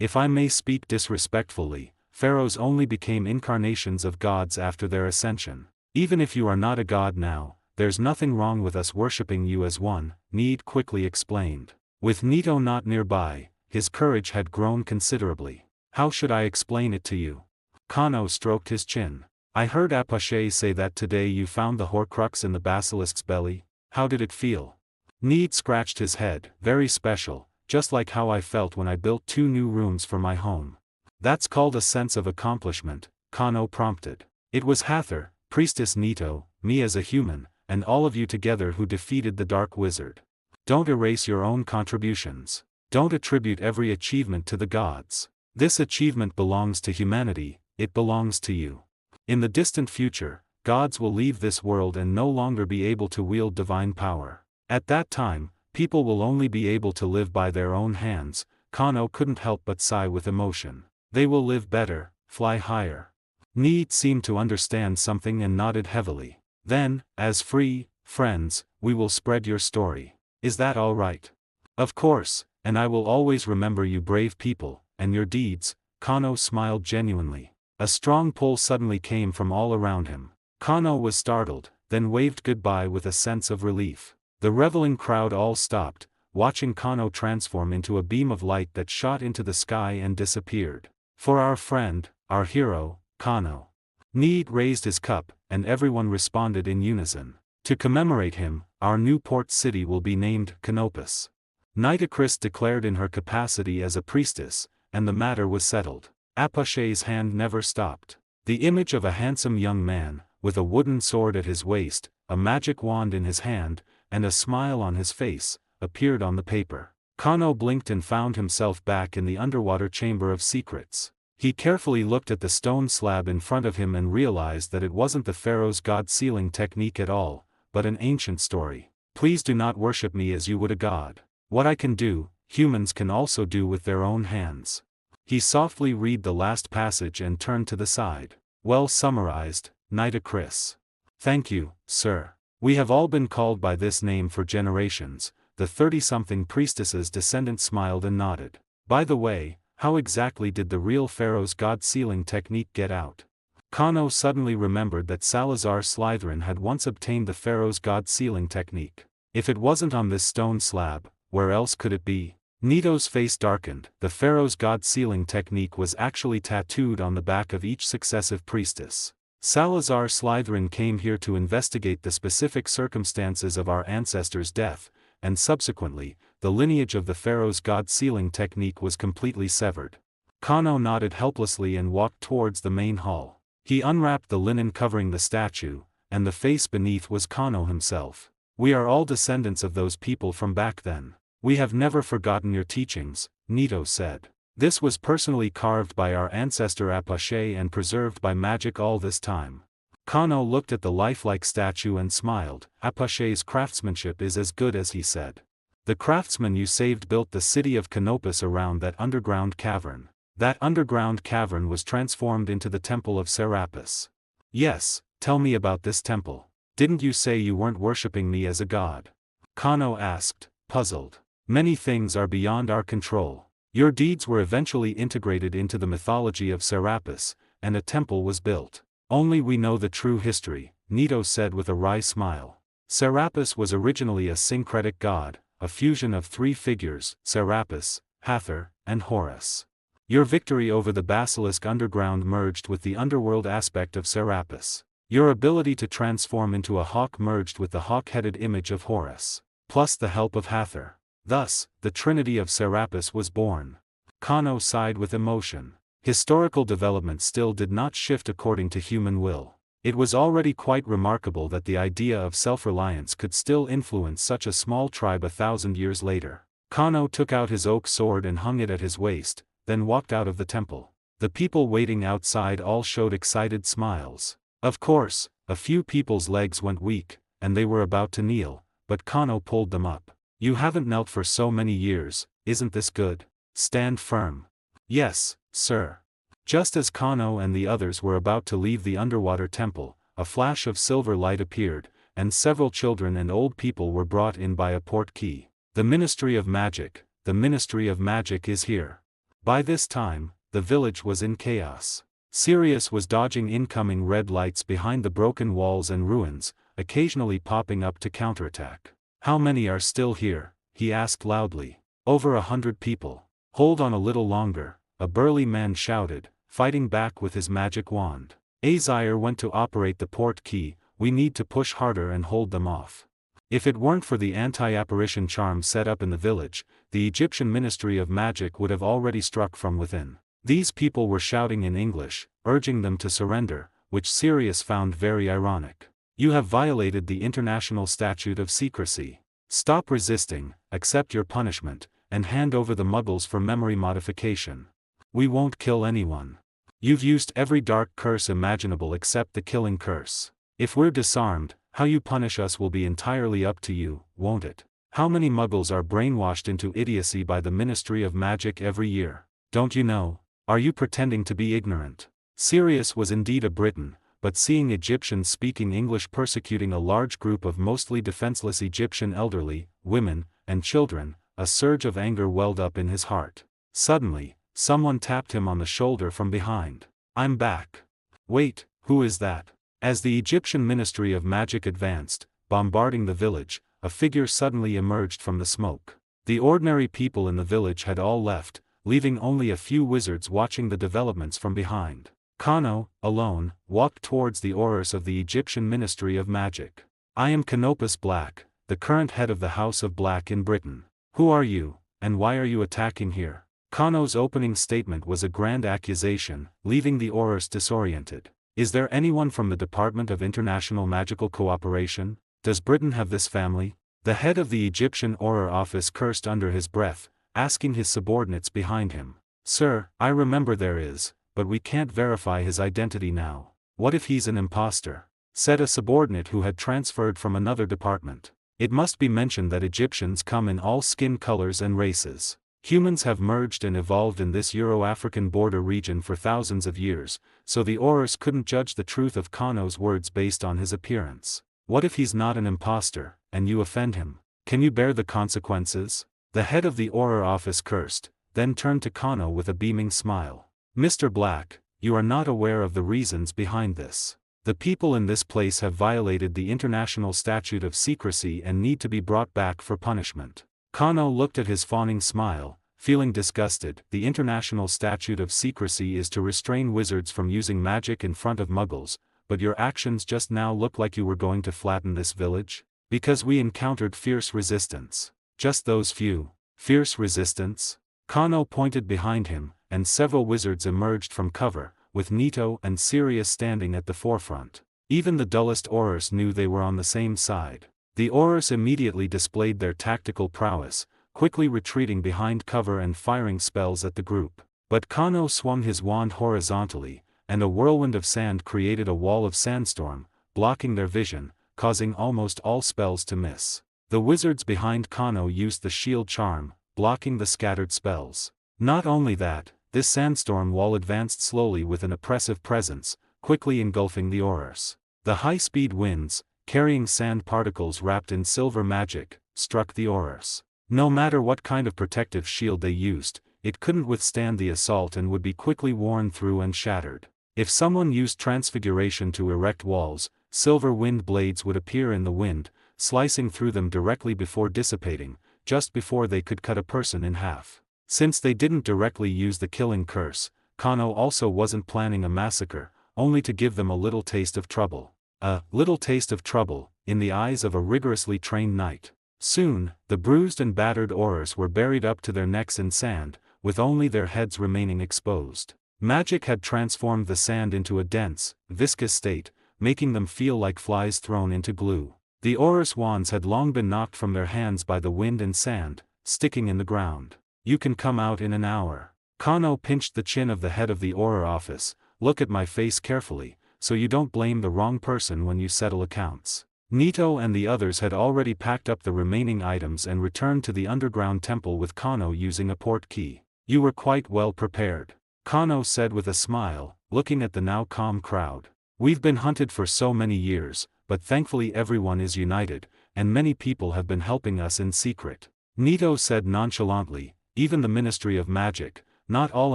Speaker 1: If I may speak disrespectfully, pharaohs only became incarnations of gods after their ascension. Even if you are not a god now, there's nothing wrong with us worshipping you as one, Need quickly explained. With Nito not nearby, his courage had grown considerably. How should I explain it to you? Kano stroked his chin. I heard Apache say that today you found the Horcrux in the basilisk's belly. How did it feel? Need scratched his head. Very special, just like how I felt when I built 2 new rooms for my home. That's called a sense of accomplishment, Kano prompted. It was Hathor, Priestess Nito, me as a human, and all of you together who defeated the Dark Wizard. Don't erase your own contributions. Don't attribute every achievement to the gods. This achievement belongs to humanity, it belongs to you. In the distant future, gods will leave this world and no longer be able to wield divine power. At that time, people will only be able to live by their own hands. Kano couldn't help but sigh with emotion. They will live better, fly higher. Need seemed to understand something and nodded heavily. Then, as free friends, we will spread your story. Is that all right? Of course, and I will always remember you brave people, and your deeds. Kano smiled genuinely. A strong pull suddenly came from all around him. Kano was startled, then waved goodbye with a sense of relief. The reveling crowd all stopped, watching Kano transform into a beam of light that shot into the sky and disappeared. For our friend, our hero, Kano. Need raised his cup, and everyone responded in unison. To commemorate him, our new port city will be named Canopus. Nitocris declared in her capacity as a priestess, and the matter was settled. Apache's hand never stopped. The image of a handsome young man, with a wooden sword at his waist, a magic wand in his hand, and a smile on his face, appeared on the paper. Kano blinked and found himself back in the underwater chamber of secrets. He carefully looked at the stone slab in front of him and realized that it wasn't the pharaoh's god sealing technique at all, but an ancient story. Please do not worship me as you would a god. What I can do, humans can also do with their own hands. He softly read the last passage and turned to the side. Well summarized, Nitocris. Thank you, sir. We have all been called by this name for generations. The 30-something priestess's descendant smiled and nodded. By the way, how exactly did the real pharaoh's god-sealing technique get out? Kano suddenly remembered that Salazar Slytherin had once obtained the pharaoh's god-sealing technique. If it wasn't on this stone slab, where else could it be? Nito's face darkened. The pharaoh's god-sealing technique was actually tattooed on the back of each successive priestess. Salazar Slytherin came here to investigate the specific circumstances of our ancestors' death, and subsequently, the lineage of the pharaoh's god-sealing technique was completely severed. Kano nodded helplessly and walked towards the main hall. He unwrapped the linen covering the statue, and the face beneath was Kano himself. "We are all descendants of those people from back then. We have never forgotten your teachings," Nito said. "This was personally carved by our ancestor Apache and preserved by magic all this time." Kano looked at the lifelike statue and smiled. "Apache's craftsmanship is as good as he said. The craftsman you saved built the city of Canopus around that underground cavern. That underground cavern was transformed into the temple of Serapis." "Yes, tell me about this temple. Didn't you say you weren't worshipping me as a god?" Kano asked, puzzled. "Many things are beyond our control. Your deeds were eventually integrated into the mythology of Serapis, and a temple was built. Only we know the true history," Nito said with a wry smile. "Serapis was originally a syncretic god, a fusion of three figures, Serapis, Hathor, and Horus. Your victory over the basilisk underground merged with the underworld aspect of Serapis. Your ability to transform into a hawk merged with the hawk-headed image of Horus, plus the help of Hathor. Thus, the Trinity of Serapis was born." Kano sighed with emotion. Historical development still did not shift according to human will. It was already quite remarkable that the idea of self-reliance could still influence such a small tribe 1,000 years later. Kano took out his oak sword and hung it at his waist, then walked out of the temple. The people waiting outside all showed excited smiles. Of course, a few people's legs went weak, and they were about to kneel, but Kano pulled them up. "You haven't knelt for so many years, isn't this good? Stand firm." "Yes, sir." Just as Kano and the others were about to leave the underwater temple, a flash of silver light appeared, and several children and old people were brought in by a portkey. "The Ministry of Magic, the Ministry of Magic is here." By this time, the village was in chaos. Sirius was dodging incoming red lights behind the broken walls and ruins, occasionally popping up to counterattack. "How many are still here?" he asked loudly. "Over 100 people." "Hold on a little longer," a burly man shouted, fighting back with his magic wand. "Azire went to operate the port key, we need to push harder and hold them off." If it weren't for the anti-apparition charm set up in the village, the Egyptian Ministry of Magic would have already struck from within. These people were shouting in English, urging them to surrender, which Sirius found very ironic. "You have violated the International Statute of Secrecy. Stop resisting, accept your punishment, and hand over the muggles for memory modification. We won't kill anyone. You've used every dark curse imaginable except the killing curse. If we're disarmed, how you punish us will be entirely up to you, won't it? How many muggles are brainwashed into idiocy by the Ministry of Magic every year? Don't you know? Are you pretending to be ignorant?" Sirius was indeed a Briton, but seeing Egyptians speaking English persecuting a large group of mostly defenseless Egyptian elderly, women, and children, a surge of anger welled up in his heart. Suddenly, someone tapped him on the shoulder from behind. "I'm back." "Wait, who is that?" As the Egyptian Ministry of Magic advanced, bombarding the village, a figure suddenly emerged from the smoke. The ordinary people in the village had all left, leaving only a few wizards watching the developments from behind. Kano, alone, walked towards the Horus of the Egyptian Ministry of Magic. "I am Canopus Black, the current head of the House of Black in Britain. Who are you, and why are you attacking here?" Kano's opening statement was a grand accusation, leaving the Horus disoriented. "Is there anyone from the Department of International Magical Cooperation? Does Britain have this family?" The head of the Egyptian Auror office cursed under his breath, asking his subordinates behind him. "Sir, I remember there is, but we can't verify his identity now." "What if he's an imposter?" said a subordinate who had transferred from another department. It must be mentioned that Egyptians come in all skin colors and races. Humans have merged and evolved in this Euro-African border region for thousands of years, so the Horus couldn't judge the truth of Kano's words based on his appearance. "What if he's not an imposter, and you offend him? Can you bear the consequences?" The head of the Auror office cursed, then turned to Kano with a beaming smile. "Mr. Black, you are not aware of the reasons behind this. The people in this place have violated the International Statute of Secrecy and need to be brought back for punishment." Kano looked at his fawning smile, feeling disgusted. "The International Statute of Secrecy is to restrain wizards from using magic in front of muggles, but your actions just now look like you were going to flatten this village? Because we encountered fierce resistance." "Just those few. Fierce resistance?" Kano pointed behind him, and several wizards emerged from cover, with Nito and Sirius standing at the forefront. Even the dullest Aurors knew they were on the same side. The Aurors immediately displayed their tactical prowess, quickly retreating behind cover and firing spells at the group. But Kano swung his wand horizontally, and a whirlwind of sand created a wall of sandstorm, blocking their vision, causing almost all spells to miss. The wizards behind Kano used the shield charm, blocking the scattered spells. Not only that, this sandstorm wall advanced slowly with an oppressive presence, quickly engulfing the Aurors. The high-speed winds, carrying sand particles wrapped in silver magic, struck the Aurors. No matter what kind of protective shield they used, it couldn't withstand the assault and would be quickly worn through and shattered. If someone used transfiguration to erect walls, silver wind blades would appear in the wind, slicing through them directly before dissipating, just before they could cut a person in half. Since they didn't directly use the killing curse, Kano also wasn't planning a massacre, only to give them a little taste of trouble. A little taste of trouble, in the eyes of a rigorously trained knight. Soon, the bruised and battered Aurors were buried up to their necks in sand, with only their heads remaining exposed. Magic had transformed the sand into a dense, viscous state, making them feel like flies thrown into glue. The Aurors' wands had long been knocked from their hands by the wind and sand, sticking in the ground. You can come out in an hour. Kano pinched the chin of the head of the Auror office. Look at my face carefully, so you don't blame the wrong person when you settle accounts. Nito and the others had already packed up the remaining items and returned to the underground temple with Kano using a port key. You were quite well prepared, Kano said with a smile, looking at the now calm crowd. We've been hunted for so many years, but thankfully everyone is united, and many people have been helping us in secret. Nito said nonchalantly, even the Ministry of Magic, not all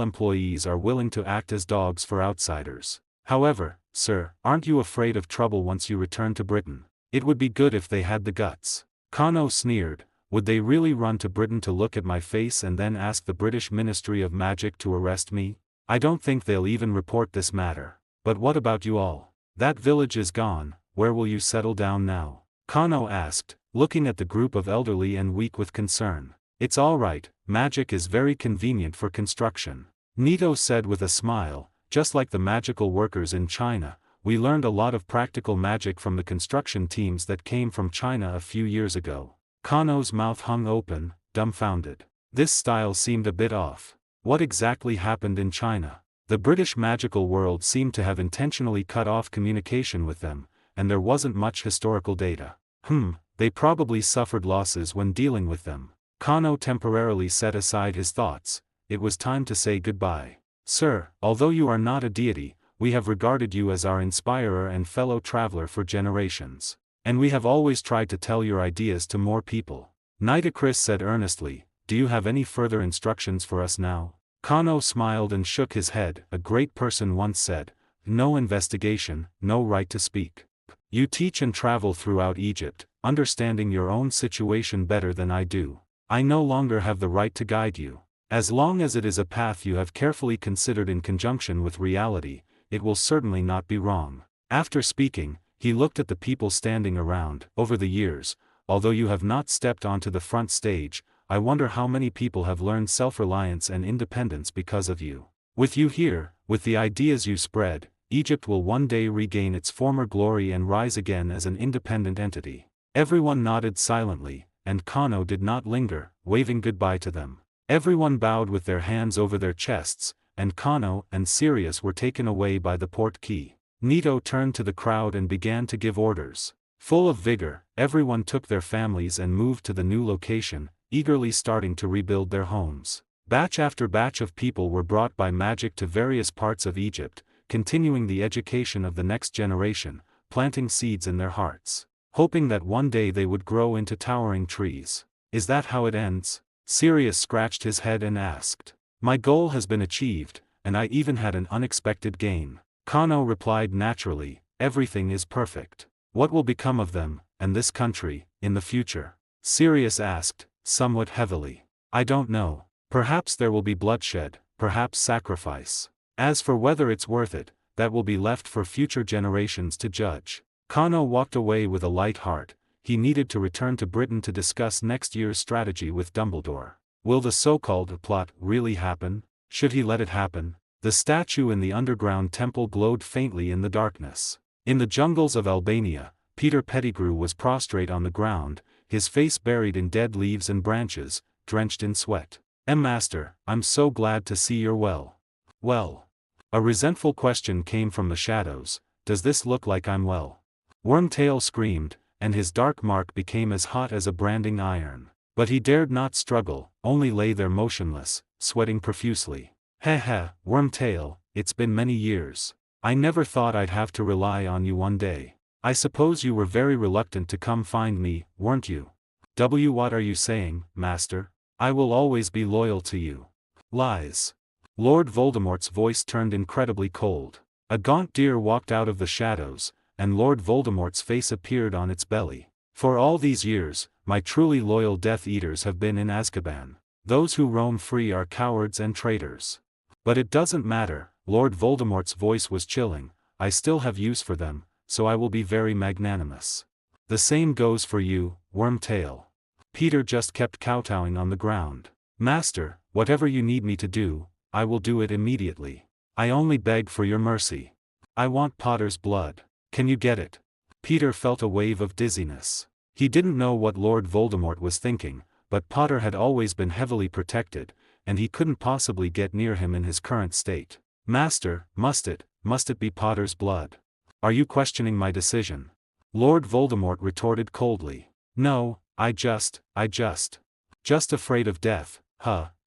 Speaker 1: employees are willing to act as dogs for outsiders. However, sir, aren't you afraid of trouble once you return to Britain? It would be good if they had the guts. Kano sneered. Would they really run to Britain to look at my face and then ask the British Ministry of Magic to arrest me? I don't think they'll even report this matter. But what about you all? That village is gone, where will you settle down now? Kano asked, looking at the group of elderly and weak with concern. It's all right, magic is very convenient for construction. Nito said with a smile, just like the magical workers in China, we learned a lot of practical magic from the construction teams that came from China a few years ago. Kano's mouth hung open, dumbfounded. This style seemed a bit off. What exactly happened in China? The British magical world seemed to have intentionally cut off communication with them, and there wasn't much historical data. They probably suffered losses when dealing with them. Kano temporarily set aside his thoughts. It was time to say goodbye. Sir, although you are not a deity, we have regarded you as our inspirer and fellow traveler for generations. And we have always tried to tell your ideas to more people. Nitocris said earnestly, do you have any further instructions for us now? Kano smiled and shook his head. A great person once said, no investigation, no right to speak. You teach and travel throughout Egypt, understanding your own situation better than I do. I no longer have the right to guide you. As long as it is a path you have carefully considered in conjunction with reality, it will certainly not be wrong. After speaking, he looked at the people standing around. Over the years, although you have not stepped onto the front stage, I wonder how many people have learned self-reliance and independence because of you. With you here, with the ideas you spread, Egypt will one day regain its former glory and rise again as an independent entity. Everyone nodded silently, and Kano did not linger, waving goodbye to them. Everyone bowed with their hands over their chests, and Kano and Sirius were taken away by the port key. Nito turned to the crowd and began to give orders. Full of vigor, everyone took their families and moved to the new location, eagerly starting to rebuild their homes. Batch after batch of people were brought by magic to various parts of Egypt, continuing the education of the next generation, planting seeds in their hearts, hoping that one day they would grow into towering trees. Is that how it ends? Sirius scratched his head and asked. My goal has been achieved, and I even had an unexpected gain. Kano replied naturally, everything is perfect. What will become of them, and this country, in the future? Sirius asked, somewhat heavily. I don't know. Perhaps there will be bloodshed, perhaps sacrifice. As for whether it's worth it, that will be left for future generations to judge. Kano walked away with a light heart. He needed to return to Britain to discuss next year's strategy with Dumbledore. Will the so-called plot really happen? Should he let it happen? The statue in the underground temple glowed faintly in the darkness. In the jungles of Albania, Peter Pettigrew was prostrate on the ground, his face buried in dead leaves and branches, drenched in sweat. Master, I'm so glad to see you're well. Well. A resentful question came from the shadows. Does this look like I'm well? Wormtail screamed, and his dark mark became as hot as a branding iron. But he dared not struggle, only lay there motionless, sweating profusely. Heh, Wormtail, it's been many years. I never thought I'd have to rely on you one day. I suppose you were very reluctant to come find me, weren't you? What are you saying, Master? I will always be loyal to you. Lies. Lord Voldemort's voice turned incredibly cold. A gaunt deer walked out of the shadows, and Lord Voldemort's face appeared on its belly. For all these years, my truly loyal Death Eaters have been in Azkaban. Those who roam free are cowards and traitors. But it doesn't matter, Lord Voldemort's voice was chilling, I still have use for them, so I will be very magnanimous. The same goes for you, Wormtail. Peter just kept kowtowing on the ground. Master, whatever you need me to do, I will do it immediately. I only beg for your mercy. I want Potter's blood. Can you get it? Peter felt a wave of dizziness. He didn't know what Lord Voldemort was thinking, but Potter had always been heavily protected, and he couldn't possibly get near him in his current state. Master, must it be Potter's blood? Are you questioning my decision? Lord Voldemort retorted coldly. No, I just afraid of death,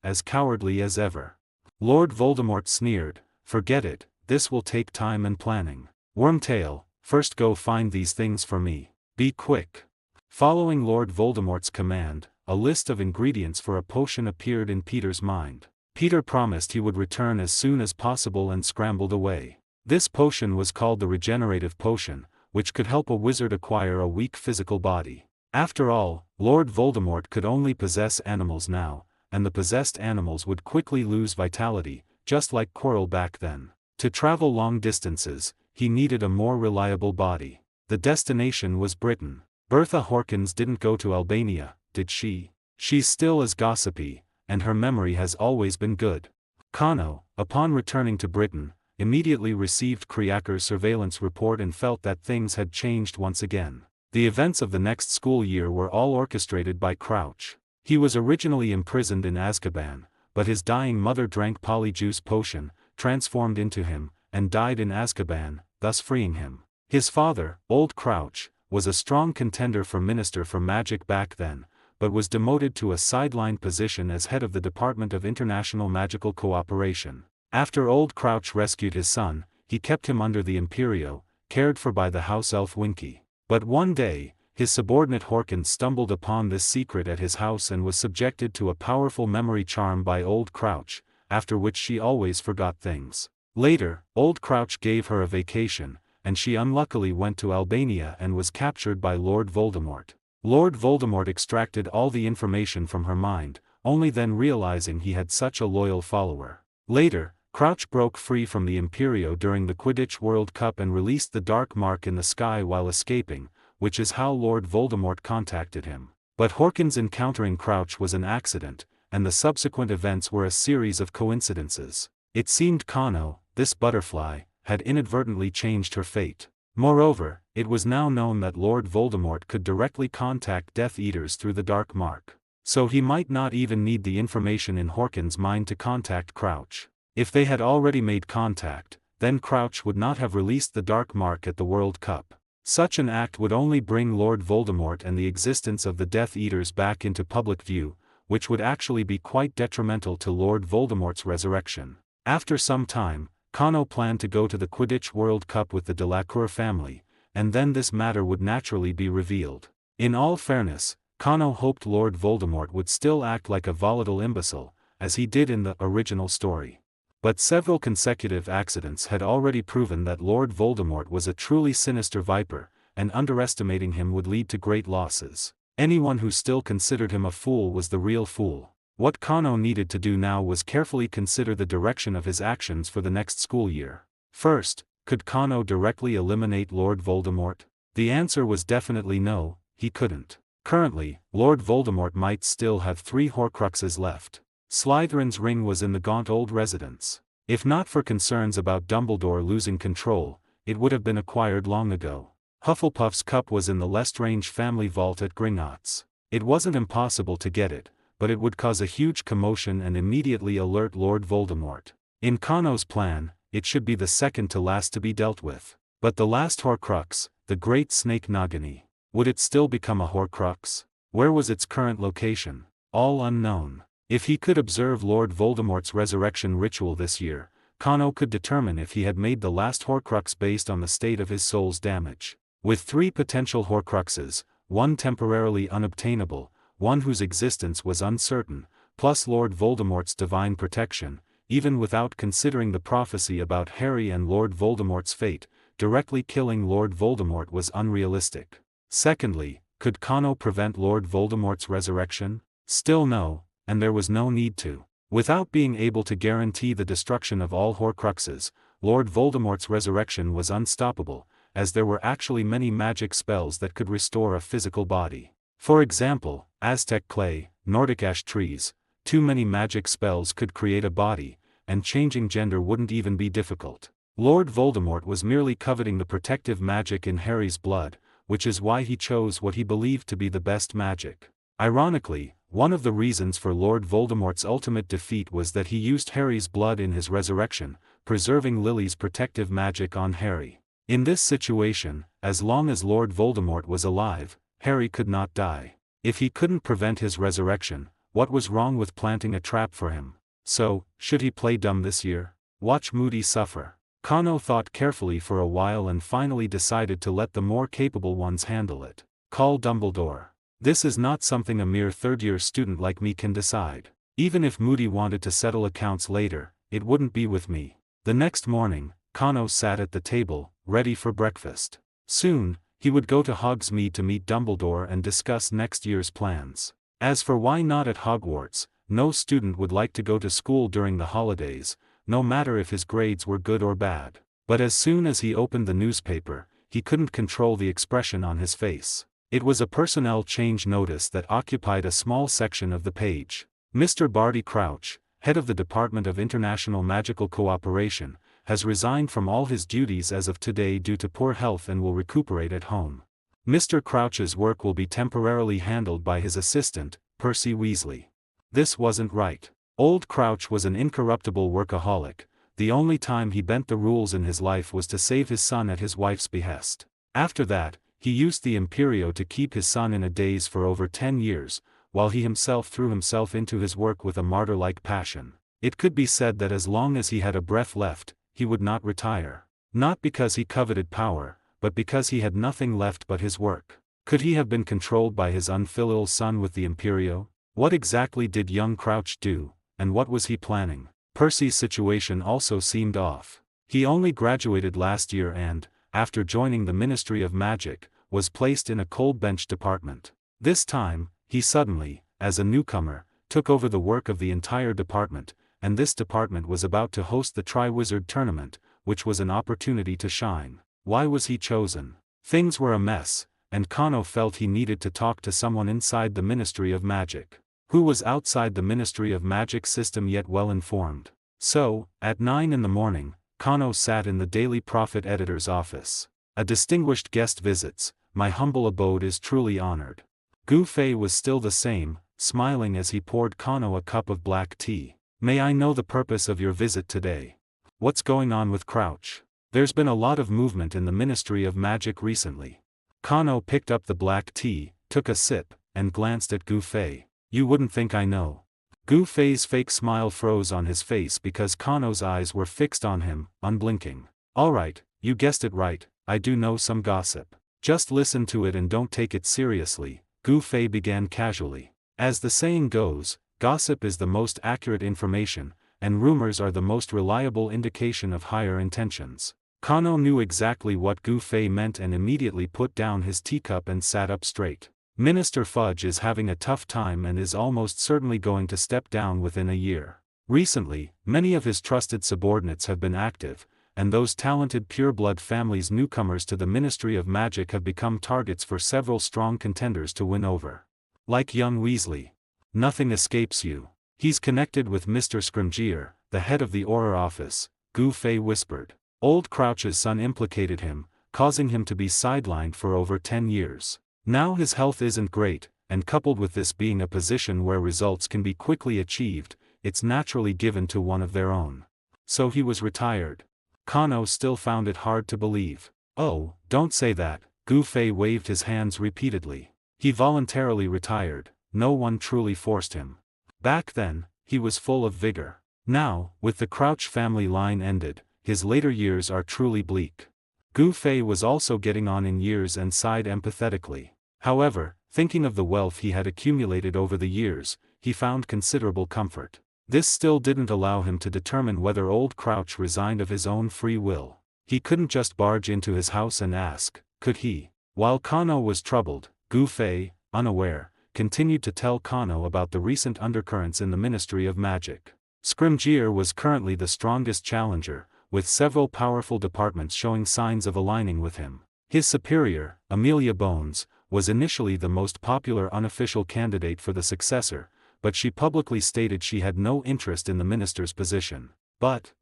Speaker 1: as cowardly as ever. Lord Voldemort sneered, forget it, this will take time and planning. Wormtail, first go find these things for me. Be quick. Following Lord Voldemort's command, a list of ingredients for a potion appeared in Peter's mind. Peter promised he would return as soon as possible and scrambled away. This potion was called the Regenerative Potion, which could help a wizard acquire a weak physical body. After all, Lord Voldemort could only possess animals now, and the possessed animals would quickly lose vitality, just like Quirrell back then. To travel long distances, he needed a more reliable body. The destination was Britain. Bertha Hawkins didn't go to Albania, did she? She's still as gossipy, and her memory has always been good. Kano, upon returning to Britain, immediately received Kreaker's surveillance report and felt that things had changed once again. The events of the next school year were all orchestrated by Crouch. He was originally imprisoned in Azkaban, but his dying mother drank Polyjuice potion, transformed into him, and died in Azkaban, thus freeing him. His father, Old Crouch, was a strong contender for Minister for Magic back then, but was demoted to a sidelined position as head of the Department of International Magical Cooperation. After Old Crouch rescued his son, he kept him under the Imperio, cared for by the house elf Winky. But one day, his subordinate Hawkins stumbled upon this secret at his house and was subjected to a powerful memory charm by Old Crouch, after which she always forgot things. Later, Old Crouch gave her a vacation, and she unluckily went to Albania and was captured by Lord Voldemort. Lord Voldemort extracted all the information from her mind, only then realizing he had such a loyal follower. Later, Crouch broke free from the Imperio during the Quidditch World Cup and released the dark mark in the sky while escaping, which is how Lord Voldemort contacted him. But Hawkins encountering Crouch was an accident, and the subsequent events were a series of coincidences. It seemed Kano, this butterfly, had inadvertently changed her fate. Moreover, it was now known that Lord Voldemort could directly contact Death Eaters through the dark mark. So he might not even need the information in Hawkins' mind to contact Crouch. If they had already made contact, then Crouch would not have released the dark mark at the World Cup. Such an act would only bring Lord Voldemort and the existence of the Death Eaters back into public view, which would actually be quite detrimental to Lord Voldemort's resurrection. After some time, Kano planned to go to the Quidditch World Cup with the Delacour family, and then this matter would naturally be revealed. In all fairness, Kano hoped Lord Voldemort would still act like a volatile imbecile, as he did in the original story. But several consecutive accidents had already proven that Lord Voldemort was a truly sinister viper, and underestimating him would lead to great losses. Anyone who still considered him a fool was the real fool. What Kano needed to do now was carefully consider the direction of his actions for the next school year. First, could Kano directly eliminate Lord Voldemort? The answer was definitely no, he couldn't. Currently, Lord Voldemort might still have 3 Horcruxes left. Slytherin's ring was in the gaunt old residence. If not for concerns about Dumbledore losing control, it would have been acquired long ago. Hufflepuff's cup was in the Lestrange family vault at Gringotts. It wasn't impossible to get it, but it would cause a huge commotion and immediately alert Lord Voldemort. In Kano's plan, it should be the second to last to be dealt with. But the last Horcrux, the Great Snake Nagini, would it still become a Horcrux? Where was its current location? All unknown. If he could observe Lord Voldemort's resurrection ritual this year, Kano could determine if he had made the last Horcrux based on the state of his soul's damage. With 3 potential Horcruxes, one temporarily unobtainable, one whose existence was uncertain, plus Lord Voldemort's divine protection, even without considering the prophecy about Harry and Lord Voldemort's fate, directly killing Lord Voldemort was unrealistic. Secondly, could Kano prevent Lord Voldemort's resurrection? Still no, and there was no need to. Without being able to guarantee the destruction of all Horcruxes, Lord Voldemort's resurrection was unstoppable, as there were actually many magic spells that could restore a physical body. For example, Aztec clay, Nordic ash trees. Too many magic spells could create a body, and changing gender wouldn't even be difficult. Lord Voldemort was merely coveting the protective magic in Harry's blood, which is why he chose what he believed to be the best magic. Ironically, one of the reasons for Lord Voldemort's ultimate defeat was that he used Harry's blood in his resurrection, preserving Lily's protective magic on Harry. In this situation, as long as Lord Voldemort was alive, Harry could not die. If he couldn't prevent his resurrection, what was wrong with planting a trap for him? So, should he play dumb this year? Watch Moody suffer? Kano thought carefully for a while and finally decided to let the more capable ones handle it. Call Dumbledore. This is not something a mere third-year student like me can decide. Even if Moody wanted to settle accounts later, it wouldn't be with me. The next morning, Kano sat at the table, ready for breakfast. Soon, he would go to Hogsmeade to meet Dumbledore and discuss next year's plans. As for why not at Hogwarts, no student would like to go to school during the holidays, no matter if his grades were good or bad. But as soon as he opened the newspaper, he couldn't control the expression on his face. It was a personnel change notice that occupied a small section of the page. Mr. Barty Crouch, head of the Department of International Magical Cooperation, has resigned from all his duties as of today due to poor health and will recuperate at home. Mr. Crouch's work will be temporarily handled by his assistant, Percy Weasley. This wasn't right. Old Crouch was an incorruptible workaholic. The only time he bent the rules in his life was to save his son at his wife's behest. After that, he used the Imperio to keep his son in a daze for over 10 years, while he himself threw himself into his work with a martyr-like passion. It could be said that as long as he had a breath left, he would not retire. Not because he coveted power, but because he had nothing left but his work. Could he have been controlled by his unfilial son with the Imperio? What exactly did young Crouch do, and what was he planning? Percy's situation also seemed off. He only graduated last year and, after joining the Ministry of Magic, was placed in a cold bench department. This time, he suddenly, as a newcomer, took over the work of the entire department, and this department was about to host the Triwizard Tournament, which was an opportunity to shine. Why was he chosen? Things were a mess, and Kano felt he needed to talk to someone inside the Ministry of Magic. Who was outside the Ministry of Magic system yet well informed? So, at 9 in the morning, Kano sat in the Daily Prophet editor's office. A distinguished guest visits, my humble abode is truly honored. Gu Fei was still the same, smiling as he poured Kano a cup of black tea. May I know the purpose of your visit today? What's going on with Crouch? There's been a lot of movement in the Ministry of Magic recently. Kano picked up the black tea, took a sip, and glanced at Gu Fei. You wouldn't think I know. Gu Fei's fake smile froze on his face because Kano's eyes were fixed on him, unblinking. Alright, you guessed it right, I do know some gossip. Just listen to it and don't take it seriously, Gu Fei began casually. As the saying goes, gossip is the most accurate information, and rumors are the most reliable indication of higher intentions. Kano knew exactly what Gu Fei meant and immediately put down his teacup and sat up straight. Minister Fudge is having a tough time and is almost certainly going to step down within a year. Recently, many of his trusted subordinates have been active, and those talented pureblood families newcomers to the Ministry of Magic have become targets for several strong contenders to win over. Like young Weasley. Nothing escapes you. He's connected with Mr. Scrimgeour, the head of the Auror office, Gu Fei whispered. Old Crouch's son implicated him, causing him to be sidelined for over 10 years. Now his health isn't great, and coupled with this being a position where results can be quickly achieved, it's naturally given to one of their own. So he was retired. Kano still found it hard to believe. Oh, don't say that, Gu Fei waved his hands repeatedly. He voluntarily retired, no one truly forced him. Back then, he was full of vigor. Now, with the Crouch family line ended, his later years are truly bleak. Gu Fei was also getting on in years and sighed empathetically. However, thinking of the wealth he had accumulated over the years, he found considerable comfort. This still didn't allow him to determine whether old Crouch resigned of his own free will. He couldn't just barge into his house and ask, could he? While Kano was troubled, Gu Fei, unaware, continued to tell Kano about the recent undercurrents in the Ministry of Magic. Scrimgeour was currently the strongest challenger, with several powerful departments showing signs of aligning with him. His superior, Amelia Bones, was initially the most popular unofficial candidate for the successor, but she publicly stated she had no interest in the minister's position. But,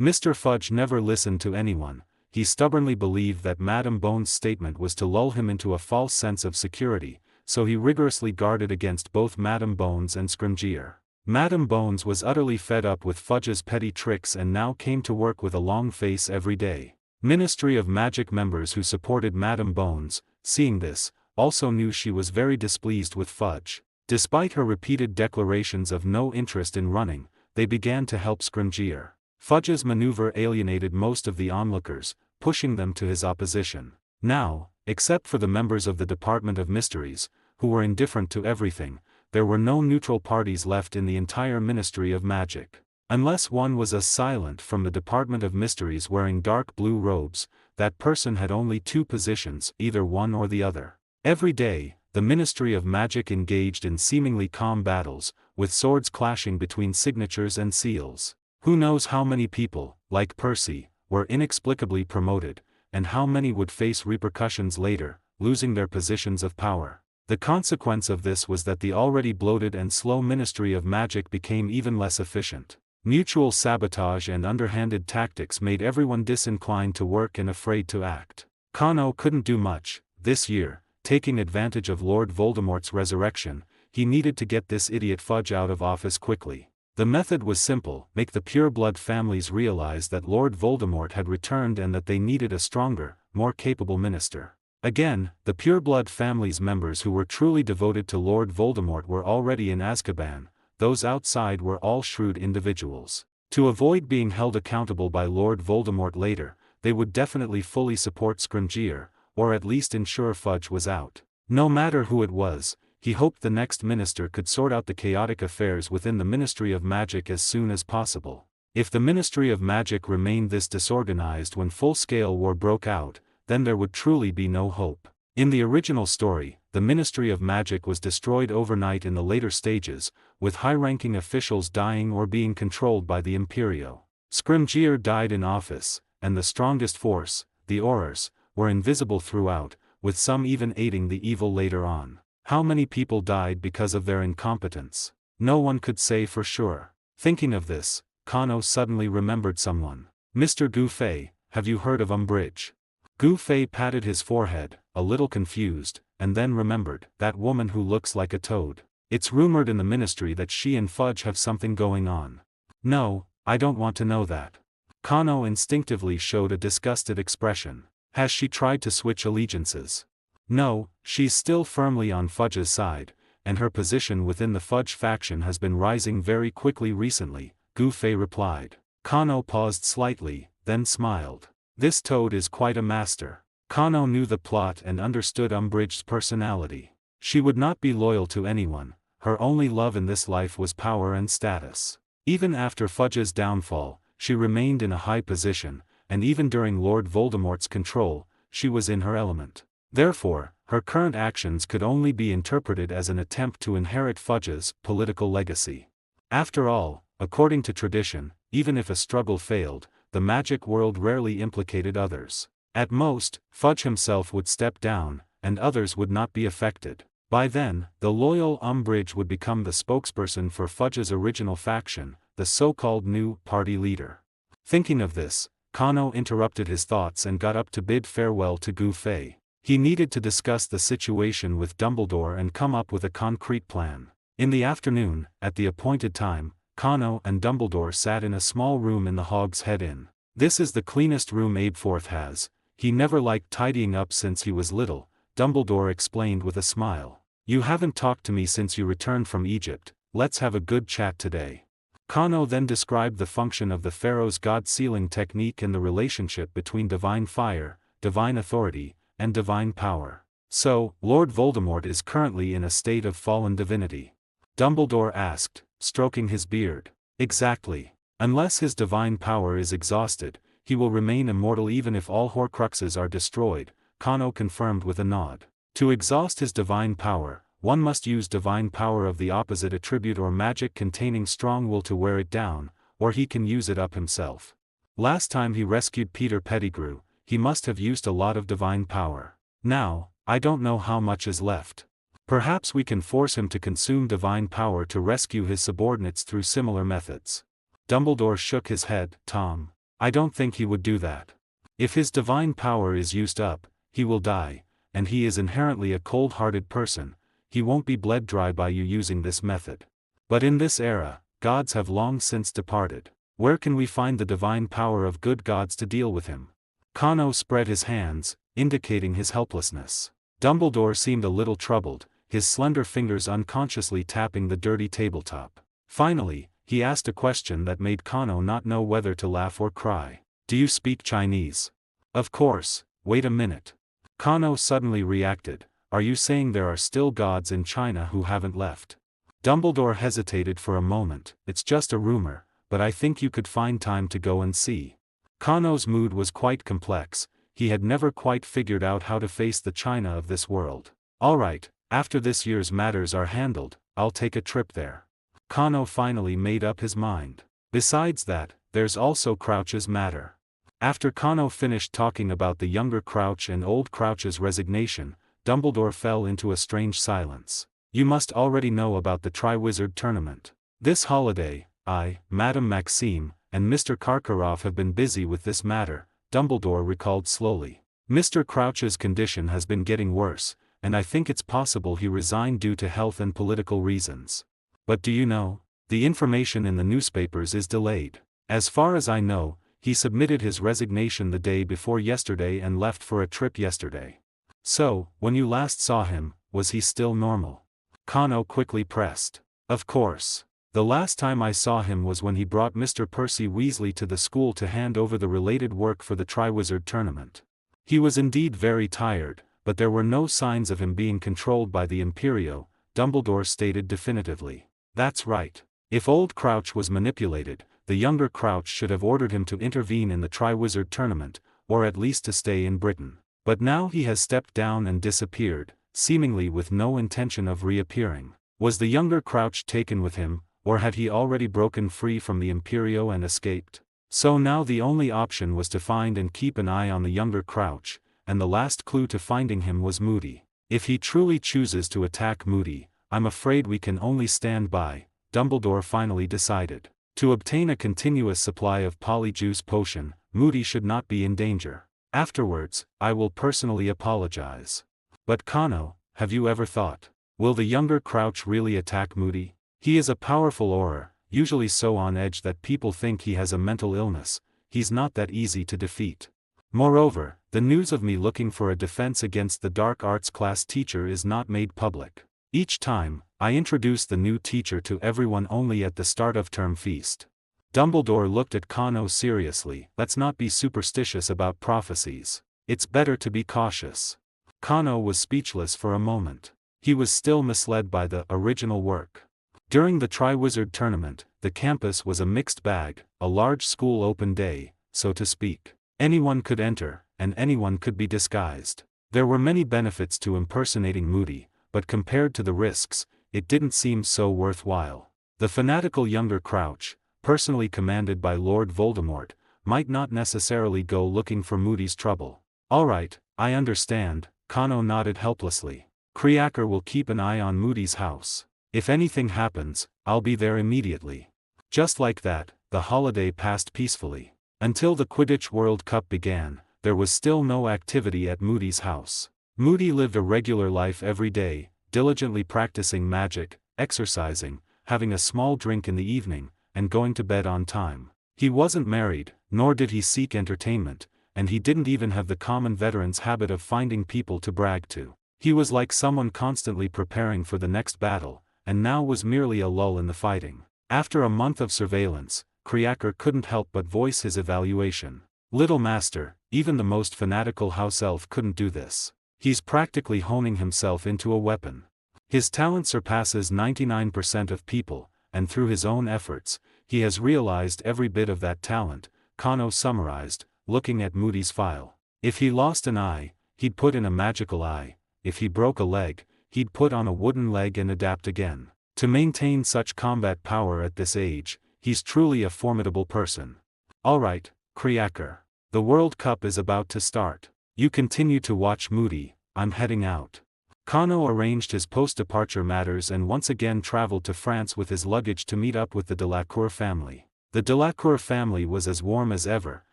Speaker 1: Mr. Fudge never listened to anyone. He stubbornly believed that Madame Bones' statement was to lull him into a false sense of security, so he rigorously guarded against both Madame Bones and Scrimgeour. Madame Bones was utterly fed up with Fudge's petty tricks and now came to work with a long face every day. Ministry of Magic members who supported Madame Bones, seeing this, also knew she was very displeased with Fudge. Despite her repeated declarations of no interest in running, they began to help Scrimgeour. Fudge's maneuver alienated most of the onlookers, pushing them to his opposition. Now, except for the members of the Department of Mysteries, who were indifferent to everything, there were no neutral parties left in the entire Ministry of Magic. Unless one was a silent from the Department of Mysteries wearing dark blue robes, that person had only two positions, either one or the other. Every day, the Ministry of Magic engaged in seemingly calm battles, with swords clashing between signatures and seals. Who knows how many people, like Percy, were inexplicably promoted, and how many would face repercussions later, losing their positions of power. The consequence of this was that the already bloated and slow Ministry of Magic became even less efficient. Mutual sabotage and underhanded tactics made everyone disinclined to work and afraid to act. Kano couldn't do much. This year, taking advantage of Lord Voldemort's resurrection, he needed to get this idiot Fudge out of office quickly. The method was simple: make the pureblood families realize that Lord Voldemort had returned and that they needed a stronger, more capable minister. Again, the pureblood families members who were truly devoted to Lord Voldemort were already in Azkaban. Those outside were all shrewd individuals. To avoid being held accountable by Lord Voldemort later, they would definitely fully support Scrimgeour, or at least ensure Fudge was out. No matter who it was, he hoped the next minister could sort out the chaotic affairs within the Ministry of Magic as soon as possible. If the Ministry of Magic remained this disorganized when full-scale war broke out, then there would truly be no hope. In the original story, the Ministry of Magic was destroyed overnight in the later stages, with high-ranking officials dying or being controlled by the Imperio. Scrimgeour died in office, and the strongest force, the Aurors, were invisible throughout, with some even aiding the evil later on. How many people died because of their incompetence? No one could say for sure. Thinking of this, Kano suddenly remembered someone. Mr. Gu Fei, have you heard of Umbridge? Gu Fei patted his forehead, a little confused, and then remembered, that woman who looks like a toad. It's rumored in the ministry that she and Fudge have something going on. No, I don't want to know that. Kano instinctively showed a disgusted expression. Has she tried to switch allegiances? No, she's still firmly on Fudge's side, and her position within the Fudge faction has been rising very quickly recently, Gu Fei replied. Kano paused slightly, then smiled. This toad is quite a master. Kano knew the plot and understood Umbridge's personality. She would not be loyal to anyone, her only love in this life was power and status. Even after Fudge's downfall, she remained in a high position, and even during Lord Voldemort's control, she was in her element. Therefore, her current actions could only be interpreted as an attempt to inherit Fudge's political legacy. After all, according to tradition, even if a struggle failed, the magic world rarely implicated others. At most, Fudge himself would step down, and others would not be affected. By then, the loyal Umbridge would become the spokesperson for Fudge's original faction, the so-called new party leader. Thinking of this, Kano interrupted his thoughts and got up to bid farewell to Gu Fei. He needed to discuss the situation with Dumbledore and come up with a concrete plan. In the afternoon, at the appointed time, Kano and Dumbledore sat in a small room in the Hog's Head Inn. "This is the cleanest room Abeforth has. He never liked tidying up since he was little," Dumbledore explained with a smile. "You haven't talked to me since you returned from Egypt, let's have a good chat today." Kano then described the function of the Pharaoh's god-sealing technique and the relationship between divine fire, divine authority, and divine power. "So, Lord Voldemort is currently in a state of fallen divinity?" Dumbledore asked, stroking his beard. "Exactly. Unless his divine power is exhausted, he will remain immortal even if all Horcruxes are destroyed," Kano confirmed with a nod. "To exhaust his divine power, one must use divine power of the opposite attribute or magic containing strong will to wear it down, or he can use it up himself. Last time he rescued Peter Pettigrew, he must have used a lot of divine power. Now, I don't know how much is left. Perhaps we can force him to consume divine power to rescue his subordinates through similar methods." Dumbledore shook his head. "Tom, I don't think he would do that. If his divine power is used up, he will die, and he is inherently a cold-hearted person. He won't be bled dry by you using this method. But in this era, gods have long since departed. Where can we find the divine power of good gods to deal with him?" Kano spread his hands, indicating his helplessness. Dumbledore seemed a little troubled, his slender fingers unconsciously tapping the dirty tabletop. Finally, he asked a question that made Kano not know whether to laugh or cry. "Do you speak Chinese?" "Of course. Wait a minute." Kano suddenly reacted. "Are you saying there are still gods in China who haven't left?" Dumbledore hesitated for a moment. "It's just a rumor, but I think you could find time to go and see." Kano's mood was quite complex. He had never quite figured out how to face the China of this world. "All right, after this year's matters are handled, I'll take a trip there." Kano finally made up his mind. Besides that, there's also Crouch's matter. After Kano finished talking about the younger Crouch and old Crouch's resignation, Dumbledore fell into a strange silence. "You must already know about the Triwizard Tournament. This holiday, I, Madame Maxime, and Mr. Karkaroff have been busy with this matter," Dumbledore recalled slowly. "Mr. Crouch's condition has been getting worse, and I think it's possible he resigned due to health and political reasons. But do you know, the information in the newspapers is delayed. As far as I know, he submitted his resignation the day before yesterday and left for a trip yesterday." "So, when you last saw him, was he still normal?" Kano quickly pressed. "Of course. The last time I saw him was when he brought Mr. Percy Weasley to the school to hand over the related work for the Triwizard Tournament. He was indeed very tired, but there were no signs of him being controlled by the Imperio," Dumbledore stated definitively. "That's right. If old Crouch was manipulated, the younger Crouch should have ordered him to intervene in the Triwizard Tournament, or at least to stay in Britain. But now he has stepped down and disappeared, seemingly with no intention of reappearing. Was the younger Crouch taken with him, or had he already broken free from the Imperio and escaped? So now the only option was to find and keep an eye on the younger Crouch, and the last clue to finding him was Moody. If he truly chooses to attack Moody, I'm afraid we can only stand by," Dumbledore finally decided. "To obtain a continuous supply of Polyjuice Potion, Moody should not be in danger. Afterwards, I will personally apologize. But Kano, have you ever thought, will the younger Crouch really attack Moody? He is a powerful Auror, usually so on edge that people think he has a mental illness. He's not that easy to defeat. Moreover, the news of me looking for a defense against the dark arts class teacher is not made public. Each time, I introduce the new teacher to everyone only at the start of term feast." Dumbledore looked at Kano seriously. "Let's not be superstitious about prophecies. It's better to be cautious." Kano was speechless for a moment. He was still misled by the original work. During the Triwizard Tournament, the campus was a mixed bag, a large school open day, so to speak. Anyone could enter, and anyone could be disguised. There were many benefits to impersonating Moody, but compared to the risks, it didn't seem so worthwhile. The fanatical younger Crouch, personally commanded by Lord Voldemort, might not necessarily go looking for Moody's trouble. "All right, I understand," Kano nodded helplessly. Creaker will keep an eye on Moody's house. If anything happens, I'll be there immediately." Just like that, the holiday passed peacefully. Until the Quidditch World Cup began, there was still no activity at Moody's house. Moody lived a regular life every day, diligently practicing magic, exercising, having a small drink in the evening, and going to bed on time. He wasn't married, nor did he seek entertainment, and he didn't even have the common veteran's habit of finding people to brag to. He was like someone constantly preparing for the next battle, and now was merely a lull in the fighting. After a month of surveillance, Creaker couldn't help but voice his evaluation. "Little Master, even the most fanatical house elf couldn't do this. He's practically honing himself into a weapon. His talent surpasses 99% of people, and through his own efforts, he has realized every bit of that talent," Kano summarized, looking at Moody's file. "If he lost an eye, he'd put in a magical eye. If he broke a leg, he'd put on a wooden leg and adapt again. To maintain such combat power at this age, he's truly a formidable person." "Alright, Creaker. The World Cup is about to start. You continue to watch Moody, I'm heading out." Kano arranged his post-departure matters and once again traveled to France with his luggage to meet up with the Delacour family. The Delacour family was as warm as ever,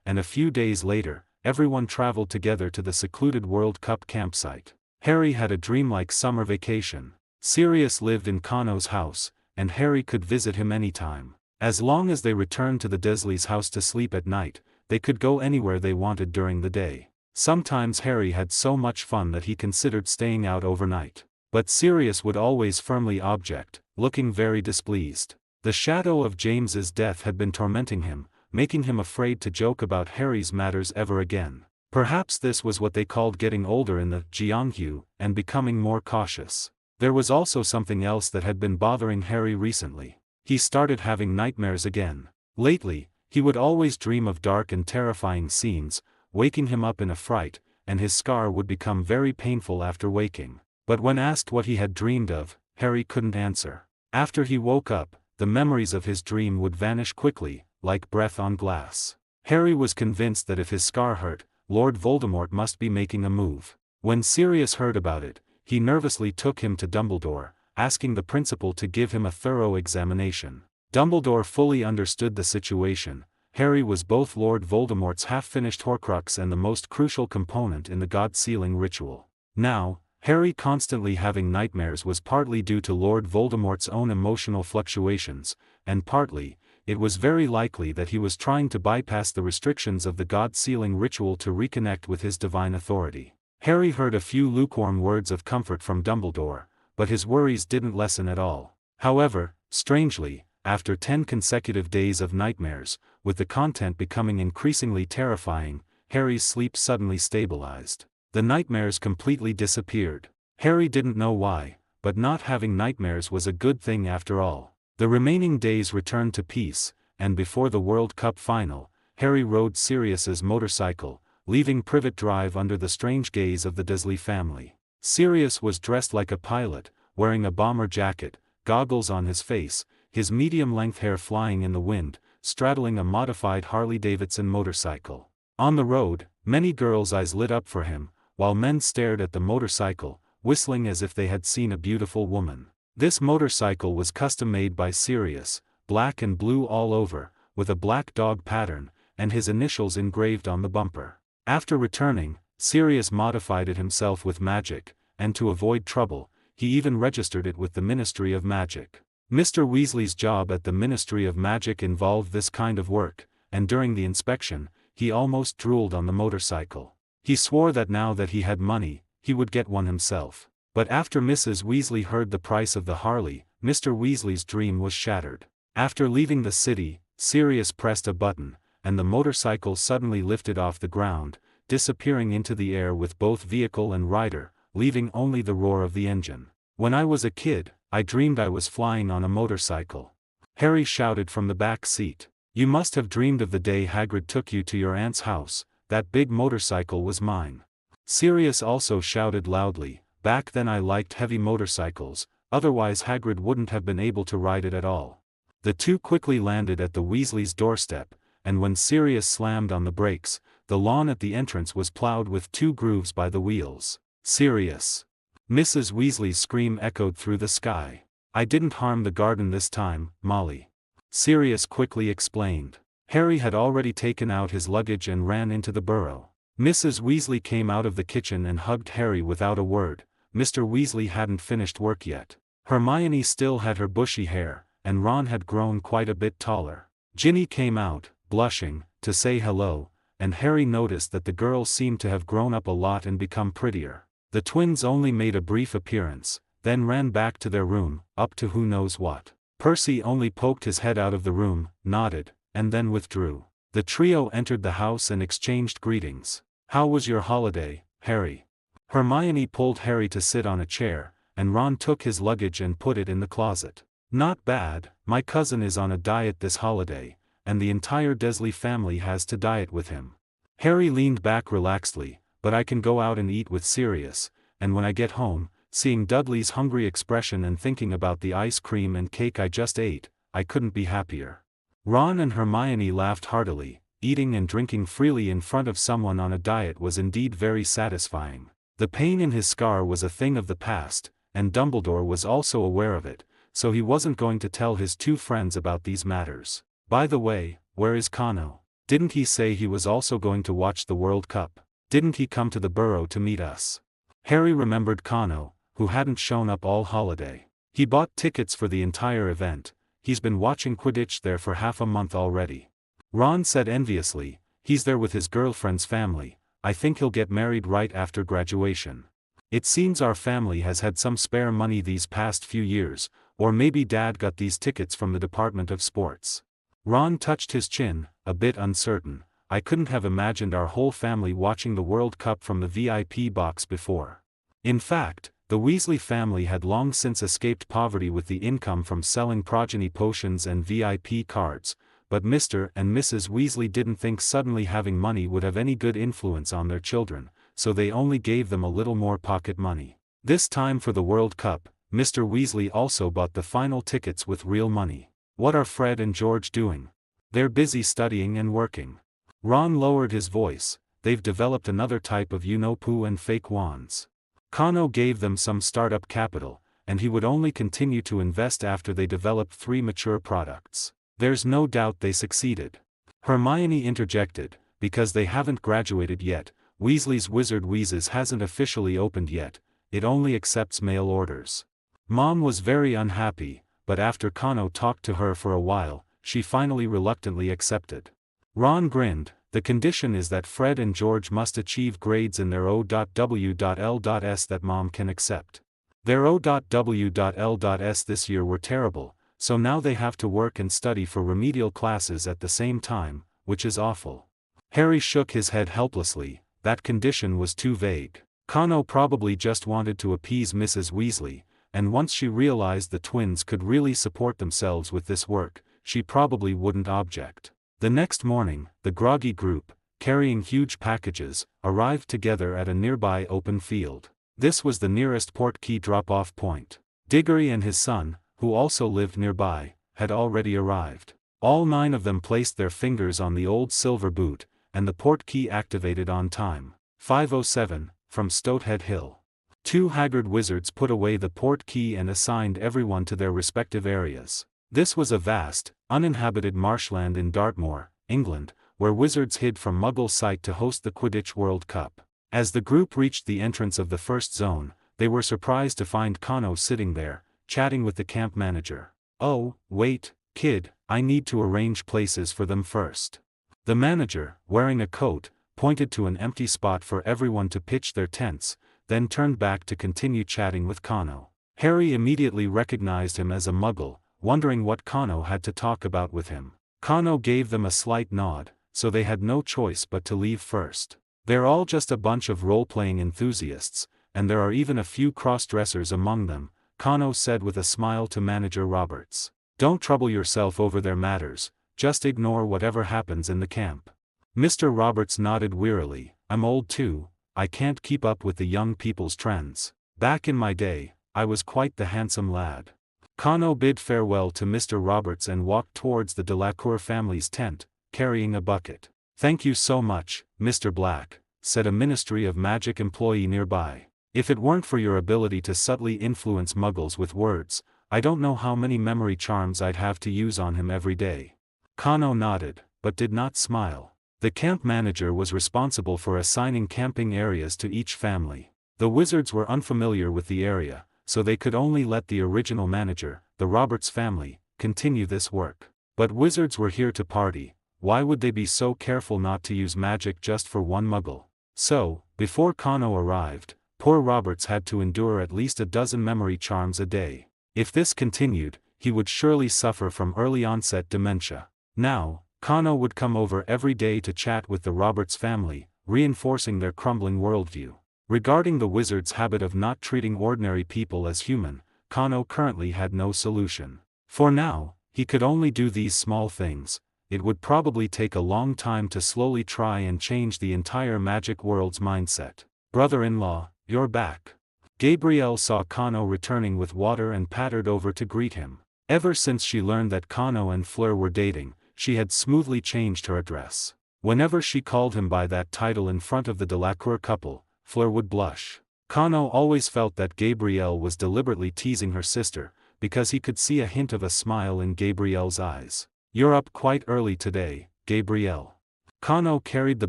Speaker 1: and a few days later, everyone traveled together to the secluded World Cup campsite. Harry had a dreamlike summer vacation. Sirius lived in Kano's house, and Harry could visit him anytime. As long as they returned to the Dursleys' house to sleep at night, they could go anywhere they wanted during the day. Sometimes Harry had so much fun that he considered staying out overnight. But Sirius would always firmly object, looking very displeased. The shadow of James's death had been tormenting him, making him afraid to joke about Harry's matters ever again. Perhaps this was what they called getting older in the Jianghu, and becoming more cautious. There was also something else that had been bothering Harry recently. He started having nightmares again. Lately, he would always dream of dark and terrifying scenes, waking him up in a fright, and his scar would become very painful after waking. But when asked what he had dreamed of, Harry couldn't answer. After he woke up, the memories of his dream would vanish quickly, like breath on glass. Harry was convinced that if his scar hurt, Lord Voldemort must be making a move. When Sirius heard about it, he nervously took him to Dumbledore, asking the principal to give him a thorough examination. Dumbledore fully understood the situation. Harry was both Lord Voldemort's half-finished Horcrux and the most crucial component in the God-sealing ritual. Now, Harry constantly having nightmares was partly due to Lord Voldemort's own emotional fluctuations, and partly, it was very likely that he was trying to bypass the restrictions of the God-sealing ritual to reconnect with his divine authority. Harry heard a few lukewarm words of comfort from Dumbledore, but his worries didn't lessen at all. However, strangely, after 10 consecutive days of nightmares, with the content becoming increasingly terrifying, Harry's sleep suddenly stabilized. The nightmares completely disappeared. Harry didn't know why, but not having nightmares was a good thing after all. The remaining days returned to peace, and before the World Cup final, Harry rode Sirius's motorcycle, leaving Privet Drive under the strange gaze of the Dursley family. Sirius was dressed like a pilot, wearing a bomber jacket, goggles on his face, his medium-length hair flying in the wind, straddling a modified Harley-Davidson motorcycle. On the road, many girls' eyes lit up for him, while men stared at the motorcycle, whistling as if they had seen a beautiful woman. This motorcycle was custom-made by Sirius, black and blue all over, with a black dog pattern, and his initials engraved on the bumper. After returning, Sirius modified it himself with magic, and to avoid trouble, he even registered it with the Ministry of Magic. Mr. Weasley's job at the Ministry of Magic involved this kind of work, and during the inspection, he almost drooled on the motorcycle. He swore that now that he had money, he would get one himself. But after Mrs. Weasley heard the price of the Harley, Mr. Weasley's dream was shattered. After leaving the city, Sirius pressed a button, and the motorcycle suddenly lifted off the ground, disappearing into the air with both vehicle and rider, leaving only the roar of the engine. "When I was a kid, I dreamed I was flying on a motorcycle," Harry shouted from the back seat. "You must have dreamed of the day Hagrid took you to your aunt's house. That big motorcycle was mine." Sirius also shouted loudly, "Back then I liked heavy motorcycles, otherwise Hagrid wouldn't have been able to ride it at all." The two quickly landed at the Weasleys' doorstep, and when Sirius slammed on the brakes, the lawn at the entrance was plowed with 2 grooves by the wheels. "Sirius! Mrs. Weasley's scream echoed through the sky. I didn't harm the garden this time, Molly. Sirius quickly explained. Harry had already taken out his luggage and ran into the burrow. Mrs. Weasley came out of the kitchen and hugged Harry without a word. Mr. Weasley hadn't finished work yet. Hermione still had her bushy hair, and Ron had grown quite a bit taller. Ginny came out, blushing, to say hello, and Harry noticed that the girls seemed to have grown up a lot and become prettier. The twins only made a brief appearance, then ran back to their room, up to who knows what. Percy only poked his head out of the room, nodded, and then withdrew. The trio entered the house and exchanged greetings. How was your holiday, Harry? Hermione pulled Harry to sit on a chair, and Ron took his luggage and put it in the closet. Not bad, my cousin is on a diet this holiday, and the entire Dursley family has to diet with him. Harry leaned back relaxedly, but I can go out and eat with Sirius, and when I get home, seeing Dudley's hungry expression and thinking about the ice cream and cake I just ate, I couldn't be happier. Ron and Hermione laughed heartily. Eating and drinking freely in front of someone on a diet was indeed very satisfying. The pain in his scar was a thing of the past, and Dumbledore was also aware of it, so he wasn't going to tell his two friends about these matters. By the way, where is Kano? Didn't he say he was also going to watch the World Cup? Didn't he come to the burrow to meet us? Harry remembered Kano, who hadn't shown up all holiday. He bought tickets for the entire event. He's been watching Quidditch there for half a month already. Ron said enviously, he's there with his girlfriend's family. I think he'll get married right after graduation. It seems our family has had some spare money these past few years, or maybe Dad got these tickets from the Department of Sports. Ron touched his chin, a bit uncertain. I couldn't have imagined our whole family watching the World Cup from the VIP box before. In fact, the Weasley family had long since escaped poverty with the income from selling progeny potions and VIP cards, but Mr. and Mrs. Weasley didn't think suddenly having money would have any good influence on their children, so they only gave them a little more pocket money. This time for the World Cup, Mr. Weasley also bought the final tickets with real money. What are Fred and George doing? They're busy studying and working. Ron lowered his voice. They've developed another type of you-know-poo and fake wands. Kano gave them some startup capital, and he would only continue to invest after they developed 3 mature products. There's no doubt they succeeded. Hermione interjected, because they haven't graduated yet. Weasley's Wizard Wheezes hasn't officially opened yet, it only accepts mail orders. Mom was very unhappy, but after Kano talked to her for a while, she finally reluctantly accepted. Ron grinned. The condition is that Fred and George must achieve grades in their O.W.L.S that Mom can accept. Their O.W.L.S this year were terrible, so now they have to work and study for remedial classes at the same time, which is awful. Harry shook his head helplessly. That condition was too vague. Kano probably just wanted to appease Mrs. Weasley, and once she realized the twins could really support themselves with this work, she probably wouldn't object. The next morning, the groggy group, carrying huge packages, arrived together at a nearby open field. This was the nearest Portkey drop-off point. Diggory and his son, who also lived nearby, had already arrived. All 9 of them placed their fingers on the old silver boot, and the Portkey activated on time. 5:07, from Stoathead Hill. 2 haggard wizards put away the Portkey and assigned everyone to their respective areas. This was a vast, uninhabited marshland in Dartmoor, England, where wizards hid from Muggle sight to host the Quidditch World Cup. As the group reached the entrance of the first zone, they were surprised to find Kano sitting there, chatting with the camp manager. "Oh, wait, kid, I need to arrange places for them first." The manager, wearing a coat, pointed to an empty spot for everyone to pitch their tents, then turned back to continue chatting with Kano. Harry immediately recognized him as a Muggle, wondering what Kano had to talk about with him. Kano gave them a slight nod, so they had no choice but to leave first. They're all just a bunch of role-playing enthusiasts, and there are even a few cross-dressers among them, Kano said with a smile to Manager Roberts. "Don't trouble yourself over their matters, just ignore whatever happens in the camp." Mr. Roberts nodded wearily. "I'm old too, I can't keep up with the young people's trends. Back in my day, I was quite the handsome lad." Kano bid farewell to Mr. Roberts and walked towards the Delacour family's tent, carrying a bucket. "Thank you so much, Mr. Black," said a Ministry of Magic employee nearby. If it weren't for your ability to subtly influence muggles with words, I don't know how many memory charms I'd have to use on him every day. Kano nodded, but did not smile. The camp manager was responsible for assigning camping areas to each family. The wizards were unfamiliar with the area, so they could only let the original manager, the Roberts family, continue this work. But wizards were here to party. Why would they be so careful not to use magic just for one muggle? So, before Kano arrived, poor Roberts had to endure at least a dozen memory charms a day. If this continued, he would surely suffer from early onset dementia. Now, Kano would come over every day to chat with the Roberts family, reinforcing their crumbling worldview. Regarding the wizard's habit of not treating ordinary people as human, Kano currently had no solution. For now, he could only do these small things. It would probably take a long time to slowly try and change the entire magic world's mindset. Brother-in-law, you're back. Gabrielle saw Kano returning with water and pattered over to greet him. Ever since she learned that Kano and Fleur were dating, she had smoothly changed her address. Whenever she called him by that title in front of the Delacour couple, Fleur would blush. Kano always felt that Gabrielle was deliberately teasing her sister, because he could see a hint of a smile in Gabrielle's eyes. You're up quite early today, Gabrielle. Kano carried the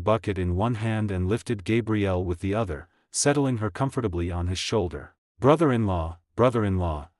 Speaker 1: bucket in one hand and lifted Gabrielle with the other, settling her comfortably on his shoulder. Brother-in-law,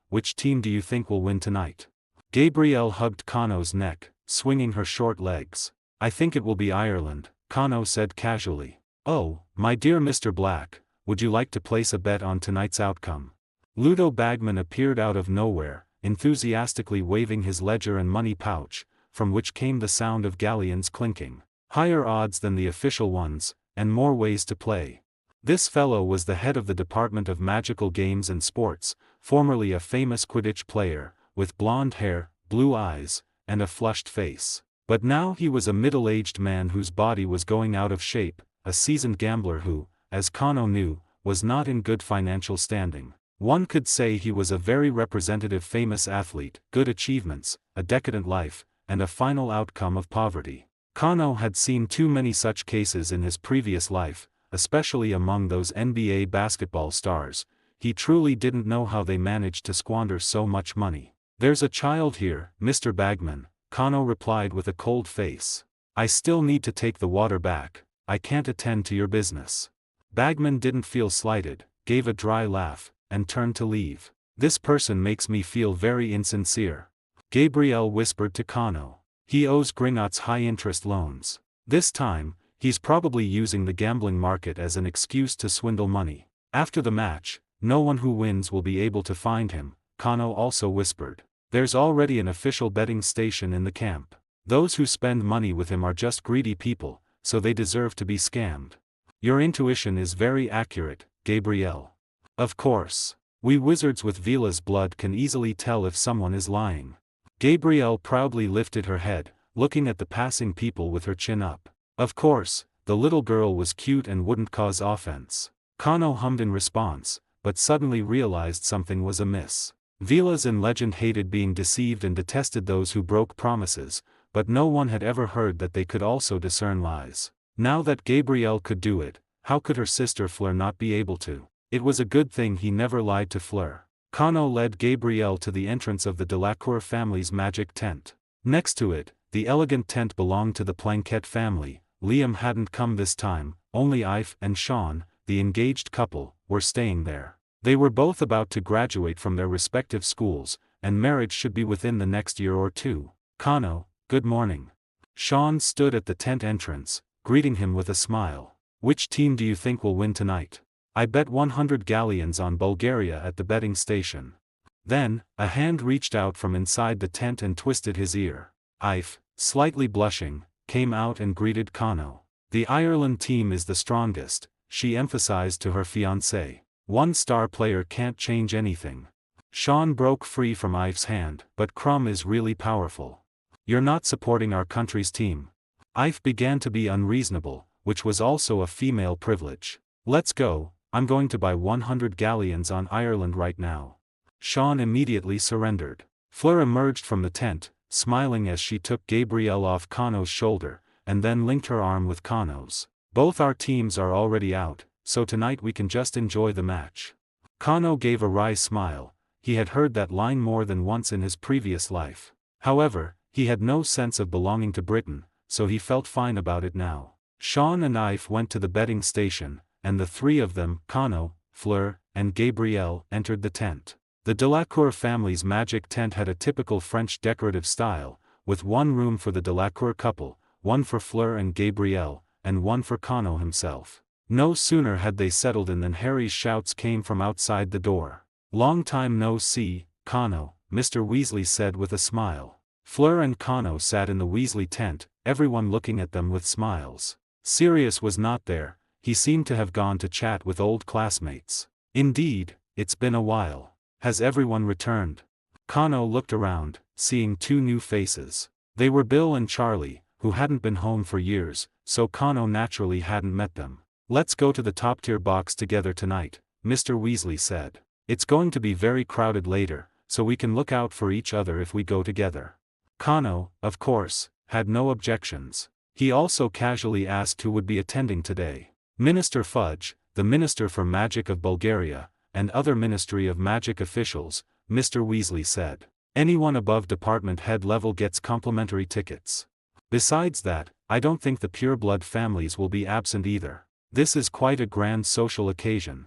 Speaker 1: which team do you think will win tonight? Gabrielle hugged Kano's neck, swinging her short legs. I think it will be Ireland, Kano said casually. Oh, my dear Mr. Black, would you like to place a bet on tonight's outcome? Ludo Bagman appeared out of nowhere, enthusiastically waving his ledger and money pouch, from which came the sound of galleons clinking. Higher odds than the official ones, and more ways to play. This fellow was the head of the Department of Magical Games and Sports, formerly a famous Quidditch player, with blonde hair, blue eyes, and a flushed face. But now he was a middle-aged man whose body was going out of shape, a seasoned gambler who, as Kano knew, was not in good financial standing. One could say he was a very representative famous athlete, good achievements, a decadent life, and a final outcome of poverty. Kano had seen too many such cases in his previous life, especially among those NBA basketball stars. He truly didn't know how they managed to squander so much money. There's a child here, Mr. Bagman, Kano replied with a cold face. I still need to take the water back. I can't attend to your business. Bagman didn't feel slighted, gave a dry laugh, and turned to leave. This person makes me feel very insincere. Gabrielle whispered to Kano. He owes Gringotts high-interest loans. This time, he's probably using the gambling market as an excuse to swindle money. After the match, no one who wins will be able to find him, Kano also whispered. There's already an official betting station in the camp. Those who spend money with him are just greedy people, so they deserve to be scammed. Your intuition is very accurate, Gabrielle. Of course. We wizards with Vila's blood can easily tell if someone is lying. Gabrielle proudly lifted her head, looking at the passing people with her chin up. Of course, the little girl was cute and wouldn't cause offense. Kano hummed in response, but suddenly realized something was amiss. Vilas in legend hated being deceived and detested those who broke promises, but no one had ever heard that they could also discern lies. Now that Gabrielle could do it, how could her sister Fleur not be able to? It was a good thing he never lied to Fleur. Kano led Gabrielle to the entrance of the Delacour family's magic tent. Next to it, the elegant tent belonged to the Planquette family. Liam hadn't come this time, only Ife and Sean, the engaged couple, were staying there. They were both about to graduate from their respective schools, and marriage should be within the next year or two. Kano, good morning. Sean stood at the tent entrance, greeting him with a smile. Which team do you think will win tonight? I bet 100 galleons on Bulgaria at the betting station. Then, a hand reached out from inside the tent and twisted his ear. Ife, slightly blushing, came out and greeted Kano. The Ireland team is the strongest, she emphasized to her fiancé. One star player can't change anything. Sean broke free from Ife's hand, but Crumb is really powerful. You're not supporting our country's team. Ife began to be unreasonable, which was also a female privilege. Let's go, I'm going to buy 100 galleons on Ireland right now. Sean immediately surrendered. Fleur emerged from the tent, smiling as she took Gabrielle off Kano's shoulder, and then linked her arm with Kano's. Both our teams are already out, so tonight we can just enjoy the match." Kano gave a wry smile. He had heard that line more than once in his previous life. However, he had no sense of belonging to Britain, so he felt fine about it now. Sean and Ife went to the betting station, and the three of them, Kano, Fleur, and Gabrielle, entered the tent. The Delacour family's magic tent had a typical French decorative style, with one room for the Delacour couple, one for Fleur and Gabrielle, and one for Kano himself. No sooner had they settled in than Harry's shouts came from outside the door. "Long time no see, Kano," Mr. Weasley said with a smile. Fleur and Kano sat in the Weasley tent, everyone looking at them with smiles. Sirius was not there. He seemed to have gone to chat with old classmates. "Indeed, it's been a while. Has everyone returned?" Kano looked around, seeing two new faces. They were Bill and Charlie, who hadn't been home for years, so Kano naturally hadn't met them. "Let's go to the top-tier box together tonight," Mr. Weasley said. "It's going to be very crowded later, so we can look out for each other if we go together." Kano, of course, had no objections. He also casually asked who would be attending today. Minister Fudge, the Minister for Magic of Bulgaria, and other Ministry of Magic officials, Mr. Weasley said. "Anyone above department head level gets complimentary tickets. Besides that, I don't think the pure-blood families will be absent either. This is quite a grand social occasion."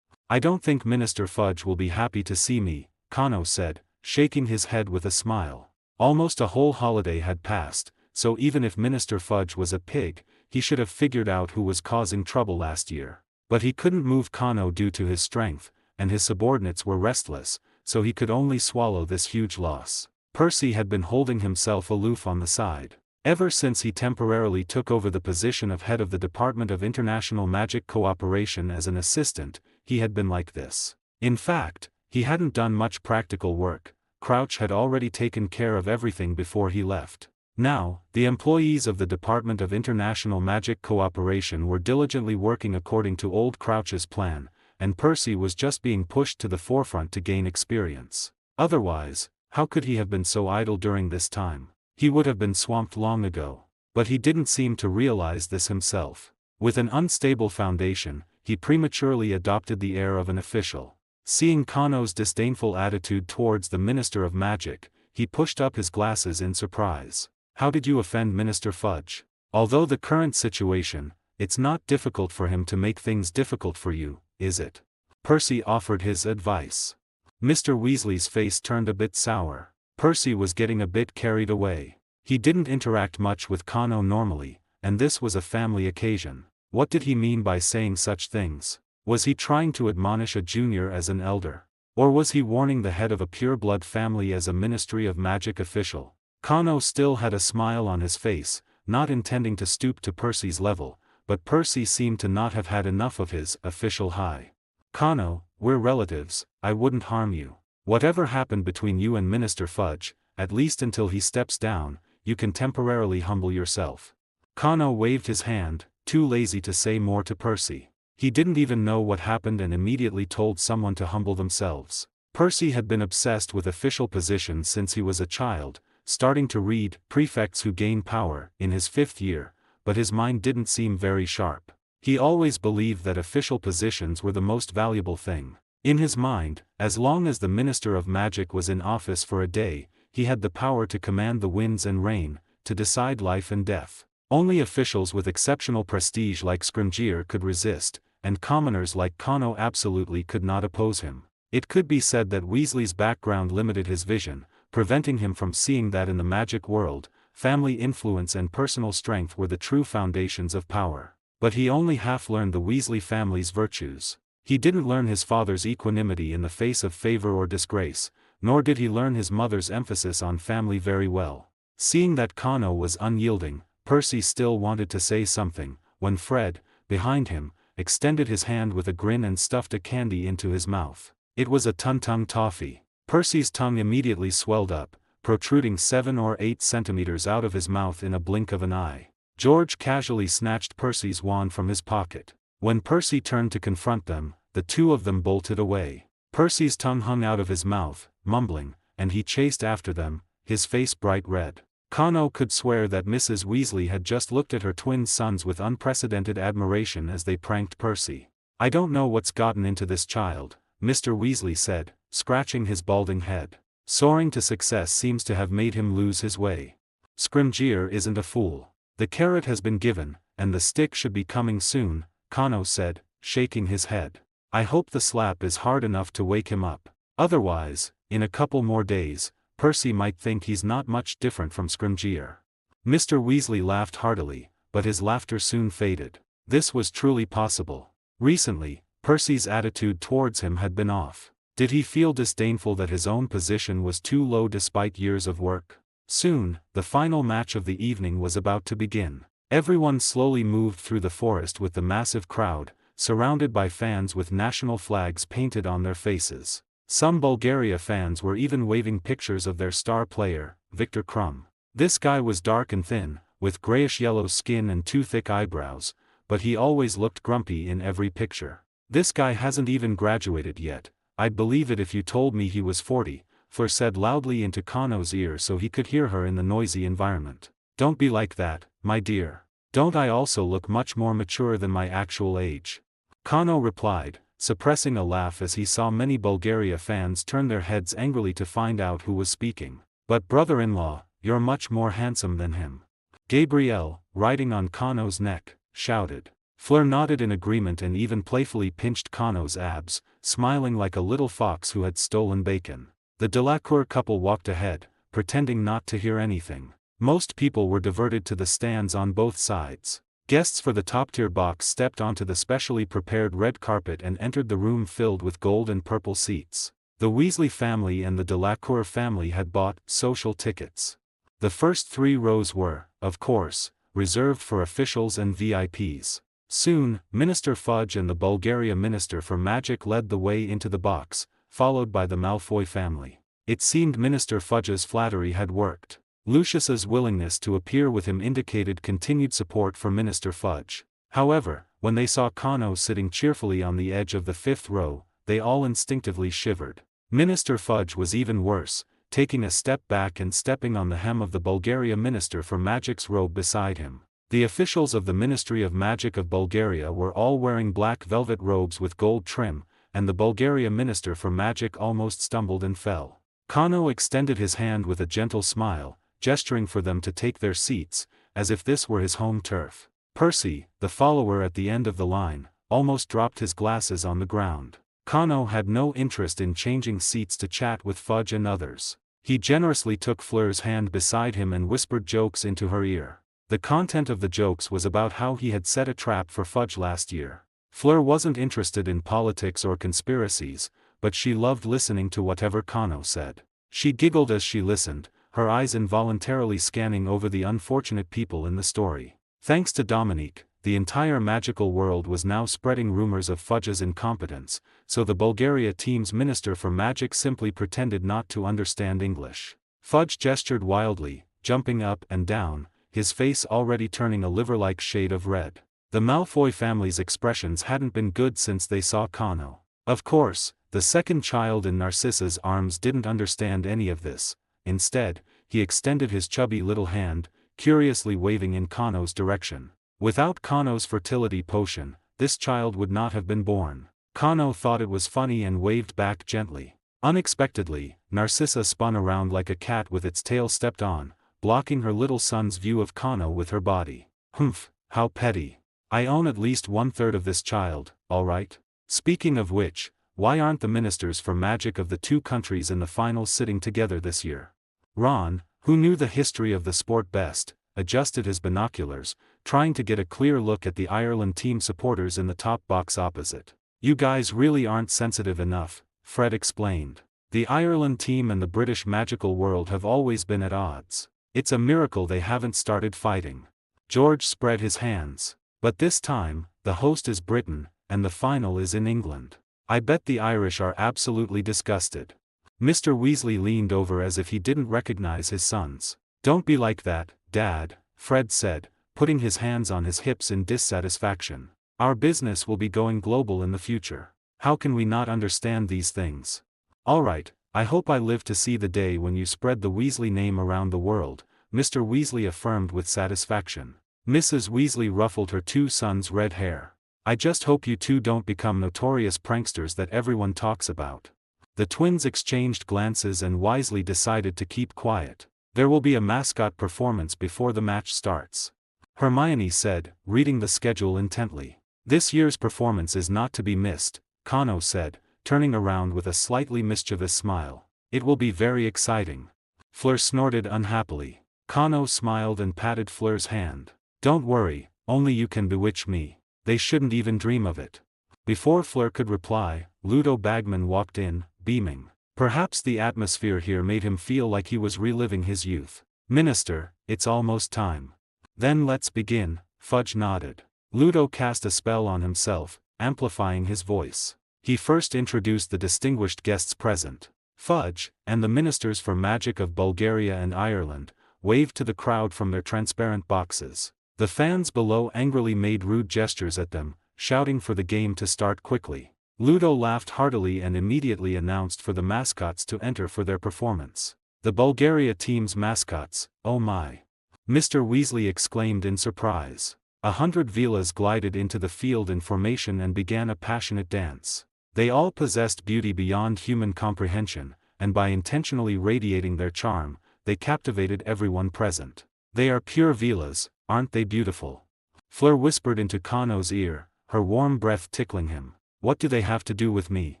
Speaker 1: "I don't think Minister Fudge will be happy to see me," Kano said, shaking his head with a smile. Almost a whole holiday had passed, so even if Minister Fudge was a pig, he should have figured out who was causing trouble last year. But he couldn't move Kano due to his strength, and his subordinates were restless, so he could only swallow this huge loss. Percy had been holding himself aloof on the side. Ever since he temporarily took over the position of head of the Department of International Magic Cooperation as an assistant, he had been like this. In fact, he hadn't done much practical work. Crouch had already taken care of everything before he left. Now, the employees of the Department of International Magic Cooperation were diligently working according to old Crouch's plan, and Percy was just being pushed to the forefront to gain experience. Otherwise, how could he have been so idle during this time? He would have been swamped long ago. But he didn't seem to realize this himself. With an unstable foundation, he prematurely adopted the air of an official. Seeing Kano's disdainful attitude towards the Minister of Magic, he pushed up his glasses in surprise. "How did you offend Minister Fudge? Although the current situation, it's not difficult for him to make things difficult for you, is it?" Percy offered his advice. Mr. Weasley's face turned a bit sour. Percy was getting a bit carried away. He didn't interact much with Kano normally, and this was a family occasion. What did he mean by saying such things? Was he trying to admonish a junior as an elder? Or was he warning the head of a pure-blood family as a Ministry of Magic official? Kano still had a smile on his face, not intending to stoop to Percy's level, but Percy seemed to not have had enough of his official high. "Kano, we're relatives, I wouldn't harm you. Whatever happened between you and Minister Fudge, at least until he steps down, you can temporarily humble yourself." Kano waved his hand, too lazy to say more to Percy. He didn't even know what happened and immediately told someone to humble themselves. Percy had been obsessed with official positions since he was a child, starting to read Prefects Who Gain Power in his 5th year, but his mind didn't seem very sharp. He always believed that official positions were the most valuable thing. In his mind, as long as the Minister of Magic was in office for a day, he had the power to command the winds and rain, to decide life and death. Only officials with exceptional prestige like Scrimgeour could resist, and commoners like Kano absolutely could not oppose him. It could be said that Weasley's background limited his vision, preventing him from seeing that in the magic world, family influence and personal strength were the true foundations of power. But he only half learned the Weasley family's virtues. He didn't learn his father's equanimity in the face of favor or disgrace, nor did he learn his mother's emphasis on family very well. Seeing that Kano was unyielding, Percy still wanted to say something, when Fred, behind him, extended his hand with a grin and stuffed a candy into his mouth. It was a Tung-Tung toffee. Percy's tongue immediately swelled up, protruding 7 or 8 centimeters out of his mouth in a blink of an eye. George casually snatched Percy's wand from his pocket. When Percy turned to confront them, the two of them bolted away. Percy's tongue hung out of his mouth, mumbling, and he chased after them, his face bright red. Kano could swear that Mrs. Weasley had just looked at her twin sons with unprecedented admiration as they pranked Percy. "I don't know what's gotten into this child," Mr. Weasley said, scratching his balding head. "Soaring to success seems to have made him lose his way. Scrimgeour isn't a fool. The carrot has been given, and the stick should be coming soon," Kano said, shaking his head. "I hope the slap is hard enough to wake him up. Otherwise, in a couple more days, Percy might think he's not much different from Scrimgeour." Mr. Weasley laughed heartily, but his laughter soon faded. This was truly possible. Recently, Percy's attitude towards him had been off. Did he feel disdainful that his own position was too low despite years of work? Soon, the final match of the evening was about to begin. Everyone slowly moved through the forest with the massive crowd, surrounded by fans with national flags painted on their faces. Some Bulgaria fans were even waving pictures of their star player, Victor Krum. This guy was dark and thin, with grayish-yellow skin and too thick eyebrows, but he always looked grumpy in every picture. "This guy hasn't even graduated yet. I'd believe it if you told me he was 40, Fleur said loudly into Kano's ear so he could hear her in the noisy environment. "Don't be like that, my dear. Don't I also look much more mature than my actual age?" Kano replied, suppressing a laugh as he saw many Bulgaria fans turn their heads angrily to find out who was speaking. "But brother-in-law, you're much more handsome than him." Gabrielle, riding on Kano's neck, shouted. Fleur nodded in agreement and even playfully pinched Kano's abs, smiling like a little fox who had stolen bacon. The Delacour couple walked ahead, pretending not to hear anything. Most people were diverted to the stands on both sides. Guests for the top-tier box stepped onto the specially prepared red carpet and entered the room filled with gold and purple seats. The Weasley family and the Delacour family had bought social tickets. The first 3 rows were, of course, reserved for officials and VIPs. Soon, Minister Fudge and the Bulgaria Minister for Magic led the way into the box, followed by the Malfoy family. It seemed Minister Fudge's flattery had worked. Lucius's willingness to appear with him indicated continued support for Minister Fudge. However, when they saw Kano sitting cheerfully on the edge of the 5th row, they all instinctively shivered. Minister Fudge was even worse, taking a step back and stepping on the hem of the Bulgaria Minister for Magic's robe beside him. The officials of the Ministry of Magic of Bulgaria were all wearing black velvet robes with gold trim, and the Bulgaria Minister for Magic almost stumbled and fell. Kano extended his hand with a gentle smile, gesturing for them to take their seats, as if this were his home turf. Percy, the follower at the end of the line, almost dropped his glasses on the ground. Kano had no interest in changing seats to chat with Fudge and others. He generously took Fleur's hand beside him and whispered jokes into her ear. The content of the jokes was about how he had set a trap for Fudge last year. Fleur wasn't interested in politics or conspiracies, but she loved listening to whatever Kano said. She giggled as she listened, her eyes involuntarily scanning over the unfortunate people in the story. Thanks to Dominique, the entire magical world was now spreading rumors of Fudge's incompetence, so the Bulgaria team's Minister for Magic simply pretended not to understand English. Fudge gestured wildly, jumping up and down, his face already turning a liver-like shade of red. The Malfoy family's expressions hadn't been good since they saw Kano. Of course, the second child in Narcissa's arms didn't understand any of this. Instead, he extended his chubby little hand, curiously waving in Kano's direction. Without Kano's fertility potion, this child would not have been born. Kano thought it was funny and waved back gently. Unexpectedly, Narcissa spun around like a cat with its tail stepped on, blocking her little son's view of Kano with her body. "Humph, how petty. I own at least 1/3 of this child, all right? Speaking of which, why aren't the ministers for magic of the 2 countries in the finals sitting together this year?" Ron, who knew the history of the sport best, adjusted his binoculars, trying to get a clear look at the Ireland team supporters in the top box opposite. "You guys really aren't sensitive enough," Fred explained. "The Ireland team and the British magical world have always been at odds. It's a miracle they haven't started fighting." George spread his hands. "But this time, the host is Britain, and the final is in England. I bet the Irish are absolutely disgusted." Mr. Weasley leaned over as if he didn't recognize his sons. "Don't be like that, Dad," Fred said, putting his hands on his hips in dissatisfaction. "Our business will be going global in the future. How can we not understand these things? All right, I hope I live to see the day when you spread the Weasley name around the world," Mr. Weasley affirmed with satisfaction. Mrs. Weasley ruffled her 2 sons' red hair. I just hope you two don't become notorious pranksters that everyone talks about." The twins exchanged glances and wisely decided to keep quiet. "There will be a mascot performance before the match starts," Hermione said, reading the schedule intently. "This year's performance is not to be missed," Kano said, turning around with a slightly mischievous smile. "It will be very exciting." Fleur snorted unhappily. Kano smiled and patted Fleur's hand. "Don't worry, only you can bewitch me. They shouldn't even dream of it." Before Fleur could reply, Ludo Bagman walked in, beaming. Perhaps the atmosphere here made him feel like he was reliving his youth. "Minister, it's almost time." "Then let's begin," Fudge nodded. Ludo cast a spell on himself, amplifying his voice. He first introduced the distinguished guests present. Fudge, and the ministers for magic of Bulgaria and Ireland, waved to the crowd from their transparent boxes. The fans below angrily made rude gestures at them, shouting for the game to start quickly. Ludo laughed heartily and immediately announced for the mascots to enter for their performance. "The Bulgaria team's mascots, oh my!" Mr. Weasley exclaimed in surprise. 100 Velas glided into the field in formation and began a passionate dance. They all possessed beauty beyond human comprehension, and by intentionally radiating their charm, they captivated everyone present. "They are pure Velas, aren't they beautiful?" Fleur whispered into Kano's ear, her warm breath tickling him. "What do they have to do with me?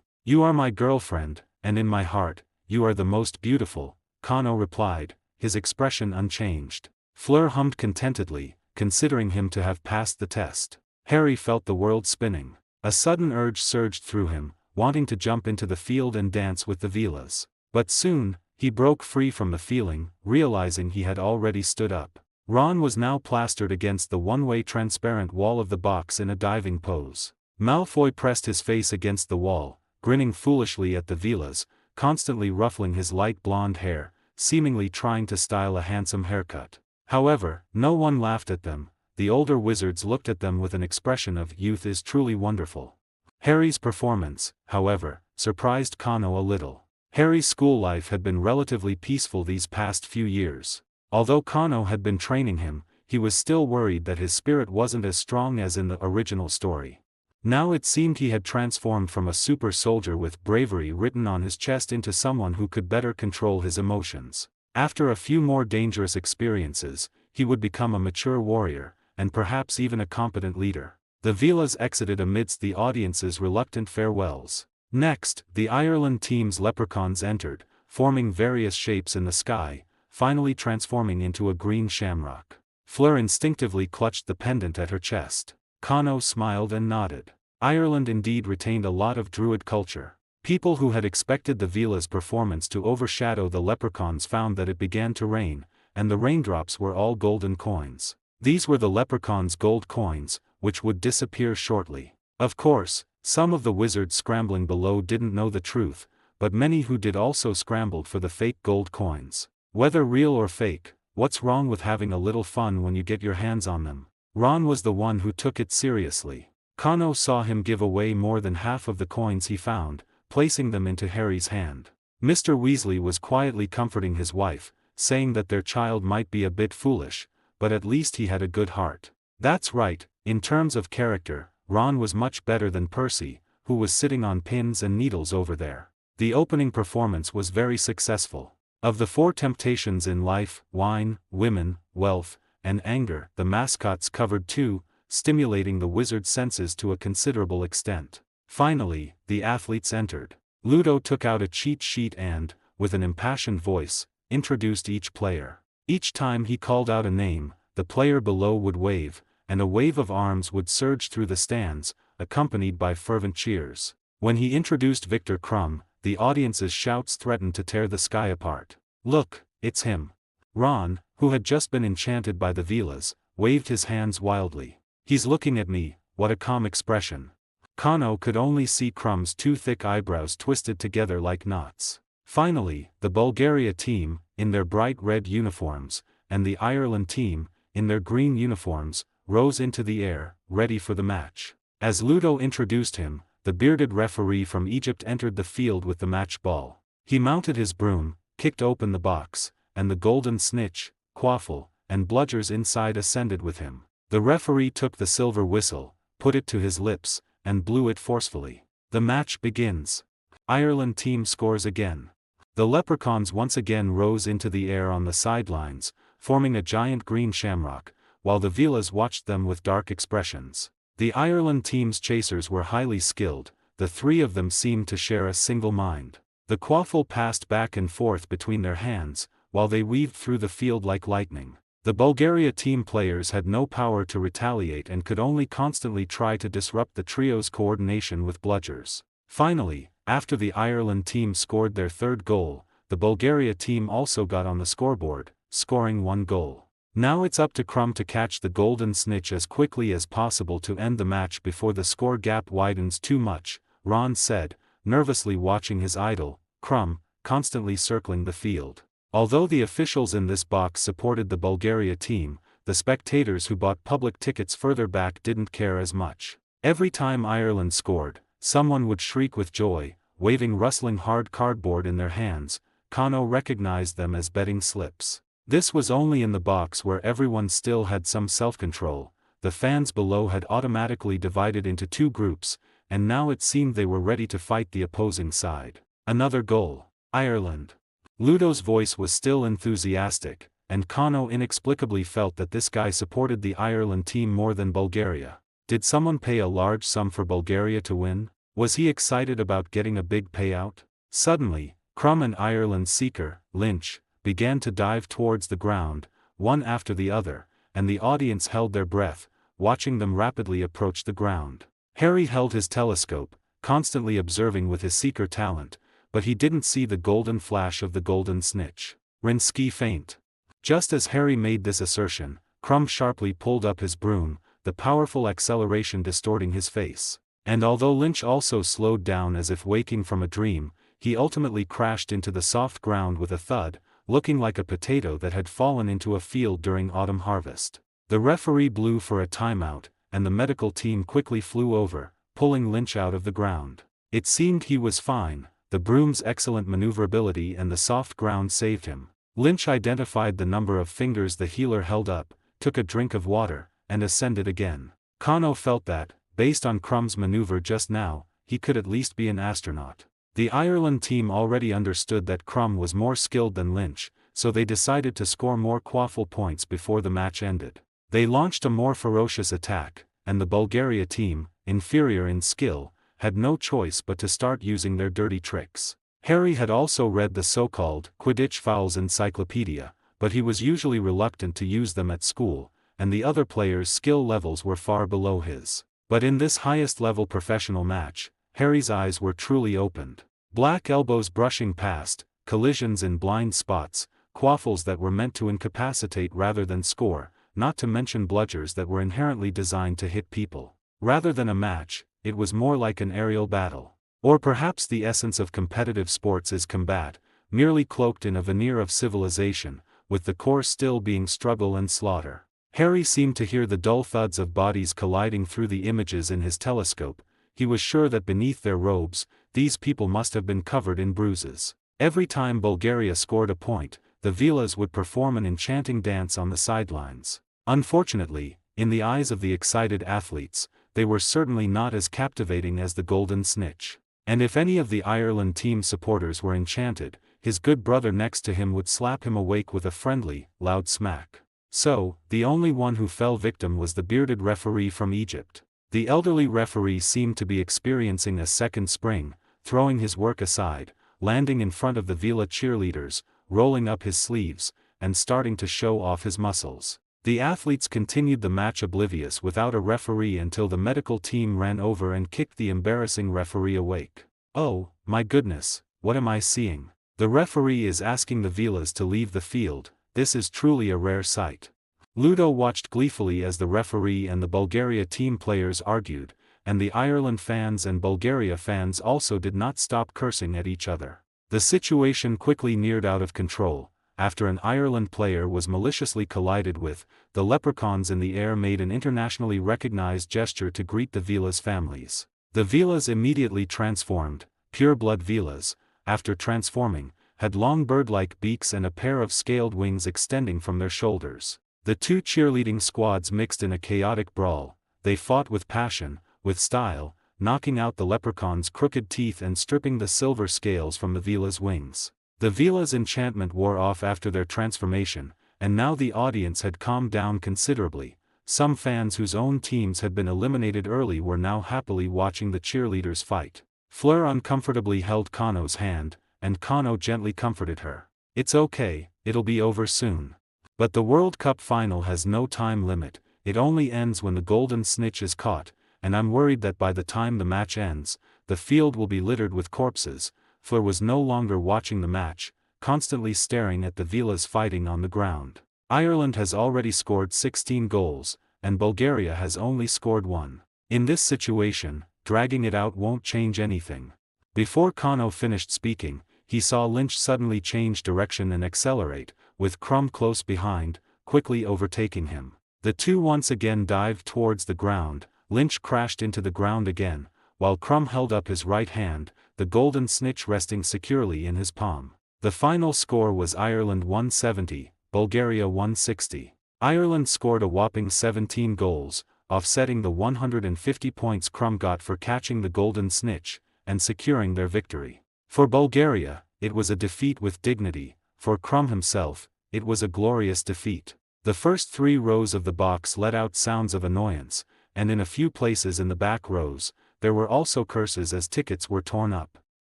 Speaker 1: You are my girlfriend, and in my heart, you are the most beautiful," Kano replied, his expression unchanged. Fleur hummed contentedly, considering him to have passed the test. Harry felt the world spinning. A sudden urge surged through him, wanting to jump into the field and dance with the Velas. But soon, he broke free from the feeling, realizing he had already stood up. Ron was now plastered against the one-way transparent wall of the box in a diving pose. Malfoy pressed his face against the wall, grinning foolishly at the Velas, constantly ruffling his light blonde hair, seemingly trying to style a handsome haircut. However, no one laughed at them. The older wizards looked at them with an expression of "youth is truly wonderful." Harry's performance, however, surprised Kano a little. Harry's school life had been relatively peaceful these past few years. Although Kano had been training him, he was still worried that his spirit wasn't as strong as in the original story. Now it seemed he had transformed from a super soldier with bravery written on his chest into someone who could better control his emotions. After a few more dangerous experiences, he would become a mature warrior, and perhaps even a competent leader. The Velas exited amidst the audience's reluctant farewells. Next, the Ireland team's leprechauns entered, forming various shapes in the sky, finally transforming into a green shamrock. Fleur instinctively clutched the pendant at her chest. Kano smiled and nodded. Ireland indeed retained a lot of druid culture. People who had expected the Velas' performance to overshadow the leprechauns found that it began to rain, and the raindrops were all golden coins. These were the leprechauns' gold coins, which would disappear shortly. Of course, some of the wizards scrambling below didn't know the truth, but many who did also scrambled for the fake gold coins. Whether real or fake, what's wrong with having a little fun when you get your hands on them? Ron was the one who took it seriously. Kano saw him give away more than half of the coins he found, placing them into Harry's hand. Mr. Weasley was quietly comforting his wife, saying that their child might be a bit foolish, but at least he had a good heart. That's right, in terms of character, Ron was much better than Percy, who was sitting on pins and needles over there. The opening performance was very successful. Of the 4 temptations in life, wine, women, wealth, and anger, the mascots covered 2, stimulating the wizard's senses to a considerable extent. Finally, the athletes entered. Ludo took out a cheat sheet and, with an impassioned voice, introduced each player. Each time he called out a name, the player below would wave, and a wave of arms would surge through the stands, accompanied by fervent cheers. When he introduced Victor Crumb, the audience's shouts threatened to tear the sky apart. "Look, it's him." Ron, who had just been enchanted by the Velas, waved his hands wildly. "He's looking at me, what a calm expression." Kano could only see Crumb's 2 thick eyebrows twisted together like knots. Finally, the Bulgaria team, in their bright red uniforms, and the Ireland team, in their green uniforms, rose into the air, ready for the match. As Ludo introduced him, the bearded referee from Egypt entered the field with the match ball. He mounted his broom, kicked open the box, and the golden snitch, quaffle, and bludgers inside ascended with him. The referee took the silver whistle, put it to his lips, and blew it forcefully. The match begins. Ireland team scores again. The Leprechauns once again rose into the air on the sidelines, forming a giant green shamrock, while the Vilas watched them with dark expressions. The Ireland team's chasers were highly skilled, the three of them seemed to share a single mind. The quaffle passed back and forth between their hands, while they weaved through the field like lightning. The Bulgaria team players had no power to retaliate and could only constantly try to disrupt the trio's coordination with bludgers. Finally, after the Ireland team scored their third goal, the Bulgaria team also got on the scoreboard, scoring 1 goal. Now it's up to Crum to catch the golden snitch as quickly as possible to end the match before the score gap widens too much, Ron said, nervously watching his idol, Crum, constantly circling the field. Although the officials in this box supported the Bulgaria team, the spectators who bought public tickets further back didn't care as much. Every time Ireland scored, someone would shriek with joy, waving rustling hard cardboard in their hands. Cano recognized them as betting slips. This was only in the box where everyone still had some self-control. The fans below had automatically divided into 2 groups, and now it seemed they were ready to fight the opposing side. Another goal. Ireland. Ludo's voice was still enthusiastic, and Cano inexplicably felt that this guy supported the Ireland team more than Bulgaria. Did someone pay a large sum for Bulgaria to win? Was he excited about getting a big payout? Suddenly, Crum and Ireland's seeker, Lynch, began to dive towards the ground, one after the other, and the audience held their breath, watching them rapidly approach the ground. Harry held his telescope, constantly observing with his seeker talent, but he didn't see the golden flash of the golden snitch. Rinsky faint. Just as Harry made this assertion, Crum sharply pulled up his broom, the powerful acceleration distorting his face. And although Lynch also slowed down as if waking from a dream, he ultimately crashed into the soft ground with a thud, looking like a potato that had fallen into a field during autumn harvest. The referee blew for a timeout, and the medical team quickly flew over, pulling Lynch out of the ground. It seemed he was fine. The broom's excellent maneuverability and the soft ground saved him. Lynch identified the number of fingers the healer held up, took a drink of water, and ascended again. Cano felt that, based on Crum's maneuver just now, he could at least be an astronaut. The Ireland team already understood that Crum was more skilled than Lynch, so they decided to score more quaffle points before the match ended. They launched a more ferocious attack, and the Bulgaria team, inferior in skill, had no choice but to start using their dirty tricks. Harry had also read the so-called Quidditch fouls encyclopedia, but he was usually reluctant to use them at school, and the other players' skill levels were far below his. But in this highest-level professional match, Harry's eyes were truly opened. Black elbows brushing past, collisions in blind spots, quaffles that were meant to incapacitate rather than score, not to mention bludgers that were inherently designed to hit people. Rather than a match, it was more like an aerial battle. Or perhaps the essence of competitive sports is combat, merely cloaked in a veneer of civilization, with the core still being struggle and slaughter. Harry seemed to hear the dull thuds of bodies colliding through the images in his telescope. He was sure that beneath their robes, these people must have been covered in bruises. Every time Bulgaria scored a point, the Vilas would perform an enchanting dance on the sidelines. Unfortunately, in the eyes of the excited athletes, they were certainly not as captivating as the golden snitch. And if any of the Ireland team supporters were enchanted, his good brother next to him would slap him awake with a friendly, loud smack. So, the only one who fell victim was the bearded referee from Egypt. The elderly referee seemed to be experiencing a second spring, throwing his work aside, landing in front of the Vila cheerleaders, rolling up his sleeves, and starting to show off his muscles. The athletes continued the match oblivious without a referee until the medical team ran over and kicked the embarrassing referee awake. Oh, my goodness, what am I seeing? The referee is asking the Vilas to leave the field. This is truly a rare sight. Ludo watched gleefully as the referee and the Bulgaria team players argued, and the Ireland fans and Bulgaria fans also did not stop cursing at each other. The situation quickly neared out of control. After an Ireland player was maliciously collided with, the Leprechauns in the air made an internationally recognized gesture to greet the Vilas families. The Vilas immediately transformed. Pure-blood Vilas, after transforming, had long bird-like beaks and a pair of scaled wings extending from their shoulders. The two cheerleading squads mixed in a chaotic brawl, they fought with passion, with style, knocking out the leprechaun's crooked teeth and stripping the silver scales from the Vila's wings. The Vila's enchantment wore off after their transformation, and now the audience had calmed down considerably. Some fans whose own teams had been eliminated early were now happily watching the cheerleaders fight. Fleur uncomfortably held Kano's hand, and Kano gently comforted her. "It's okay, it'll be over soon. But the World Cup final has no time limit, it only ends when the golden snitch is caught, and I'm worried that by the time the match ends, the field will be littered with corpses." Fleur was no longer watching the match, constantly staring at the Vilas fighting on the ground. Ireland has already scored 16 goals, and Bulgaria has only scored 1. In this situation, dragging it out won't change anything. Before Kano finished speaking, he saw Lynch suddenly change direction and accelerate, with Crumb close behind, quickly overtaking him. The two once again dived towards the ground. Lynch crashed into the ground again, while Crumb held up his right hand, the golden snitch resting securely in his palm. The final score was Ireland 170, Bulgaria 160. Ireland scored a whopping 17 goals, offsetting the 150 points Crumb got for catching the golden snitch, and securing their victory. For Bulgaria, it was a defeat with dignity. For Crumb himself, it was a glorious defeat. The first 3 rows of the box let out sounds of annoyance, and in a few places in the back rows, there were also curses as tickets were torn up.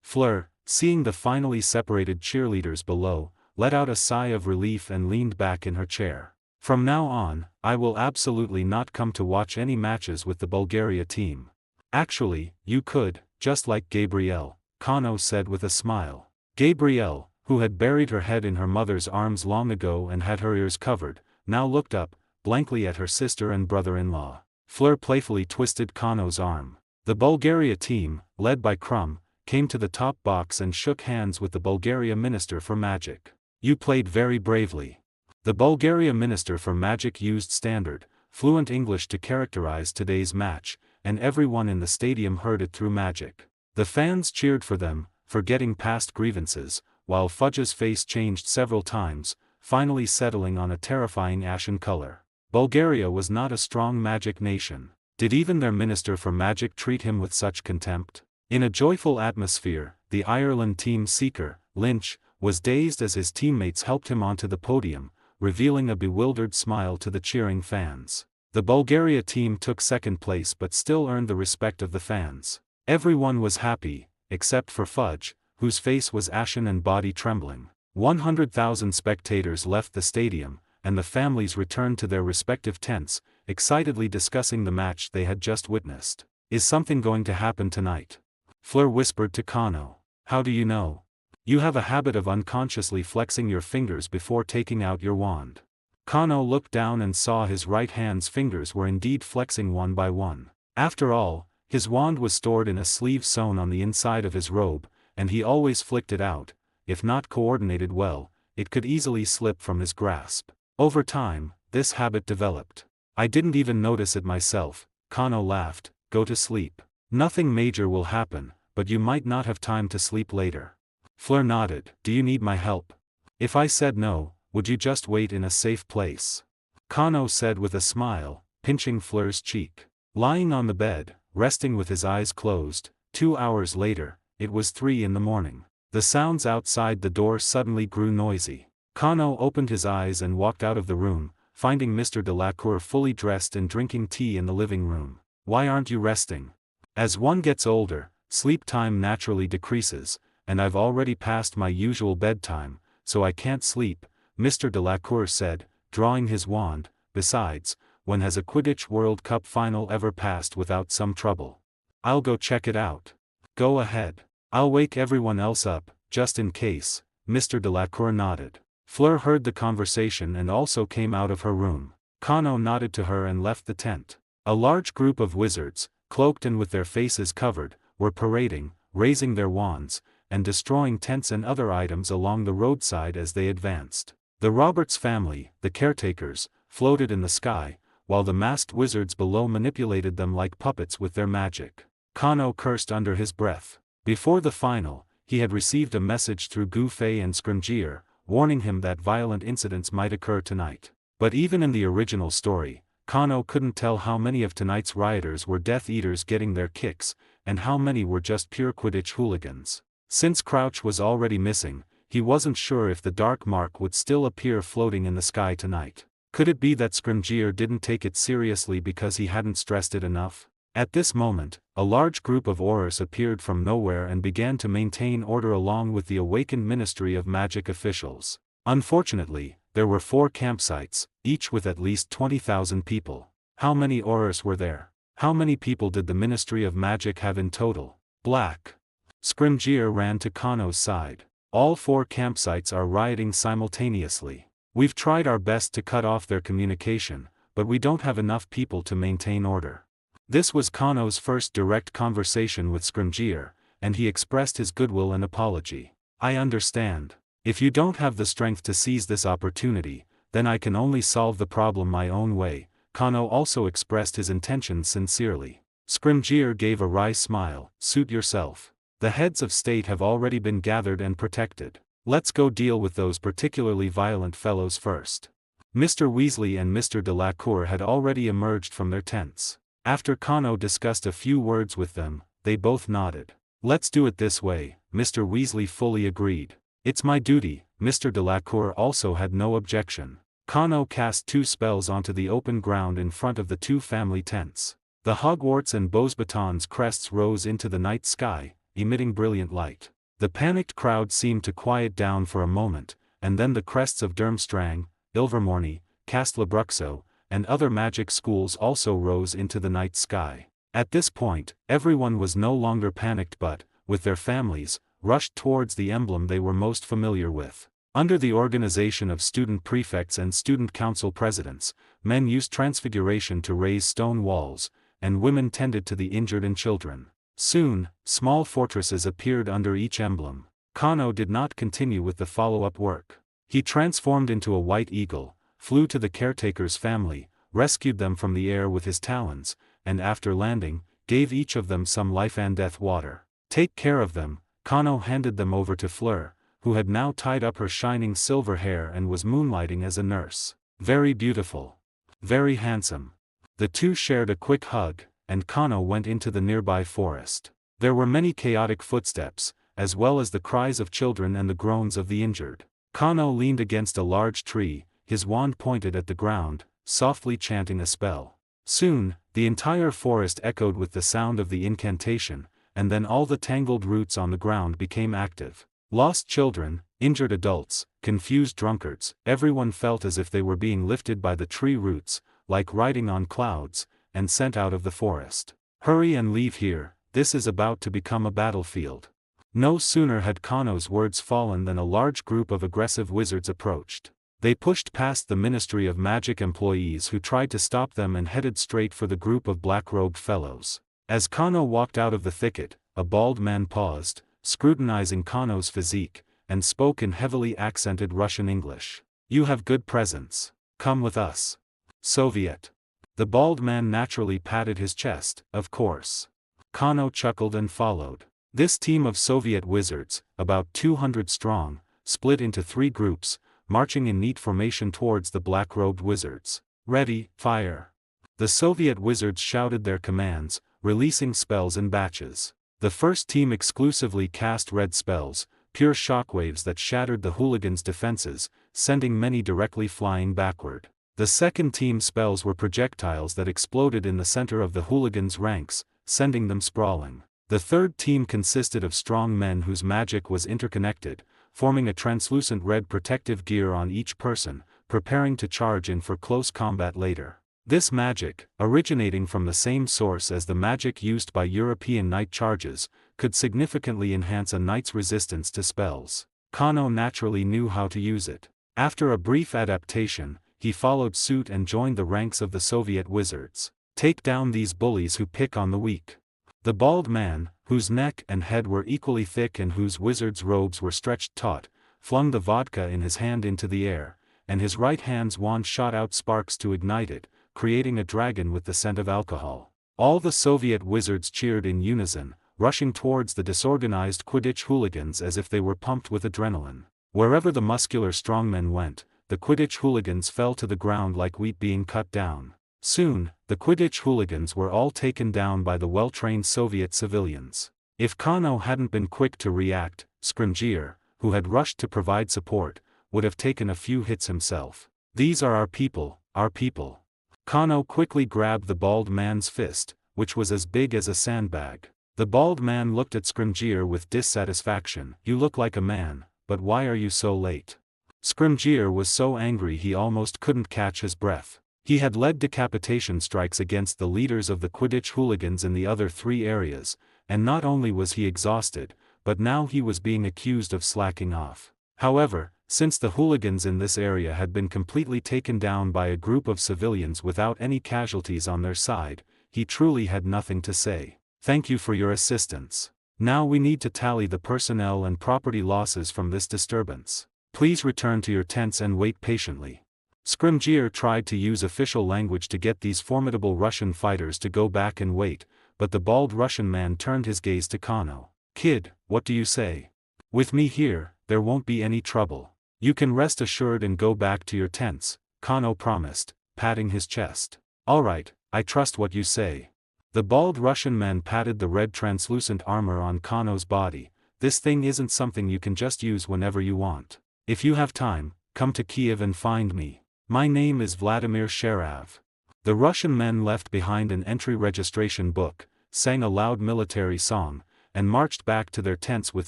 Speaker 1: Fleur, seeing the finally separated cheerleaders below, let out a sigh of relief and leaned back in her chair. "From now on, I will absolutely not come to watch any matches with the Bulgaria team." "Actually, you could, just like Gabrielle," Kano said with a smile. Gabrielle, who had buried her head in her mother's arms long ago and had her ears covered, now looked up, blankly at her sister and brother-in-law. Fleur playfully twisted Kano's arm. The Bulgaria team, led by Crumb, came to the top box and shook hands with the Bulgaria Minister for Magic. "You played very bravely." The Bulgaria Minister for Magic used standard, fluent English to characterize today's match, and everyone in the stadium heard it through magic. The fans cheered for them, forgetting past grievances, while Fudge's face changed several times, finally settling on a terrifying ashen color. Bulgaria was not a strong magic nation. Did even their Minister for Magic treat him with such contempt? In a joyful atmosphere, the Ireland team seeker, Lynch, was dazed as his teammates helped him onto the podium, revealing a bewildered smile to the cheering fans. The Bulgaria team took second place but still earned the respect of the fans. Everyone was happy, except for Fudge, whose face was ashen and body trembling. 100,000 spectators left the stadium, and the families returned to their respective tents, excitedly discussing the match they had just witnessed. "Is something going to happen tonight?" Fleur whispered to Kano. "How do you know?" "You have a habit of unconsciously flexing your fingers before taking out your wand." Kano looked down and saw his right hand's fingers were indeed flexing one by one. After all, his wand was stored in a sleeve sewn on the inside of his robe, and he always flicked it out. If not coordinated well, it could easily slip from his grasp. Over time, this habit developed. "I didn't even notice it myself," Kano laughed. "Go to sleep. Nothing major will happen, but you might not have time to sleep later." Fleur nodded. "Do you need my help?" "If I said no, would you just wait in a safe place?" Kano said with a smile, pinching Fleur's cheek. Lying on the bed, resting with his eyes closed, 2 hours later, it was 3 in the morning. The sounds outside the door suddenly grew noisy. Kano opened his eyes and walked out of the room, finding Mr. Delacour fully dressed and drinking tea in the living room. "Why aren't you resting?" "As one gets older, sleep time naturally decreases, and I've already passed my usual bedtime, so I can't sleep," Mr. Delacour said, drawing his wand. "Besides, when has a Quidditch World Cup final ever passed without some trouble?" "I'll go check it out." "Go ahead. I'll wake everyone else up, just in case." Mr. Delacour nodded. Fleur heard the conversation and also came out of her room. Kano nodded to her and left the tent. A large group of wizards, cloaked and with their faces covered, were parading, raising their wands, and destroying tents and other items along the roadside as they advanced. The Roberts family, the caretakers, floated in the sky, while the masked wizards below manipulated them like puppets with their magic. Kano cursed under his breath. Before the final, he had received a message through Gouffet and Scrimgeour, warning him that violent incidents might occur tonight. But even in the original story, Kano couldn't tell how many of tonight's rioters were Death Eaters getting their kicks, and how many were just pure Quidditch hooligans. Since Crouch was already missing, he wasn't sure if the dark mark would still appear floating in the sky tonight. Could it be that Scrimgeour didn't take it seriously because he hadn't stressed it enough? At this moment, a large group of Aurors appeared from nowhere and began to maintain order along with the awakened Ministry of Magic officials. Unfortunately, there were 4 campsites, each with at least 20,000 people. How many Aurors were there? How many people did the Ministry of Magic have in total? Black. Scrimgeour ran to Kano's side. All 4 campsites are rioting simultaneously. We've tried our best to cut off their communication, but we don't have enough people to maintain order. This was Kano's first direct conversation with Scrimgeour, and he expressed his goodwill and apology. I understand. If you don't have the strength to seize this opportunity, then I can only solve the problem my own way. Kano also expressed his intentions sincerely. Scrimgeour gave a wry smile. Suit yourself. The heads of state have already been gathered and protected. Let's go deal with those particularly violent fellows first. Mr. Weasley and Mr. Delacour had already emerged from their tents. After Kano discussed a few words with them, they both nodded. Let's do it this way, Mr. Weasley fully agreed. It's my duty. Mr. Delacour also had no objection. Kano cast 2 spells onto the open ground in front of the 2 family tents. The Hogwarts and Beauxbatons crests rose into the night sky, emitting brilliant light. The panicked crowd seemed to quiet down for a moment, and then the crests of Durmstrang, Ilvermorny, Castlebruxo, and other magic schools also rose into the night sky. At this point, everyone was no longer panicked but, with their families, rushed towards the emblem they were most familiar with. Under the organization of student prefects and student council presidents, men used transfiguration to raise stone walls, and women tended to the injured and children. Soon, small fortresses appeared under each emblem. Kano did not continue with the follow-up work. He transformed into a white eagle, flew to the caretaker's family, rescued them from the air with his talons, and after landing, gave each of them some life-and-death water. Take care of them. Kano handed them over to Fleur, who had now tied up her shining silver hair and was moonlighting as a nurse. Very beautiful. Very handsome. The 2 shared a quick hug, and Kano went into the nearby forest. There were many chaotic footsteps, as well as the cries of children and the groans of the injured. Kano leaned against a large tree, his wand pointed at the ground, softly chanting a spell. Soon, the entire forest echoed with the sound of the incantation, and then all the tangled roots on the ground became active. Lost children, injured adults, confused drunkards, everyone felt as if they were being lifted by the tree roots, like riding on clouds, and sent out of the forest. Hurry and leave here, this is about to become a battlefield. No sooner had Kano's words fallen than a large group of aggressive wizards approached. They pushed past the Ministry of Magic employees who tried to stop them and headed straight for the group of black-robed fellows. As Kano walked out of the thicket, a bald man paused, scrutinizing Kano's physique, and spoke in heavily accented Russian English. You have good presence. Come with us. Soviet. The bald man naturally patted his chest, of course. Kano chuckled and followed. This team of Soviet wizards, about 200 strong, split into 3 groups, marching in neat formation towards the black-robed wizards. Ready, fire. The Soviet wizards shouted their commands, releasing spells in batches. The first team exclusively cast red spells, pure shockwaves that shattered the hooligans' defenses, sending many directly flying backward. The second team's spells were projectiles that exploded in the center of the hooligans' ranks, sending them sprawling. The third team consisted of strong men whose magic was interconnected, forming a translucent red protective gear on each person, preparing to charge in for close combat later. This magic, originating from the same source as the magic used by European knight charges, could significantly enhance a knight's resistance to spells. Kano naturally knew how to use it. After a brief adaptation, he followed suit and joined the ranks of the Soviet wizards. Take down these bullies who pick on the weak. The bald man, whose neck and head were equally thick and whose wizard's robes were stretched taut, flung the vodka in his hand into the air, and his right hand's wand shot out sparks to ignite it, creating a dragon with the scent of alcohol. All the Soviet wizards cheered in unison, rushing towards the disorganized Quidditch hooligans as if they were pumped with adrenaline. Wherever the muscular strongmen went, the Quidditch hooligans fell to the ground like wheat being cut down. Soon, the Quidditch hooligans were all taken down by the well-trained Soviet civilians. If Kano hadn't been quick to react, Scrimgeour, who had rushed to provide support, would have taken a few hits himself. "These are our people, our people." Kano quickly grabbed the bald man's fist, which was as big as a sandbag. The bald man looked at Scrimgeour with dissatisfaction. "You look like a man, but why are you so late?" Scrimgeour was so angry he almost couldn't catch his breath. He had led decapitation strikes against the leaders of the Quidditch hooligans in the other 3 areas, and not only was he exhausted, but now he was being accused of slacking off. However, since the hooligans in this area had been completely taken down by a group of civilians without any casualties on their side, he truly had nothing to say. "Thank you for your assistance. Now we need to tally the personnel and property losses from this disturbance. Please return to your tents and wait patiently." Scrimgeour tried to use official language to get these formidable Russian fighters to go back and wait, but the bald Russian man turned his gaze to Kano. "Kid, what do you say? With me here, there won't be any trouble. You can rest assured and go back to your tents," Kano promised, patting his chest. "All right, I trust what you say." The bald Russian man patted the red translucent armor on Kano's body. "This thing isn't something you can just use whenever you want. If you have time, come to Kiev and find me. My name is Vladimir Sharav." The Russian men left behind an entry registration book, sang a loud military song, and marched back to their tents with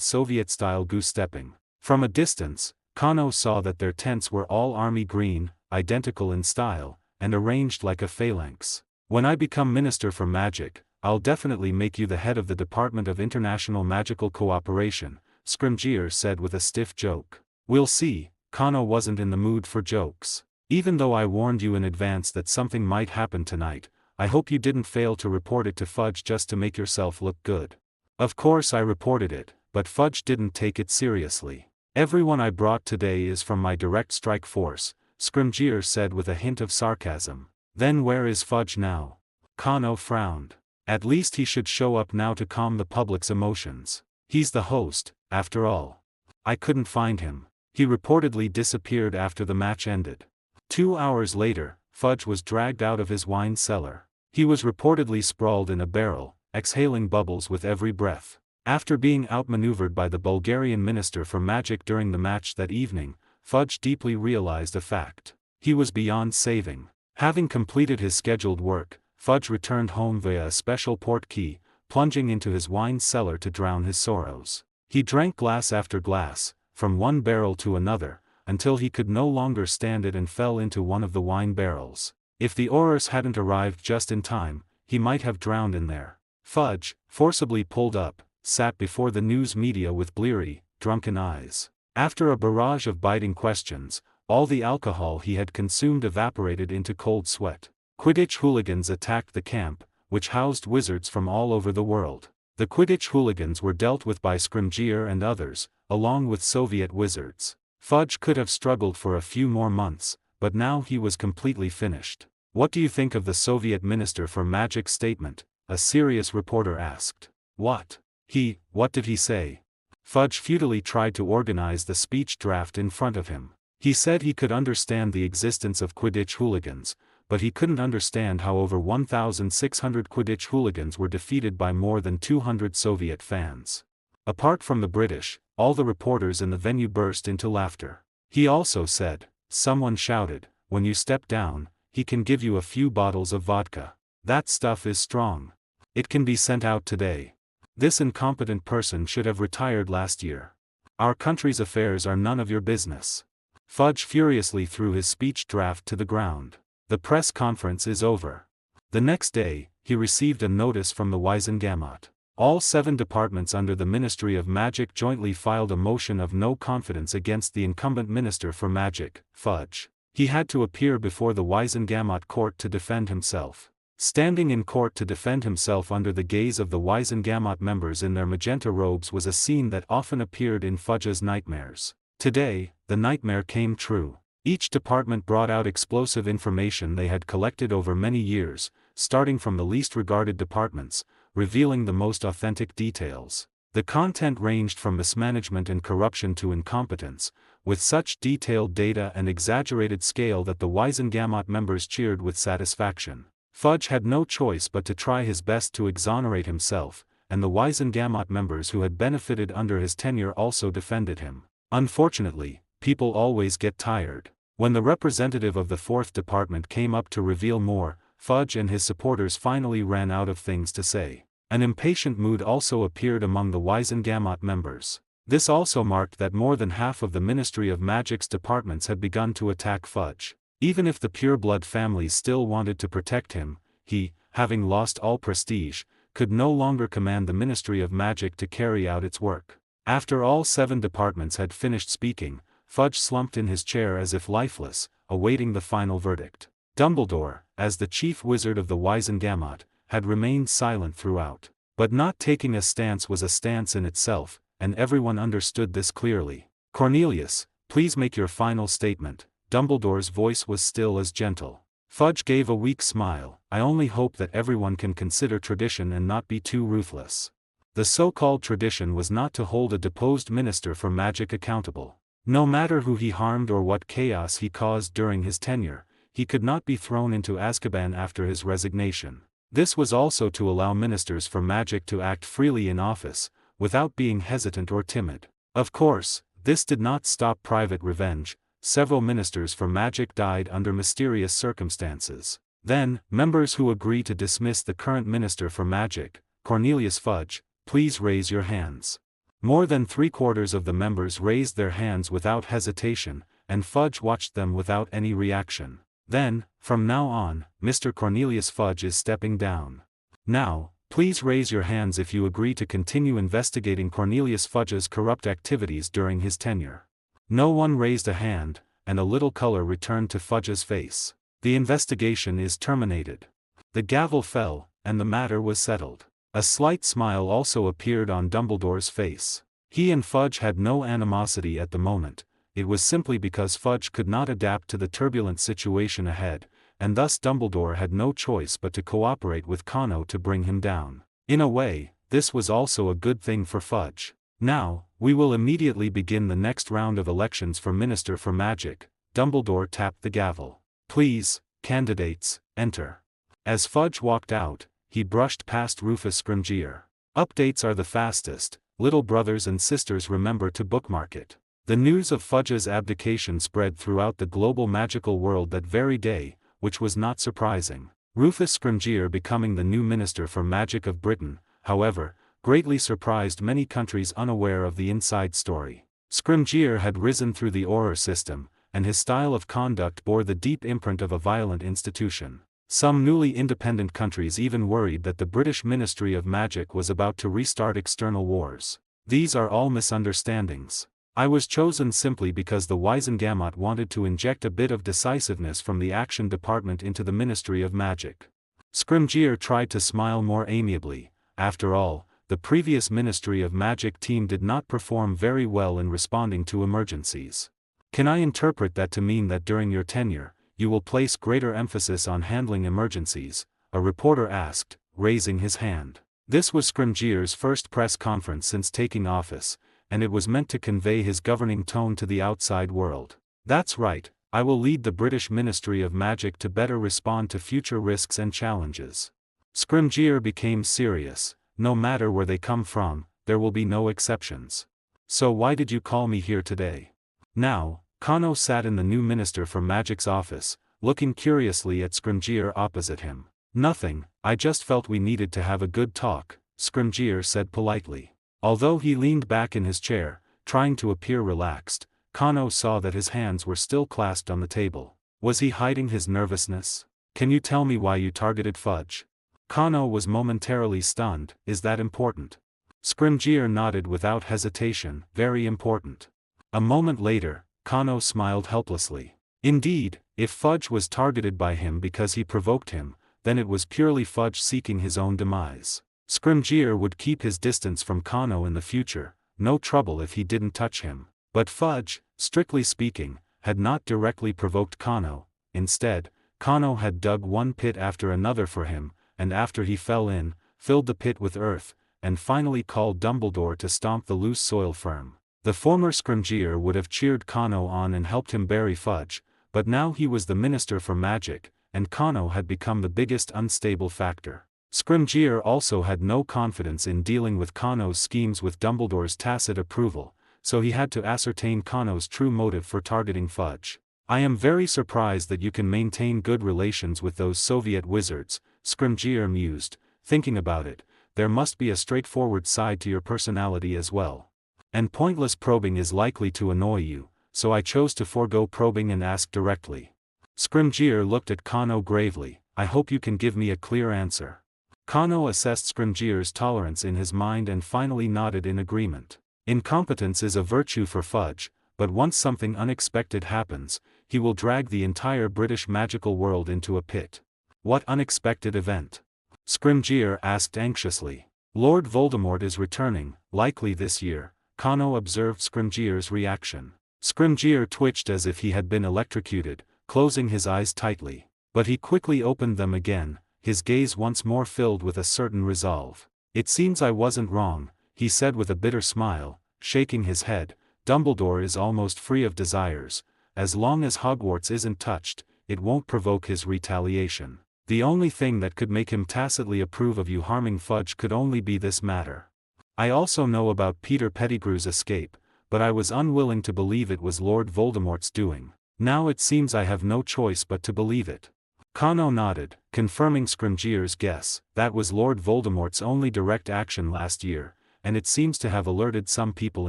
Speaker 1: Soviet-style goose-stepping. From a distance, Kano saw that their tents were all army green, identical in style, and arranged like a phalanx. "When I become Minister for Magic, I'll definitely make you the head of the Department of International Magical Cooperation," Scrimgeour said with a stiff joke. "We'll see." Kano wasn't in the mood for jokes. "Even though I warned you in advance that something might happen tonight, I hope you didn't fail to report it to Fudge just to make yourself look good." "Of course I reported it, but Fudge didn't take it seriously. Everyone I brought today is from my direct strike force," Scrimgeour said with a hint of sarcasm. "Then where is Fudge now?" Kano frowned. "At least he should show up now to calm the public's emotions. He's the host, after all." "I couldn't find him. He reportedly disappeared after the match ended." 2 hours later, Fudge was dragged out of his wine cellar. He was reportedly sprawled in a barrel, exhaling bubbles with every breath. After being outmaneuvered by the Bulgarian Minister for Magic during the match that evening, Fudge deeply realized a fact. He was beyond saving. Having completed his scheduled work, Fudge returned home via a special port key, plunging into his wine cellar to drown his sorrows. He drank glass after glass, from one barrel to another, until he could no longer stand it and fell into one of the wine barrels. If the oars hadn't arrived just in time, he might have drowned in there. Fudge, forcibly pulled up, sat before the news media with bleary, drunken eyes. After a barrage of biting questions, all the alcohol he had consumed evaporated into cold sweat. Quidditch hooligans attacked the camp, which housed wizards from all over the world. The Quidditch hooligans were dealt with by Scrimgeour and others, along with Soviet wizards. Fudge could have struggled for a few more months, but now he was completely finished. "What do you think of the Soviet Minister for Magic's statement?" a serious reporter asked. What did he say?" Fudge futilely tried to organize the speech draft in front of him. He said he could understand the existence of Quidditch hooligans, but he couldn't understand how over 1,600 Quidditch hooligans were defeated by more than 200 Soviet fans. Apart from the British, all the reporters in the venue burst into laughter. He also said, someone shouted, "When you step down, he can give you a few bottles of vodka. That stuff is strong. It can be sent out today. This incompetent person should have retired last year. Our country's affairs are none of your business." Fudge furiously threw his speech draft to the ground. "The press conference is over." The next day, he received a notice from the Wiesengamot. All 7 departments under the Ministry of Magic jointly filed a motion of no confidence against the incumbent Minister for Magic, Fudge. He had to appear before the Wiesengamot court to defend himself. Standing in court to defend himself under the gaze of the Wiesengamot members in their magenta robes was a scene that often appeared in Fudge's nightmares. Today, the nightmare came true. Each department brought out explosive information they had collected over many years, starting from the least regarded departments, revealing the most authentic details. The content ranged from mismanagement and corruption to incompetence, with such detailed data and exaggerated scale that the Wiesengamot members cheered with satisfaction. Fudge had no choice but to try his best to exonerate himself, and the Wiesengamot members who had benefited under his tenure also defended him. Unfortunately, people always get tired. When the representative of the 4th Department came up to reveal more, Fudge and his supporters finally ran out of things to say. An impatient mood also appeared among the Wiesengamot members. This also marked that more than half of the Ministry of Magic's departments had begun to attack Fudge. Even if the pureblood families still wanted to protect him, he, having lost all prestige, could no longer command the Ministry of Magic to carry out its work. After all 7 departments had finished speaking, Fudge slumped in his chair as if lifeless, awaiting the final verdict. Dumbledore, as the chief wizard of the Wiesengamot, had remained silent throughout. But not taking a stance was a stance in itself, and everyone understood this clearly. "Cornelius, please make your final statement." Dumbledore's voice was still as gentle. Fudge gave a weak smile. "I only hope that everyone can consider tradition and not be too ruthless." The so-called tradition was not to hold a deposed minister for magic accountable. No matter who he harmed or what chaos he caused during his tenure, he could not be thrown into Azkaban after his resignation. This was also to allow ministers for magic to act freely in office, without being hesitant or timid. Of course, this did not stop private revenge. Several ministers for magic died under mysterious circumstances. Then, members who agree to dismiss the current minister for magic, Cornelius Fudge, please raise your hands. More than 3/4 of the members raised their hands without hesitation, and Fudge watched them without any reaction. Then, from now on, Mr. Cornelius Fudge is stepping down. Now, please raise your hands if you agree to continue investigating Cornelius Fudge's corrupt activities during his tenure. No one raised a hand, and a little color returned to Fudge's face. The investigation is terminated. The gavel fell, and the matter was settled. A slight smile also appeared on Dumbledore's face. He and Fudge had no animosity at the moment. It was simply because Fudge could not adapt to the turbulent situation ahead, and thus Dumbledore had no choice but to cooperate with Kano to bring him down. In a way, this was also a good thing for Fudge. "Now, we will immediately begin the next round of elections for Minister for Magic." Dumbledore tapped the gavel. "Please, candidates, enter." As Fudge walked out, he brushed past Rufus Scrimgeour. Updates are the fastest. Little brothers and sisters, remember to bookmark it. The news of Fudge's abdication spread throughout the global magical world that very day, which was not surprising. Rufus Scrimgeour becoming the new Minister for Magic of Britain, however, greatly surprised many countries unaware of the inside story. Scrimgeour had risen through the Auror system, and his style of conduct bore the deep imprint of a violent institution. Some newly independent countries even worried that the British Ministry of Magic was about to restart external wars. These are all misunderstandings. I was chosen simply because the Wiesengamot wanted to inject a bit of decisiveness from the Action Department into the Ministry of Magic. Scrimgeour tried to smile more amiably. After all, the previous Ministry of Magic team did not perform very well in responding to emergencies. "Can I interpret that to mean that during your tenure, you will place greater emphasis on handling emergencies?" a reporter asked, raising his hand. This was Scrimgeour's first press conference since taking office, and it was meant to convey his governing tone to the outside world. "That's right, I will lead the British Ministry of Magic to better respond to future risks and challenges." Scrimgeour became serious. "No matter where they come from, there will be no exceptions. So why did you call me here today?" Now, Kano sat in the new Minister for Magic's office, looking curiously at Scrimgeour opposite him. "Nothing, I just felt we needed to have a good talk," Scrimgeour said politely. Although he leaned back in his chair, trying to appear relaxed, Kano saw that his hands were still clasped on the table. Was he hiding his nervousness? "Can you tell me why you targeted Fudge?" Kano was momentarily stunned. "Is that important?" Scrimgeour nodded without hesitation. "Very important." A moment later, Kano smiled helplessly. Indeed, if Fudge was targeted by him because he provoked him, then it was purely Fudge seeking his own demise. Scrimgeour would keep his distance from Kano in the future, no trouble if he didn't touch him. But Fudge, strictly speaking, had not directly provoked Kano. Instead, Kano had dug one pit after another for him, and after he fell in, filled the pit with earth, and finally called Dumbledore to stomp the loose soil firm. The former Scrimgeour would have cheered Kano on and helped him bury Fudge, but now he was the Minister for Magic, and Kano had become the biggest unstable factor. Scrimgeour also had no confidence in dealing with Kano's schemes with Dumbledore's tacit approval, so he had to ascertain Kano's true motive for targeting Fudge. "I am very surprised that you can maintain good relations with those Soviet wizards," Scrimgeour mused, thinking about it. "There must be a straightforward side to your personality as well. And pointless probing is likely to annoy you, so I chose to forego probing and ask directly." Scrimgeour looked at Kano gravely. "I hope you can give me a clear answer." Kano assessed Scrimgeour's tolerance in his mind and finally nodded in agreement. Incompetence is a virtue for Fudge, but once something unexpected happens, he will drag the entire British magical world into a pit. "What unexpected event?" Scrimgeour asked anxiously. "Lord Voldemort is returning, likely this year." Kano observed Scrimgeour's reaction. Scrimgeour twitched as if he had been electrocuted, closing his eyes tightly. But he quickly opened them again, his gaze once more filled with a certain resolve. "It seems I wasn't wrong," he said with a bitter smile, shaking his head. "Dumbledore is almost free of desires. As long as Hogwarts isn't touched, it won't provoke his retaliation. The only thing that could make him tacitly approve of you harming Fudge could only be this matter. I also know about Peter Pettigrew's escape, but I was unwilling to believe it was Lord Voldemort's doing. Now it seems I have no choice but to believe it." Kano nodded, confirming Scrimgeour's guess. "That was Lord Voldemort's only direct action last year, and it seems to have alerted some people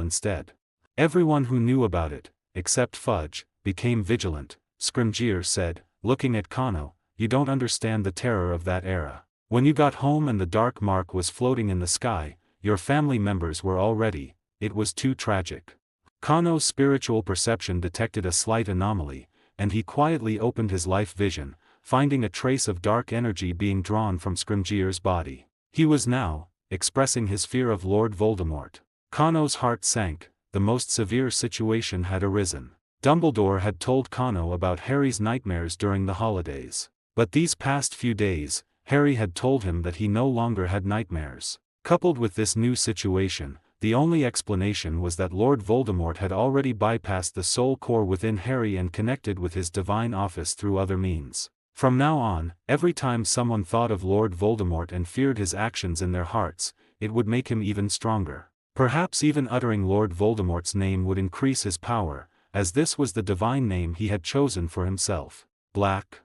Speaker 1: instead. Everyone who knew about it, except Fudge, became vigilant," Scrimgeour said, looking at Kano. "You don't understand the terror of that era. When you got home and the dark mark was floating in the sky, your family members were already. It was too tragic." Kano's spiritual perception detected a slight anomaly, and he quietly opened his life vision, finding a trace of dark energy being drawn from Scrimgeour's body. He was now expressing his fear of Lord Voldemort. Kano's heart sank. The most severe situation had arisen. Dumbledore had told Kano about Harry's nightmares during the holidays. But these past few days, Harry had told him that he no longer had nightmares. Coupled with this new situation, the only explanation was that Lord Voldemort had already bypassed the soul core within Harry and connected with his divine office through other means. From now on, every time someone thought of Lord Voldemort and feared his actions in their hearts, it would make him even stronger. Perhaps even uttering Lord Voldemort's name would increase his power, as this was the divine name he had chosen for himself. Black.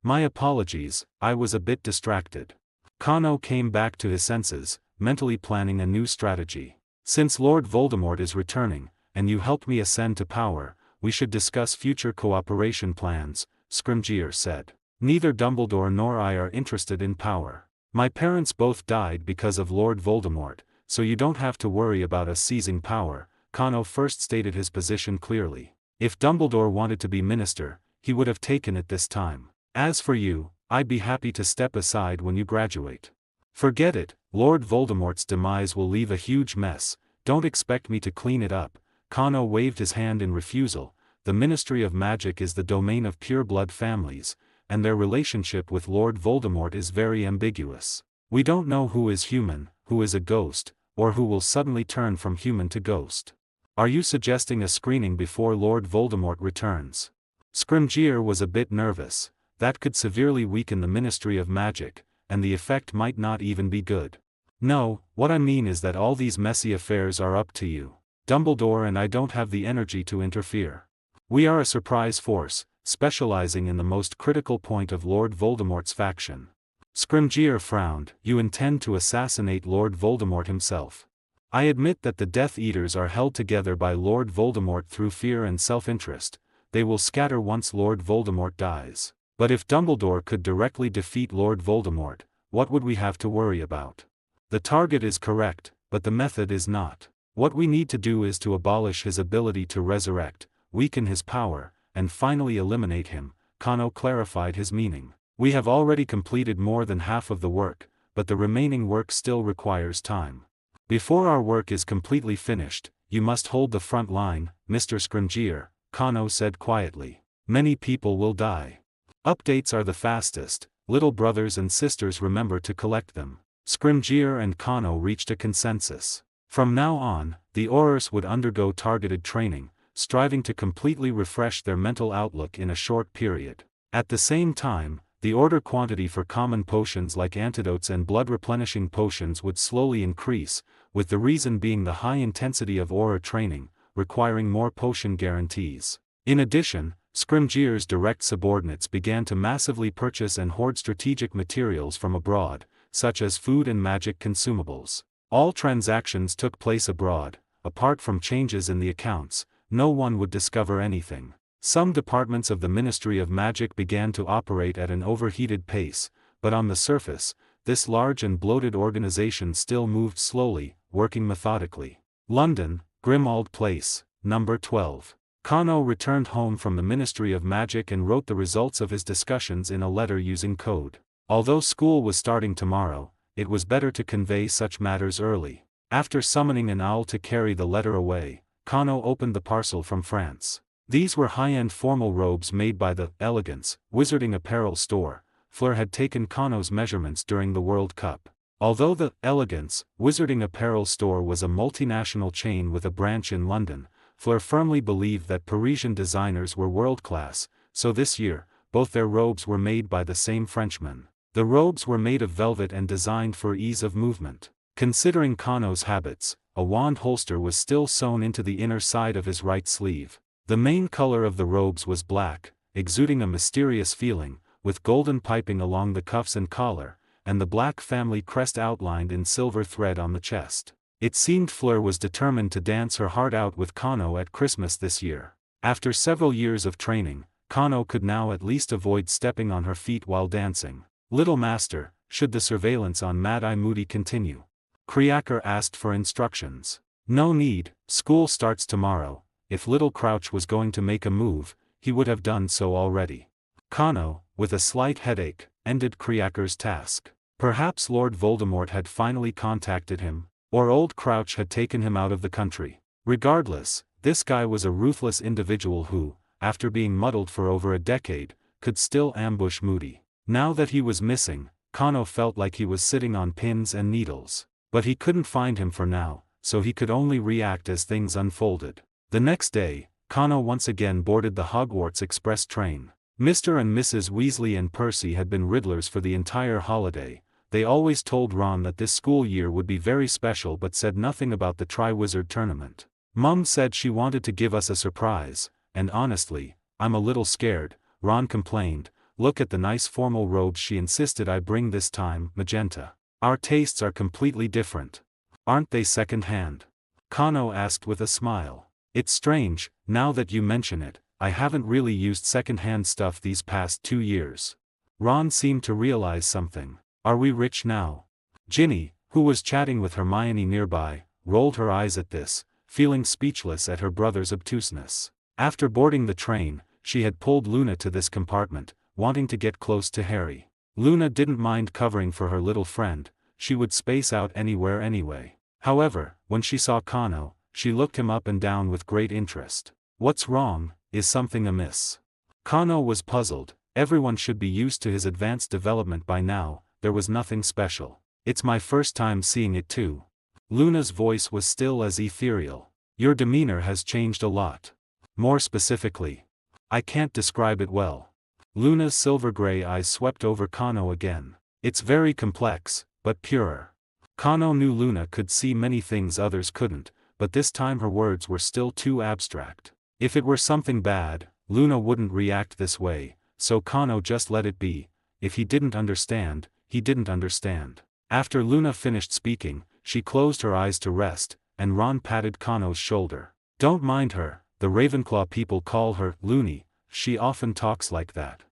Speaker 1: My apologies, I was a bit distracted." Kano came back to his senses, mentally planning a new strategy. "Since Lord Voldemort is returning, and you helped me ascend to power, we should discuss future cooperation plans," Scrimgeour said. "Neither Dumbledore nor I are interested in power. My parents both died because of Lord Voldemort, so you don't have to worry about us seizing power." Kano first stated his position clearly. If Dumbledore wanted to be minister, he would have taken it this time. "As for you, I'd be happy to step aside when you graduate." "Forget it, Lord Voldemort's demise will leave a huge mess, don't expect me to clean it up." Kano waved his hand in refusal. "The Ministry of Magic is the domain of pure-blood families, and their relationship with Lord Voldemort is very ambiguous. We don't know who is human, who is a ghost, or who will suddenly turn from human to ghost." "Are you suggesting a screening before Lord Voldemort returns?" Scrimgeour was a bit nervous. That could severely weaken the Ministry of Magic, and the effect might not even be good. "No, what I mean is that all these messy affairs are up to you. Dumbledore and I don't have the energy to interfere. We are a surprise force, specializing in the most critical point of Lord Voldemort's faction." Scrimgeour frowned. "You intend to assassinate Lord Voldemort himself?" "I admit that the Death Eaters are held together by Lord Voldemort through fear and self-interest. They will scatter once Lord Voldemort dies. But if Dumbledore could directly defeat Lord Voldemort, what would we have to worry about? The target is correct, but the method is not. What we need to do is to abolish his ability to resurrect, weaken his power, and finally eliminate him." Kano clarified his meaning. "We have already completed more than half of the work, but the remaining work still requires time. Before our work is completely finished, you must hold the front line, Mr. Scrimgeour," Kano said quietly. "Many people will die. Updates are the fastest, little brothers and sisters remember to collect them." Scrimgeour and Kano reached a consensus. From now on, the Aurors would undergo targeted training, striving to completely refresh their mental outlook in a short period. At the same time, the order quantity for common potions like antidotes and blood-replenishing potions would slowly increase, with the reason being the high intensity of Auror training, requiring more potion guarantees. In addition, Scrimgeour's direct subordinates began to massively purchase and hoard strategic materials from abroad, such as food and magic consumables. All transactions took place abroad. Apart from changes in the accounts, no one would discover anything. Some departments of the Ministry of Magic began to operate at an overheated pace, but on the surface, this large and bloated organization still moved slowly, working methodically. London, Grimmauld Place, number 12. Kano returned home from the Ministry of Magic and wrote the results of his discussions in a letter using code. Although school was starting tomorrow, it was better to convey such matters early. After summoning an owl to carry the letter away, Kano opened the parcel from France. These were high-end formal robes made by the Elegance Wizarding Apparel store. Fleur had taken Kano's measurements during the World Cup. Although the Elegance Wizarding Apparel store was a multinational chain with a branch in London, Fleur firmly believed that Parisian designers were world-class, so this year, both their robes were made by the same Frenchman. The robes were made of velvet and designed for ease of movement. Considering Kano's habits, a wand holster was still sewn into the inner side of his right sleeve. The main color of the robes was black, exuding a mysterious feeling, with golden piping along the cuffs and collar, and the black family crest outlined in silver thread on the chest. It seemed Fleur was determined to dance her heart out with Kano at Christmas this year. After several years of training, Kano could now at least avoid stepping on her feet while dancing. Little Master, should the surveillance on Mad-Eye Moody continue? Kriaker asked for instructions. No need, school starts tomorrow. If Little Crouch was going to make a move, he would have done so already. Kano, with a slight headache, ended Kriaker's task. Perhaps Lord Voldemort had finally contacted him, or Old Crouch had taken him out of the country. Regardless, this guy was a ruthless individual who, after being muddled for over a decade, could still ambush Moody. Now that he was missing, Kano felt like he was sitting on pins and needles. But he couldn't find him for now, so he could only react as things unfolded. The next day, Kano once again boarded the Hogwarts Express train. Mr. and Mrs. Weasley and Percy had been Riddlers for the entire holiday. They always told Ron that this school year would be very special but said nothing about the Triwizard Tournament. Mum said she wanted to give us a surprise, and honestly, I'm a little scared, Ron complained. Look at the nice formal robes she insisted I bring this time, magenta. Our tastes are completely different. Aren't they second-hand? Kano asked with a smile. It's strange, now that you mention it, I haven't really used second-hand stuff these past 2 years. Ron seemed to realize something. Are we rich now? Ginny, who was chatting with Hermione nearby, rolled her eyes at this, feeling speechless at her brother's obtuseness. After boarding the train, she had pulled Luna to this compartment, wanting to get close to Harry. Luna didn't mind covering for her little friend, she would space out anywhere anyway. However, when she saw Kano, she looked him up and down with great interest. What's wrong? Is something amiss? Kano was puzzled. Everyone should be used to his advanced development by now. There was nothing special. It's my first time seeing it too. Luna's voice was still as ethereal. Your demeanor has changed a lot. More specifically. I can't describe it well. Luna's silver-gray eyes swept over Kano again. It's very complex, but purer. Kano knew Luna could see many things others couldn't, but this time her words were still too abstract. If it were something bad, Luna wouldn't react this way, so Kano just let it be. If he didn't understand, he didn't understand. After Luna finished speaking, she closed her eyes to rest, and Ron patted Kano's shoulder. Don't mind her, the Ravenclaw people call her Loony, she often talks like that.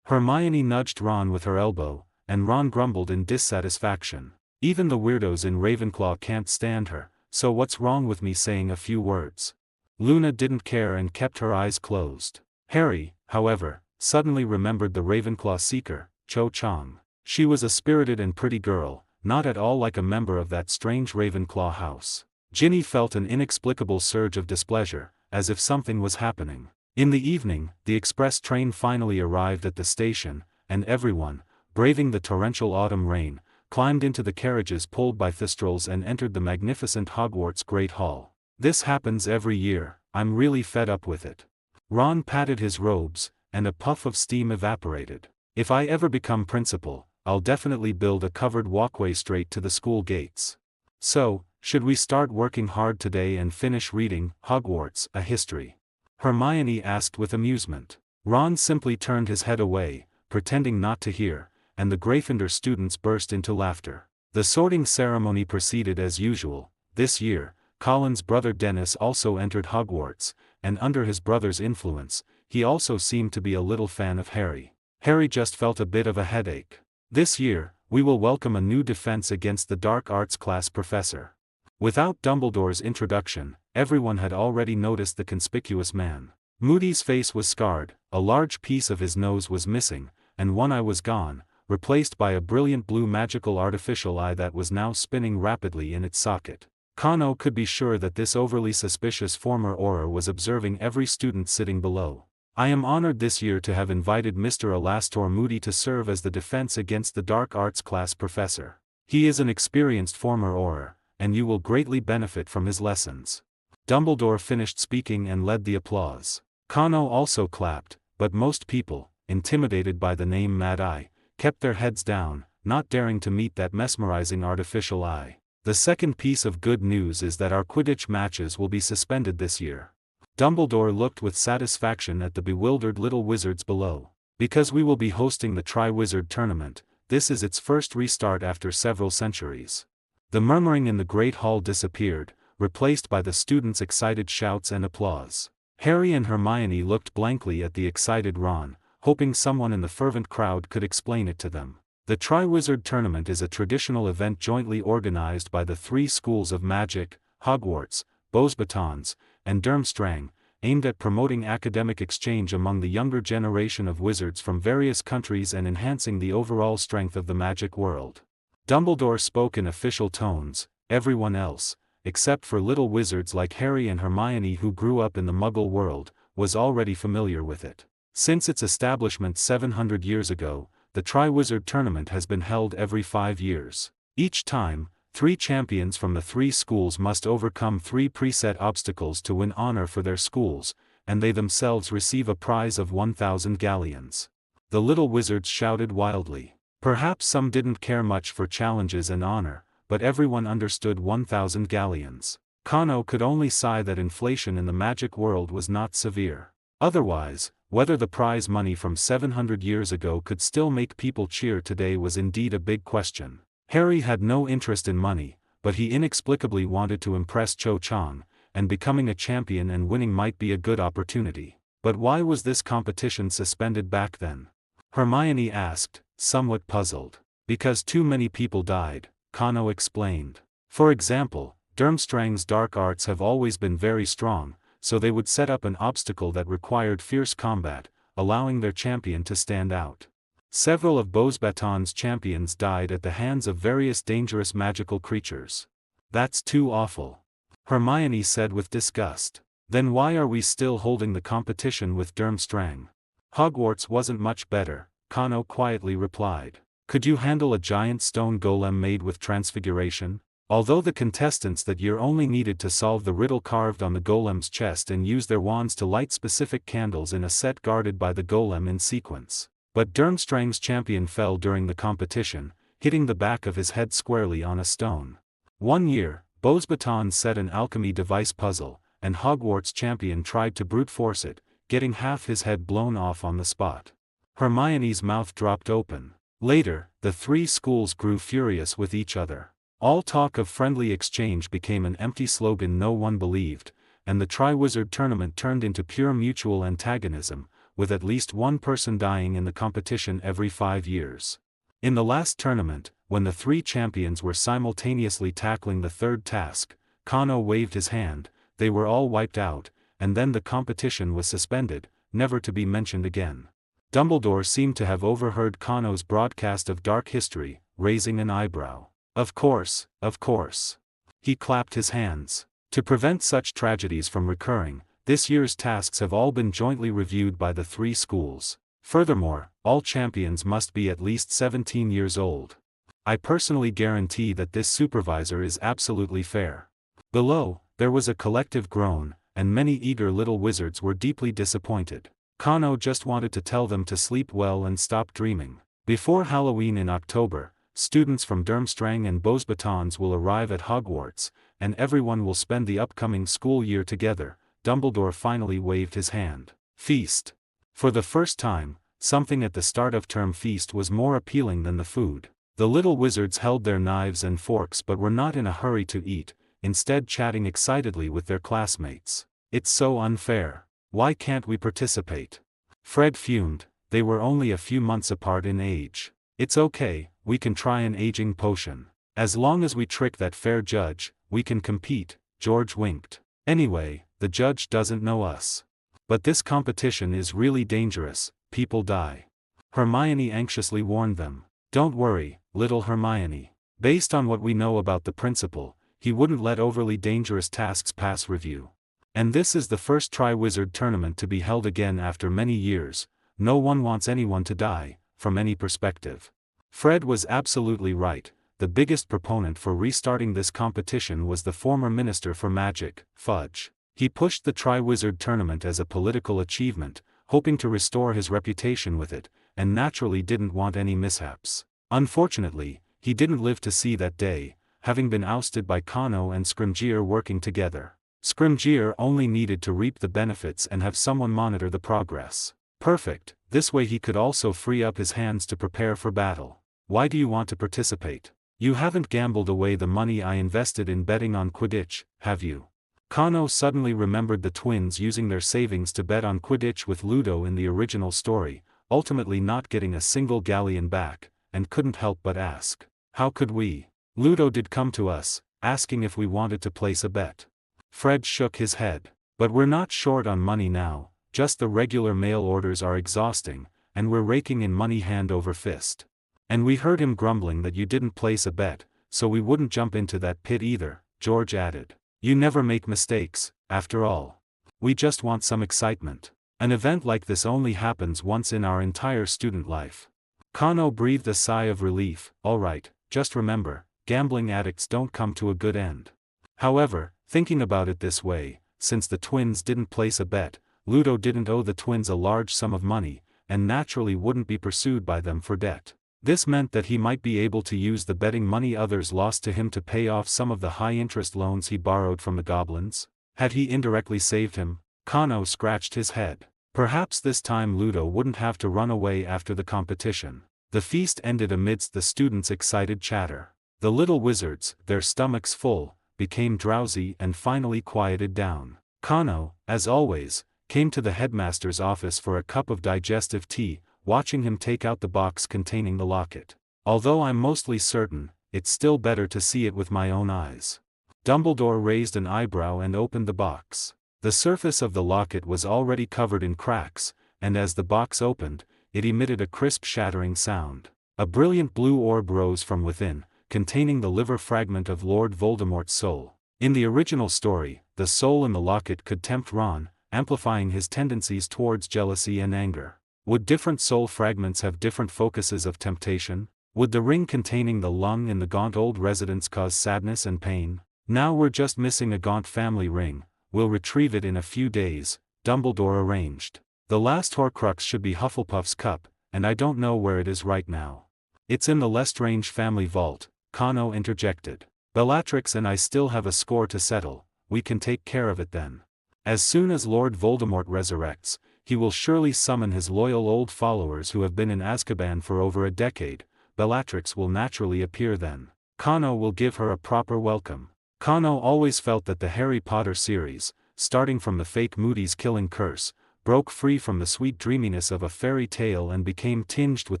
Speaker 1: Hermione nudged Ron with her elbow, and Ron grumbled in dissatisfaction. Even the weirdos in Ravenclaw can't stand her, so what's wrong with me saying a few words? Luna didn't care and kept her eyes closed. Harry, however, suddenly remembered the Ravenclaw seeker, Cho Chang. She was a spirited and pretty girl, not at all like a member of that strange Ravenclaw house. Ginny felt an inexplicable surge of displeasure, as if something was happening. In the evening, the express train finally arrived at the station, and everyone, braving the torrential autumn rain, climbed into the carriages pulled by Thestrals and entered the magnificent Hogwarts Great Hall. "This happens every year, I'm really fed up with it." Ron patted his robes, and a puff of steam evaporated. "If I ever become principal, I'll definitely build a covered walkway straight to the school gates. So, should we start working hard today and finish reading Hogwarts, a History?" Hermione asked with amusement. Ron simply turned his head away, pretending not to hear, and the Gryffindor students burst into laughter. The sorting ceremony proceeded as usual. This year, Colin's brother Dennis also entered Hogwarts, and under his brother's influence, he also seemed to be a little fan of Harry. Harry just felt a bit of a headache. "This year, we will welcome a new defense against the dark arts class professor." Without Dumbledore's introduction, everyone had already noticed the conspicuous man. Moody's face was scarred, a large piece of his nose was missing, and one eye was gone, replaced by a brilliant blue magical artificial eye that was now spinning rapidly in its socket. Kano could be sure that this overly suspicious former Auror was observing every student sitting below. "I am honored this year to have invited Mr. Alastor Moody to serve as the defense against the dark arts class professor. He is an experienced former Auror, and you will greatly benefit from his lessons." Dumbledore finished speaking and led the applause. Kano also clapped, but most people, intimidated by the name Mad Eye, kept their heads down, not daring to meet that mesmerizing artificial eye. "The second piece of good news is that our Quidditch matches will be suspended this year." Dumbledore looked with satisfaction at the bewildered little wizards below. "Because we will be hosting the Triwizard Tournament, this is its first restart after several centuries." The murmuring in the Great Hall disappeared, replaced by the students' excited shouts and applause. Harry and Hermione looked blankly at the excited Ron, hoping someone in the fervent crowd could explain it to them. The Triwizard Tournament is a traditional event jointly organized by the three schools of magic, Hogwarts, Beauxbatons, and Durmstrang, aimed at promoting academic exchange among the younger generation of wizards from various countries and enhancing the overall strength of the magic world. Dumbledore spoke in official tones. Everyone else, except for little wizards like Harry and Hermione who grew up in the Muggle world, was already familiar with it. Since its establishment 700 years ago, the Triwizard Tournament has been held every 5 years. Each time, 3 champions from the 3 schools must overcome 3 preset obstacles to win honor for their schools, and they themselves receive a prize of 1,000 galleons. The little wizards shouted wildly. Perhaps some didn't care much for challenges and honor, but everyone understood 1,000 galleons. Kano could only sigh that inflation in the magic world was not severe. Otherwise, whether the prize money from 700 years ago could still make people cheer today was indeed a big question. Harry had no interest in money, but he inexplicably wanted to impress Cho Chang, and becoming a champion and winning might be a good opportunity. But why was this competition suspended back then? Hermione asked, somewhat puzzled. "Because too many people died," Kano explained. "For example, Durmstrang's dark arts have always been very strong, so they would set up an obstacle that required fierce combat, allowing their champion to stand out. Several of Beauxbatons' champions died at the hands of various dangerous magical creatures." "That's too awful," Hermione said with disgust. "Then why are we still holding the competition with Durmstrang?" "Hogwarts wasn't much better," Kano quietly replied. "Could you handle a giant stone golem made with transfiguration?" Although the contestants that year only needed to solve the riddle carved on the golem's chest and use their wands to light specific candles in a set guarded by the golem in sequence. But Durmstrang's champion fell during the competition, hitting the back of his head squarely on a stone. One year, Beauxbatons set an alchemy device puzzle, and Hogwarts' champion tried to brute force it, getting half his head blown off on the spot. Hermione's mouth dropped open. Later, the 3 schools grew furious with each other. All talk of friendly exchange became an empty slogan no one believed, and the Triwizard Tournament turned into pure mutual antagonism, with at least one person dying in the competition every 5 years. In the last tournament, when the 3 champions were simultaneously tackling the third task, Kano waved his hand, they were all wiped out, and then the competition was suspended, never to be mentioned again. Dumbledore seemed to have overheard Kano's broadcast of dark history, raising an eyebrow. Of course, of course." He clapped his hands. "To prevent such tragedies from recurring, this year's tasks have all been jointly reviewed by the 3 schools. Furthermore, all champions must be at least 17 years old." I personally guarantee that this supervisor is absolutely fair." Below, there was a collective groan, and many eager little wizards were deeply disappointed. Kano just wanted to tell them to sleep well and stop dreaming. Before Halloween in October, students from Durmstrang and Beauxbatons will arrive at Hogwarts, and everyone will spend the upcoming school year together. Dumbledore finally waved his hand. Feast. For the first time, something at the start of term feast was more appealing than the food. The little wizards held their knives and forks but were not in a hurry to eat, instead chatting excitedly with their classmates. "It's so unfair. Why can't we participate?" Fred fumed. They were only a few months apart in age. "It's okay, we can try an aging potion. As long as we trick that fair judge, we can compete," George winked. "Anyway, the judge doesn't know us. But this competition is really dangerous, people die." Hermione anxiously warned them. "Don't worry, little Hermione. Based on what we know about the principal, he wouldn't let overly dangerous tasks pass review. And this is the first Triwizard Tournament to be held again after many years. No one wants anyone to die, from any perspective." Fred was absolutely right. The biggest proponent for restarting this competition was the former Minister for Magic, Fudge. He pushed the Triwizard Tournament as a political achievement, hoping to restore his reputation with it, and naturally didn't want any mishaps. Unfortunately, he didn't live to see that day, having been ousted by Kano and Scrimgeour working together. Scrimgeour only needed to reap the benefits and have someone monitor the progress. Perfect, this way he could also free up his hands to prepare for battle. "Why do you want to participate? You haven't gambled away the money I invested in betting on Quidditch, have you?" Kano suddenly remembered the twins using their savings to bet on Quidditch with Ludo in the original story, ultimately not getting a single galleon back, and couldn't help but ask, "How could we?" "Ludo did come to us, asking if we wanted to place a bet." Fred shook his head. "But we're not short on money now, just the regular mail orders are exhausting, and we're raking in money hand over fist. And we heard him grumbling that you didn't place a bet, so we wouldn't jump into that pit either," George added. "You never make mistakes, after all. We just want some excitement. An event like this only happens once in our entire student life." Kano breathed a sigh of relief. "All right, just remember, gambling addicts don't come to a good end." However, thinking about it this way, since the twins didn't place a bet, Ludo didn't owe the twins a large sum of money, and naturally wouldn't be pursued by them for debt. This meant that he might be able to use the betting money others lost to him to pay off some of the high-interest loans he borrowed from the goblins. Had he indirectly saved him? Kano scratched his head. Perhaps this time Ludo wouldn't have to run away after the competition. The feast ended amidst the students' excited chatter. The little wizards, their stomachs full, became drowsy and finally quieted down. Kano, as always, came to the headmaster's office for a cup of digestive tea, watching him take out the box containing the locket. "Although I'm mostly certain, it's still better to see it with my own eyes." Dumbledore raised an eyebrow and opened the box. The surface of the locket was already covered in cracks, and as the box opened, it emitted a crisp shattering sound. A brilliant blue orb rose from within, containing the liver fragment of Lord Voldemort's soul. In the original story, the soul in the locket could tempt Ron, amplifying his tendencies towards jealousy and anger. Would different soul fragments have different focuses of temptation? Would the ring containing the lung in the Gaunt old residence cause sadness and pain? "Now we're just missing a Gaunt family ring, we'll retrieve it in a few days," Dumbledore arranged. "The last Horcrux should be Hufflepuff's cup, and I don't know where it is right now." "It's in the Lestrange family vault," Kano interjected. "Bellatrix and I still have a score to settle, we can take care of it then. As soon as Lord Voldemort resurrects, he will surely summon his loyal old followers who have been in Azkaban for over a decade. Bellatrix will naturally appear then. Kano will give her a proper welcome." Kano always felt that the Harry Potter series, starting from the fake Moody's killing curse, broke free from the sweet dreaminess of a fairy tale and became tinged with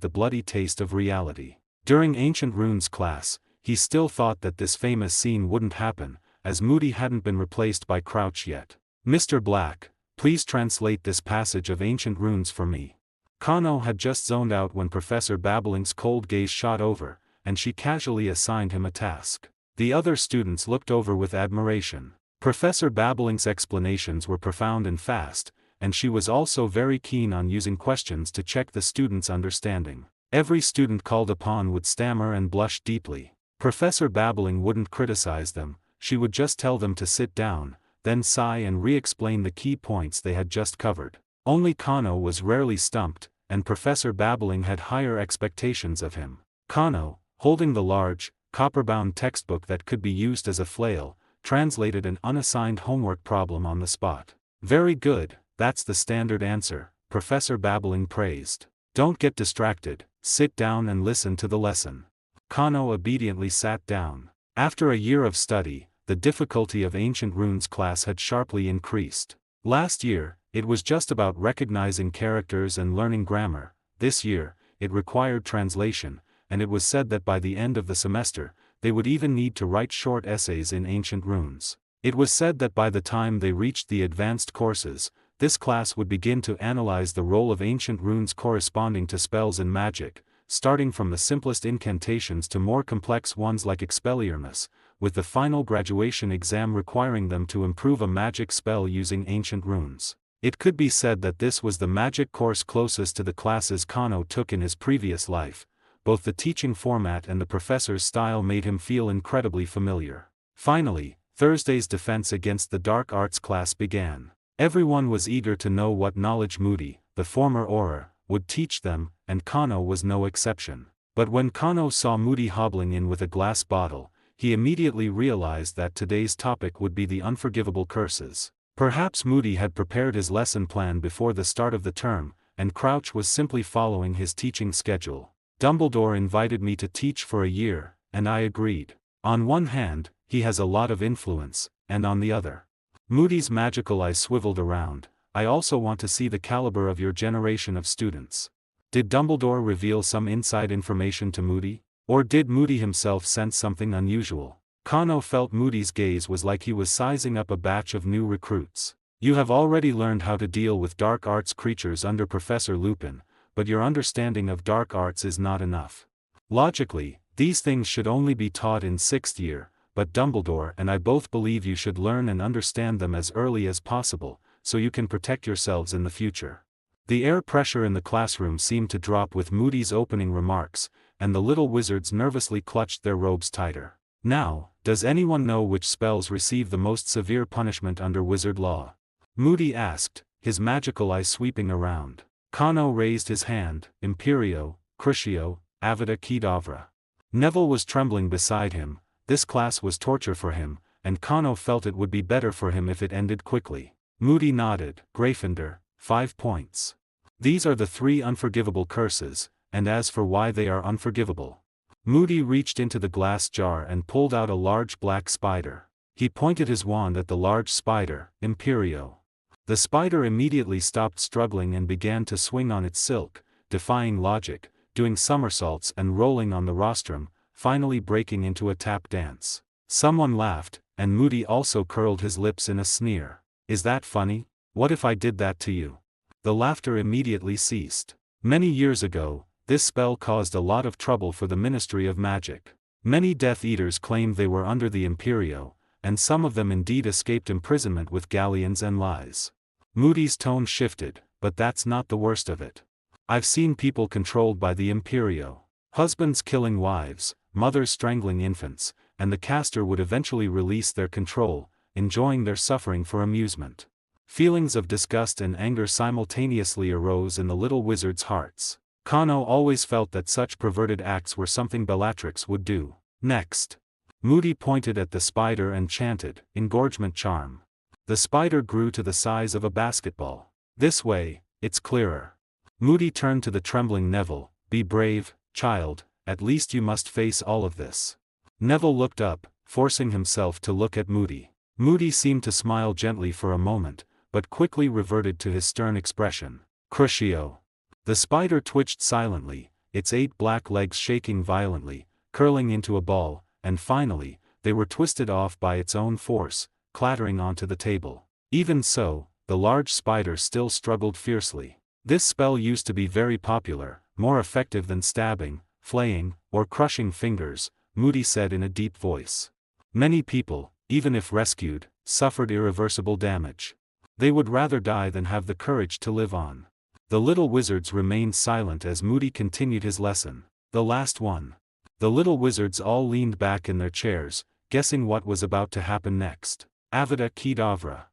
Speaker 1: the bloody taste of reality. During Ancient Runes class, he still thought that this famous scene wouldn't happen, as Moody hadn't been replaced by Crouch yet. "Mr. Black, please translate this passage of Ancient Runes for me." Kano had just zoned out when Professor Babbling's cold gaze shot over, and she casually assigned him a task. The other students looked over with admiration. Professor Babbling's explanations were profound and fast, and she was also very keen on using questions to check the students' understanding. Every student called upon would stammer and blush deeply. Professor Babbling wouldn't criticize them, she would just tell them to sit down, then sigh and re-explain the key points they had just covered. Only Kano was rarely stumped, and Professor Babbling had higher expectations of him. Kano, holding the large, copper-bound textbook that could be used as a flail, translated an unassigned homework problem on the spot. "Very good, that's the standard answer," Professor Babbling praised. "Don't get distracted, sit down and listen to the lesson." Kano obediently sat down. After a year of study, the difficulty of ancient runes class had sharply increased. Last year, it was just about recognizing characters and learning grammar. This year, it required translation, and it was said that by the end of the semester, they would even need to write short essays in ancient runes. It was said that by the time they reached the advanced courses, this class would begin to analyze the role of ancient runes corresponding to spells in magic, starting from the simplest incantations to more complex ones like Expelliarmus, with the final graduation exam requiring them to improve a magic spell using ancient runes. It could be said that this was the magic course closest to the classes Kano took in his previous life. Both the teaching format and the professor's style made him feel incredibly familiar. Finally, Thursday's defense against the dark arts class began. Everyone was eager to know what knowledge Moody, the former Auror, would teach them, and Kano was no exception. But when Kano saw Moody hobbling in with a glass bottle, he immediately realized that today's topic would be the unforgivable curses. Perhaps Moody had prepared his lesson plan before the start of the term, and Crouch was simply following his teaching schedule. "Dumbledore invited me to teach for a year, and I agreed. On one hand, he has a lot of influence, and on the other." Moody's magical eyes swiveled around. "I also want to see the caliber of your generation of students." Did Dumbledore reveal some inside information to Moody? Or did Moody himself sense something unusual? Kano felt Moody's gaze was like he was sizing up a batch of new recruits. "You have already learned how to deal with dark arts creatures under Professor Lupin, but your understanding of dark arts is not enough. Logically, these things should only be taught in 6th year, but Dumbledore and I both believe you should learn and understand them as early as possible, so you can protect yourselves in the future." The air pressure in the classroom seemed to drop with Moody's opening remarks, and the little wizards nervously clutched their robes tighter. "Now, does anyone know which spells receive the most severe punishment under wizard law?" Moody asked, his magical eyes sweeping around. Kano raised his hand. "Imperio, Crucio, Avada Kedavra." Neville was trembling beside him. This class was torture for him, and Kano felt it would be better for him if it ended quickly. Moody nodded. "Gryffindor, 5 points. These are the 3 unforgivable curses, and as for why they are unforgivable." Moody reached into the glass jar and pulled out a large black spider. He pointed his wand at the large spider. "Imperio." The spider immediately stopped struggling and began to swing on its silk, defying logic, doing somersaults and rolling on the rostrum, finally breaking into a tap dance. Someone laughed, and Moody also curled his lips in a sneer. "Is that funny? What if I did that to you?" The laughter immediately ceased. Many years ago, this spell caused a lot of trouble for the Ministry of Magic. Many Death Eaters claimed they were under the Imperio, and some of them indeed escaped imprisonment with galleons and lies. Moody's tone shifted, "But that's not the worst of it. I've seen people controlled by the Imperio. Husbands killing wives, mothers strangling infants, and the caster would eventually release their control, enjoying their suffering for amusement." Feelings of disgust and anger simultaneously arose in the little wizards' hearts. Kano always felt that such perverted acts were something Bellatrix would do. "Next." Moody pointed at the spider and chanted, "Engorgement charm." The spider grew to the size of a basketball. "This way, it's clearer." Moody turned to the trembling Neville. "Be brave, child, at least you must face all of this." Neville looked up, forcing himself to look at Moody. Moody seemed to smile gently for a moment, but quickly reverted to his stern expression. "Crucio." The spider twitched silently, its 8 black legs shaking violently, curling into a ball, and finally, they were twisted off by its own force, clattering onto the table. Even so, the large spider still struggled fiercely. This spell used to be very popular, more effective than stabbing, flaying, or crushing fingers, Moody said in a deep voice. Many people, even if rescued, suffered irreversible damage. They would rather die than have the courage to live on. The little wizards remained silent as Moody continued his lesson. The last one. The little wizards all leaned back in their chairs, guessing what was about to happen next. Avada Kedavra.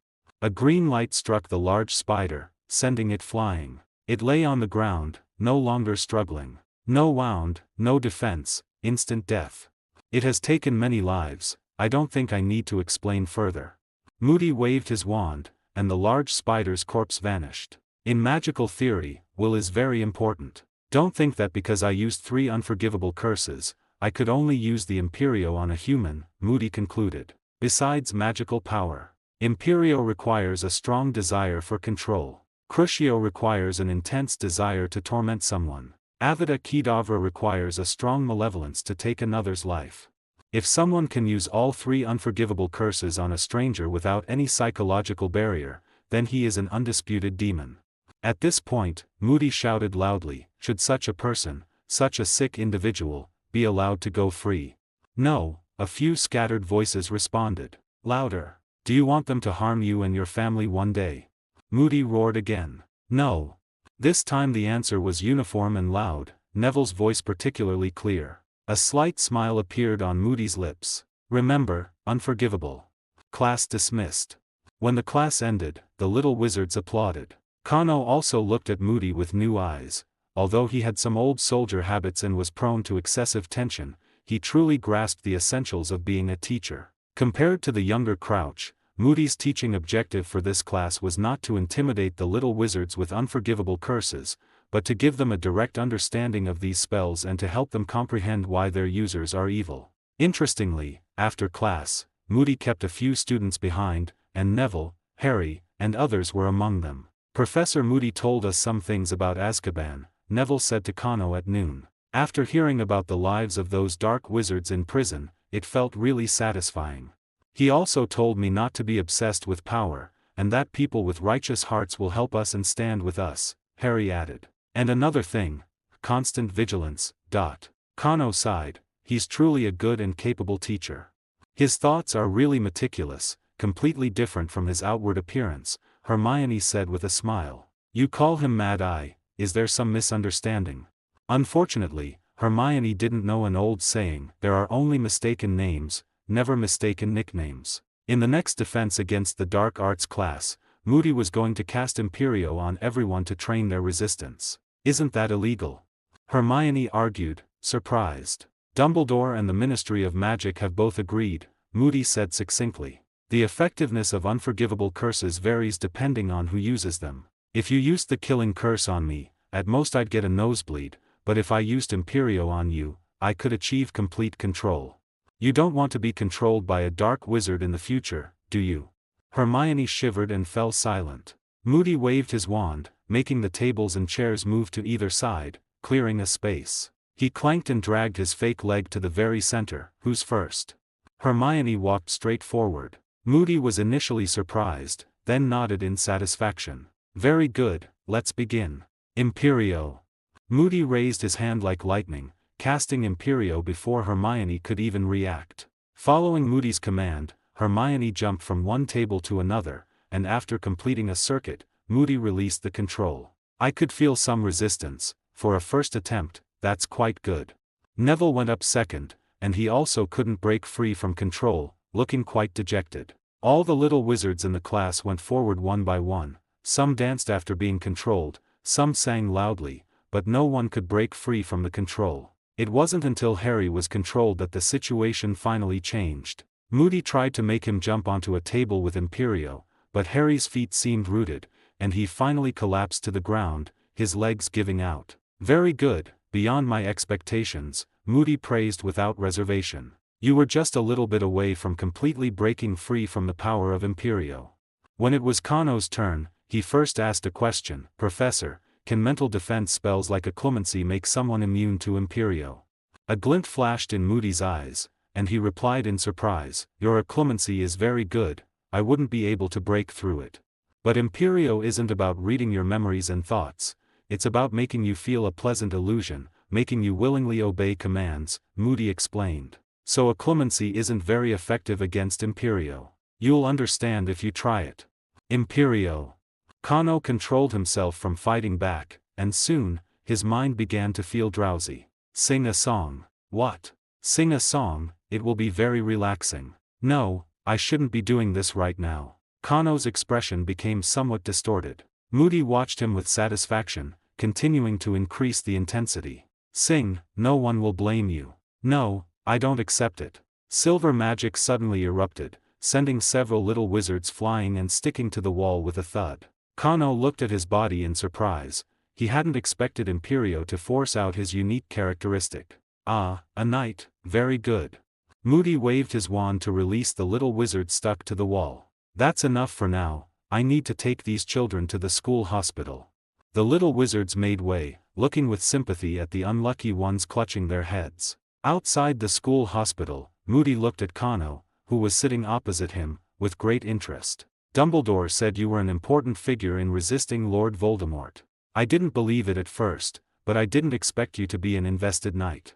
Speaker 1: A green light struck the large spider, sending it flying. It lay on the ground, no longer struggling. No wound, no defense, instant death. It has taken many lives, I don't think I need to explain further. Moody waved his wand, and the large spider's corpse vanished. In magical theory, will is very important. Don't think that because I used 3 unforgivable curses, I could only use the Imperio on a human, Moody concluded. Besides magical power, Imperio requires a strong desire for control. Crucio requires an intense desire to torment someone. Avada Kedavra requires a strong malevolence to take another's life. If someone can use all 3 unforgivable curses on a stranger without any psychological barrier, then he is an undisputed demon. At this point, Moody shouted loudly, should such a person, such a sick individual, be allowed to go free? No, a few scattered voices responded. Louder. Do you want them to harm you and your family one day? Moody roared again. No. This time the answer was uniform and loud, Neville's voice particularly clear. A slight smile appeared on Moody's lips. Remember, unforgivable. Class dismissed. When the class ended, the little wizards applauded. Kano also looked at Moody with new eyes. Although he had some old soldier habits and was prone to excessive tension, he truly grasped the essentials of being a teacher. Compared to the younger Crouch, Moody's teaching objective for this class was not to intimidate the little wizards with unforgivable curses, but to give them a direct understanding of these spells and to help them comprehend why their users are evil. Interestingly, after class, Moody kept a few students behind, and Neville, Harry, and others were among them. Professor Moody told us some things about Azkaban, Neville said to Kano at noon. After hearing about the lives of those dark wizards in prison, it felt really satisfying. He also told me not to be obsessed with power, and that people with righteous hearts will help us and stand with us, Harry added. And another thing, constant vigilance. Kano sighed, he's truly a good and capable teacher. His thoughts are really meticulous, completely different from his outward appearance, Hermione said with a smile. You call him Mad Eye, is there some misunderstanding? Unfortunately, Hermione didn't know an old saying, there are only mistaken names, never mistaken nicknames. In the next defense against the dark arts class, Moody was going to cast Imperio on everyone to train their resistance. Isn't that illegal? Hermione argued, surprised. Dumbledore and the Ministry of Magic have both agreed, Moody said succinctly. The effectiveness of unforgivable curses varies depending on who uses them. If you used the killing curse on me, at most I'd get a nosebleed, but if I used Imperio on you, I could achieve complete control. You don't want to be controlled by a dark wizard in the future, do you? Hermione shivered and fell silent. Moody waved his wand, making the tables and chairs move to either side, clearing a space. He clanked and dragged his fake leg to the very center. Who's first? Hermione walked straight forward. Moody was initially surprised, then nodded in satisfaction. Very good, let's begin. Imperio. Moody raised his hand like lightning, casting Imperio before Hermione could even react. Following Moody's command, Hermione jumped from one table to another, and after completing a circuit, Moody released the control. I could feel some resistance. For a first attempt, that's quite good. Neville went up second, and he also couldn't break free from control, looking quite dejected. All the little wizards in the class went forward one by one, some danced after being controlled, some sang loudly, but no one could break free from the control. It wasn't until Harry was controlled that the situation finally changed. Moody tried to make him jump onto a table with Imperio, but Harry's feet seemed rooted, and he finally collapsed to the ground, his legs giving out. Very good, beyond my expectations, Moody praised without reservation. You were just a little bit away from completely breaking free from the power of Imperio. When it was Kano's turn, he first asked a question. Professor, can mental defense spells like occlumency make someone immune to Imperio? A glint flashed in Moody's eyes, and he replied in surprise, your occlumency is very good, I wouldn't be able to break through it. But Imperio isn't about reading your memories and thoughts, it's about making you feel a pleasant illusion, making you willingly obey commands, Moody explained. So occlumency isn't very effective against Imperio. You'll understand if you try it. Imperio. Kano controlled himself from fighting back, and soon, his mind began to feel drowsy. Sing a song. What? Sing a song, it will be very relaxing. No, I shouldn't be doing this right now. Kano's expression became somewhat distorted. Moody watched him with satisfaction, continuing to increase the intensity. Sing, no one will blame you. No, I don't accept it. Silver magic suddenly erupted, sending several little wizards flying and sticking to the wall with a thud. Kano looked at his body in surprise. He hadn't expected Imperio to force out his unique characteristic. Ah, a knight, very good. Moody waved his wand to release the little wizard stuck to the wall. That's enough for now, I need to take these children to the school hospital. The little wizards made way, looking with sympathy at the unlucky ones clutching their heads. Outside the school hospital, Moody looked at Kano, who was sitting opposite him, with great interest. Dumbledore said you were an important figure in resisting Lord Voldemort. I didn't believe it at first, but I didn't expect you to be an invested knight.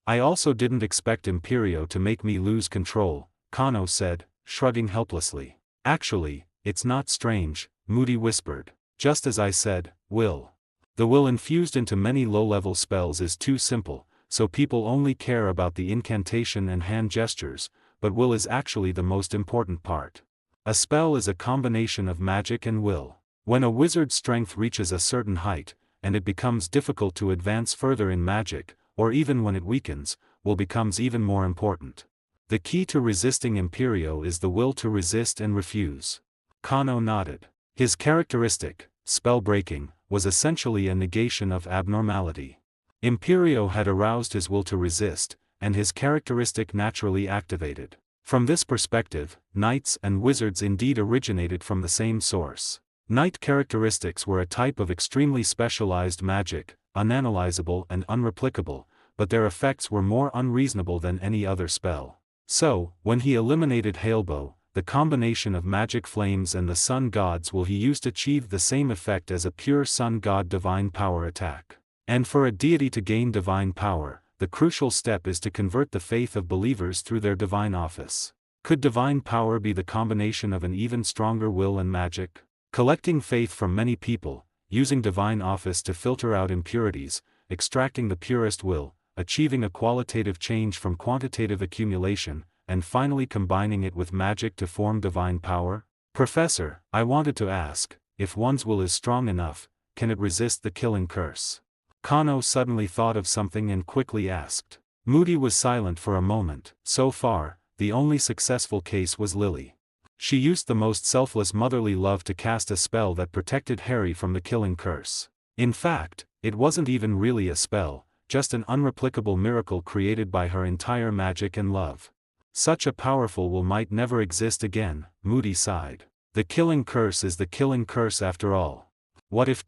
Speaker 1: I also didn't expect Imperio to make me lose control, Kano said, shrugging helplessly. Actually, it's not strange, Moody whispered. Just as I said, will. The will infused into many low-level spells is too simple, so people only care about the incantation and hand gestures, but will is actually the most important part. A spell is a combination of magic and will. When a wizard's strength reaches a certain height, and it becomes difficult to advance further in magic, or even when it weakens, will becomes even more important. The key to resisting Imperio is the will to resist and refuse. Kano nodded. His characteristic, spell-breaking, was essentially a negation of abnormality. Imperio had aroused his will to resist, and his characteristic naturally activated. From this perspective, knights and wizards indeed originated from the same source. Knight characteristics were a type of extremely specialized magic, unanalyzable and unreplicable, but their effects were more unreasonable than any other spell. So, when he eliminated Hailbow, the combination of magic flames and the sun god's will he used achieved the same effect as a pure sun god divine power attack. And for a deity to gain divine power, the crucial step is to convert the faith of believers through their divine office. Could divine power be the combination of an even stronger will and magic? Collecting faith from many people, using divine office to filter out impurities, extracting the purest will, achieving a qualitative change from quantitative accumulation, and finally combining it with magic to form divine power? Professor, I wanted to ask, if one's will is strong enough, can it resist the killing curse? Kano suddenly thought of something and quickly asked. Moody was silent for a moment. So far, the only successful case was Lily. She used the most selfless motherly love to cast a spell that protected Harry from the killing curse. In fact, it wasn't even really a spell, just an unreplicable miracle created by her entire magic and love. Such a powerful will might never exist again, Moody sighed. The killing curse is the killing curse after all. What if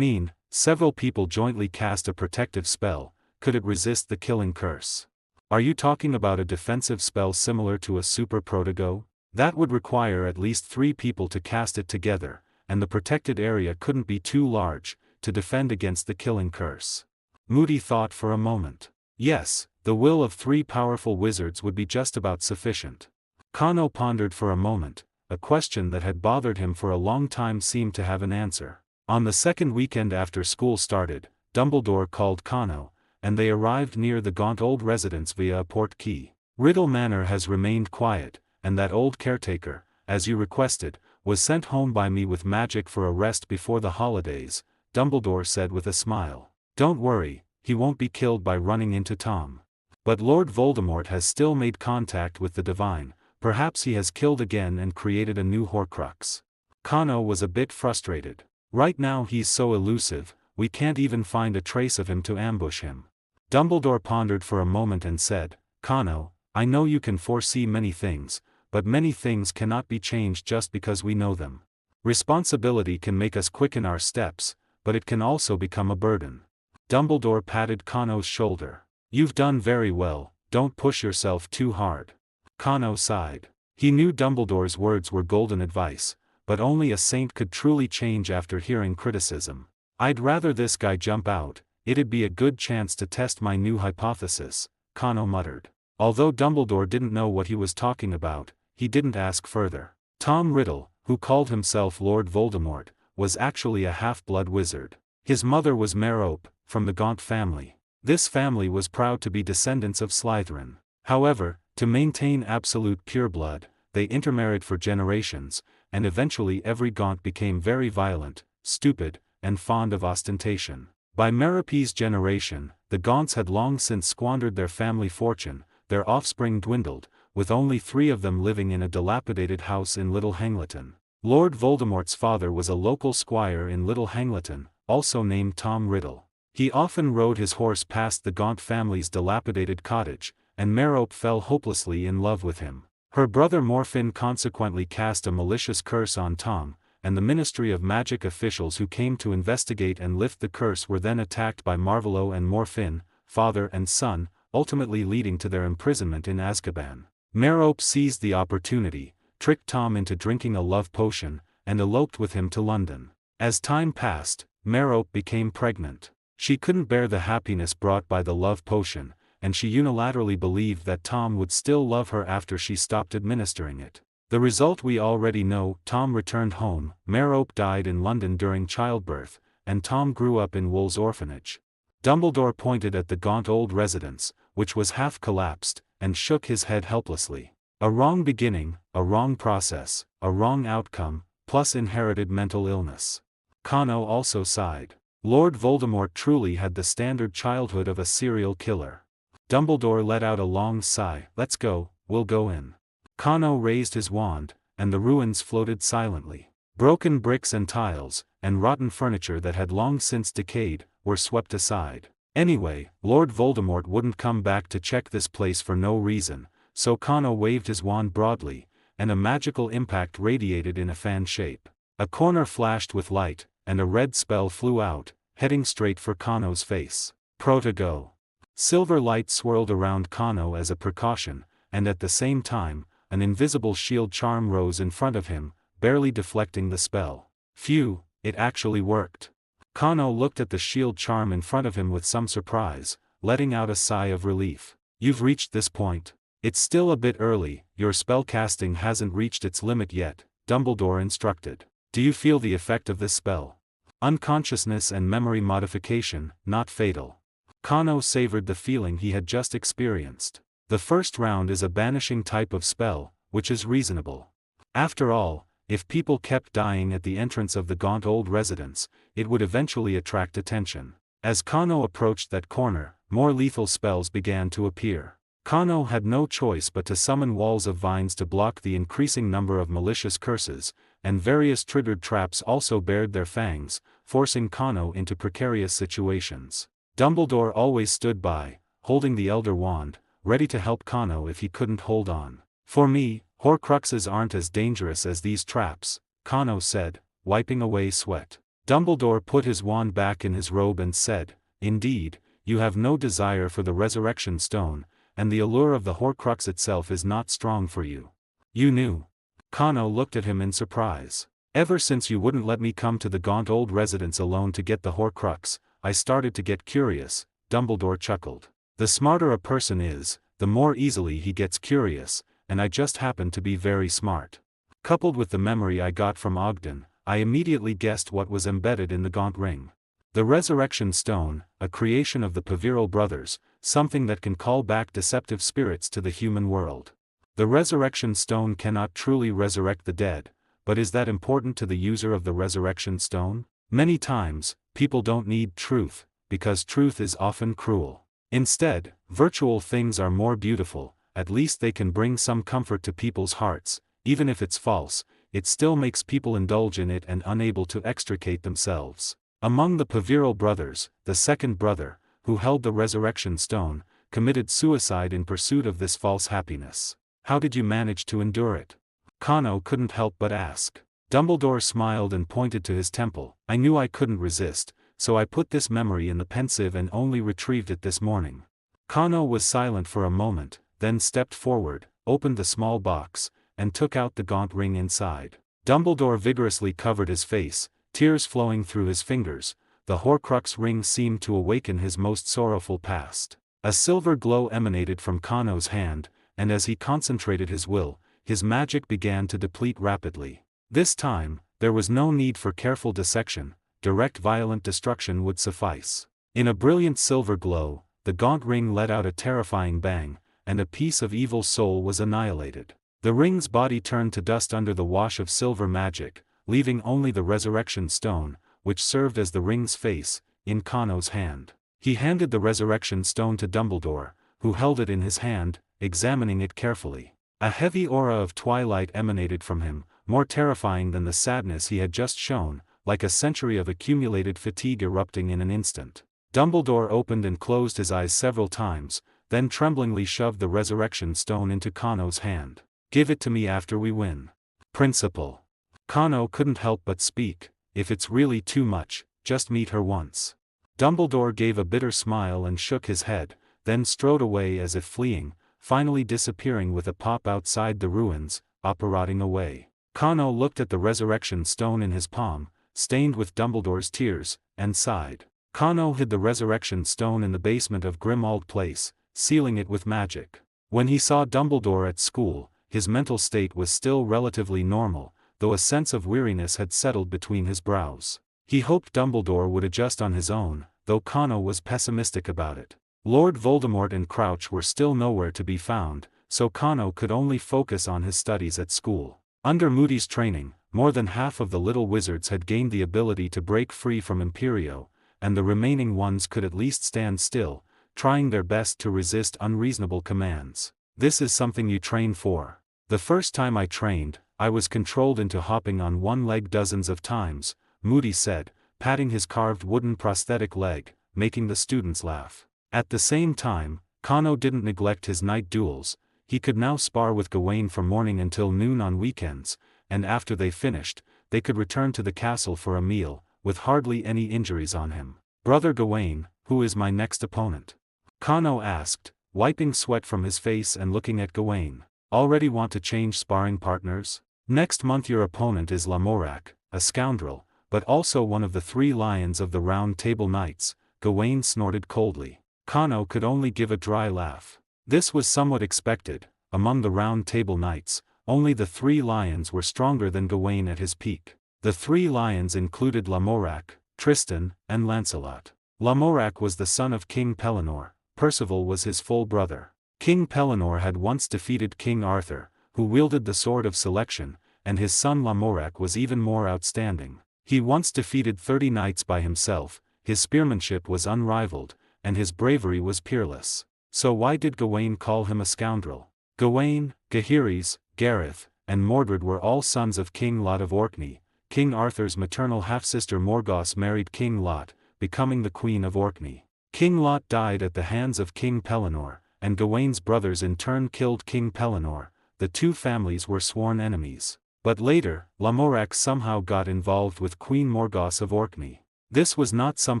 Speaker 1: several people jointly cast a protective spell, could it resist the killing curse? Are you talking about a defensive spell similar to a super protego? That would require at least 3 people to cast it together, and the protected area couldn't be too large, to defend against the killing curse. Moody thought for a moment. Yes, the will of 3 powerful wizards would be just about sufficient. Kano pondered for a moment. A question that had bothered him for a long time seemed to have an answer. On the second weekend after school started, Dumbledore called Kano, and they arrived near the gaunt old residence via a port key. Riddle Manor has remained quiet, and that old caretaker, as you requested, was sent home by me with magic for a rest before the holidays, Dumbledore said with a smile. Don't worry, he won't be killed by running into Tom. But Lord Voldemort has still made contact with the Divine, perhaps he has killed again and created a new Horcrux. Kano was a bit frustrated. Right now he's so elusive, we can't even find a trace of him to ambush him. Dumbledore pondered for a moment and said, Kano, I know you can foresee many things, but many things cannot be changed just because we know them. Responsibility can make us quicken our steps, but it can also become a burden. Dumbledore patted Kano's shoulder. You've done very well, don't push yourself too hard. Kano sighed. He knew Dumbledore's words were golden advice, but only a saint could truly change after hearing criticism. I'd rather this guy jump out, it'd be a good chance to test my new hypothesis, Kano muttered. Although Dumbledore didn't know what he was talking about, he didn't ask further. Tom Riddle, who called himself Lord Voldemort, was actually a half-blood wizard. His mother was Merope, from the Gaunt family. This family was proud to be descendants of Slytherin. However, to maintain absolute pureblood, they intermarried for generations, and eventually every Gaunt became very violent, stupid, and fond of ostentation. By Merope's generation, the Gaunts had long since squandered their family fortune, their offspring dwindled, with only 3 of them living in a dilapidated house in Little Hangleton. Lord Voldemort's father was a local squire in Little Hangleton, also named Tom Riddle. He often rode his horse past the Gaunt family's dilapidated cottage, and Merope fell hopelessly in love with him. Her brother Morfinn consequently cast a malicious curse on Tom, and the Ministry of Magic officials who came to investigate and lift the curse were then attacked by Marvolo and Morfinn, father and son, ultimately leading to their imprisonment in Azkaban. Merope seized the opportunity, tricked Tom into drinking a love potion, and eloped with him to London. As time passed, Merope became pregnant. She couldn't bear the happiness brought by the love potion, and she unilaterally believed that Tom would still love her after she stopped administering it. The result we already know: Tom returned home, Merope died in London during childbirth, and Tom grew up in Wool's orphanage. Dumbledore pointed at the Gaunt old residence, which was half collapsed, and shook his head helplessly. A wrong beginning, a wrong process, a wrong outcome, plus inherited mental illness. Kano also sighed. Lord Voldemort truly had the standard childhood of a serial killer. Dumbledore let out a long sigh. "Let's go, we'll go in." Kano raised his wand, and the ruins floated silently. Broken bricks and tiles, and rotten furniture that had long since decayed, were swept aside. Anyway, Lord Voldemort wouldn't come back to check this place for no reason, so Kano waved his wand broadly, and a magical impact radiated in a fan shape. A corner flashed with light, and a red spell flew out, heading straight for Kano's face. Protego. Silver light swirled around Kano as a precaution, and at the same time, an invisible shield charm rose in front of him, barely deflecting the spell. Phew, it actually worked. Kano looked at the shield charm in front of him with some surprise, letting out a sigh of relief. "You've reached this point. It's still a bit early, your spellcasting hasn't reached its limit yet," Dumbledore instructed. "Do you feel the effect of this spell? Unconsciousness and memory modification, not fatal." Kano savored the feeling he had just experienced. The first round is a banishing type of spell, which is reasonable. After all, if people kept dying at the entrance of the Gaunt old residence, it would eventually attract attention. As Kano approached that corner, more lethal spells began to appear. Kano had no choice but to summon walls of vines to block the increasing number of malicious curses, and various triggered traps also bared their fangs, forcing Kano into precarious situations. Dumbledore always stood by, holding the Elder Wand, ready to help Kano if he couldn't hold on. "For me, Horcruxes aren't as dangerous as these traps," Kano said, wiping away sweat. Dumbledore put his wand back in his robe and said, "Indeed, you have no desire for the Resurrection Stone, and the allure of the Horcrux itself is not strong for you." "You knew?" Kano looked at him in surprise. "Ever since you wouldn't let me come to the Gaunt old residence alone to get the Horcrux, I started to get curious," Dumbledore chuckled. "The smarter a person is, the more easily he gets curious, and I just happen to be very smart. Coupled with the memory I got from Ogden, I immediately guessed what was embedded in the Gaunt ring. The Resurrection Stone, a creation of the Peveril brothers, something that can call back deceptive spirits to the human world. The Resurrection Stone cannot truly resurrect the dead, but is that important to the user of the Resurrection Stone? Many times, people don't need truth, because truth is often cruel. Instead, virtual things are more beautiful. At least they can bring some comfort to people's hearts. Even if it's false, it still makes people indulge in it and unable to extricate themselves." Among the Peveril brothers, the second brother, who held the Resurrection Stone, committed suicide in pursuit of this false happiness. "How did you manage to endure it?" Kano couldn't help but ask. Dumbledore smiled and pointed to his temple. "I knew I couldn't resist, so I put this memory in the pensieve and only retrieved it this morning." Kano was silent for a moment, then stepped forward, opened the small box, and took out the Gaunt ring inside. Dumbledore vigorously covered his face, tears flowing through his fingers. The Horcrux ring seemed to awaken his most sorrowful past. A silver glow emanated from Kano's hand, and as he concentrated his will, his magic began to deplete rapidly. This time, there was no need for careful dissection, direct violent destruction would suffice. In a brilliant silver glow, the gaunt ring let out a terrifying bang, and a piece of evil soul was annihilated. The ring's body turned to dust under the wash of silver magic, leaving only the resurrection stone, which served as the ring's face, in Kano's hand. He handed the resurrection stone to Dumbledore, who held it in his hand, examining it carefully. A heavy aura of twilight emanated from him, more terrifying than the sadness he had just shown, like a century of accumulated fatigue erupting in an instant. Dumbledore opened and closed his eyes several times, then tremblingly shoved the resurrection stone into Kano's hand. "Give it to me after we win. Principal." Kano couldn't help but speak, "If it's really too much, just meet her once." Dumbledore gave a bitter smile and shook his head, then strode away as if fleeing, finally disappearing with a pop outside the ruins, apparating away. Kano looked at the resurrection stone in his palm, stained with Dumbledore's tears, and sighed. Kano hid the resurrection stone in the basement of Grimmauld Place, sealing it with magic. When he saw Dumbledore at school, his mental state was still relatively normal, though a sense of weariness had settled between his brows. He hoped Dumbledore would adjust on his own, though Kano was pessimistic about it. Lord Voldemort and Crouch were still nowhere to be found, so Kano could only focus on his studies at school. Under Moody's training, more than half of the little wizards had gained the ability to break free from Imperio, and the remaining ones could at least stand still, trying their best to resist unreasonable commands. "This is something you train for." "The first time I trained, I was controlled into hopping on one leg dozens of times," Moody said, patting his carved wooden prosthetic leg, making the students laugh. At the same time, Kano didn't neglect his night duels. He could now spar with Gawain from morning until noon on weekends, and after they finished, they could return to the castle for a meal, with hardly any injuries on him. "Brother Gawain, who is my next opponent?" Kano asked, wiping sweat from his face and looking at Gawain. "Already want to change sparring partners? Next month your opponent is Lamorak, a scoundrel, but also one of the 3 lions of the Round Table Knights," Gawain snorted coldly. Kano could only give a dry laugh. This was somewhat expected. Among the Round Table Knights, only the 3 lions were stronger than Gawain at his peak. The 3 lions included Lamorak, Tristan, and Lancelot. Lamorak was the son of King Pellinore, Percival was his full brother. King Pellinore had once defeated King Arthur, who wielded the Sword of Selection, and his son Lamorak was even more outstanding. He once defeated 30 knights by himself, his spearmanship was unrivaled, and his bravery was peerless. So why did Gawain call him a scoundrel? Gawain, Gaheris, Gareth, and Mordred were all sons of King Lot of Orkney. King Arthur's maternal half-sister Morgause married King Lot, becoming the Queen of Orkney. King Lot died at the hands of King Pellinore, and Gawain's brothers in turn killed King Pellinore. The 2 families were sworn enemies. But later, Lamorak somehow got involved with Queen Morgause of Orkney. This was not some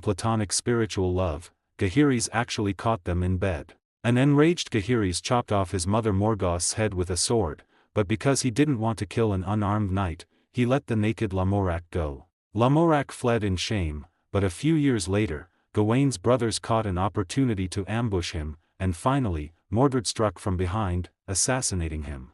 Speaker 1: platonic spiritual love. Gaheris actually caught them in bed. An enraged Gaheris chopped off his mother Morgause's head with a sword, but because he didn't want to kill an unarmed knight, he let the naked Lamorak go. Lamorak fled in shame, but a few years later, Gawain's brothers caught an opportunity to ambush him, and finally, Mordred struck from behind, assassinating him.